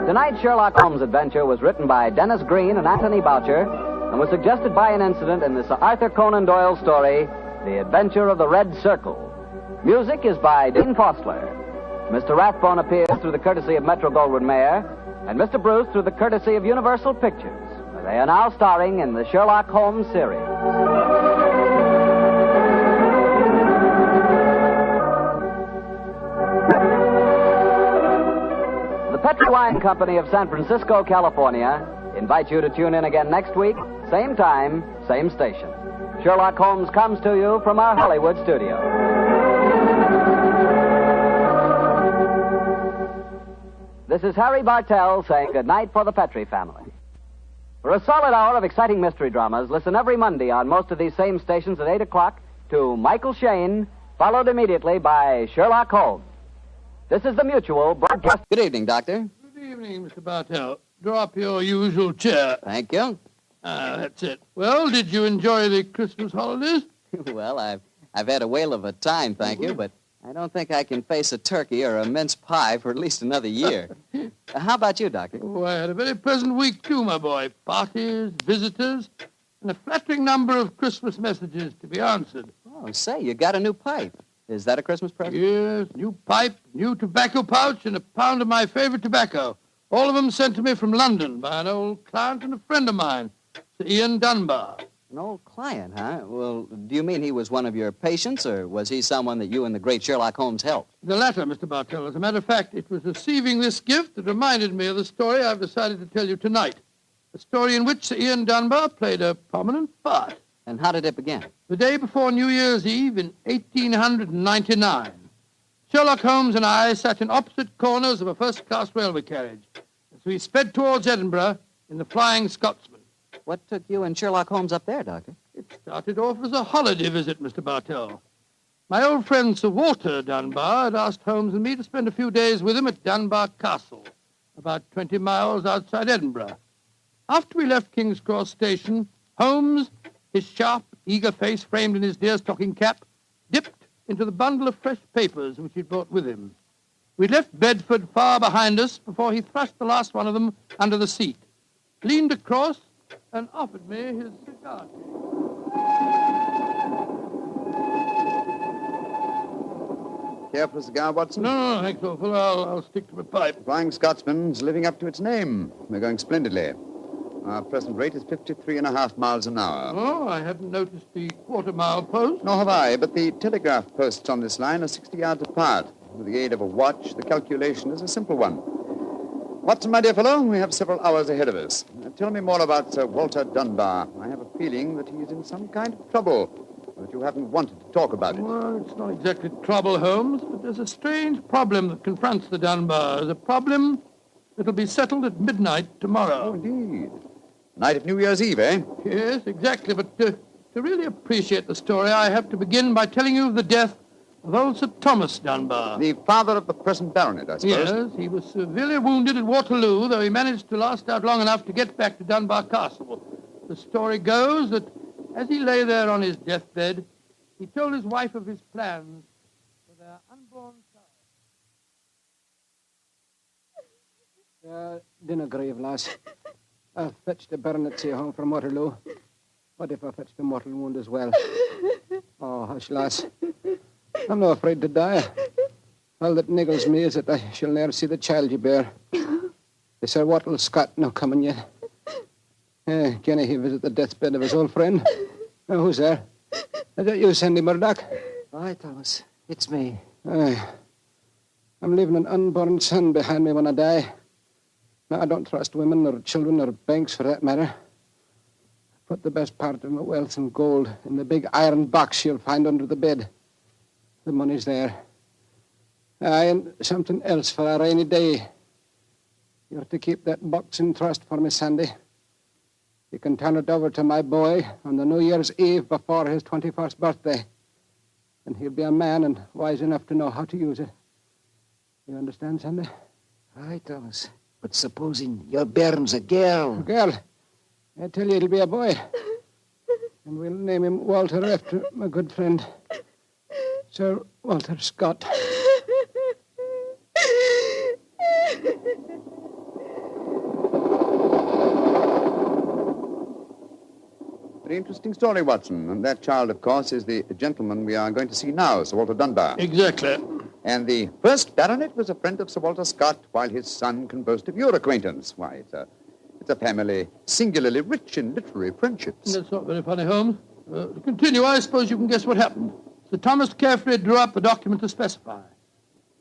Tonight's Sherlock Holmes adventure was written by Dennis Green and Anthony Boucher and was suggested by an incident in the Sir Arthur Conan Doyle story, The Adventure of the Red Circle. Music is by Dean Fostler. Mr. Rathbone appears through the courtesy of Metro-Goldwyn-Mayer, and Mr. Bruce through the courtesy of Universal Pictures. They are now starring in the Sherlock Holmes series. The Petri Wine Company of San Francisco, California, invites you to tune in again next week, same time, same station. Sherlock Holmes comes to you from our Hollywood studio. This is Harry Bartell saying goodnight for the Petri family. For a solid hour of exciting mystery dramas, listen every Monday on most of these same stations at 8 o'clock to Michael Shayne, followed immediately by Sherlock Holmes. This is the Mutual broadcast. Good evening, Doctor. Good evening, Mr. Bartell. Draw up your usual chair. Thank you. That's it. Well, did you enjoy the Christmas holidays? Well, I've had a whale of a time, thank you, but I don't think I can face a turkey or a mince pie for at least another year. How about you, Doctor? Oh, I had a very pleasant week, too, my boy. Parties, visitors, and a flattering number of Christmas messages to be answered. Oh, say, you got a new pipe. Is that a Christmas present? Yes, new pipe, new tobacco pouch, and a pound of my favorite tobacco. All of them sent to me from London by an old client and a friend of mine, Sir Ian Dunbar. An old client, huh? Well, do you mean he was one of your patients, or was he someone that you and the great Sherlock Holmes helped? The latter, Mr. Bartell. As a matter of fact, it was receiving this gift that reminded me of the story I've decided to tell you tonight. A story in which Sir Ian Dunbar played a prominent part. And how did it begin? The day before New Year's Eve in 1899. Sherlock Holmes and I sat in opposite corners of a first-class railway carriage as we sped towards Edinburgh in the Flying Scotsman. What took you and Sherlock Holmes up there, Doctor? It started off as a holiday visit, Mr. Bartell. My old friend Sir Walter Dunbar had asked Holmes and me to spend a few days with him at Dunbar Castle, about 20 miles outside Edinburgh. After we left King's Cross Station, Holmes, his sharp, eager face framed in his deerstalking cap, dipped into the bundle of fresh papers which he'd brought with him. We'd left Bedford far behind us before he thrust the last one of them under the seat, leaned across, and offered me his cigar. Care for a cigar, Watson? No, thanks, awful. I'll stick to my pipe. Flying Scotsman's living up to its name. We're going splendidly. Our present rate is 53.5 miles an hour. Oh, I hadn't noticed the quarter-mile post. Nor have I, but the telegraph posts on this line are 60 yards apart. With the aid of a watch, the calculation is a simple one. Watson, my dear fellow, we have several hours ahead of us. Tell me more about Sir Walter Dunbar. I have a feeling that he is in some kind of trouble. But you haven't wanted to talk about it. Well, it's not exactly trouble, Holmes, but there's a strange problem that confronts the Dunbars. A problem that'll be settled at midnight tomorrow. Oh, indeed. Night of New Year's Eve, eh? Yes, exactly. But to really appreciate the story, I have to begin by telling you of the death of old Sir Thomas Dunbar. The father of the present baronet, I suppose. Yes, he was severely wounded at Waterloo, though he managed to last out long enough to get back to Dunbar Castle. The story goes that as he lay there on his deathbed, he told his wife of his plans for their unborn child. Dinna grieve, lass. I'll fetch the baronetcy home from Waterloo. What if I fetch the mortal wound as well? Oh, hush, lass. I'm not afraid to die. All that niggles me is that I shall ne'er see the child you bear. The Sir Wattle Scott no coming yet. Can he visit the deathbed of his old friend? Who's there? Is that you, Sandy Murdoch? Aye, Thomas. It's me. Aye. I'm leaving an unborn son behind me when I die. Now, I don't trust women or children or banks for that matter. Put the best part of my wealth and gold in the big iron box you'll find under the bed. The money's there. Aye, and something else for a rainy day. You're to keep that box in trust for me, Sandy. You can turn it over to my boy on the New Year's Eve before his 21st birthday. And he'll be a man and wise enough to know how to use it. You understand, Sandy? Aye, Thomas. But supposing your bairn's a girl. A girl? I tell you, it'll be a boy. And we'll name him Walter after my good friend, Sir Walter Scott. Very interesting story, Watson. And that child, of course, is the gentleman we are going to see now, Sir Walter Dunbar. Exactly. And the first baronet was a friend of Sir Walter Scott, while his son can boast of your acquaintance. Why, it's a family singularly rich in literary friendships. That's not very funny, Holmes. To continue, I suppose you can guess what happened. Sir Thomas carefully drew up a document to specify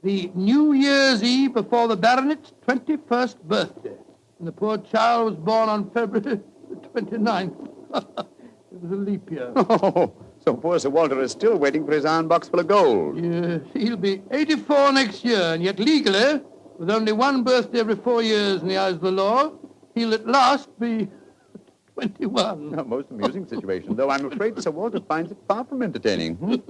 the New Year's Eve before the baronet's 21st birthday. And the poor child was born on February the 29th. It was a leap year. Oh, so poor Sir Walter is still waiting for his iron box full of gold. Yes, he'll be 84 next year, and yet legally, with only one birthday every 4 years in the eyes of the law, he'll at last be 21. A most amusing situation, though I'm afraid Sir Walter finds it far from entertaining.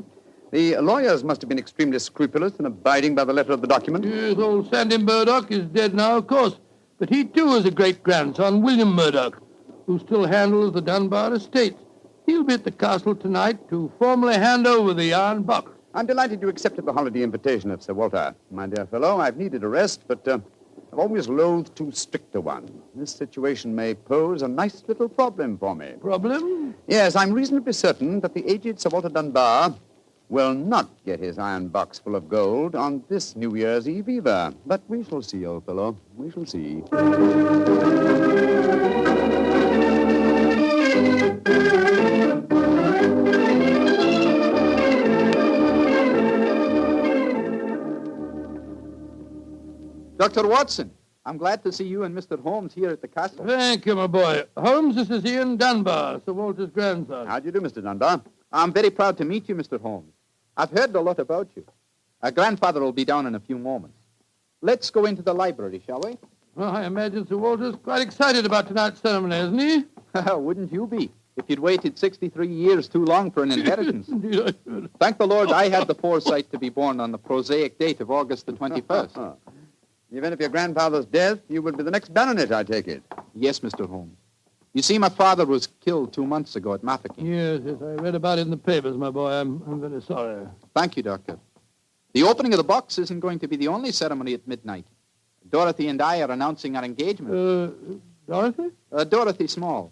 The lawyers must have been extremely scrupulous in abiding by the letter of the document. Yes, old Sandy Murdoch is dead now, of course. But he, too, is a great-grandson, William Murdoch, who still handles the Dunbar estate. He'll be at the castle tonight to formally hand over the iron box. I'm delighted you accepted the holiday invitation of Sir Walter. My dear fellow, I've needed a rest, but I've always loathed too strict a one. This situation may pose a nice little problem for me. Problem? Yes, I'm reasonably certain that the aged Sir Walter Dunbar will not get his iron box full of gold on this New Year's Eve either. But we shall see, old fellow. We shall see. Dr. Watson, I'm glad to see you and Mr. Holmes here at the castle. Thank you, my boy. Holmes, this is Ian Dunbar, Sir Walter's grandson. How do you do, Mr. Dunbar? I'm very proud to meet you, Mr. Holmes. I've heard a lot about you. Our grandfather will be down in a few moments. Let's go into the library, shall we? Well, I imagine Sir Walter's quite excited about tonight's ceremony, isn't he? Wouldn't you be, if you'd waited 63 years too long for an inheritance? Indeed, I should. Thank the Lord I had the foresight to be born on the prosaic date of August the 21st. In the event of your grandfather's death, you will be the next baronet, I take it. Yes, Mr. Holmes. You see, my father was killed 2 months ago at Mafeking. Yes, I read about it in the papers, my boy. I'm very sorry. Thank you, Doctor. The opening of the box isn't going to be the only ceremony at midnight. Dorothy and I are announcing our engagement. Dorothy? Dorothy Small.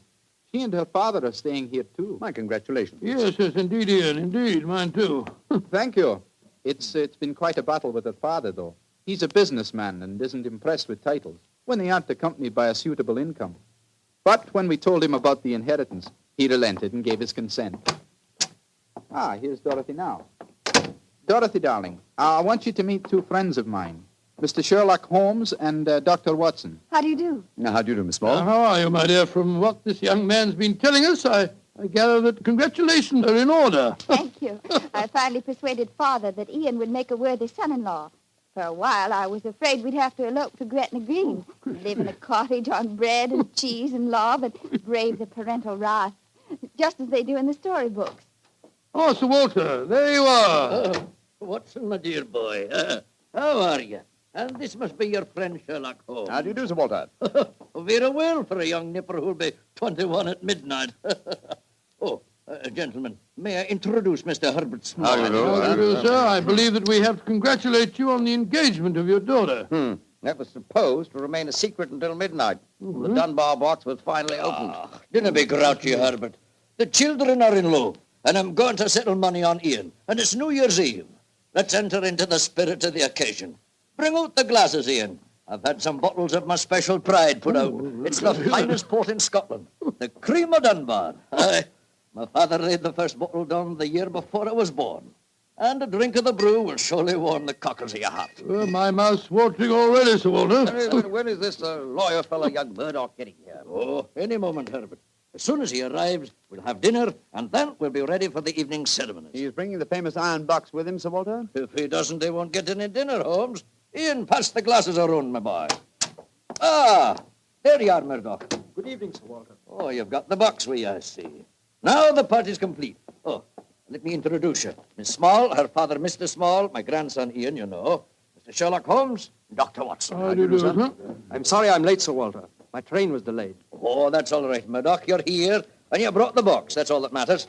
She and her father are staying here, too. My congratulations. Yes, indeed, Ian. Indeed, mine, too. Thank you. It's been quite a battle with her father, though. He's a businessman and isn't impressed with titles when they aren't accompanied by a suitable income. But when we told him about the inheritance, he relented and gave his consent. Here's Dorothy now. Dorothy, darling, I want you to meet 2 friends of mine, Mr. Sherlock Holmes and Dr. Watson. How do you do? Now, how do you do, Miss Small? How are you, my dear? From what this young man's been telling us, I I gather that congratulations are in order. Thank you. I finally persuaded Father that Ian would make a worthy son-in-law. For a while, I was afraid we'd have to elope to Gretna Green, live in a cottage on bread and cheese and love, and brave the parental wrath, just as they do in the storybooks. Oh, Sir Walter, there you are. Watson, my dear boy. How are you? And this must be your friend Sherlock Holmes. How do you do, Sir Walter? Very well for a young nipper who'll be 21 at midnight. Gentlemen, may I introduce Mr. Herbert Small? How do you do, sir? I believe that we have to congratulate you on the engagement of your daughter. That was supposed to remain a secret until midnight. The Dunbar box was finally opened. Dinna be grouchy, Herbert. The children are in low, and I'm going to settle money on Ian, and it's New Year's Eve. Let's enter into the spirit of the occasion. Bring out the glasses, Ian. I've had some bottles of my special pride put out. It's the finest port in Scotland, the cream of Dunbar. Aye, my father laid the first bottle down the year before I was born. And a drink of the brew will surely warm the cockles of your heart. Well, my mouth's watering already, Sir Walter. When is this lawyer fellow, young Murdoch, getting here? Oh, any moment, Herbert. As soon as he arrives, we'll have dinner, and then we'll be ready for the evening ceremonies. He's bringing the famous iron box with him, Sir Walter? If he doesn't, they won't get any dinner, Holmes. Ian, pass the glasses around, my boy. There you are, Murdoch. Good evening, Sir Walter. Oh, you've got the box with you, I see. Now the party's complete. Oh, let me introduce you. Miss Small, her father, Mr. Small, my grandson, Ian, you know. Mr. Sherlock Holmes, Dr. Watson. How do you do, sir? I'm sorry I'm late, Sir Walter. My train was delayed. Oh, that's all right, Murdoch. You're here, and you brought the box. That's all that matters.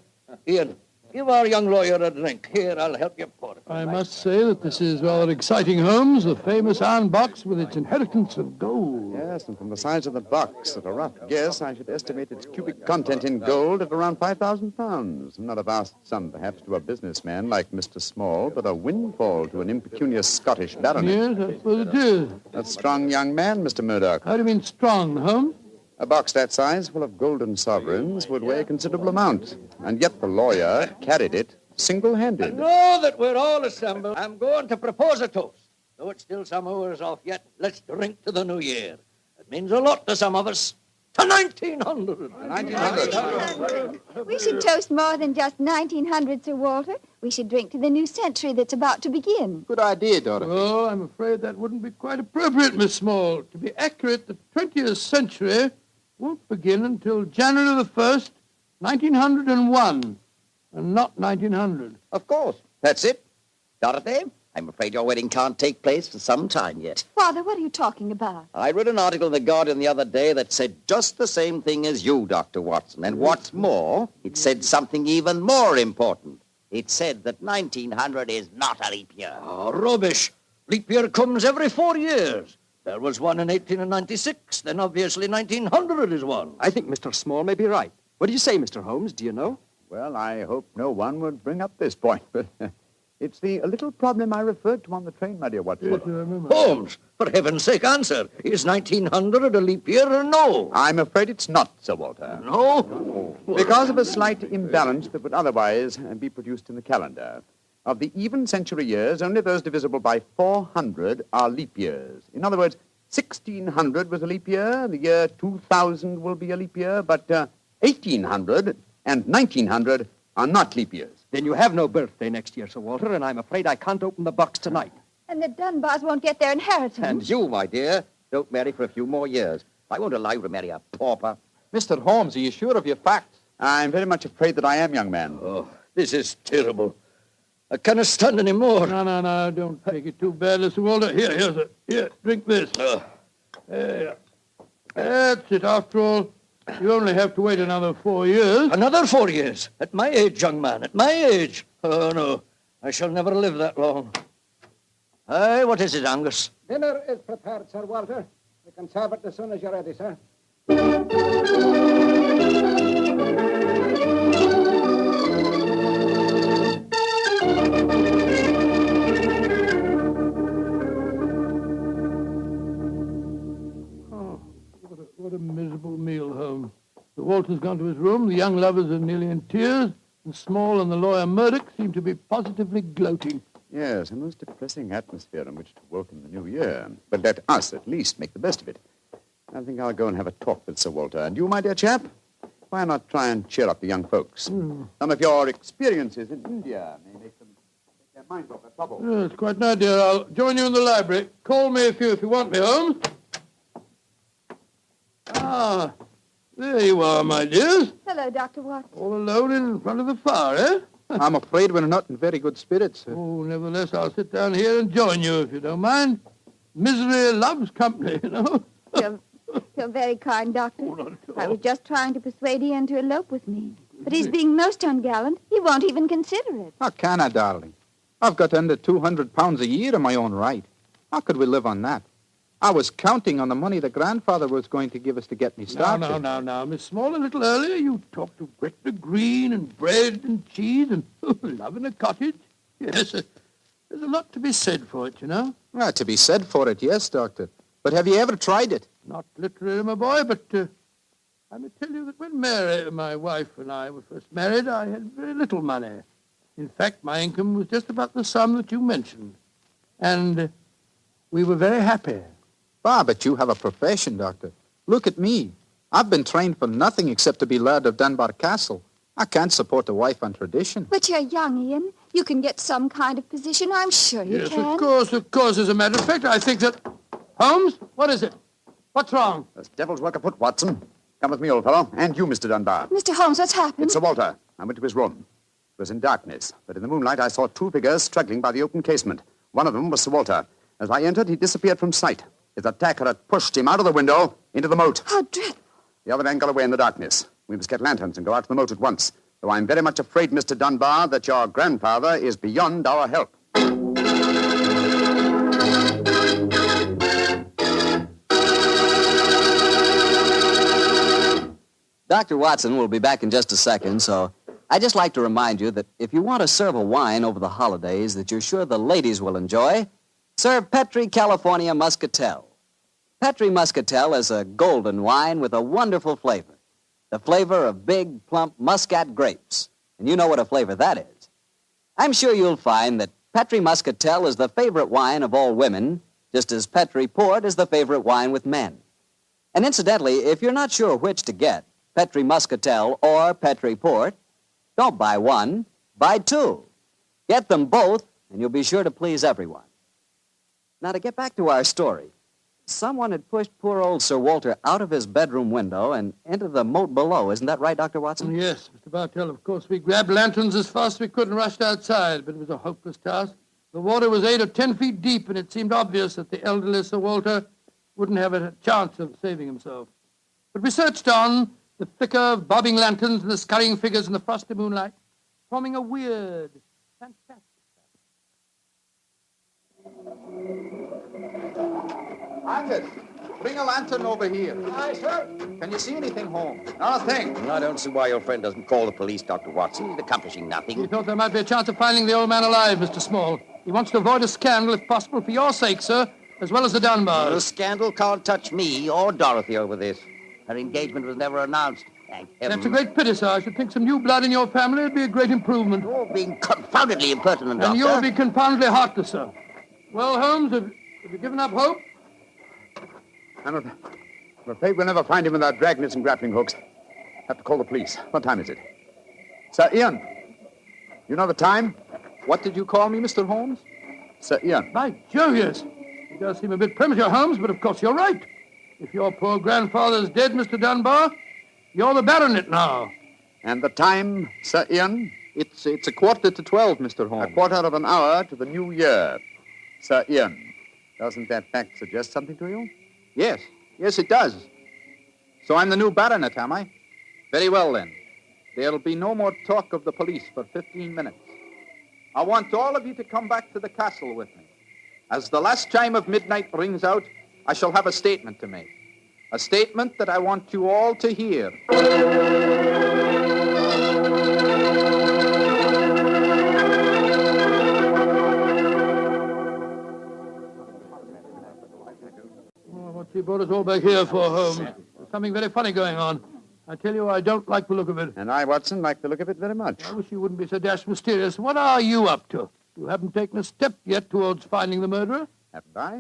Ian, give our young lawyer a drink. Here, I'll help you pour it. I must say that this is rather exciting, Holmes, the famous iron box with its inheritance of gold. Yes, and from the size of the box, at a rough guess, I should estimate its cubic content in gold at around 5,000 pounds. Not a vast sum, perhaps, to a businessman like Mr. Small, but a windfall to an impecunious Scottish baronet. Yes, I suppose it is. A strong young man, Mr. Murdoch. How do you mean strong, Holmes? A box that size, full of golden sovereigns, would weigh a considerable amount. And yet the lawyer carried it single-handed. Now that we're all assembled, I'm going to propose a toast. Though it's still some hours off yet, let's drink to the new year. It means a lot to some of us. To 1900! 1900! We should toast more than just 1900, Sir Walter. We should drink to the new century that's about to begin. Good idea, Dorothy. Oh, I'm afraid that wouldn't be quite appropriate, Miss Small. To be accurate, the 20th century won't begin until January the 1st, 1901, and not 1900. Of course. That's it. Dorothy, I'm afraid your wedding can't take place for some time yet. Father, what are you talking about? I read an article in The Guardian the other day that said just the same thing as you, Dr. Watson. And what's more, it said something even more important. It said that 1900 is not a leap year. Oh, rubbish. Leap year comes every 4 years. There was one in 1896, then obviously 1900 is one. I think Mr. Small may be right. What do you say, Mr. Holmes? Do you know? Well, I hope no one would bring up this point, but it's the little problem I referred to on the train, my dear Watson. Yes, I remember. Holmes, for heaven's sake, answer. Is 1900 a leap year or no? I'm afraid it's not, Sir Walter. No? Because of a slight imbalance that would otherwise be produced in the calendar. Of the even century years, only those divisible by 400 are leap years. In other words, 1600 was a leap year, the year 2000 will be a leap year, but 1800 and 1900 are not leap years. Then you have no birthday next year, Sir Walter, and I'm afraid I can't open the box tonight. And the Dunbars won't get their inheritance. And you, my dear, don't marry for a few more years. I won't allow you to marry a pauper. Mr. Holmes, are you sure of your facts? I'm very much afraid that I am, young man. Oh, this is terrible. I cannot stand any more. No, don't take it too badly, Sir Walter. Here, drink this. There. That's it. After all, you only have to wait another 4 years. Another 4 years? At my age, young man, at my age? Oh, no. I shall never live that long. Aye, what is it, Angus? Dinner is prepared, Sir Walter. We can serve it as soon as you're ready, sir. What a miserable meal, Holmes. The Walter's gone to his room, the young lovers are nearly in tears, and Small and the lawyer Murdoch seem to be positively gloating. Yes, a most depressing atmosphere in which to welcome the new year. But let us, at least, make the best of it. I think I'll go and have a talk with Sir Walter. And you, my dear chap? why not try and cheer up the young folks? Some of your experiences in India may make them take their minds off their trouble. Yeah, it's quite an idea. I'll join you in the library. Call me if you want me, Holmes. Ah, there you are, my dears. Hello, Dr. Watson. All alone in front of the fire, eh? I'm afraid we're not in very good spirits, sir. Oh, nevertheless, I'll sit down here and join you, if you don't mind. Misery loves company, you know. You're very kind, Doctor. I was just trying to persuade Ian to elope with me. But he's being most ungallant. He won't even consider it. How can I, darling? I've got under 200 pounds a year in my own right. How could we live on that? I was counting on the money the grandfather was going to give us to get me started. Now, Miss Small, a little earlier you talked of Gretna Green and bread and cheese and love in a cottage. Yes, there's a lot to be said for it, you know. Well, to be said for it, yes, Doctor. But have you ever tried it? Not literally, my boy, but I may tell you that when Mary, my wife, and I were first married, I had very little money. In fact, my income was just about the sum that you mentioned. And we were very happy. Ah, but you have a profession, Doctor. Look at me. I've been trained for nothing except to be Laird of Dunbar Castle. I can't support a wife on tradition. But you're young, Ian. You can get some kind of position. I'm sure you can. Yes, of course. As a matter of fact, I think that... Holmes, what is it? What's wrong? There's devil's work afoot, Watson. Come with me, old fellow. And you, Mr. Dunbar. Mr. Holmes, what's happened? It's Sir Walter. I went to his room. It was in darkness, but in the moonlight I saw two figures struggling by the open casement. One of them was Sir Walter. As I entered, he disappeared from sight. His attacker had pushed him out of the window into the moat. How dreadful. The other man got away in the darkness. We must get lanterns and go out to the moat at once. Though I'm very much afraid, Mr. Dunbar, that your grandfather is beyond our help. Dr. Watson will be back in just a second, so I'd just like to remind you that if you want to serve a wine over the holidays that you're sure the ladies will enjoy, serve Petri California Muscatel. Petri Muscatel is a golden wine with a wonderful flavor. The flavor of big, plump Muscat grapes. And you know what a flavor that is. I'm sure you'll find that Petri Muscatel is the favorite wine of all women, just as Petri Port is the favorite wine with men. And incidentally, if you're not sure which to get, Petri Muscatel or Petri Port, don't buy one, buy two. Get them both, and you'll be sure to please everyone. Now, to get back to our story, someone had pushed poor old Sir Walter out of his bedroom window and into the moat below. Isn't that right, Dr. Watson? Yes, Mr. Bartell. Of course, we grabbed lanterns as fast as we could and rushed outside, but it was a hopeless task. The water was 8 or 10 feet deep, and it seemed obvious that the elderly Sir Walter wouldn't have a chance of saving himself. But we searched on, the flicker of bobbing lanterns and the scurrying figures in the frosty moonlight, forming a weird, fantastic... Angus, bring a lantern over here. Aye, sir. Can you see anything, Holmes? Not a thing. I don't see why your friend doesn't call the police, Dr. Watson. He's accomplishing nothing. He thought there might be a chance of finding the old man alive, Mr. Small. He wants to avoid a scandal, if possible, for your sake, sir, as well as the Dunbars. The scandal can't touch me or Dorothy over this. Her engagement was never announced. Thank heaven. That's a great pity, sir. I should think some new blood in your family would be a great improvement. You're being confoundedly impertinent, And Doctor. you'll be confoundedly heartless, sir. Well, Holmes, have you given up hope? I'm afraid we'll never find him without dragnets and grappling hooks. Have to call the police. What time is it? Sir Ian, You know the time? what did you call me, Mr. Holmes? Sir Ian. By Jove, yes. It does seem a bit premature, Holmes, but of course you're right. If your poor grandfather's dead, Mr. Dunbar, you're the baronet now. And the time, Sir Ian? It's 11:45, Mr. Holmes. A quarter of an hour to the new year. Sir Ian, doesn't that fact suggest something to you? Yes, it does. So I'm the new baronet, am I? Very well, then. There'll be no more talk of the police for 15 minutes. I want all of you to come back to the castle with me. As the last chime of midnight rings out, I shall have a statement to make. A statement that I want you all to hear. What you brought us all back here for, Holmes? There's something very funny going on. I tell you, I don't like the look of it. And I, Watson, like the look of it very much. I wish you wouldn't be so dashed mysterious. What are you up to? You haven't taken a step yet towards finding the murderer. Haven't I?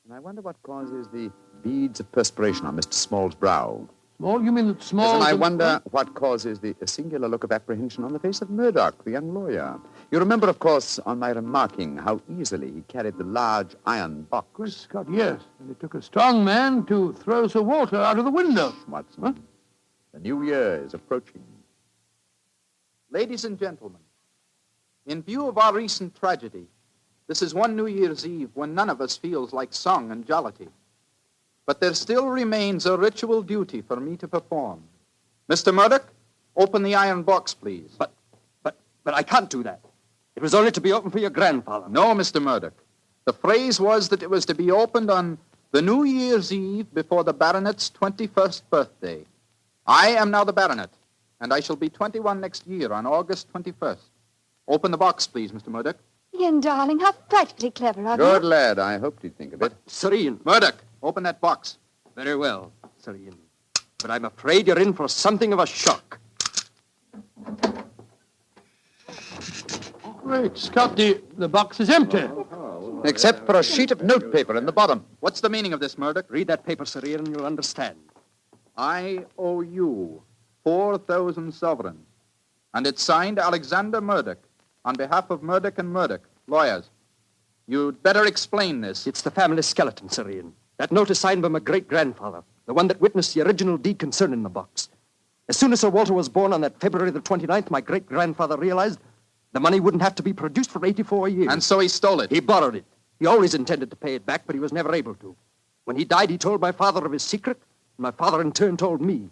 And I wonder what causes the beads of perspiration on Mr. Small's brow. Small? You mean that small... Yes, and I wonder what causes the singular look of apprehension on the face of Murdoch, the young lawyer. You remember, of course, on my remarking how easily he carried the large iron box. Good Scott, yes. And it took a strong man to throw Sir Walter out of the window. Watson, huh? The new year is approaching. Ladies and gentlemen, in view of our recent tragedy, this is one New Year's Eve when none of us feels like song and jollity. But there still remains a ritual duty for me to perform. Mr. Murdoch, open the iron box, please. But I can't do that. It was only to be opened for your grandfather. No, Mr. Murdoch. The phrase was that it was to be opened on the New Year's Eve before the baronet's 21st birthday. I am now the baronet, and I shall be 21 next year on August 21st. Open the box, please, Mr. Murdoch. Ian, darling, how frightfully clever of you. Good lad. I hoped he'd think of it. Sir Ian. Murdoch, open that box. Very well, Sir Ian. But I'm afraid you're in for something of a shock. Great Scott, the box is empty. Except for a sheet of notepaper in the bottom. What's the meaning of this, Murdoch? Read that paper, Sir Ian, and you'll understand. I owe you 4,000 sovereigns. And it's signed Alexander Murdoch on behalf of Murdoch and Murdoch, lawyers. You'd better explain this. It's the family skeleton, Sir Ian. That note is signed by my great-grandfather, the one that witnessed the original deed concerning the box. As soon as Sir Walter was born on that February the 29th, my great-grandfather realized the money wouldn't have to be produced for 84 years. And so he stole it. He borrowed it. He always intended to pay it back, but he was never able to. When he died, he told my father of his secret, and my father in turn told me.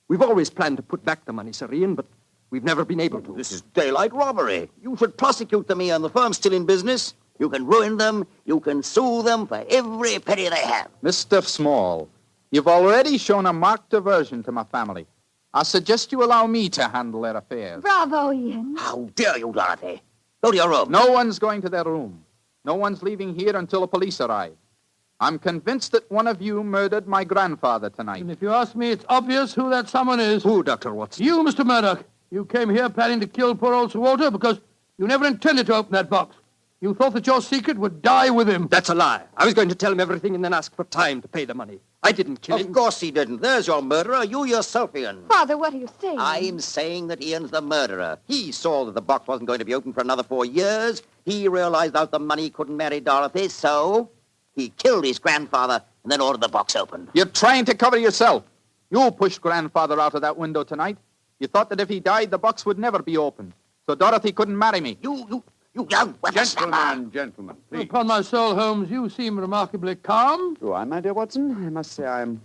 We've always planned to put back the money, Sir Ian, but we've never been able to. This is daylight robbery. You should prosecute them, Ian. The firm's still in business. You can ruin them. You can sue them for every penny they have. Mr. Small, you've already shown a marked aversion to my family. I suggest you allow me to handle their affairs. Bravo, Ian. How dare you, Dorothy? Go to your room. No one's going to their room. No one's leaving here until the police arrive. I'm convinced that one of you murdered my grandfather tonight. And if you ask me, it's obvious who that someone is. Who, Dr. Watson? You, Mr. Murdoch. You came here planning to kill poor old Sir Walter because you never intended to open that box. You thought that your secret would die with him. That's a lie. I was going to tell him everything and then ask for time to pay the money. I didn't kill him. Of course he didn't. There's your murderer. You yourself, Ian. Father, what are you saying? I'm saying that Ian's the murderer. He saw that the box wasn't going to be open for another 4 years. He realized out the money couldn't marry Dorothy, so he killed his grandfather and then ordered the box opened. You're trying to cover yourself. You pushed grandfather out of that window tonight. You thought that if he died, the box would never be opened. So Dorothy couldn't marry me. You young whippersnapper. Gentlemen, please. Upon my soul, Holmes, you seem remarkably calm. Do I, my dear Watson? I must say I'm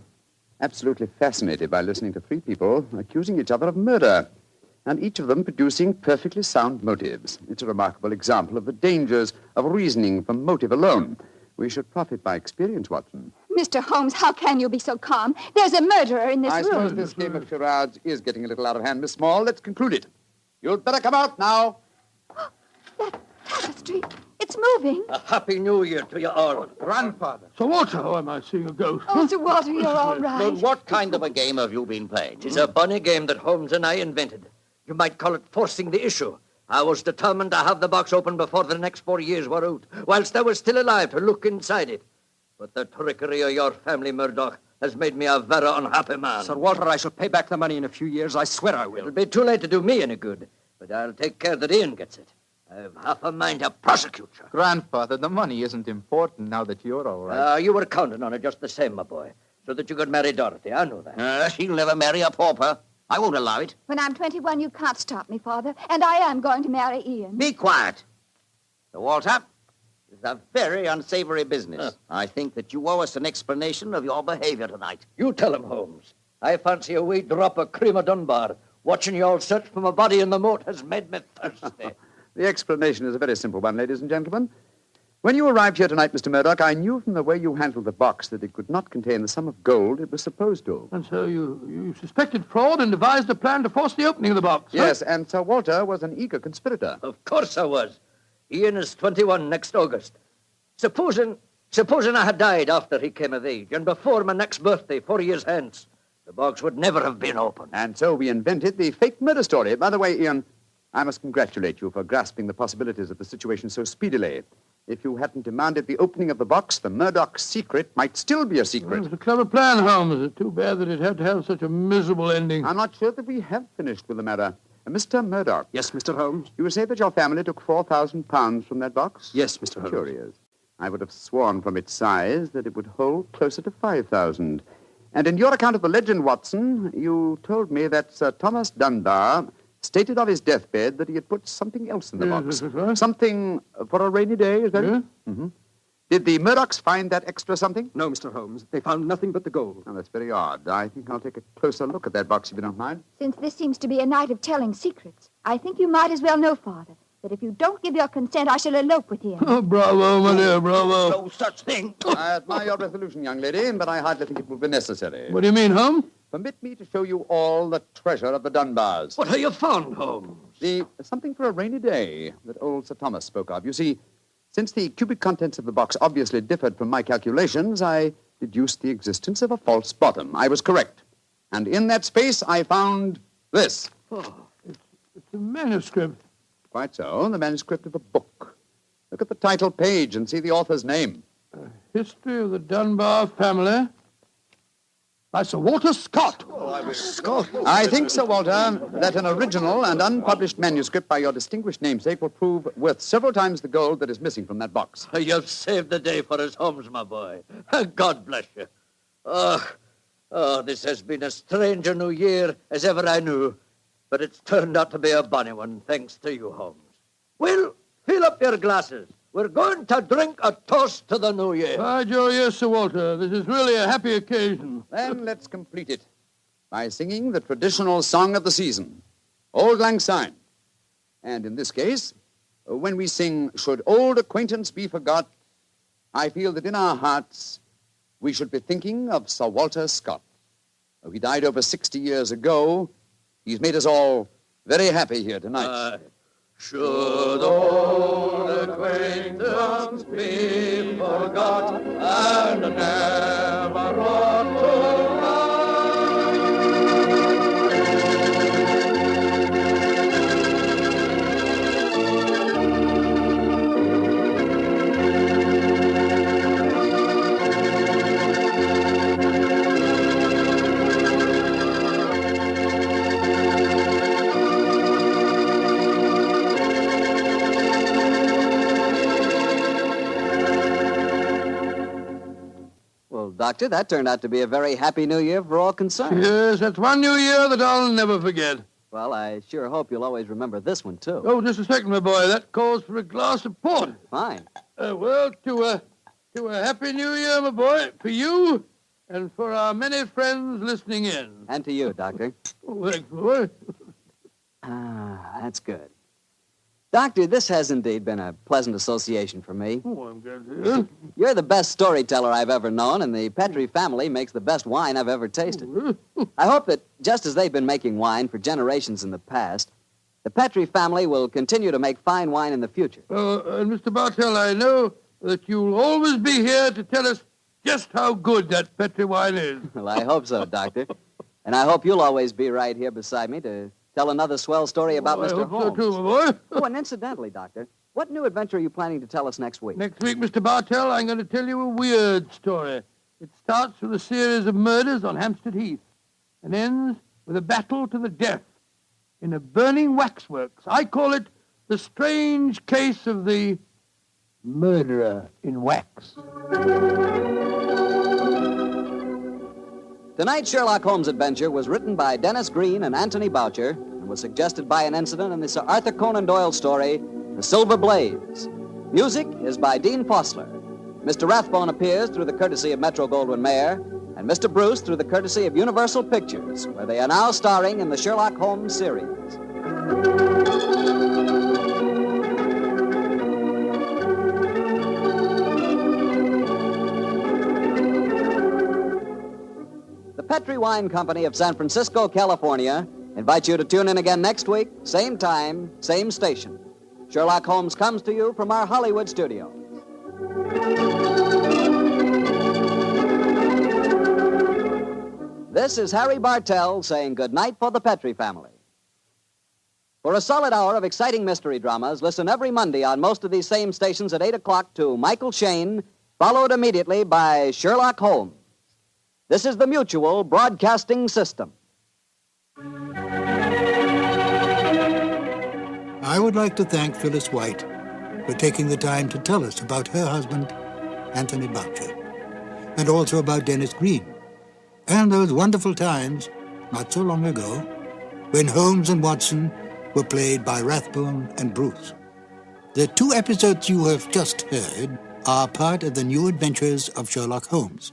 absolutely fascinated by listening to three people accusing each other of murder, and each of them producing perfectly sound motives. It's a remarkable example of the dangers of reasoning from motive alone. We should profit by experience, Watson. Mr. Holmes, how can you be so calm? There's a murderer in this I room. suppose this game of charades is getting a little out of hand, Miss Small. Let's conclude it. You'd better come out now. That tapestry, it's moving. A happy new year to you all. Grandfather. Sir Walter, oh, am I seeing a ghost? Oh, Sir Walter, you're all right. Well, what kind of a game have you been playing? It's a bunny game that Holmes and I invented. You might call it forcing the issue. I was determined to have the box open before the next 4 years were out, whilst I was still alive to look inside it. But the trickery of your family, Murdoch, has made me a very unhappy man. Sir Walter, I shall pay back the money in a few years. I swear I will. It'll be too late to do me any good, but I'll take care that Ian gets it. I've half a mind to prosecute you. Grandfather, the money isn't important now that you're all right. You were counting on it just the same, my boy, so that you could marry Dorothy. I know that. She'll never marry a pauper. I won't allow it. When I'm 21, you can't stop me, Father, and I am going to marry Ian. Be quiet. Sir Walter, this is a very unsavory business. I think that you owe us an explanation of your behavior tonight. You tell him, Holmes. I fancy a wee drop of cream of Dunbar. Watching you all search for my body in the moat has made me thirsty. The explanation is a very simple one, ladies and gentlemen. When you arrived here tonight, Mr. Murdoch, I knew from the way you handled the box that it could not contain the sum of gold it was supposed to. And so you suspected fraud and devised a plan to force the opening of the box. Yes, huh? and Sir Walter was an eager conspirator. Of course I was. Ian is 21 next August. Supposing I had died after he came of age and before my next birthday, 4 years hence, the box would never have been opened. And so we invented the fake murder story. By the way, Ian, I must congratulate you for grasping the possibilities of the situation so speedily. If you hadn't demanded the opening of the box, the Murdoch secret might still be a secret. Well, it was a clever plan, Holmes. It's too bad that it had to have such a miserable ending. I'm not sure that we have finished with the matter. Mr. Murdoch. Yes, Mr. Holmes? You say that your family took £4,000 from that box? Yes, Mr. Holmes. Curious. I would have sworn from its size that it would hold closer to 5,000. And in your account of the legend, Watson, you told me that Sir Thomas Dunbar stated of his deathbed that he had put something else in the box. Something for a rainy day, is that it? Mm-hmm. Did the Murdochs find that extra something? No, Mr. Holmes. They found nothing but the gold. Oh, that's very odd. I think I'll take a closer look at that box, if you don't mind. Since this seems to be a night of telling secrets, I think you might as well know, Father, that if you don't give your consent, I shall elope with him. Oh, bravo, my dear, bravo. No such thing. I admire your resolution, young lady, but I hardly think it will be necessary. What do you mean, Holmes? Permit me to show you all the treasure of the Dunbars. What have you found, Holmes? Something for a rainy day that old Sir Thomas spoke of. You see, since the cubic contents of the box obviously differed from my calculations, I deduced the existence of a false bottom. I was correct. And in that space, I found this. Oh, it's a manuscript. Quite so, the manuscript of a book. Look at the title page and see the author's name. History of the Dunbar Family by Sir Walter Scott. Scott? I think, Sir Walter, that an original and unpublished manuscript by your distinguished namesake will prove worth several times the gold that is missing from that box. You've saved the day for us, Holmes, my boy. God bless you. Oh, this has been as strange a new year as ever I knew, but it's turned out to be a bonny one, thanks to you, Holmes. Well, fill up your glasses. We're going to drink a toast to the new year. By Joe, yes, Sir Walter. This is really a happy occasion. Then let's complete it by singing the traditional song of the season, Auld Lang Syne. And in this case, when we sing, Should Old Acquaintance Be Forgot, I feel that in our hearts we should be thinking of Sir Walter Scott. Though he died over 60 years ago, he's made us all very happy here tonight. Should old acquaintance be forgot and never brought to Doctor, that turned out to be a very happy new year for all concerned. Yes, that's one new year that I'll never forget. Well, I sure hope you'll always remember this one, too. Oh, just a second, my boy. That calls for a glass of port. Fine. Well, to a happy new year, my boy, for you and for our many friends listening in. And to you, Doctor. Oh, thanks, boy. That's good. Doctor, this has indeed been a pleasant association for me. Oh, I'm glad to hear. You're the best storyteller I've ever known, and the Petrie family makes the best wine I've ever tasted. I hope that, just as they've been making wine for generations in the past, the Petrie family will continue to make fine wine in the future. And Mr. Bartell, I know that you'll always be here to tell us just how good that Petrie wine is. Well, I hope so, Doctor. And I hope you'll always be right here beside me to tell another swell story about Mr. Holmes. I hope so, too, my boy. Oh, and incidentally, Doctor, what new adventure are you planning to tell us next week? Next week, Mr. Bartell, I'm going to tell you a weird story. It starts with a series of murders on Hampstead Heath and ends with a battle to the death in a burning waxworks. I call it the strange case of the murderer in wax. Tonight's Sherlock Holmes adventure was written by Dennis Green and Anthony Boucher and was suggested by an incident in the Sir Arthur Conan Doyle story, The Silver Blaze. Music is by Dean Fossler. Mr. Rathbone appears through the courtesy of Metro-Goldwyn-Mayer, and Mr. Bruce through the courtesy of Universal Pictures, where they are now starring in the Sherlock Holmes series. The Petrie Wine Company of San Francisco, California, invites you to tune in again next week, same time, same station. Sherlock Holmes comes to you from our Hollywood studios. This is Harry Bartell saying good night for the Petrie family. For a solid hour of exciting mystery dramas, listen every Monday on most of these same stations at 8 o'clock to Michael Shayne, followed immediately by Sherlock Holmes. This is the Mutual Broadcasting System. I would like to thank Phyllis White for taking the time to tell us about her husband, Anthony Boucher, and also about Dennis Green, and those wonderful times, not so long ago, when Holmes and Watson were played by Rathbone and Bruce. The 2 episodes you have just heard are part of the New Adventures of Sherlock Holmes,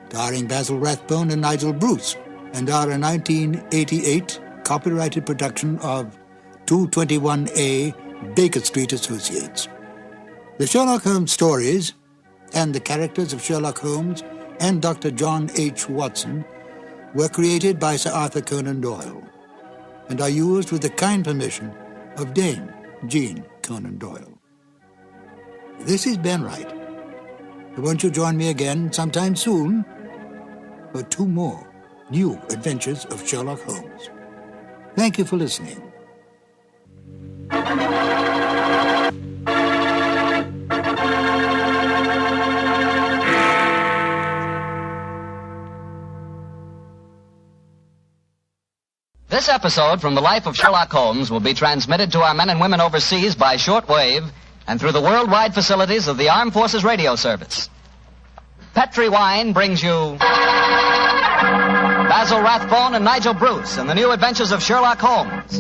starring Basil Rathbone and Nigel Bruce, and are a 1988 copyrighted production of 221A Baker Street Associates. The Sherlock Holmes stories and the characters of Sherlock Holmes and Dr. John H. Watson were created by Sir Arthur Conan Doyle and are used with the kind permission of Dame Jean Conan Doyle. This is Ben Wright. Won't you join me again sometime soon for 2 more New Adventures of Sherlock Holmes? Thank you for listening. This episode from the life of Sherlock Holmes will be transmitted to our men and women overseas by shortwave and through the worldwide facilities of the Armed Forces Radio Service. Petri Wine brings you Basil Rathbone and Nigel Bruce in the New Adventures of Sherlock Holmes.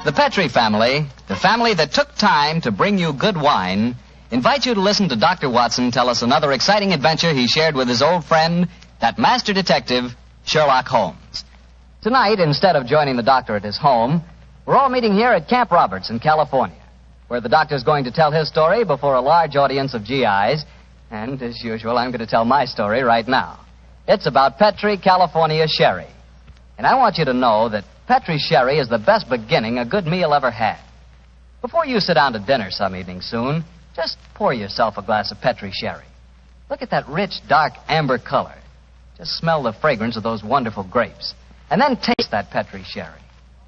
The Petri family, the family that took time to bring you good wine, invite you to listen to Dr. Watson tell us another exciting adventure he shared with his old friend, that master detective, Sherlock Holmes. Tonight, instead of joining the doctor at his home, we're all meeting here at Camp Roberts in California, where the doctor's going to tell his story before a large audience of GIs, and as usual, I'm going to tell my story right now. It's about Petri California Sherry. And I want you to know that Petri Sherry is the best beginning a good meal ever had. Before you sit down to dinner some evening soon, just pour yourself a glass of Petri Sherry. Look at that rich, dark amber color. Just smell the fragrance of those wonderful grapes. And then taste that Petri Sherry.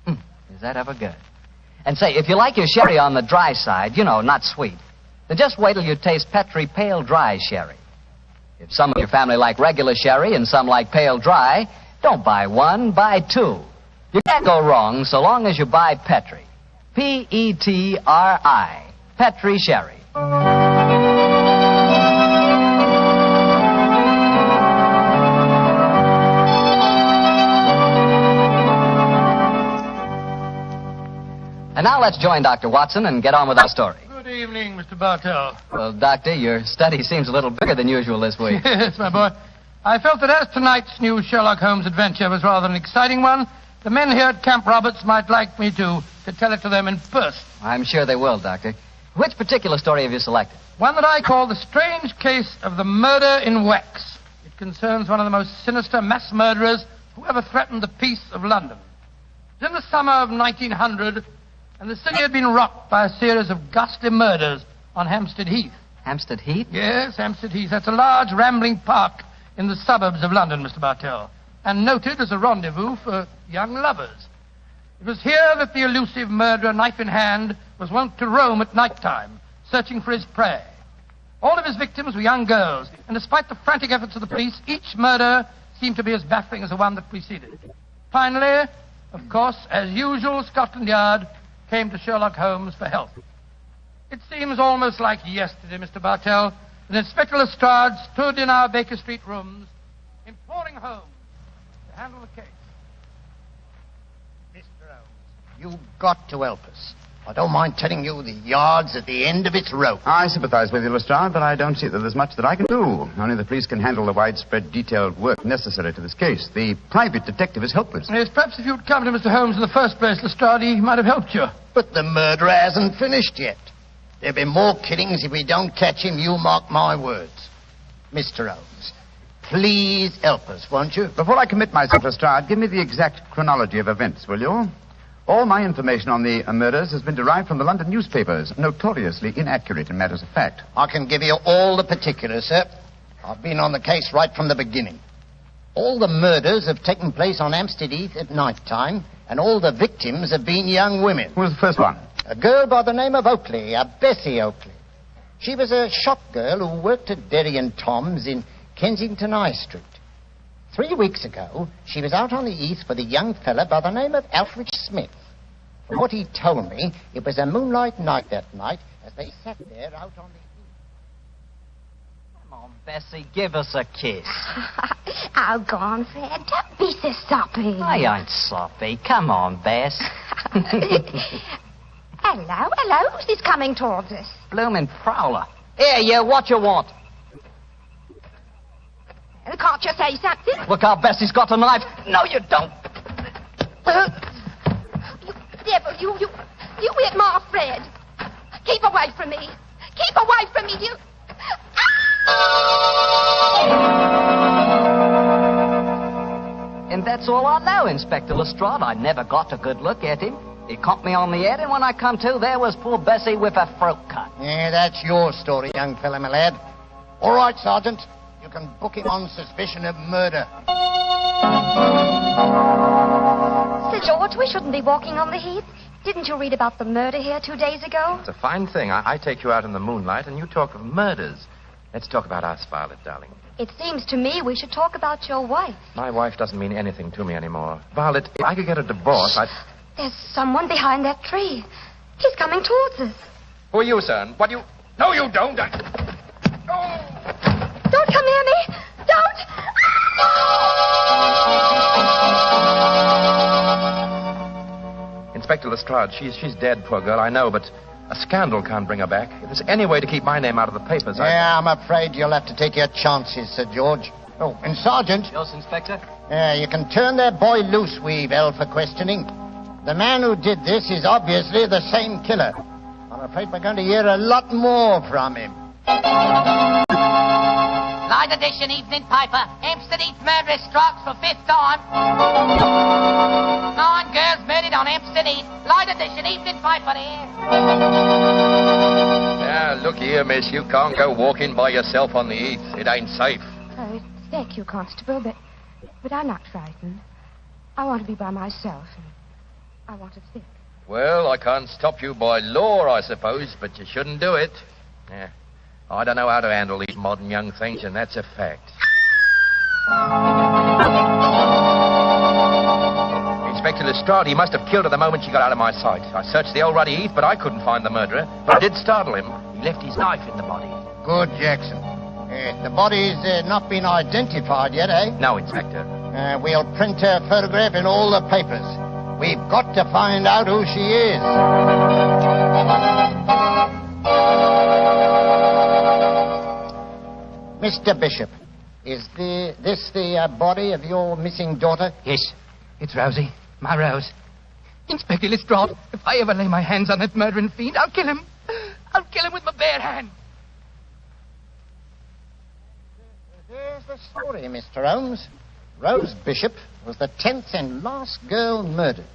Is that ever good? And say, if you like your sherry on the dry side, not sweet, then just wait till you taste Petri Pale Dry Sherry. If some of your family like regular sherry and some like pale dry, don't buy 1, buy 2. You can't go wrong so long as you buy Petri. Petri. Petri Sherry. And now let's join Dr. Watson and get on with our story. Good evening, Mr. Bartell. Well, Doctor, your study seems a little bigger than usual this week. Yes, my boy. I felt that as tonight's new Sherlock Holmes adventure was rather an exciting one, the men here at Camp Roberts might like me to tell it to them in person. I'm sure they will, Doctor. Which particular story have you selected? One that I call The Strange Case of the Murder in Wax. It concerns one of the most sinister mass murderers who ever threatened the peace of London. It was in the summer of 1900, and the city had been rocked by a series of ghastly murders on Hampstead Heath. Hampstead Heath? Yes, Hampstead Heath. That's a large rambling park in the suburbs of London, Mr. Bartell, and noted as a rendezvous for young lovers. It was here that the elusive murderer, knife in hand, was wont to roam at night time, searching for his prey. All of his victims were young girls, and despite the frantic efforts of the police, each murder seemed to be as baffling as the one that preceded it. Finally, of course, as usual, Scotland Yard came to Sherlock Holmes for help. It seems almost like yesterday, Mr. Bartell, that Inspector Lestrade stood in our Baker Street rooms, imploring Holmes to handle the case. Mr. Holmes, you've got to help us. I don't mind telling you the yard's at the end of its rope. I sympathize with you, Lestrade, but I don't see that there's much that I can do. Only the police can handle the widespread, detailed work necessary to this case. The private detective is helpless. Yes, perhaps if you'd come to Mr. Holmes in the first place, Lestrade, he might have helped you. But the murderer hasn't finished yet. There'll be more killings if we don't catch him, you mark my words. Mr. Holmes, please help us, won't you? Before I commit myself, Lestrade, give me the exact chronology of events, will you? All my information on the murders has been derived from the London newspapers, notoriously inaccurate in matters of fact. I can give you all the particulars, sir. I've been on the case right from the beginning. All the murders have taken place on Hampstead Heath at night time, and all the victims have been young women. Who was the first one? A girl by the name of Oakley, Bessie Oakley. She was a shop girl who worked at Derry and Tom's in Kensington High Street. 3 weeks ago, she was out on the heath with a young fella by the name of Alfred Smith. From what he told me, it was a moonlight night that night as they sat there out on the heath. Come on, Bessie, give us a kiss. Oh, go on, Fred. Don't be so soppy. I ain't soppy. Come on, Bess. Hello. Who's this coming towards us? Bloomin' prowler. Here, you, what you want? Can't you say something? Look how Bessie's got a knife. No, you don't. Devil, you hit my Fred. Keep away from me. Keep away from me, you. And that's all I know, Inspector Lestrade. I never got a good look at him. He caught me on the head, and when I come to, there was poor Bessie with her throat cut. Yeah, that's your story, young fella, my lad. All right, Sergeant. You can book him on suspicion of murder. Sir George, we shouldn't be walking on the heath. Didn't you read about the murder here 2 days ago? It's a fine thing. I take you out in the moonlight, and you talk of murders. Let's talk about us, Violet, darling. It seems to me we should talk about your wife. My wife doesn't mean anything to me anymore. Violet, if I could get a divorce, I'd... There's someone behind that tree. He's coming towards us. Who are you, son? What do you... No, you don't. Don't come near me. Don't. Inspector Lestrade, she's dead, poor girl, I know, but a scandal can't bring her back. If there's any way to keep my name out of the papers, Yeah, I'm afraid you'll have to take your chances, Sir George. Oh, and Sergeant... Yes, Inspector? You can turn that boy loose, Weevil, for questioning. The man who did this is obviously the same killer. I'm afraid we're going to hear a lot more from him. Light edition evening paper. Hampstead Heath murderess strikes for 5th time. 9 girls murdered on Hampstead Heath. Light edition evening paper here. Now, look here, miss. You can't go walking by yourself on the heath. It ain't safe. Oh, thank you, Constable, but I'm not frightened. I want to be by myself, and I want to think. Well, I can't stop you by law, I suppose, but you shouldn't do it. Yeah. I don't know how to handle these modern young things, and that's a fact. Inspector Lestrade, he must have killed her the moment she got out of my sight. I searched the old ruddy heath, but I couldn't find the murderer. But I did startle him. He left his knife in the body. Good, Jackson. The body's not been identified yet, eh? No, Inspector. We'll print her photograph in all the papers. We've got to find out who she is. Mr. Bishop, is this the body of your missing daughter? Yes, it's Rosie, my Rose. Inspector Lestrade, if I ever lay my hands on that murdering fiend, I'll kill him. I'll kill him with my bare hand. There's the story, Mr. Holmes. Rose Bishop was the 10th and last girl murdered.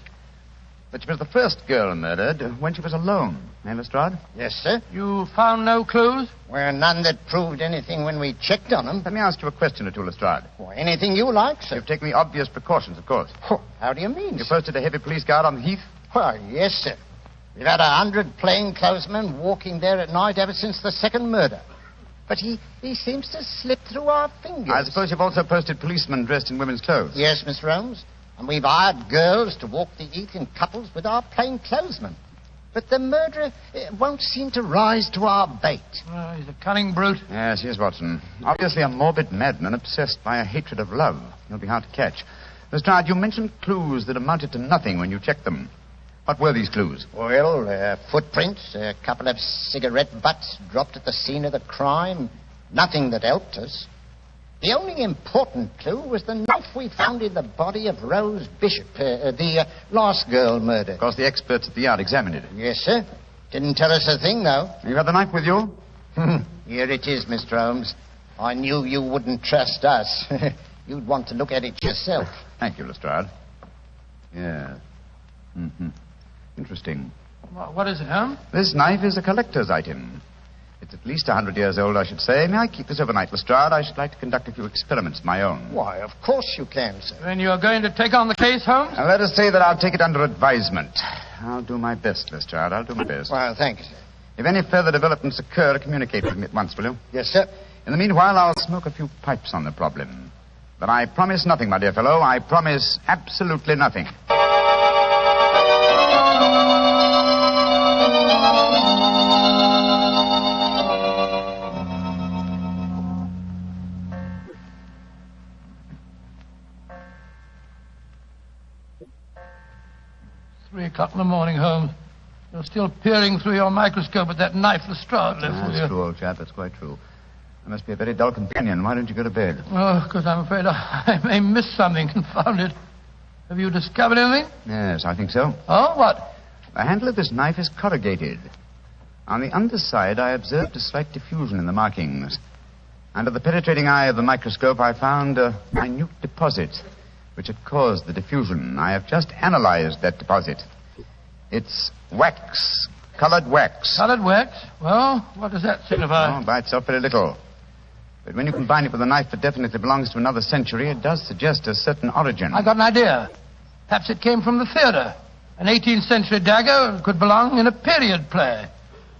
But she was the first girl murdered when she was alone, eh, Lestrade? Yes, sir. You found no clues? Well, none that proved anything when we checked on them. Let me ask you a question or two, Lestrade. Well, anything you like, sir. You've taken the obvious precautions, of course. How do you mean, You sir? posted a heavy police guard on the heath? Why, yes, sir. We've had 100 plainclothesmen walking there at night ever since the second murder. But he seems to slip through our fingers. I suppose you've also posted policemen dressed in women's clothes. Yes, Mr. Holmes. And we've hired girls to walk the heath in couples with our plainclothesmen. But the murderer won't seem to rise to our bait. He's a cunning brute. Yes, he is, Watson. Obviously a morbid madman obsessed by a hatred of love. He'll be hard to catch. Lestrade, you mentioned clues that amounted to nothing when you checked them. What were these clues? Well, footprints, a couple of cigarette butts dropped at the scene of the crime. Nothing that helped us. The only important clue was the knife we found in the body of Rose Bishop, the last girl murdered. Of course, the experts at the yard examined it. Yes, sir. Didn't tell us a thing, though. You had the knife with you? Here it is, Mr. Holmes. I knew you wouldn't trust us. You'd want to look at it yourself. Thank you, Lestrade. Yeah. Interesting. What is it, Holmes? This knife is a collector's item. It's at least 100 years old, I should say. May I keep this overnight, Lestrade? I should like to conduct a few experiments of my own. Why, of course you can, sir. Then you're going to take on the case, Holmes? Now, let us say that I'll take it under advisement. I'll do my best, Lestrade. I'll do my best. Well, thank you, sir. If any further developments occur, communicate with me at once, will you? Yes, sir. In the meanwhile, I'll smoke a few pipes on the problem. But I promise nothing, my dear fellow. I promise absolutely nothing. 3 o'clock in the morning, Holmes. You're still peering through your microscope at that knife Lestrade left for you. That's true, old chap. That's quite true. I must be a very dull companion. Why don't you go to bed? Oh, because I'm afraid I may miss something. Confound it. Have you discovered anything? Yes, I think so. Oh, what? The handle of this knife is corrugated. On the underside, I observed a slight diffusion in the markings. Under the penetrating eye of the microscope, I found a minute deposit which had caused the diffusion. I have just analyzed that deposit. It's wax, colored wax. Colored wax? Well, what does that signify? Oh, by itself, very little. But when you combine it with a knife that definitely belongs to another century, it does suggest a certain origin. I got an idea. Perhaps it came from the theater. An 18th century dagger could belong in a period play.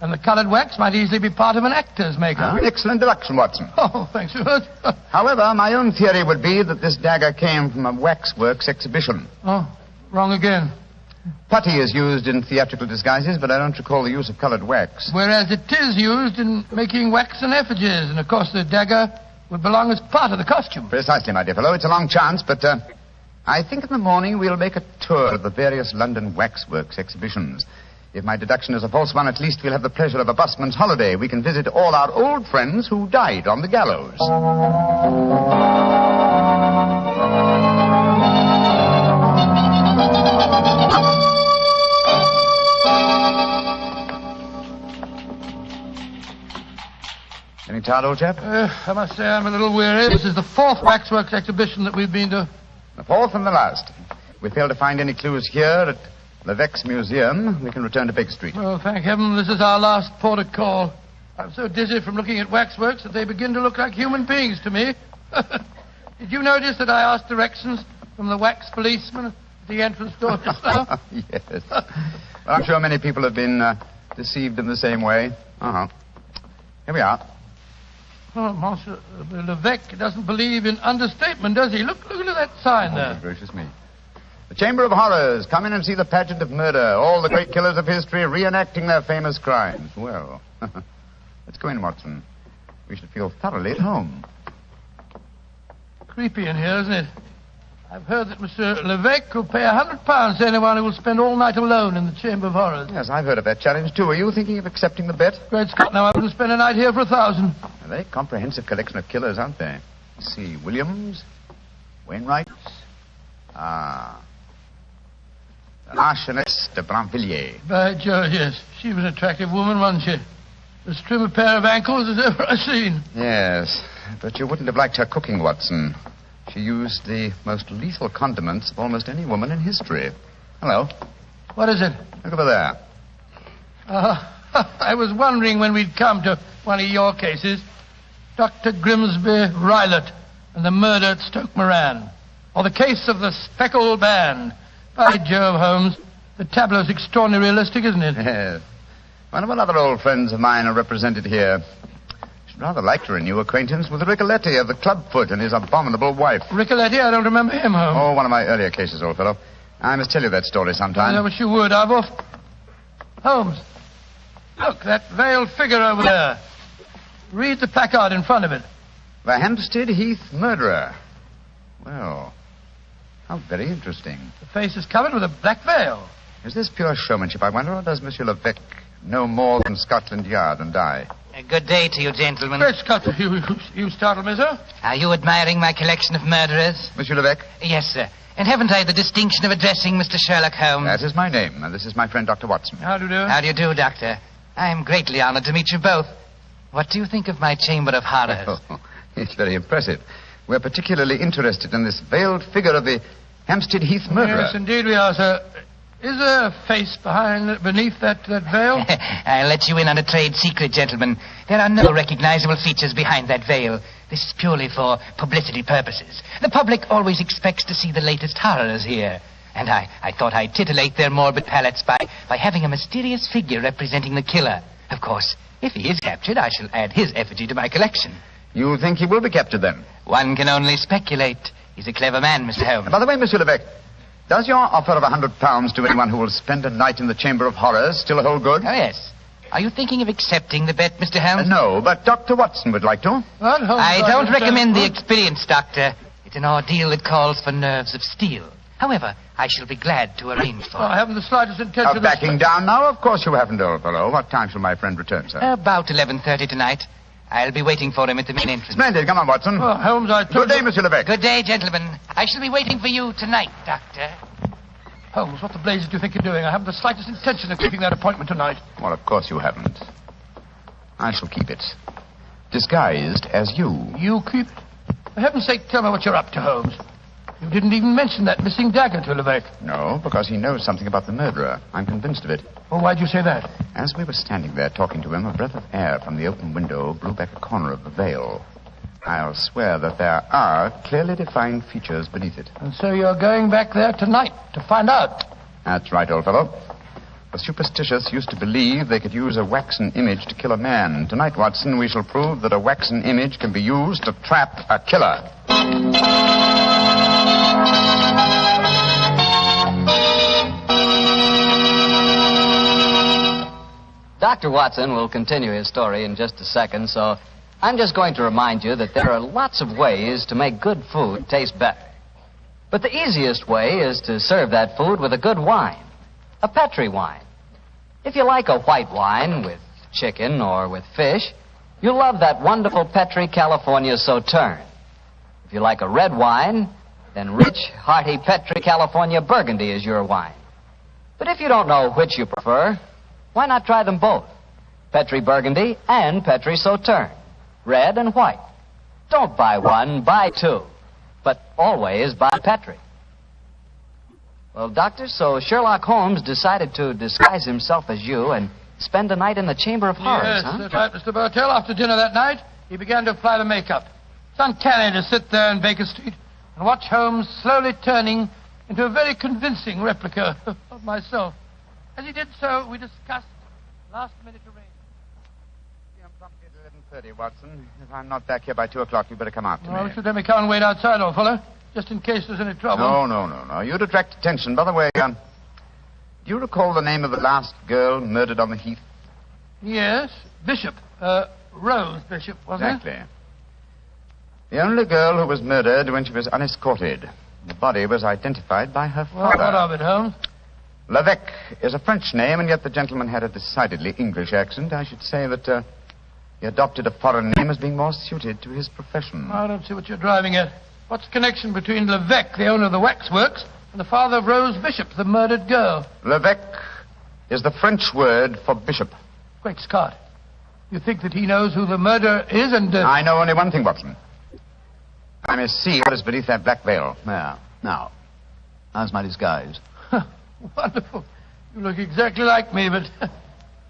And the colored wax might easily be part of an actor's makeup. Excellent deduction, Watson. Oh, thanks, Stuart. However, my own theory would be that this dagger came from a waxworks exhibition. Oh, wrong again. Putty is used in theatrical disguises, but I don't recall the use of colored wax. Whereas it is used in making waxen effigies, and of course the dagger would belong as part of the costume. Precisely, my dear fellow. It's a long chance, but I think in the morning we'll make a tour of the various London waxworks exhibitions. If my deduction is a false one, at least we'll have the pleasure of a busman's holiday. We can visit all our old friends who died on the gallows. Any tired, old chap? I must say I'm a little weary. This is the 4th waxworks exhibition that we've been to. The 4th and the last. If we fail to find any clues here at Levesque's Museum, we can return to Baker Street. Oh, thank heaven this is our last port of call. I'm so dizzy from looking at waxworks that they begin to look like human beings to me. Did you notice that I asked directions from the wax policeman at the entrance door just now? Yes. Well, I'm sure many people have been deceived in the same way. Uh-huh. Here we are. Oh, Monsieur Levesque doesn't believe in understatement, does he? Look at that sign there. Gracious me. The Chamber of Horrors. Come in and see the pageant of murder. All the great killers of history reenacting their famous crimes. Well, let's go in, Watson. We should feel thoroughly at home. Creepy in here, isn't it? I've heard that Monsieur Levesque will pay £100 to anyone who will spend all night alone in the Chamber of Horrors. Yes, I've heard of that challenge, too. Are you thinking of accepting the bet? Great Scott, now I wouldn't spend a night here for 1,000. A very comprehensive collection of killers, aren't they? Let's see. Williams, Wainwright. Ah. The Marchioness de Brinvilliers. By George, yes. She was an attractive woman, wasn't she? As trim a pair of ankles as ever I've seen. Yes, but you wouldn't have liked her cooking, Watson. She used the most lethal condiments of almost any woman in history. Hello. What is it? Look over there. I was wondering when we'd come to one of your cases. Dr. Grimsby Rylott and the murder at Stoke Moran. Or the case of the Speckled Band. By Jove, Holmes. The tableau's extraordinarily realistic, isn't it? Yes. One of other old friends of mine are represented here. I'd rather like to renew acquaintance with Ricoletti of the Clubfoot and his abominable wife. Ricoletti? I don't remember him, Holmes. Oh, one of my earlier cases, old fellow. I must tell you that story sometime. I wish you would. I've off... Holmes, look, that veiled figure over there. Read the placard in front of it. The Hampstead Heath Murderer. Well, how very interesting. The face is covered with a black veil. Is this pure showmanship, I wonder, or does Monsieur Levesque know more than Scotland Yard and I? Good day to you, gentlemen. Great Scott, you startled me, sir. Are you admiring my collection of murderers? Monsieur Levesque? Yes, sir. And haven't I the distinction of addressing Mr. Sherlock Holmes? That is my name, and this is my friend, Dr. Watson. How do you do? How do you do, Doctor? I am greatly honored to meet you both. What do you think of my Chamber of Horrors? Oh, it's very impressive. We're particularly interested in this veiled figure of the Hampstead Heath murderer. Yes, indeed we are, sir. Is there a face beneath that veil? I'll let you in on a trade secret, gentlemen. There are no recognizable features behind that veil. This is purely for publicity purposes. The public always expects to see the latest horrors here. And I thought I'd titillate their morbid palates by having a mysterious figure representing the killer. Of course, if he is captured, I shall add his effigy to my collection. You think he will be captured, then? One can only speculate. He's a clever man, Mr. Holmes. By the way, Monsieur Levesque, does your offer of £100 to anyone who will spend a night in the Chamber of Horrors still hold good? Oh, yes. Are you thinking of accepting the bet, Mr. Holmes? No, but Dr. Watson would like to. I don't recommend the experience, Doctor. It's an ordeal that calls for nerves of steel. However, I shall be glad to arrange for it. I haven't the slightest intention of... Backing down now? Of course you haven't, old fellow. What time shall my friend return, sir? About 11:30 tonight. I'll be waiting for him at the main entrance. Splendid. Come on, Watson. Oh, Holmes, I told Good day, Monsieur Levesque. Good day, gentlemen. I shall be waiting for you tonight, Doctor. Holmes, what the blazes do you think you're doing? I haven't the slightest intention of keeping that appointment tonight. Well, of course you haven't. I shall keep it. Disguised as you. You keep it? For heaven's sake, tell me what you're up to, Holmes. You didn't even mention that missing dagger to Levesque. No, because he knows something about the murderer. I'm convinced of it. Well, why'd you say that? As we were standing there talking to him, a breath of air from the open window blew back a corner of the veil. I'll swear that there are clearly defined features beneath it. And so you're going back there tonight to find out? That's right, old fellow. The superstitious used to believe they could use a waxen image to kill a man. Tonight, Watson, we shall prove that a waxen image can be used to trap a killer. Dr. Watson will continue his story in just a second, so I'm just going to remind you that there are lots of ways to make good food taste better. But the easiest way is to serve that food with a good wine, a Petri wine. If you like a white wine with chicken or with fish, you'll love that wonderful Petri California Sauterne. If you like a red wine, then rich, hearty Petri California Burgundy is your wine. But if you don't know which you prefer, why not try them both? Petri Burgundy and Petri Sauterne. Red and white. Don't buy one, buy two. But always buy Petri. Well, Doctor, so Sherlock Holmes decided to disguise himself as you and spend a night in the Chamber of Horrors, yes, huh? That's right, Mr. Bartell. After dinner that night, he began to apply the makeup. It's uncanny to sit there in Baker Street and watch Holmes slowly turning into a very convincing replica of myself. As he did so, we discussed last-minute arrangements. I'm promptly at 11:30, Watson. If I'm not back here by 2 o'clock, you better come out to Well, me. should let me come and wait outside, old fellow, just in case there's any trouble. No. You'd attract attention. By the way, do you recall the name of the last girl murdered on the Heath? Yes, Bishop. Rose Bishop, wasn't it? Exactly. The only girl who was murdered when she was unescorted. The body was identified by her Well, father. what of it, Holmes? Levesque is a French name, and yet the gentleman had a decidedly English accent. I should say that he adopted a foreign name as being more suited to his profession. I don't see what you're driving at. What's the connection between Levesque, the owner of the waxworks, and the father of Rose Bishop, the murdered girl? Levesque is the French word for bishop. Great Scott. You think that he knows who the murderer is and... I know only one thing, Watson. I may see what is beneath that black veil. There. Now, how's my disguise? Wonderful. You look exactly like me, but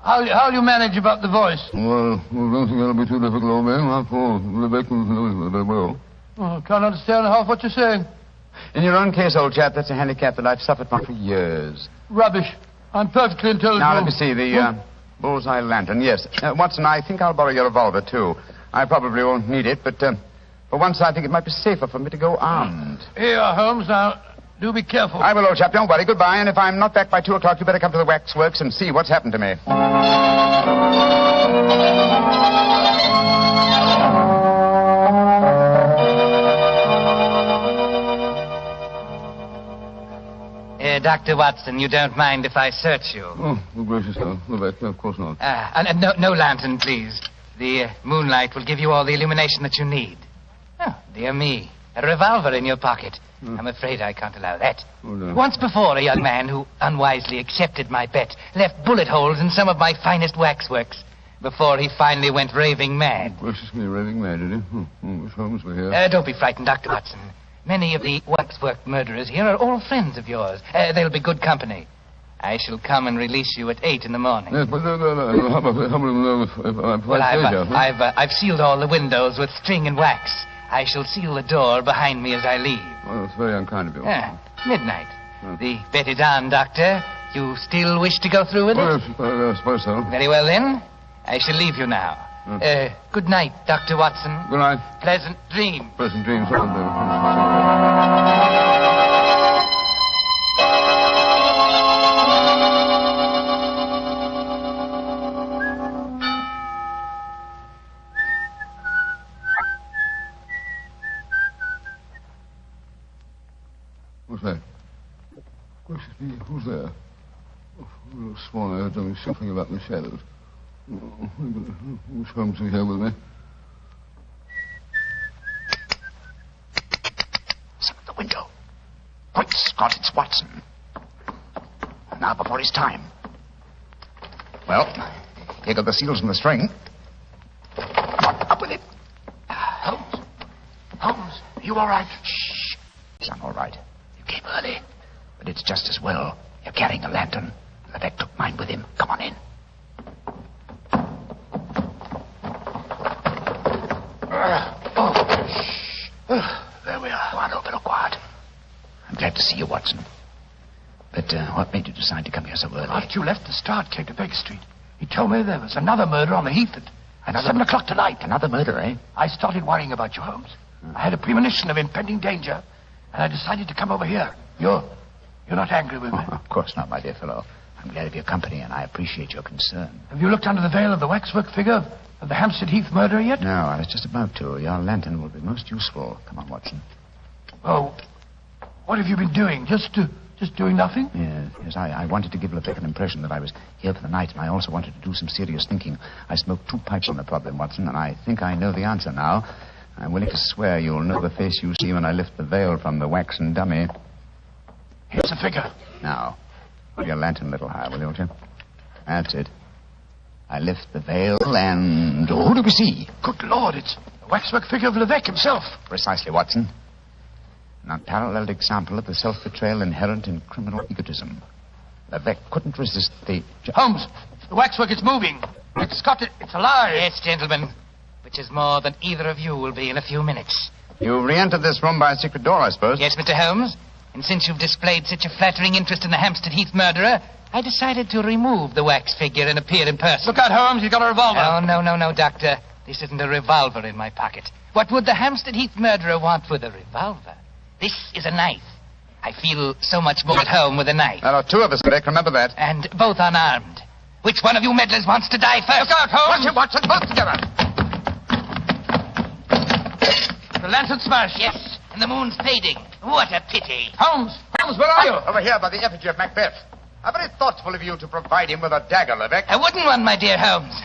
how'll you manage about the voice? Well, I don't think that'll be too difficult, old man. After all, Levesque knows very well. Oh, I can't understand half what you're saying. In your own case, old chap, that's a handicap that I've suffered from for years. Rubbish. I'm perfectly intelligent. Now, let me see, the bullseye lantern. Yes. Watson, I think I'll borrow your revolver, too. I probably won't need it, but for once I think it might be safer for me to go armed. Here you are, Holmes. Now, do be careful. I will, old chap. Don't worry. Goodbye. And if I'm not back by 2 o'clock, you better come to the waxworks and see what's happened to me. Dr. Watson, you don't mind if I search you? Oh, gracious, no. Levesque, of course not. No lantern, please. The moonlight will give you all the illumination that you need. Oh, dear me. A revolver in your pocket. I'm afraid I can't allow that. Oh, no. Once before, a young man who unwisely accepted my bet left bullet holes in some of my finest waxworks before he finally went raving mad. Gracious me, raving mad, did he? Wish Holmes were here. Don't be frightened, Dr. Watson. Many of the waxwork murderers here are all friends of yours. They'll be good company. I shall come and release you at 8 in the morning. Yes, but how about if Well, I stay here? I've sealed all the windows with string and wax. I shall seal the door behind me as I leave. Well, it's very unkind of you. Midnight. The bet is on, Doctor. You still wish to go through with it? Yes, I suppose so. Very well, then. I shall leave you now. Good night, Dr. Watson. Good night. Pleasant dreams. Pleasant dreams. What's that? Gracious me, who's there? I would have sworn I heard something shuffling about in the shadows. Who's Holmes here with me? Listen at the window. Great Scott, it's Watson. Now before his time. Well, here go the seals and the string. Come on, up with it. Holmes. Holmes, are you all right? Shh. I'm all right. You came early. But it's just as well. You're carrying a lantern. Levesque took mine with him. Come on in. There we are. Go on over, look quiet. I'm glad to see you, Watson. But what made you decide to come here so early? After you left the start, came to Baker Street. He told me there was another murder on the Heath at 7 o'clock tonight. Another murder, eh? I started worrying about you, Holmes. I had a premonition of impending danger, and I decided to come over here. You're not angry with me? Oh, of course not, my dear fellow. I'm glad of your company, and I appreciate your concern. Have you looked under the veil of the waxwork figure of the Hampstead Heath murderer yet? No, I was just about to. Your lantern will be most useful. Come on, Watson. Oh, what have you been doing? Just doing nothing? Yes, I wanted to give Levesque an impression that I was here for the night, and I also wanted to do some serious thinking. I smoked 2 pipes on the problem, Watson, and I think I know the answer now. I'm willing to swear you'll know the face you see when I lift the veil from the waxen dummy. Here's the figure. Now, hold your lantern a little higher, will you, won't you? That's it. I lift the veil, and who do we see? Good Lord, it's the waxwork figure of Levesque himself. Precisely, Watson. An unparalleled example of the self-betrayal inherent in criminal egotism. Levesque couldn't resist the... Holmes, the waxwork is moving. It's alive. Yes, gentlemen. Which is more than either of you will be in a few minutes. You re-entered this room by a secret door, I suppose? Yes, Mr. Holmes. And since you've displayed such a flattering interest in the Hampstead Heath murderer, I decided to remove the wax figure and appear in person. Look out, Holmes. You've got a revolver. Oh, no, Doctor. This isn't a revolver in my pocket. What would the Hampstead Heath murderer want with a revolver? This is a knife. I feel so much more at home with a knife. There are 2 of us, Vic. Remember that. And both unarmed. Which one of you meddlers wants to die first? Look out, Holmes. Watson, both together. The lantern smashed. Yes, and the moon's fading. What a pity. Holmes, where are you? Over here by the effigy of Macbeth. How very thoughtful of you to provide him with a dagger, Levesque. A wooden one, my dear Holmes.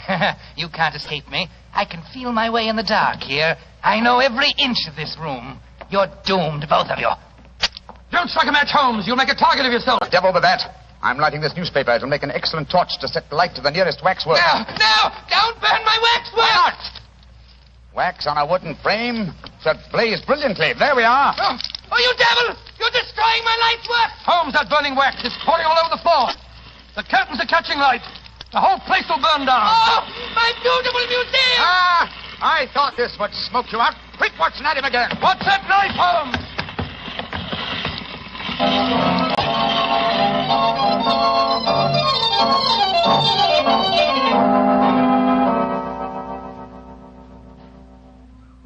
You can't escape me. I can feel my way in the dark here. I know every inch of this room. You're doomed, both of you. Don't strike a match, Holmes. You'll make a target of yourself. Devil with that. I'm lighting this newspaper. It'll make an excellent torch to set light to the nearest waxwork. No! Don't burn my waxwork! Why not? Wax on a wooden frame should blaze brilliantly. There we are. Oh, you devil! You're destroying my life's work! Holmes, that burning wax is pouring all over the floor. The curtains are catching light. The whole place will burn down. Oh, my beautiful museum! I thought this would smoke you out. Quick, Watson, at him again. What's that knife, Holmes?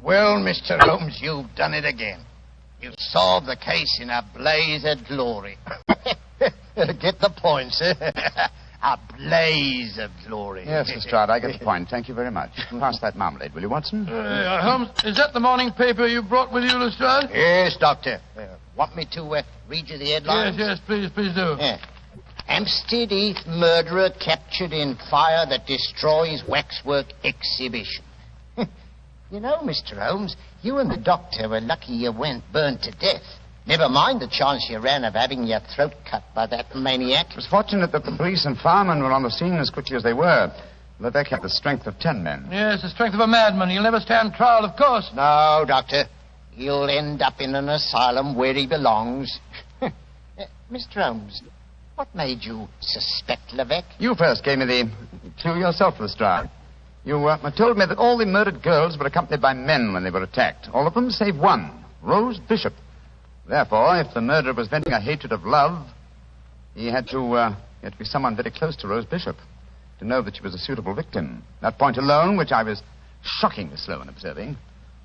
Well, Mr. Holmes, you've done it again. You've solved the case in a blaze of glory. Get the point, sir. A blaze of glory. Yes, Lestrade, I get the point. Thank you very much. Pass that marmalade, will you, Watson? Holmes, is that the morning paper you brought with you, Lestrade? Yes, Doctor. Want me to read you the headlines? Yes, please do. Yeah. Hampstead Heath murderer captured in fire that destroys waxwork exhibition. You know, Mr. Holmes, you and the doctor were lucky you weren't burned to death. Never mind the chance you ran of having your throat cut by that maniac. It was fortunate that the police and firemen were on the scene as quickly as they were. Levesque had the strength of 10 men. Yes, the strength of a madman. He'll never stand trial, of course. No, Doctor. He'll end up in an asylum where he belongs. Mr. Holmes, What made you suspect Levesque? You first gave me the clue yourself, Lestrade. You told me that all the murdered girls were accompanied by men when they were attacked. All of them save one, Rose Bishop. Therefore, if the murderer was venting a hatred of love, he had to be someone very close to Rose Bishop to know that she was a suitable victim. That point alone, which I was shockingly slow in observing,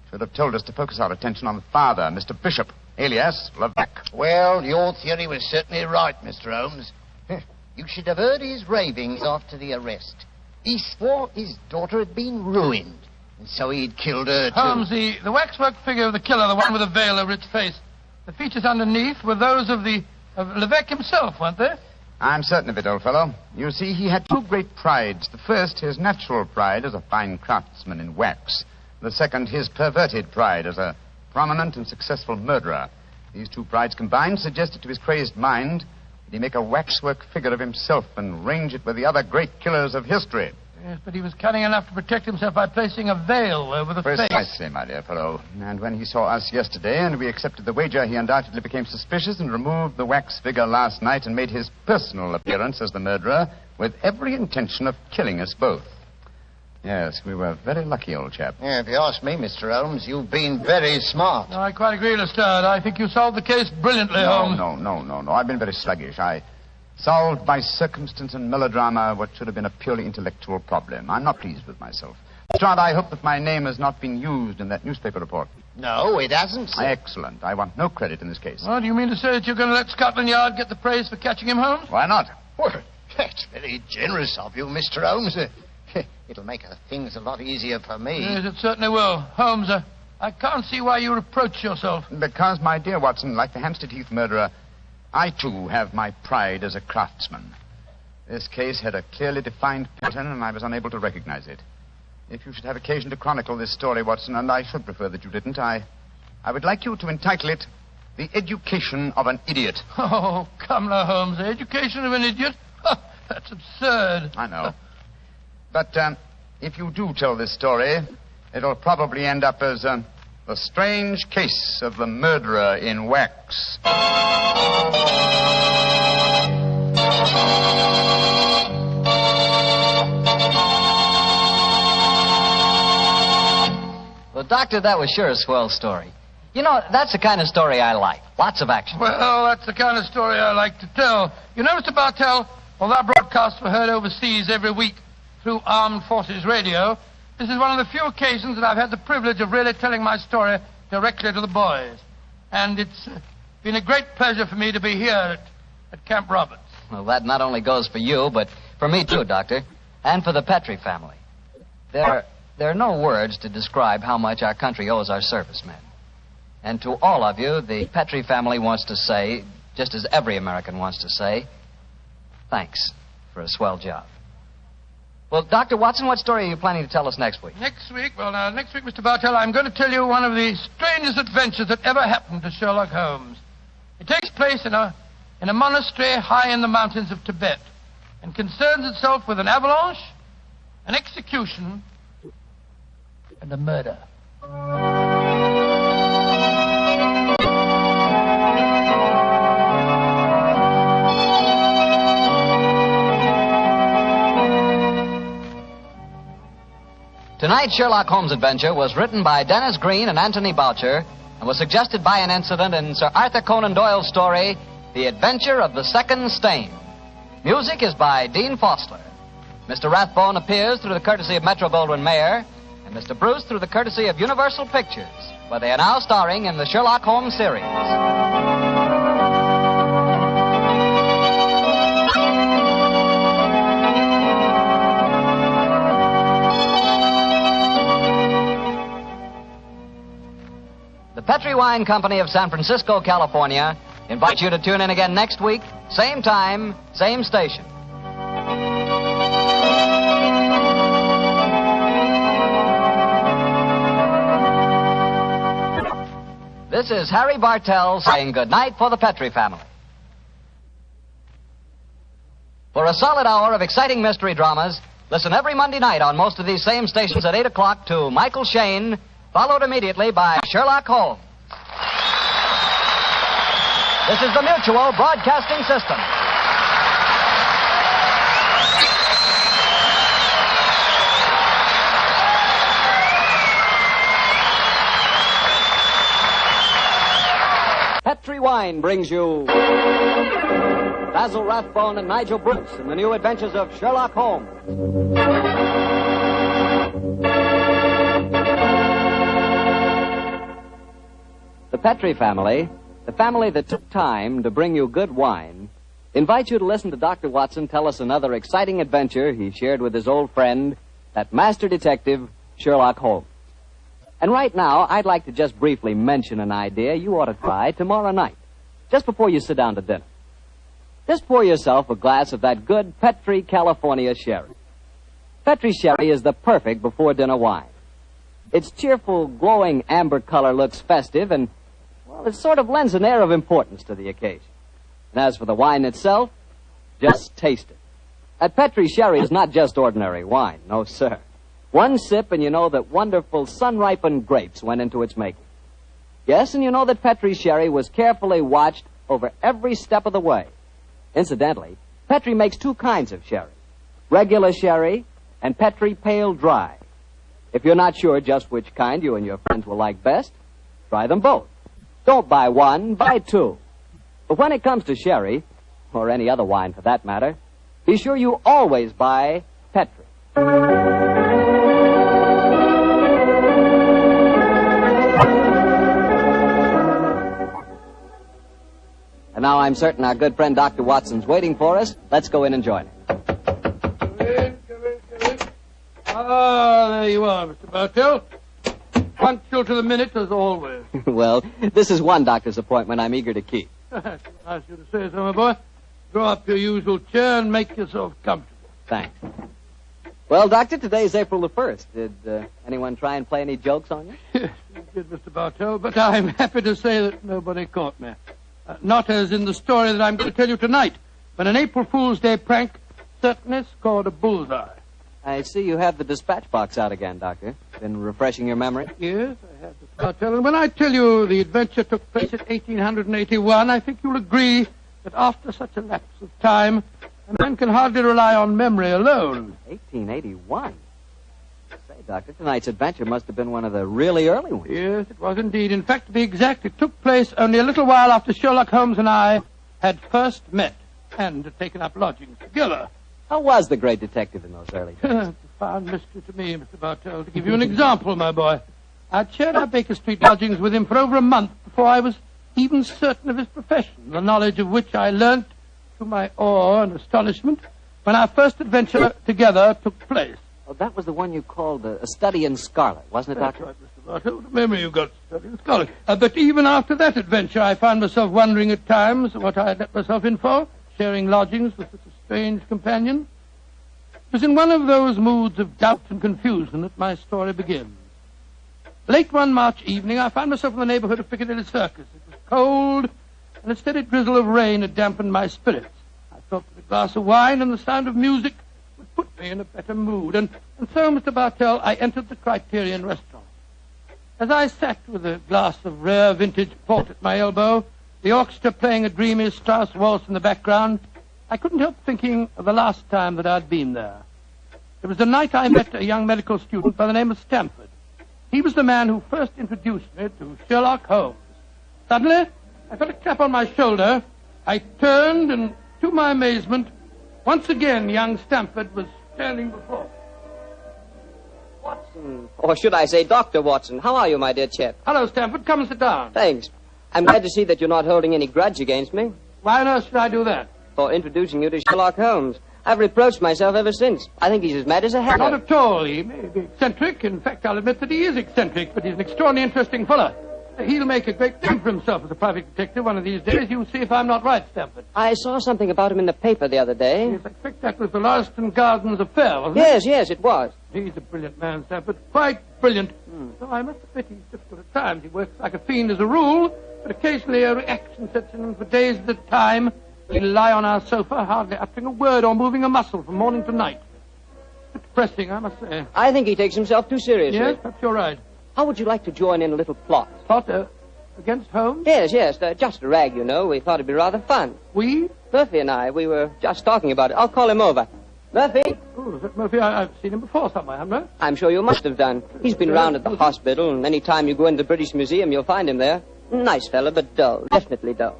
should have told us to focus our attention on the father, Mr. Bishop, alias Levesque. Well, your theory was certainly right, Mr. Holmes. You should have heard his ravings after the arrest. He swore his daughter had been ruined, and so he'd killed her, too. Holmes, the waxwork figure of the killer, the one with the veil over its face, the features underneath were those of Levesque himself, weren't they? I'm certain of it, old fellow. You see, he had two great prides. The first, his natural pride as a fine craftsman in wax. The second, his perverted pride as a prominent and successful murderer. These two prides combined suggested to his crazed mind that he make a waxwork figure of himself and range it with the other great killers of history. Yes, but he was cunning enough to protect himself by placing a veil over the face. Precisely, my dear fellow. And when he saw us yesterday and we accepted the wager, he undoubtedly became suspicious and removed the wax figure last night and made his personal appearance as the murderer with every intention of killing us both. Yes, we were very lucky, old chap. Yeah, if you ask me, Mr. Holmes, you've been very smart. No, I quite agree, Lestrade. I think you solved the case brilliantly, Holmes. No. I've been very sluggish. I solved by circumstance and melodrama what should have been a purely intellectual problem. I'm not pleased with myself. Lestrade, I hope that my name has not been used in that newspaper report. No, it hasn't, sir. Excellent. I want no credit in this case. Well, do you mean to say that you're going to let Scotland Yard get the praise for catching him, Holmes? Why not? Well, that's very generous of you, Mr. Holmes. It'll make things a lot easier for me. Yes, it certainly will. Holmes, I can't see why you reproach yourself. Because, my dear Watson, like the Hampstead Heath murderer, I, too, have my pride as a craftsman. This case had a clearly defined pattern, and I was unable to recognize it. If you should have occasion to chronicle this story, Watson, and I should prefer that you didn't, I would like you to entitle it The Education of an Idiot. Oh, come now, Holmes. The education of an idiot? That's absurd. I know. But if you do tell this story, it'll probably end up as The Strange Case of the Murderer in Wax. Well, Doctor, that was sure a swell story. You know, that's the kind of story I like. Lots of action. Well, that's the kind of story I like to tell. You know, Mr. Bartell, although our broadcasts were heard overseas every week through Armed Forces Radio, this is one of the few occasions that I've had the privilege of really telling my story directly to the boys. And it's been a great pleasure for me to be here at Camp Roberts. Well, that not only goes for you, but for me too, Doctor, and for the Petrie family. There are no words to describe how much our country owes our servicemen. And to all of you, the Petrie family wants to say, just as every American wants to say, thanks for a swell job. Well, Dr. Watson, what story are you planning to tell us next week? Next week, Mr. Bartell, I'm going to tell you one of the strangest adventures that ever happened to Sherlock Holmes. It takes place in a monastery high in the mountains of Tibet and concerns itself with an avalanche, an execution, and a murder. Tonight's Sherlock Holmes adventure was written by Dennis Green and Anthony Boucher and was suggested by an incident in Sir Arthur Conan Doyle's story, The Adventure of the Second Stain. Music is by Dean Fossler. Mr. Rathbone appears through the courtesy of Metro-Goldwyn-Mayer, and Mr. Bruce through the courtesy of Universal Pictures, where they are now starring in the Sherlock Holmes series. The Petrie Wine Company of San Francisco, California, invites you to tune in again next week, same time, same station. This is Harry Bartell saying goodnight for the Petrie family. For a solid hour of exciting mystery dramas, listen every Monday night on most of these same stations at 8 o'clock to Michael Shayne, followed immediately by Sherlock Holmes. This is the Mutual Broadcasting System. Petri Wine brings you Basil Rathbone and Nigel Bruce in the new Adventures of Sherlock Holmes. The Petri family, the family that took time to bring you good wine, invites you to listen to Dr. Watson tell us another exciting adventure he shared with his old friend, that master detective, Sherlock Holmes. And right now, I'd like to just briefly mention an idea you ought to try tomorrow night, just before you sit down to dinner. Just pour yourself a glass of that good Petri California sherry. Petri sherry is the perfect before-dinner wine. Its cheerful, glowing amber color looks festive and, well, it sort of lends an air of importance to the occasion. And as for the wine itself, just taste it. That Petri sherry is not just ordinary wine, no, sir. One sip and you know that wonderful sun-ripened grapes went into its making. Yes, and you know that Petri sherry was carefully watched over every step of the way. Incidentally, Petri makes two kinds of sherry, regular sherry and Petri Pale Dry. If you're not sure just which kind you and your friends will like best, try them both. Don't buy one, buy two. But when it comes to sherry, or any other wine for that matter, be sure you always buy Petri. And now I'm certain our good friend Dr. Watson's waiting for us. Let's go in and join him. Come in. Ah, there you are, Mr. Bartell. Punctual to the minute, as always. Well, this is one doctor's appointment I'm eager to keep. Nice of you to say so, my boy. Draw up your usual chair and make yourself comfortable. Thanks. Well, Doctor, today's April the 1st. Did anyone try and play any jokes on you? Yes, you did, Mr. Bartell, but I'm happy to say that nobody caught me. Not as in the story that I'm going to tell you tonight, but an April Fool's Day prank certainly scored a bullseye. I see you have the dispatch box out again, Doctor. Been refreshing your memory? Yes, I have, Mr. Bartell. And when I tell you the adventure took place in 1881, I think you'll agree that after such a lapse of time, a man can hardly rely on memory alone. 1881? Say, Doctor, tonight's adventure must have been one of the really early ones. Yes, it was indeed. In fact, to be exact, it took place only a little while after Sherlock Holmes and I had first met and had taken up lodgings together. How was the great detective in those early days? It's a profound mystery to me, Mr. Bartell. To give you an example, my boy, I'd shared our Baker Street lodgings with him for over a month before I was even certain of his profession, the knowledge of which I learnt to my awe and astonishment when our first adventure together took place. Oh, that was the one you called a study in scarlet, wasn't it, That's Doctor? right, Mr. Bartell. What a memory you've got, study in scarlet. But even after that adventure, I found myself wondering at times what I had let myself in for, sharing lodgings with such a strange companion. It was in one of those moods of doubt and confusion that my story begins. Late one March evening, I found myself in the neighborhood of Piccadilly Circus. It was cold, and a steady drizzle of rain had dampened my spirits. I thought that a glass of wine and the sound of music would put me in a better mood. And so, Mr. Bartell, I entered the Criterion restaurant. As I sat with a glass of rare vintage port at my elbow, the orchestra playing a dreamy Strauss waltz in the background, I couldn't help thinking of the last time that I'd been there. It was the night I met a young medical student by the name of Stamford. He was the man who first introduced me to Sherlock Holmes. Suddenly, I felt a clap on my shoulder. I turned, and to my amazement, once again young Stamford was standing before me. Watson, or should I say Dr. Watson, how are you, my dear chap? Hello, Stamford. Come and sit down. Thanks. I'm glad to see that you're not holding any grudge against me. Why on earth should I do that? For introducing you to Sherlock Holmes. I've reproached myself ever since. I think he's as mad as a hatter. Not at all. He may be eccentric. In fact, I'll admit that he is eccentric, but he's an extraordinarily interesting fellow. He'll make a great name for himself as a private detective one of these days. You'll see if I'm not right, Stamford. I saw something about him in the paper the other day. Yes, I expect that was the Lauriston Gardens affair, wasn't it? Yes, it was. He's a brilliant man, Stamford. Quite brilliant. Though I must admit he's difficult at times. He works like a fiend as a rule, but occasionally a reaction sets in, and for days at a time he'll lie on our sofa, hardly uttering a word or moving a muscle from morning to night. It's depressing, I must say. I think he takes himself too seriously. Yes, perhaps you're right. How would you like to join in a little plot? Plot? Against Holmes? Yes, just a rag, you know. We thought it'd be rather fun. We? Murphy and I, we were just talking about it. I'll call him over. Murphy? Oh, is that Murphy? I've seen him before somewhere, haven't I? I'm sure you must have done. He's been round at the hospital, and any time you go into the British Museum, you'll find him there. Nice fella, but dull. Definitely dull.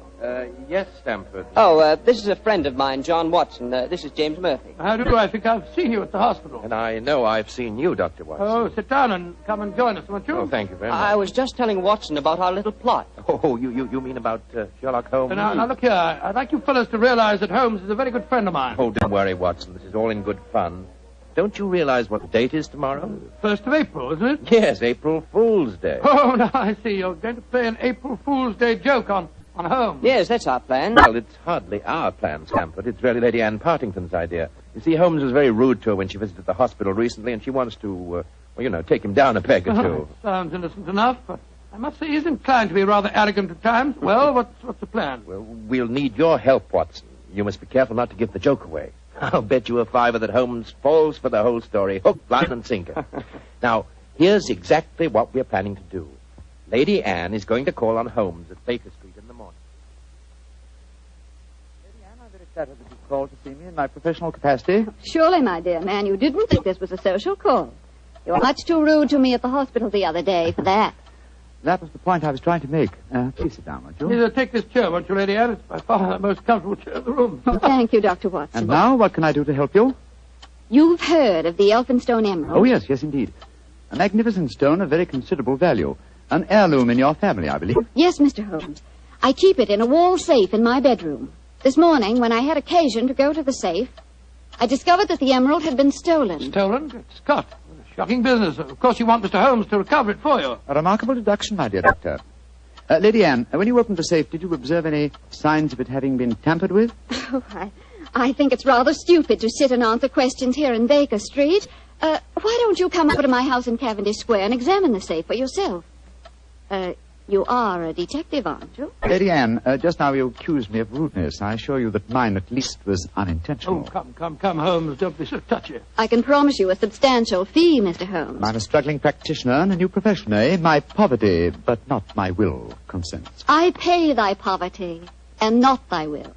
Yes, Stamford. Oh, this is a friend of mine, John Watson. This is James Murphy. How do I think I've seen you at the hospital? And I know I've seen you, Dr. Watson. Oh, sit down and come and join us, won't you? Oh, thank you very much. I was just telling Watson about our little plot. Oh, you mean about Sherlock Holmes? Now, look here. I'd like you fellows to realize that Holmes is a very good friend of mine. Oh, don't worry, Watson. This is all in good fun. Don't you realize what the date is tomorrow? 1st of April, isn't it? Yes, April Fool's Day. Oh, now I see. You're going to play an April Fool's Day joke on Holmes. Yes, that's our plan. Well, it's hardly our plan, Stamford. It's really Lady Anne Partington's idea. You see, Holmes was very rude to her when she visited the hospital recently, and she wants to, take him down a peg or two. Sounds innocent enough, but I must say he's inclined to be rather arrogant at times. Well, what's the plan? Well, we'll need your help, Watson. You must be careful not to give the joke away. I'll bet you a $5 that Holmes falls for the whole story, hook, line, and sinker. Now, here's exactly what we're planning to do. Lady Anne is going to call on Holmes at Baker Street in the morning. Lady Anne, I'm very flattered that you called to see me in my professional capacity. Surely, my dear man, you didn't think this was a social call. You were much too rude to me at the hospital the other day for that. That was the point I was trying to make. Please sit down, won't you? Either take this chair, won't you, Lady Anne? It's by far the most comfortable chair in the room. Oh, thank you, Dr. Watson. And now, what can I do to help you? You've heard of the Elphinstone Emerald? Oh, yes, indeed. A magnificent stone of very considerable value. An heirloom in your family, I believe. Yes, Mr. Holmes. I keep it in a wall safe in my bedroom. This morning, when I had occasion to go to the safe, I discovered that the emerald had been stolen. Stolen? Good Scott. Shocking business. Of course, you want Mr. Holmes to recover it for you. A remarkable deduction, my dear doctor. Lady Anne, when you opened the safe, did you observe any signs of it having been tampered with? Oh, I think it's rather stupid to sit and answer questions here in Baker Street. Why don't you come over to my house in Cavendish Square and examine the safe for yourself? You are a detective, aren't you? Lady Anne, just now you accused me of rudeness. I assure you that mine, at least, was unintentional. Oh, come, Holmes. Don't be so touchy. I can promise you a substantial fee, Mr. Holmes. I'm a struggling practitioner in a new profession, eh? My poverty, but not my will, consents. I pay thy poverty, and not thy will.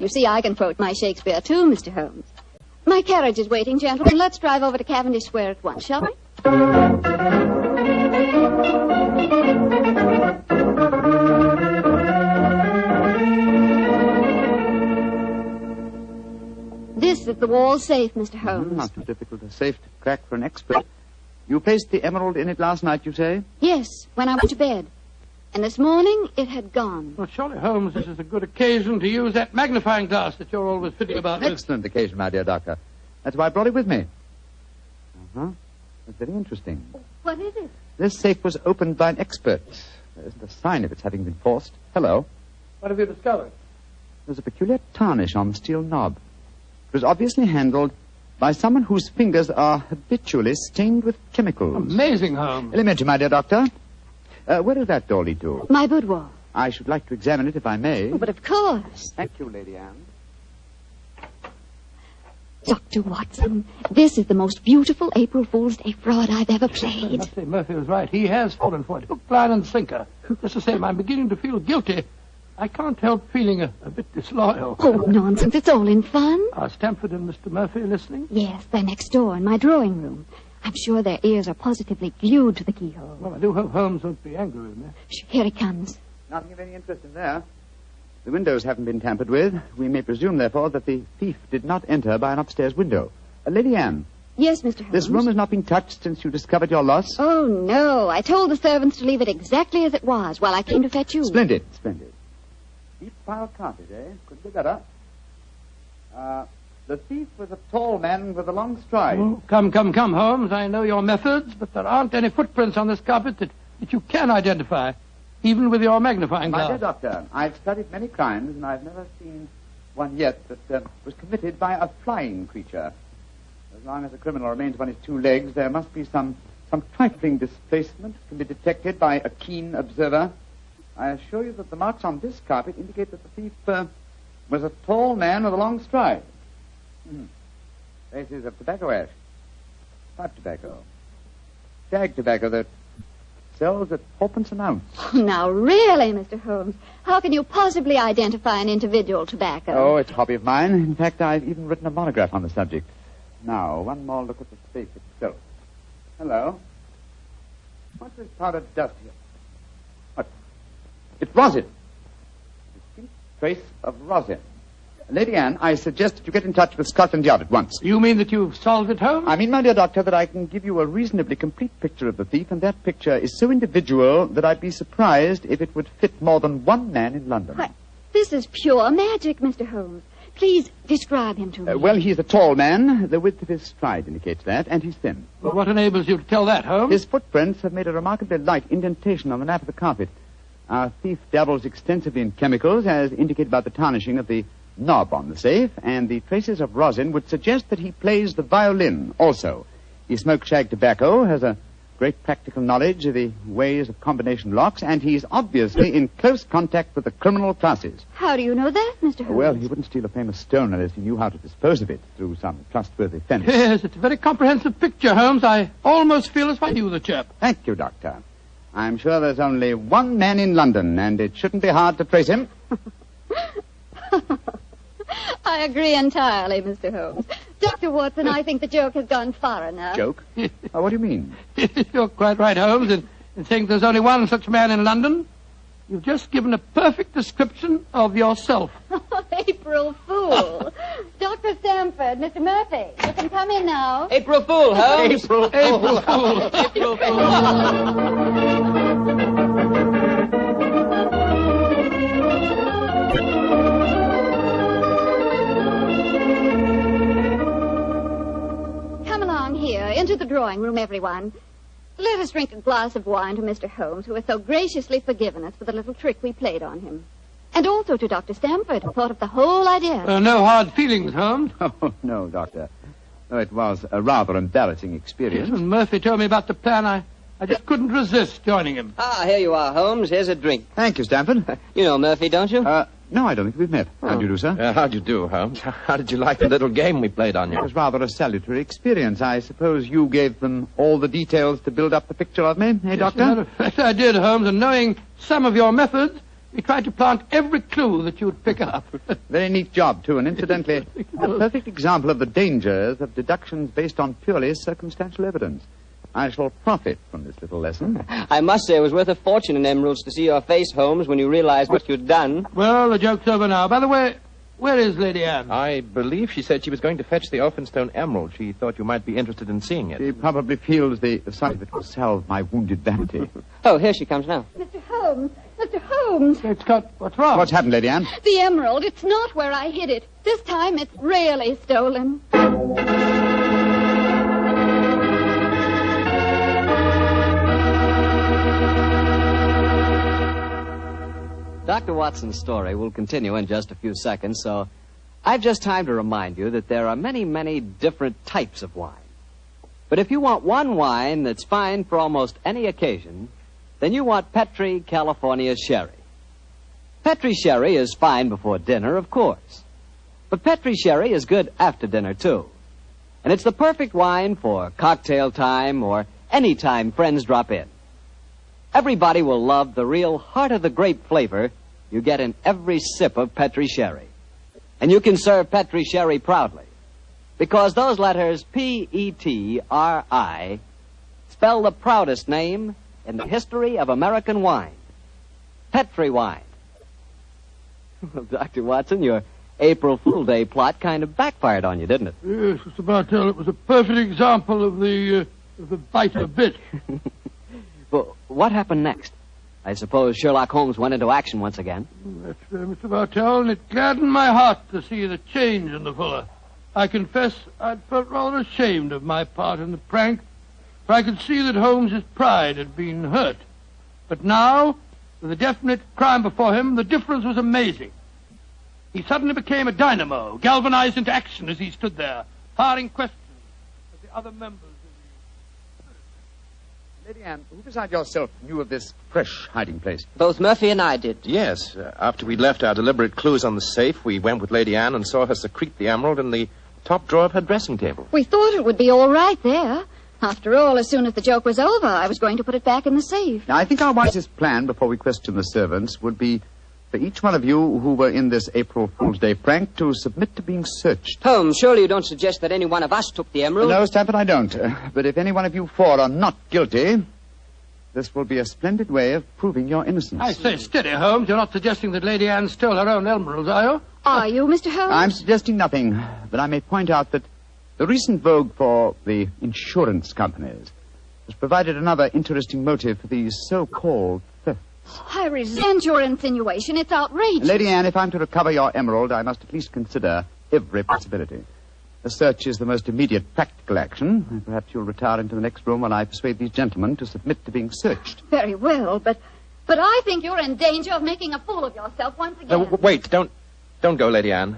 You see, I can quote my Shakespeare, too, Mr. Holmes. My carriage is waiting, gentlemen. Let's drive over to Cavendish Square at once, shall we? This is the wall safe, Mr. Holmes. Not too difficult a safe to crack for an expert. You placed the emerald in it last night, you say? Yes, when I went to bed. And this morning, it had gone. Well, surely, Holmes, this is a good occasion to use that magnifying glass that you're always fiddling about with. Excellent occasion, my dear doctor. That's why I brought it with me. Uh-huh. That's very interesting. What is it? This safe was opened by an expert. There isn't a sign of its having been forced. Hello. What have you discovered? There's a peculiar tarnish on the steel knob. It was obviously handled by someone whose fingers are habitually stained with chemicals. Amazing, Holmes. Elementary, my dear doctor. Where does that door lead to? My boudoir. I should like to examine it if I may. Oh, but of course. Thank you, Lady Anne. Dr. Watson, this is the most beautiful April Fool's Day fraud I've ever played. I must say, Murphy was right. He has fallen for it. Hook, line, and sinker. Just the same, I'm beginning to feel guilty. I can't help feeling a bit disloyal. Oh, nonsense. It's all in fun. Are Stamford and Mr. Murphy listening? Yes, they're next door in my drawing room. I'm sure their ears are positively glued to the keyhole. Well, I do hope Holmes won't be angry with me. Here he comes. Nothing of any interest in there. The windows haven't been tampered with. We may presume, therefore, that the thief did not enter by an upstairs window. Lady Anne. Yes, Mr. Holmes. This room has not been touched since you discovered your loss? Oh, no. I told the servants to leave it exactly as it was while I came to fetch you. Splendid. Deep pile carpet, eh? Couldn't be better. The thief was a tall man with a long stride. Oh, come, Holmes. I know your methods, but there aren't any footprints on this carpet that you can identify, even with your magnifying glass. My dear doctor, I've studied many crimes, and I've never seen one yet that was committed by a flying creature. As long as a criminal remains upon his two legs, there must be some trifling displacement can be detected by a keen observer. I assure you that the marks on this carpet indicate that the thief was a tall man with a long stride. Traces of tobacco ash, pipe tobacco, shag tobacco that sells at 4p an ounce. Now, really, Mr. Holmes, how can you possibly identify an individual tobacco? Oh, it's a hobby of mine. In fact, I've even written a monograph on the subject. Now, one more look at the safe itself. Hello. What's this powdered dust here? What? It's rosin. Distinct trace of rosin. Lady Anne, I suggest that you get in touch with Scotland Yard at once. You mean that you've solved it, Holmes? I mean, my dear doctor, that I can give you a reasonably complete picture of the thief, and that picture is so individual that I'd be surprised if it would fit more than one man in London. Why, this is pure magic, Mr. Holmes. Please describe him to me. Well, he's a tall man. The width of his stride indicates that, and he's thin. Well, what enables you to tell that, Holmes? His footprints have made a remarkably light indentation on the nap of the carpet. Our thief dabbles extensively in chemicals, as indicated by the tarnishing of the knob on the safe, and the traces of rosin would suggest that he plays the violin also. He smokes shag tobacco, has a great practical knowledge of the ways of combination locks, and he's obviously in close contact with the criminal classes. How do you know that, Mr. Holmes? Well, he wouldn't steal a famous stone unless he knew how to dispose of it through some trustworthy fence. Yes, it's a very comprehensive picture, Holmes. I almost feel as if I knew the chap. Thank you, Doctor. I'm sure there's only one man in London, and it shouldn't be hard to trace him. I agree entirely, Mr. Holmes. Dr. Watson, I think the joke has gone far enough. Joke? What do you mean? You're quite right, Holmes, in saying there's only one such man in London. You've just given a perfect description of yourself. April Fool. Dr. Stamford, Mr. Murphy, you can come in now. April Fool, Holmes. April Fool. April Fool. Here, into the drawing room, everyone. Let us drink a glass of wine to Mr. Holmes, who has so graciously forgiven us for the little trick we played on him. And also to Dr. Stamford, who thought of the whole idea. No hard feelings, Holmes. Oh, no, Doctor. No, it was a rather embarrassing experience. Yes, when Murphy told me about the plan, I just couldn't resist joining him. Ah, here you are, Holmes. Here's a drink. Thank you, Stamford. You know Murphy, don't you? No, I don't think we've met. How do you do, sir? How'd you do, Holmes? How did you like the little game we played on you? It was rather a salutary experience. I suppose you gave them all the details to build up the picture of me, eh, Doctor? As a matter of fact, I did, Holmes, and knowing some of your methods, we tried to plant every clue that you'd pick up. Very neat job, too, and incidentally, a perfect example of the dangers of deductions based on purely circumstantial evidence. I shall profit from this little lesson. I must say it was worth a fortune in emeralds to see your face, Holmes, when you realized what you'd done. Well, the joke's over now. By the way, where is Lady Anne? I believe she said she was going to fetch the Elphinstone emerald. She thought you might be interested in seeing it. She probably feels the sight of it will salve my wounded vanity. Oh, here she comes now. Mr. Holmes! Mr. Holmes! It's got... What's wrong? What's happened, Lady Anne? The emerald. It's not where I hid it. This time it's really stolen. Dr. Watson's story will continue in just a few seconds, so I've just time to remind you that there are many, many different types of wine. But if you want one wine that's fine for almost any occasion, then you want Petri California Sherry. Petri Sherry is fine before dinner, of course. But Petri Sherry is good after dinner, too. And it's the perfect wine for cocktail time or any time friends drop in. Everybody will love the real heart-of-the-grape flavor you get in every sip of Petri Sherry. And you can serve Petri Sherry proudly, because those letters P-E-T-R-I spell the proudest name in the history of American wine. Petri wine. Well, Dr. Watson, your April Fool Day plot kind of backfired on you, didn't it? Yes, Mr. Bartell, it was a perfect example of the bite a bit. Well, what happened next? I suppose Sherlock Holmes went into action once again. That's fair, Mr. Bartell, and it gladdened my heart to see the change in the Fuller. I confess I'd felt rather ashamed of my part in the prank, for I could see that Holmes's pride had been hurt. But now, with a definite crime before him, the difference was amazing. He suddenly became a dynamo, galvanized into action as he stood there, firing questions at the other members. Lady Anne, who beside yourself knew of this fresh hiding place? Both Murphy and I did. Yes. After we left our deliberate clues on the safe, we went with Lady Anne and saw her secrete the emerald in the top drawer of her dressing table. We thought it would be all right there. After all, as soon as the joke was over, I was going to put it back in the safe. Now, I think our wisest plan before we question the servants would be for each one of you who were in this April Fool's Day prank to submit to being searched. Holmes, surely you don't suggest that any one of us took the emerald? No, Stamford, I don't. But if any one of you four are not guilty, this will be a splendid way of proving your innocence. I say, steady, Holmes. You're not suggesting that Lady Anne stole her own emeralds, are you? Are you, Mr. Holmes? I'm suggesting nothing, but I may point out that the recent vogue for the insurance companies has provided another interesting motive for these so-called thefts. I resent your insinuation. It's outrageous. Lady Anne, if I'm to recover your emerald, I must at least consider every possibility. A search is the most immediate practical action, and perhaps you'll retire into the next room while I persuade these gentlemen to submit to being searched. Very well, but I think you're in danger of making a fool of yourself once again. No, wait, don't go, Lady Anne.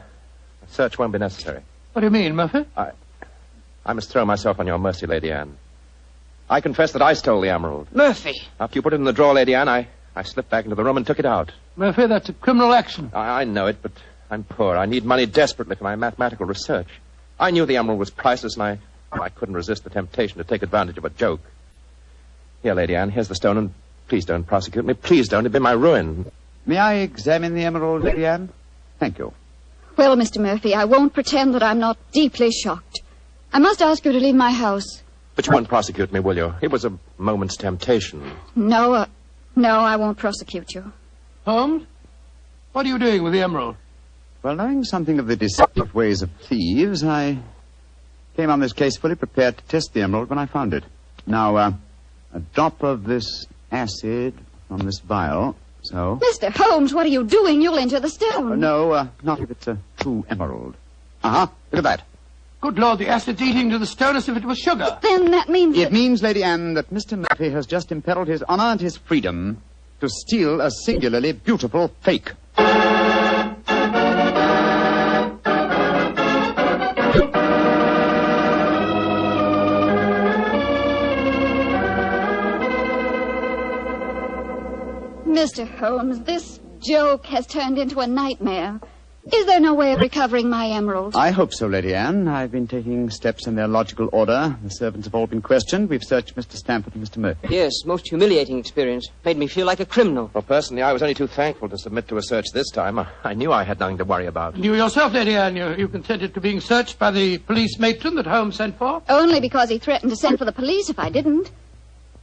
A search won't be necessary. What do you mean, Murphy? I must throw myself on your mercy, Lady Anne. I confess that I stole the emerald. Murphy! After you put it in the drawer, Lady Anne, I slipped back into the room and took it out. Murphy, that's a criminal action. I know it, but I'm poor. I need money desperately for my mathematical research. I knew the emerald was priceless, and I couldn't resist the temptation to take advantage of a joke. Here, Lady Anne, here's the stone, and please don't prosecute me. Please don't. It'd be my ruin. May I examine the emerald, Lady Anne? Thank you. Well, Mr. Murphy, I won't pretend that I'm not deeply shocked. I must ask you to leave my house. But you won't prosecute me, will you? It was a moment's temptation. No, I won't prosecute you. Holmes, what are you doing with the emerald? Well, knowing something of the deceptive ways of thieves, I came on this case fully prepared to test the emerald when I found it. Now, a drop of this acid from this vial, so... Mr. Holmes, what are you doing? You'll injure the stone. No, not if it's a true emerald. Uh-huh, look at that. Good Lord, the acid's eating to the stone as if it was sugar. Then that means... It means, Lady Anne, that Mr. Murphy has just imperiled his honor and his freedom to steal a singularly beautiful fake. Mr. Holmes, this joke has turned into a nightmare. Is there no way of recovering my emerald? I hope so, Lady Anne. I've been taking steps in their logical order. The servants have all been questioned. We've searched Mr. Stamford and Mr. Murphy. Yes, most humiliating experience. Made me feel like a criminal. Well, personally, I was only too thankful to submit to a search this time. I knew I had nothing to worry about. And you yourself, Lady Anne, you consented to being searched by the police matron that Holmes sent for? Only because he threatened to send for the police if I didn't.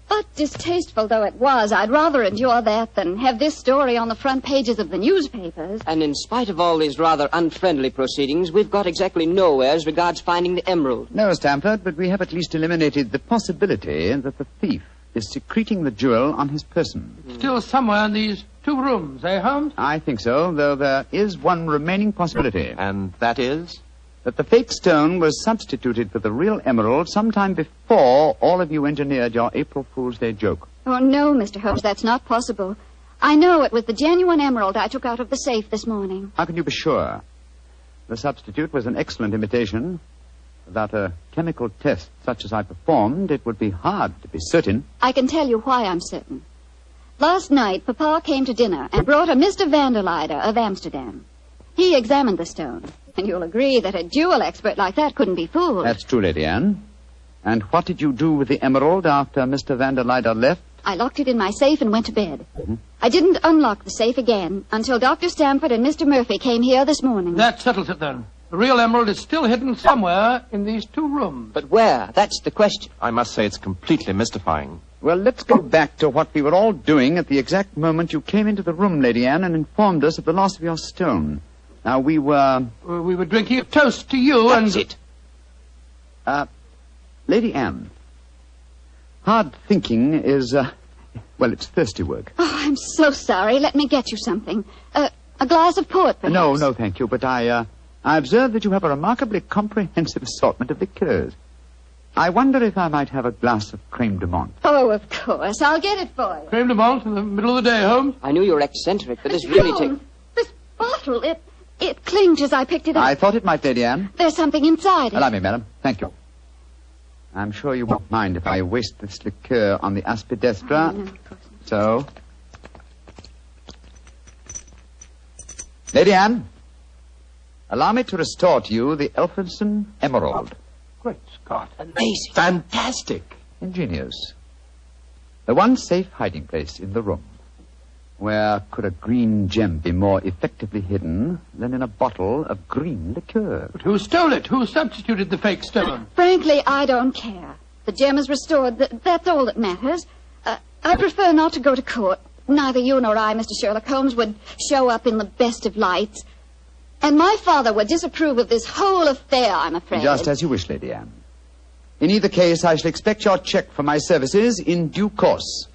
But distasteful though it was, I'd rather endure that than have this story on the front pages of the newspapers. And in spite of all these rather unfriendly proceedings, we've got exactly nowhere as regards finding the emerald. No, Stamford, but we have at least eliminated the possibility that the thief is secreting the jewel on his person. Still somewhere in these two rooms, eh, Holmes? I think so, though there is one remaining possibility. And that is? That the fake stone was substituted for the real emerald sometime before all of you engineered your April Fool's Day joke. Oh, no, Mr. Holmes, that's not possible. I know it was the genuine emerald I took out of the safe this morning. How can you be sure? The substitute was an excellent imitation. Without a chemical test such as I performed, it would be hard to be certain. I can tell you why I'm certain. Last night, Papa came to dinner and brought a Mr. Vanderleider of Amsterdam. He examined the stone. And you'll agree that a jewel expert like that couldn't be fooled. That's true, Lady Anne. And what did you do with the emerald after Mr. Vanderleider left? I locked it in my safe and went to bed. I didn't unlock the safe again until Dr. Stamford and Mr. Murphy came here this morning. That settles it, then. The real emerald is still hidden somewhere in these two rooms. But where? That's the question. I must say it's completely mystifying. Well, let's go back to what we were all doing at the exact moment you came into the room, Lady Anne, and informed us of the loss of your stone. Now, we were... We were drinking a toast to you and... That's it. Lady Anne, hard thinking is, well, it's thirsty work. Oh, I'm so sorry. Let me get you something. A glass of port, perhaps. No, thank you. But I observe that you have a remarkably comprehensive assortment of liqueurs. I wonder if I might have a glass of creme de menthe. Oh, of course. I'll get it for you. Creme de menthe in the middle of the day, Holmes? I knew you were eccentric, but this really takes... This bottle, it clinked as I picked it up. I thought it might, Lady Anne. There's something inside it. Allow me, madam. Thank you. I'm sure you won't mind if I waste this liqueur on the aspidestra. No, of course not. So... Lady Anne, allow me to restore to you the Elphinstone Emerald. Great Scott. Amazing. Fantastic. Ingenious. The one safe hiding place in the room. Where could a green gem be more effectively hidden than in a bottle of green liqueur? But who stole it? Who substituted the fake stone? Frankly, I don't care. The gem is restored. That's all that matters. I prefer not to go to court. Neither you nor I, Mr. Sherlock Holmes, would show up in the best of lights. And my father would disapprove of this whole affair, I'm afraid. Just as you wish, Lady Anne. In either case, I shall expect your check for my services in due course.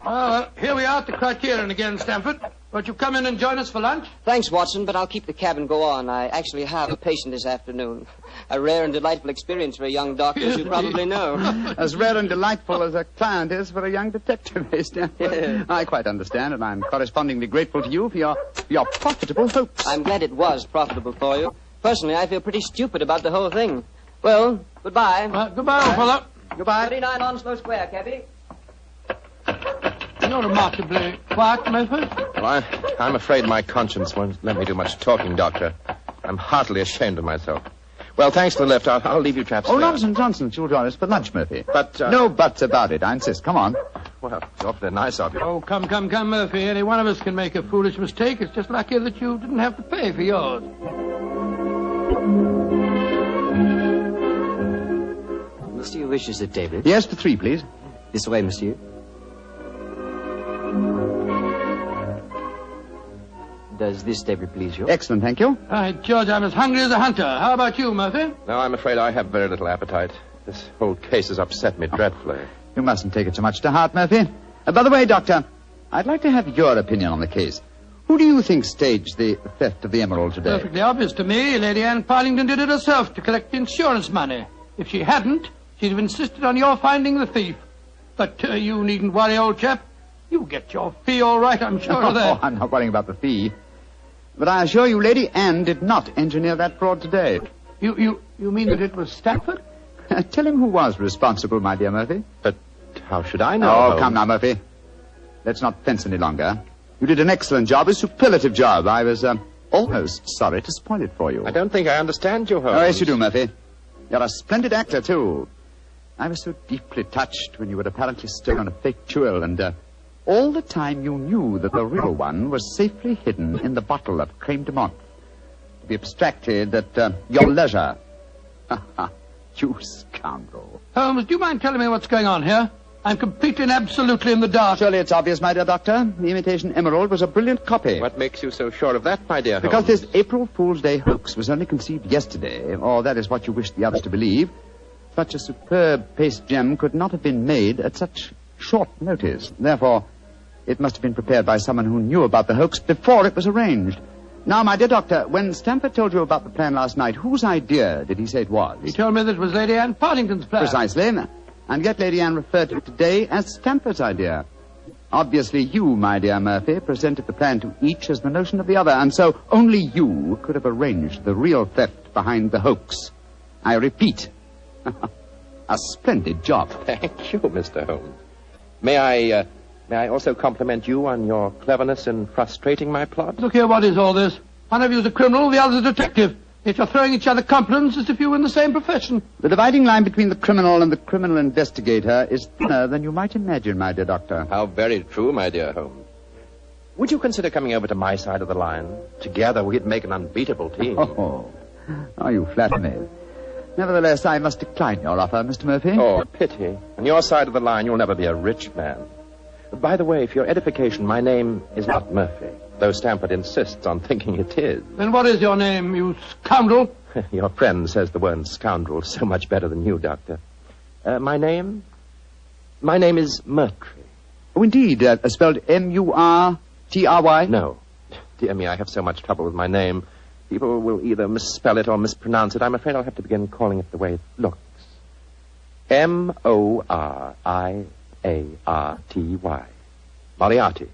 Well, here we are at the Criterion again, Stamford. Won't you come in and join us for lunch? Thanks, Watson, but I'll keep the cab and go on. I actually have a patient this afternoon. A rare and delightful experience for a young doctor, as you probably know. As rare and delightful as a client is for a young detective, Stanford. I quite understand, and I'm correspondingly grateful to you for your profitable hopes. I'm glad it was profitable for you. Personally, I feel pretty stupid about the whole thing. Well, goodbye. Goodbye, old fellow. Goodbye. 39 Onslow Square, cabby. You're remarkably quiet, Murphy. Well, I'm afraid my conscience won't let me do much talking, Doctor. I'm heartily ashamed of myself. Well, thanks for the lift. I'll leave you chaps. Oh, nonsense. You'll join us for lunch, Murphy. But, No buts about it. I insist. Come on. Well, it's awfully nice of you. Oh, come, Murphy. Any one of us can make a foolish mistake. It's just lucky that you didn't have to pay for yours. Monsieur wishes a table? Yes, for 3, please. This way, monsieur. Does this table please you? Excellent, thank you. George, I'm as hungry as a hunter. How about you, Murphy? No, I'm afraid I have very little appetite. This whole case has upset me dreadfully. You mustn't take it so much to heart, Murphy. By the way, Doctor, I'd like to have your opinion on the case. Who do you think staged the theft of the emerald today? Perfectly obvious to me. Lady Anne Partington did it herself to collect insurance money. If she hadn't, she'd have insisted on your finding the thief. But you needn't worry, old chap. You'll get your fee all right, I'm sure of that. Oh, I'm not worrying about the fee. But I assure you, Lady Anne did not engineer that fraud today. You mean that it was Stamford? Tell him who was responsible, my dear Murphy. But how should I know? Oh, come now, Murphy. Let's not fence any longer. You did an excellent job, a superlative job. I was almost sorry to spoil it for you. I don't think I understand you, Holmes. Oh, yes, you do, Murphy. You're a splendid actor, too. I was so deeply touched when you had apparently stolen a fake jewel, and all the time you knew that the real one was safely hidden in the bottle of creme de menthe. To be abstracted at your leisure. You scoundrel. Holmes, do you mind telling me what's going on here? I'm completely and absolutely in the dark. Surely it's obvious, my dear doctor. The imitation emerald was a brilliant copy. What makes you so sure of that, my dear Holmes? Because this April Fool's Day hoax was only conceived yesterday, or that is what you wish the others to believe. Such a superb paste gem could not have been made at such short notice. Therefore, it must have been prepared by someone who knew about the hoax before it was arranged. Now, my dear doctor, when Stamford told you about the plan last night, whose idea did he say it was? He told me that it was Lady Anne Partington's plan. Precisely. And yet Lady Anne referred to it today as Stamford's idea. Obviously, you, my dear Murphy, presented the plan to each as the notion of the other, and so only you could have arranged the real theft behind the hoax. I repeat, a splendid job. Thank you, Mr. Holmes. May I also compliment you on your cleverness in frustrating my plot? Look here, what is all this? One of you is a criminal, the other's a detective. Yet you're throwing each other compliments as if you were in the same profession. The dividing line between the criminal and the criminal investigator is thinner than you might imagine, my dear doctor. How very true, my dear Holmes. Would you consider coming over to my side of the line? Together we'd make an unbeatable team. Oh, you flatter me. Nevertheless, I must decline your offer, Mr. Murphy. Oh, pity. On your side of the line, you'll never be a rich man. By the way, for your edification, my name is not Murphy, though Stamford insists on thinking it is. Then what is your name, you scoundrel? Your friend says the word scoundrel so much better than you, Doctor. My name is Mercury. Oh, indeed. Spelled M-U-R-T-R-Y? No. Dear me, I have so much trouble with my name. People will either misspell it or mispronounce it. I'm afraid I'll have to begin calling it the way it looks. M-O-R-I-A-R-T-Y. Moriarty.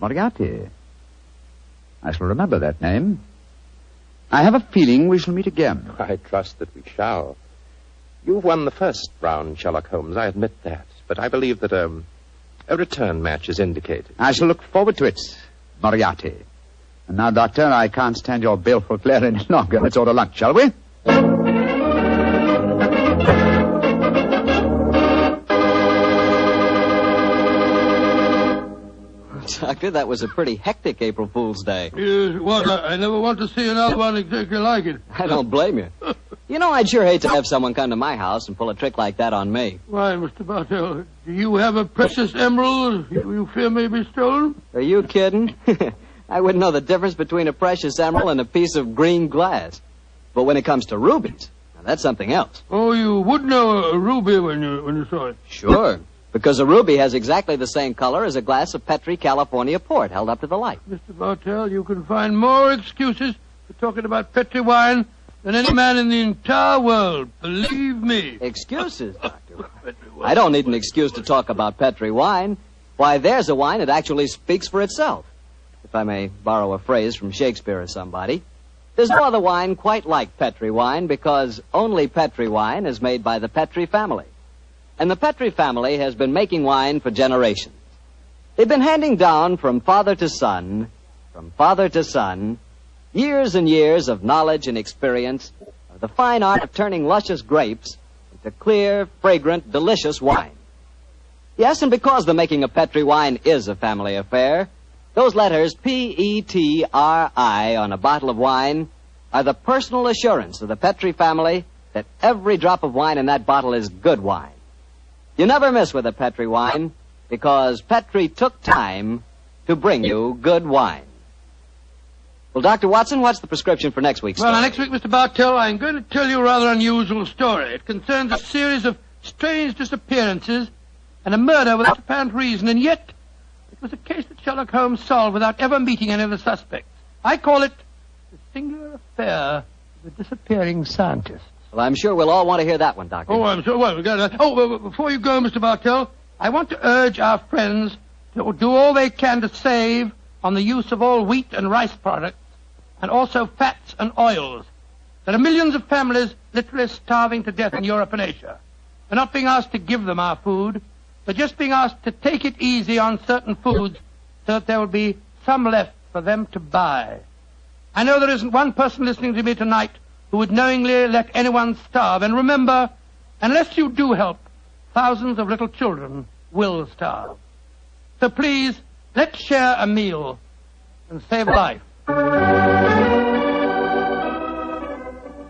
Moriarty. I shall remember that name. I have a feeling we shall meet again. I trust that we shall. You've won the first round, Sherlock Holmes, I admit that. But I believe that a return match is indicated. I shall look forward to it, Moriarty. And now, Doctor, I can't stand your baleful glare any longer. Let's order lunch, shall we? Doctor, that was a pretty hectic April Fool's Day. Yes, what? I never want to see another one exactly like it. I don't blame you. You know, I'd sure hate to have someone come to my house and pull a trick like that on me. Why, Mr. Bartell, do you have a precious emerald you fear may be stolen? Are you kidding? I wouldn't know the difference between a precious emerald and a piece of green glass. But when it comes to rubies, now that's something else. Oh, you would know a ruby when you saw it? Sure, because a ruby has exactly the same color as a glass of Petri California port held up to the light. Mr. Bartell, you can find more excuses for talking about Petri wine than any man in the entire world. Believe me. Excuses, Doctor? I don't need an excuse to talk about Petri wine. Why, there's a wine that actually speaks for itself. If I may borrow a phrase from Shakespeare or somebody. There's no other wine quite like Petri wine because only Petri wine is made by the Petri family. And the Petri family has been making wine for generations. They've been handing down from father to son, years and years of knowledge and experience of the fine art of turning luscious grapes into clear, fragrant, delicious wine. Yes, and because the making of Petri wine is a family affair, those letters P-E-T-R-I on a bottle of wine are the personal assurance of the Petri family that every drop of wine in that bottle is good wine. You never miss with a Petri wine because Petri took time to bring you good wine. Well, Dr. Watson, what's the prescription for next week's story? Well, next week, Mr. Bartell, I'm going to tell you a rather unusual story. It concerns a series of strange disappearances and a murder without apparent reason, and yet it was a case that Sherlock Holmes solved without ever meeting any of the suspects. I call it the singular affair of the disappearing scientist. Well, I'm sure we'll all want to hear that one, Doctor. Oh, I'm sure. Well, we got that. Oh, well, before you go, Mr. Bartell, I want to urge our friends to do all they can to save on the use of all wheat and rice products, and also fats and oils. There are millions of families literally starving to death in Europe and Asia. We're not being asked to give them our food, but just being asked to take it easy on certain foods so that there will be some left for them to buy. I know there isn't one person listening to me tonight who would knowingly let anyone starve. And remember, unless you do help, thousands of little children will starve. So please, let's share a meal and save a life.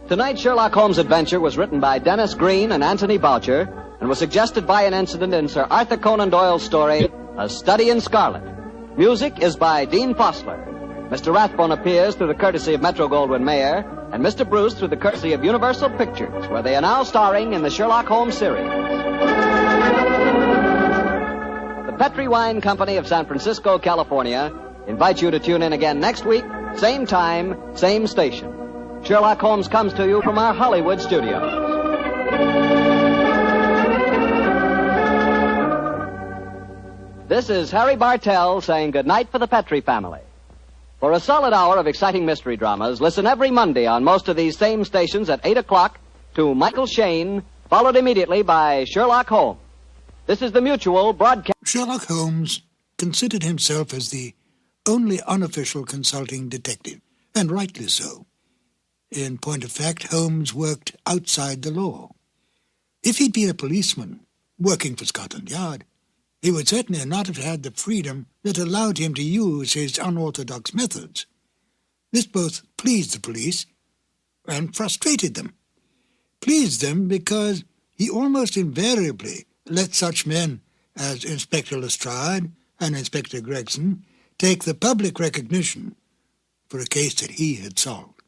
Tonight's Sherlock Holmes adventure was written by Dennis Green and Anthony Boucher and was suggested by an incident in Sir Arthur Conan Doyle's story, A Study in Scarlet. Music is by Dean Fossler. Mr. Rathbone appears through the courtesy of Metro-Goldwyn-Mayer, and Mr. Bruce through the courtesy of Universal Pictures, where they are now starring in the Sherlock Holmes series. The Petri Wine Company of San Francisco, California, invites you to tune in again next week, same time, same station. Sherlock Holmes comes to you from our Hollywood studios. This is Harry Bartell saying goodnight for the Petri family. For a solid hour of exciting mystery dramas, listen every Monday on most of these same stations at 8 o'clock to Michael Shayne, followed immediately by Sherlock Holmes. This is the Mutual Broadcast. Sherlock Holmes considered himself as the only unofficial consulting detective, and rightly so. In point of fact, Holmes worked outside the law. If he'd been a policeman working for Scotland Yard, he would certainly not have had the freedom that allowed him to use his unorthodox methods. This both pleased the police and frustrated them. Pleased them because he almost invariably let such men as Inspector Lestrade and Inspector Gregson take the public recognition for a case that he had solved.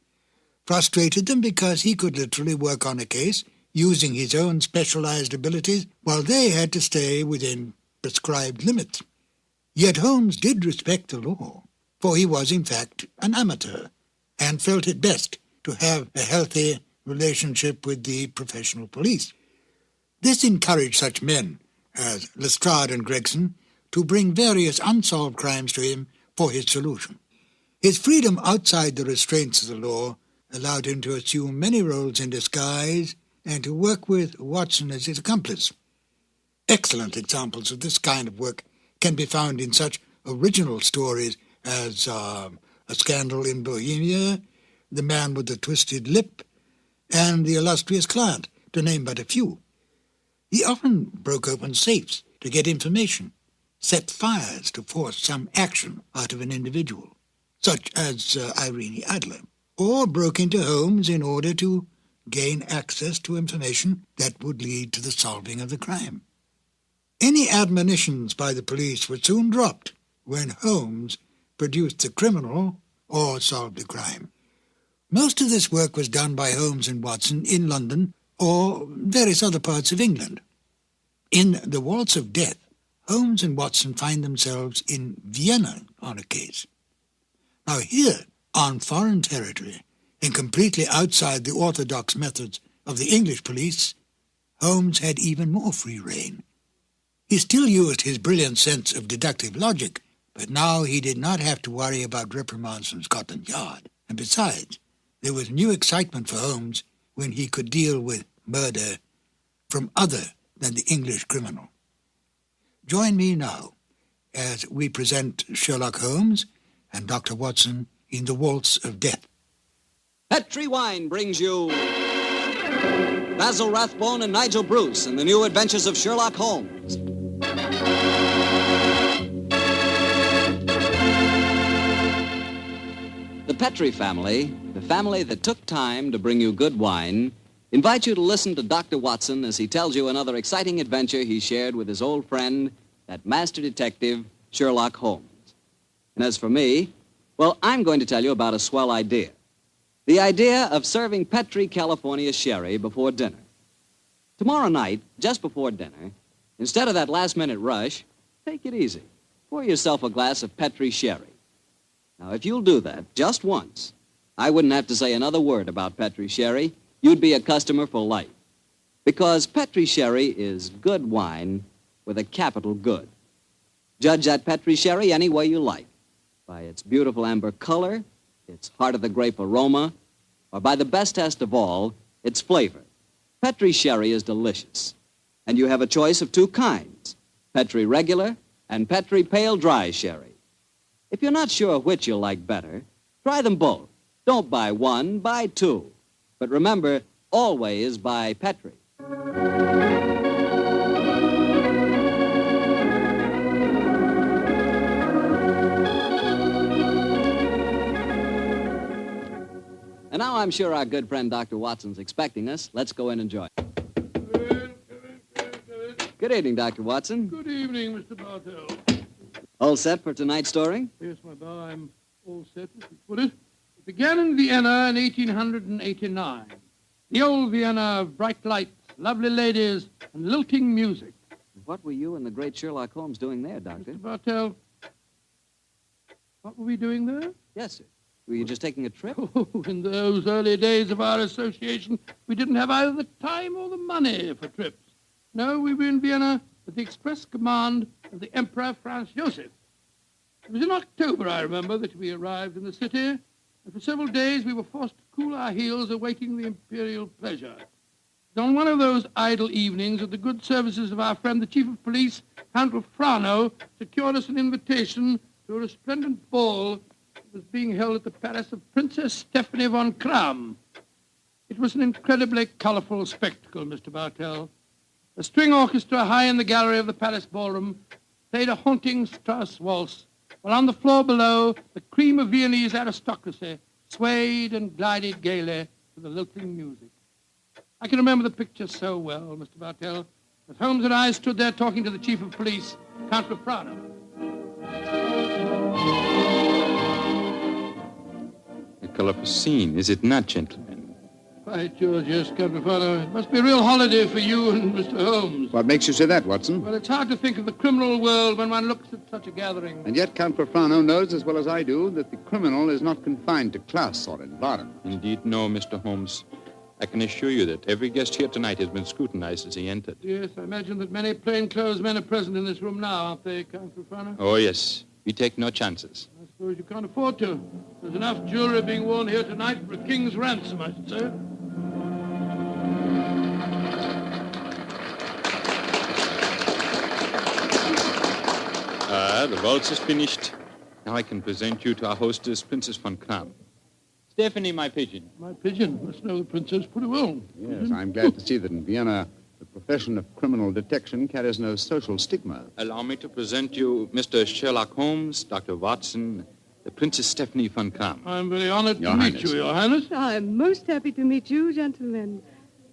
Frustrated them because he could literally work on a case using his own specialized abilities while they had to stay within prescribed limits. Yet Holmes did respect the law, for he was in fact an amateur, and felt it best to have a healthy relationship with the professional police. This encouraged such men as Lestrade and Gregson to bring various unsolved crimes to him for his solution. His freedom outside the restraints of the law allowed him to assume many roles in disguise and to work with Watson as his accomplice. Excellent examples of this kind of work can be found in such original stories as A Scandal in Bohemia, The Man with the Twisted Lip, and The Illustrious Client, to name but a few. He often broke open safes to get information, set fires to force some action out of an individual, such as Irene Adler, or broke into homes in order to gain access to information that would lead to the solving of the crime. Any admonitions by the police were soon dropped when Holmes produced the criminal or solved the crime. Most of this work was done by Holmes and Watson in London or various other parts of England. In The Waltz of Death, Holmes and Watson find themselves in Vienna on a case. Now here, on foreign territory, and completely outside the orthodox methods of the English police, Holmes had even more free rein. He still used his brilliant sense of deductive logic, but now he did not have to worry about reprimands from Scotland Yard. And besides, there was new excitement for Holmes when he could deal with murder from other than the English criminal. Join me now as we present Sherlock Holmes and Dr. Watson in The Waltz of Death. Petri Wine brings you Basil Rathbone and Nigel Bruce in the new Adventures of Sherlock Holmes. The Petri family, the family that took time to bring you good wine, invite you to listen to Dr. Watson as he tells you another exciting adventure he shared with his old friend, that master detective, Sherlock Holmes. And as for me, well, I'm going to tell you about a swell idea. The idea of serving Petri California sherry before dinner. Tomorrow night, just before dinner, instead of that last-minute rush, take it easy. Pour yourself a glass of Petri sherry. Now, if you'll do that just once, I wouldn't have to say another word about Petri sherry. You'd be a customer for life. Because Petri sherry is good wine with a capital good. Judge that Petri sherry any way you like. By its beautiful amber color, its heart-of-the-grape aroma, or by the best test of all, its flavor. Petri sherry is delicious. And you have a choice of two kinds, Petri regular and Petri pale dry sherry. If you're not sure which you'll like better, try them both. Don't buy one, buy two. But remember, always buy Petri. And now I'm sure our good friend Dr. Watson's expecting us. Let's go in and join. Good evening, Dr. Watson. Good evening, Mr. Bartell. All set for tonight's story? Yes, my boy, I'm all set, as you put it. It began in Vienna in 1889. The old Vienna of bright lights, lovely ladies, and lilting music. What were you and the great Sherlock Holmes doing there, Doctor? Mr. Bartell, what were we doing there? Yes, sir. Were you just taking a trip? Oh, in those early days of our association, we didn't have either the time or the money for trips. No, we were in Vienna at the express command of the Emperor Franz Joseph. It was in October, I remember, that we arrived in the city, and for several days we were forced to cool our heels awaiting the imperial pleasure. On one of those idle evenings, with the good services of our friend, the chief of police, Count Frano, secured us an invitation to a resplendent ball that was being held at the palace of Princess Stephanie von Kram. It was an incredibly colorful spectacle, Mr. Bartell. A string orchestra high in the gallery of the palace ballroom played a haunting Strauss waltz, while on the floor below, the cream of Viennese aristocracy swayed and glided gaily to the lilting music. I can remember the picture so well, Mr. Bartell, as Holmes and I stood there talking to the chief of police, Count Frano. A colorful scene, is it not, gentlemen? By George, yes, Count Frano. It must be a real holiday for you and Mr. Holmes. What makes you say that, Watson? Well, it's hard to think of the criminal world when one looks at such a gathering. And yet Count Frano knows as well as I do that the criminal is not confined to class or environment. Indeed, no, Mr. Holmes. I can assure you that every guest here tonight has been scrutinized as he entered. Yes, I imagine that many plainclothes men are present in this room now, aren't they, Count Frano? Oh, yes. We take no chances. I suppose you can't afford to. There's enough jewelry being worn here tonight for a king's ransom, I should say. The waltz is finished. Now I can present you to our hostess, Princess von Kram. Stephanie, my pigeon. My pigeon must know the princess pretty well. Yes, I'm glad to see that in Vienna The profession of criminal detection carries no social stigma. Allow me to present you Mr. Sherlock Holmes, Dr. Watson, the Princess Stephanie von Kram. I'm very honored to meet you, Your Highness. I'm most happy to meet you, gentlemen.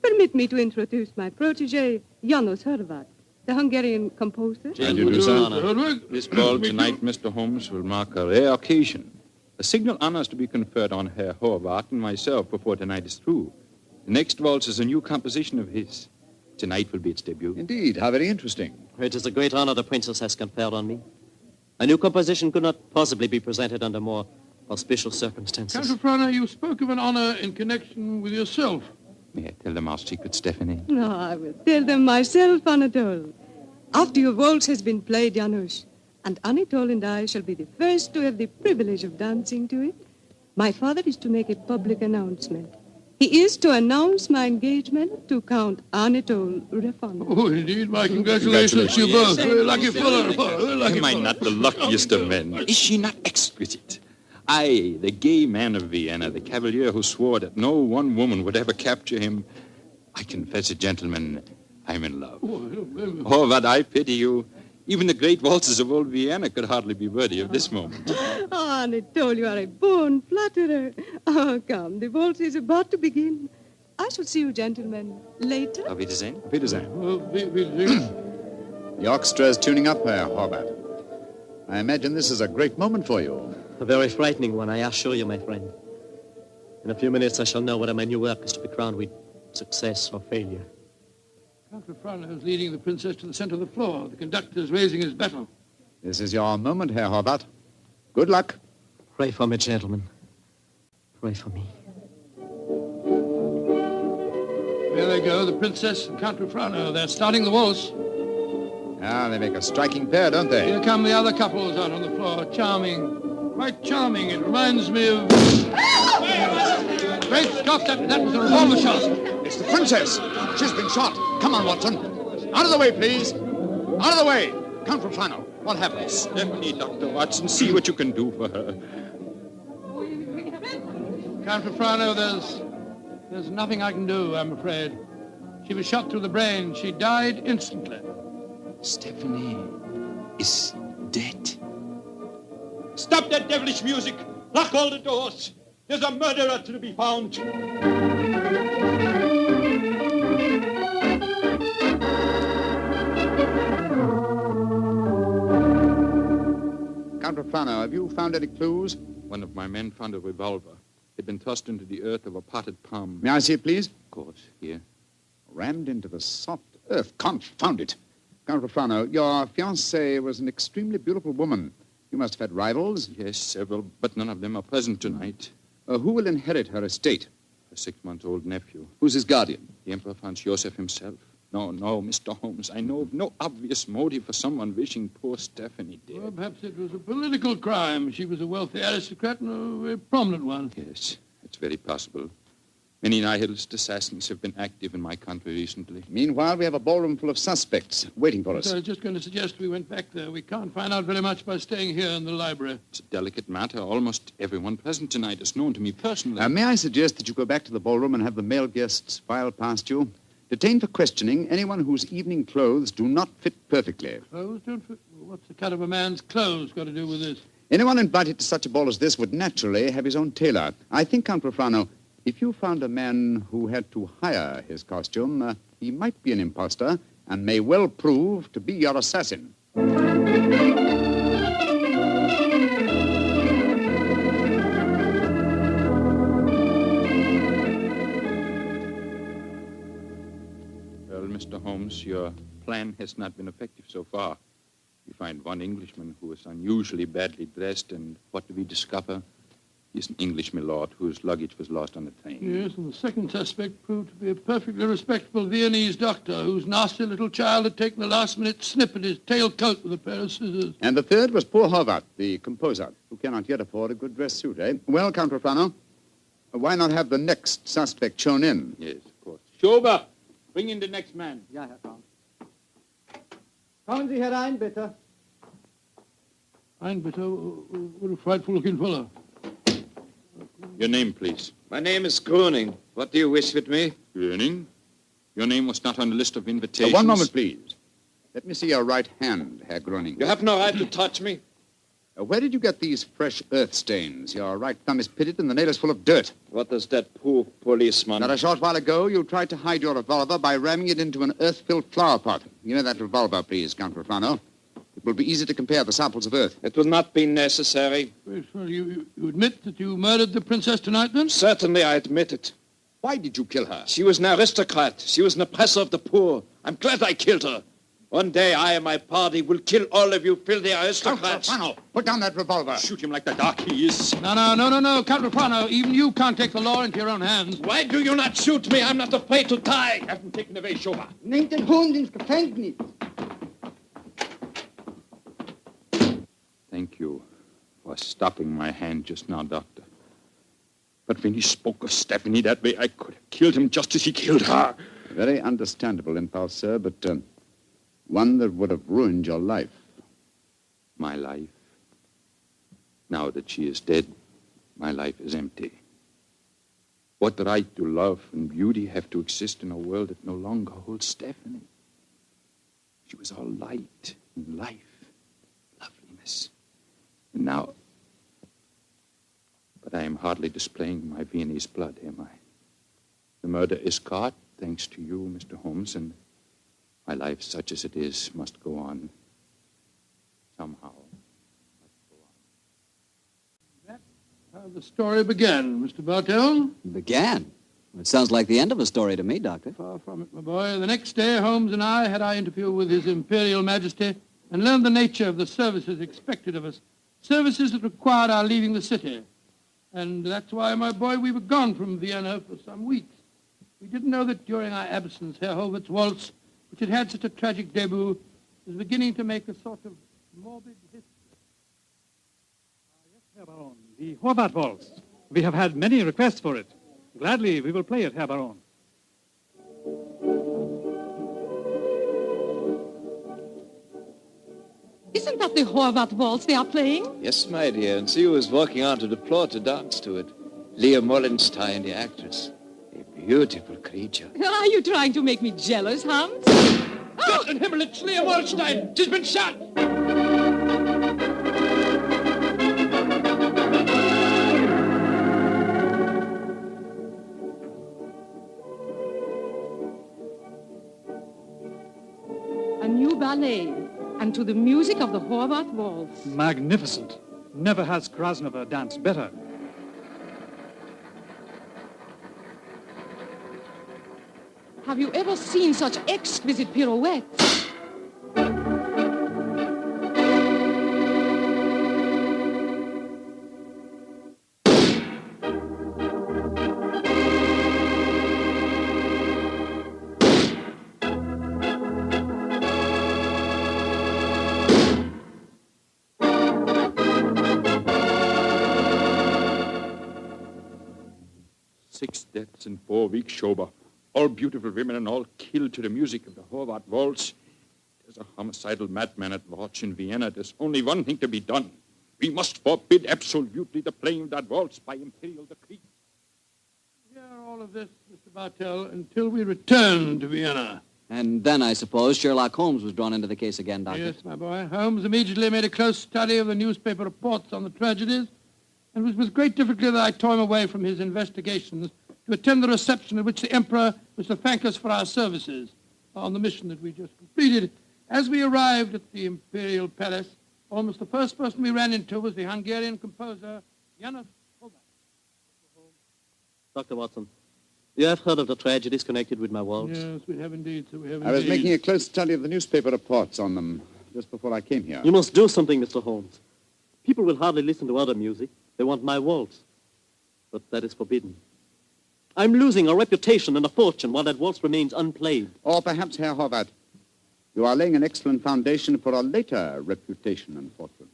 Permit me to introduce my protege, Janos Horvat, the Hungarian composer. This ball tonight, Mr. Holmes, will mark a rare occasion. A signal honor is to be conferred on Herr Horvath and myself before tonight is through. The next waltz is a new composition of his. Tonight will be its debut. Indeed, how very interesting. It is a great honor the princess has conferred on me. A new composition could not possibly be presented under more auspicious circumstances. Count of Frana, you spoke of an honor in connection with yourself. May I tell them our secret, Stephanie? No, I will tell them myself, Anatole. After your waltz has been played, Janusz, and Anatole and I shall be the first to have the privilege of dancing to it, my father is to make a public announcement. He is to announce my engagement to Count Anatole Refon. Oh, indeed, my congratulations to you both. Very lucky fellow. Am I not the luckiest of men? Is she not exquisite? I, the gay man of Vienna, the cavalier who swore that no one woman would ever capture him. I confess it, gentlemen, I'm in love. Oh, but I pity you. Even the great waltzes of old Vienna could hardly be worthy of this moment. Oh, Anatole, you are a born flatterer. Oh, come, the waltz is about to begin. I shall see you, gentlemen, later. Auf Wiedersehen. Auf Wiedersehen. The orchestra is tuning up, Herr Horvath. I imagine this is a great moment for you. A very frightening one, I assure you, my friend. In a few minutes, I shall know whether my new work is to be crowned with success or failure. Count of Frana is leading the princess to the center of the floor. The conductor is raising his battle. This is your moment, Herr Horvath. Good luck. Pray for me, gentlemen. Pray for me. There they go, the princess and Count of Frana. They're starting the waltz. Ah, they make a striking pair, don't they? Here come the other couples out on the floor. Charming. Quite charming. It reminds me of... Great Scott, that was a revolver shot. It's the princess. She's been shot. Come on, Watson. Out of the way, please. Out of the way. Count from Flannel. What happens? Stephanie, Dr. Watson, see what you can do for her. Count of Frano, there's nothing I can do, I'm afraid. She was shot through the brain. She died instantly. Stephanie is dead. Stop that devilish music! Lock all the doors! There's a murderer to be found! Count Rafano, have you found any clues? One of my men found a revolver. It had been thrust into the earth of a potted palm. May I see it, please? Of course, here. Rammed into the soft earth. Confound it. Count Rafano, your fiancée was an extremely beautiful woman. You must have had rivals? Yes, several, but none of them are present tonight. Who will inherit her estate? A 6-month-old nephew. Who's his guardian? The Emperor Franz Joseph himself. No, Mr. Holmes, I know of no obvious motive for someone wishing poor Stephanie dead. Well, perhaps it was a political crime. She was a wealthy aristocrat and a very prominent one. Yes, it's very possible. Many nihilist assassins have been active in my country recently. Meanwhile, we have a ballroom full of suspects waiting for us. So I was just going to suggest we went back there. We can't find out very much by staying here in the library. It's a delicate matter. Almost everyone present tonight is known to me personally. May I suggest that you go back to the ballroom and have the male guests file past you? Detain for questioning anyone whose evening clothes do not fit perfectly. Clothes don't fit? What's the cut of a man's clothes got to do with this? Anyone invited to such a ball as this would naturally have his own tailor. I think, Count Rafano, if you found a man who had to hire his costume, he might be an imposter and may well prove to be your assassin. Well, Mr. Holmes, your plan has not been effective so far. You find one Englishman who is unusually badly dressed, and what do we discover? He's an English milord whose luggage was lost on the train. Yes, and the second suspect proved to be a perfectly respectable Viennese doctor whose nasty little child had taken a last-minute snip at his tailcoat with a pair of scissors. And the third was poor Horvath, the composer, who cannot yet afford a good dress suit, eh? Well, Count Rafano, why not have the next suspect shown in? Yes, of course. Schober, bring in the next man. Ja, Herr Count. Kommen Sie herein, bitte. Bitte? What a frightful-looking fellow. Your name, please. My name is Groening. What do you wish with me? Groening? Your name was not on the list of invitations. One moment, please. Let me see your right hand, Herr Groening. You have no right to touch me. Where did you get these fresh earth stains? Your right thumb is pitted and the nail is full of dirt. What does that poor policeman... Not a short while ago, you tried to hide your revolver by ramming it into an earth-filled flower pot. Give me that revolver, please, Count Profano. It will be easy to compare the samples of earth. It will not be necessary. Well, you admit that you murdered the princess tonight, then? Certainly, I admit it. Why did you kill her? She was an aristocrat. She was an oppressor of the poor. I'm glad I killed her. One day, I and my party will kill all of you filthy aristocrats. Count Profano, put down that revolver. Shoot him like the dark he is. No, Count Profano. Even you can't take the law into your own hands. Why do you not shoot me? I'm not afraid to die. Have him taken away, Schober. Nehmt den Hund ins Gefängnis. Thank you for stopping my hand just now, Doctor. But when he spoke of Stephanie that way, I could have killed him just as he killed her. A very understandable impulse, sir, but one that would have ruined your life. My life? Now that she is dead, my life is empty. What right do love and beauty have to exist in a world that no longer holds Stephanie? She was all light and life, loveliness. And now... But I am hardly displaying my Viennese blood, am I? The murder is caught, thanks to you, Mr. Holmes, and my life, such as it is, must go on. Somehow. That's how the story began, Mr. Bartell. Began? It sounds like the end of a story to me, Doctor. Far from it, my boy. The next day, Holmes and I had our interview with His Imperial Majesty and learned the nature of the services expected of us. Services that required our leaving the city. And that's why, my boy, we were gone from Vienna for some weeks. We didn't know that during our absence, Herr Hovart's waltz, which had had such a tragic debut, was beginning to make a sort of morbid history. Yes, Herr Baron, the Horvath waltz. We have had many requests for it. Gladly, we will play it, Herr Baron. Isn't that the Horvath waltz they are playing? Yes, my dear, and see who is walking onto the floor to dance to it. Leah Mollenstein, the actress. A beautiful creature. Are you trying to make me jealous, Hans? Gott in Himmel, it's Leah Mollenstein! She's been shot! A new ballet, and to the music of the Horvath waltz. Magnificent. Never has Krasnova danced better. Have you ever seen such exquisite pirouettes? Six deaths in 4 weeks, Schober. All beautiful women and all killed to the music of the Horvath waltz. There's a homicidal madman at large in Vienna. There's only one thing to be done. We must forbid absolutely the playing of that waltz by imperial decree. Hear all of this, Mr. Bartell, until we return to Vienna. And then, I suppose, Sherlock Holmes was drawn into the case again, Doctor. Yes, my boy. Holmes immediately made a close study of the newspaper reports on the tragedies, and it was with great difficulty that I tore him away from his investigations to attend the reception at which the Emperor was to thank us for our services on the mission that we just completed. As we arrived at the Imperial Palace, almost the first person we ran into was the Hungarian composer, Janos Horvath. Dr. Watson, you have heard of the tragedies connected with my waltz? Yes, we have indeed, sir, we have I was making a close study of the newspaper reports on them just before I came here. You must do something, Mr. Holmes. People will hardly listen to other music. They want my waltz. But that is forbidden. I'm losing a reputation and a fortune while that waltz remains unplayed. Or perhaps, Herr Horvath, you are laying an excellent foundation for a later reputation and fortune.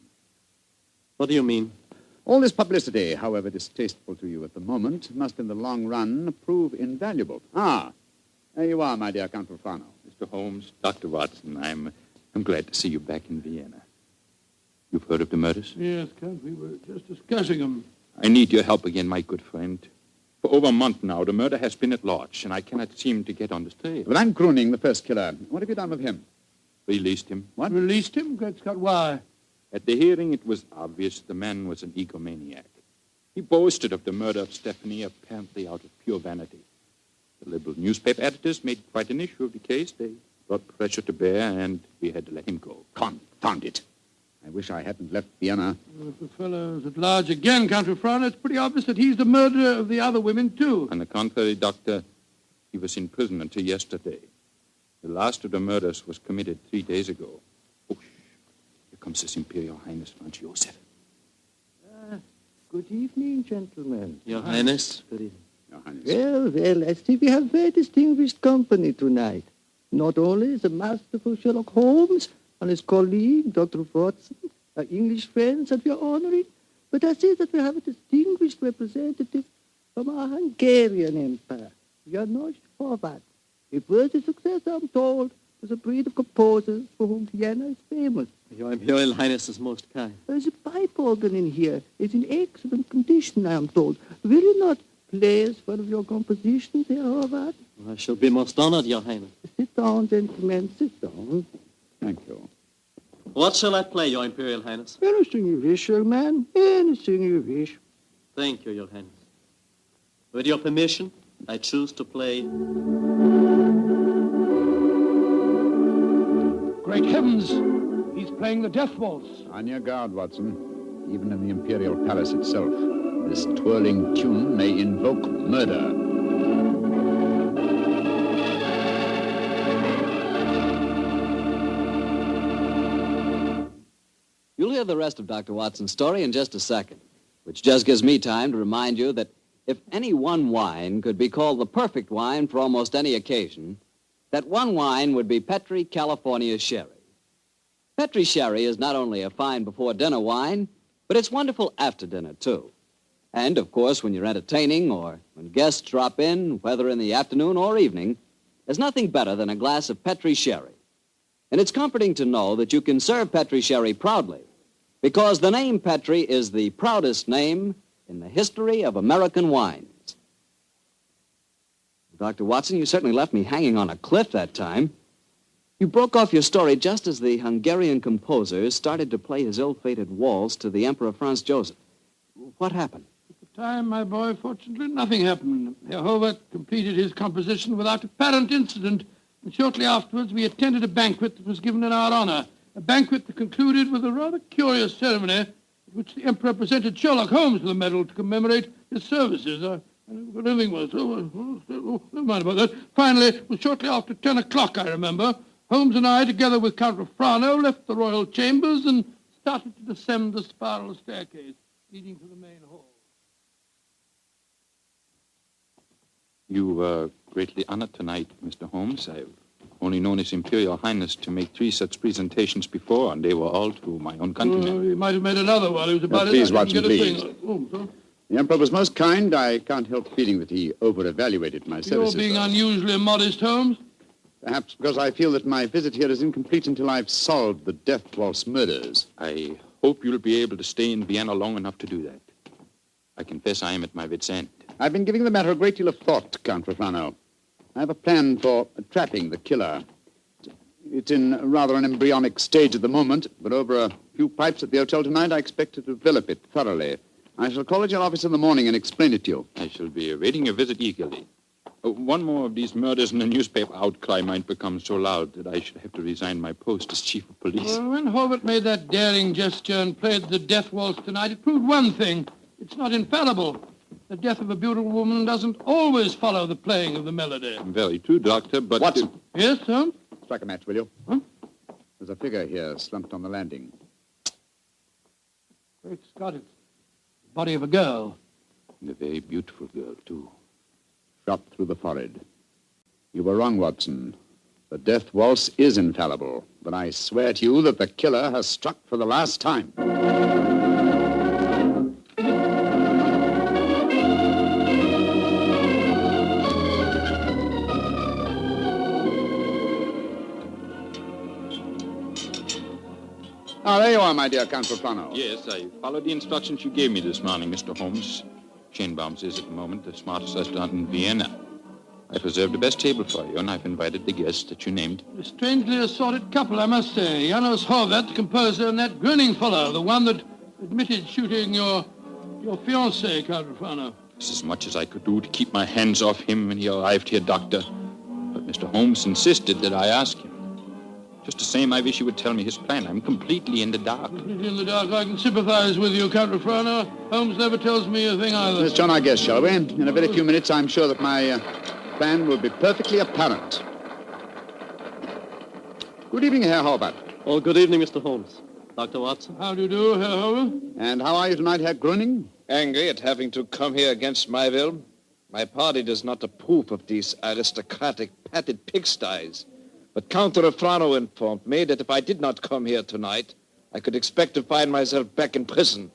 What do you mean? All this publicity, however distasteful to you at the moment, must in the long run prove invaluable. Ah, there you are, my dear Count Profano. Mr. Holmes, Dr. Watson, I'm glad to see you back in Vienna. You've heard of the murders? Yes, Count, we were just discussing them. I need your help again, my good friend. For over a month now, the murder has been at large, and I cannot seem to get on the trail. Well, I'm Gruning, the first killer. What have you done with him? Released him. What? Released him? Great Scott, why? At the hearing, it was obvious the man was an egomaniac. He boasted of the murder of Stephanie, apparently out of pure vanity. The liberal newspaper editors made quite an issue of the case. They brought pressure to bear, and we had to let him go. Confound it. I wish I hadn't left Vienna. Well, if the fellow's at large again, Count Refrano, it's pretty obvious that he's the murderer of the other women, too. On the contrary, Doctor, he was in prison until yesterday. The last of the murders was committed 3 days ago. Oh, here comes His Imperial Highness Franz Joseph. Good evening, gentlemen. Your Highness. Good evening. Your Highness. Well, I see we have very distinguished company tonight. Not only the masterful Sherlock Holmes and his colleague, Dr. Watson, our English friends that we are honoring, but I see that we have a distinguished representative from our Hungarian Empire, Janos Horváth. A worthy successor, I'm told, to the breed of composers for whom Vienna is famous. Your Imperial Highness is most kind. The pipe organ in here is in excellent condition, I am told. Will you not play us one of your compositions, Herr Horváth? I shall be most honored, Your Highness. Sit down, gentlemen, sit down. Thank you. What shall I play, Your Imperial Highness? Anything you wish, young man. Anything you wish. Thank you, Your Highness. With your permission, I choose to play... Great heavens! He's playing the death waltz. On your guard, Watson. Even in the Imperial Palace itself, this twirling tune may invoke murder. You'll hear the rest of Dr. Watson's story in just a second, which just gives me time to remind you that if any one wine could be called the perfect wine for almost any occasion, that one wine would be Petri California Sherry. Petri Sherry is not only a fine before-dinner wine, but it's wonderful after dinner, too. And, of course, when you're entertaining or when guests drop in, whether in the afternoon or evening, there's nothing better than a glass of Petri Sherry. And it's comforting to know that you can serve Petri Sherry proudly, because the name Petri is the proudest name in the history of American wines. Dr. Watson, you certainly left me hanging on a cliff that time. You broke off your story just as the Hungarian composer started to play his ill-fated waltz to the Emperor Franz Joseph. What happened? At the time, my boy, fortunately, nothing happened. Herr Horváth completed his composition without apparent incident, and shortly afterwards we attended a banquet that was given in our honor, a banquet that concluded with a rather curious ceremony at which the Emperor presented Sherlock Holmes with a medal to commemorate his services. I never got anything was. Never mind about that. Finally, it was shortly after 10 o'clock, I remember. Holmes and I, together with Count Refrano, left the royal chambers and started to descend the spiral staircase leading to the main hall. You were greatly honored tonight, Mr. Holmes. I've only known His Imperial Highness to make 3 such presentations before, and they were all to my own countrymen. He might have made another while he was about Please, it. Watson, please. Sorry. The Emperor was most kind. I can't help feeling that he over-evaluated my You're services. being unusually modest, Holmes. Perhaps because I feel that my visit here is incomplete until I've solved the death waltz murders. I hope you'll be able to stay in Vienna long enough to do that. I confess I am at my wit's end. I've been giving the matter a great deal of thought, Count Refrano. I have a plan for trapping the killer. It's in rather an embryonic stage at the moment, but over a few pipes at the hotel tonight, I expect to develop it thoroughly. I shall call at your office in the morning and explain it to you. I shall be awaiting your visit eagerly. One more of these murders and the newspaper outcry might become so loud that I should have to resign my post as chief of police. Well, when Horváth made that daring gesture and played the death waltz tonight, it proved one thing. It's not infallible. The death of a beautiful woman doesn't always follow the playing of the melody. Very true, Doctor, but... Watson. Yes, sir? Strike a match, will you? Huh? There's a figure here slumped on the landing. Great Scott, it's the body of a girl. And a very beautiful girl, too. Shot through the forehead. You were wrong, Watson. The death waltz is infallible, but I swear to you that the killer has struck for the last time. Ah, there you are, my dear Count Refrano. Yes, I followed the instructions you gave me this morning, Mr. Holmes. Schenbaum's is at the moment the smartest restaurant in Vienna. I've reserved the best table for you, and I've invited the guests that you named. A strangely assorted couple, I must say. Janos Horvath, the composer, and that grinning fellow, the one that admitted shooting your fiancée, Count Rufano. It's as much as I could do to keep my hands off him when he arrived here, Doctor. But Mr. Holmes insisted that I ask him. Just the same, I wish he would tell me his plan. I'm completely in the dark. Completely in the dark. I can sympathize with you, Count Rufano. Holmes never tells me a thing either. Let's John, I guess, shall we? In a very few minutes, I'm sure that my plan will be perfectly apparent. Good evening, Herr Horvath. Oh, good evening, Mr. Holmes. Dr. Watson. How do you do, Herr Horvath? And how are you tonight, Herr Gröning? Angry at having to come here against my will. My party does not approve of these aristocratic, padded pigsties. But Count Rufano informed me that if I did not come here tonight, I could expect to find myself back in prison.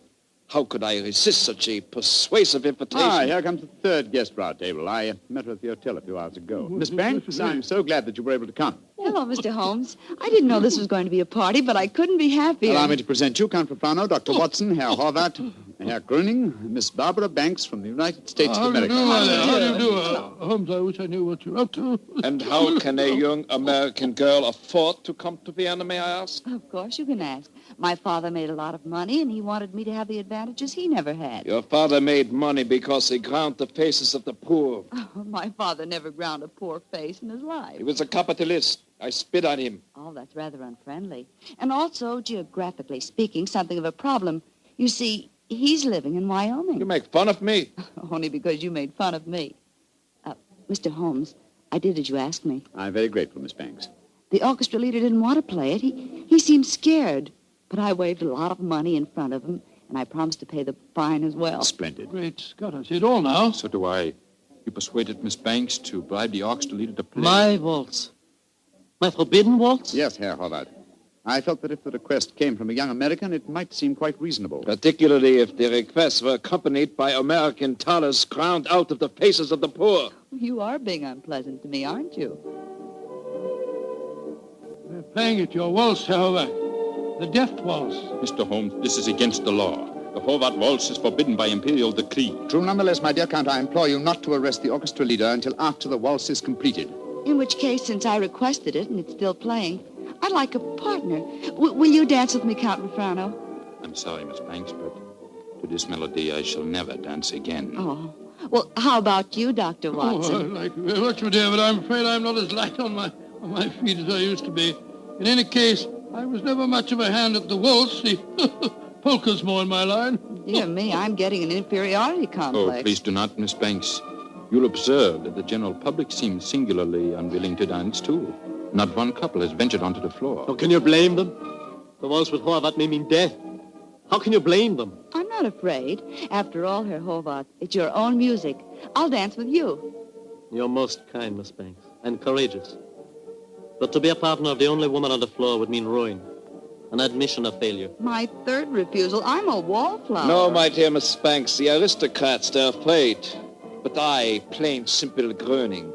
How could I resist such a persuasive invitation? Ah, here comes the third guest for our table. I met her at the hotel a few hours ago. Miss Banks, I'm so glad that you were able to come. Hello, Mr. Holmes. I didn't know this was going to be a party, but I couldn't be happier. Allow me to present you, Count Rufano, Dr. Watson, Herr Horvath, Herr Gröning, Miss Barbara Banks from the United States of America. How do you do? Holmes, I wish I knew what you're up to. And how can a young American girl afford to come to Vienna, may I ask? Of course you can ask. My father made a lot of money, and he wanted me to have the advantages he never had. Your father made money because he ground the faces of the poor. Oh, my father never ground a poor face in his life. He was a capitalist. I spit on him. Oh, that's rather unfriendly. And also, geographically speaking, something of a problem. You see, he's living in Wyoming. You make fun of me? Only because you made fun of me. Mr. Holmes, I did as you asked me. I'm very grateful, Miss Banks. The orchestra leader didn't want to play it. He seemed scared. But I waved a lot of money in front of him, and I promised to pay the fine as well. Splendid. Great Scott, I see it all now. So do I. You persuaded Miss Banks to bribe the orchestra leader to play. My waltz. My forbidden waltz? Yes, Herr Horvath. I felt that if the request came from a young American, it might seem quite reasonable. Particularly if the requests were accompanied by American dollars ground out of the faces of the poor. You are being unpleasant to me, aren't you? They're playing it, your waltz, Herr Horvath. The death waltz. Mr. Holmes, this is against the law. The Horvath waltz is forbidden by imperial decree. True, nonetheless, my dear Count, I implore you not to arrest the orchestra leader until after the waltz is completed. In which case, since I requested it and it's still playing, I'd like a partner. Will you dance with me, Count Rufano? I'm sorry, Miss Banks, but to this melody I shall never dance again. Oh. Well, how about you, Dr. Watson? Oh, I like you very much, my dear, but I'm afraid I'm not as light on my feet as I used to be. In any case, I was never much of a hand at the waltz. The polka's more in my line. Dear me, I'm getting an inferiority complex. Oh, please do not, Miss Banks. You'll observe that the general public seems singularly unwilling to dance, too. Not one couple has ventured onto the floor. Oh, can you blame them? The waltz with Horvath may mean death. How can you blame them? I'm not afraid. After all, Herr Horvath, it's your own music. I'll dance with you. You're most kind, Miss Banks, and courageous. But to be a partner of the only woman on the floor would mean ruin, an admission of failure. My third refusal, I'm a wallflower. No, my dear Miss Banks, the aristocrats, they're afraid. But I, plain, simple Gröning,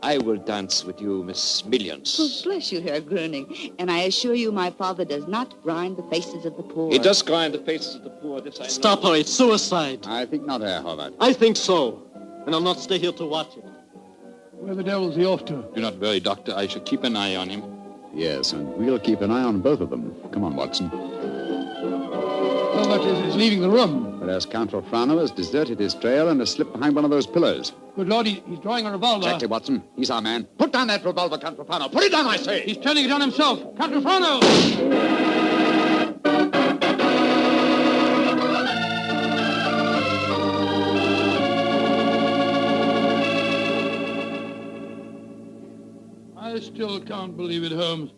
I will dance with you, Miss Millions. Oh, bless you, Herr Gröning. And I assure you my father does not grind the faces of the poor. He does grind the faces of the poor, this I know. Stop her, it's suicide. I think not, Herr Horvath. I think so. And I'll not stay here to watch it. Where the devil's he off to? Do not worry, Doctor. I shall keep an eye on him. Yes, and we'll keep an eye on both of them. Come on, Watson. Horvath is leaving the room. Whereas Count Rufano has deserted his trail and has slipped behind one of those pillars. Good Lord, he's drawing a revolver. Exactly, Watson. He's our man. Put down that revolver, Count Rufano. Put it down, I say. He's turning it on himself. Count Rufano! I still can't believe it, Holmes.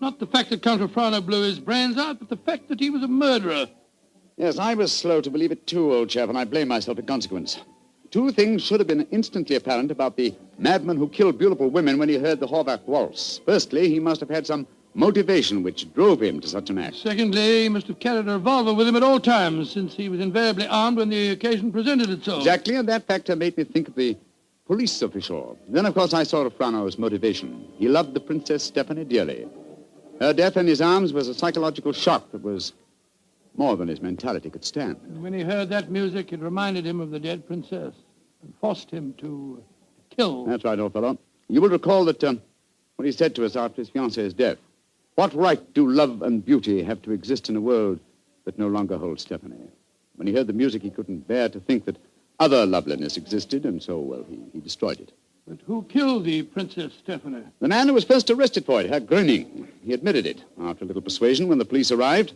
Not the fact that Count Rufano blew his brains out, but the fact that he was a murderer. Yes, I was slow to believe it too, old chap, and I blame myself in consequence. Two things should have been instantly apparent about the madman who killed beautiful women when he heard the Horvath waltz. Firstly, he must have had some motivation which drove him to such an act. Secondly, he must have carried a revolver with him at all times, since he was invariably armed when the occasion presented itself. Exactly, and that factor made me think of the police official. Then, of course, I saw Rufano's motivation. He loved the Princess Stephanie dearly. Her death in his arms was a psychological shock that was more than his mentality could stand. And when he heard that music, it reminded him of the dead princess and forced him to kill. That's right, old fellow. You will recall that what he said to us after his fiancée's death. What right do love and beauty have to exist in a world that no longer holds Stephanie? When he heard the music, he couldn't bear to think that other loveliness existed, and so, well, he destroyed it. But who killed the Princess Stephanie? The man who was first arrested for it, Herr Gröning. He admitted it. After a little persuasion, when the police arrived,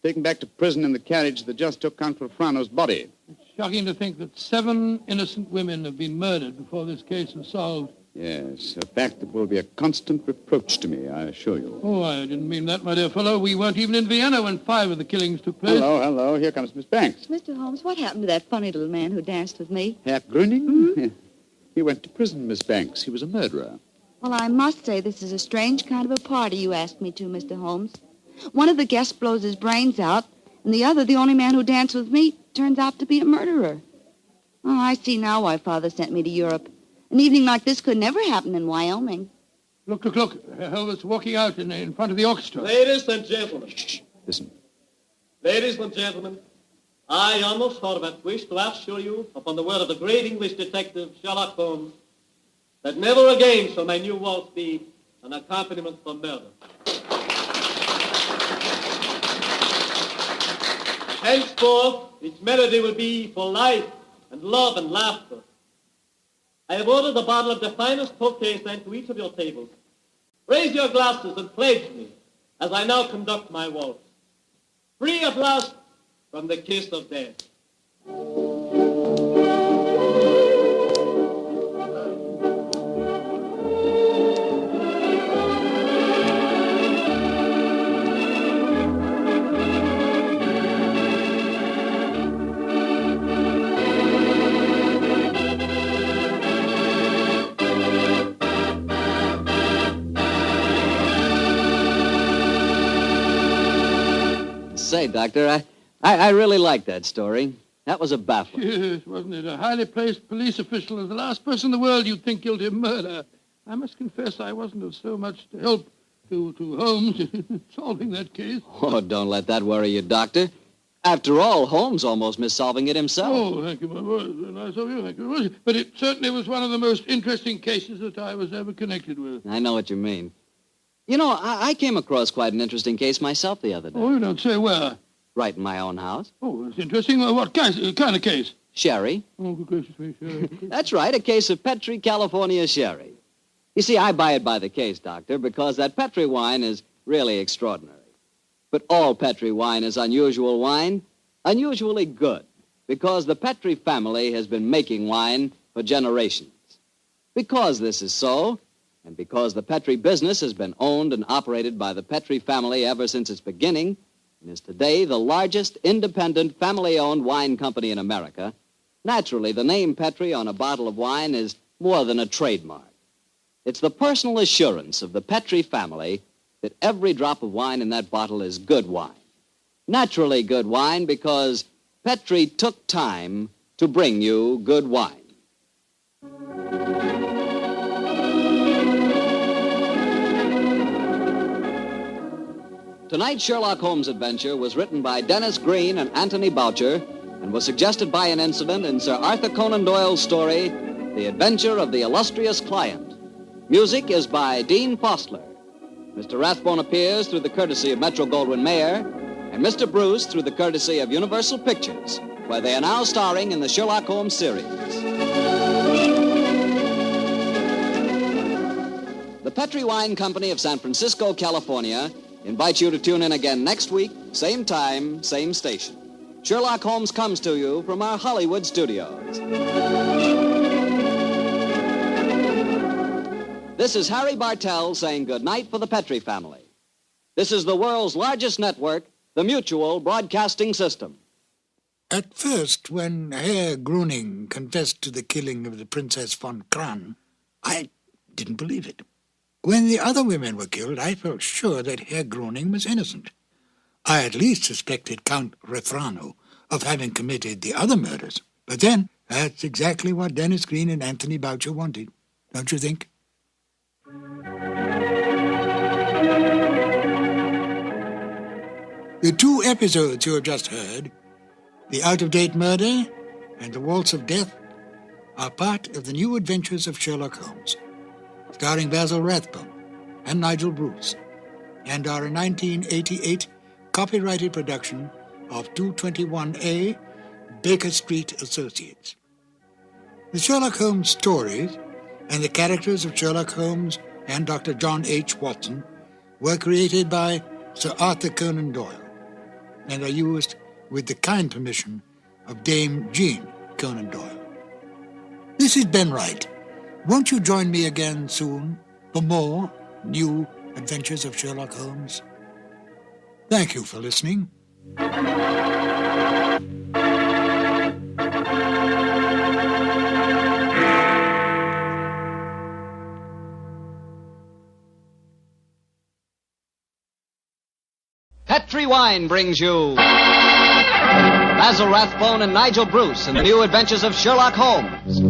taken back to prison in the carriage that just took Count Frano's body. It's shocking to think that 7 innocent women have been murdered before this case is solved. Yes, a fact that will be a constant reproach to me, I assure you. Oh, I didn't mean that, my dear fellow. We weren't even in Vienna when 5 of the killings took place. Hello. Here comes Miss Banks. Mr. Holmes, what happened to that funny little man who danced with me? Herr Gröning? He went to prison, Miss Banks. He was a murderer. Well, I must say this is a strange kind of a party you asked me to, Mr. Holmes. One of the guests blows his brains out, and the other, the only man who danced with me, turns out to be a murderer. Oh, I see now why Father sent me to Europe. An evening like this could never happen in Wyoming. Look. Herr Helvet's walking out in front of the orchestra. Ladies and gentlemen. Shh. Listen. Ladies and gentlemen, I, Arnold Horvath, wish to assure you, upon the word of the great English detective Sherlock Holmes, that never again shall my new waltz be an accompaniment for murder. Henceforth, its melody will be for life and love and laughter. I have ordered a bottle of the finest Tokay sent to each of your tables. Raise your glasses and pledge me as I now conduct my waltz. Free at last from the kiss of death. Say, Doctor, I really like that story. That was a baffler. Yes, wasn't it? A highly placed police official is the last person in the world you'd think guilty of murder. I must confess I wasn't of so much help to Holmes in solving that case. Oh, don't let that worry you, Doctor. After all, Holmes almost missed solving it himself. Oh, thank you, my boy. Nice of you, thank you. But it certainly was one of the most interesting cases that I was ever connected with. I know what you mean. You know, I came across quite an interesting case myself the other day. Oh, you don't say where? Right in my own house. Oh, that's interesting. What kind of case? Sherry. Oh, good gracious me, sherry. That's right, a case of Petri, California sherry. You see, I buy it by the case, Doctor, because that Petri wine is really extraordinary. But all Petri wine is unusual wine, unusually good, because the Petri family has been making wine for generations. Because this is so, and because the Petri business has been owned and operated by the Petri family ever since its beginning, and is today the largest independent family-owned wine company in America, naturally the name Petri on a bottle of wine is more than a trademark. It's the personal assurance of the Petri family that every drop of wine in that bottle is good wine. Naturally good wine because Petri took time to bring you good wine. Tonight's Sherlock Holmes adventure was written by Dennis Green and Anthony Boucher and was suggested by an incident in Sir Arthur Conan Doyle's story, The Adventure of the Illustrious Client. Music is by Dean Fostler. Mr. Rathbone appears through the courtesy of Metro-Goldwyn-Mayer, and Mr. Bruce through the courtesy of Universal Pictures, where they are now starring in the Sherlock Holmes series. The Petri Wine Company of San Francisco, California, invites you to tune in again next week, same time, same station. Sherlock Holmes comes to you from our Hollywood studios. This is Harry Bartell saying goodnight for the Petri family. This is the world's largest network, the Mutual Broadcasting System. At first, when Herr Gröning confessed to the killing of the Princess von Kran, I didn't believe it. When the other women were killed, I felt sure that Herr Gröning was innocent. I at least suspected Count Refrano of having committed the other murders. But then, that's exactly what Dennis Green and Anthony Boucher wanted, don't you think? The two episodes you have just heard, The Out-of-Date Murder and The Waltz of Death, are part of the new Adventures of Sherlock Holmes, starring Basil Rathbone and Nigel Bruce, and are a 1988 copyrighted production of 221A Baker Street Associates. The Sherlock Holmes stories and the characters of Sherlock Holmes and Dr. John H. Watson were created by Sir Arthur Conan Doyle and are used with the kind permission of Dame Jean Conan Doyle. This is Ben Wright. Won't you join me again soon for more new Adventures of Sherlock Holmes? Thank you for listening. Petri Wine brings you Basil Rathbone and Nigel Bruce in the new Adventures of Sherlock Holmes.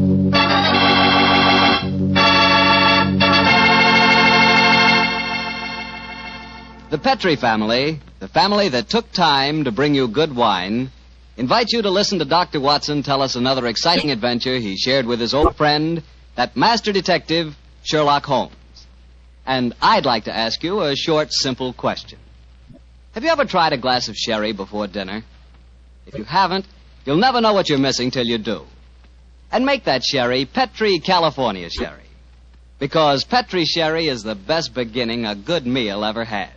The Petri family, the family that took time to bring you good wine, invite you to listen to Dr. Watson tell us another exciting adventure he shared with his old friend, that master detective, Sherlock Holmes. And I'd like to ask you a short, simple question. Have you ever tried a glass of sherry before dinner? If you haven't, you'll never know what you're missing till you do. And make that sherry Petri California sherry. Because Petri sherry is the best beginning a good meal ever had.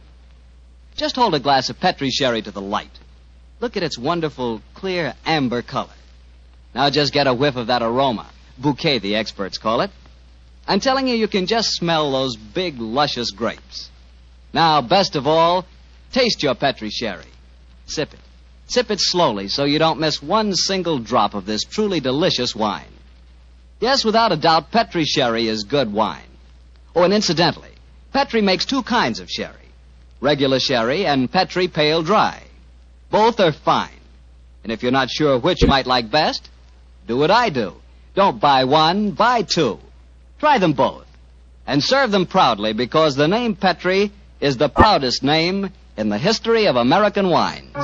Just hold a glass of Petri sherry to the light. Look at its wonderful, clear amber color. Now just get a whiff of that aroma. Bouquet, the experts call it. I'm telling you, you can just smell those big, luscious grapes. Now, best of all, taste your Petri sherry. Sip it. Sip it slowly so you don't miss one single drop of this truly delicious wine. Yes, without a doubt, Petri sherry is good wine. Oh, and incidentally, Petri makes two kinds of sherry. Regular sherry and Petri Pale Dry. Both are fine. And if you're not sure which you might like best, do what I do. Don't buy one, buy two. Try them both. And serve them proudly because the name Petri is the proudest name in the history of American wines.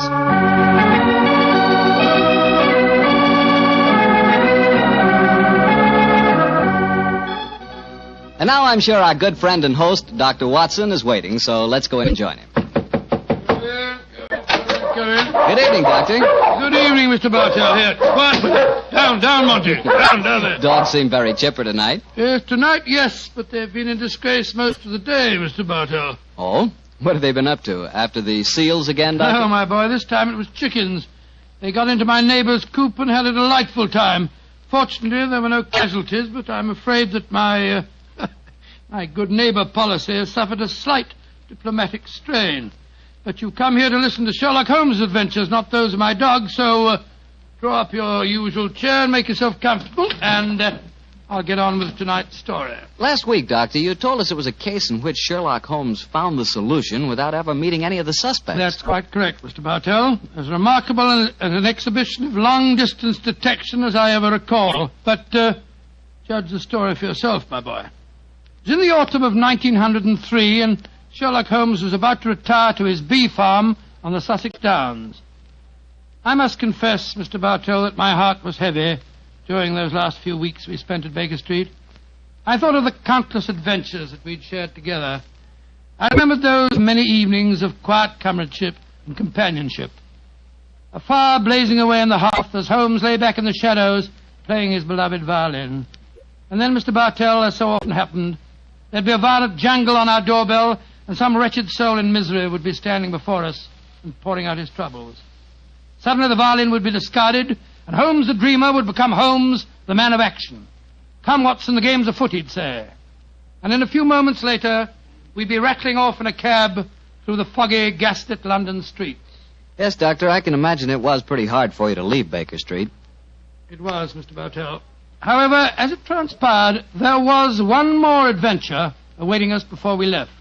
And now I'm sure our good friend and host, Dr. Watson, is waiting, so let's go in and join him. Good evening, Doctor. Good evening, Mr. Bartell. Here, quiet. Down, Monty. Down there. Dogs seem very chipper tonight. Yes, tonight, yes, but they've been in disgrace most of the day, Mr. Bartell. Oh? What have they been up to? After the seals again, Doctor? Oh, my boy, this time it was chickens. They got into my neighbor's coop and had a delightful time. Fortunately, there were no casualties, but I'm afraid that my good neighbor policy has suffered a slight diplomatic strain. But you come here to listen to Sherlock Holmes' adventures, not those of my dog, so draw up your usual chair and make yourself comfortable, and I'll get on with tonight's story. Last week, Doctor, you told us it was a case in which Sherlock Holmes found the solution without ever meeting any of the suspects. That's quite correct, Mr. Bartell. As remarkable an exhibition of long-distance detection as I ever recall. But judge the story for yourself, my boy. It was in the autumn of 1903, and Sherlock Holmes was about to retire to his bee farm on the Sussex Downs. I must confess, Mr. Bartell, that my heart was heavy during those last few weeks we spent at Baker Street. I thought of the countless adventures that we'd shared together. I remembered those many evenings of quiet comradeship and companionship. A fire blazing away in the hearth as Holmes lay back in the shadows playing his beloved violin. And then, Mr. Bartell, as so often happened, there'd be a violent jangle on our doorbell, and some wretched soul in misery would be standing before us and pouring out his troubles. Suddenly the violin would be discarded, and Holmes the dreamer would become Holmes the man of action. Come, Watson, the game's afoot, he'd say. And in a few moments later, we'd be rattling off in a cab through the foggy, gaslit London streets. Yes, Doctor, I can imagine it was pretty hard for you to leave Baker Street. It was, Mr. Bartell. However, as it transpired, there was one more adventure awaiting us before we left.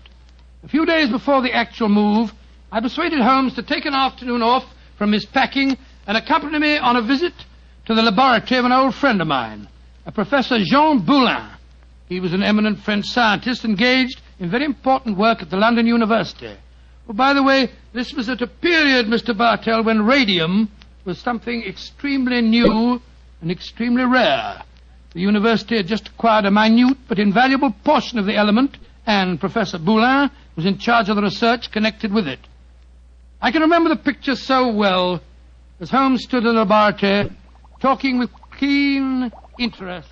A few days before the actual move, I persuaded Holmes to take an afternoon off from his packing and accompany me on a visit to the laboratory of an old friend of mine, a Professor Jean Boulin. He was an eminent French scientist engaged in very important work at the London University, Well, by the way, this was at a period, Mr. Bartell, when radium was something extremely new and extremely rare. The university had just acquired a minute but invaluable portion of the element, and Professor Boulin was in charge of the research connected with it. I can remember the picture so well as Holmes stood in the laboratory talking with keen interest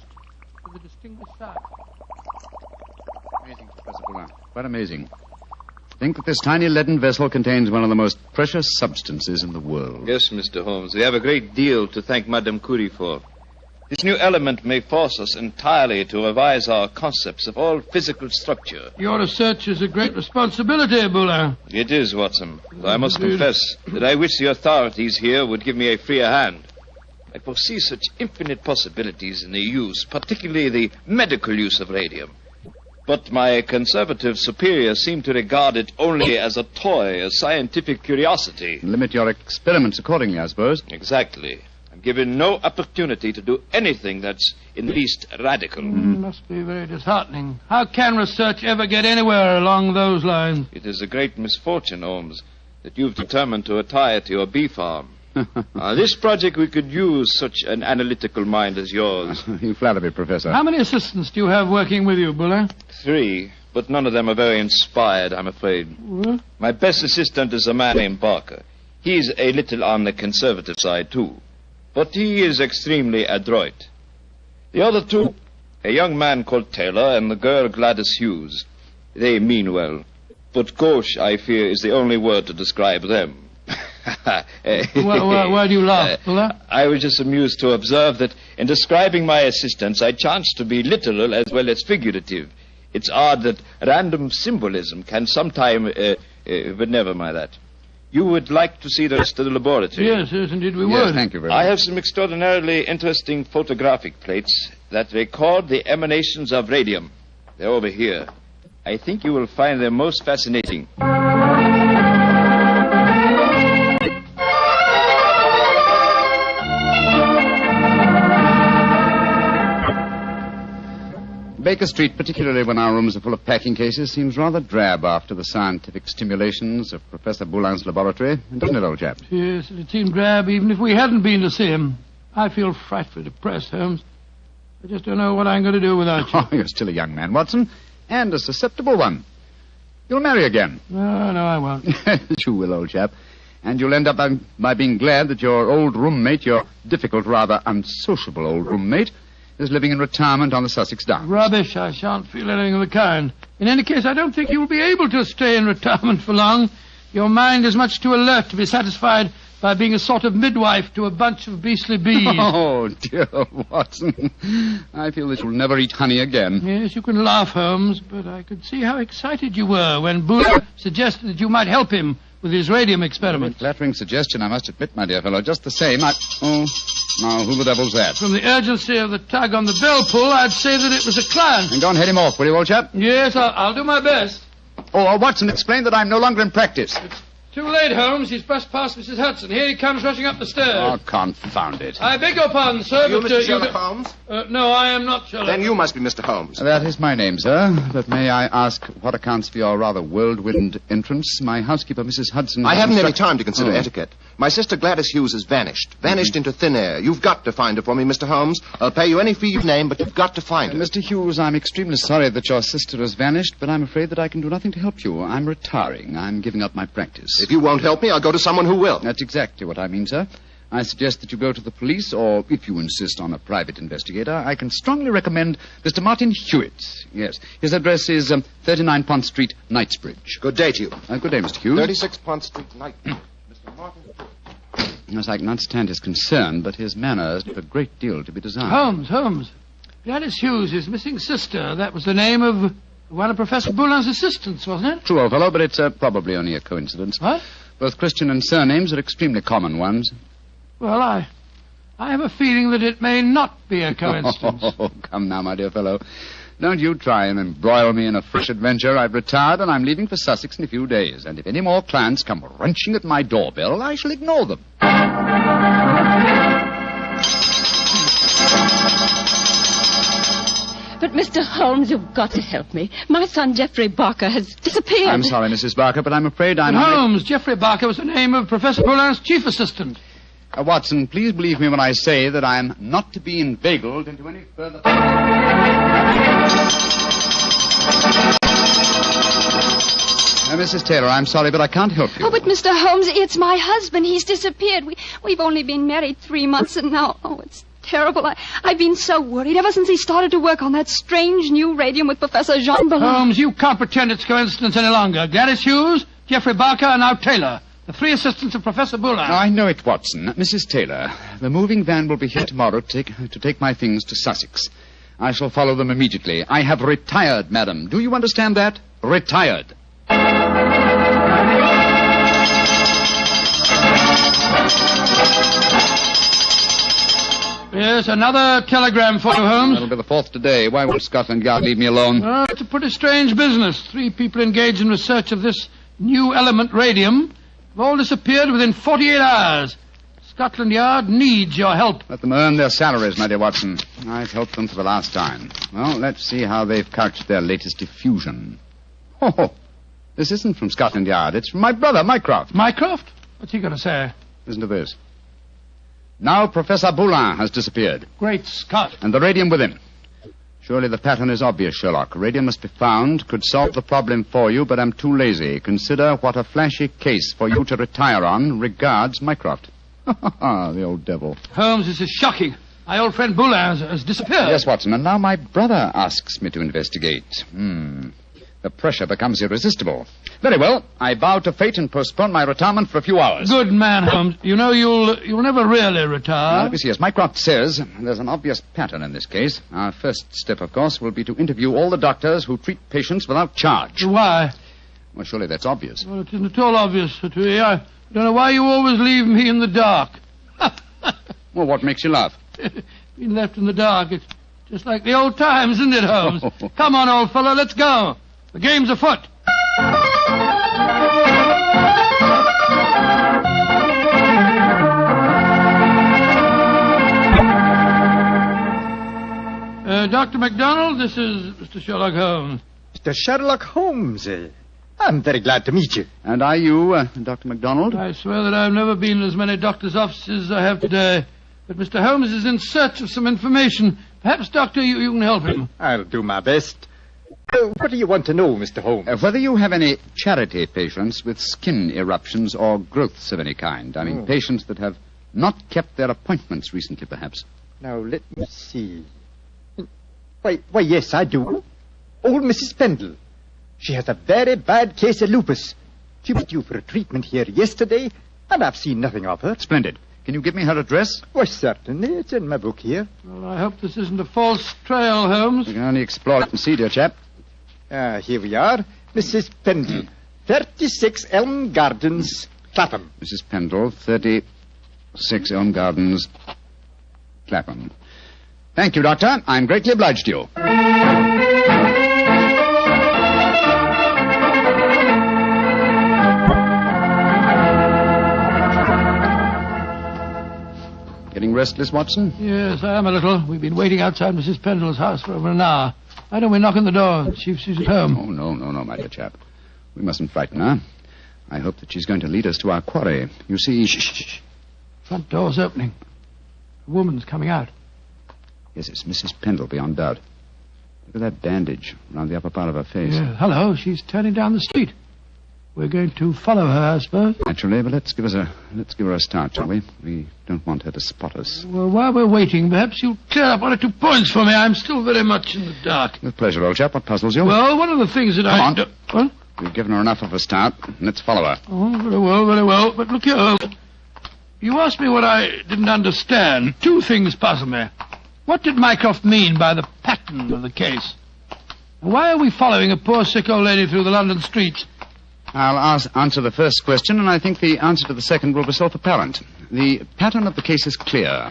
to the distinguished scientist. Amazing, Professor Boulin. Quite amazing. Think that this tiny leaden vessel contains one of the most precious substances in the world. Yes, Mr. Holmes. We have a great deal to thank Madame Curie for. This new element may force us entirely to revise our concepts of all physical structure. Your research is a great responsibility, Boulin. It is, Watson. I must confess that I wish the authorities here would give me a freer hand. I foresee such infinite possibilities in the use, particularly the medical use of radium. But my conservative superiors seem to regard it only as a toy, a scientific curiosity. Limit your experiments accordingly, I suppose. Exactly. I'm given no opportunity to do anything that's in the least radical. Must be very disheartening. How can research ever get anywhere along those lines? It is a great misfortune, Holmes, that you've determined to retire to your bee farm. This project, we could use such an analytical mind as yours. You flatter me, Professor. How many assistants do you have working with you, Boulin? 3, but none of them are very inspired, I'm afraid. What? My best assistant is a man named Barker. He's a little on the conservative side, too. But he is extremely adroit. The other 2, a young man called Taylor and the girl Gladys Hughes. They mean well. But gauche, I fear, is the only word to describe them. Why do you laugh, Boulin? I was just amused to observe that in describing my assistants, I chanced to be literal as well as figurative. It's odd that random symbolism can sometime... but never mind that. You would like to see the rest of the laboratory? Yes, indeed we would. Thank you very much. I have some extraordinarily interesting photographic plates that record the emanations of radium. They're over here. I think you will find them most fascinating. Baker Street, particularly when our rooms are full of packing cases, seems rather drab after the scientific stimulations of Professor Boulin's laboratory, doesn't it, old chap? Yes, it seemed drab even if we hadn't been to see him. I feel frightfully depressed, Holmes. I just don't know what I'm going to do without you. Oh, you're still a young man, Watson, and a susceptible one. You'll marry again. No, I won't. You will, old chap. And you'll end up by being glad that your old roommate, your difficult, rather unsociable old roommate, is living in retirement on the Sussex Downs. Rubbish. I shan't feel anything of the kind. In any case, I don't think you will be able to stay in retirement for long. Your mind is much too alert to be satisfied by being a sort of midwife to a bunch of beastly bees. Oh, dear Watson. I feel that you'll never eat honey again. Yes, you can laugh, Holmes, but I could see how excited you were when Boulin suggested that you might help him with his radium experiments. Flattering suggestion, I must admit, my dear fellow. Just the same, Oh, now, who the devil's that? From the urgency of the tug on the bell pull, I'd say that it was a client. And go and head him off, will you, old chap? Yes, I'll do my best. Oh, Watson, explain that I'm no longer in practice. Too late, Holmes. He's brushed past Mrs. Hudson. Here he comes rushing up the stairs. Oh, confound it. I beg your pardon, sir, You but... Mr. Sherlock Holmes? No, I am not Sherlock. Then you must be Mr. Holmes. That is my name, sir. But may I ask what accounts for your rather whirlwind entrance? My housekeeper, Mrs. Hudson... I haven't any time to consider etiquette. My sister Gladys Hughes has vanished. Vanished into thin air. You've got to find her for me, Mr. Holmes. I'll pay you any fee you name, but you've got to find her. Mr. Hughes, I'm extremely sorry that your sister has vanished, but I'm afraid that I can do nothing to help you. I'm retiring. I'm giving up my practice. If you won't help me, I'll go to someone who will. That's exactly what I mean, sir. I suggest that you go to the police, or if you insist on a private investigator, I can strongly recommend Mr. Martin Hewitt. Yes. His address is 39 Pont Street, Knightsbridge. Good day to you. Good day, Mr. Hughes. 36 Pont Street, Knightsbridge. Mr. Martin. Yes, I can understand his concern, but his manners leave a great deal to be desired. Holmes. Gladys Hughes, his missing sister. That was the name of one of Professor Boulin's assistants, wasn't it? True, old fellow, but it's probably only a coincidence. What? Both Christian and surnames are extremely common ones. Well, I have a feeling that it may not be a coincidence. Oh, come now, my dear fellow. Don't you try and embroil me in a fresh adventure. I've retired and I'm leaving for Sussex in a few days. And if any more clients come wrenching at my doorbell, I shall ignore them. But, Mr. Holmes, you've got to help me. My son, Geoffrey Barker, has disappeared. I'm sorry, Mrs. Barker, but I'm afraid I'm... Holmes, Geoffrey Barker was the name of Professor Boulin's chief assistant. Watson, please believe me when I say that I am not to be inveigled into any further... Mrs. Taylor, I'm sorry, but I can't help you. Oh, but Mr. Holmes, it's my husband. He's disappeared. We've only been married 3 months, and now... Oh, it's terrible. I've been so worried ever since he started to work on that strange new radium with Professor Jean Boulin. Holmes, you can't pretend it's coincidence any longer. Gladys Hughes, Geoffrey Barker, and now Taylor. The 3 assistants of Professor Boulin. I know it, Watson. Mrs. Taylor, the moving van will be here tomorrow to take my things to Sussex. I shall follow them immediately. I have retired, madam. Do you understand that? Retired. Yes, another telegram for you, Holmes. That'll be the 4th today. Why won't Scotland Yard leave me alone? Well, it's a pretty strange business. 3 people engaged in research of this new element radium have all disappeared within 48 hours. Scotland Yard needs your help. Let them earn their salaries, my dear Watson. I've helped them for the last time. Well, let's see how they've couched their latest effusion. Oh, this isn't from Scotland Yard. It's from my brother, Mycroft. Mycroft? What's he going to say? Listen to this. Now Professor Boulin has disappeared. Great Scott. And the radium with him. Surely the pattern is obvious, Sherlock. Radium must be found, could solve the problem for you, but I'm too lazy. Consider what a flashy case for you to retire on. Regards, Mycroft. The old devil. Holmes, this is shocking. My old friend Boulin has disappeared. Yes, Watson, and now my brother asks me to investigate. The pressure becomes irresistible. Very well, I bow to fate and postpone my retirement for a few hours. Good man, Holmes. You know you'll never really retire. Let me see. As Mycroft says, there's an obvious pattern in this case. Our first step, of course, will be to interview all the doctors who treat patients without charge. Why? Well, surely that's obvious. Well, it isn't at all obvious to me. I don't know why you always leave me in the dark. Well, what makes you laugh? Being left in the dark. It's just like the old times, isn't it, Holmes? Come on, old fellow, let's go. The game's afoot. Dr. MacDonald, this is Mr. Sherlock Holmes. Mr. Sherlock Holmes. I'm very glad to meet you. And are you, Dr. MacDonald? I swear that I've never been in as many doctors' offices as I have today. But Mr. Holmes is in search of some information. Perhaps, Doctor, you can help him. I'll do my best. What do you want to know, Mr. Holmes? Whether you have any charity patients with skin eruptions or growths of any kind. I mean, patients that have not kept their appointments recently, perhaps. Now, let me see. Why, yes, I do. Old Mrs. Pendle. She has a very bad case of lupus. She was due for a treatment here yesterday, and I've seen nothing of her. Splendid. Can you give me her address? Why, certainly. It's in my book here. Well, I hope this isn't a false trail, Holmes. We can only explore it and see, dear chap. Here we are. Mrs. Pendle, 36 Elm Gardens, Clapham. Mrs. Pendle, 36 Elm Gardens, Clapham. Thank you, Doctor. I'm greatly obliged to you. Getting restless, Watson? Yes, I am a little. We've been waiting outside Mrs. Pendle's house for over an hour. Why don't we knock on the door and see if she's at home? Oh, no, my dear chap. We mustn't frighten her. I hope that she's going to lead us to our quarry. You see... Shh. Front door's opening. A woman's coming out. Yes, it's Mrs. Pendle, beyond doubt. Look at that bandage around the upper part of her face. Yeah, hello, she's turning down the street. We're going to follow her, I suppose. Naturally, but let's give her a start, shall we? We don't want her to spot us. Well, while we're waiting, perhaps you'll clear up 1 or 2 points for me. I'm still very much in the dark. With pleasure, old chap. What puzzles you? Well, one of the things that Come on. What? We've given her enough of a start. Let's follow her. Oh, very well. But look here, you asked me what I didn't understand. 2 things puzzle me. What did Mycroft mean by the pattern of the case? Why are we following a poor sick old lady through the London streets? I'll answer the first question, and I think the answer to the second will be self-apparent. The pattern of the case is clear.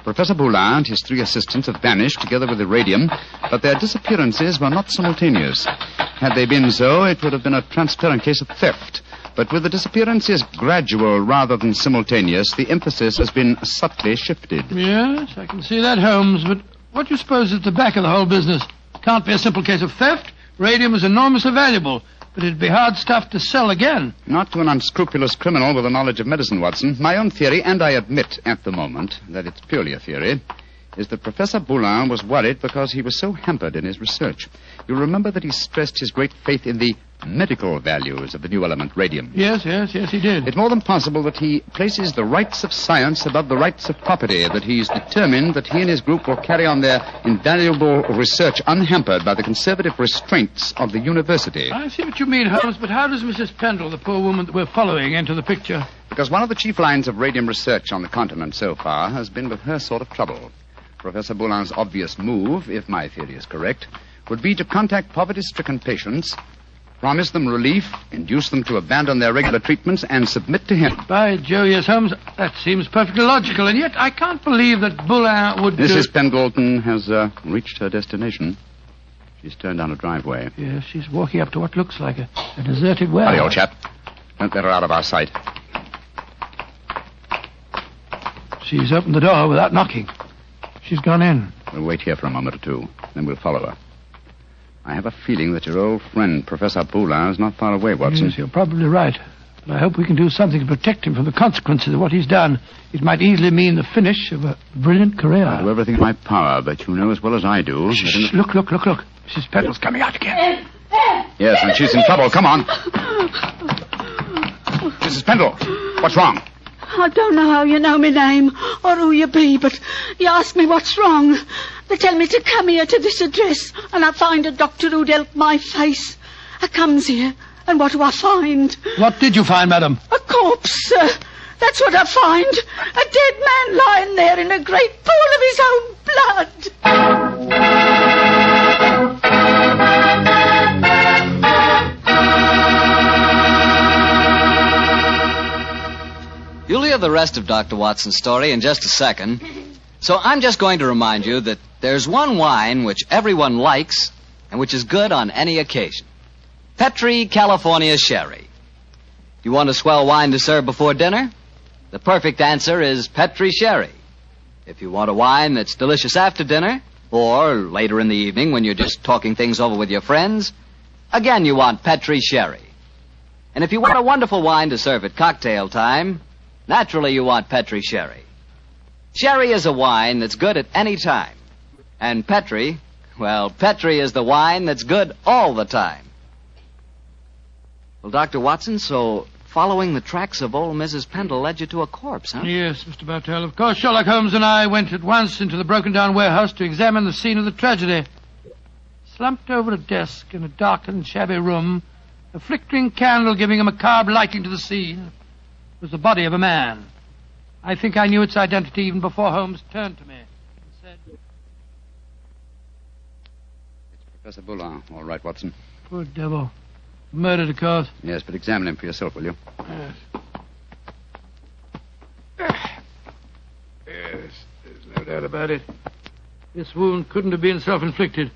Professor Boulin and his 3 assistants have vanished together with the radium, but their disappearances were not simultaneous. Had they been so, it would have been a transparent case of theft. But with the disappearances gradual rather than simultaneous, the emphasis has been subtly shifted. Yes, I can see that, Holmes, but what do you suppose is at the back of the whole business? Can't be a simple case of theft. Radium is enormously valuable, but it'd be hard stuff to sell again. Not to an unscrupulous criminal with a knowledge of medicine, Watson. My own theory, and I admit at the moment that it's purely a theory, is that Professor Boulin was worried because he was so hampered in his research. You'll remember that he stressed his great faith in the medical values of the new element, radium. Yes, he did. It's more than possible that he places the rights of science above the rights of property, that he's determined that he and his group will carry on their invaluable research unhampered by the conservative restraints of the university. I see what you mean, Holmes, but how does Mrs. Pendle, the poor woman that we're following, enter the picture? Because one of the chief lines of radium research on the continent so far has been with her sort of trouble. Professor Boulin's obvious move, if my theory is correct, would be to contact poverty-stricken patients, promise them relief, induce them to abandon their regular treatments, and submit to him. By Jove, yes, Holmes, that seems perfectly logical, and yet I can't believe that Boulin would... Mrs. Pendleton has reached her destination. She's turned down a driveway. Yes, she's walking up to what looks like a deserted warehouse. Hurry, old chap. Don't let her out of our sight. She's opened the door without knocking. She's gone in. We'll wait here for a moment or two, then we'll follow her. I have a feeling that your old friend, Professor Boulin, is not far away, Watson. Yes, you're probably right. But I hope we can do something to protect him from the consequences of what he's done. It might easily mean the finish of a brilliant career. I'll do everything in my power, but you know as well as I do... Shh, look. Mrs. Pendle's coming out again. Yes, and she's in trouble. Come on. Mrs. Pendle, what's wrong? I don't know how you know my name or who you be, but you ask me what's wrong. They tell me to come here to this address, and I find a doctor who'd help my face. I comes here, and what do I find? What did you find, madam? A corpse, sir. That's what I find. A dead man lying there in a great pool of his own blood. You'll hear the rest of Dr. Watson's story in just a second. So I'm just going to remind you that there's one wine which everyone likes and which is good on any occasion. Petri California Sherry. You want a swell wine to serve before dinner? The perfect answer is Petri Sherry. If you want a wine that's delicious after dinner, or later in the evening when you're just talking things over with your friends, again you want Petri Sherry. And if you want a wonderful wine to serve at cocktail time, naturally you want Petri Sherry. Sherry is a wine that's good at any time. And Petri, well, Petri is the wine that's good all the time. Well, Dr. Watson, so following the tracks of old Mrs. Pendle led you to a corpse, huh? Yes, Mr. Bartell. Of course, Sherlock Holmes and I went at once into the broken-down warehouse to examine the scene of the tragedy. Slumped over a desk in a darkened, shabby room, a flickering candle giving a macabre lighting to the scene, was the body of a man. I think I knew its identity even before Holmes turned to me and said... It's Professor Boulin. All right, Watson. Poor devil. Murdered, of course. Yes, but examine him for yourself, will you? Yes. Yes, there's no doubt about it. This wound couldn't have been self-inflicted.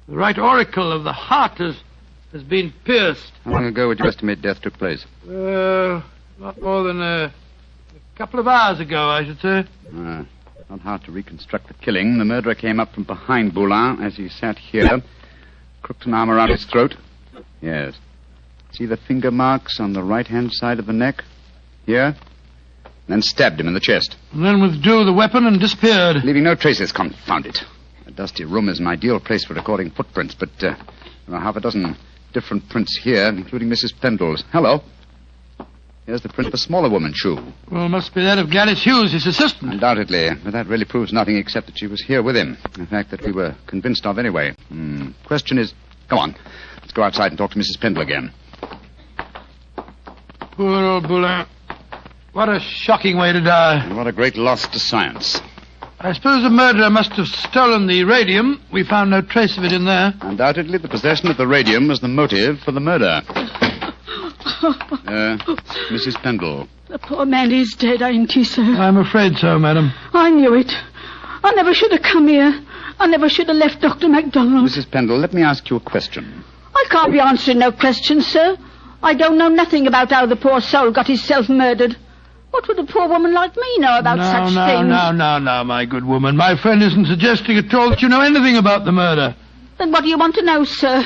The right auricle of the heart has been pierced. How long ago would you estimate death took place? Not more than a couple of hours ago, I should say. Not hard to reconstruct the killing. The murderer came up from behind Boulin as he sat here, crooked an arm around his throat. Yes. See the finger marks on the right-hand side of the neck? Here? Then stabbed him in the chest. And then withdrew the weapon and disappeared. Leaving no traces, confound it. A dusty room is an ideal place for recording footprints, but there are half a dozen different prints here, including Mrs. Pendle's. Hello. Here's the print of a smaller woman's shoe. Well, must be that of Gladys Hughes, his assistant. Undoubtedly, but that really proves nothing except that she was here with him. A fact that we were convinced of anyway. Question is... Come on. Let's go outside and talk to Mrs. Pendle again. Poor old Boulin. What a shocking way to die. And what a great loss to science. I suppose the murderer must have stolen the radium. We found no trace of it in there. Undoubtedly, the possession of the radium was the motive for the murder. Mrs. Pendle. The poor man is dead, ain't he, sir? I'm afraid so, madam. I knew it. I never should have come here. I never should have left Dr. MacDonald. Mrs. Pendle, let me ask you a question. I can't be answering no questions, sir. I don't know nothing about how the poor soul got himself murdered. What would a poor woman like me know about such things? No, my good woman. My friend isn't suggesting at all that you know anything about the murder. Then what do you want to know, sir?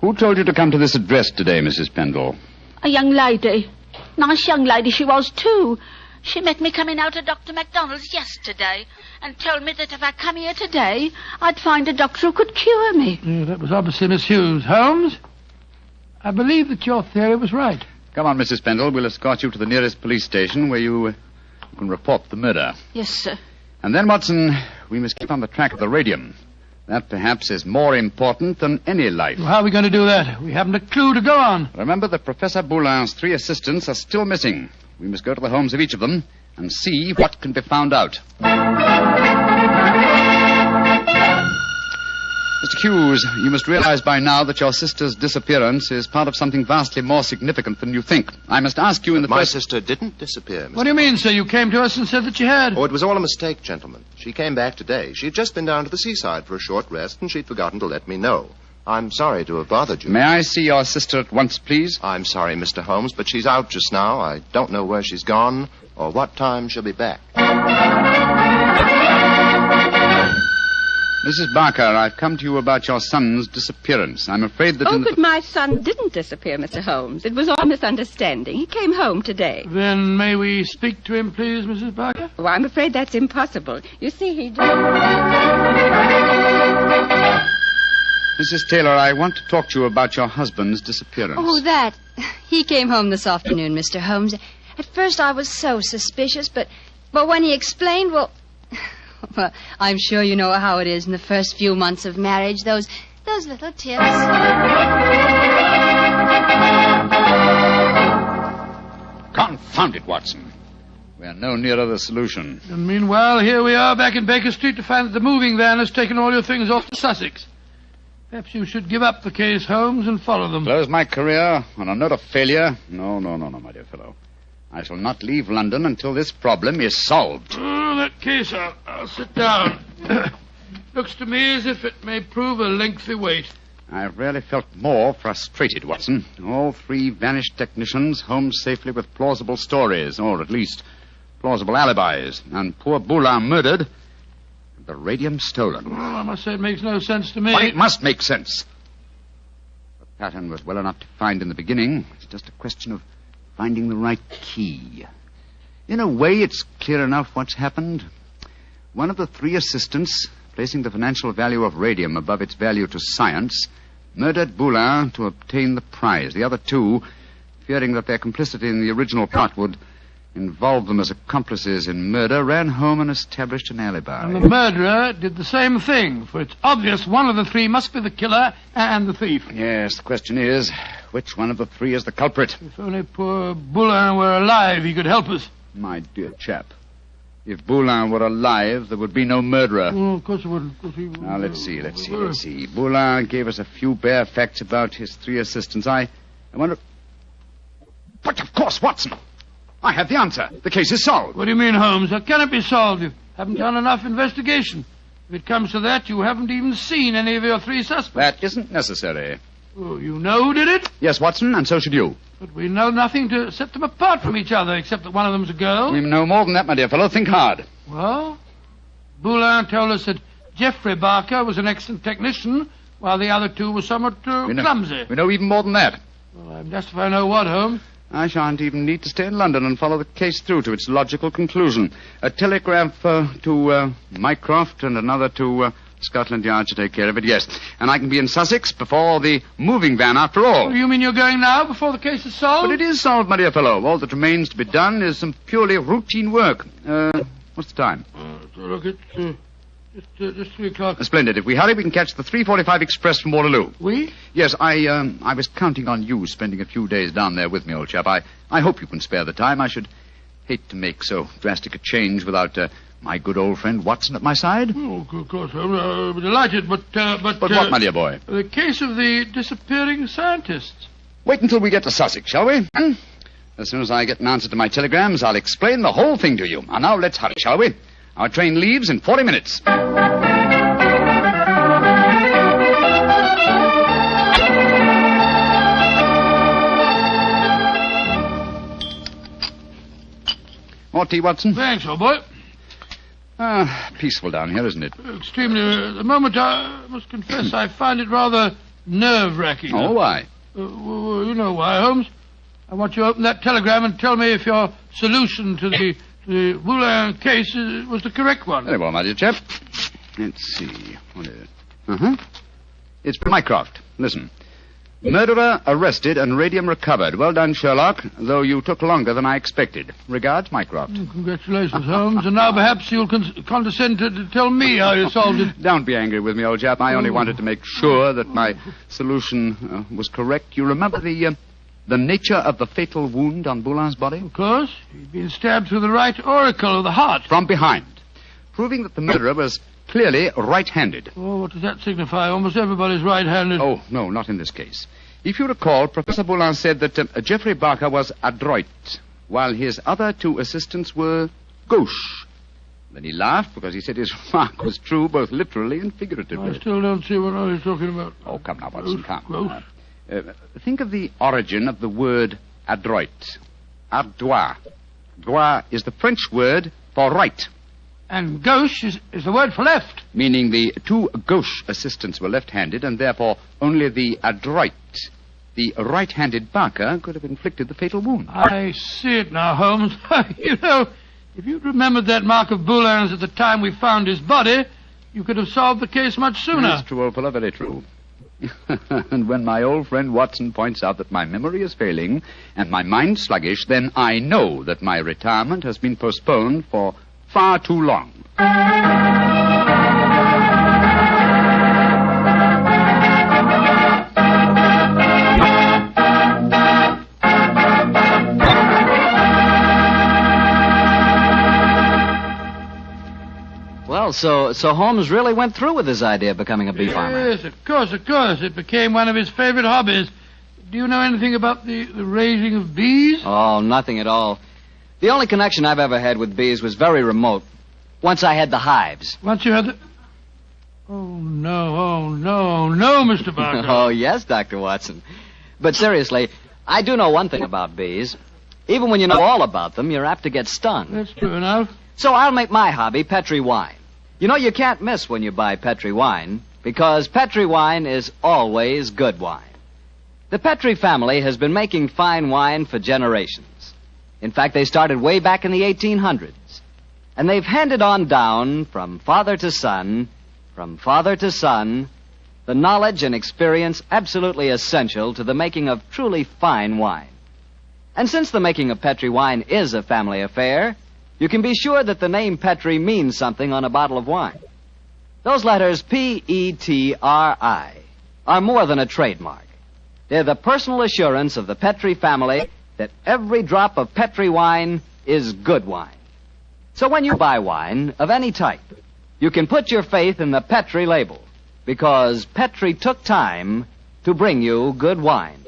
Who told you to come to this address today, Mrs. Pendle? A young lady. Nice young lady she was, too. She met me coming out of Dr. MacDonald's yesterday and told me that if I come here today, I'd find a doctor who could cure me. Yeah, that was obviously Miss Hughes. Holmes, I believe that your theory was right. Come on, Mrs. Pendle. We'll escort you to the nearest police station where you can report the murder. Yes, sir. And then, Watson, we must keep on the track of the radium. That, perhaps, is more important than any life. Well, how are we going to do that? We haven't a clue to go on. Remember that Professor Boulin's 3 assistants are still missing. We must go to the homes of each of them and see what can be found out. Mr. Hughes, you must realize by now that your sister's disappearance is part of something vastly more significant than you think. I must ask you in the My first... sister didn't disappear, Mr. What do you mean, sir? You came to us and said that she had. Oh, it was all a mistake, gentlemen. She came back today. She'd just been down to the seaside for a short rest, and she'd forgotten to let me know. I'm sorry to have bothered you. May I see your sister at once, please? I'm sorry, Mr. Holmes, but she's out just now. I don't know where she's gone or what time she'll be back. Mrs. Barker, I've come to you about your son's disappearance. I'm afraid that... But my son didn't disappear, Mr. Holmes. It was all a misunderstanding. He came home today. Then may we speak to him, please, Mrs. Barker? Oh, I'm afraid that's impossible. You see, he... Mrs. Taylor, I want to talk to you about your husband's disappearance. Oh, that. He came home this afternoon, Mr. Holmes. At first I was so suspicious, but when he explained, well, I'm sure you know how it is in the first few months of marriage, those little tips. Confound it, Watson. We are no nearer the solution. And meanwhile, here we are back in Baker Street to find that the moving van has taken all your things off to Sussex. Perhaps you should give up the case, Holmes, and follow them. Close my career on a note of failure? No, my dear fellow. I shall not leave London until this problem is solved. Oh, in that case, I'll sit down. Looks to me as if it may prove a lengthy wait. I've rarely felt more frustrated, Watson. All 3 vanished technicians home safely with plausible stories, or at least plausible alibis, and poor Boulin murdered, the radium stolen. Well, I must say it makes no sense to me. But it must make sense. The pattern was well enough to find in the beginning. It's just a question of finding the right key. In a way, it's clear enough what's happened. One of the 3 assistants, placing the financial value of radium above its value to science, murdered Boulin to obtain the prize. The other 2, fearing that their complicity in the original plot would involve them as accomplices in murder, ran home and established an alibi. And the murderer did the same thing, for it's obvious one of the 3 must be the killer and the thief. Yes, the question is, which one of the 3 is the culprit? If only poor Boulin were alive, he could help us. My dear chap, if Boulin were alive, there would be no murderer. Oh, of course it wouldn't. Now, let's see. Boulin gave us a few bare facts about his 3 assistants. I wonder... But, of course, Watson! I have the answer. The case is solved. What do you mean, Holmes? How can it be solved? You haven't done enough investigation. If it comes to that, you haven't even seen any of your 3 suspects. That isn't necessary. Oh, you know who did it? Yes, Watson, and so should you. But we know nothing to set them apart from each other, except that one of them's a girl. We know more than that, my dear fellow. Think hard. Well, Boulin told us that Geoffrey Barker was an excellent technician, while the other 2 were somewhat clumsy. We know even more than that. Well, I'm just if I know what, Holmes. I shan't even need to stay in London and follow the case through to its logical conclusion. A telegraph to Mycroft and another to Scotland Yard to take care of it, yes. And I can be in Sussex before the moving van, after all. You mean you're going now, before the case is solved? But it is solved, my dear fellow. All that remains to be done is some purely routine work. What's the time? Look, it's just 3 o'clock. Splendid. If we hurry, we can catch the 3:45 express from Waterloo. We? Yes, I was counting on you spending a few days down there with me, old chap. I hope you can spare the time. I should hate to make so drastic a change without my good old friend Watson at my side. Oh, of course. I'm delighted, but what, my dear boy? The case of the disappearing scientists. Wait until we get to Sussex, shall we? As soon as I get an answer to my telegrams, I'll explain the whole thing to you. And now let's hurry, shall we? Our train leaves in 40 minutes. More tea, Watson? Thanks, old boy. Peaceful down here, isn't it? Extremely. At the moment, I must confess, I find it rather nerve-wracking. Oh, why? Well, you know why, Holmes. I want you to open that telegram and tell me if your solution to the Boulin case was the correct one. Very well, my dear chap. Let's see. What is it? Uh-huh. It's from Mycroft. Listen. Murderer arrested and radium recovered. Well done, Sherlock, though you took longer than I expected. Regards, Mycroft. Congratulations, Holmes. And now perhaps you'll condescend to tell me how you solved it. Don't be angry with me, old chap. I only wanted to make sure that my solution was correct. You remember the nature of the fatal wound on Boulin's body? Of course. He'd been stabbed through the right auricle of the heart. From behind. Proving that the murderer was clearly right-handed. Oh, what does that signify? Almost everybody's right-handed. Oh, no, not in this case. If you recall, Professor Boulin said that Geoffrey Barker was adroit, while his other two assistants were gauche. Then he laughed because he said his remark was true both literally and figuratively. I still don't see what he's talking about. Oh, come now, Watson, come. Think of the origin of the word adroit. Ardois. Droit is the French word for right. And gauche is the word for left. Meaning the two gauche assistants were left-handed, and therefore only the adroit, the right-handed Barker, could have inflicted the fatal wound. I see it now, Holmes. You know, if you'd remembered that mark of Boulin's at the time we found his body, you could have solved the case much sooner. That's true, old fellow, very true. And when my old friend Watson points out that my memory is failing and my mind sluggish, then I know that my retirement has been postponed for far too long. Well, so Holmes really went through with his idea of becoming a bee farmer. Yes, of course. It became one of his favorite hobbies. Do you know anything about the raising of bees? Oh, nothing at all. The only connection I've ever had with bees was very remote. Once I had the hives. Once you had the... Oh, no, Mr. Barker. Oh, yes, Dr. Watson. But seriously, I do know one thing about bees. Even when you know all about them, you're apt to get stung. That's true enough. So I'll make my hobby Petri wine. You know, you can't miss when you buy Petri wine, because Petri wine is always good wine. The Petri family has been making fine wine for generations. In fact, they started way back in the 1800s. And they've handed on down from father to son, the knowledge and experience absolutely essential to the making of truly fine wine. And since the making of Petri wine is a family affair, you can be sure that the name Petri means something on a bottle of wine. Those letters Petri are more than a trademark. They're the personal assurance of the Petri family that every drop of Petri wine is good wine. So when you buy wine of any type, you can put your faith in the Petri label, because Petri took time to bring you good wine.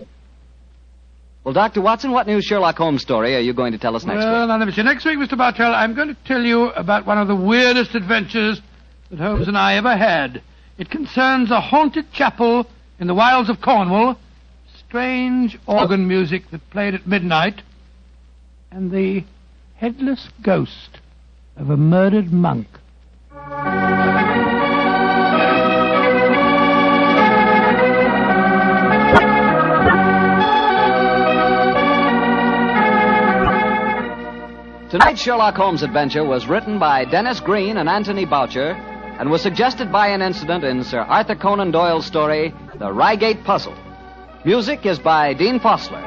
Well, Dr. Watson, what new Sherlock Holmes story are you going to tell us next week? Well, now, let me see. Next week, Mr. Bartell, I'm going to tell you about one of the weirdest adventures that Holmes and I ever had. It concerns a haunted chapel in the wilds of Cornwall, strange organ music that played at midnight, and the headless ghost of a murdered monk. Tonight's Sherlock Holmes adventure was written by Dennis Green and Anthony Boucher and was suggested by an incident in Sir Arthur Conan Doyle's story, The Reigate Puzzle. Music is by Dean Fossler.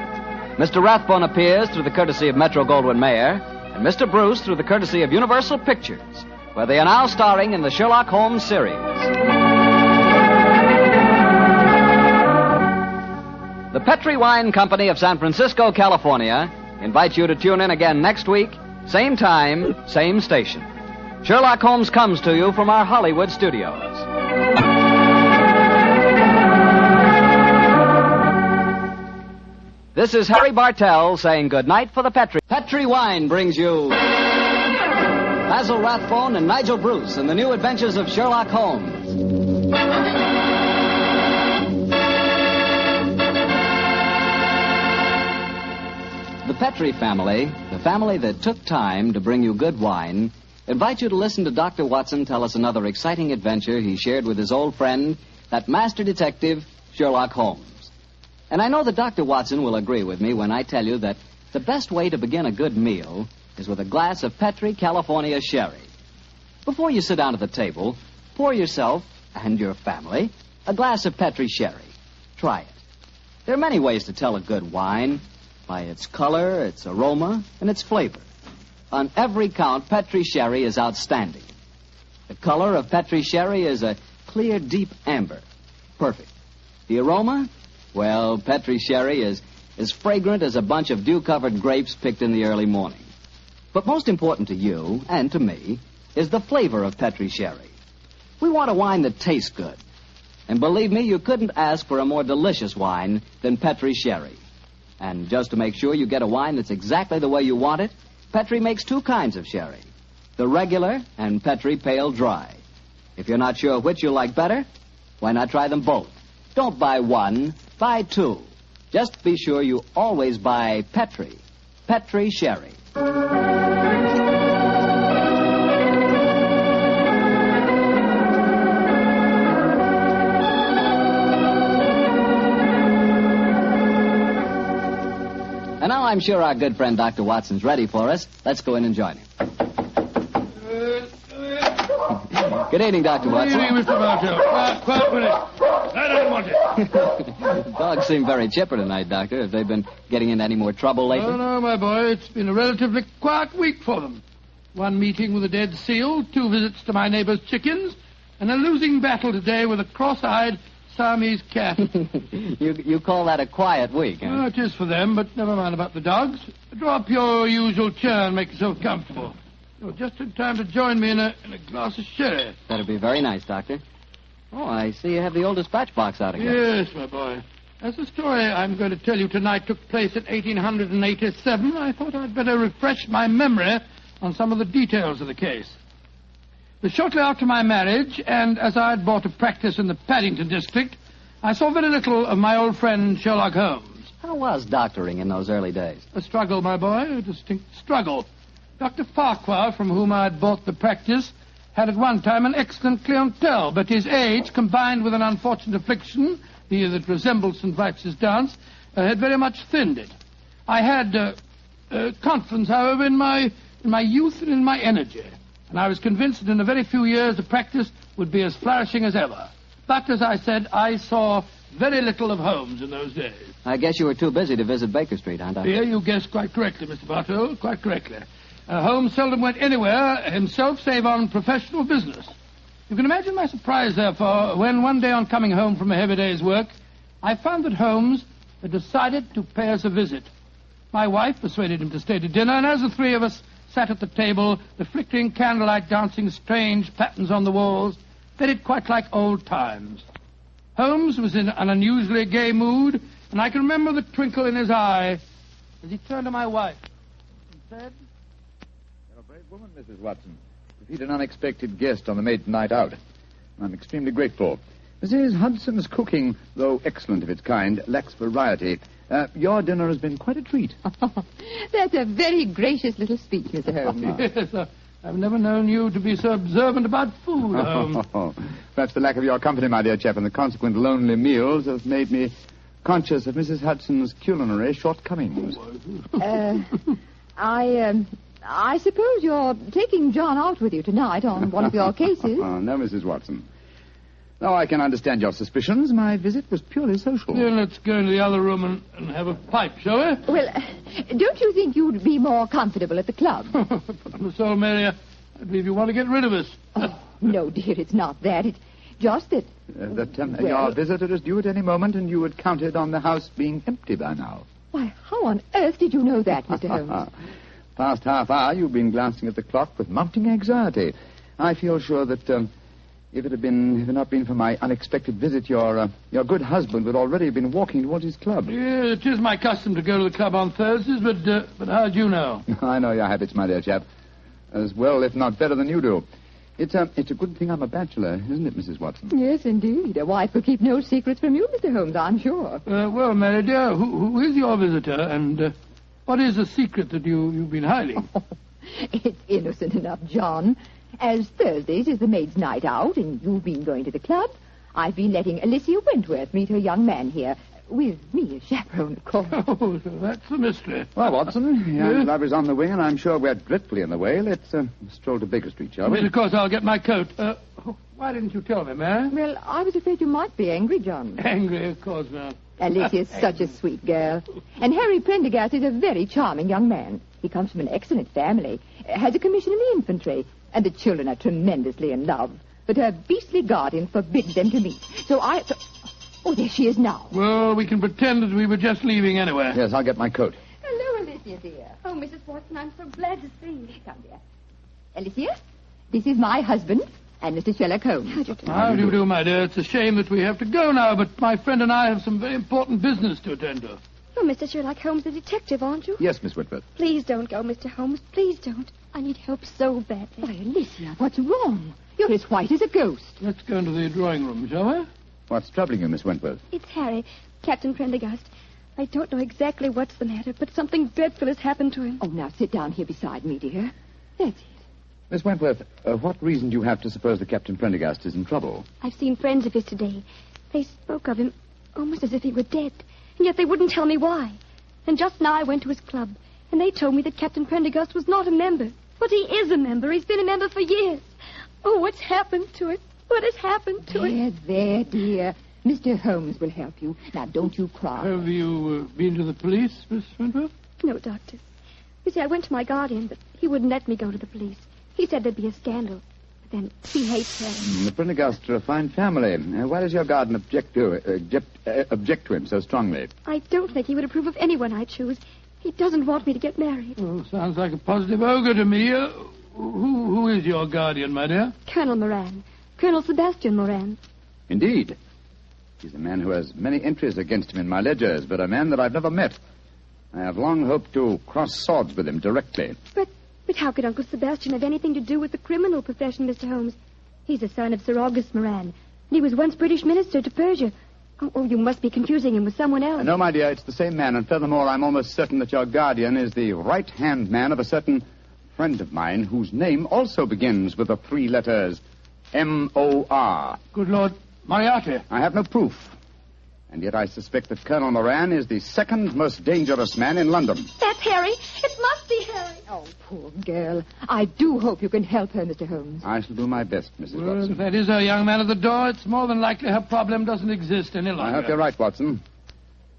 Mr. Rathbone appears through the courtesy of Metro-Goldwyn-Mayer, and Mr. Bruce through the courtesy of Universal Pictures, where they are now starring in the Sherlock Holmes series. The Petri Wine Company of San Francisco, California, invites you to tune in again next week, same time, same station. Sherlock Holmes comes to you from our Hollywood studios. This is Harry Bartell saying goodnight for the Petri. Petri Wine brings you Basil Rathbone and Nigel Bruce in the new adventures of Sherlock Holmes. The Petri family, the family that took time to bring you good wine, invite you to listen to Dr. Watson tell us another exciting adventure he shared with his old friend, that master detective, Sherlock Holmes. And I know that Dr. Watson will agree with me when I tell you that the best way to begin a good meal is with a glass of Petri California sherry. Before you sit down at the table, pour yourself and your family a glass of Petri sherry. Try it. There are many ways to tell a good wine, by its color, its aroma, and its flavor. On every count, Petri sherry is outstanding. The color of Petri sherry is a clear, deep amber. Perfect. The aroma? Well, Petri sherry is as fragrant as a bunch of dew-covered grapes picked in the early morning. But most important to you, and to me, is the flavor of Petri sherry. We want a wine that tastes good. And believe me, you couldn't ask for a more delicious wine than Petri sherry. And just to make sure you get a wine that's exactly the way you want it, Petri makes two kinds of sherry, the regular and Petri Pale Dry. If you're not sure which you like better, why not try them both? Don't buy one, buy two. Just be sure you always buy Petri Sherry. And now I'm sure our good friend Dr. Watson's ready for us. Let's go in and join him. Good evening, Dr. Watson. Good evening, Mr. Bartell. Quiet minute. I don't want it. Dogs seem very chipper tonight, Doctor. Have they been getting into any more trouble lately? Oh, no, my boy. It's been a relatively quiet week for them. One meeting with a dead seal, 2 visits to my neighbor's chickens, and a losing battle today with a cross-eyed Siamese cat. You call that a quiet week, huh? Oh, it is for them, but never mind about the dogs. Draw up your usual chair and make yourself comfortable. You're just in time to join me in a glass of sherry. That'd be very nice, Doctor. Oh, I see you have the old dispatch box out again. Yes, my boy. As the story I'm going to tell you tonight took place in 1887, I thought I'd better refresh my memory on some of the details of the case. But shortly after my marriage, and as I had bought a practice in the Paddington district, I saw very little of my old friend Sherlock Holmes. How was doctoring in those early days? A struggle, my boy, a distinct struggle. Dr. Farquhar, from whom I had bought the practice, had at one time an excellent clientele, but his age, combined with an unfortunate affliction, the that resembles St. Vitus's dance, had very much thinned it. I had confidence, however, in my youth and in my energy, and I was convinced that in a very few years the practice would be as flourishing as ever. But, as I said, I saw very little of Holmes in those days. I guess you were too busy to visit Baker Street, huh, Doctor? Here you guessed quite correctly, Mr. Bartell, quite correctly. Holmes seldom went anywhere himself save on professional business. You can imagine my surprise, therefore, when one day on coming home from a heavy day's work, I found that Holmes had decided to pay us a visit. My wife persuaded him to stay to dinner, and as the three of us sat at the table, the flickering candlelight dancing strange patterns on the walls, fitted quite like old times. Holmes was in an unusually gay mood, and I can remember the twinkle in his eye as he turned to my wife and said, "You're a brave woman, Mrs. Watson, to feed an unexpected guest on the maiden night out. I'm extremely grateful. Mrs. Hudson's cooking, though excellent of its kind, lacks variety. Your dinner has been quite a treat." That's a very gracious little speech, Mr. Holmes. Yes, I've never known you to be so observant about food, Holmes. Perhaps the lack of your company, my dear chap, and the consequent lonely meals have made me conscious of Mrs. Hudson's culinary shortcomings. I suppose you're taking John out with you tonight on one of your cases. Oh, no, Mrs. Watson. Though I can understand your suspicions, my visit was purely social. Then let's go into the other room and have a pipe, shall we? Well, don't you think you'd be more comfortable at the club? On the soul, Mary, I believe you want to get rid of us. No, dear, it's not that. It's just that... Your visitor is due at any moment, and you had counted on the house being empty by now. Why, how on earth did you know that, Mr. Holmes? Past half hour, you've been glancing at the clock with mounting anxiety. I feel sure that if it had not been for my unexpected visit, your good husband would already have been walking towards his club. Yeah, it is my custom to go to the club on Thursdays, but how'd you know? I know your habits, my dear chap, as well, if not better than you do. It's a good thing I'm a bachelor, isn't it, Mrs. Watson? Yes, indeed. A wife could keep no secrets from you, Mr. Holmes, I'm sure. Well, Mary dear, who is your visitor, and what is the secret that you've been hiding? It's innocent enough, John. As Thursdays is the maid's night out, and you've been going to the club, I've been letting Alicia Wentworth meet her young man here. With me as chaperone, of course. Oh, so that's the mystery. Well, Watson, young love is on the wing, and I'm sure we're dreadfully in the way. Let's stroll to Baker Street, shall we? Yes, of course, I'll get my coat. Why didn't you tell me, Mary? Well, I was afraid you might be angry, John. Angry, of course, ma'am. Alicia's such a sweet girl. And Harry Prendergast is a very charming young man. He comes from an excellent family, has a commission in the infantry, and the children are tremendously in love. But her beastly guardian forbids them to meet. Oh, there she is now. Well, we can pretend that we were just leaving anyway. Yes, I'll get my coat. Hello, Alicia, dear. Oh, Mrs. Watson, I'm so glad to see you. Come, dear. Alicia, this is my husband and Mr. Sherlock Holmes. How do you do, my dear? It's a shame that we have to go now, but my friend and I have some very important business to attend to. You're Mr. Sherlock Holmes, the detective, aren't you? Yes, Miss Whitworth. Please don't go, Mr. Holmes. Please don't. I need help so badly. Why, Alicia, what's wrong? You're as white as a ghost. Let's go into the drawing room, shall we? What's troubling you, Miss Wentworth? It's Harry, Captain Prendergast. I don't know exactly what's the matter, but something dreadful has happened to him. Oh, now sit down here beside me, dear. That's it. Miss Wentworth, what reason do you have to suppose that Captain Prendergast is in trouble? I've seen friends of his today. They spoke of him almost as if he were dead, and yet they wouldn't tell me why. And just now I went to his club, and they told me that Captain Prendergast was not a member. But he is a member. He's been a member for years. Oh, what's happened to it? What has happened to it? There, dear. Mr. Holmes will help you. Now, don't you cry. Have you been to the police, Miss Wentworth? No, Doctor. You see, I went to my guardian, but he wouldn't let me go to the police. He said there'd be a scandal. But then he hates her. The Prendergasts are a fine family. Why does your guardian object to him so strongly? I don't think he would approve of anyone I choose. He doesn't want me to get married. Oh, sounds like a positive ogre to me. Who is your guardian, my dear? Colonel Moran. Colonel Sebastian Moran. Indeed. He's a man who has many entries against him in my ledgers, but a man that I've never met. I have long hoped to cross swords with him directly. But how could Uncle Sebastian have anything to do with the criminal profession, Mr. Holmes? He's the son of Sir August Moran, and he was once British minister to Persia. Oh, you must be confusing him with someone else. No, my dear, it's the same man, and furthermore, I'm almost certain that your guardian is the right-hand man of a certain friend of mine whose name also begins with the three letters M-O-R. Good Lord, Moriarty. I have no proof. And yet I suspect that Colonel Moran is the second most dangerous man in London. That's Harry. It must be Harry. Oh, poor girl. I do hope you can help her, Mr. Holmes. I shall do my best, Mrs. Well, Watson. if that is her young man at the door, it's more than likely her problem doesn't exist any longer. I hope you're right, Watson.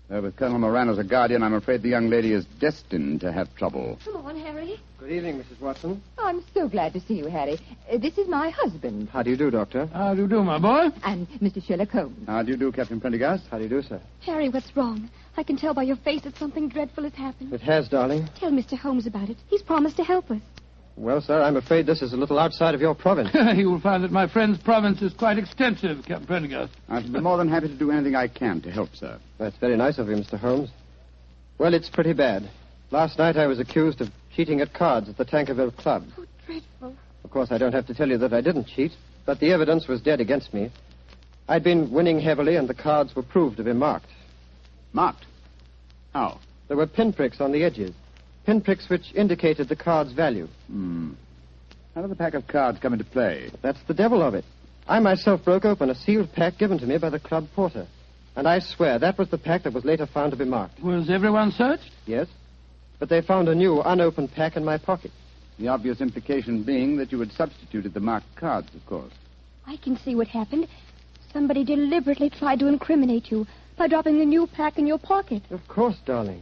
Though with Colonel Moran as a guardian, I'm afraid the young lady is destined to have trouble. Come on, Harry. Good evening, Mrs. Watson. Oh, I'm so glad to see you, Harry. This is my husband. How do you do, Doctor? How do you do, my boy? And Mr. Sherlock Holmes. How do you do, Captain Prendergast? How do you do, sir? Harry, what's wrong? I can tell by your face that something dreadful has happened. It has, darling. Tell Mr. Holmes about it. He's promised to help us. Well, sir, I'm afraid this is a little outside of your province. You will find that my friend's province is quite extensive, Captain Prendergast. I shall be more than happy to do anything I can to help, sir. That's very nice of you, Mr. Holmes. Well, it's pretty bad. Last night I was accused of cheating at cards at the Tankerville Club. Oh, dreadful. Of course, I don't have to tell you that I didn't cheat, but the evidence was dead against me. I'd been winning heavily, and the cards were proved to be marked. Marked? How? There were pinpricks on the edges. Pinpricks which indicated the card's value. How did the pack of cards come into play? That's the devil of it. I myself broke open a sealed pack given to me by the club porter. And I swear that was the pack that was later found to be marked. Was everyone searched? Yes. But they found a new, unopened pack in my pocket. The obvious implication being that you had substituted the marked cards, of course. I can see what happened. Somebody deliberately tried to incriminate you by dropping the new pack in your pocket. Of course, darling.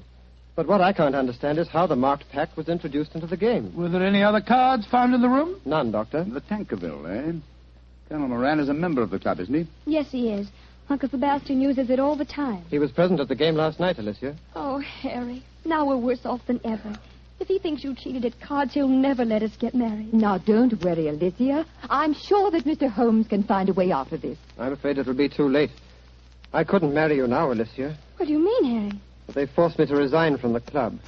But what I can't understand is how the marked pack was introduced into the game. Were there any other cards found in the room? None, Doctor. The Tankerville, eh? Colonel Moran is a member of the club, isn't he? Yes, he is. Uncle Sebastian uses it all the time. He was present at the game last night, Alicia. Oh, Harry, now we're worse off than ever. If he thinks you cheated at cards, he'll never let us get married. Now, don't worry, Alicia. I'm sure that Mr. Holmes can find a way out of this. I'm afraid it'll be too late. I couldn't marry you now, Alicia. What do you mean, Harry? But they forced me to resign from the club.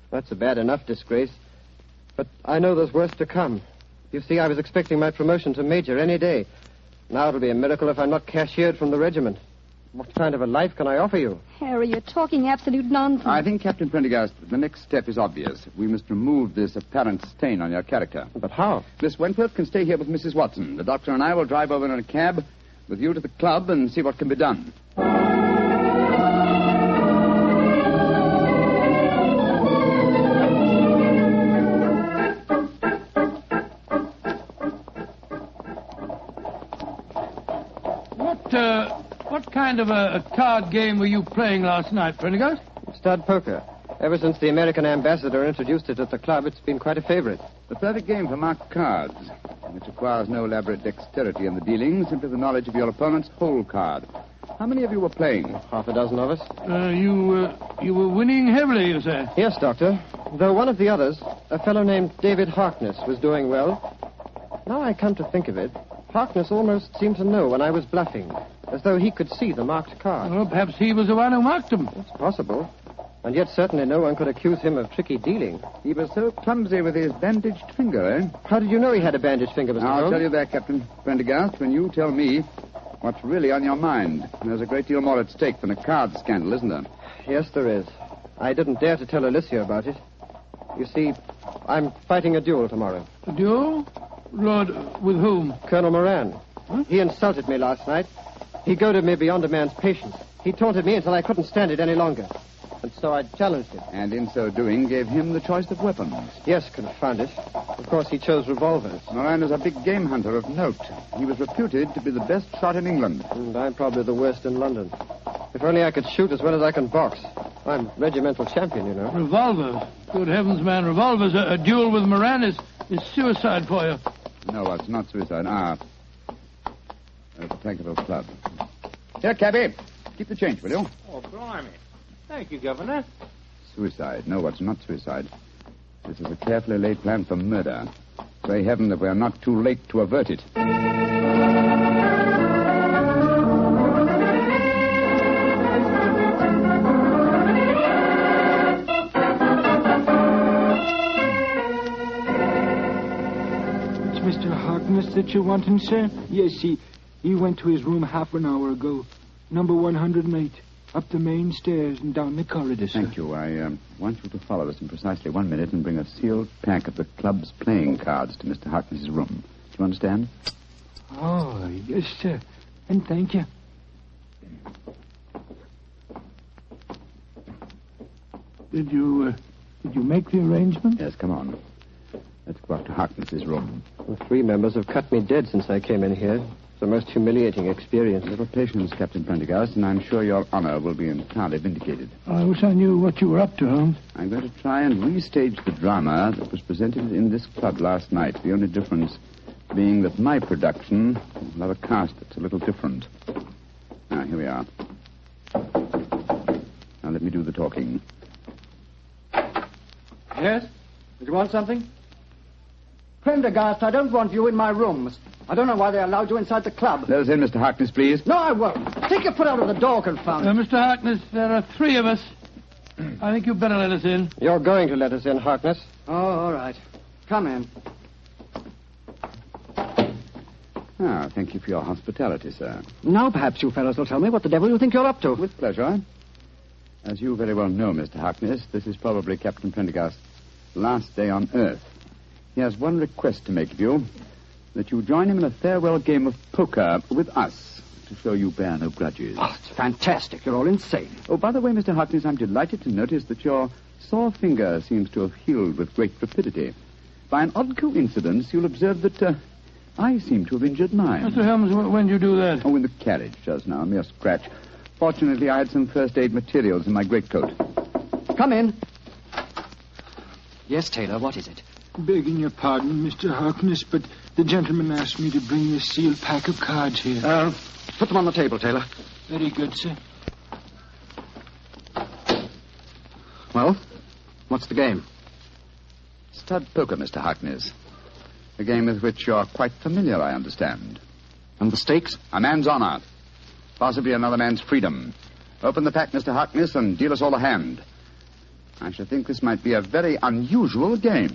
That's a bad enough disgrace. But I know there's worse to come. You see, I was expecting my promotion to major any day. Now it'll be a miracle if I'm not cashiered from the regiment. What kind of a life can I offer you? Harry, you're talking absolute nonsense. I think, Captain Prendergast, the next step is obvious. We must remove this apparent stain on your character. But how? Miss Wentworth can stay here with Mrs. Watson. The doctor and I will drive over in a cab with you to the club and see what can be done. What kind of a card game were you playing last night, Prendergast? Stud poker. Ever since the American ambassador introduced it at the club, it's been quite a favorite. The perfect game for marked cards, which requires no elaborate dexterity in the dealing, simply the knowledge of your opponent's whole card. How many of you were playing? Half a dozen of us. You were winning heavily, you say? Yes, Doctor. Though one of the others, a fellow named David Harkness, was doing well. Now I come to think of it, Harkness almost seemed to know when I was bluffing, as though he could see the marked card. Well, perhaps he was the one who marked them. It's possible. And yet certainly no one could accuse him of tricky dealing. He was so clumsy with his bandaged finger, eh? How did you know he had a bandaged finger, Mr. I'll Holmes? tell you that, Captain Prendergast, when you tell me what's really on your mind. There's a great deal more at stake than a card scandal, isn't there? Yes, there is. I didn't dare to tell Alicia about it. You see, I'm fighting a duel tomorrow. A duel? Lord, with whom? Colonel Moran. Huh? He insulted me last night. He goaded me beyond a man's patience. He taunted me until I couldn't stand it any longer. And so I challenged him. And in so doing, gave him the choice of weapons. Yes, confound it. Of course, he chose revolvers. Moran is a big game hunter of note. He was reputed to be the best shot in England. And I'm probably the worst in London. If only I could shoot as well as I can box. I'm regimental champion, you know. Revolvers? Good heavens, man, revolvers. A duel with Moran is suicide for you. No, it's not suicide. The Tankerville Club. Here, cabby. Keep the change, will you? Oh, blimey. Thank you, Governor. Suicide. No, it's not suicide. This is a carefully laid plan for murder. Pray heaven that we are not too late to avert it. It's Mr. Harkness that you're wanting, sir? Yes, he went to his room half an hour ago. Number 108. Up the main stairs and down the corridor, sir. Thank you. I want you to follow us in precisely 1 minute and bring a sealed pack of the club's playing cards to Mr. Harkness's room. Do you understand? Oh, yes, sir. And thank you. Did you make the arrangement? Yes, come on. Let's go up to Harkness's room. The 3 members have cut me dead since I came in here. It's the most humiliating experience. A little patience, Captain Prendergast, and I'm sure your honor will be entirely vindicated. I wish I knew what you were up to, Holmes. I'm going to try and restage the drama that was presented in this club last night. The only difference being that my production will have a cast that's a little different. Now, here we are. Now, let me do the talking. Yes? Did you want something? Prendergast, I don't want you in my rooms. I don't know why they allowed you inside the club. Let us in, Mr. Harkness, please. No, I won't. Take your foot out of the door, confound it. Mr. Harkness, there are 3 of us. I think you'd better let us in. You're going to let us in, Harkness. Oh, all right. Come in. Thank you for your hospitality, sir. Now perhaps you fellows will tell me what the devil you think you're up to. With pleasure. As you very well know, Mr. Harkness, this is probably Captain Prendergast's last day on Earth. He has one request to make of you, that you join him in a farewell game of poker with us, to show you bear no grudges. Oh, it's fantastic. You're all insane. Oh, by the way, Mr. Harkness, I'm delighted to notice that your sore finger seems to have healed with great rapidity. By an odd coincidence, you'll observe that I seem to have injured mine. Mr. Holmes, when did you do that? Oh, in the carriage just now, a mere scratch. Fortunately, I had some first aid materials in my greatcoat. Come in. Yes, Taylor, what is it? Begging your pardon, Mr. Harkness, but the gentleman asked me to bring this sealed pack of cards here. Put them on the table, Taylor. Very good, sir. Well, what's the game? Stud poker, Mr. Harkness. A game with which you're quite familiar, I understand. And the stakes? A man's honor. Possibly another man's freedom. Open the pack, Mr. Harkness, and deal us all a hand. I should think this might be a very unusual game.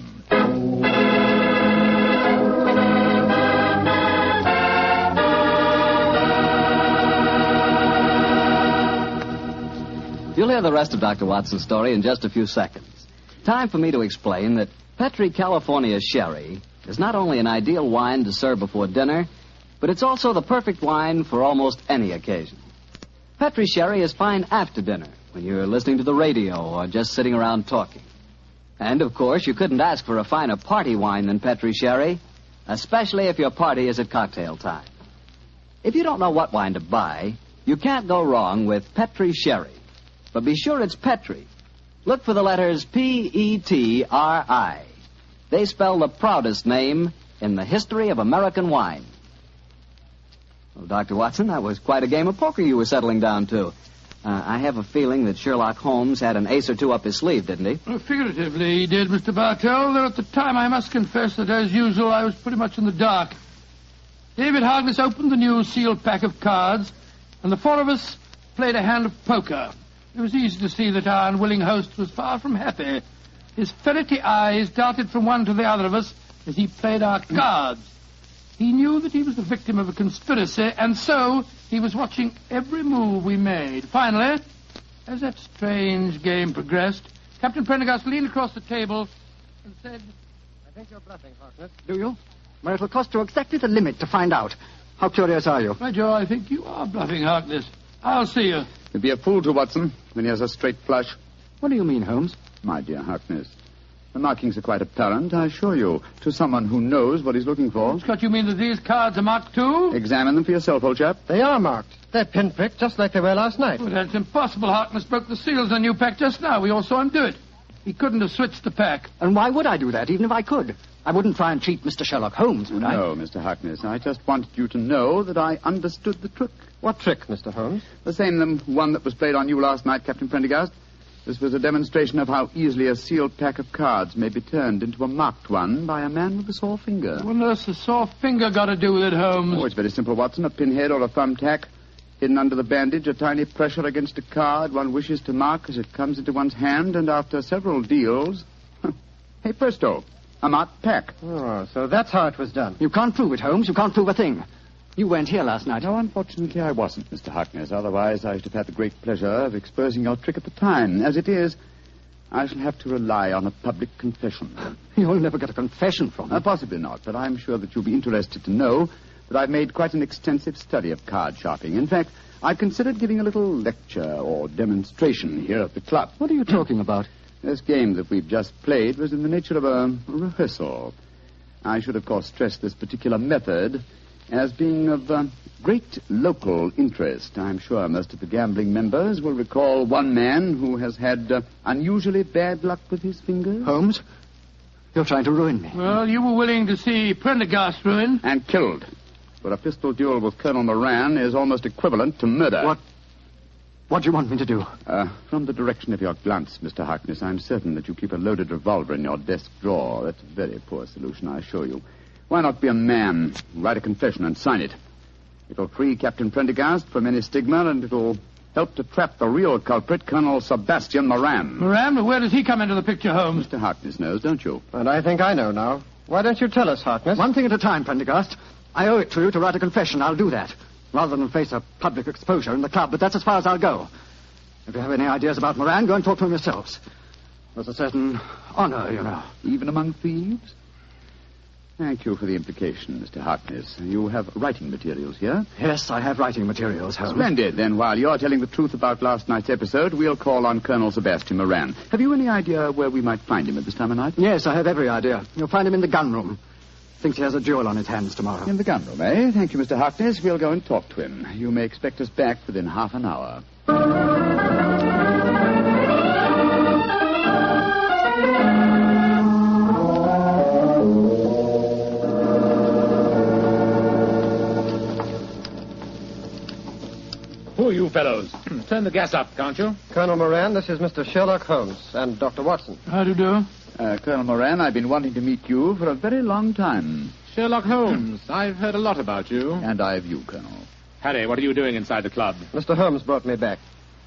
You'll hear the rest of Dr. Watson's story in just a few seconds. Time for me to explain that Petri California Sherry is not only an ideal wine to serve before dinner, but it's also the perfect wine for almost any occasion. Petri Sherry is fine after dinner, when you're listening to the radio or just sitting around talking. And, of course, you couldn't ask for a finer party wine than Petri Sherry, especially if your party is at cocktail time. If you don't know what wine to buy, you can't go wrong with Petri Sherry. But be sure it's Petri. Look for the letters P-E-T-R-I. They spell the proudest name in the history of American wine. Well, Dr. Watson, that was quite a game of poker you were settling down to. I have a feeling that Sherlock Holmes had an ace or two up his sleeve, didn't he? Well, figuratively, he did, Mr. Bartell, though at the time I must confess that, as usual, I was pretty much in the dark. David Harkness opened the new sealed pack of cards, and the four of us played a hand of poker. It was easy to see that our unwilling host was far from happy. His ferrety eyes darted from one to the other of us as he played our cards. He knew that he was the victim of a conspiracy, and so he was watching every move we made. Finally, as that strange game progressed, Captain Prendergast leaned across the table and said, I think you're bluffing, Harkness. Do you? Well, it'll cost you exactly the limit to find out. How curious are you? By Joe, I think you are bluffing, Harkness. I'll see you. You'd be a fool to, Watson, when he has a straight flush. What do you mean, Holmes? My dear Harkness, the markings are quite apparent, I assure you, to someone who knows what he's looking for. Scott, you mean that these cards are marked too? Examine them for yourself, old chap. They are marked. They're pinpricked, just like they were last night. Well, that's impossible. Harkness broke the seals on your pack just now. We all saw him do it. He couldn't have switched the pack. And why would I do that, even if I could? I wouldn't try and cheat Mr. Sherlock Holmes, would I? No, Mr. Harkness. I just wanted you to know that I understood the trick. What trick, Mr. Holmes? The same one that was played on you last night, Captain Prendergast. This was a demonstration of how easily a sealed pack of cards may be turned into a marked one by a man with a sore finger. What on earth's a sore finger got to do with it, Holmes? Oh, it's very simple, Watson. A pinhead or a thumbtack hidden under the bandage, a tiny pressure against a card one wishes to mark as it comes into one's hand, and after several deals, hey, presto, a marked pack. Oh, so that's how it was done. You can't prove it, Holmes. You can't prove a thing. You weren't here last night. No, unfortunately, I wasn't, Mr. Harkness. Otherwise, I should have had the great pleasure of exposing your trick at the time. As it is, I shall have to rely on a public confession. You'll never get a confession from me. Possibly not, but I'm sure that you'll be interested to know that I've made quite an extensive study of card sharping. In fact, I've considered giving a little lecture or demonstration here at the club. What are you talking about? This game that we've just played was in the nature of a rehearsal. I should, of course, stress this particular method as being of great local interest. I'm sure most of the gambling members will recall one man who has had unusually bad luck with his fingers. Holmes, you're trying to ruin me. Well, you were willing to see Prendergast ruined. And killed. But a pistol duel with Colonel Moran is almost equivalent to murder. What do you want me to do? From the direction of your glance, Mr. Harkness, I'm certain that you keep a loaded revolver in your desk drawer. That's a very poor solution, I assure you. Why not be a man, write a confession and sign it? It'll free Captain Prendergast from any stigma, and it'll help to trap the real culprit, Colonel Sebastian Moran. Moran? Where does he come into the picture, Holmes? Mr. Harkness knows, don't you? And I think I know now. Why don't you tell us, Harkness? One thing at a time, Prendergast. I owe it to you to write a confession. I'll do that, rather than face a public exposure in the club, but that's as far as I'll go. If you have any ideas about Moran, go and talk to him yourselves. There's a certain honor, you know. Even among thieves? Thank you for the implication, Mr. Harkness. You have writing materials here? Yes, I have writing materials, Holmes. Splendid. Then while you're telling the truth about last night's episode, we'll call on Colonel Sebastian Moran. Have you any idea where we might find him at this time of night? Yes, I have every idea. You'll find him in the gun room. Thinks he has a duel on his hands tomorrow. In the gun room, eh? Thank you, Mr. Harkness. We'll go and talk to him. You may expect us back within half an hour. Who are you fellows? Turn the gas up, can't you? Colonel Moran, this is Mr. Sherlock Holmes and Dr. Watson. How do you do? Colonel Moran, I've been wanting to meet you for a very long time. Sherlock Holmes. I've heard a lot about you. And I have you, Colonel. Harry, what are you doing inside the club? Mr. Holmes brought me back.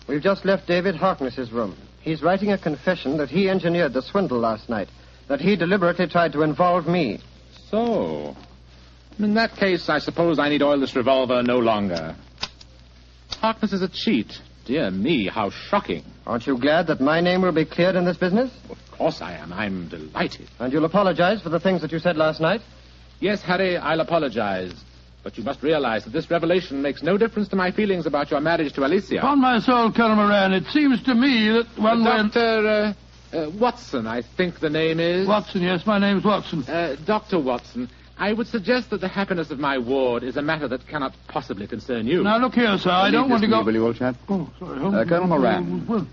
We've just left David Harkness's room. He's writing a confession that he engineered the swindle last night, that he deliberately tried to involve me. So, in that case, I suppose I need oil this revolver no longer. Harkness is a cheat. Dear me, how shocking. Aren't you glad that my name will be cleared in this business? Of course I am. I'm delighted. And you'll apologize for the things that you said last night? Yes, Harry, I'll apologize. But you must realize that this revelation makes no difference to my feelings about your marriage to Alicia. Upon my soul, Colonel Moran, it seems to me that one Dr. Watson, I think the name is. Watson, yes, my name's Watson. Dr. Watson, I would suggest that the happiness of my ward is a matter that cannot possibly concern you. Now, look here, sir, I don't want to go... Will you, old chap? Oh, sorry. Colonel Moran,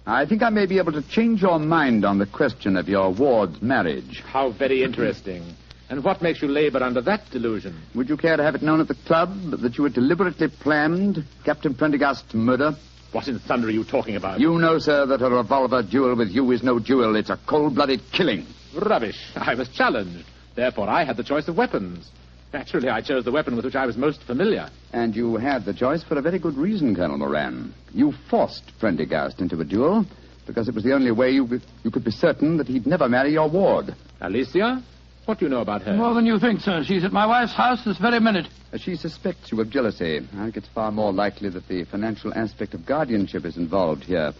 I think I may be able to change your mind on the question of your ward's marriage. How very interesting. And what makes you labor under that delusion? Would you care to have it known at the club that you had deliberately planned Captain Prendergast's murder? What in thunder are you talking about? You know, sir, that a revolver duel with you is no duel. It's a cold-blooded killing. Rubbish. I was challenged. Therefore, I had the choice of weapons. Naturally, I chose the weapon with which I was most familiar. And you had the choice for a very good reason, Colonel Moran. You forced Prendergast into a duel because it was the only way you could be certain that he'd never marry your ward. Alicia? What do you know about her? More than you think, sir. She's at my wife's house this very minute. She suspects you of jealousy. I think it's far more likely that the financial aspect of guardianship is involved here.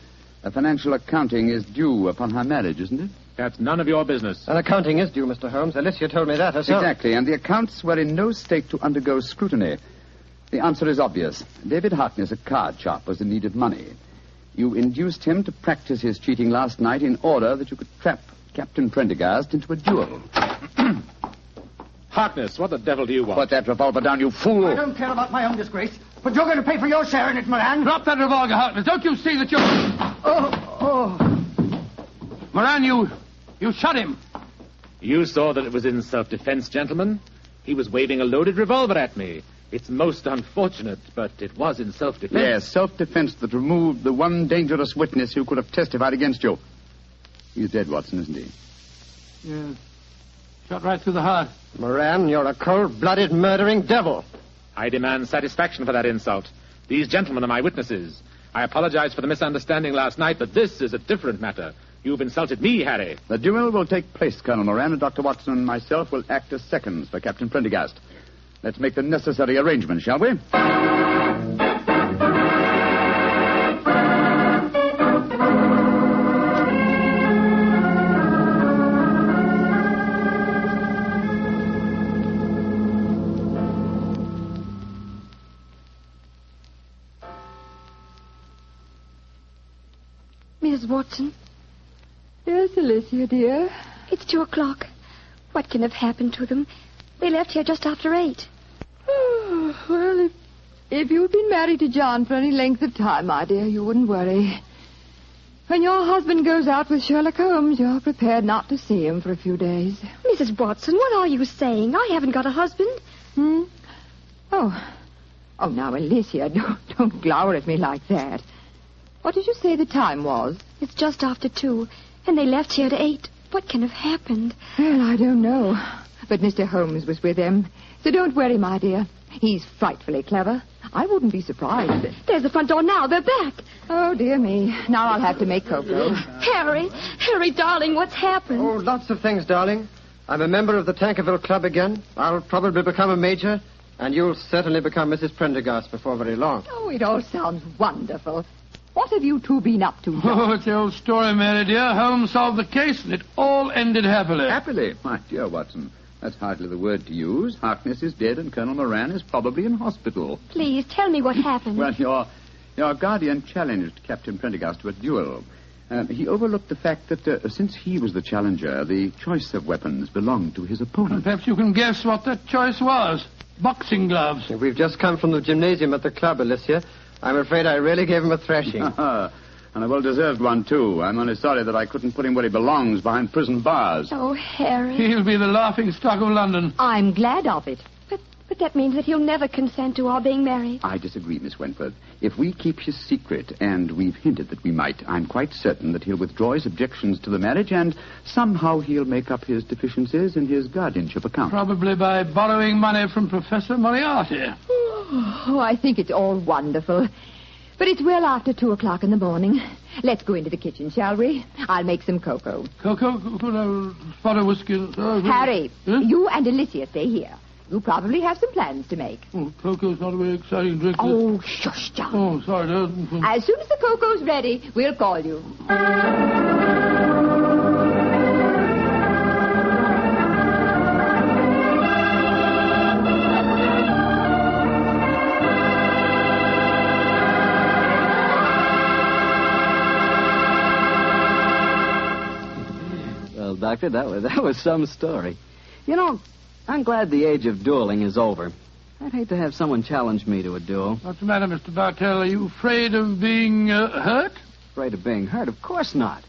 A financial accounting is due upon her marriage, isn't it? That's none of your business. An accounting is due, Mr. Holmes. Alicia told me that herself. Exactly, and the accounts were in no state to undergo scrutiny. The answer is obvious. David Harkness, a card sharp, was in need of money. You induced him to practice his cheating last night in order that you could trap Captain Prendergast into a duel. Harkness, what the devil do you want? Put that revolver down, you fool. I don't care about my own disgrace, but you're going to pay for your share in it, Moran. Drop that revolver, Harkness. Don't you see that you're... Moran, you shot him. You saw that it was in self-defense, gentlemen. He was waving a loaded revolver at me. It's most unfortunate, but it was in self-defense. Yes, self-defense that removed the one dangerous witness who could have testified against you. He's dead, Watson, isn't he? Yes. Shot right through the heart. Moran, you're a cold-blooded, murdering devil. I demand satisfaction for that insult. These gentlemen are my witnesses. I apologize for the misunderstanding last night, but this is a different matter. You've insulted me, Harry. The duel will take place, Colonel Moran, and Dr. Watson and myself will act as seconds for Captain Prendergast. Let's make the necessary arrangements, shall we? Miss Watson? Yes, Alicia, dear. It's 2:00. What can have happened to them? They left here just after 8. Well, if you'd been married to John for any length of time, my dear, you wouldn't worry. When your husband goes out with Sherlock Holmes, you're prepared not to see him for a few days. Mrs. Watson, what are you saying? I haven't got a husband. Oh, now, Alicia, don't glower at me like that. What did you say the time was? It's just after 2, and they left here at 8. What can have happened? Well, I don't know. But Mr. Holmes was with them. So don't worry, my dear. He's frightfully clever. I wouldn't be surprised. There's the front door now. They're back. Oh, dear me. Now I'll have to make cocoa. Harry, darling, what's happened? Oh, lots of things, darling. I'm a member of the Tankerville Club again. I'll probably become a major. And you'll certainly become Mrs. Prendergast before very long. Oh, it all sounds wonderful. What have you two been up to, John? Oh, it's the old story, Mary, dear. Holmes solved the case, and it all ended happily. Happily? My dear Watson, that's hardly the word to use. Harkness is dead, and Colonel Moran is probably in hospital. Please, tell me what happened. Well, your guardian challenged Captain Prendergast to a duel. He overlooked the fact that since he was the challenger, the choice of weapons belonged to his opponent. And perhaps you can guess what that choice was. Boxing gloves. We've just come from the gymnasium at the club, Alicia. I'm afraid I really gave him a thrashing. And a well-deserved one, too. I'm only sorry that I couldn't put him where he belongs, behind prison bars. Oh, Harry. He'll be the laughing stock of London. I'm glad of it. But that means that he'll never consent to our being married. I disagree, Miss Wentworth. If we keep his secret, and we've hinted that we might, I'm quite certain that he'll withdraw his objections to the marriage, and somehow he'll make up his deficiencies in his guardianship account. Probably by borrowing money from Professor Moriarty. Oh, I think it's all wonderful. But it's well after 2:00 in the morning. Let's go into the kitchen, shall we? I'll make some cocoa. Cocoa? Spot of whiskey? Harry, you and Alicia stay here. You probably have some plans to make. Oh, cocoa's not a very exciting drink. Oh, shush, John. Oh, sorry, dear. As soon as the cocoa's ready, we'll call you. Well, Doctor, that was some story. You know, I'm glad the age of dueling is over. I'd hate to have someone challenge me to a duel. What's the matter, Mr. Bartell? Are you afraid of being hurt? Afraid of being hurt? Of course not.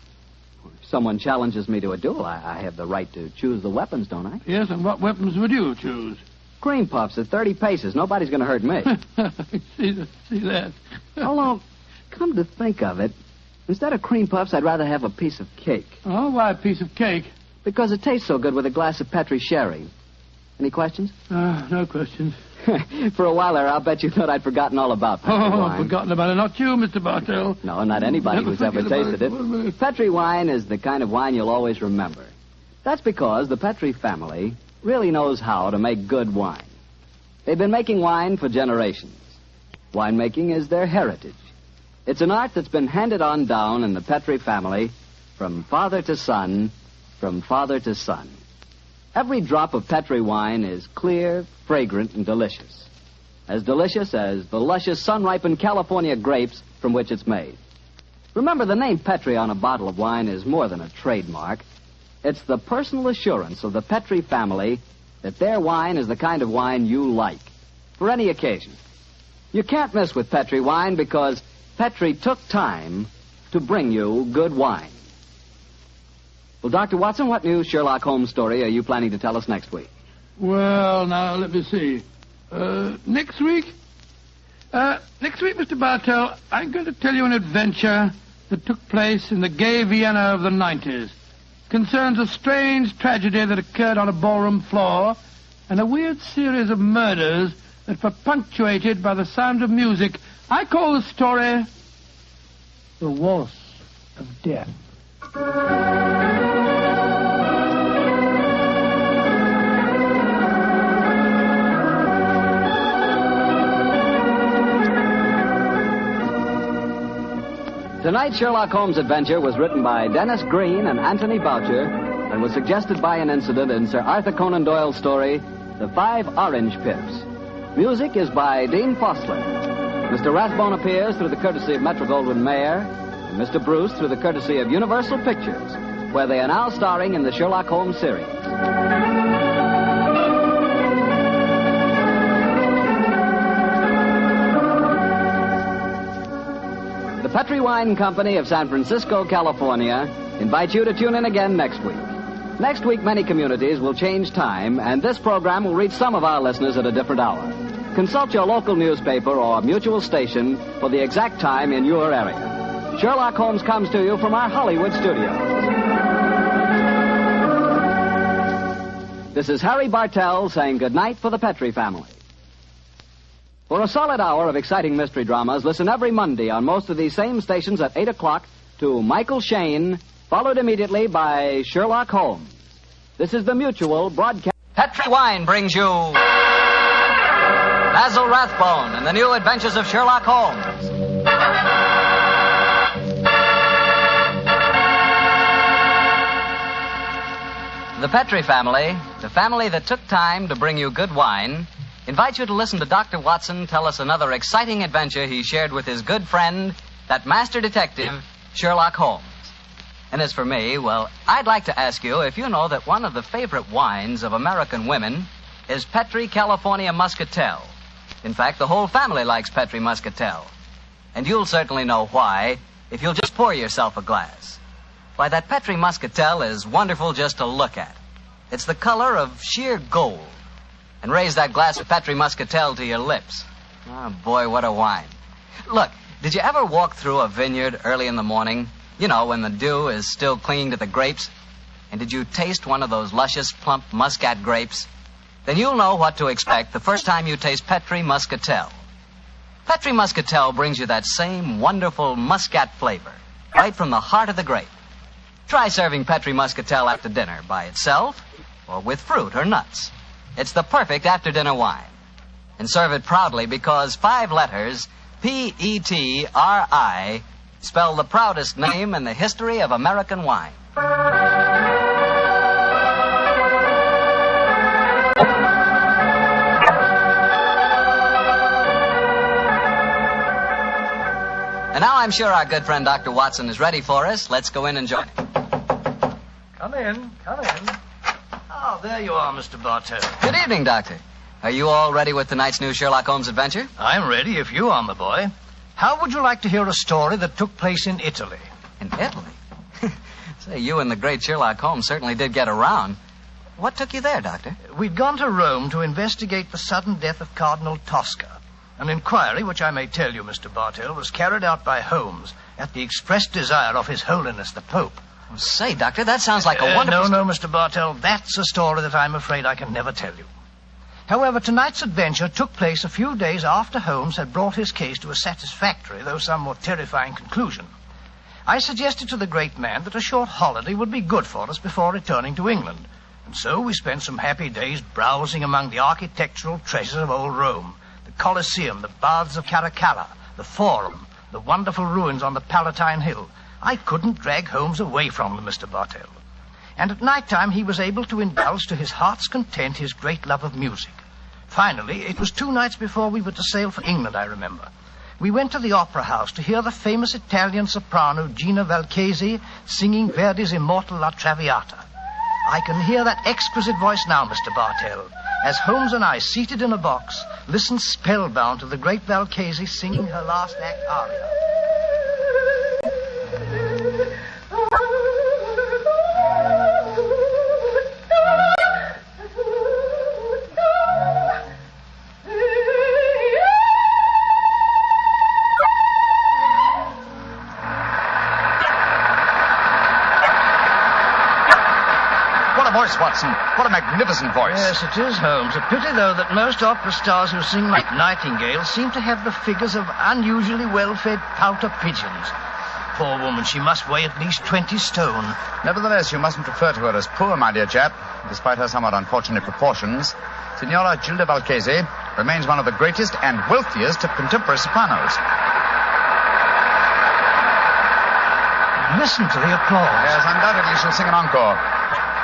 If someone challenges me to a duel, I have the right to choose the weapons, don't I? Yes, and what weapons would you choose? Cream puffs at 30 paces. Nobody's going to hurt me. see that. Although, come to think of it, instead of cream puffs, I'd rather have a piece of cake. Oh, why a piece of cake? Because it tastes so good with a glass of Petri sherry. Any questions? No questions. For a while there, I'll bet you thought I'd forgotten all about Petri wine. Forgotten about it. Not you, Mr. Bartell. No, not anybody who's ever tasted it. Petri wine is the kind of wine you'll always remember. That's because the Petri family really knows how to make good wine. They've been making wine for generations. Winemaking is their heritage. It's an art that's been handed on down in the Petri family from father to son, from father to son. Every drop of Petri wine is clear, fragrant, and delicious. As delicious as the luscious sun-ripened California grapes from which it's made. Remember, the name Petri on a bottle of wine is more than a trademark. It's the personal assurance of the Petri family that their wine is the kind of wine you like, for any occasion. You can't miss with Petri wine because Petri took time to bring you good wine. Well, Dr. Watson, what new Sherlock Holmes story are you planning to tell us next week? Well, now, let me see. Next week? Next week, Mr. Bartell, I'm going to tell you an adventure that took place in the gay Vienna of the 90s. It concerns a strange tragedy that occurred on a ballroom floor and a weird series of murders that were punctuated by the sound of music. I call the story The Waltz of Death. Tonight's Sherlock Holmes adventure was written by Dennis Green and Anthony Boucher and was suggested by an incident in Sir Arthur Conan Doyle's story, The 5 Orange Pips. Music is by Dean Fossler. Mr. Rathbone appears through the courtesy of Metro-Goldwyn-Mayer, and Mr. Bruce through the courtesy of Universal Pictures, where they are now starring in the Sherlock Holmes series. The Petri Wine Company of San Francisco, California, invites you to tune in again next week. Next week, many communities will change time, and this program will reach some of our listeners at a different hour. Consult your local newspaper or mutual station for the exact time in your area. Sherlock Holmes comes to you from our Hollywood studios. This is Harry Bartell saying goodnight for the Petri family. For a solid hour of exciting mystery dramas, listen every Monday on most of these same stations at 8 o'clock to Michael Shayne, followed immediately by Sherlock Holmes. This is the Mutual Broadcast. Petri Wine brings you Basil Rathbone and the New Adventures of Sherlock Holmes. The Petri family, the family that took time to bring you good wine, invite you to listen to Dr. Watson tell us another exciting adventure he shared with his good friend, that master detective, Sherlock Holmes. And as for me, well, I'd like to ask you if you know that one of the favorite wines of American women is Petri California Muscatel. In fact, the whole family likes Petri Muscatel. And you'll certainly know why if you'll just pour yourself a glass. Why, that Petri Muscatel is wonderful just to look at. It's the color of sheer gold. And raise that glass of Petri Muscatel to your lips. Oh, boy, what a wine. Look, did you ever walk through a vineyard early in the morning? You know, when the dew is still clinging to the grapes? And did you taste one of those luscious, plump muscat grapes? Then you'll know what to expect the first time you taste Petri Muscatel. Petri Muscatel brings you that same wonderful muscat flavor, right from the heart of the grape. Try serving Petri Muscatel after dinner by itself or with fruit or nuts. It's the perfect after-dinner wine. And serve it proudly because 5 letters, P-E-T-R-I, spell the proudest name in the history of American wine. And now I'm sure our good friend Dr. Watson is ready for us. Let's go in and join him. Come in. Oh, there you are, Mr. Bartell. Good evening, Doctor. Are you all ready with tonight's new Sherlock Holmes adventure? I'm ready if you are, my boy. How would you like to hear a story that took place in Italy? In Italy? Say, you and the great Sherlock Holmes certainly did get around. What took you there, Doctor? We'd gone to Rome to investigate the sudden death of Cardinal Tosca. An inquiry, which I may tell you, Mr. Bartell, was carried out by Holmes at the express desire of His Holiness the Pope. Oh, say, Doctor, that sounds like a wonderful... No, Mr. Bartell, that's a story that I'm afraid I can never tell you. However, tonight's adventure took place a few days after Holmes had brought his case to a satisfactory, though somewhat terrifying conclusion. I suggested to the great man that a short holiday would be good for us before returning to England. And so we spent some happy days browsing among the architectural treasures of old Rome. The Colosseum, the Baths of Caracalla, the Forum, the wonderful ruins on the Palatine Hill. I couldn't drag Holmes away from them, Mr. Bartell. And at night time he was able to indulge to his heart's content his great love of music. Finally, it was 2 nights before we were to sail for England, I remember. We went to the opera house to hear the famous Italian soprano Gina Valchesi singing Verdi's immortal La Traviata. I can hear that exquisite voice now, Mr. Bartell, as Holmes and I, seated in a box, listened spellbound to the great Valchesi singing her last act aria. Watson. What a magnificent voice. Yes, it is, Holmes. A pity, though, that most opera stars who sing like nightingales seem to have the figures of unusually well-fed pouter pigeons. Poor woman, she must weigh at least 20 stone. Nevertheless, you mustn't refer to her as poor, my dear chap. Despite her somewhat unfortunate proportions, Signora Gilda Valchesi remains one of the greatest and wealthiest of contemporary sopranos. Listen to the applause. Yes, undoubtedly she'll sing an encore.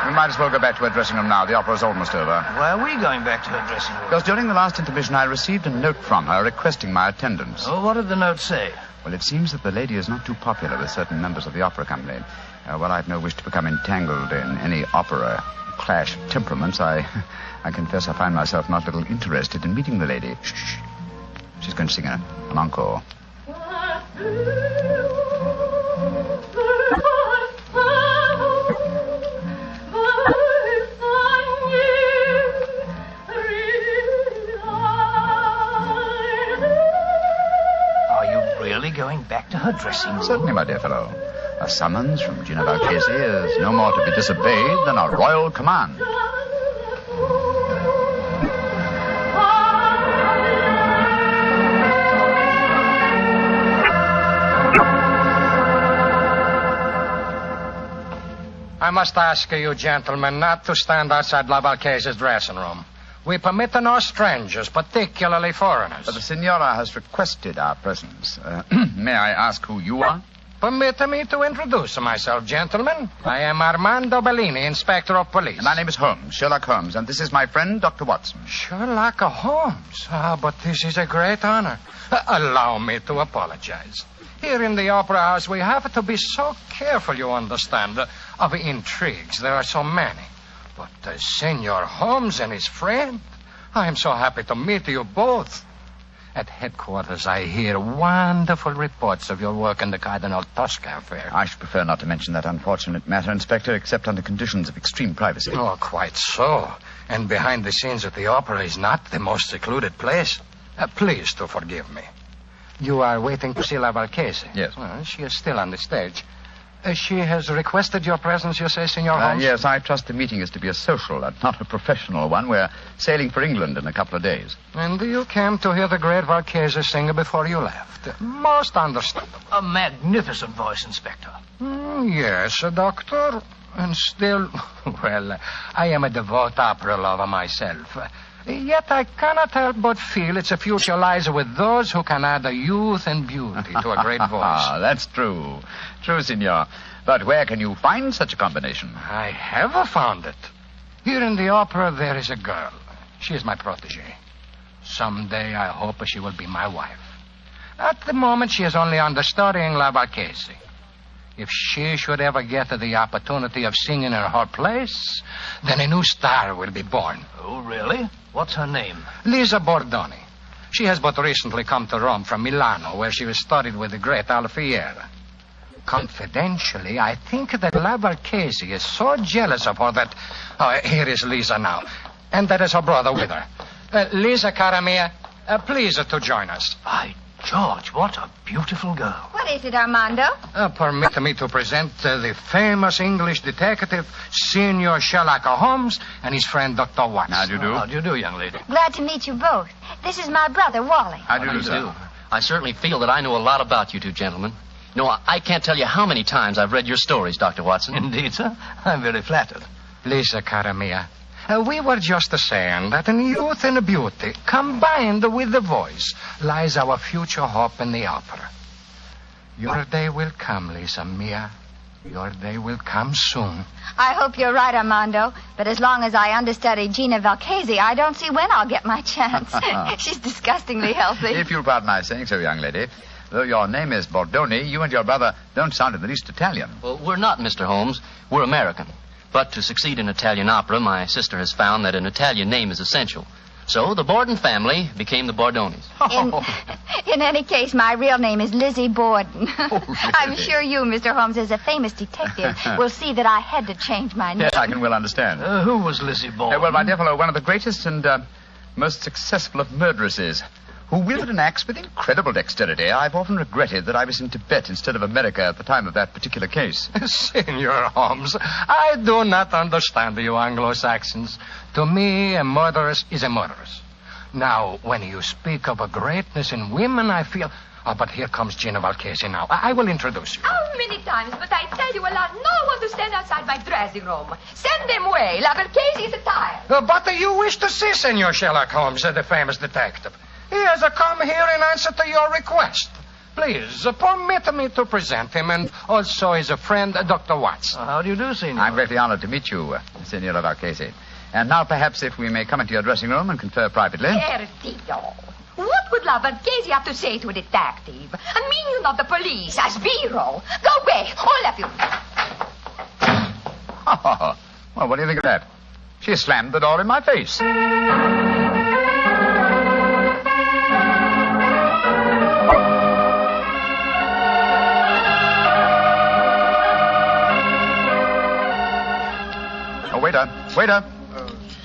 We might as well go back to her dressing room now. The opera's almost over. Why are we going back to her dressing room? Because during the last intermission I received a note from her requesting my attendance. Oh, what did the note say? Well, it seems that the lady is not too popular with certain members of the opera company. Well, I've no wish to become entangled in any opera clash of temperaments. I confess I find myself not a little interested in meeting the lady. Shh. She's going to sing an encore. Going back to her dressing room? Certainly, my dear fellow. A summons from Gina Valchesi is no more to be disobeyed than a royal command. I must ask you, gentlemen, not to stand outside La Valchesi's dressing room. We permit no strangers, particularly foreigners. But the Signora has requested our presence. May I ask who you are? Permit me to introduce myself, gentlemen. I am Armando Bellini, Inspector of Police. My name is Holmes, Sherlock Holmes, and this is my friend, Dr. Watson. Sherlock Holmes? Ah, but this is a great honor. Allow me to apologize. Here in the Opera House, we have to be so careful, you understand, of intrigues. There are so many. But Senor Holmes and his friend, I am so happy to meet you both. At headquarters, I hear wonderful reports of your work in the Cardinal Tosca affair. I should prefer not to mention that unfortunate matter, Inspector, except under conditions of extreme privacy. Oh, quite so. And behind the scenes at the opera is not the most secluded place. Please to forgive me. You are waiting to see La Valchesi? Yes. Well, she is still on the stage. She has requested your presence, you say, Senor Holmes? Yes, I trust the meeting is to be a social and not a professional one. We're sailing for England in a couple of days. And you came to hear the great Valchesi sing before you left. Most understandable. A magnificent voice, Inspector. Yes, Doctor. And still, well, I am a devout opera lover myself. Yet I cannot help but feel its future lies with those who can add a youth and beauty to a great voice. That's true. True, Signor. But where can you find such a combination? I have found it. Here in the opera, there is a girl. She is my protege. Someday, I hope she will be my wife. At the moment, she is only understudying La Marchese. If she should ever get the opportunity of singing in her place, then a new star will be born. Oh, really? What's her name? Lisa Bordoni. She has but recently come to Rome from Milano, where she was studied with the great Alfieri. Confidentially, I think that La Marchese is so jealous of her that... Oh, here is Lisa now. And that is her brother with her. Lisa, cara mia, please to join us. By George, what a beautiful girl. What is it, Armando? Permit me to present the famous English detective, Senior Sherlock Holmes, and his friend, Dr. Watson. How do you do? How do you do, young lady? Glad to meet you both. This is my brother, Wally. How do you do, sir? I certainly feel that I know a lot about you two gentlemen. No, I can't tell you how many times I've read your stories, Dr. Watson. Indeed, sir. I'm very flattered. Lisa, cara mia, we were just saying that in youth and beauty, combined with the voice, lies our future hope in the opera. Your day will come, Lisa mia. Your day will come soon. I hope you're right, Armando. But as long as I understudy Gina Valchese, I don't see when I'll get my chance. She's disgustingly healthy. If you'll pardon my saying so, young lady, though your name is Bordoni, you and your brother don't sound in the least Italian. Well, we're not, Mr. Holmes. We're American. But to succeed in Italian opera, my sister has found that an Italian name is essential. So the Borden family became the Bordonis. In any case, my real name is Lizzie Borden. Oh, really? I'm sure you, Mr. Holmes, as a famous detective, will see that I had to change my name. Yes, I can well understand. Who was Lizzie Borden? Well, my dear fellow, one of the greatest and most successful of murderesses, who wielded an axe with incredible dexterity. I've often regretted that I was in Tibet instead of America at the time of that particular case. Senor Holmes, I do not understand you Anglo-Saxons. To me, a murderess is a murderess. Now, when you speak of a greatness in women, I feel... Oh, but here comes Gina Valchese now. I will introduce you. How many times must I tell you allow no one to stand outside my dressing room? Send them away. La Valchese is tired. But you wish to see Senor Sherlock Holmes, the famous detective. He has come here in answer to your request. Please, permit me to present him, and also his friend, Dr. Watson. How do you do, Senor? I'm greatly honored to meet you, Senora Valchese. And now, perhaps, if we may come into your dressing room and confer privately. Perdio. What would La Valchese have to say to a detective? I mean you not the police, as Biro. Go away, all of you. Well, what do you think of that? She slammed the door in my face. Waiter.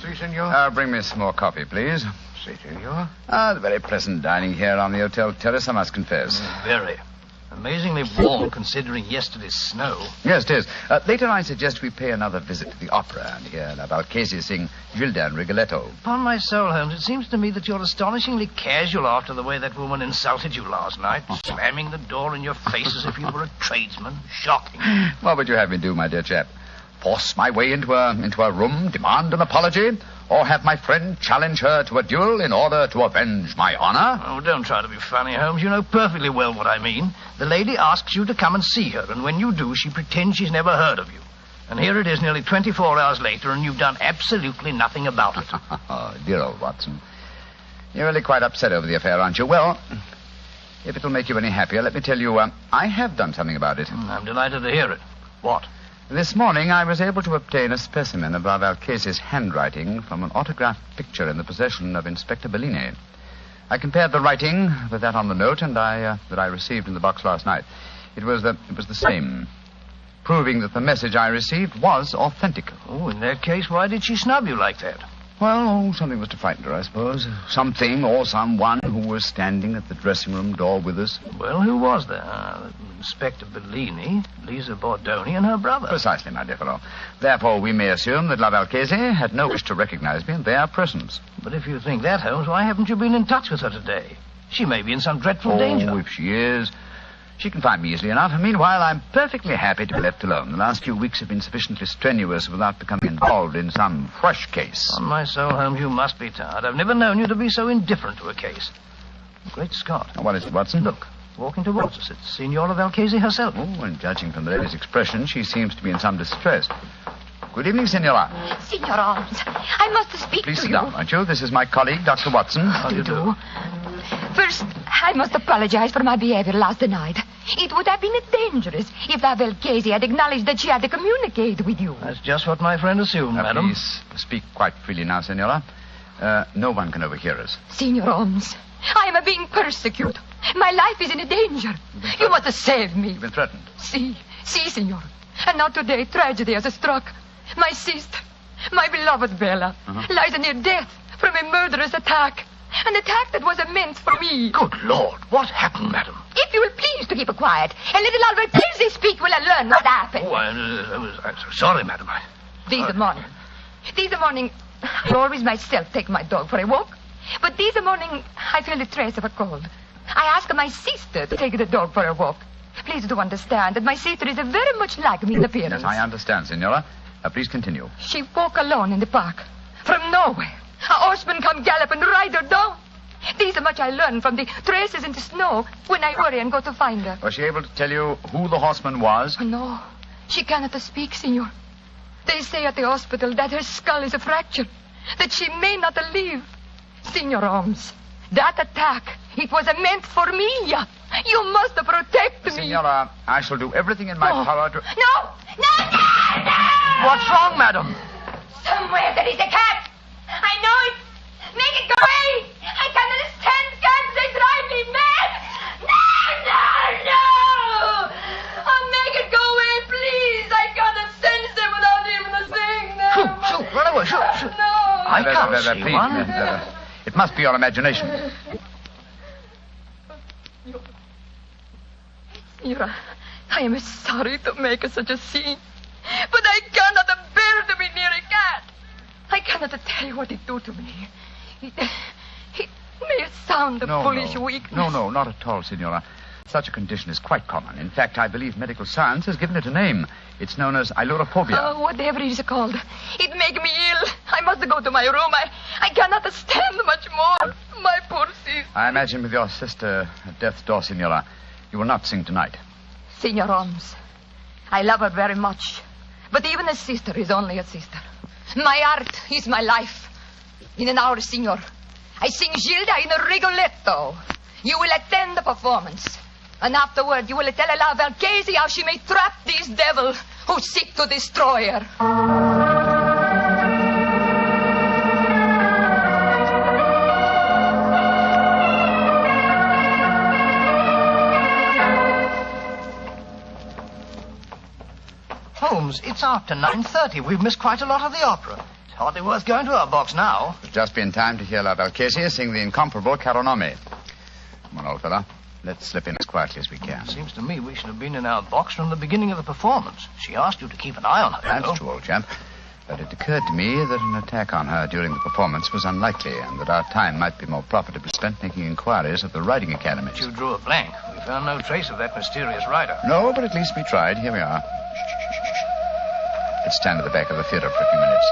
Si, senor. Bring me some more coffee, please. Si, senor. The very pleasant dining here on the hotel terrace, I must confess. Very. Amazingly warm, considering yesterday's snow. Yes, it is. Later, I suggest we pay another visit to the opera and hear La Valchese sing Gilda and Rigoletto. Upon my soul, Holmes, it seems to me that you're astonishingly casual after the way that woman insulted you last night, slamming the door in your face as if you were a tradesman. Shocking. What would you have me do, my dear chap? Force my way into a room, demand an apology, or have my friend challenge her to a duel in order to avenge my honor? Oh, don't try to be funny, Holmes. You know perfectly well what I mean. The lady asks you to come and see her, and when you do, she pretends she's never heard of you. And here it is nearly 24 hours later, and you've done absolutely nothing about it. Oh, dear old Watson. You're really quite upset over the affair, aren't you? Well, if it'll make you any happier, let me tell you, I have done something about it. I'm delighted to hear it. What? This morning, I was able to obtain a specimen of La Valchese's handwriting from an autographed picture in the possession of Inspector Bellini. I compared the writing with that on the note that I received in the box last night. It was the same, proving that the message I received was authentic. Oh, in that case, why did she snub you like that? Well, something was to frighten her, I suppose. Something or someone who was standing at the dressing room door with us. Well, who was there? Inspector Bellini, Lisa Bordoni, and her brother. Precisely, my dear fellow. Therefore, we may assume that La Valchese had no wish to recognize me in their presence. But if you think that, Holmes, why haven't you been in touch with her today? She may be in some dreadful danger. Oh, if she is, She can find me easily enough. And meanwhile, I'm perfectly happy to be left alone. The last few weeks have been sufficiently strenuous without becoming involved in some fresh case. On my soul, Holmes, you must be tired. I've never known you to be so indifferent to a case. Great Scott. What is it, Watson? Look, walking towards us. It's Signora Valchese herself. Oh, and judging from the lady's expression, she seems to be in some distress. Good evening, Signora. Signor Holmes, I must speak Please to sit you. down, won't you? This is my colleague, Dr. Watson. How do you do? First, I must apologize for my behavior last night. It would have been dangerous if La Valchese had acknowledged that she had to communicate with you. That's just what my friend assumed, madam. Please speak quite freely now, Signora. No one can overhear us. Signor Holmes, I am being persecuted. My life is in danger. You must save me. You've been threatened. See, Signor. And now today, tragedy has struck. My sister, my beloved Bella, lies near death from a murderous attack. An attack that was meant for me. Good Lord, what happened, madam? If you will please to keep quiet, and let La Valchese speak, will I learn what happened. Oh, I'm so sorry, madam. This morning, I always myself take my dog for a walk. But this morning, I feel a trace of a cold. I ask my sister to take the dog for a walk. Please do understand that my sister is very much like me in appearance. Yes, I understand, Signora. Please continue. She walk alone in the park. From nowhere, a horseman come galloping right her down. This much I learned from the traces in the snow when I hurry and go to find her. Was she able to tell you who the horseman was? No, she cannot speak, Signor. They say at the hospital that her skull is fractured, that she may not live. Signor Holmes, that attack, it was meant for me. You must protect me. Signora, I shall do everything in my power to... No! What's wrong, madam? Somewhere there is a cat. I know it. Make it go away. I cannot stand cats. They drive me mad. No! Oh, make it go away, please. I cannot sense them without even seeing them. Shoot, run away, shoot. No. I can't see please, one. It must be your imagination. Signora, I am sorry to make such a scene, but I cannot bear to be near a cat. I cannot tell you what it do to me. It may sound a foolish weakness. No, not at all, Signora. Such a condition is quite common. In fact, I believe medical science has given it a name. It's known as ailurophobia. Oh, whatever it is called. It make me ill. I must go to my room. I cannot stand much more. My poor sister. I imagine with your sister at death's door, Signora, you will not sing tonight. Signor Holmes, I love her very much. But even a sister is only a sister. My art is my life. In an hour, Signor, I sing Gilda in a Rigoletto. You will attend the performance. And afterward, you will tell La Valchese how she may trap this devil who seek to destroy her. Holmes, it's after 9:30. We've missed quite a lot of the opera. It's hardly worth going to our box now. We've just been time to hear La Valchese sing the incomparable Caro Nome. Come on, old fella. Let's slip in as quietly as we can. Seems to me we should have been in our box from the beginning of the performance. She asked you to keep an eye on her. That's true, old chap. But it occurred to me that an attack on her during the performance was unlikely, and that our time might be more profitably spent making inquiries at the riding academies. You drew a blank. We found no trace of that mysterious rider. No, but at least we tried. Here we are. Let's stand at the back of the theater for a few minutes.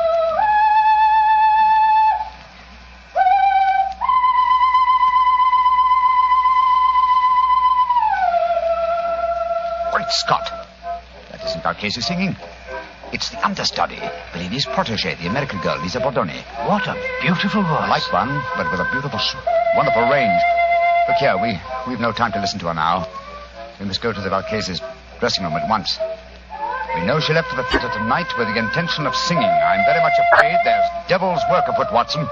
Great Scott! That isn't Valchese singing. It's the understudy, Bellini's protege, the American girl, Lisa Bordoni. What a beautiful voice. Like one, but with a beautiful, wonderful range. Look here, we've no time to listen to her now. We must go to the Valchese's dressing room at once. We know she left for the theater tonight with the intention of singing. I'm very much afraid there's devil's work afoot, Watson.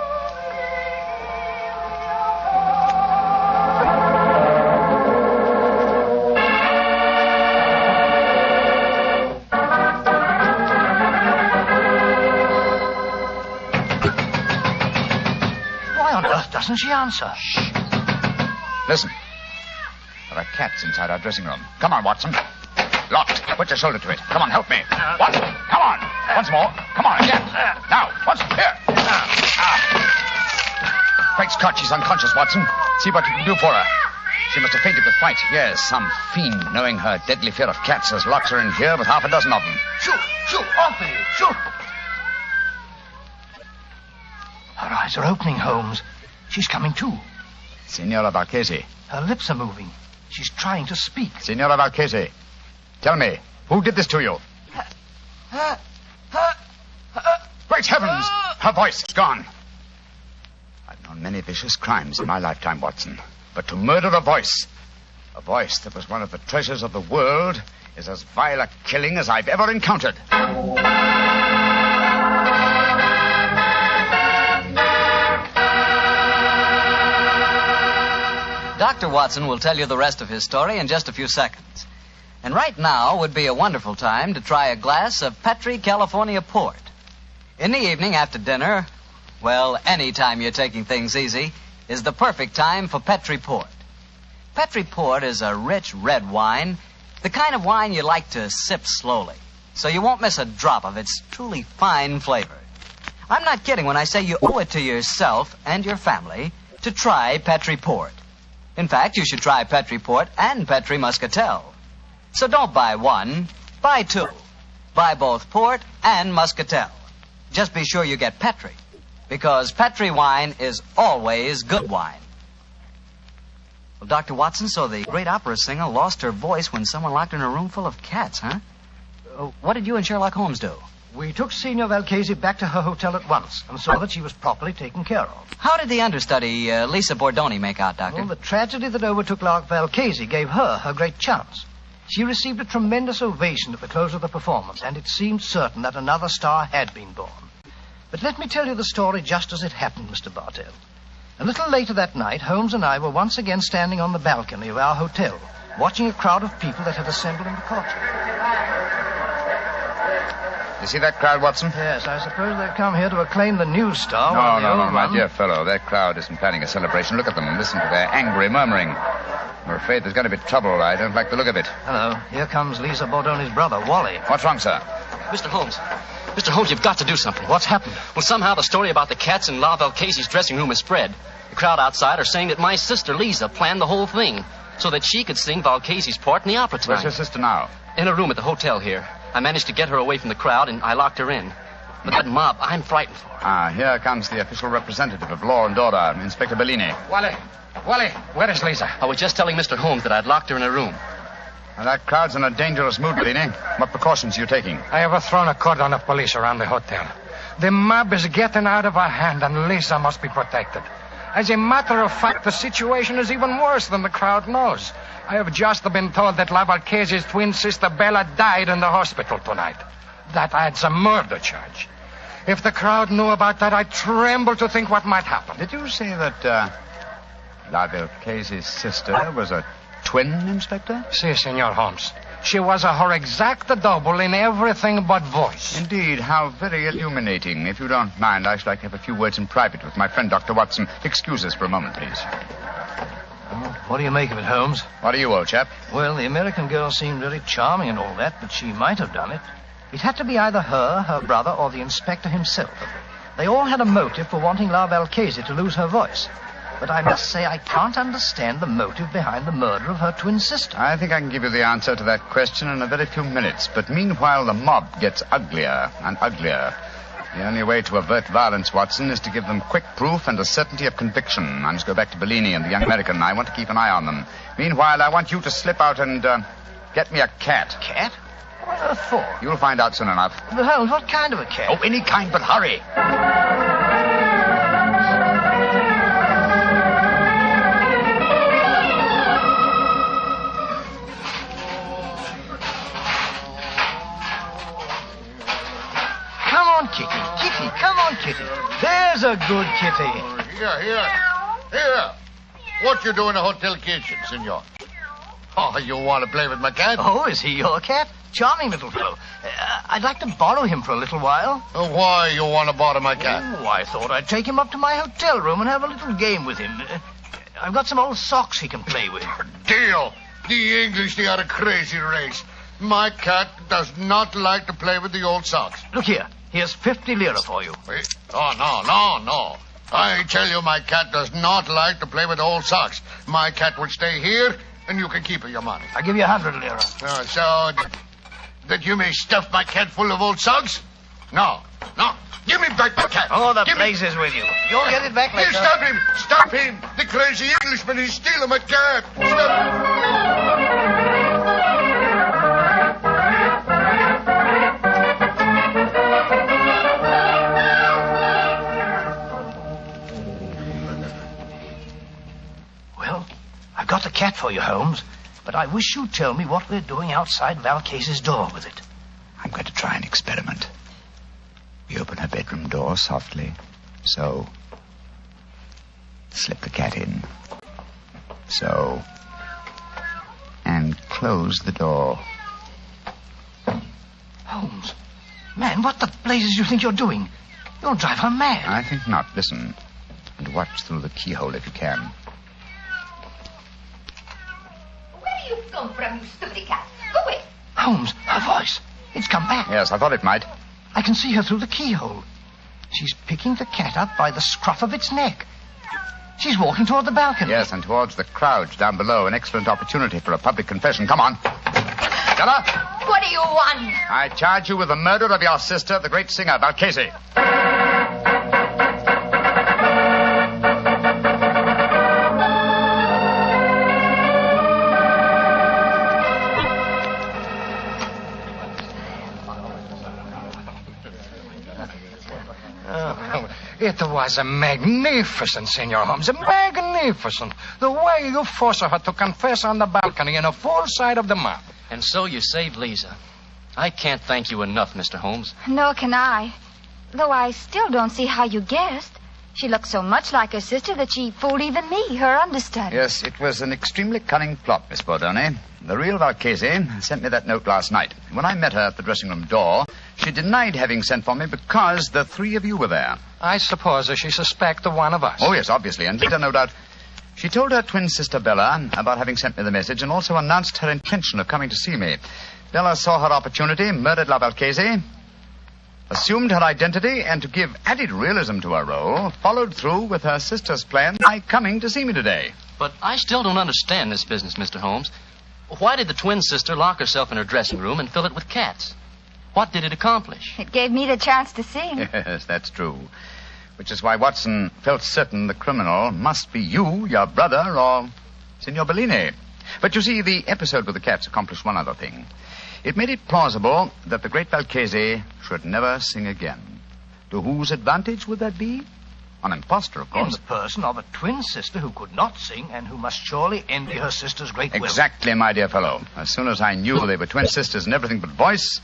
Why on earth doesn't she answer? Shh. Listen. There are cats inside our dressing room. Come on, Watson. Locked. Put your shoulder to it. Come on, help me. Watson, come on. Once more. Come on, again. Now, Watson, here. Great Scott, she's unconscious, Watson. See what you can do for her. She must have fainted with fright. Yes, some fiend, knowing her deadly fear of cats, has locked her in here with half a dozen of them. Shoot! Off with you! Shoot! Her eyes are opening, Holmes. She's coming to. Signora Valchese. Her lips are moving. She's trying to speak. Signora Valchese, tell me, who did this to you? Great heavens! Her voice is gone. I've known many vicious crimes in my lifetime, Watson. But to murder a voice that was one of the treasures of the world, is as vile a killing as I've ever encountered. Dr. Watson will tell you the rest of his story in just a few seconds. And right now would be a wonderful time to try a glass of Petri California Port. In the evening after dinner, well, any time you're taking things easy, is the perfect time for Petri Port. Petri Port is a rich red wine, the kind of wine you like to sip slowly, so you won't miss a drop of its truly fine flavor. I'm not kidding when I say you owe it to yourself and your family to try Petri Port. In fact, you should try Petri Port and Petri Muscatel. So don't buy one, buy two. Buy both Port and Muscatel. Just be sure you get Petri, because Petri wine is always good wine. Well, Dr. Watson, so the great opera singer lost her voice when someone locked her in a room full of cats, huh? What did you and Sherlock Holmes do? We took Signor Valchese back to her hotel at once and saw that she was properly taken care of. How did the understudy, Lisa Bordoni, make out, Doctor? Well, the tragedy that overtook Valchese gave her great chance. She received a tremendous ovation at the close of the performance, and it seemed certain that another star had been born. But let me tell you the story just as it happened, Mr. Bartell. A little later that night, Holmes and I were once again standing on the balcony of our hotel, watching a crowd of people that had assembled in the courtyard. You see that crowd, Watson? Yes, I suppose they've come here to acclaim the new star. No, my dear fellow. That crowd isn't planning a celebration. Look at them and listen to their angry murmuring. I'm afraid there's going to be trouble. I don't like the look of it. Hello. Here comes Lisa Bordoni's brother, Wally. What's wrong, sir? Mr. Holmes. Mr. Holmes, you've got to do something. What's happened? Well, somehow the story about the cats in La Valchese's dressing room has spread. The crowd outside are saying that my sister, Lisa, planned the whole thing so that she could sing Valchese's part in the opera tonight. Where's your sister now? In a room at the hotel here. I managed to get her away from the crowd, and I locked her in. But that mob, I'm frightened for her. Here comes the official representative of law and order, Inspector Bellini. Wally, where is Lisa? I was just telling Mr. Holmes that I'd locked her in a room. Now, that crowd's in a dangerous mood, Bellini. What precautions are you taking? I have thrown a cordon of police around the hotel. The mob is getting out of hand, and Lisa must be protected. As a matter of fact, the situation is even worse than the crowd knows. I have just been told that La Valchese's twin sister Bella died in the hospital tonight. That adds a murder charge. If the crowd knew about that, I tremble to think what might happen. Did you say that La Valchese's sister was a twin, Inspector? Si, Senor Holmes. She was her exact double in everything but voice. Indeed, how very illuminating. If you don't mind, I should like to have a few words in private with my friend, Dr. Watson. Excuse us for a moment, please. What do you make of it, Holmes? What do you, old chap? Well, the American girl seemed very charming and all that, but she might have done it. It had to be either her brother, or the inspector himself. They all had a motive for wanting La Valchese to lose her voice. But I must say I can't understand the motive behind the murder of her twin sister. I think I can give you the answer to that question in a very few minutes. But meanwhile, the mob gets uglier and uglier. The only way to avert violence, Watson, is to give them quick proof and a certainty of conviction. I must go back to Bellini and the young American. I want to keep an eye on them. Meanwhile, I want you to slip out and get me a cat. Cat? What on earth for? You'll find out soon enough. But Holmes, what kind of a cat? Oh, any kind, but hurry. Kitty, come on, Kitty. There's a good kitty. Here. What you do in the hotel kitchen, senor? Oh, you want to play with my cat? Oh, is he your cat? Charming little fellow. I'd like to borrow him for a little while. Why you want to borrow my cat? Oh, I thought I'd take him up to my hotel room and have a little game with him. I've got some old socks he can play with. Deal. The English, they are a crazy race. My cat does not like to play with the old socks. Look here. Here's 50 lira for you. Wait. Oh, no. I tell you, my cat does not like to play with old socks. My cat will stay here, and you can keep her your money. I'll give you 100 lira. So that you may stuff my cat full of old socks? No. Give me back my cat. Oh, the blazes with you. You'll get it back later. Here, stop him. Stop him. The crazy Englishman is stealing my cat. Stop. I've got the cat for you, Holmes, but I wish you'd tell me what we're doing outside Val Case's door with it. I'm going to try an experiment. We open her bedroom door softly. So. Slip the cat in. So. And close the door. Holmes, man, what the blazes do you think you're doing? You'll drive her mad. I think not. Listen. And watch through the keyhole if you can. Where you come from, you stupid cat? Go away. Holmes, her voice. It's come back. Yes, I thought it might. I can see her through the keyhole. She's picking the cat up by the scruff of its neck. She's walking toward the balcony. Yes, and towards the crowd down below. An excellent opportunity for a public confession. Come on. Stella? What do you want? I charge you with the murder of your sister, the great singer, Valchese. It was a magnificent, Senor Holmes. Magnificent. The way you forced her to confess on the balcony in a full sight of the mob. And so you saved Lisa. I can't thank you enough, Mr. Holmes. Nor can I. Though I still don't see how you guessed. She looked so much like her sister that she fooled even me, her understudy. Yes, it was an extremely cunning plot, Miss Bordone. The real Valchese sent me that note last night. When I met her at the dressing room door, she denied having sent for me because the three of you were there. I suppose she suspected one of us. Oh, yes, obviously. And later, no doubt, she told her twin sister Bella about having sent me the message and also announced her intention of coming to see me. Bella saw her opportunity, murdered La Valchese, assumed her identity, and to give added realism to her role, followed through with her sister's plan by coming to see me today. But I still don't understand this business, Mr. Holmes. Why did the twin sister lock herself in her dressing room and fill it with cats? What did it accomplish? It gave me the chance to sing. Yes, that's true. Which is why Watson felt certain the criminal must be you, your brother, or Signor Bellini. But you see, the episode with the cats accomplished one other thing. It made it plausible that the great Valchese should never sing again. To whose advantage would that be? An impostor, of course. In the person of a twin sister who could not sing and who must surely envy her sister's great will. Exactly, my dear fellow. As soon as I knew they were twin sisters in everything but voice,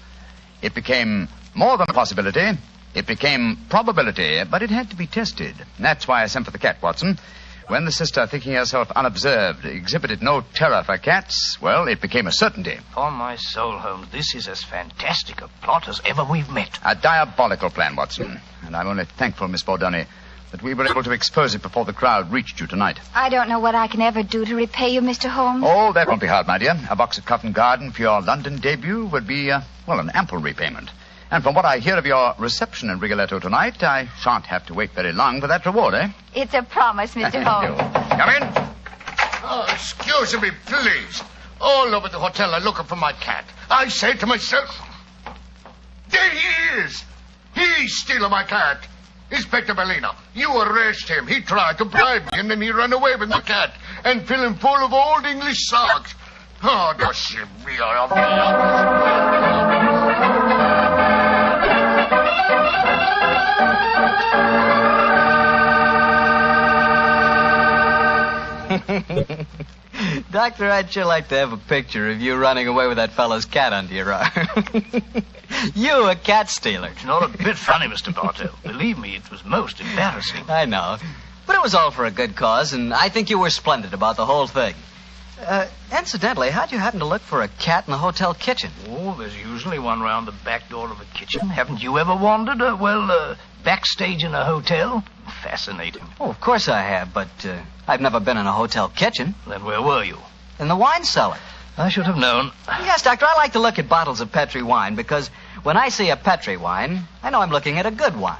it became more than a possibility. It became probability, but it had to be tested. That's why I sent for the cat, Watson. When the sister, thinking herself unobserved, exhibited no terror for cats, well, it became a certainty. On my soul, Holmes, this is as fantastic a plot as ever we've met. A diabolical plan, Watson. And I'm only thankful, Miss Bordone, that we were able to expose it before the crowd reached you tonight. I don't know what I can ever do to repay you, Mr. Holmes. Oh, that won't be hard, my dear. A box of Covent Garden for your London debut would be, an ample repayment. And from what I hear of your reception in Rigoletto tonight, I shan't have to wait very long for that reward, eh? It's a promise, Mr. Holmes. Come in. Oh, excuse me, please. All over the hotel I'm looking for my cat. I say to myself, there he is. He's stealing my cat. Inspector Bellino, you arrest him. He tried to bribe me, and then he ran away with my cat and fill him full of old English socks. Oh, does she be Doctor, I'd sure like to have a picture of you running away with that fellow's cat under your arm. You, a cat stealer. It's not a bit funny, Mr. Bartell. Believe me, it was most embarrassing. I know. But it was all for a good cause, and I think you were splendid about the whole thing. Incidentally, how'd you happen to look for a cat in the hotel kitchen? Oh, there's usually one round the back door of a kitchen. Haven't you ever wandered, backstage in a hotel? Fascinating. Oh, of course I have, but I've never been in a hotel kitchen. Then where were you? In the wine cellar. I should have known. Yes, Doctor, I like to look at bottles of Petri wine because when I see a Petri wine, I know I'm looking at a good wine.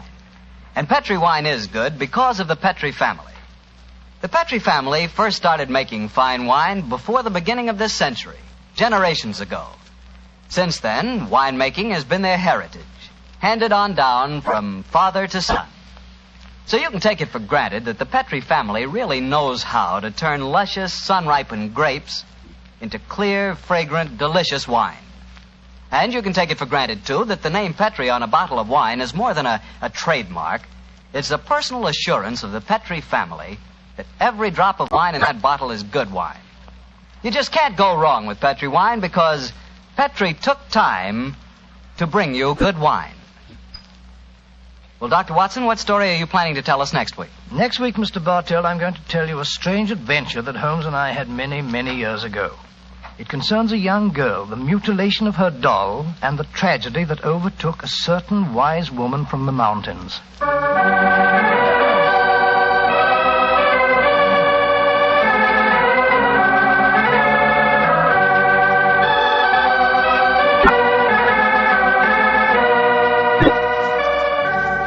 And Petri wine is good because of the Petri family. The Petri family first started making fine wine before the beginning of this century, generations ago. Since then, winemaking has been their heritage, handed on down from father to son. So you can take it for granted that the Petri family really knows how to turn luscious, sun-ripened grapes into clear, fragrant, delicious wine. And you can take it for granted, too, that the name Petri on a bottle of wine is more than a trademark. It's a personal assurance of the Petri family that every drop of wine in that bottle is good wine. You just can't go wrong with Petri wine because Petri took time to bring you good wine. Well, Dr. Watson, what story are you planning to tell us next week? Next week, Mr. Bartell, I'm going to tell you a strange adventure that Holmes and I had many, many years ago. It concerns a young girl, the mutilation of her doll, and the tragedy that overtook a certain wise woman from the mountains.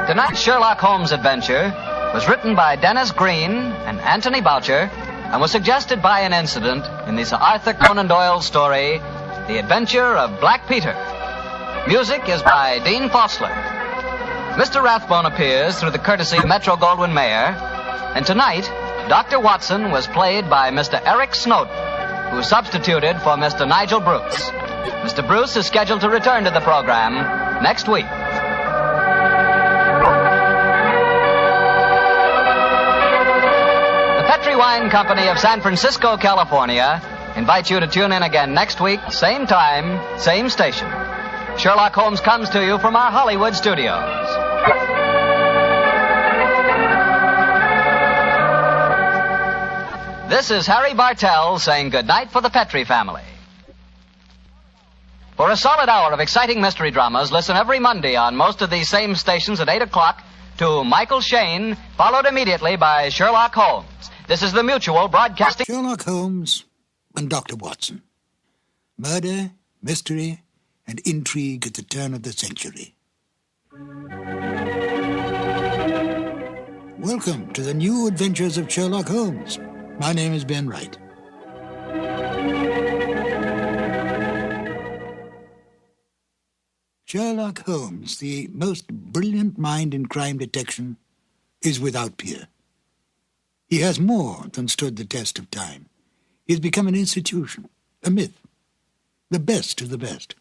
Tonight's Sherlock Holmes adventure was written by Dennis Green and Anthony Boucher and was suggested by an incident in the Sir Arthur Conan Doyle story, The Adventure of Black Peter. Music is by Dean Fossler. Mr. Rathbone appears through the courtesy of Metro-Goldwyn-Mayer, and tonight, Dr. Watson was played by Mr. Eric Snowden, who substituted for Mr. Nigel Bruce. Mr. Bruce is scheduled to return to the program next week. Petri Wine Company of San Francisco, California, invites you to tune in again next week, same time, same station. Sherlock Holmes comes to you from our Hollywood studios. This is Harry Bartell saying goodnight for the Petri family. For a solid hour of exciting mystery dramas, listen every Monday on most of these same stations at 8 o'clock to Michael Shayne, followed immediately by Sherlock Holmes. This is the Mutual Broadcasting... Sherlock Holmes and Dr. Watson. Murder, mystery, and intrigue at the turn of the century. Welcome to the new Adventures of Sherlock Holmes. My name is Ben Wright. Sherlock Holmes, the most brilliant mind in crime detection, is without peer. He has more than stood the test of time. He has become an institution, a myth, the best of the best.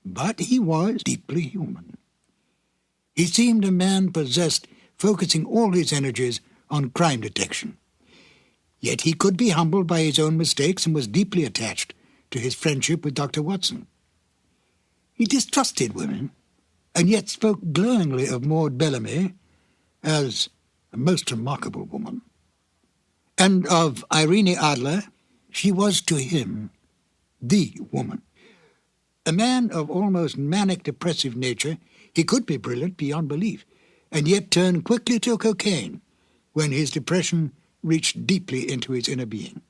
But he was deeply human. He seemed a man possessed, focusing all his energies on crime detection. Yet he could be humbled by his own mistakes and was deeply attached to his friendship with Dr. Watson. He distrusted women, and yet spoke glowingly of Maud Bellamy as a most remarkable woman. And of Irene Adler, she was to him the woman. A man of almost manic depressive nature, he could be brilliant beyond belief, and yet turn quickly to cocaine when his depression reached deeply into his inner being.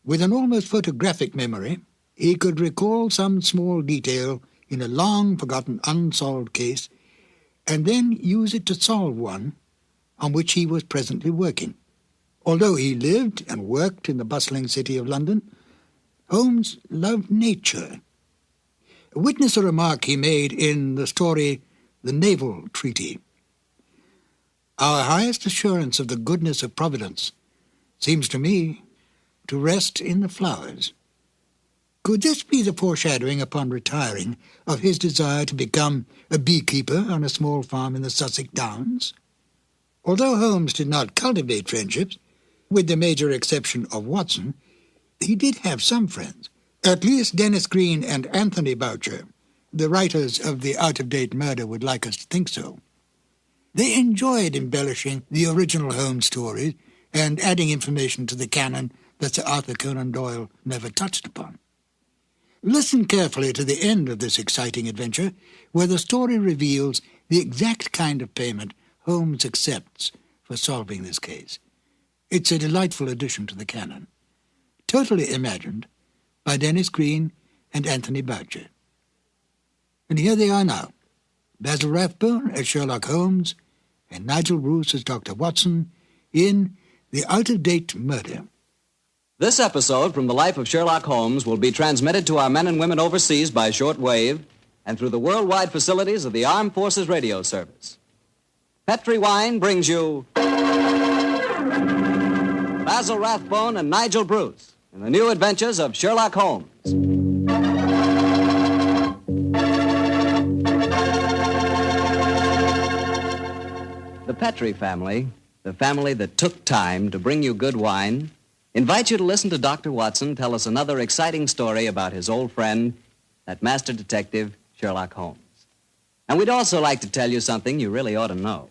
With an almost photographic memory, he could recall some small detail in a long-forgotten unsolved case, and then use it to solve one on which he was presently working. Although he lived and worked in the bustling city of London, Holmes loved nature. Witness a remark he made in the story The Naval Treaty. Our highest assurance of the goodness of Providence seems to me to rest in the flowers. Could this be the foreshadowing upon retiring of his desire to become a beekeeper on a small farm in the Sussex Downs? Although Holmes did not cultivate friendships, with the major exception of Watson, he did have some friends. At least Dennis Green and Anthony Boucher, the writers of The Out-of-Date Murder, would like us to think so. They enjoyed embellishing the original Holmes stories and adding information to the canon that Sir Arthur Conan Doyle never touched upon. Listen carefully to the end of this exciting adventure, where the story reveals the exact kind of payment Holmes accepts for solving this case. It's a delightful addition to the canon, totally imagined by Dennis Green and Anthony Boucher. And here they are now, Basil Rathbone as Sherlock Holmes and Nigel Bruce as Dr. Watson in The Out-of-Date Murder. This episode from the life of Sherlock Holmes will be transmitted to our men and women overseas by shortwave and through the worldwide facilities of the Armed Forces Radio Service. Petri Wine brings you Basil Rathbone and Nigel Bruce in the new adventures of Sherlock Holmes. The Petri family, the family that took time to bring you good wine, invites you to listen to Dr. Watson tell us another exciting story about his old friend, that master detective, Sherlock Holmes. And we'd also like to tell you something you really ought to know.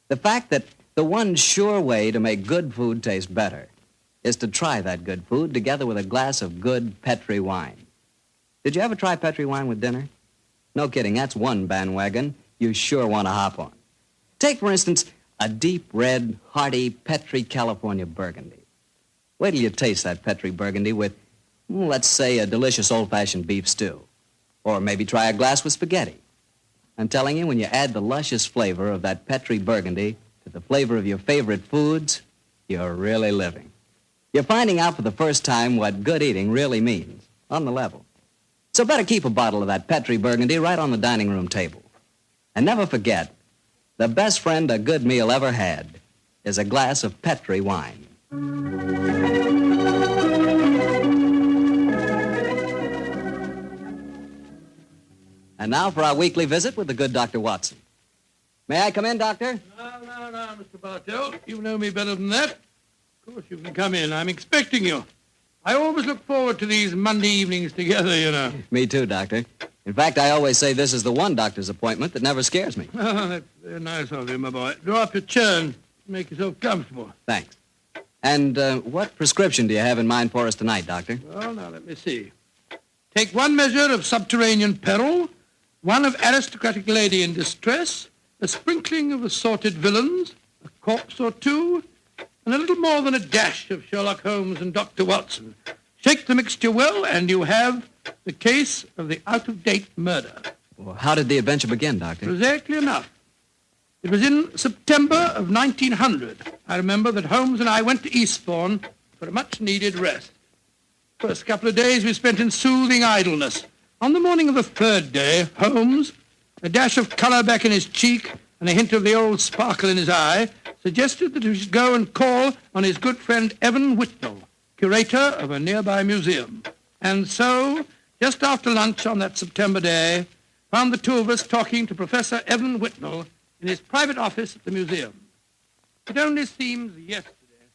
The fact that the one sure way to make good food taste better is to try that good food together with a glass of good Petri wine. Did you ever try Petri wine with dinner? No kidding, that's one bandwagon you sure want to hop on. Take, for instance, a deep red, hearty Petri California Burgundy. Wait till you taste that Petri Burgundy with, let's say, a delicious old-fashioned beef stew. Or maybe try a glass with spaghetti. I'm telling you, when you add the luscious flavor of that Petri Burgundy to the flavor of your favorite foods, you're really living. You're finding out for the first time what good eating really means, on the level. So better keep a bottle of that Petri Burgundy right on the dining room table. And never forget, the best friend a good meal ever had is a glass of Petri wine. And now for our weekly visit with the good Dr. Watson. May I come in, Doctor? No, Mr. Bartell. You know me better than that. Of course you can come in. I'm expecting you. I always look forward to these Monday evenings together, you know. Me too, Doctor. In fact, I always say this is the one doctor's appointment that never scares me. Oh, that's very nice of you, my boy. Draw up your chair and make yourself comfortable. Thanks. And what prescription do you have in mind for us tonight, Doctor? Well, now, let me see. Take one measure of subterranean peril, one of aristocratic lady in distress, a sprinkling of assorted villains, a corpse or two, and a little more than a dash of Sherlock Holmes and Dr. Watson. Shake the mixture well, and you have the case of the out-of-date murder. Well, how did the adventure begin, Doctor? Exactly enough. It was in September of 1900. I remember that Holmes and I went to Eastbourne for a much-needed rest. First couple of days we spent in soothing idleness. On the morning of the third day, Holmes, a dash of color back in his cheek and a hint of the old sparkle in his eye, suggested that we should go and call on his good friend Evan Whitnell, curator of a nearby museum. And so, just after lunch on that September day, found the two of us talking to Professor Evan Whitnell in his private office at the museum. It only seems yesterday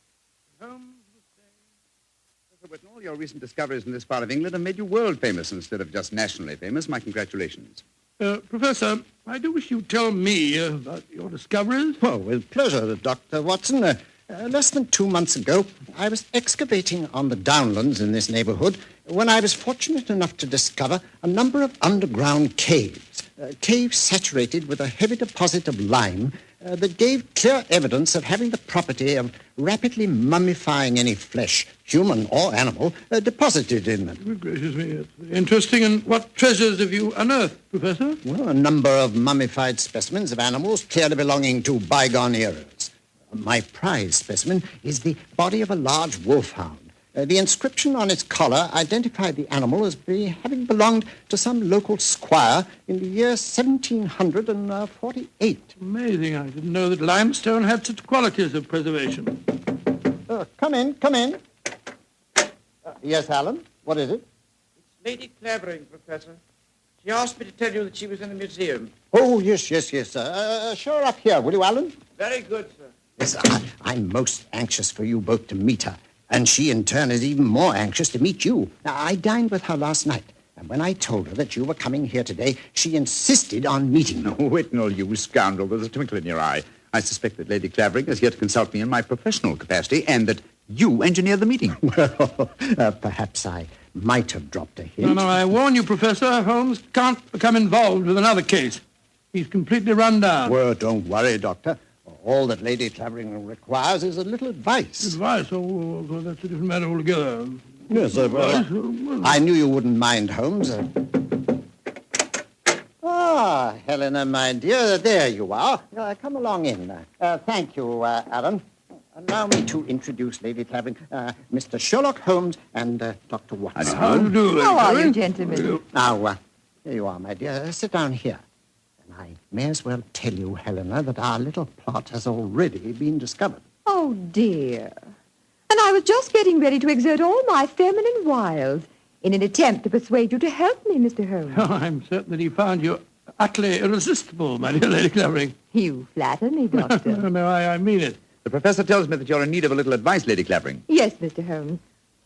that Holmes was saying... Professor Whitnell, your recent discoveries in this part of England have made you world famous instead of just nationally famous. My congratulations. Professor, I do wish you'd tell me about your discoveries. Oh, with pleasure, Dr. Watson. Less than 2 months ago, I was excavating on the downlands in this neighborhood when I was fortunate enough to discover a number of underground caves. Caves saturated with a heavy deposit of lime that gave clear evidence of having the property of rapidly mummifying any flesh, human or animal, deposited in them. Good gracious me, it's interesting. And what treasures have you unearthed, Professor? Well, a number of mummified specimens of animals clearly belonging to bygone eras. My prize specimen is the body of a large wolfhound. The inscription on its collar identified the animal as having belonged to some local squire in the year 1748. Amazing. I didn't know that limestone had such qualities of preservation. Come in. Yes, Alan? What is it? It's Lady Clavering, Professor. She asked me to tell you that she was in the museum. Oh, yes. Show her up here, will you, Alan? Very good, sir. Yes, I'm most anxious for you both to meet her. And she, in turn, is even more anxious to meet you. Now, I dined with her last night, and when I told her that you were coming here today, she insisted on meeting you. Oh, Whitnell, you scoundrel, there's a twinkle in your eye. I suspect that Lady Clavering is here to consult me in my professional capacity, and that you engineered the meeting. Well, perhaps I might have dropped a hint. No, I warn you, Professor, Holmes can't become involved with another case. He's completely run down. Well, don't worry, Doctor. All that Lady Clavering requires is a little advice. Advice? Oh, that's a different matter altogether. Yes, I knew you wouldn't mind, Holmes. Helena, my dear. There you are. Come along in. Thank you, Alan. Allow me to introduce Lady Clavering, Mr. Sherlock Holmes and Dr. Watson. How do you do, Lady How are you, Clavering? gentlemen? Now, here you are, my dear. Sit down here. And I may as well tell you, Helena, that our little plot has already been discovered. Oh, dear. And I was just getting ready to exert all my feminine wiles in an attempt to persuade you to help me, Mr. Holmes. Oh, I'm certain that he found you utterly irresistible, my dear Lady Clavering. You flatter me, Doctor. No, I mean it. The professor tells me that you're in need of a little advice, Lady Clavering. Yes, Mr. Holmes.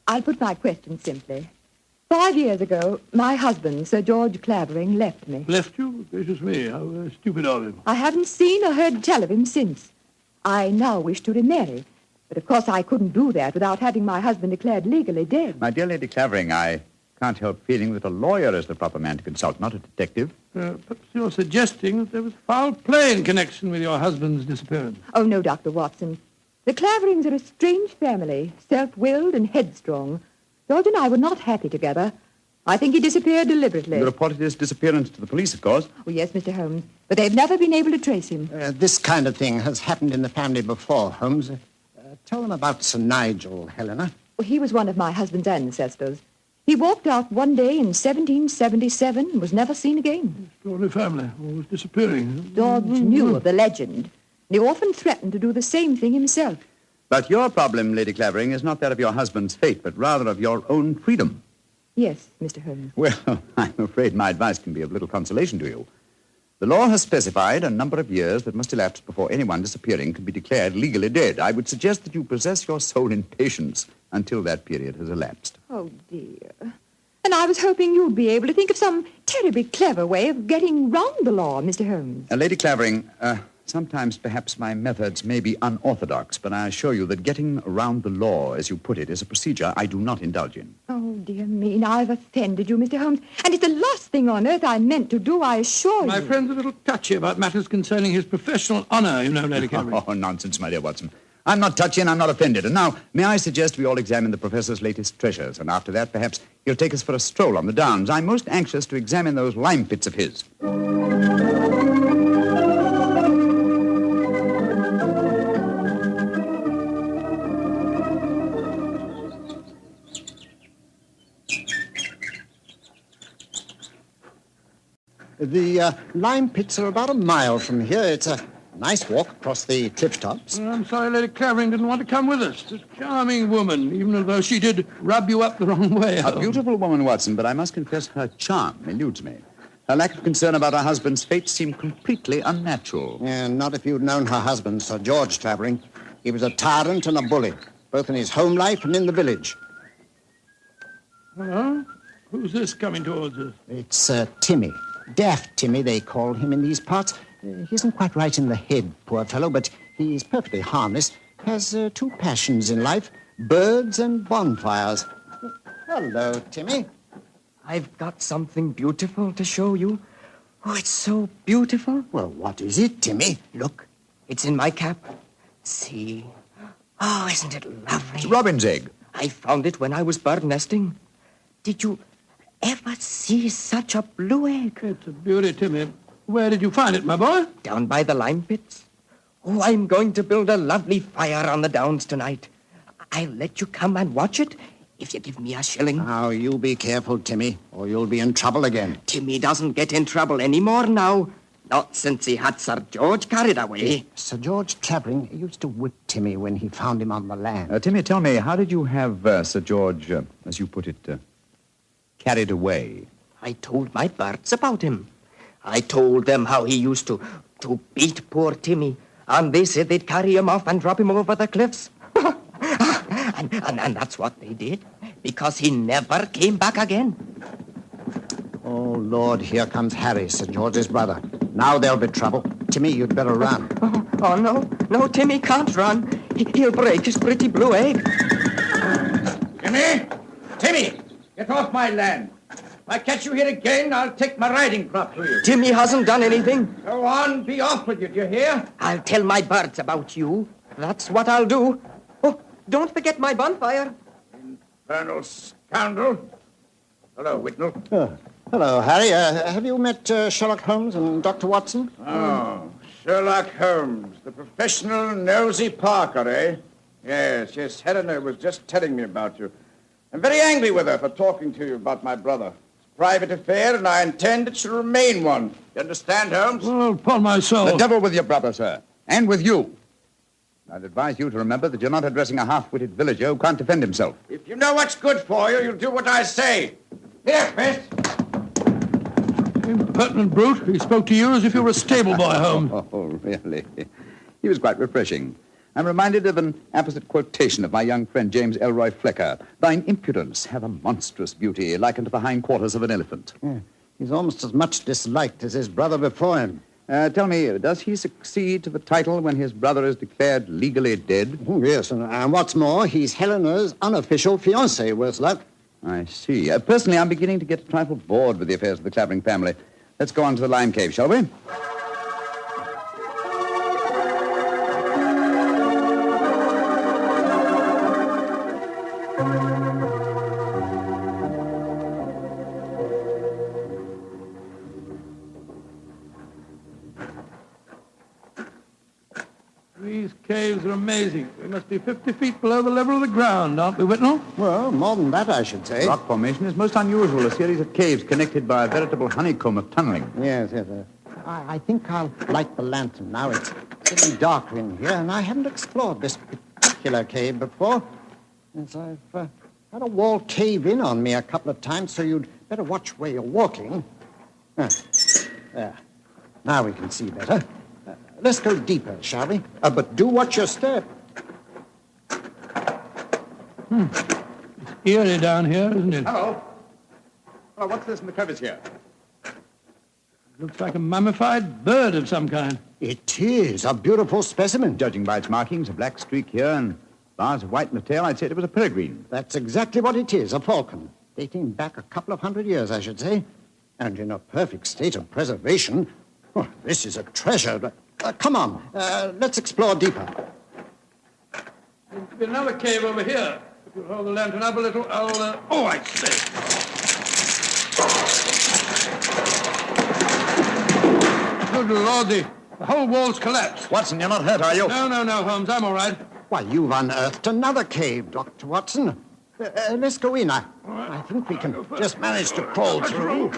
I'll put my question simply. 5 years ago, my husband, Sir George Clavering, left me. Left you? Gracious me, how stupid of him. I haven't seen or heard tell of him since. I now wish to remarry. But of course I couldn't do that without having my husband declared legally dead. My dear Lady Clavering, I can't help feeling that a lawyer is the proper man to consult, not a detective. Perhaps you're suggesting that there was foul play in connection with your husband's disappearance. Oh, no, Dr. Watson. The Claverings are a strange family, self-willed and headstrong. George and I were not happy together. I think he disappeared deliberately. You reported his disappearance to the police, of course. Oh, yes, Mr. Holmes. But they've never been able to trace him. This kind of thing has happened in the family before, Holmes. Tell them about Sir Nigel, Helena. Well, he was one of my husband's ancestors. He walked out one day in 1777 and was never seen again. Extraordinary family, always disappearing. George knew of the legend. He often threatened to do the same thing himself. But your problem, Lady Clavering, is not that of your husband's fate, but rather of your own freedom. Yes, Mr. Holmes. Well, I'm afraid my advice can be of little consolation to you. The law has specified a number of years that must elapse before anyone disappearing can be declared legally dead. I would suggest that you possess your soul in patience until that period has elapsed. Oh, dear. And I was hoping you'd be able to think of some terribly clever way of getting round the law, Mr. Holmes. Lady Clavering, sometimes perhaps my methods may be unorthodox, but I assure you that getting around the law, as you put it, is a procedure I do not indulge in. Oh, dear me, now I've offended you, Mr. Holmes. And it's the last thing on earth I meant to do, I assure you. My friend's a little touchy about matters concerning his professional honor, you know, Lady Clavering. Oh, nonsense, my dear Watson. I'm not touchy and I'm not offended. And now, may I suggest we all examine the professor's latest treasures, and after that, perhaps he'll take us for a stroll on the downs. I'm most anxious to examine those lime pits of his. The lime pits are about a mile from here. It's a nice walk across the cliff tops. I'm sorry Lady Clavering didn't want to come with us. She's a charming woman, even though she did rub you up the wrong way. A beautiful woman, Watson, but I must confess her charm eludes me. Her lack of concern about her husband's fate seemed completely unnatural. Yeah, not if you'd known her husband, Sir George Clavering. He was a tyrant and a bully, both in his home life and in the village. Hello? Who's this coming towards us? It's Timmy. Daft Timmy, they call him in these parts. He isn't quite right in the head, poor fellow, but he's perfectly harmless. Has two passions in life, birds and bonfires. Hello, Timmy. I've got something beautiful to show you. Oh, it's so beautiful. Well, what is it, Timmy? Look, it's in my cap. See? Oh, isn't it lovely? It's a robin's egg. I found it when I was bird nesting. Did you ever see such a blue egg? It's a beauty, Timmy. Where did you find it, my boy? Down by the lime pits. Oh, I'm going to build a lovely fire on the downs tonight. I'll let you come and watch it if you give me a shilling. Now, you be careful, Timmy, or you'll be in trouble again. Timmy doesn't get in trouble anymore now. Not since he had Sir George carried away. Sir George Clavering used to whip Timmy when he found him on the land. Timmy, tell me, how did you have Sir George, as you put it, carried away? I told my birds about him. I told them how he used to beat poor Timmy, and they said they'd carry him off and drop him over the cliffs. and that's what they did, because he never came back again. Oh, Lord, here comes Harry, Sir George's brother. Now there'll be trouble. Timmy, you'd better run. Oh, no, Timmy can't run. He'll break his pretty blue egg. Timmy, get off my land. If I catch you here again, I'll take my riding crop to you. Timmy hasn't done anything. Go on, be off with you, do you hear? I'll tell my birds about you. That's what I'll do. Oh, don't forget my bonfire. Infernal scoundrel. Hello, Whitnell. Hello, Harry. Have you met Sherlock Holmes and Dr. Watson? Oh, Sherlock Holmes, the professional nosy Parker, eh? Yes, Helena was just telling me about you. I'm very angry with her for talking to you about my brother. It's a private affair, and I intend it should remain one. You understand, Holmes? Well, upon my soul. The devil with your brother, sir. And with you. I'd advise you to remember that you're not addressing a half-witted villager who can't defend himself. If you know what's good for you, you'll do what I say. Here, Chris. Impertinent brute. He spoke to you as if you were a stable boy, Holmes. Oh, really? He was quite refreshing. I'm reminded of an apposite quotation of my young friend James Elroy Flecker. Thine impudence have a monstrous beauty, like unto the hindquarters of an elephant. Yeah, he's almost as much disliked as his brother before him. Tell me, does he succeed to the title when his brother is declared legally dead? Oh, yes, and what's more, he's Helena's unofficial fiancé, worse luck. I see. Personally, I'm beginning to get a trifle bored with the affairs of the Clavering family. Let's go on to the lime cave, shall we? These caves are amazing. We must be 50 feet below the level of the ground, aren't we, Whitnell? Well, more than that, I should say. Rock formation is most unusual, a series of caves connected by a veritable honeycomb of tunneling. Yes. I think I'll light the lantern now. It's getting darker in here, and I haven't explored this particular cave before. Yes, I've had a wall cave in on me a couple of times, so you'd better watch where you're walking. There. Now we can see better. Let's go deeper, shall we? But do watch your step. It's eerie down here, isn't it? Hello. Well, what's this in the crevice here? Looks like a mummified bird of some kind. It is a beautiful specimen. Judging by its markings, a black streak here and bars of white in the tail, I'd say it was a peregrine. That's exactly what it is, a falcon. Dating back a couple of 100 years, I should say. And in a perfect state of preservation. Oh, this is a treasure. Come on, let's explore deeper. Seems to be another cave over here. If you'll hold the lantern up a little, I'll... Oh, I say. Good Lordy. The whole wall's collapsed. Watson, you're not hurt, are you? No, Holmes. I'm all right. Why, you've unearthed another cave, Dr. Watson. Let's go in. I think we can just manage to crawl through.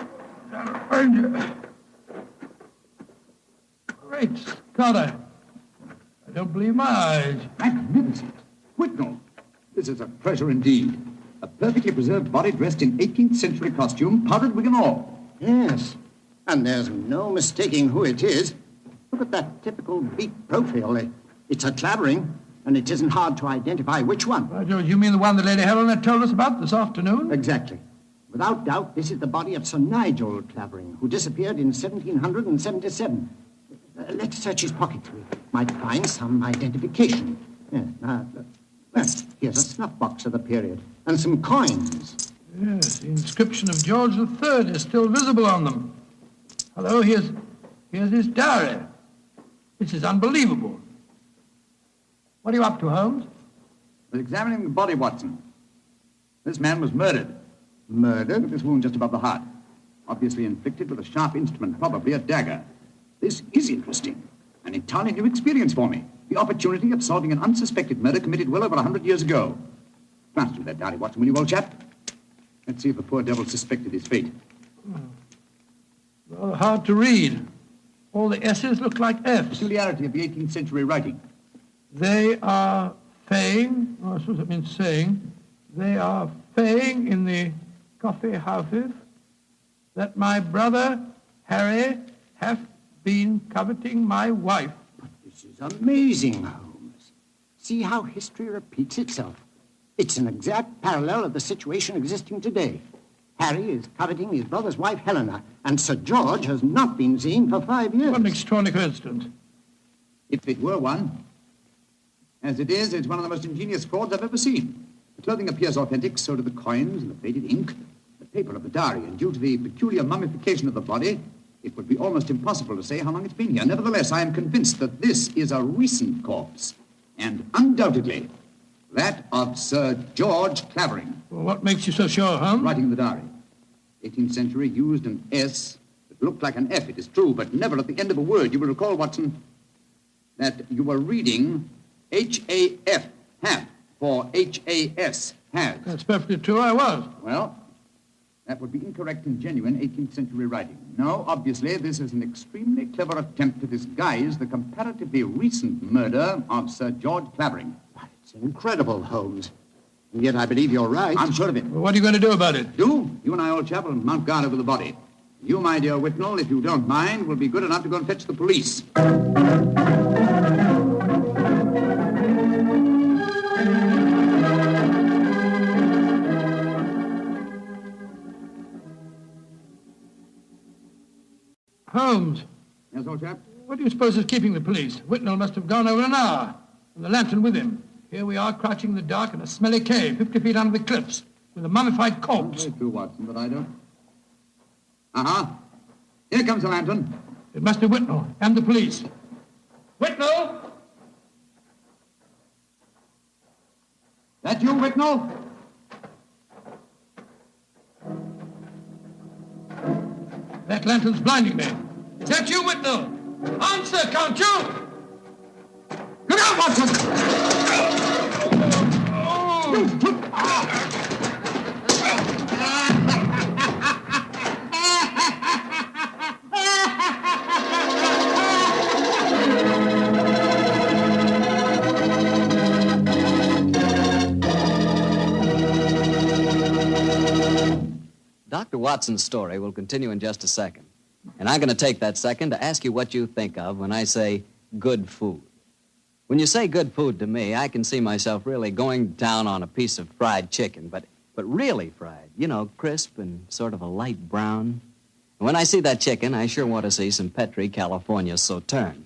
Great Scott, I don't believe my eyes. Magnificent. Whitnell, this is a treasure indeed. A perfectly preserved body dressed in 18th century costume, powdered wig and all. Yes, and there's no mistaking who it is. Look at that typical beak profile. It's a Clavering, and it isn't hard to identify which one. By George, you mean the one that Lady Helena told us about this afternoon? Exactly. Without doubt, this is the body of Sir Nigel Clavering, who disappeared in 1777. Let's search his pockets. We might find some identification. Here's a snuff box of the period and some coins. Yes, the inscription of George III is still visible on them. Hello, here's his diary. This is unbelievable. What are you up to, Holmes? I was examining the body, Watson. This man was murdered. Murdered? With this wound just above the heart. Obviously inflicted with a sharp instrument, probably a dagger. This is interesting. An entirely new experience for me. The opportunity of solving an unsuspected murder committed well over 100 years ago. Glance through that diary, Watson, will you, old chap? Let's see if the poor devil suspected his fate. Rather hard to read. All the S's look like F's. Peculiarity of the 18th century writing. They are saying, I suppose that means saying, they are saying in the coffee houses that my brother, Harry, hath been coveting my wife. But this is amazing, Holmes. See how history repeats itself. It's an exact parallel of the situation existing today. Harry is coveting his brother's wife, Helena, and Sir George has not been seen for 5 years. What an extraordinary coincidence. If it were one. As it is, it's one of the most ingenious frauds I've ever seen. The clothing appears authentic, so do the coins and the faded ink, the paper of the diary, and due to the peculiar mummification of the body, it would be almost impossible to say how long it's been here. Nevertheless, I am convinced that this is a recent corpse, and undoubtedly that of Sir George Clavering. Well, what makes you so sure, Holmes? Writing in the diary. 18th century used an S that looked like an F, it is true, but never at the end of a word. You will recall, Watson, that you were reading H-A-F, have, for H-A-S, has. That's perfectly true, I was. Well, that would be incorrect in genuine 18th century writing. No, obviously, this is an extremely clever attempt to disguise the comparatively recent murder of Sir George Clavering. It's incredible, Holmes. And yet I believe you're right. I'm sure of it. Well, what are you going to do about it? Do? You and I, old chap, will mount guard over the body. You, my dear Whitnall, if you don't mind, will be good enough to go and fetch the police. Holmes. Yes, old chap? What do you suppose is keeping the police? Whitnall must have gone over an hour, and the lantern with him. Here we are, crouching in the dark in a smelly cave, 50 feet under the cliffs, with a mummified corpse. Very true, Watson, but I don't... Uh-huh. Here comes the lantern. It must be Whitnall and the police. Whitnall! That you, Whitnall? That lantern's blinding me. Is that you, Whitnall? Answer, can't you? Look out, Watson! Dr. Watson's story will continue in just a second. And I'm going to take that second to ask you what you think of when I say good food. When you say good food to me, I can see myself really going down on a piece of fried chicken, but really fried. You know, crisp and sort of a light brown. And when I see that chicken, I sure want to see some Petri California Sauterne.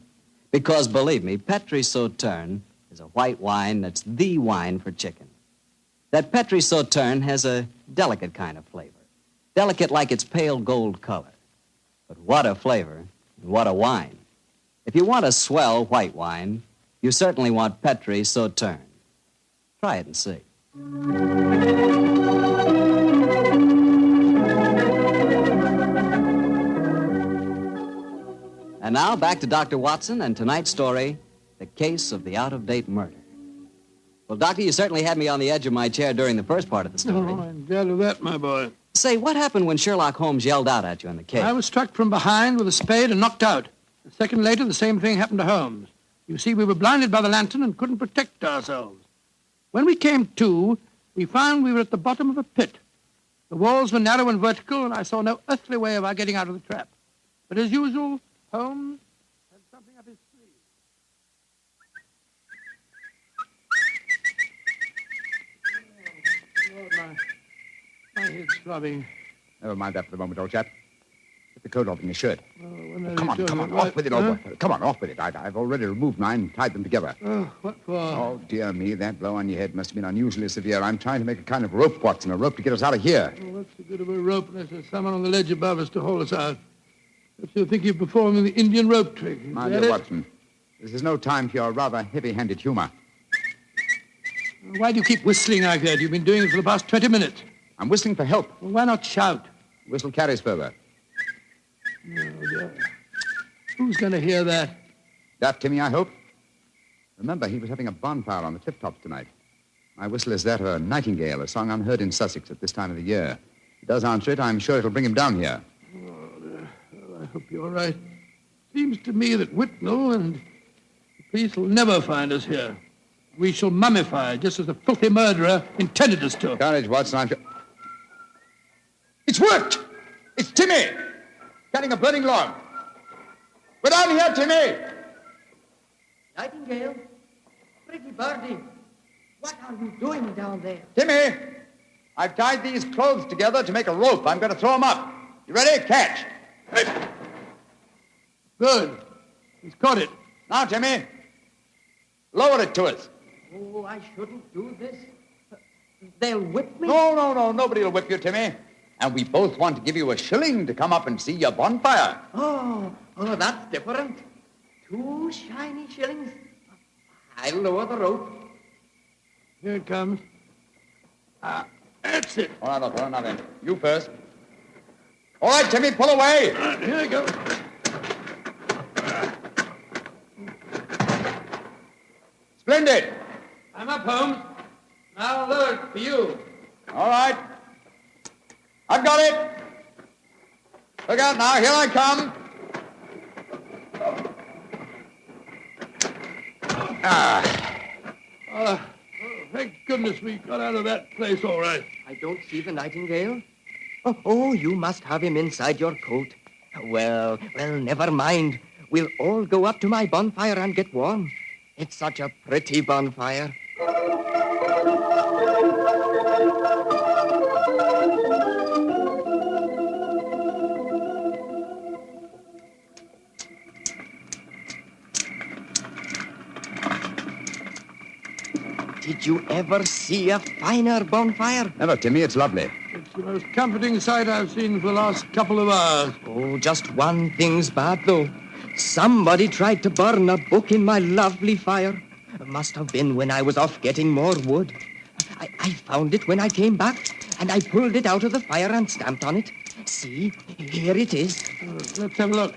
Because, believe me, Petri Sauterne is a white wine that's the wine for chicken. That Petri Sauterne has a delicate kind of flavor. Delicate like its pale gold color. But what a flavor, and what a wine. If you want a swell white wine, you certainly want Petri Sauterne. Try it and see. And now, back to Dr. Watson and tonight's story, The Case of the Out-of-Date Murder. Well, Doctor, you certainly had me on the edge of my chair during the first part of the story. Oh, I'm glad of that, my boy. Say, what happened when Sherlock Holmes yelled out at you in the cave? I was struck from behind with a spade and knocked out. A second later, the same thing happened to Holmes. You see, we were blinded by the lantern and couldn't protect ourselves. When we came to, we found we were at the bottom of a pit. The walls were narrow and vertical, and I saw no earthly way of our getting out of the trap. But as usual, Holmes had something up his sleeve. Oh, Lord, my head's throbbing. Never mind that for the moment, old chap. Get the coat off in your shirt. Come on, off with it, old boy. Come on, off with it. I've already removed mine and tied them together. Oh, what for? Oh, dear me, that blow on your head must have been unusually severe. I'm trying to make a kind of rope, Watson, a rope to get us out of here. Oh, what's the good of a rope unless there's someone on the ledge above us to haul us out? Perhaps you're thinking of performing the Indian rope trick. My dear Watson, this is no time for your rather heavy-handed humor. Why do you keep whistling like that? You've been doing it for the past 20 minutes. I'm whistling for help. Well, why not shout? Whistle carries further. Oh, dear. Who's going to hear that? Daft Timmy, I hope. Remember, he was having a bonfire on the cliff tops tonight. My whistle is that of a nightingale, a song unheard in Sussex at this time of the year. If he does answer it, I'm sure it'll bring him down here. Oh, dear. Well, I hope you're right. Seems to me that Whitnall and the police will never find us here. We shall mummify, just as the filthy murderer intended us to. Courage, Watson. I'm sure... It's worked! It's Timmy! Cutting a burning log. We're down here, Timmy! Nightingale, pretty birdie, what are you doing down there? Timmy! I've tied these clothes together to make a rope. I'm going to throw them up. You ready? Catch. Good. He's caught it. Now, Timmy, lower it to us. Oh, I shouldn't do this. They'll whip me? No. Nobody will whip you, Timmy. And we both want to give you a shilling to come up and see your bonfire. Oh, that's different. 2 shiny shillings. I'll lower the rope. Here it comes. That's it. All right, then. You first. All right, Timmy, pull away. Here you go. Splendid. I'm up, Holmes. Now I'll lower it for you. All right. I've got it. Look out now. Here I come. Thank goodness we got out of that place all right. I don't see the Nightingale. Oh, you must have him inside your coat. Well, never mind. We'll all go up to my bonfire and get warm. It's such a pretty bonfire. Did you ever see a finer bonfire? Never, Timmy. It's lovely. It's the most comforting sight I've seen for the last couple of hours. Oh, just one thing's bad, though. Somebody tried to burn a book in my lovely fire. It must have been when I was off getting more wood. I found it when I came back, and I pulled it out of the fire and stamped on it. See, here it is. Let's have a look.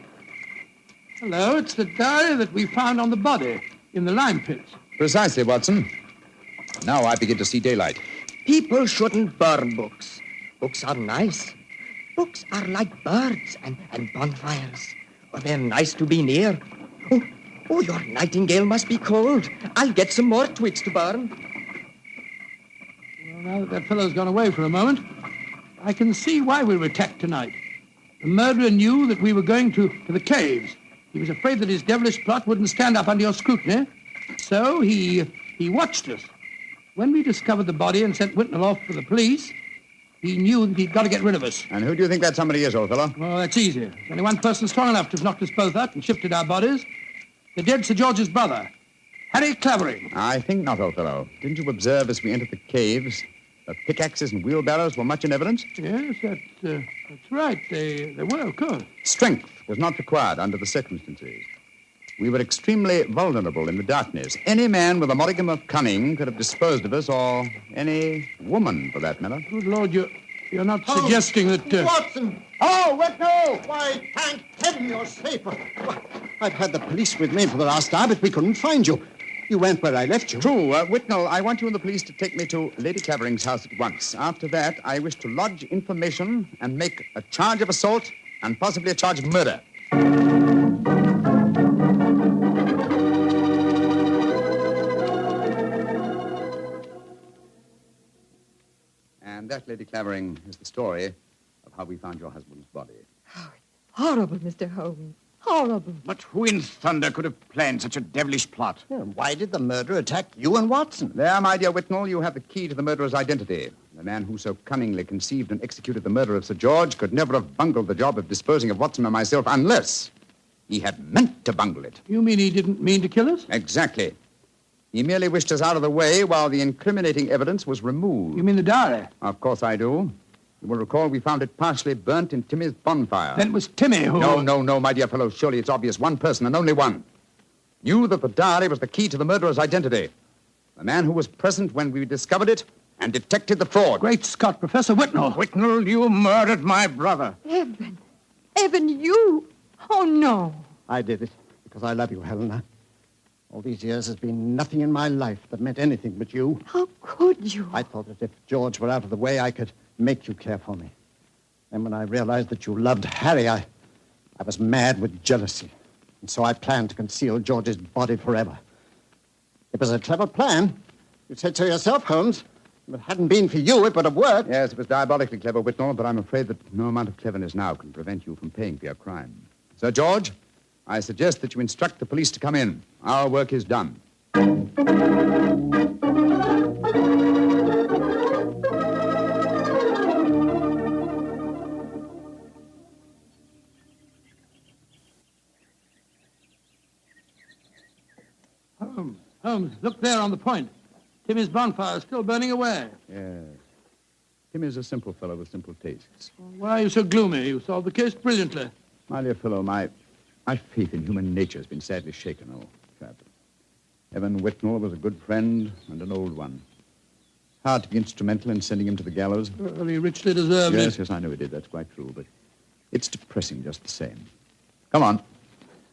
Hello, it's the diary that we found on the body in the lime pits. Precisely, Watson. Now I begin to see daylight. People shouldn't burn books. Books are nice. Books are like birds and bonfires. Well, they're nice to be near. Oh, your nightingale must be cold. I'll get some more twigs to burn. Well, now that fellow's gone away for a moment, I can see why we were attacked tonight. The murderer knew that we were going to the caves. He was afraid that his devilish plot wouldn't stand up under your scrutiny. So he watched us. When we discovered the body and sent Whitnell off for the police, he knew that he'd got to get rid of us. And who do you think that somebody is, old fellow? Oh, that's easy. There's only one person strong enough to have knocked us both out and shifted our bodies. The dead Sir George's brother, Harry Clavering. I think not, old fellow. Didn't you observe as we entered the caves that pickaxes and wheelbarrows were much in evidence? Yes, that's right. They were, of course. Strength was not required under the circumstances. We were extremely vulnerable in the darkness. Any man with a modicum of cunning could have disposed of us, or any woman, for that matter. Good Lord, you're not suggesting that... Watson! Oh, Whitnell! Why, thank heaven you're safe. I've had the police with me for the last hour, but we couldn't find you. You went where I left you. True. Whitnell, I want you and the police to take me to Lady Clavering's house at once. After that, I wish to lodge information and make a charge of assault and possibly a charge of murder. And that, Lady Clavering, is the story of how we found your husband's body. Horrible, Mr. Holmes. Horrible. But who in thunder could have planned such a devilish plot? Why did the murderer attack you and Watson? There, my dear Whitnell, you have the key to the murderer's identity. The man who so cunningly conceived and executed the murder of Sir George could never have bungled the job of disposing of Watson and myself unless he had meant to bungle it. You mean he didn't mean to kill us? Exactly. He merely wished us out of the way while the incriminating evidence was removed. You mean the diary? Of course I do. You will recall we found it partially burnt in Timmy's bonfire. Then it was Timmy who... No, my dear fellow. Surely it's obvious one person and only one knew that the diary was the key to the murderer's identity. The man who was present when we discovered it and detected the fraud. Great Scott, Professor Whitnell. Whitnell, you murdered my brother. Evan. Evan, you? Oh, no. I did it because I love you, Helena. All these years has been nothing in my life that meant anything but you. How could you? I thought that if George were out of the way, I could make you care for me. Then when I realized that you loved Harry, I was mad with jealousy. And so I planned to conceal George's body forever. It was a clever plan. You said so yourself, Holmes. If it hadn't been for you, it would have worked. Yes, it was diabolically clever, Whitnell, but I'm afraid that no amount of cleverness now can prevent you from paying for your crime. Sir George, I suggest that you instruct the police to come in. Our work is done. Holmes, look there on the point. Timmy's bonfire is still burning away. Yes. Tim is a simple fellow with simple tastes. Why are you so gloomy? You solved the case brilliantly. My dear fellow, my faith in human nature has been sadly shaken, old chap. Evan Whitnell was a good friend and an old one. Hard to be instrumental in sending him to the gallows. Well, he richly deserved it. Yes, I know he did. That's quite true. But It's depressing just the same. Come on.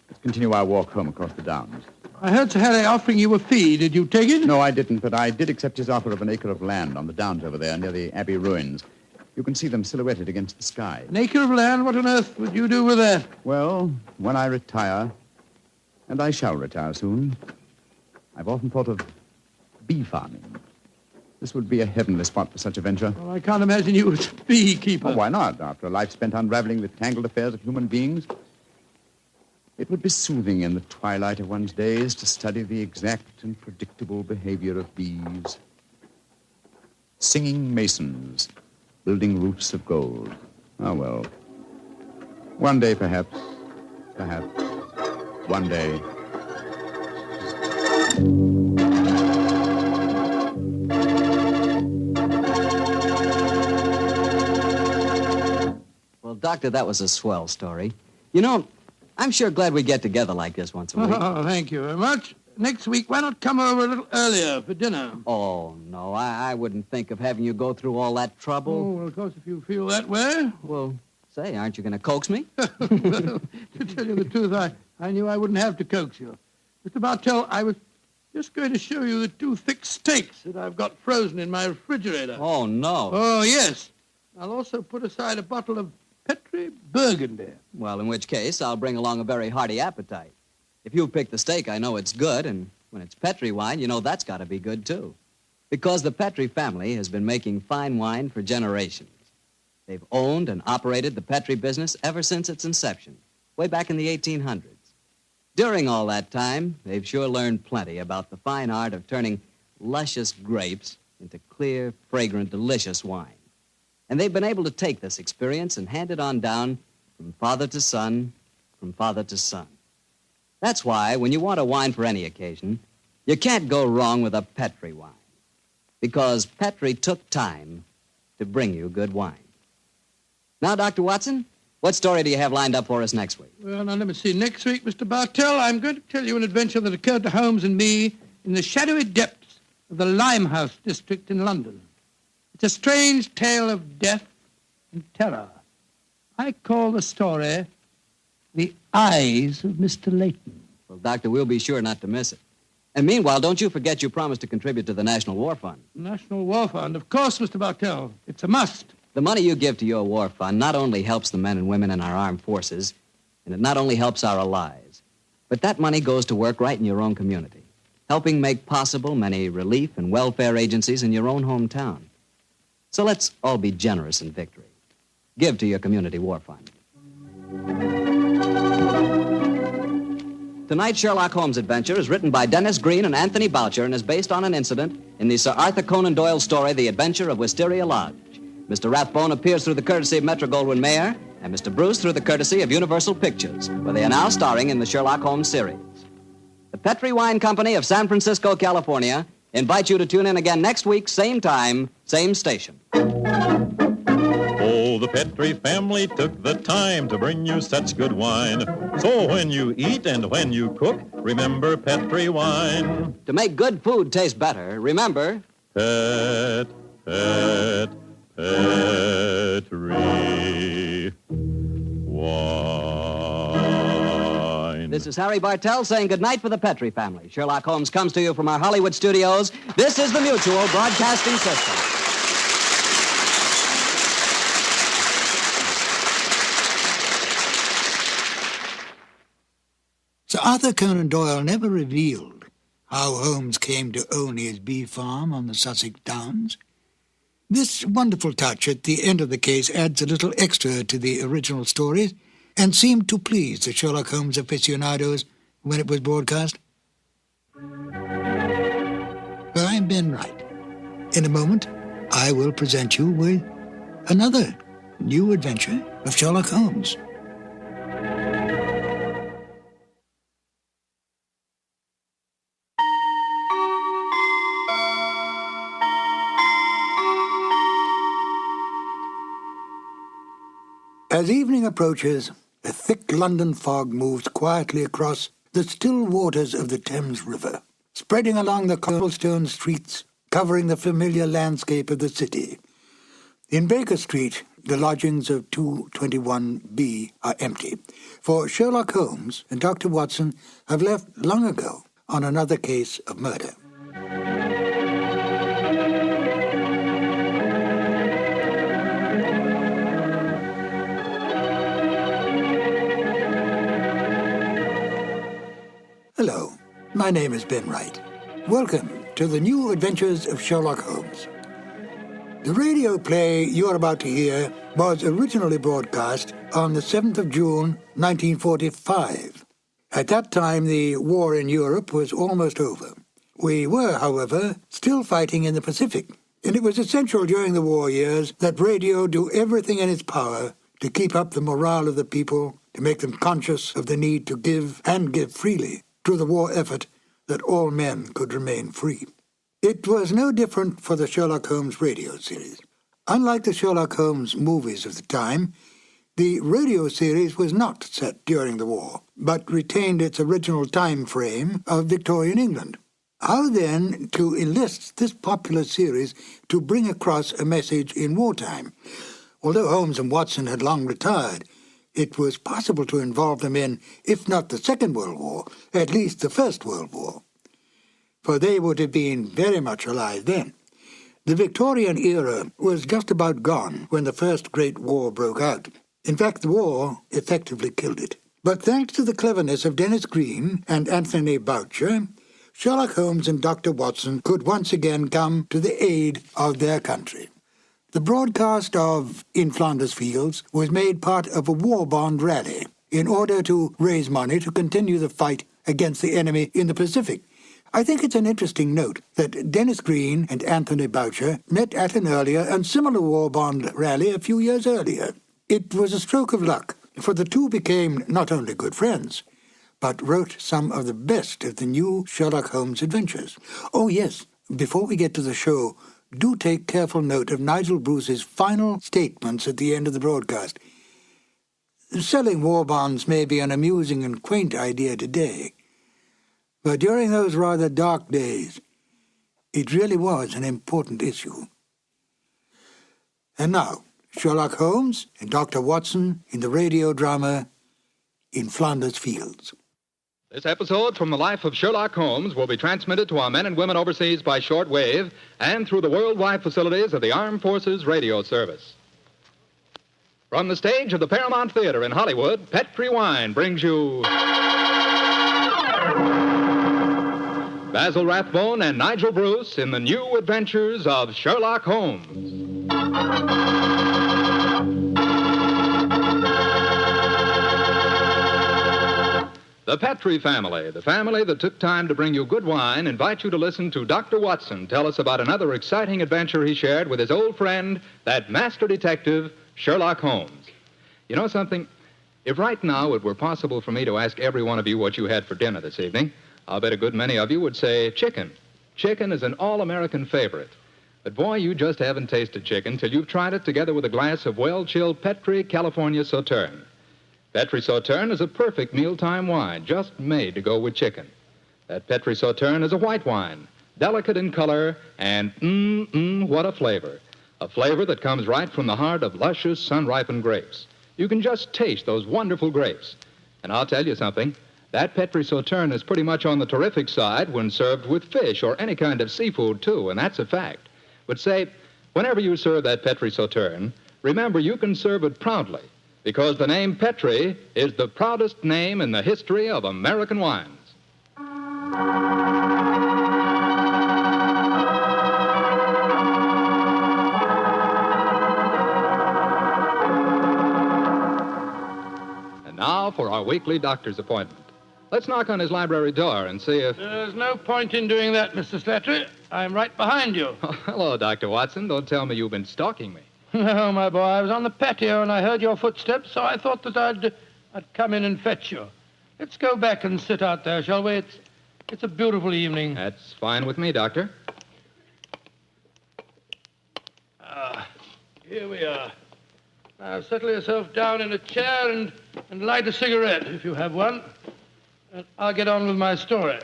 Let's continue our walk home across the downs. I heard Sir Harry offering you a fee. Did you take it? No, I didn't, but I did accept his offer of an acre of land on the downs over there near the Abbey ruins. You can see them silhouetted against the sky. An acre of land? What on earth would you do with that? Well, when I retire, and I shall retire soon, I've often thought of bee farming. This would be a heavenly spot for such a venture. Well, I can't imagine you as a beekeeper. Oh, why not? After a life spent unraveling the tangled affairs of human beings, it would be soothing in the twilight of one's days to study the exact and predictable behavior of bees. Singing masons, building roofs of gold. Ah, well. One day, perhaps. One day. Well, Doctor, that was a swell story. You know, I'm sure glad we get together like this once a week. Oh, thank you very much. Next week, why not come over a little earlier for dinner? Oh, no, I wouldn't think of having you go through all that trouble. Oh, well, of course, if you feel that way. Well, say, aren't you going to coax me? Well, to tell you the truth, I knew I wouldn't have to coax you. Mr. Bartell, I was just going to show you the 2 thick steaks that I've got frozen in my refrigerator. Oh, no. Oh, yes. I'll also put aside a bottle of Petri Burgundy. Well, in which case, I'll bring along a very hearty appetite. If you pick the steak, I know it's good, and when it's Petri wine, you know that's got to be good, too. Because the Petri family has been making fine wine for generations. They've owned and operated the Petri business ever since its inception, way back in the 1800s. During all that time, they've sure learned plenty about the fine art of turning luscious grapes into clear, fragrant, delicious wine. And they've been able to take this experience and hand it on down from father to son, from father to son. That's why, when you want a wine for any occasion, you can't go wrong with a Petri wine. Because Petri took time to bring you good wine. Now, Dr. Watson, what story do you have lined up for us next week? Well, now, let me see. Next week, Mr. Bartell, I'm going to tell you an adventure that occurred to Holmes and me in the shadowy depths of the Limehouse district in London. It's a strange tale of death and terror. I call the story The Eyes of Mr. Layton. Well, Doctor, we'll be sure not to miss it. And meanwhile, don't you forget you promised to contribute to the National War Fund. National War Fund? Of course, Mr. Bartell. It's a must. The money you give to your war fund not only helps the men and women in our armed forces, and it not only helps our allies, but that money goes to work right in your own community, helping make possible many relief and welfare agencies in your own hometown. So let's all be generous in victory. Give to your community war fund. Tonight's Sherlock Holmes adventure is written by Dennis Green and Anthony Boucher and is based on an incident in the Sir Arthur Conan Doyle story, The Adventure of Wisteria Lodge. Mr. Rathbone appears through the courtesy of Metro-Goldwyn-Mayer, and Mr. Bruce through the courtesy of Universal Pictures, where they are now starring in the Sherlock Holmes series. The Petri Wine Company of San Francisco, California, invites you to tune in again next week, same time, same station. Oh, the Petri family took the time to bring you such good wine. So when you eat and when you cook, remember Petri wine. To make good food taste better, remember... Petri wine. This is Harry Bartell saying goodnight for the Petri family. Sherlock Holmes comes to you from our Hollywood studios. This is the Mutual Broadcasting System. Sir Arthur Conan Doyle never revealed how Holmes came to own his bee farm on the Sussex Downs. This wonderful touch at the end of the case adds a little extra to the original stories and seemed to please the Sherlock Holmes aficionados when it was broadcast. Well, I'm Ben Wright. In a moment, I will present you with another new adventure of Sherlock Holmes. As evening approaches, a thick London fog moves quietly across the still waters of the Thames River, spreading along the cobblestone streets, covering the familiar landscape of the city. In Baker Street, the lodgings of 221B are empty, for Sherlock Holmes and Dr. Watson have left long ago on another case of murder. Hello, my name is Ben Wright. Welcome to the new Adventures of Sherlock Holmes. The radio play you're about to hear was originally broadcast on the 7th of June, 1945. At that time, the war in Europe was almost over. We were, however, still fighting in the Pacific, and it was essential during the war years that radio do everything in its power to keep up the morale of the people, to make them conscious of the need to give, and give freely, to the war effort that all men could remain free. It was no different for the Sherlock Holmes radio series. Unlike the Sherlock Holmes movies of the time, the radio series was not set during the war, but retained its original time frame of Victorian England. How then to enlist this popular series to bring across a message in wartime? Although Holmes and Watson had long retired, it was possible to involve them in, if not the Second World War, at least the First World War, for they would have been very much alive then. The Victorian era was just about gone when the First Great War broke out. In fact, the war effectively killed it. But thanks to the cleverness of Denis Green and Anthony Boucher, Sherlock Holmes and Dr. Watson could once again come to the aid of their country. The broadcast of In Flanders Fields was made part of a war bond rally in order to raise money to continue the fight against the enemy in the Pacific. I think it's an interesting note that Denis Green and Anthony Boucher met at an earlier and similar war bond rally a few years earlier. It was a stroke of luck, for the two became not only good friends, but wrote some of the best of the new Sherlock Holmes adventures. Oh yes, before we get to the show, do take careful note of Nigel Bruce's final statements at the end of the broadcast. Selling war bonds may be an amusing and quaint idea today, but during those rather dark days, it really was an important issue. And now, Sherlock Holmes and Dr. Watson in the radio drama In Flanders Fields. This episode from the life of Sherlock Holmes will be transmitted to our men and women overseas by short wave and through the worldwide facilities of the Armed Forces Radio Service. From the stage of the Paramount Theater in Hollywood, Petri Wine brings you Basil Rathbone and Nigel Bruce in the new adventures of Sherlock Holmes. The Petri family, the family that took time to bring you good wine, invite you to listen to Dr. Watson tell us about another exciting adventure he shared with his old friend, that master detective, Sherlock Holmes. You know something? If right now it were possible for me to ask every one of you what you had for dinner this evening, I'll bet a good many of you would say chicken. Chicken is an all-American favorite. But boy, you just haven't tasted chicken till you've tried it together with a glass of well-chilled Petri California Sauterne. Petri Sauterne is a perfect mealtime wine, just made to go with chicken. That Petri Sauterne is a white wine, delicate in color, and what a flavor. A flavor that comes right from the heart of luscious, sun-ripened grapes. You can just taste those wonderful grapes. And I'll tell you something, that Petri Sauterne is pretty much on the terrific side when served with fish or any kind of seafood, too, and that's a fact. But say, whenever you serve that Petri Sauterne, remember you can serve it proudly, because the name Petri is the proudest name in the history of American wines. And now for our weekly doctor's appointment. Let's knock on his library door and see if... There's no point in doing that, Mr. Slattery. I'm right behind you. Oh, hello, Dr. Watson. Don't tell me you've been stalking me. No, my boy, I was on the patio and I heard your footsteps, so I thought that I'd come in and fetch you. Let's go back and sit out there, shall we? It's a beautiful evening. That's fine with me, Doctor. Here we are. Now, settle yourself down in a chair and light a cigarette, if you have one. And I'll get on with my story.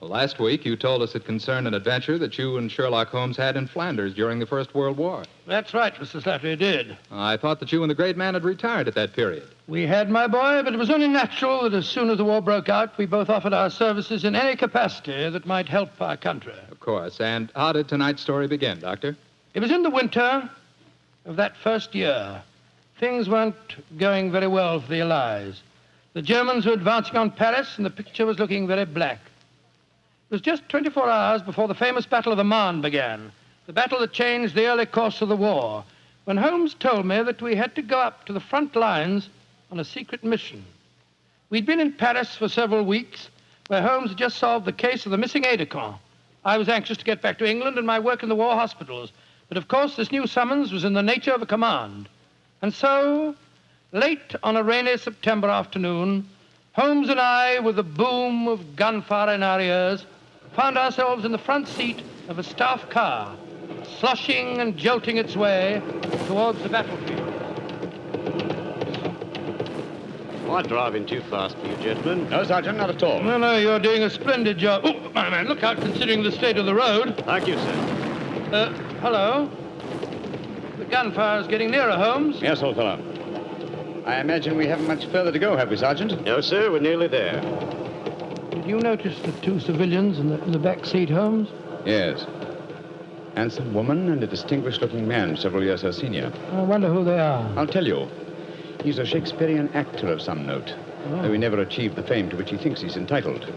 Well, last week you told us it concerned an adventure that you and Sherlock Holmes had in Flanders during the First World War. That's right, Mr. Slattery, did. I thought that you and the great man had retired at that period. We had, my boy, but it was only natural that as soon as the war broke out, we both offered our services in any capacity that might help our country. Of course. And how did tonight's story begin, Doctor? It was in the winter of that first year. Things weren't going very well for the Allies. The Germans were advancing on Paris, and the picture was looking very black. It was just 24 hours before the famous Battle of the Marne began, the battle that changed the early course of the war, when Holmes told me that we had to go up to the front lines on a secret mission. We'd been in Paris for several weeks, where Holmes had just solved the case of the missing aide-de-camp. I was anxious to get back to England and my work in the war hospitals, but of course this new summons was in the nature of a command. And so, late on a rainy September afternoon, Holmes and I, with the boom of gunfire in our ears, found ourselves in the front seat of a staff car, sloshing and jolting its way towards the battlefield. Am I driving too fast for you, gentlemen? No, Sergeant, not at all. No, you're doing a splendid job. Oh, my man, look out, considering the state of the road. Thank you, sir. Hello? The gunfire's getting nearer, Holmes. Yes, old fellow. I imagine we haven't much further to go, have we, Sergeant? No, sir, we're nearly there. Did you notice the two civilians in the back seat, Holmes? Yes. Handsome woman and a distinguished-looking man several years her senior. I wonder who they are. I'll tell you. He's a Shakespearean actor of some note, though he never achieved the fame to which he thinks he's entitled.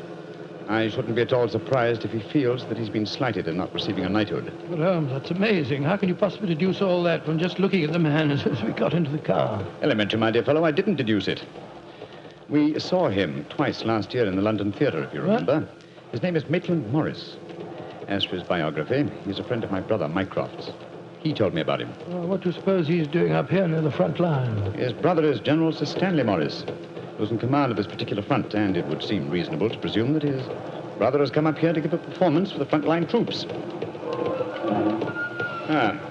I shouldn't be at all surprised if he feels that he's been slighted in not receiving a knighthood. But, Holmes, that's amazing. How can you possibly deduce all that from just looking at the man as we got into the car? Elementary, my dear fellow, I didn't deduce it. We saw him twice last year in the London Theatre, if you remember. His name is Maitland Morris. As for his biography, he's a friend of my brother, Mycroft's. He told me about him. What do you suppose he's doing up here near the front line? His brother is General Sir Stanley Morris, who's in command of this particular front, and it would seem reasonable to presume that his brother has come up here to give a performance for the front-line troops.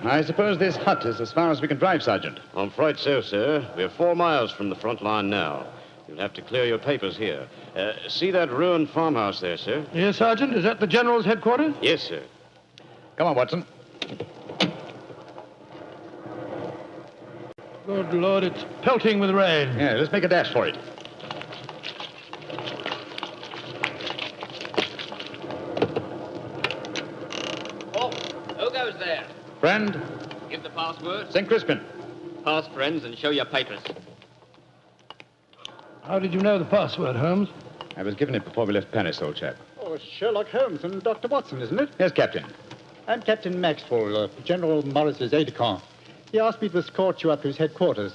I suppose this hut is as far as we can drive, Sergeant. I'm afraid so, sir. We're 4 miles from the front line now. You'll have to clear your papers here. See that ruined farmhouse there, sir? Yes, Sergeant. Is that the General's headquarters? Yes, sir. Come on, Watson. Good Lord, it's pelting with rain. Yeah, let's make a dash for it. Oh, who goes there? Friend? Give the password. St. Crispin. Pass, friends, and show your papers. How did you know the password, Holmes? I was given it before we left Paris, old chap. Oh, it's Sherlock Holmes and Dr. Watson, isn't it? Yes, Captain. I'm Captain Maxwell, General Morris's aide-de-camp. He asked me to escort you up to his headquarters.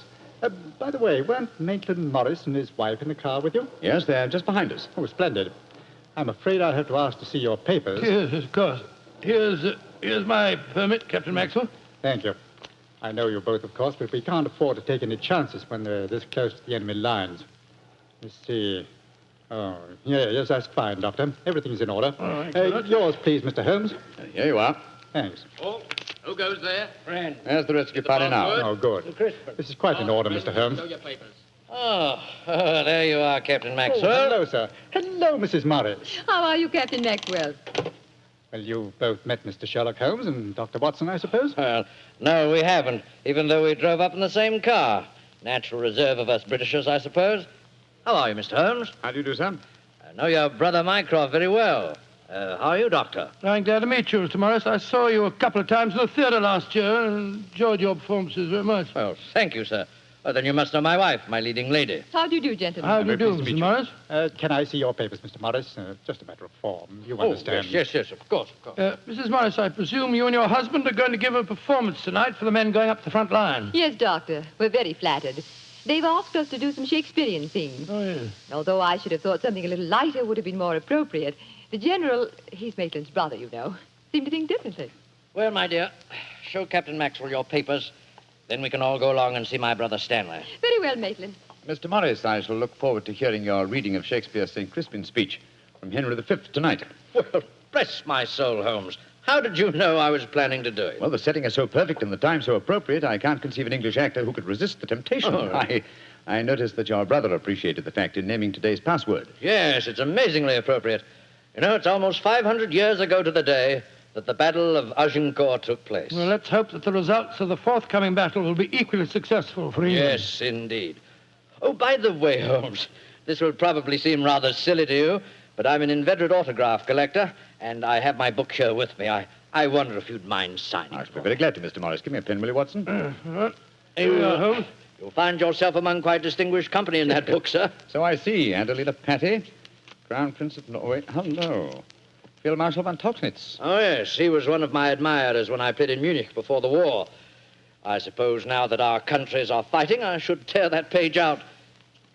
By the way, weren't Maitland Morris and his wife in the car with you? Yes, they're just behind us. Oh, splendid. I'm afraid I'll have to ask to see your papers. Yes, of course. Here's my permit, Captain Maxwell. Thank you. I know you both, of course, but we can't afford to take any chances when they're this close to the enemy lines. Let's see. Oh, yes, that's fine, Doctor. Everything's in order. Yours, please, Mr. Holmes. Here you are. Thanks. Oh, who goes there? Friend. There's the rest of your party now. Oh, good. This is quite in order, Mr. Holmes. Show your papers. Oh, there you are, Captain Maxwell. Oh, hello, sir. Hello, Mrs. Morris. How are you, Captain Maxwell? Well, you've both met Mr. Sherlock Holmes and Dr. Watson, I suppose? Well, no, we haven't, even though we drove up in the same car. Natural reserve of us Britishers, I suppose. How are you, Mr. Holmes? How do you do, sir? I know your brother Mycroft very well. How are you, Doctor? I'm glad to meet you, Mr. Morris. I saw you a couple of times in the theatre last year and enjoyed your performances very much. Well, thank you, sir. Well, then you must know my wife, my leading lady. How do you do, gentlemen? How do you do, Mr. Morris? Can I see your papers, Mr. Morris? Just a matter of form. You understand. Yes, of course. Mrs. Morris, I presume you and your husband are going to give a performance tonight for the men going up the front line. Yes, Doctor. We're very flattered. They've asked us to do some Shakespearean scenes. Oh, yes. Although I should have thought something a little lighter would have been more appropriate. The General, he's Maitland's brother, you know, seemed to think differently. Well, my dear, show Captain Maxwell your papers. Then we can all go along and see my brother Stanley. Very well, Maitland. Mr. Morris, I shall look forward to hearing your reading of Shakespeare's St. Crispin speech from Henry V tonight. Well, bless my soul, Holmes. How did you know I was planning to do it? Well, the setting is so perfect and the time so appropriate, I can't conceive an English actor who could resist the temptation. Oh. I noticed that your brother appreciated the fact in naming today's password. Yes, it's amazingly appropriate. You know, it's almost 500 years ago to the day that the Battle of Agincourt took place. Well, let's hope that the results of the forthcoming battle will be equally successful for England. Yes, indeed. Oh, by the way, Holmes, this will probably seem rather silly to you, but I'm an inveterate autograph collector, and I have my book here with me. I wonder if you'd mind signing I it should for be very glad to, Mr. Morris. Give me a pen, will you, Watson? Here we are, Holmes. You'll find yourself among quite distinguished company in that book, sir. So I see. Adelina Patti, Crown Prince of Norway. Hello. Field Marshal von Tauchnitz. Oh, yes. He was one of my admirers when I played in Munich before the war. I suppose now that our countries are fighting, I should tear that page out. Do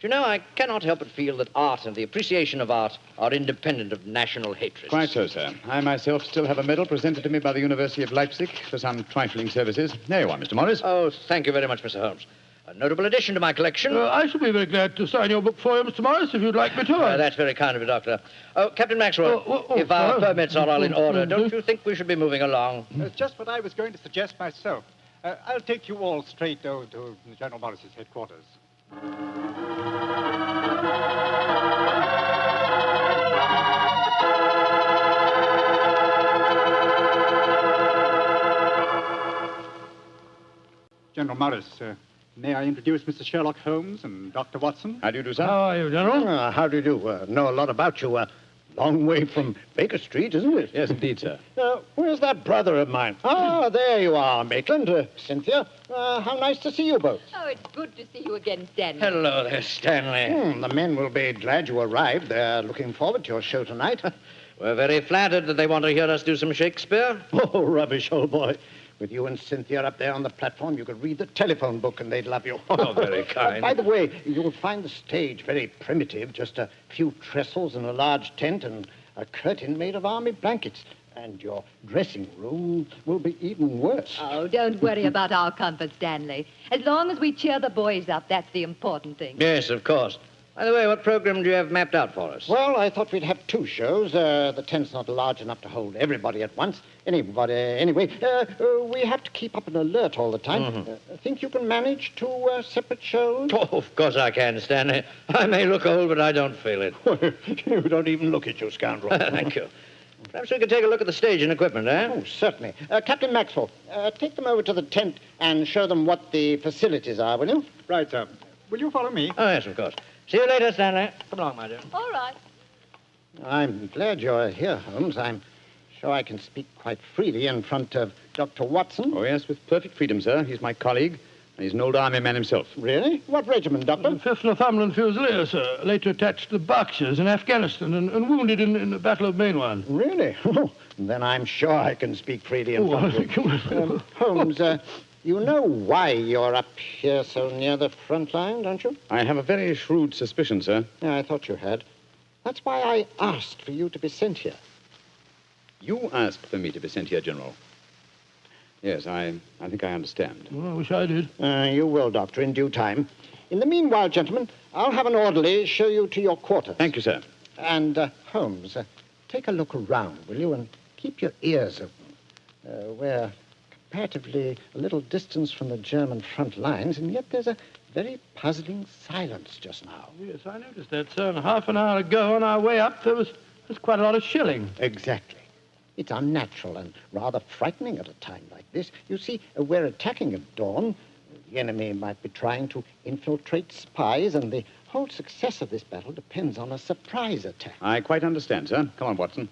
you know, I cannot help but feel that art and the appreciation of art are independent of national hatred. Quite so, sir. I myself still have a medal presented to me by the University of Leipzig for some trifling services. There you are, Mr. Morris. Oh, thank you very much, Mr. Holmes. A notable addition to my collection. I shall be very glad to sign your book for you, Mr. Morris, if you'd like me to. That's very kind of you, Doctor. Oh, Captain Maxwell, if our permits are all in order, don't you think we should be moving along? Just what I was going to suggest myself. I'll take you all straight over to General Morris's headquarters. General Morris, may I introduce Mr. Sherlock Holmes and Dr. Watson? How do you do, sir? How are you, General? How do you do? Know a lot about you. Long way from Baker Street, isn't it? Yes, indeed, sir. Where's that brother of mine? Ah, there you are, Maitland. Cynthia, how nice to see you both. Oh, it's good to see you again, Stanley. Hello there, Stanley. The men will be glad you arrived. They're looking forward to your show tonight. We're very flattered that they want to hear us do some Shakespeare. Oh, rubbish, old boy. With you and Cynthia up there on the platform, you could read the telephone book and they'd love you. Oh, very kind. By the way, you'll find the stage very primitive. Just a few trestles and a large tent and a curtain made of army blankets. And your dressing room will be even worse. Oh, don't worry about our comfort, Stanley. As long as we cheer the boys up, that's the important thing. Yes, of course. By the way, what program do you have mapped out for us? Well, I thought we'd have two shows. The tent's not large enough to hold everybody at once. Anyway, we have to keep up an alert all the time. Mm-hmm. Think you can manage two separate shows? Oh, of course I can, Stanley. I may look old, but I don't feel it. You don't even look it, you scoundrel. Thank you. Perhaps we could take a look at the stage and equipment, eh? Oh, certainly. Captain Maxwell, take them over to the tent and show them what the facilities are, will you? Right, sir. Will you follow me? Oh, yes, of course. See you later, Stanley. Come along, my dear. All right. I'm glad you're here, Holmes. I'm sure I can speak quite freely in front of Dr. Watson. Oh, yes, with perfect freedom, sir. He's my colleague, and he's an old army man himself. Really? What regiment, Doctor? The 5th Northumberland Fusiliers, sir. Later attached to the Berkshires in Afghanistan and wounded in the Battle of Mainwan. Really? Oh, then I'm sure I can speak freely in front of you. Holmes, you know why you're up here so near the front line, don't you? I have a very shrewd suspicion, sir. Yeah, I thought you had. That's why I asked for you to be sent here. You asked for me to be sent here, General. Yes, I think I understand. Well, I wish I did. You will, Doctor, in due time. In the meanwhile, gentlemen, I'll have an orderly show you to your quarters. Thank you, sir. And, Holmes, take a look around, will you, and keep your ears open. We're comparatively a little distance from the German front lines, and yet there's a very puzzling silence just now. Yes, I noticed that, sir. And half an hour ago, on our way up, there's quite a lot of shelling. Exactly. It's unnatural and rather frightening at a time like this. You see, we're attacking at dawn. The enemy might be trying to infiltrate spies, and the whole success of this battle depends on a surprise attack. I quite understand, sir. Come on, Watson.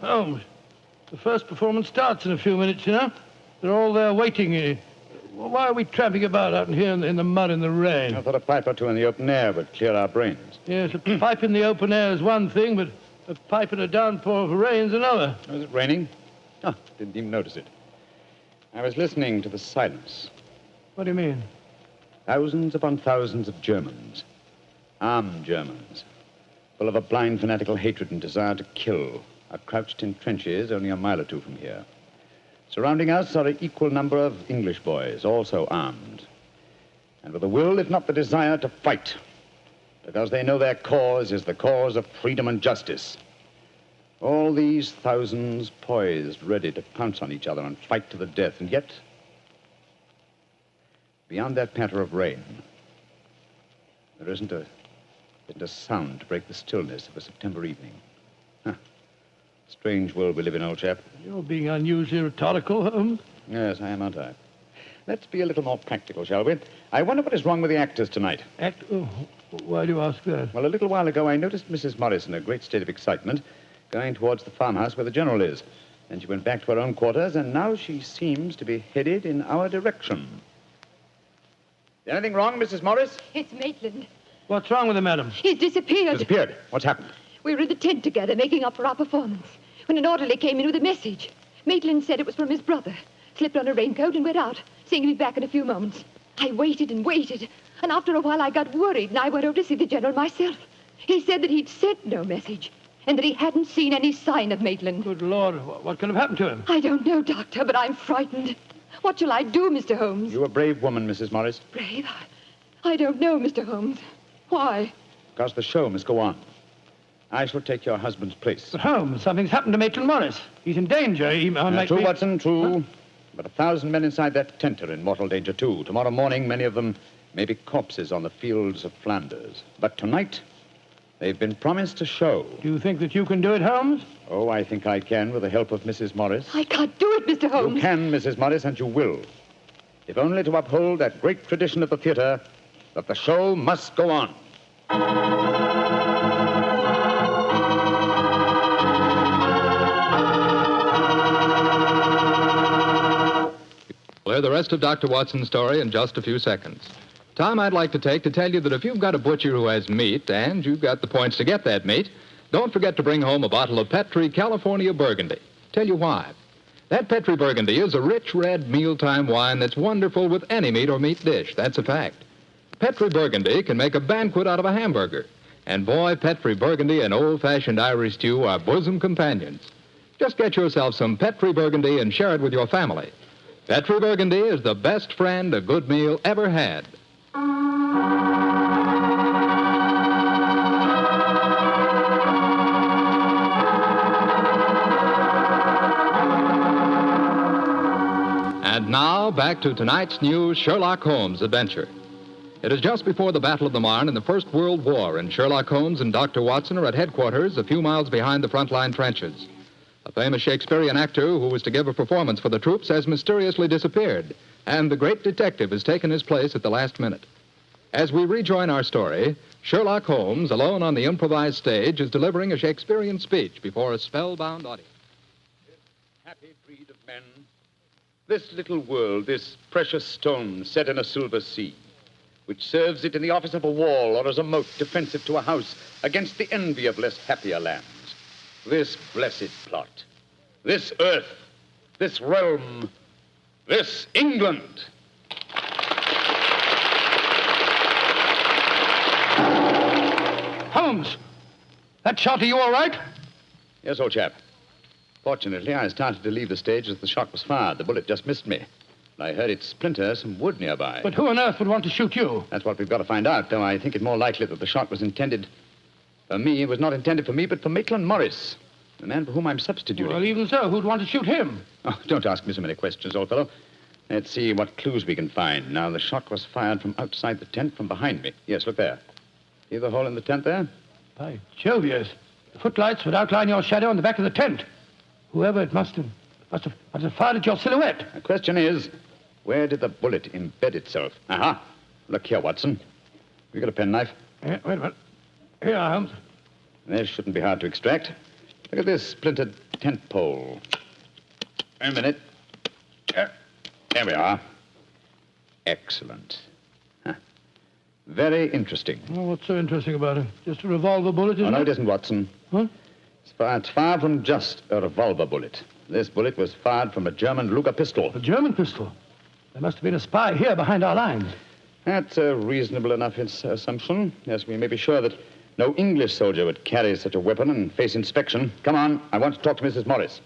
Holmes, the first performance starts in a few minutes, you know. They're all there waiting. Why are we tramping about out here in the mud and the rain? I thought a pipe or two in the open air would clear our brains. Yes, a pipe in the open air is one thing, but a pipe in a downpour of rain's another. Was it raining? Oh, didn't even notice it. I was listening to the silence. What do you mean? Thousands upon thousands of Germans. Armed Germans. Full of a blind fanatical hatred and desire to kill. Are crouched in trenches only a mile or two from here. Surrounding us are an equal number of English boys, also armed. And with a will, if not the desire, to fight. because they know their cause is the cause of freedom and justice. All these thousands poised, ready to pounce on each other and fight to the death, and yet, beyond that patter of rain, there isn't a sound to break the stillness of a September evening. Strange world we live in, old chap. You're being unusually rhetorical, Holmes. Yes, I am, aren't I? Let's be a little more practical, shall we? I wonder what is wrong with the actors tonight. Oh, why do you ask that? Well, a little while ago, I noticed Mrs. Morris in a great state of excitement, going towards the farmhouse where the General is. Then she went back to her own quarters, and now she seems to be headed in our direction. Is anything wrong, Mrs. Morris? It's Maitland. What's wrong with him, madam? He's disappeared. Disappeared? What's happened? We were in the tent together, making up for our performance, when an orderly came in with a message. Maitland said it was from his brother. Slipped on a raincoat and went out, saying he'd be back in a few moments. I waited and waited, and after a while I got worried, and I went over to see the General myself. He said that he'd sent no message, and that he hadn't seen any sign of Maitland. Good Lord, what could have happened to him? I don't know, Doctor, but I'm frightened. What shall I do, Mr. Holmes? You're a brave woman, Mrs. Morris. Brave? I don't know, Mr. Holmes. Why? Because the show must go on. I shall take your husband's place. But Holmes, something's happened to Maitland Morris. He's in danger. He might True, be... Watson, true. Huh? But 1,000 men inside that tent are in mortal danger, too. Tomorrow morning, many of them may be corpses on the fields of Flanders. But tonight, they've been promised a show. Do you think that you can do it, Holmes? Oh, I think I can, with the help of Mrs. Morris. I can't do it, Mr. Holmes. You can, Mrs. Morris, and you will. If only to uphold that great tradition of the theater, that the show must go on. We'll hear the rest of Dr. Watson's story in just a few seconds. Time I'd like to take to tell you that if you've got a butcher who has meat and you've got the points to get that meat, don't forget to bring home a bottle of Petri California Burgundy. Tell you why. That Petri Burgundy is a rich red mealtime wine that's wonderful with any meat or meat dish. That's a fact. Petri Burgundy can make a banquet out of a hamburger. And boy, Petri Burgundy and old-fashioned Irish stew are bosom companions. Just get yourself some Petri Burgundy and share it with your family. Petri Burgundy is the best friend a good meal ever had. And now, back to tonight's new Sherlock Holmes adventure. It is just before the Battle of the Marne in the First World War, and Sherlock Holmes and Dr. Watson are at headquarters a few miles behind the front-line trenches. A famous Shakespearean actor who was to give a performance for the troops has mysteriously disappeared, and the great detective has taken his place at the last minute. As we rejoin our story, Sherlock Holmes, alone on the improvised stage, is delivering a Shakespearean speech before a spellbound audience. This happy breed of men, this little world, this precious stone set in a silver sea, which serves it in the office of a wall or as a moat defensive to a house against the envy of less happier lands. This blessed plot, this earth, this realm, this England. Holmes! That shot, are you all right? Yes, old chap. Fortunately, I started to leave the stage as the shot was fired. The bullet just missed me. I heard it splinter some wood nearby. But who on earth would want to shoot you? That's what we've got to find out, though I think it more likely that the shot was intended for me. It was not intended for me, but for Maitland Morris, the man for whom I'm substituting. Well, even so, who'd want to shoot him? Oh, don't ask me so many questions, old fellow. Let's see what clues we can find. Now, the shot was fired from outside the tent from behind me. Yes, look there. See the hole in the tent there? By Jove, yes. The footlights would outline your shadow on the back of the tent. Whoever it must have fired at your silhouette. The question is, where did the bullet embed itself? Aha. Look here, Watson. You got a penknife? Wait a minute. Here you are, Holmes. This shouldn't be hard to extract. Look at this splintered tent pole. Wait a minute. There we are. Excellent. Huh. Very interesting. Well, what's so interesting about it? Just a revolver bullet, isn't no, it? it isn't, Watson. Huh? It's far from just a revolver bullet. This bullet was fired from a German Luger pistol. A German pistol? There must have been a spy here behind our lines. That's a reasonable enough assumption. Yes, we may be sure that no English soldier would carry such a weapon and face inspection. Come on, I want to talk to Mrs. Morris.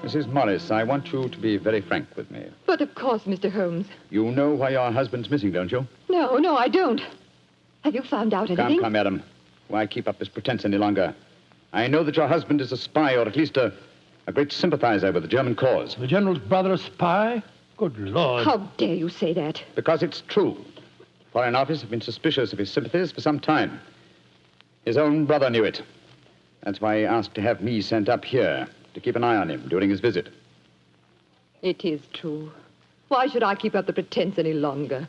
Mrs. Morris, I want you to be very frank with me. But of course, Mr. Holmes. You know why your husband's missing, don't you? No, I don't. Have you found out anything? Come, madam. Why keep up this pretense any longer? I know that your husband is a spy, or at least a great sympathizer with the German cause. The General's brother a spy? Good Lord. How dare you say that? Because it's true. Foreign Office have been suspicious of his sympathies for some time. His own brother knew it. That's why he asked to have me sent up here to keep an eye on him during his visit. It is true. Why should I keep up the pretense any longer?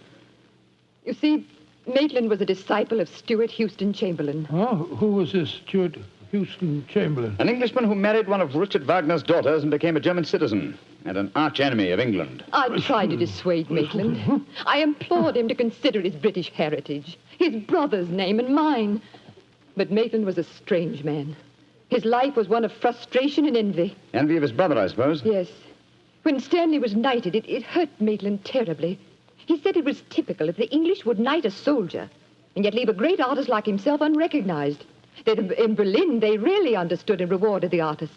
You see, Maitland was a disciple of Stuart Houston Chamberlain. Oh, who was this Stuart Houston Chamberlain? An Englishman who married one of Richard Wagner's daughters and became a German citizen, and an arch-enemy of England. I tried to dissuade Maitland. I implored him to consider his British heritage, his brother's name and mine. But Maitland was a strange man. His life was one of frustration and envy. Envy of his brother, I suppose? Yes. When Stanley was knighted, it hurt Maitland terribly. He said it was typical if the English would knight a soldier and yet leave a great artist like himself unrecognized. That in Berlin, they really understood and rewarded the artist.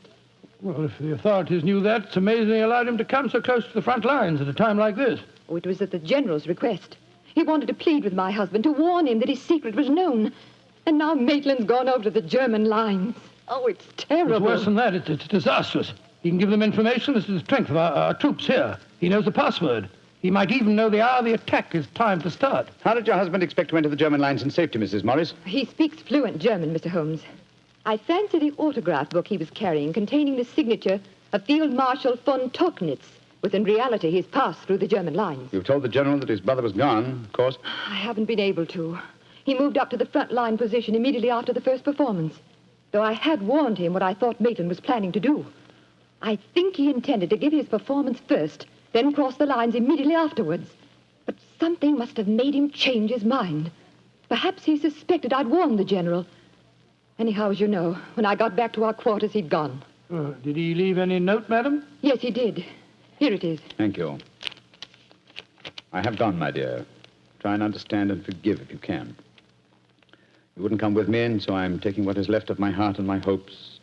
Well, if the authorities knew that, it's amazing they allowed him to come so close to the front lines at a time like this. Oh, it was at the General's request. He wanted to plead with my husband, to warn him that his secret was known. And now Maitland's gone over to the German lines. Oh, it's terrible. It's worse than that. It's disastrous. He can give them information as to the strength of our troops here. He knows the password. He might even know the hour the attack is timed to start. How did your husband expect to enter the German lines in safety, Mrs. Morris? He speaks fluent German, Mr. Holmes. I fancy the autograph book he was carrying containing the signature of Field Marshal von Tauchnitz was in reality his pass through the German lines. You've told the General that his brother was gone, of course. I haven't been able to. He moved up to the front line position immediately after the first performance, though I had warned him what I thought Maitland was planning to do. I think he intended to give his performance first, then cross the lines immediately afterwards. But something must have made him change his mind. Perhaps he suspected I'd warned the General. Anyhow, as you know, when I got back to our quarters, he'd gone. Did he leave any note, madam? Yes, he did. Here it is. Thank you. I have gone, my dear. Try and understand and forgive if you can. You wouldn't come with me, and so I'm taking what is left of my heart and my hopes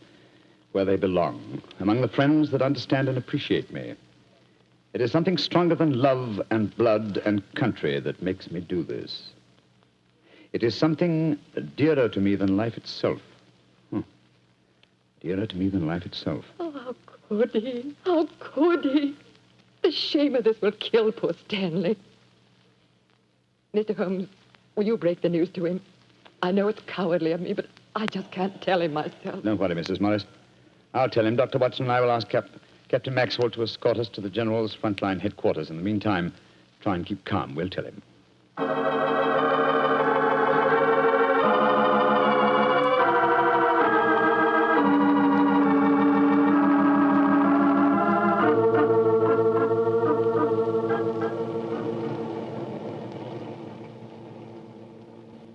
where they belong, among the friends that understand and appreciate me. It is something stronger than love and blood and country that makes me do this. It is something dearer to me than life itself. Dearer to me than life itself. Oh, how could he? How could he? The shame of this will kill poor Stanley. Mr. Holmes, will you break the news to him? I know it's cowardly of me, but I just can't tell him myself. Don't worry, Mrs. Morris. I'll tell him. Dr. Watson and I will ask Captain Maxwell to escort us to the General's frontline headquarters. In the meantime, try and keep calm. We'll tell him.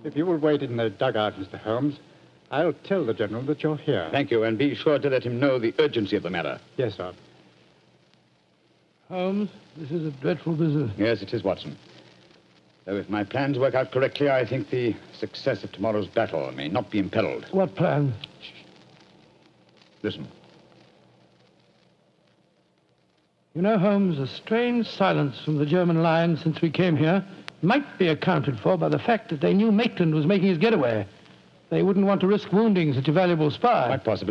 If you will wait in the dugout, Mr. Holmes, I'll tell the General that you're here. Thank you, and be sure to let him know the urgency of the matter. Yes, sir. Holmes, this is a dreadful business. Yes, it is, Watson. Though if my plans work out correctly, I think the success of tomorrow's battle may not be imperiled. What plan? Listen. You know, Holmes, a strange silence from the German line since we came here might be accounted for by the fact that they knew Maitland was making his getaway. They wouldn't want to risk wounding such a valuable spy. Quite possibly.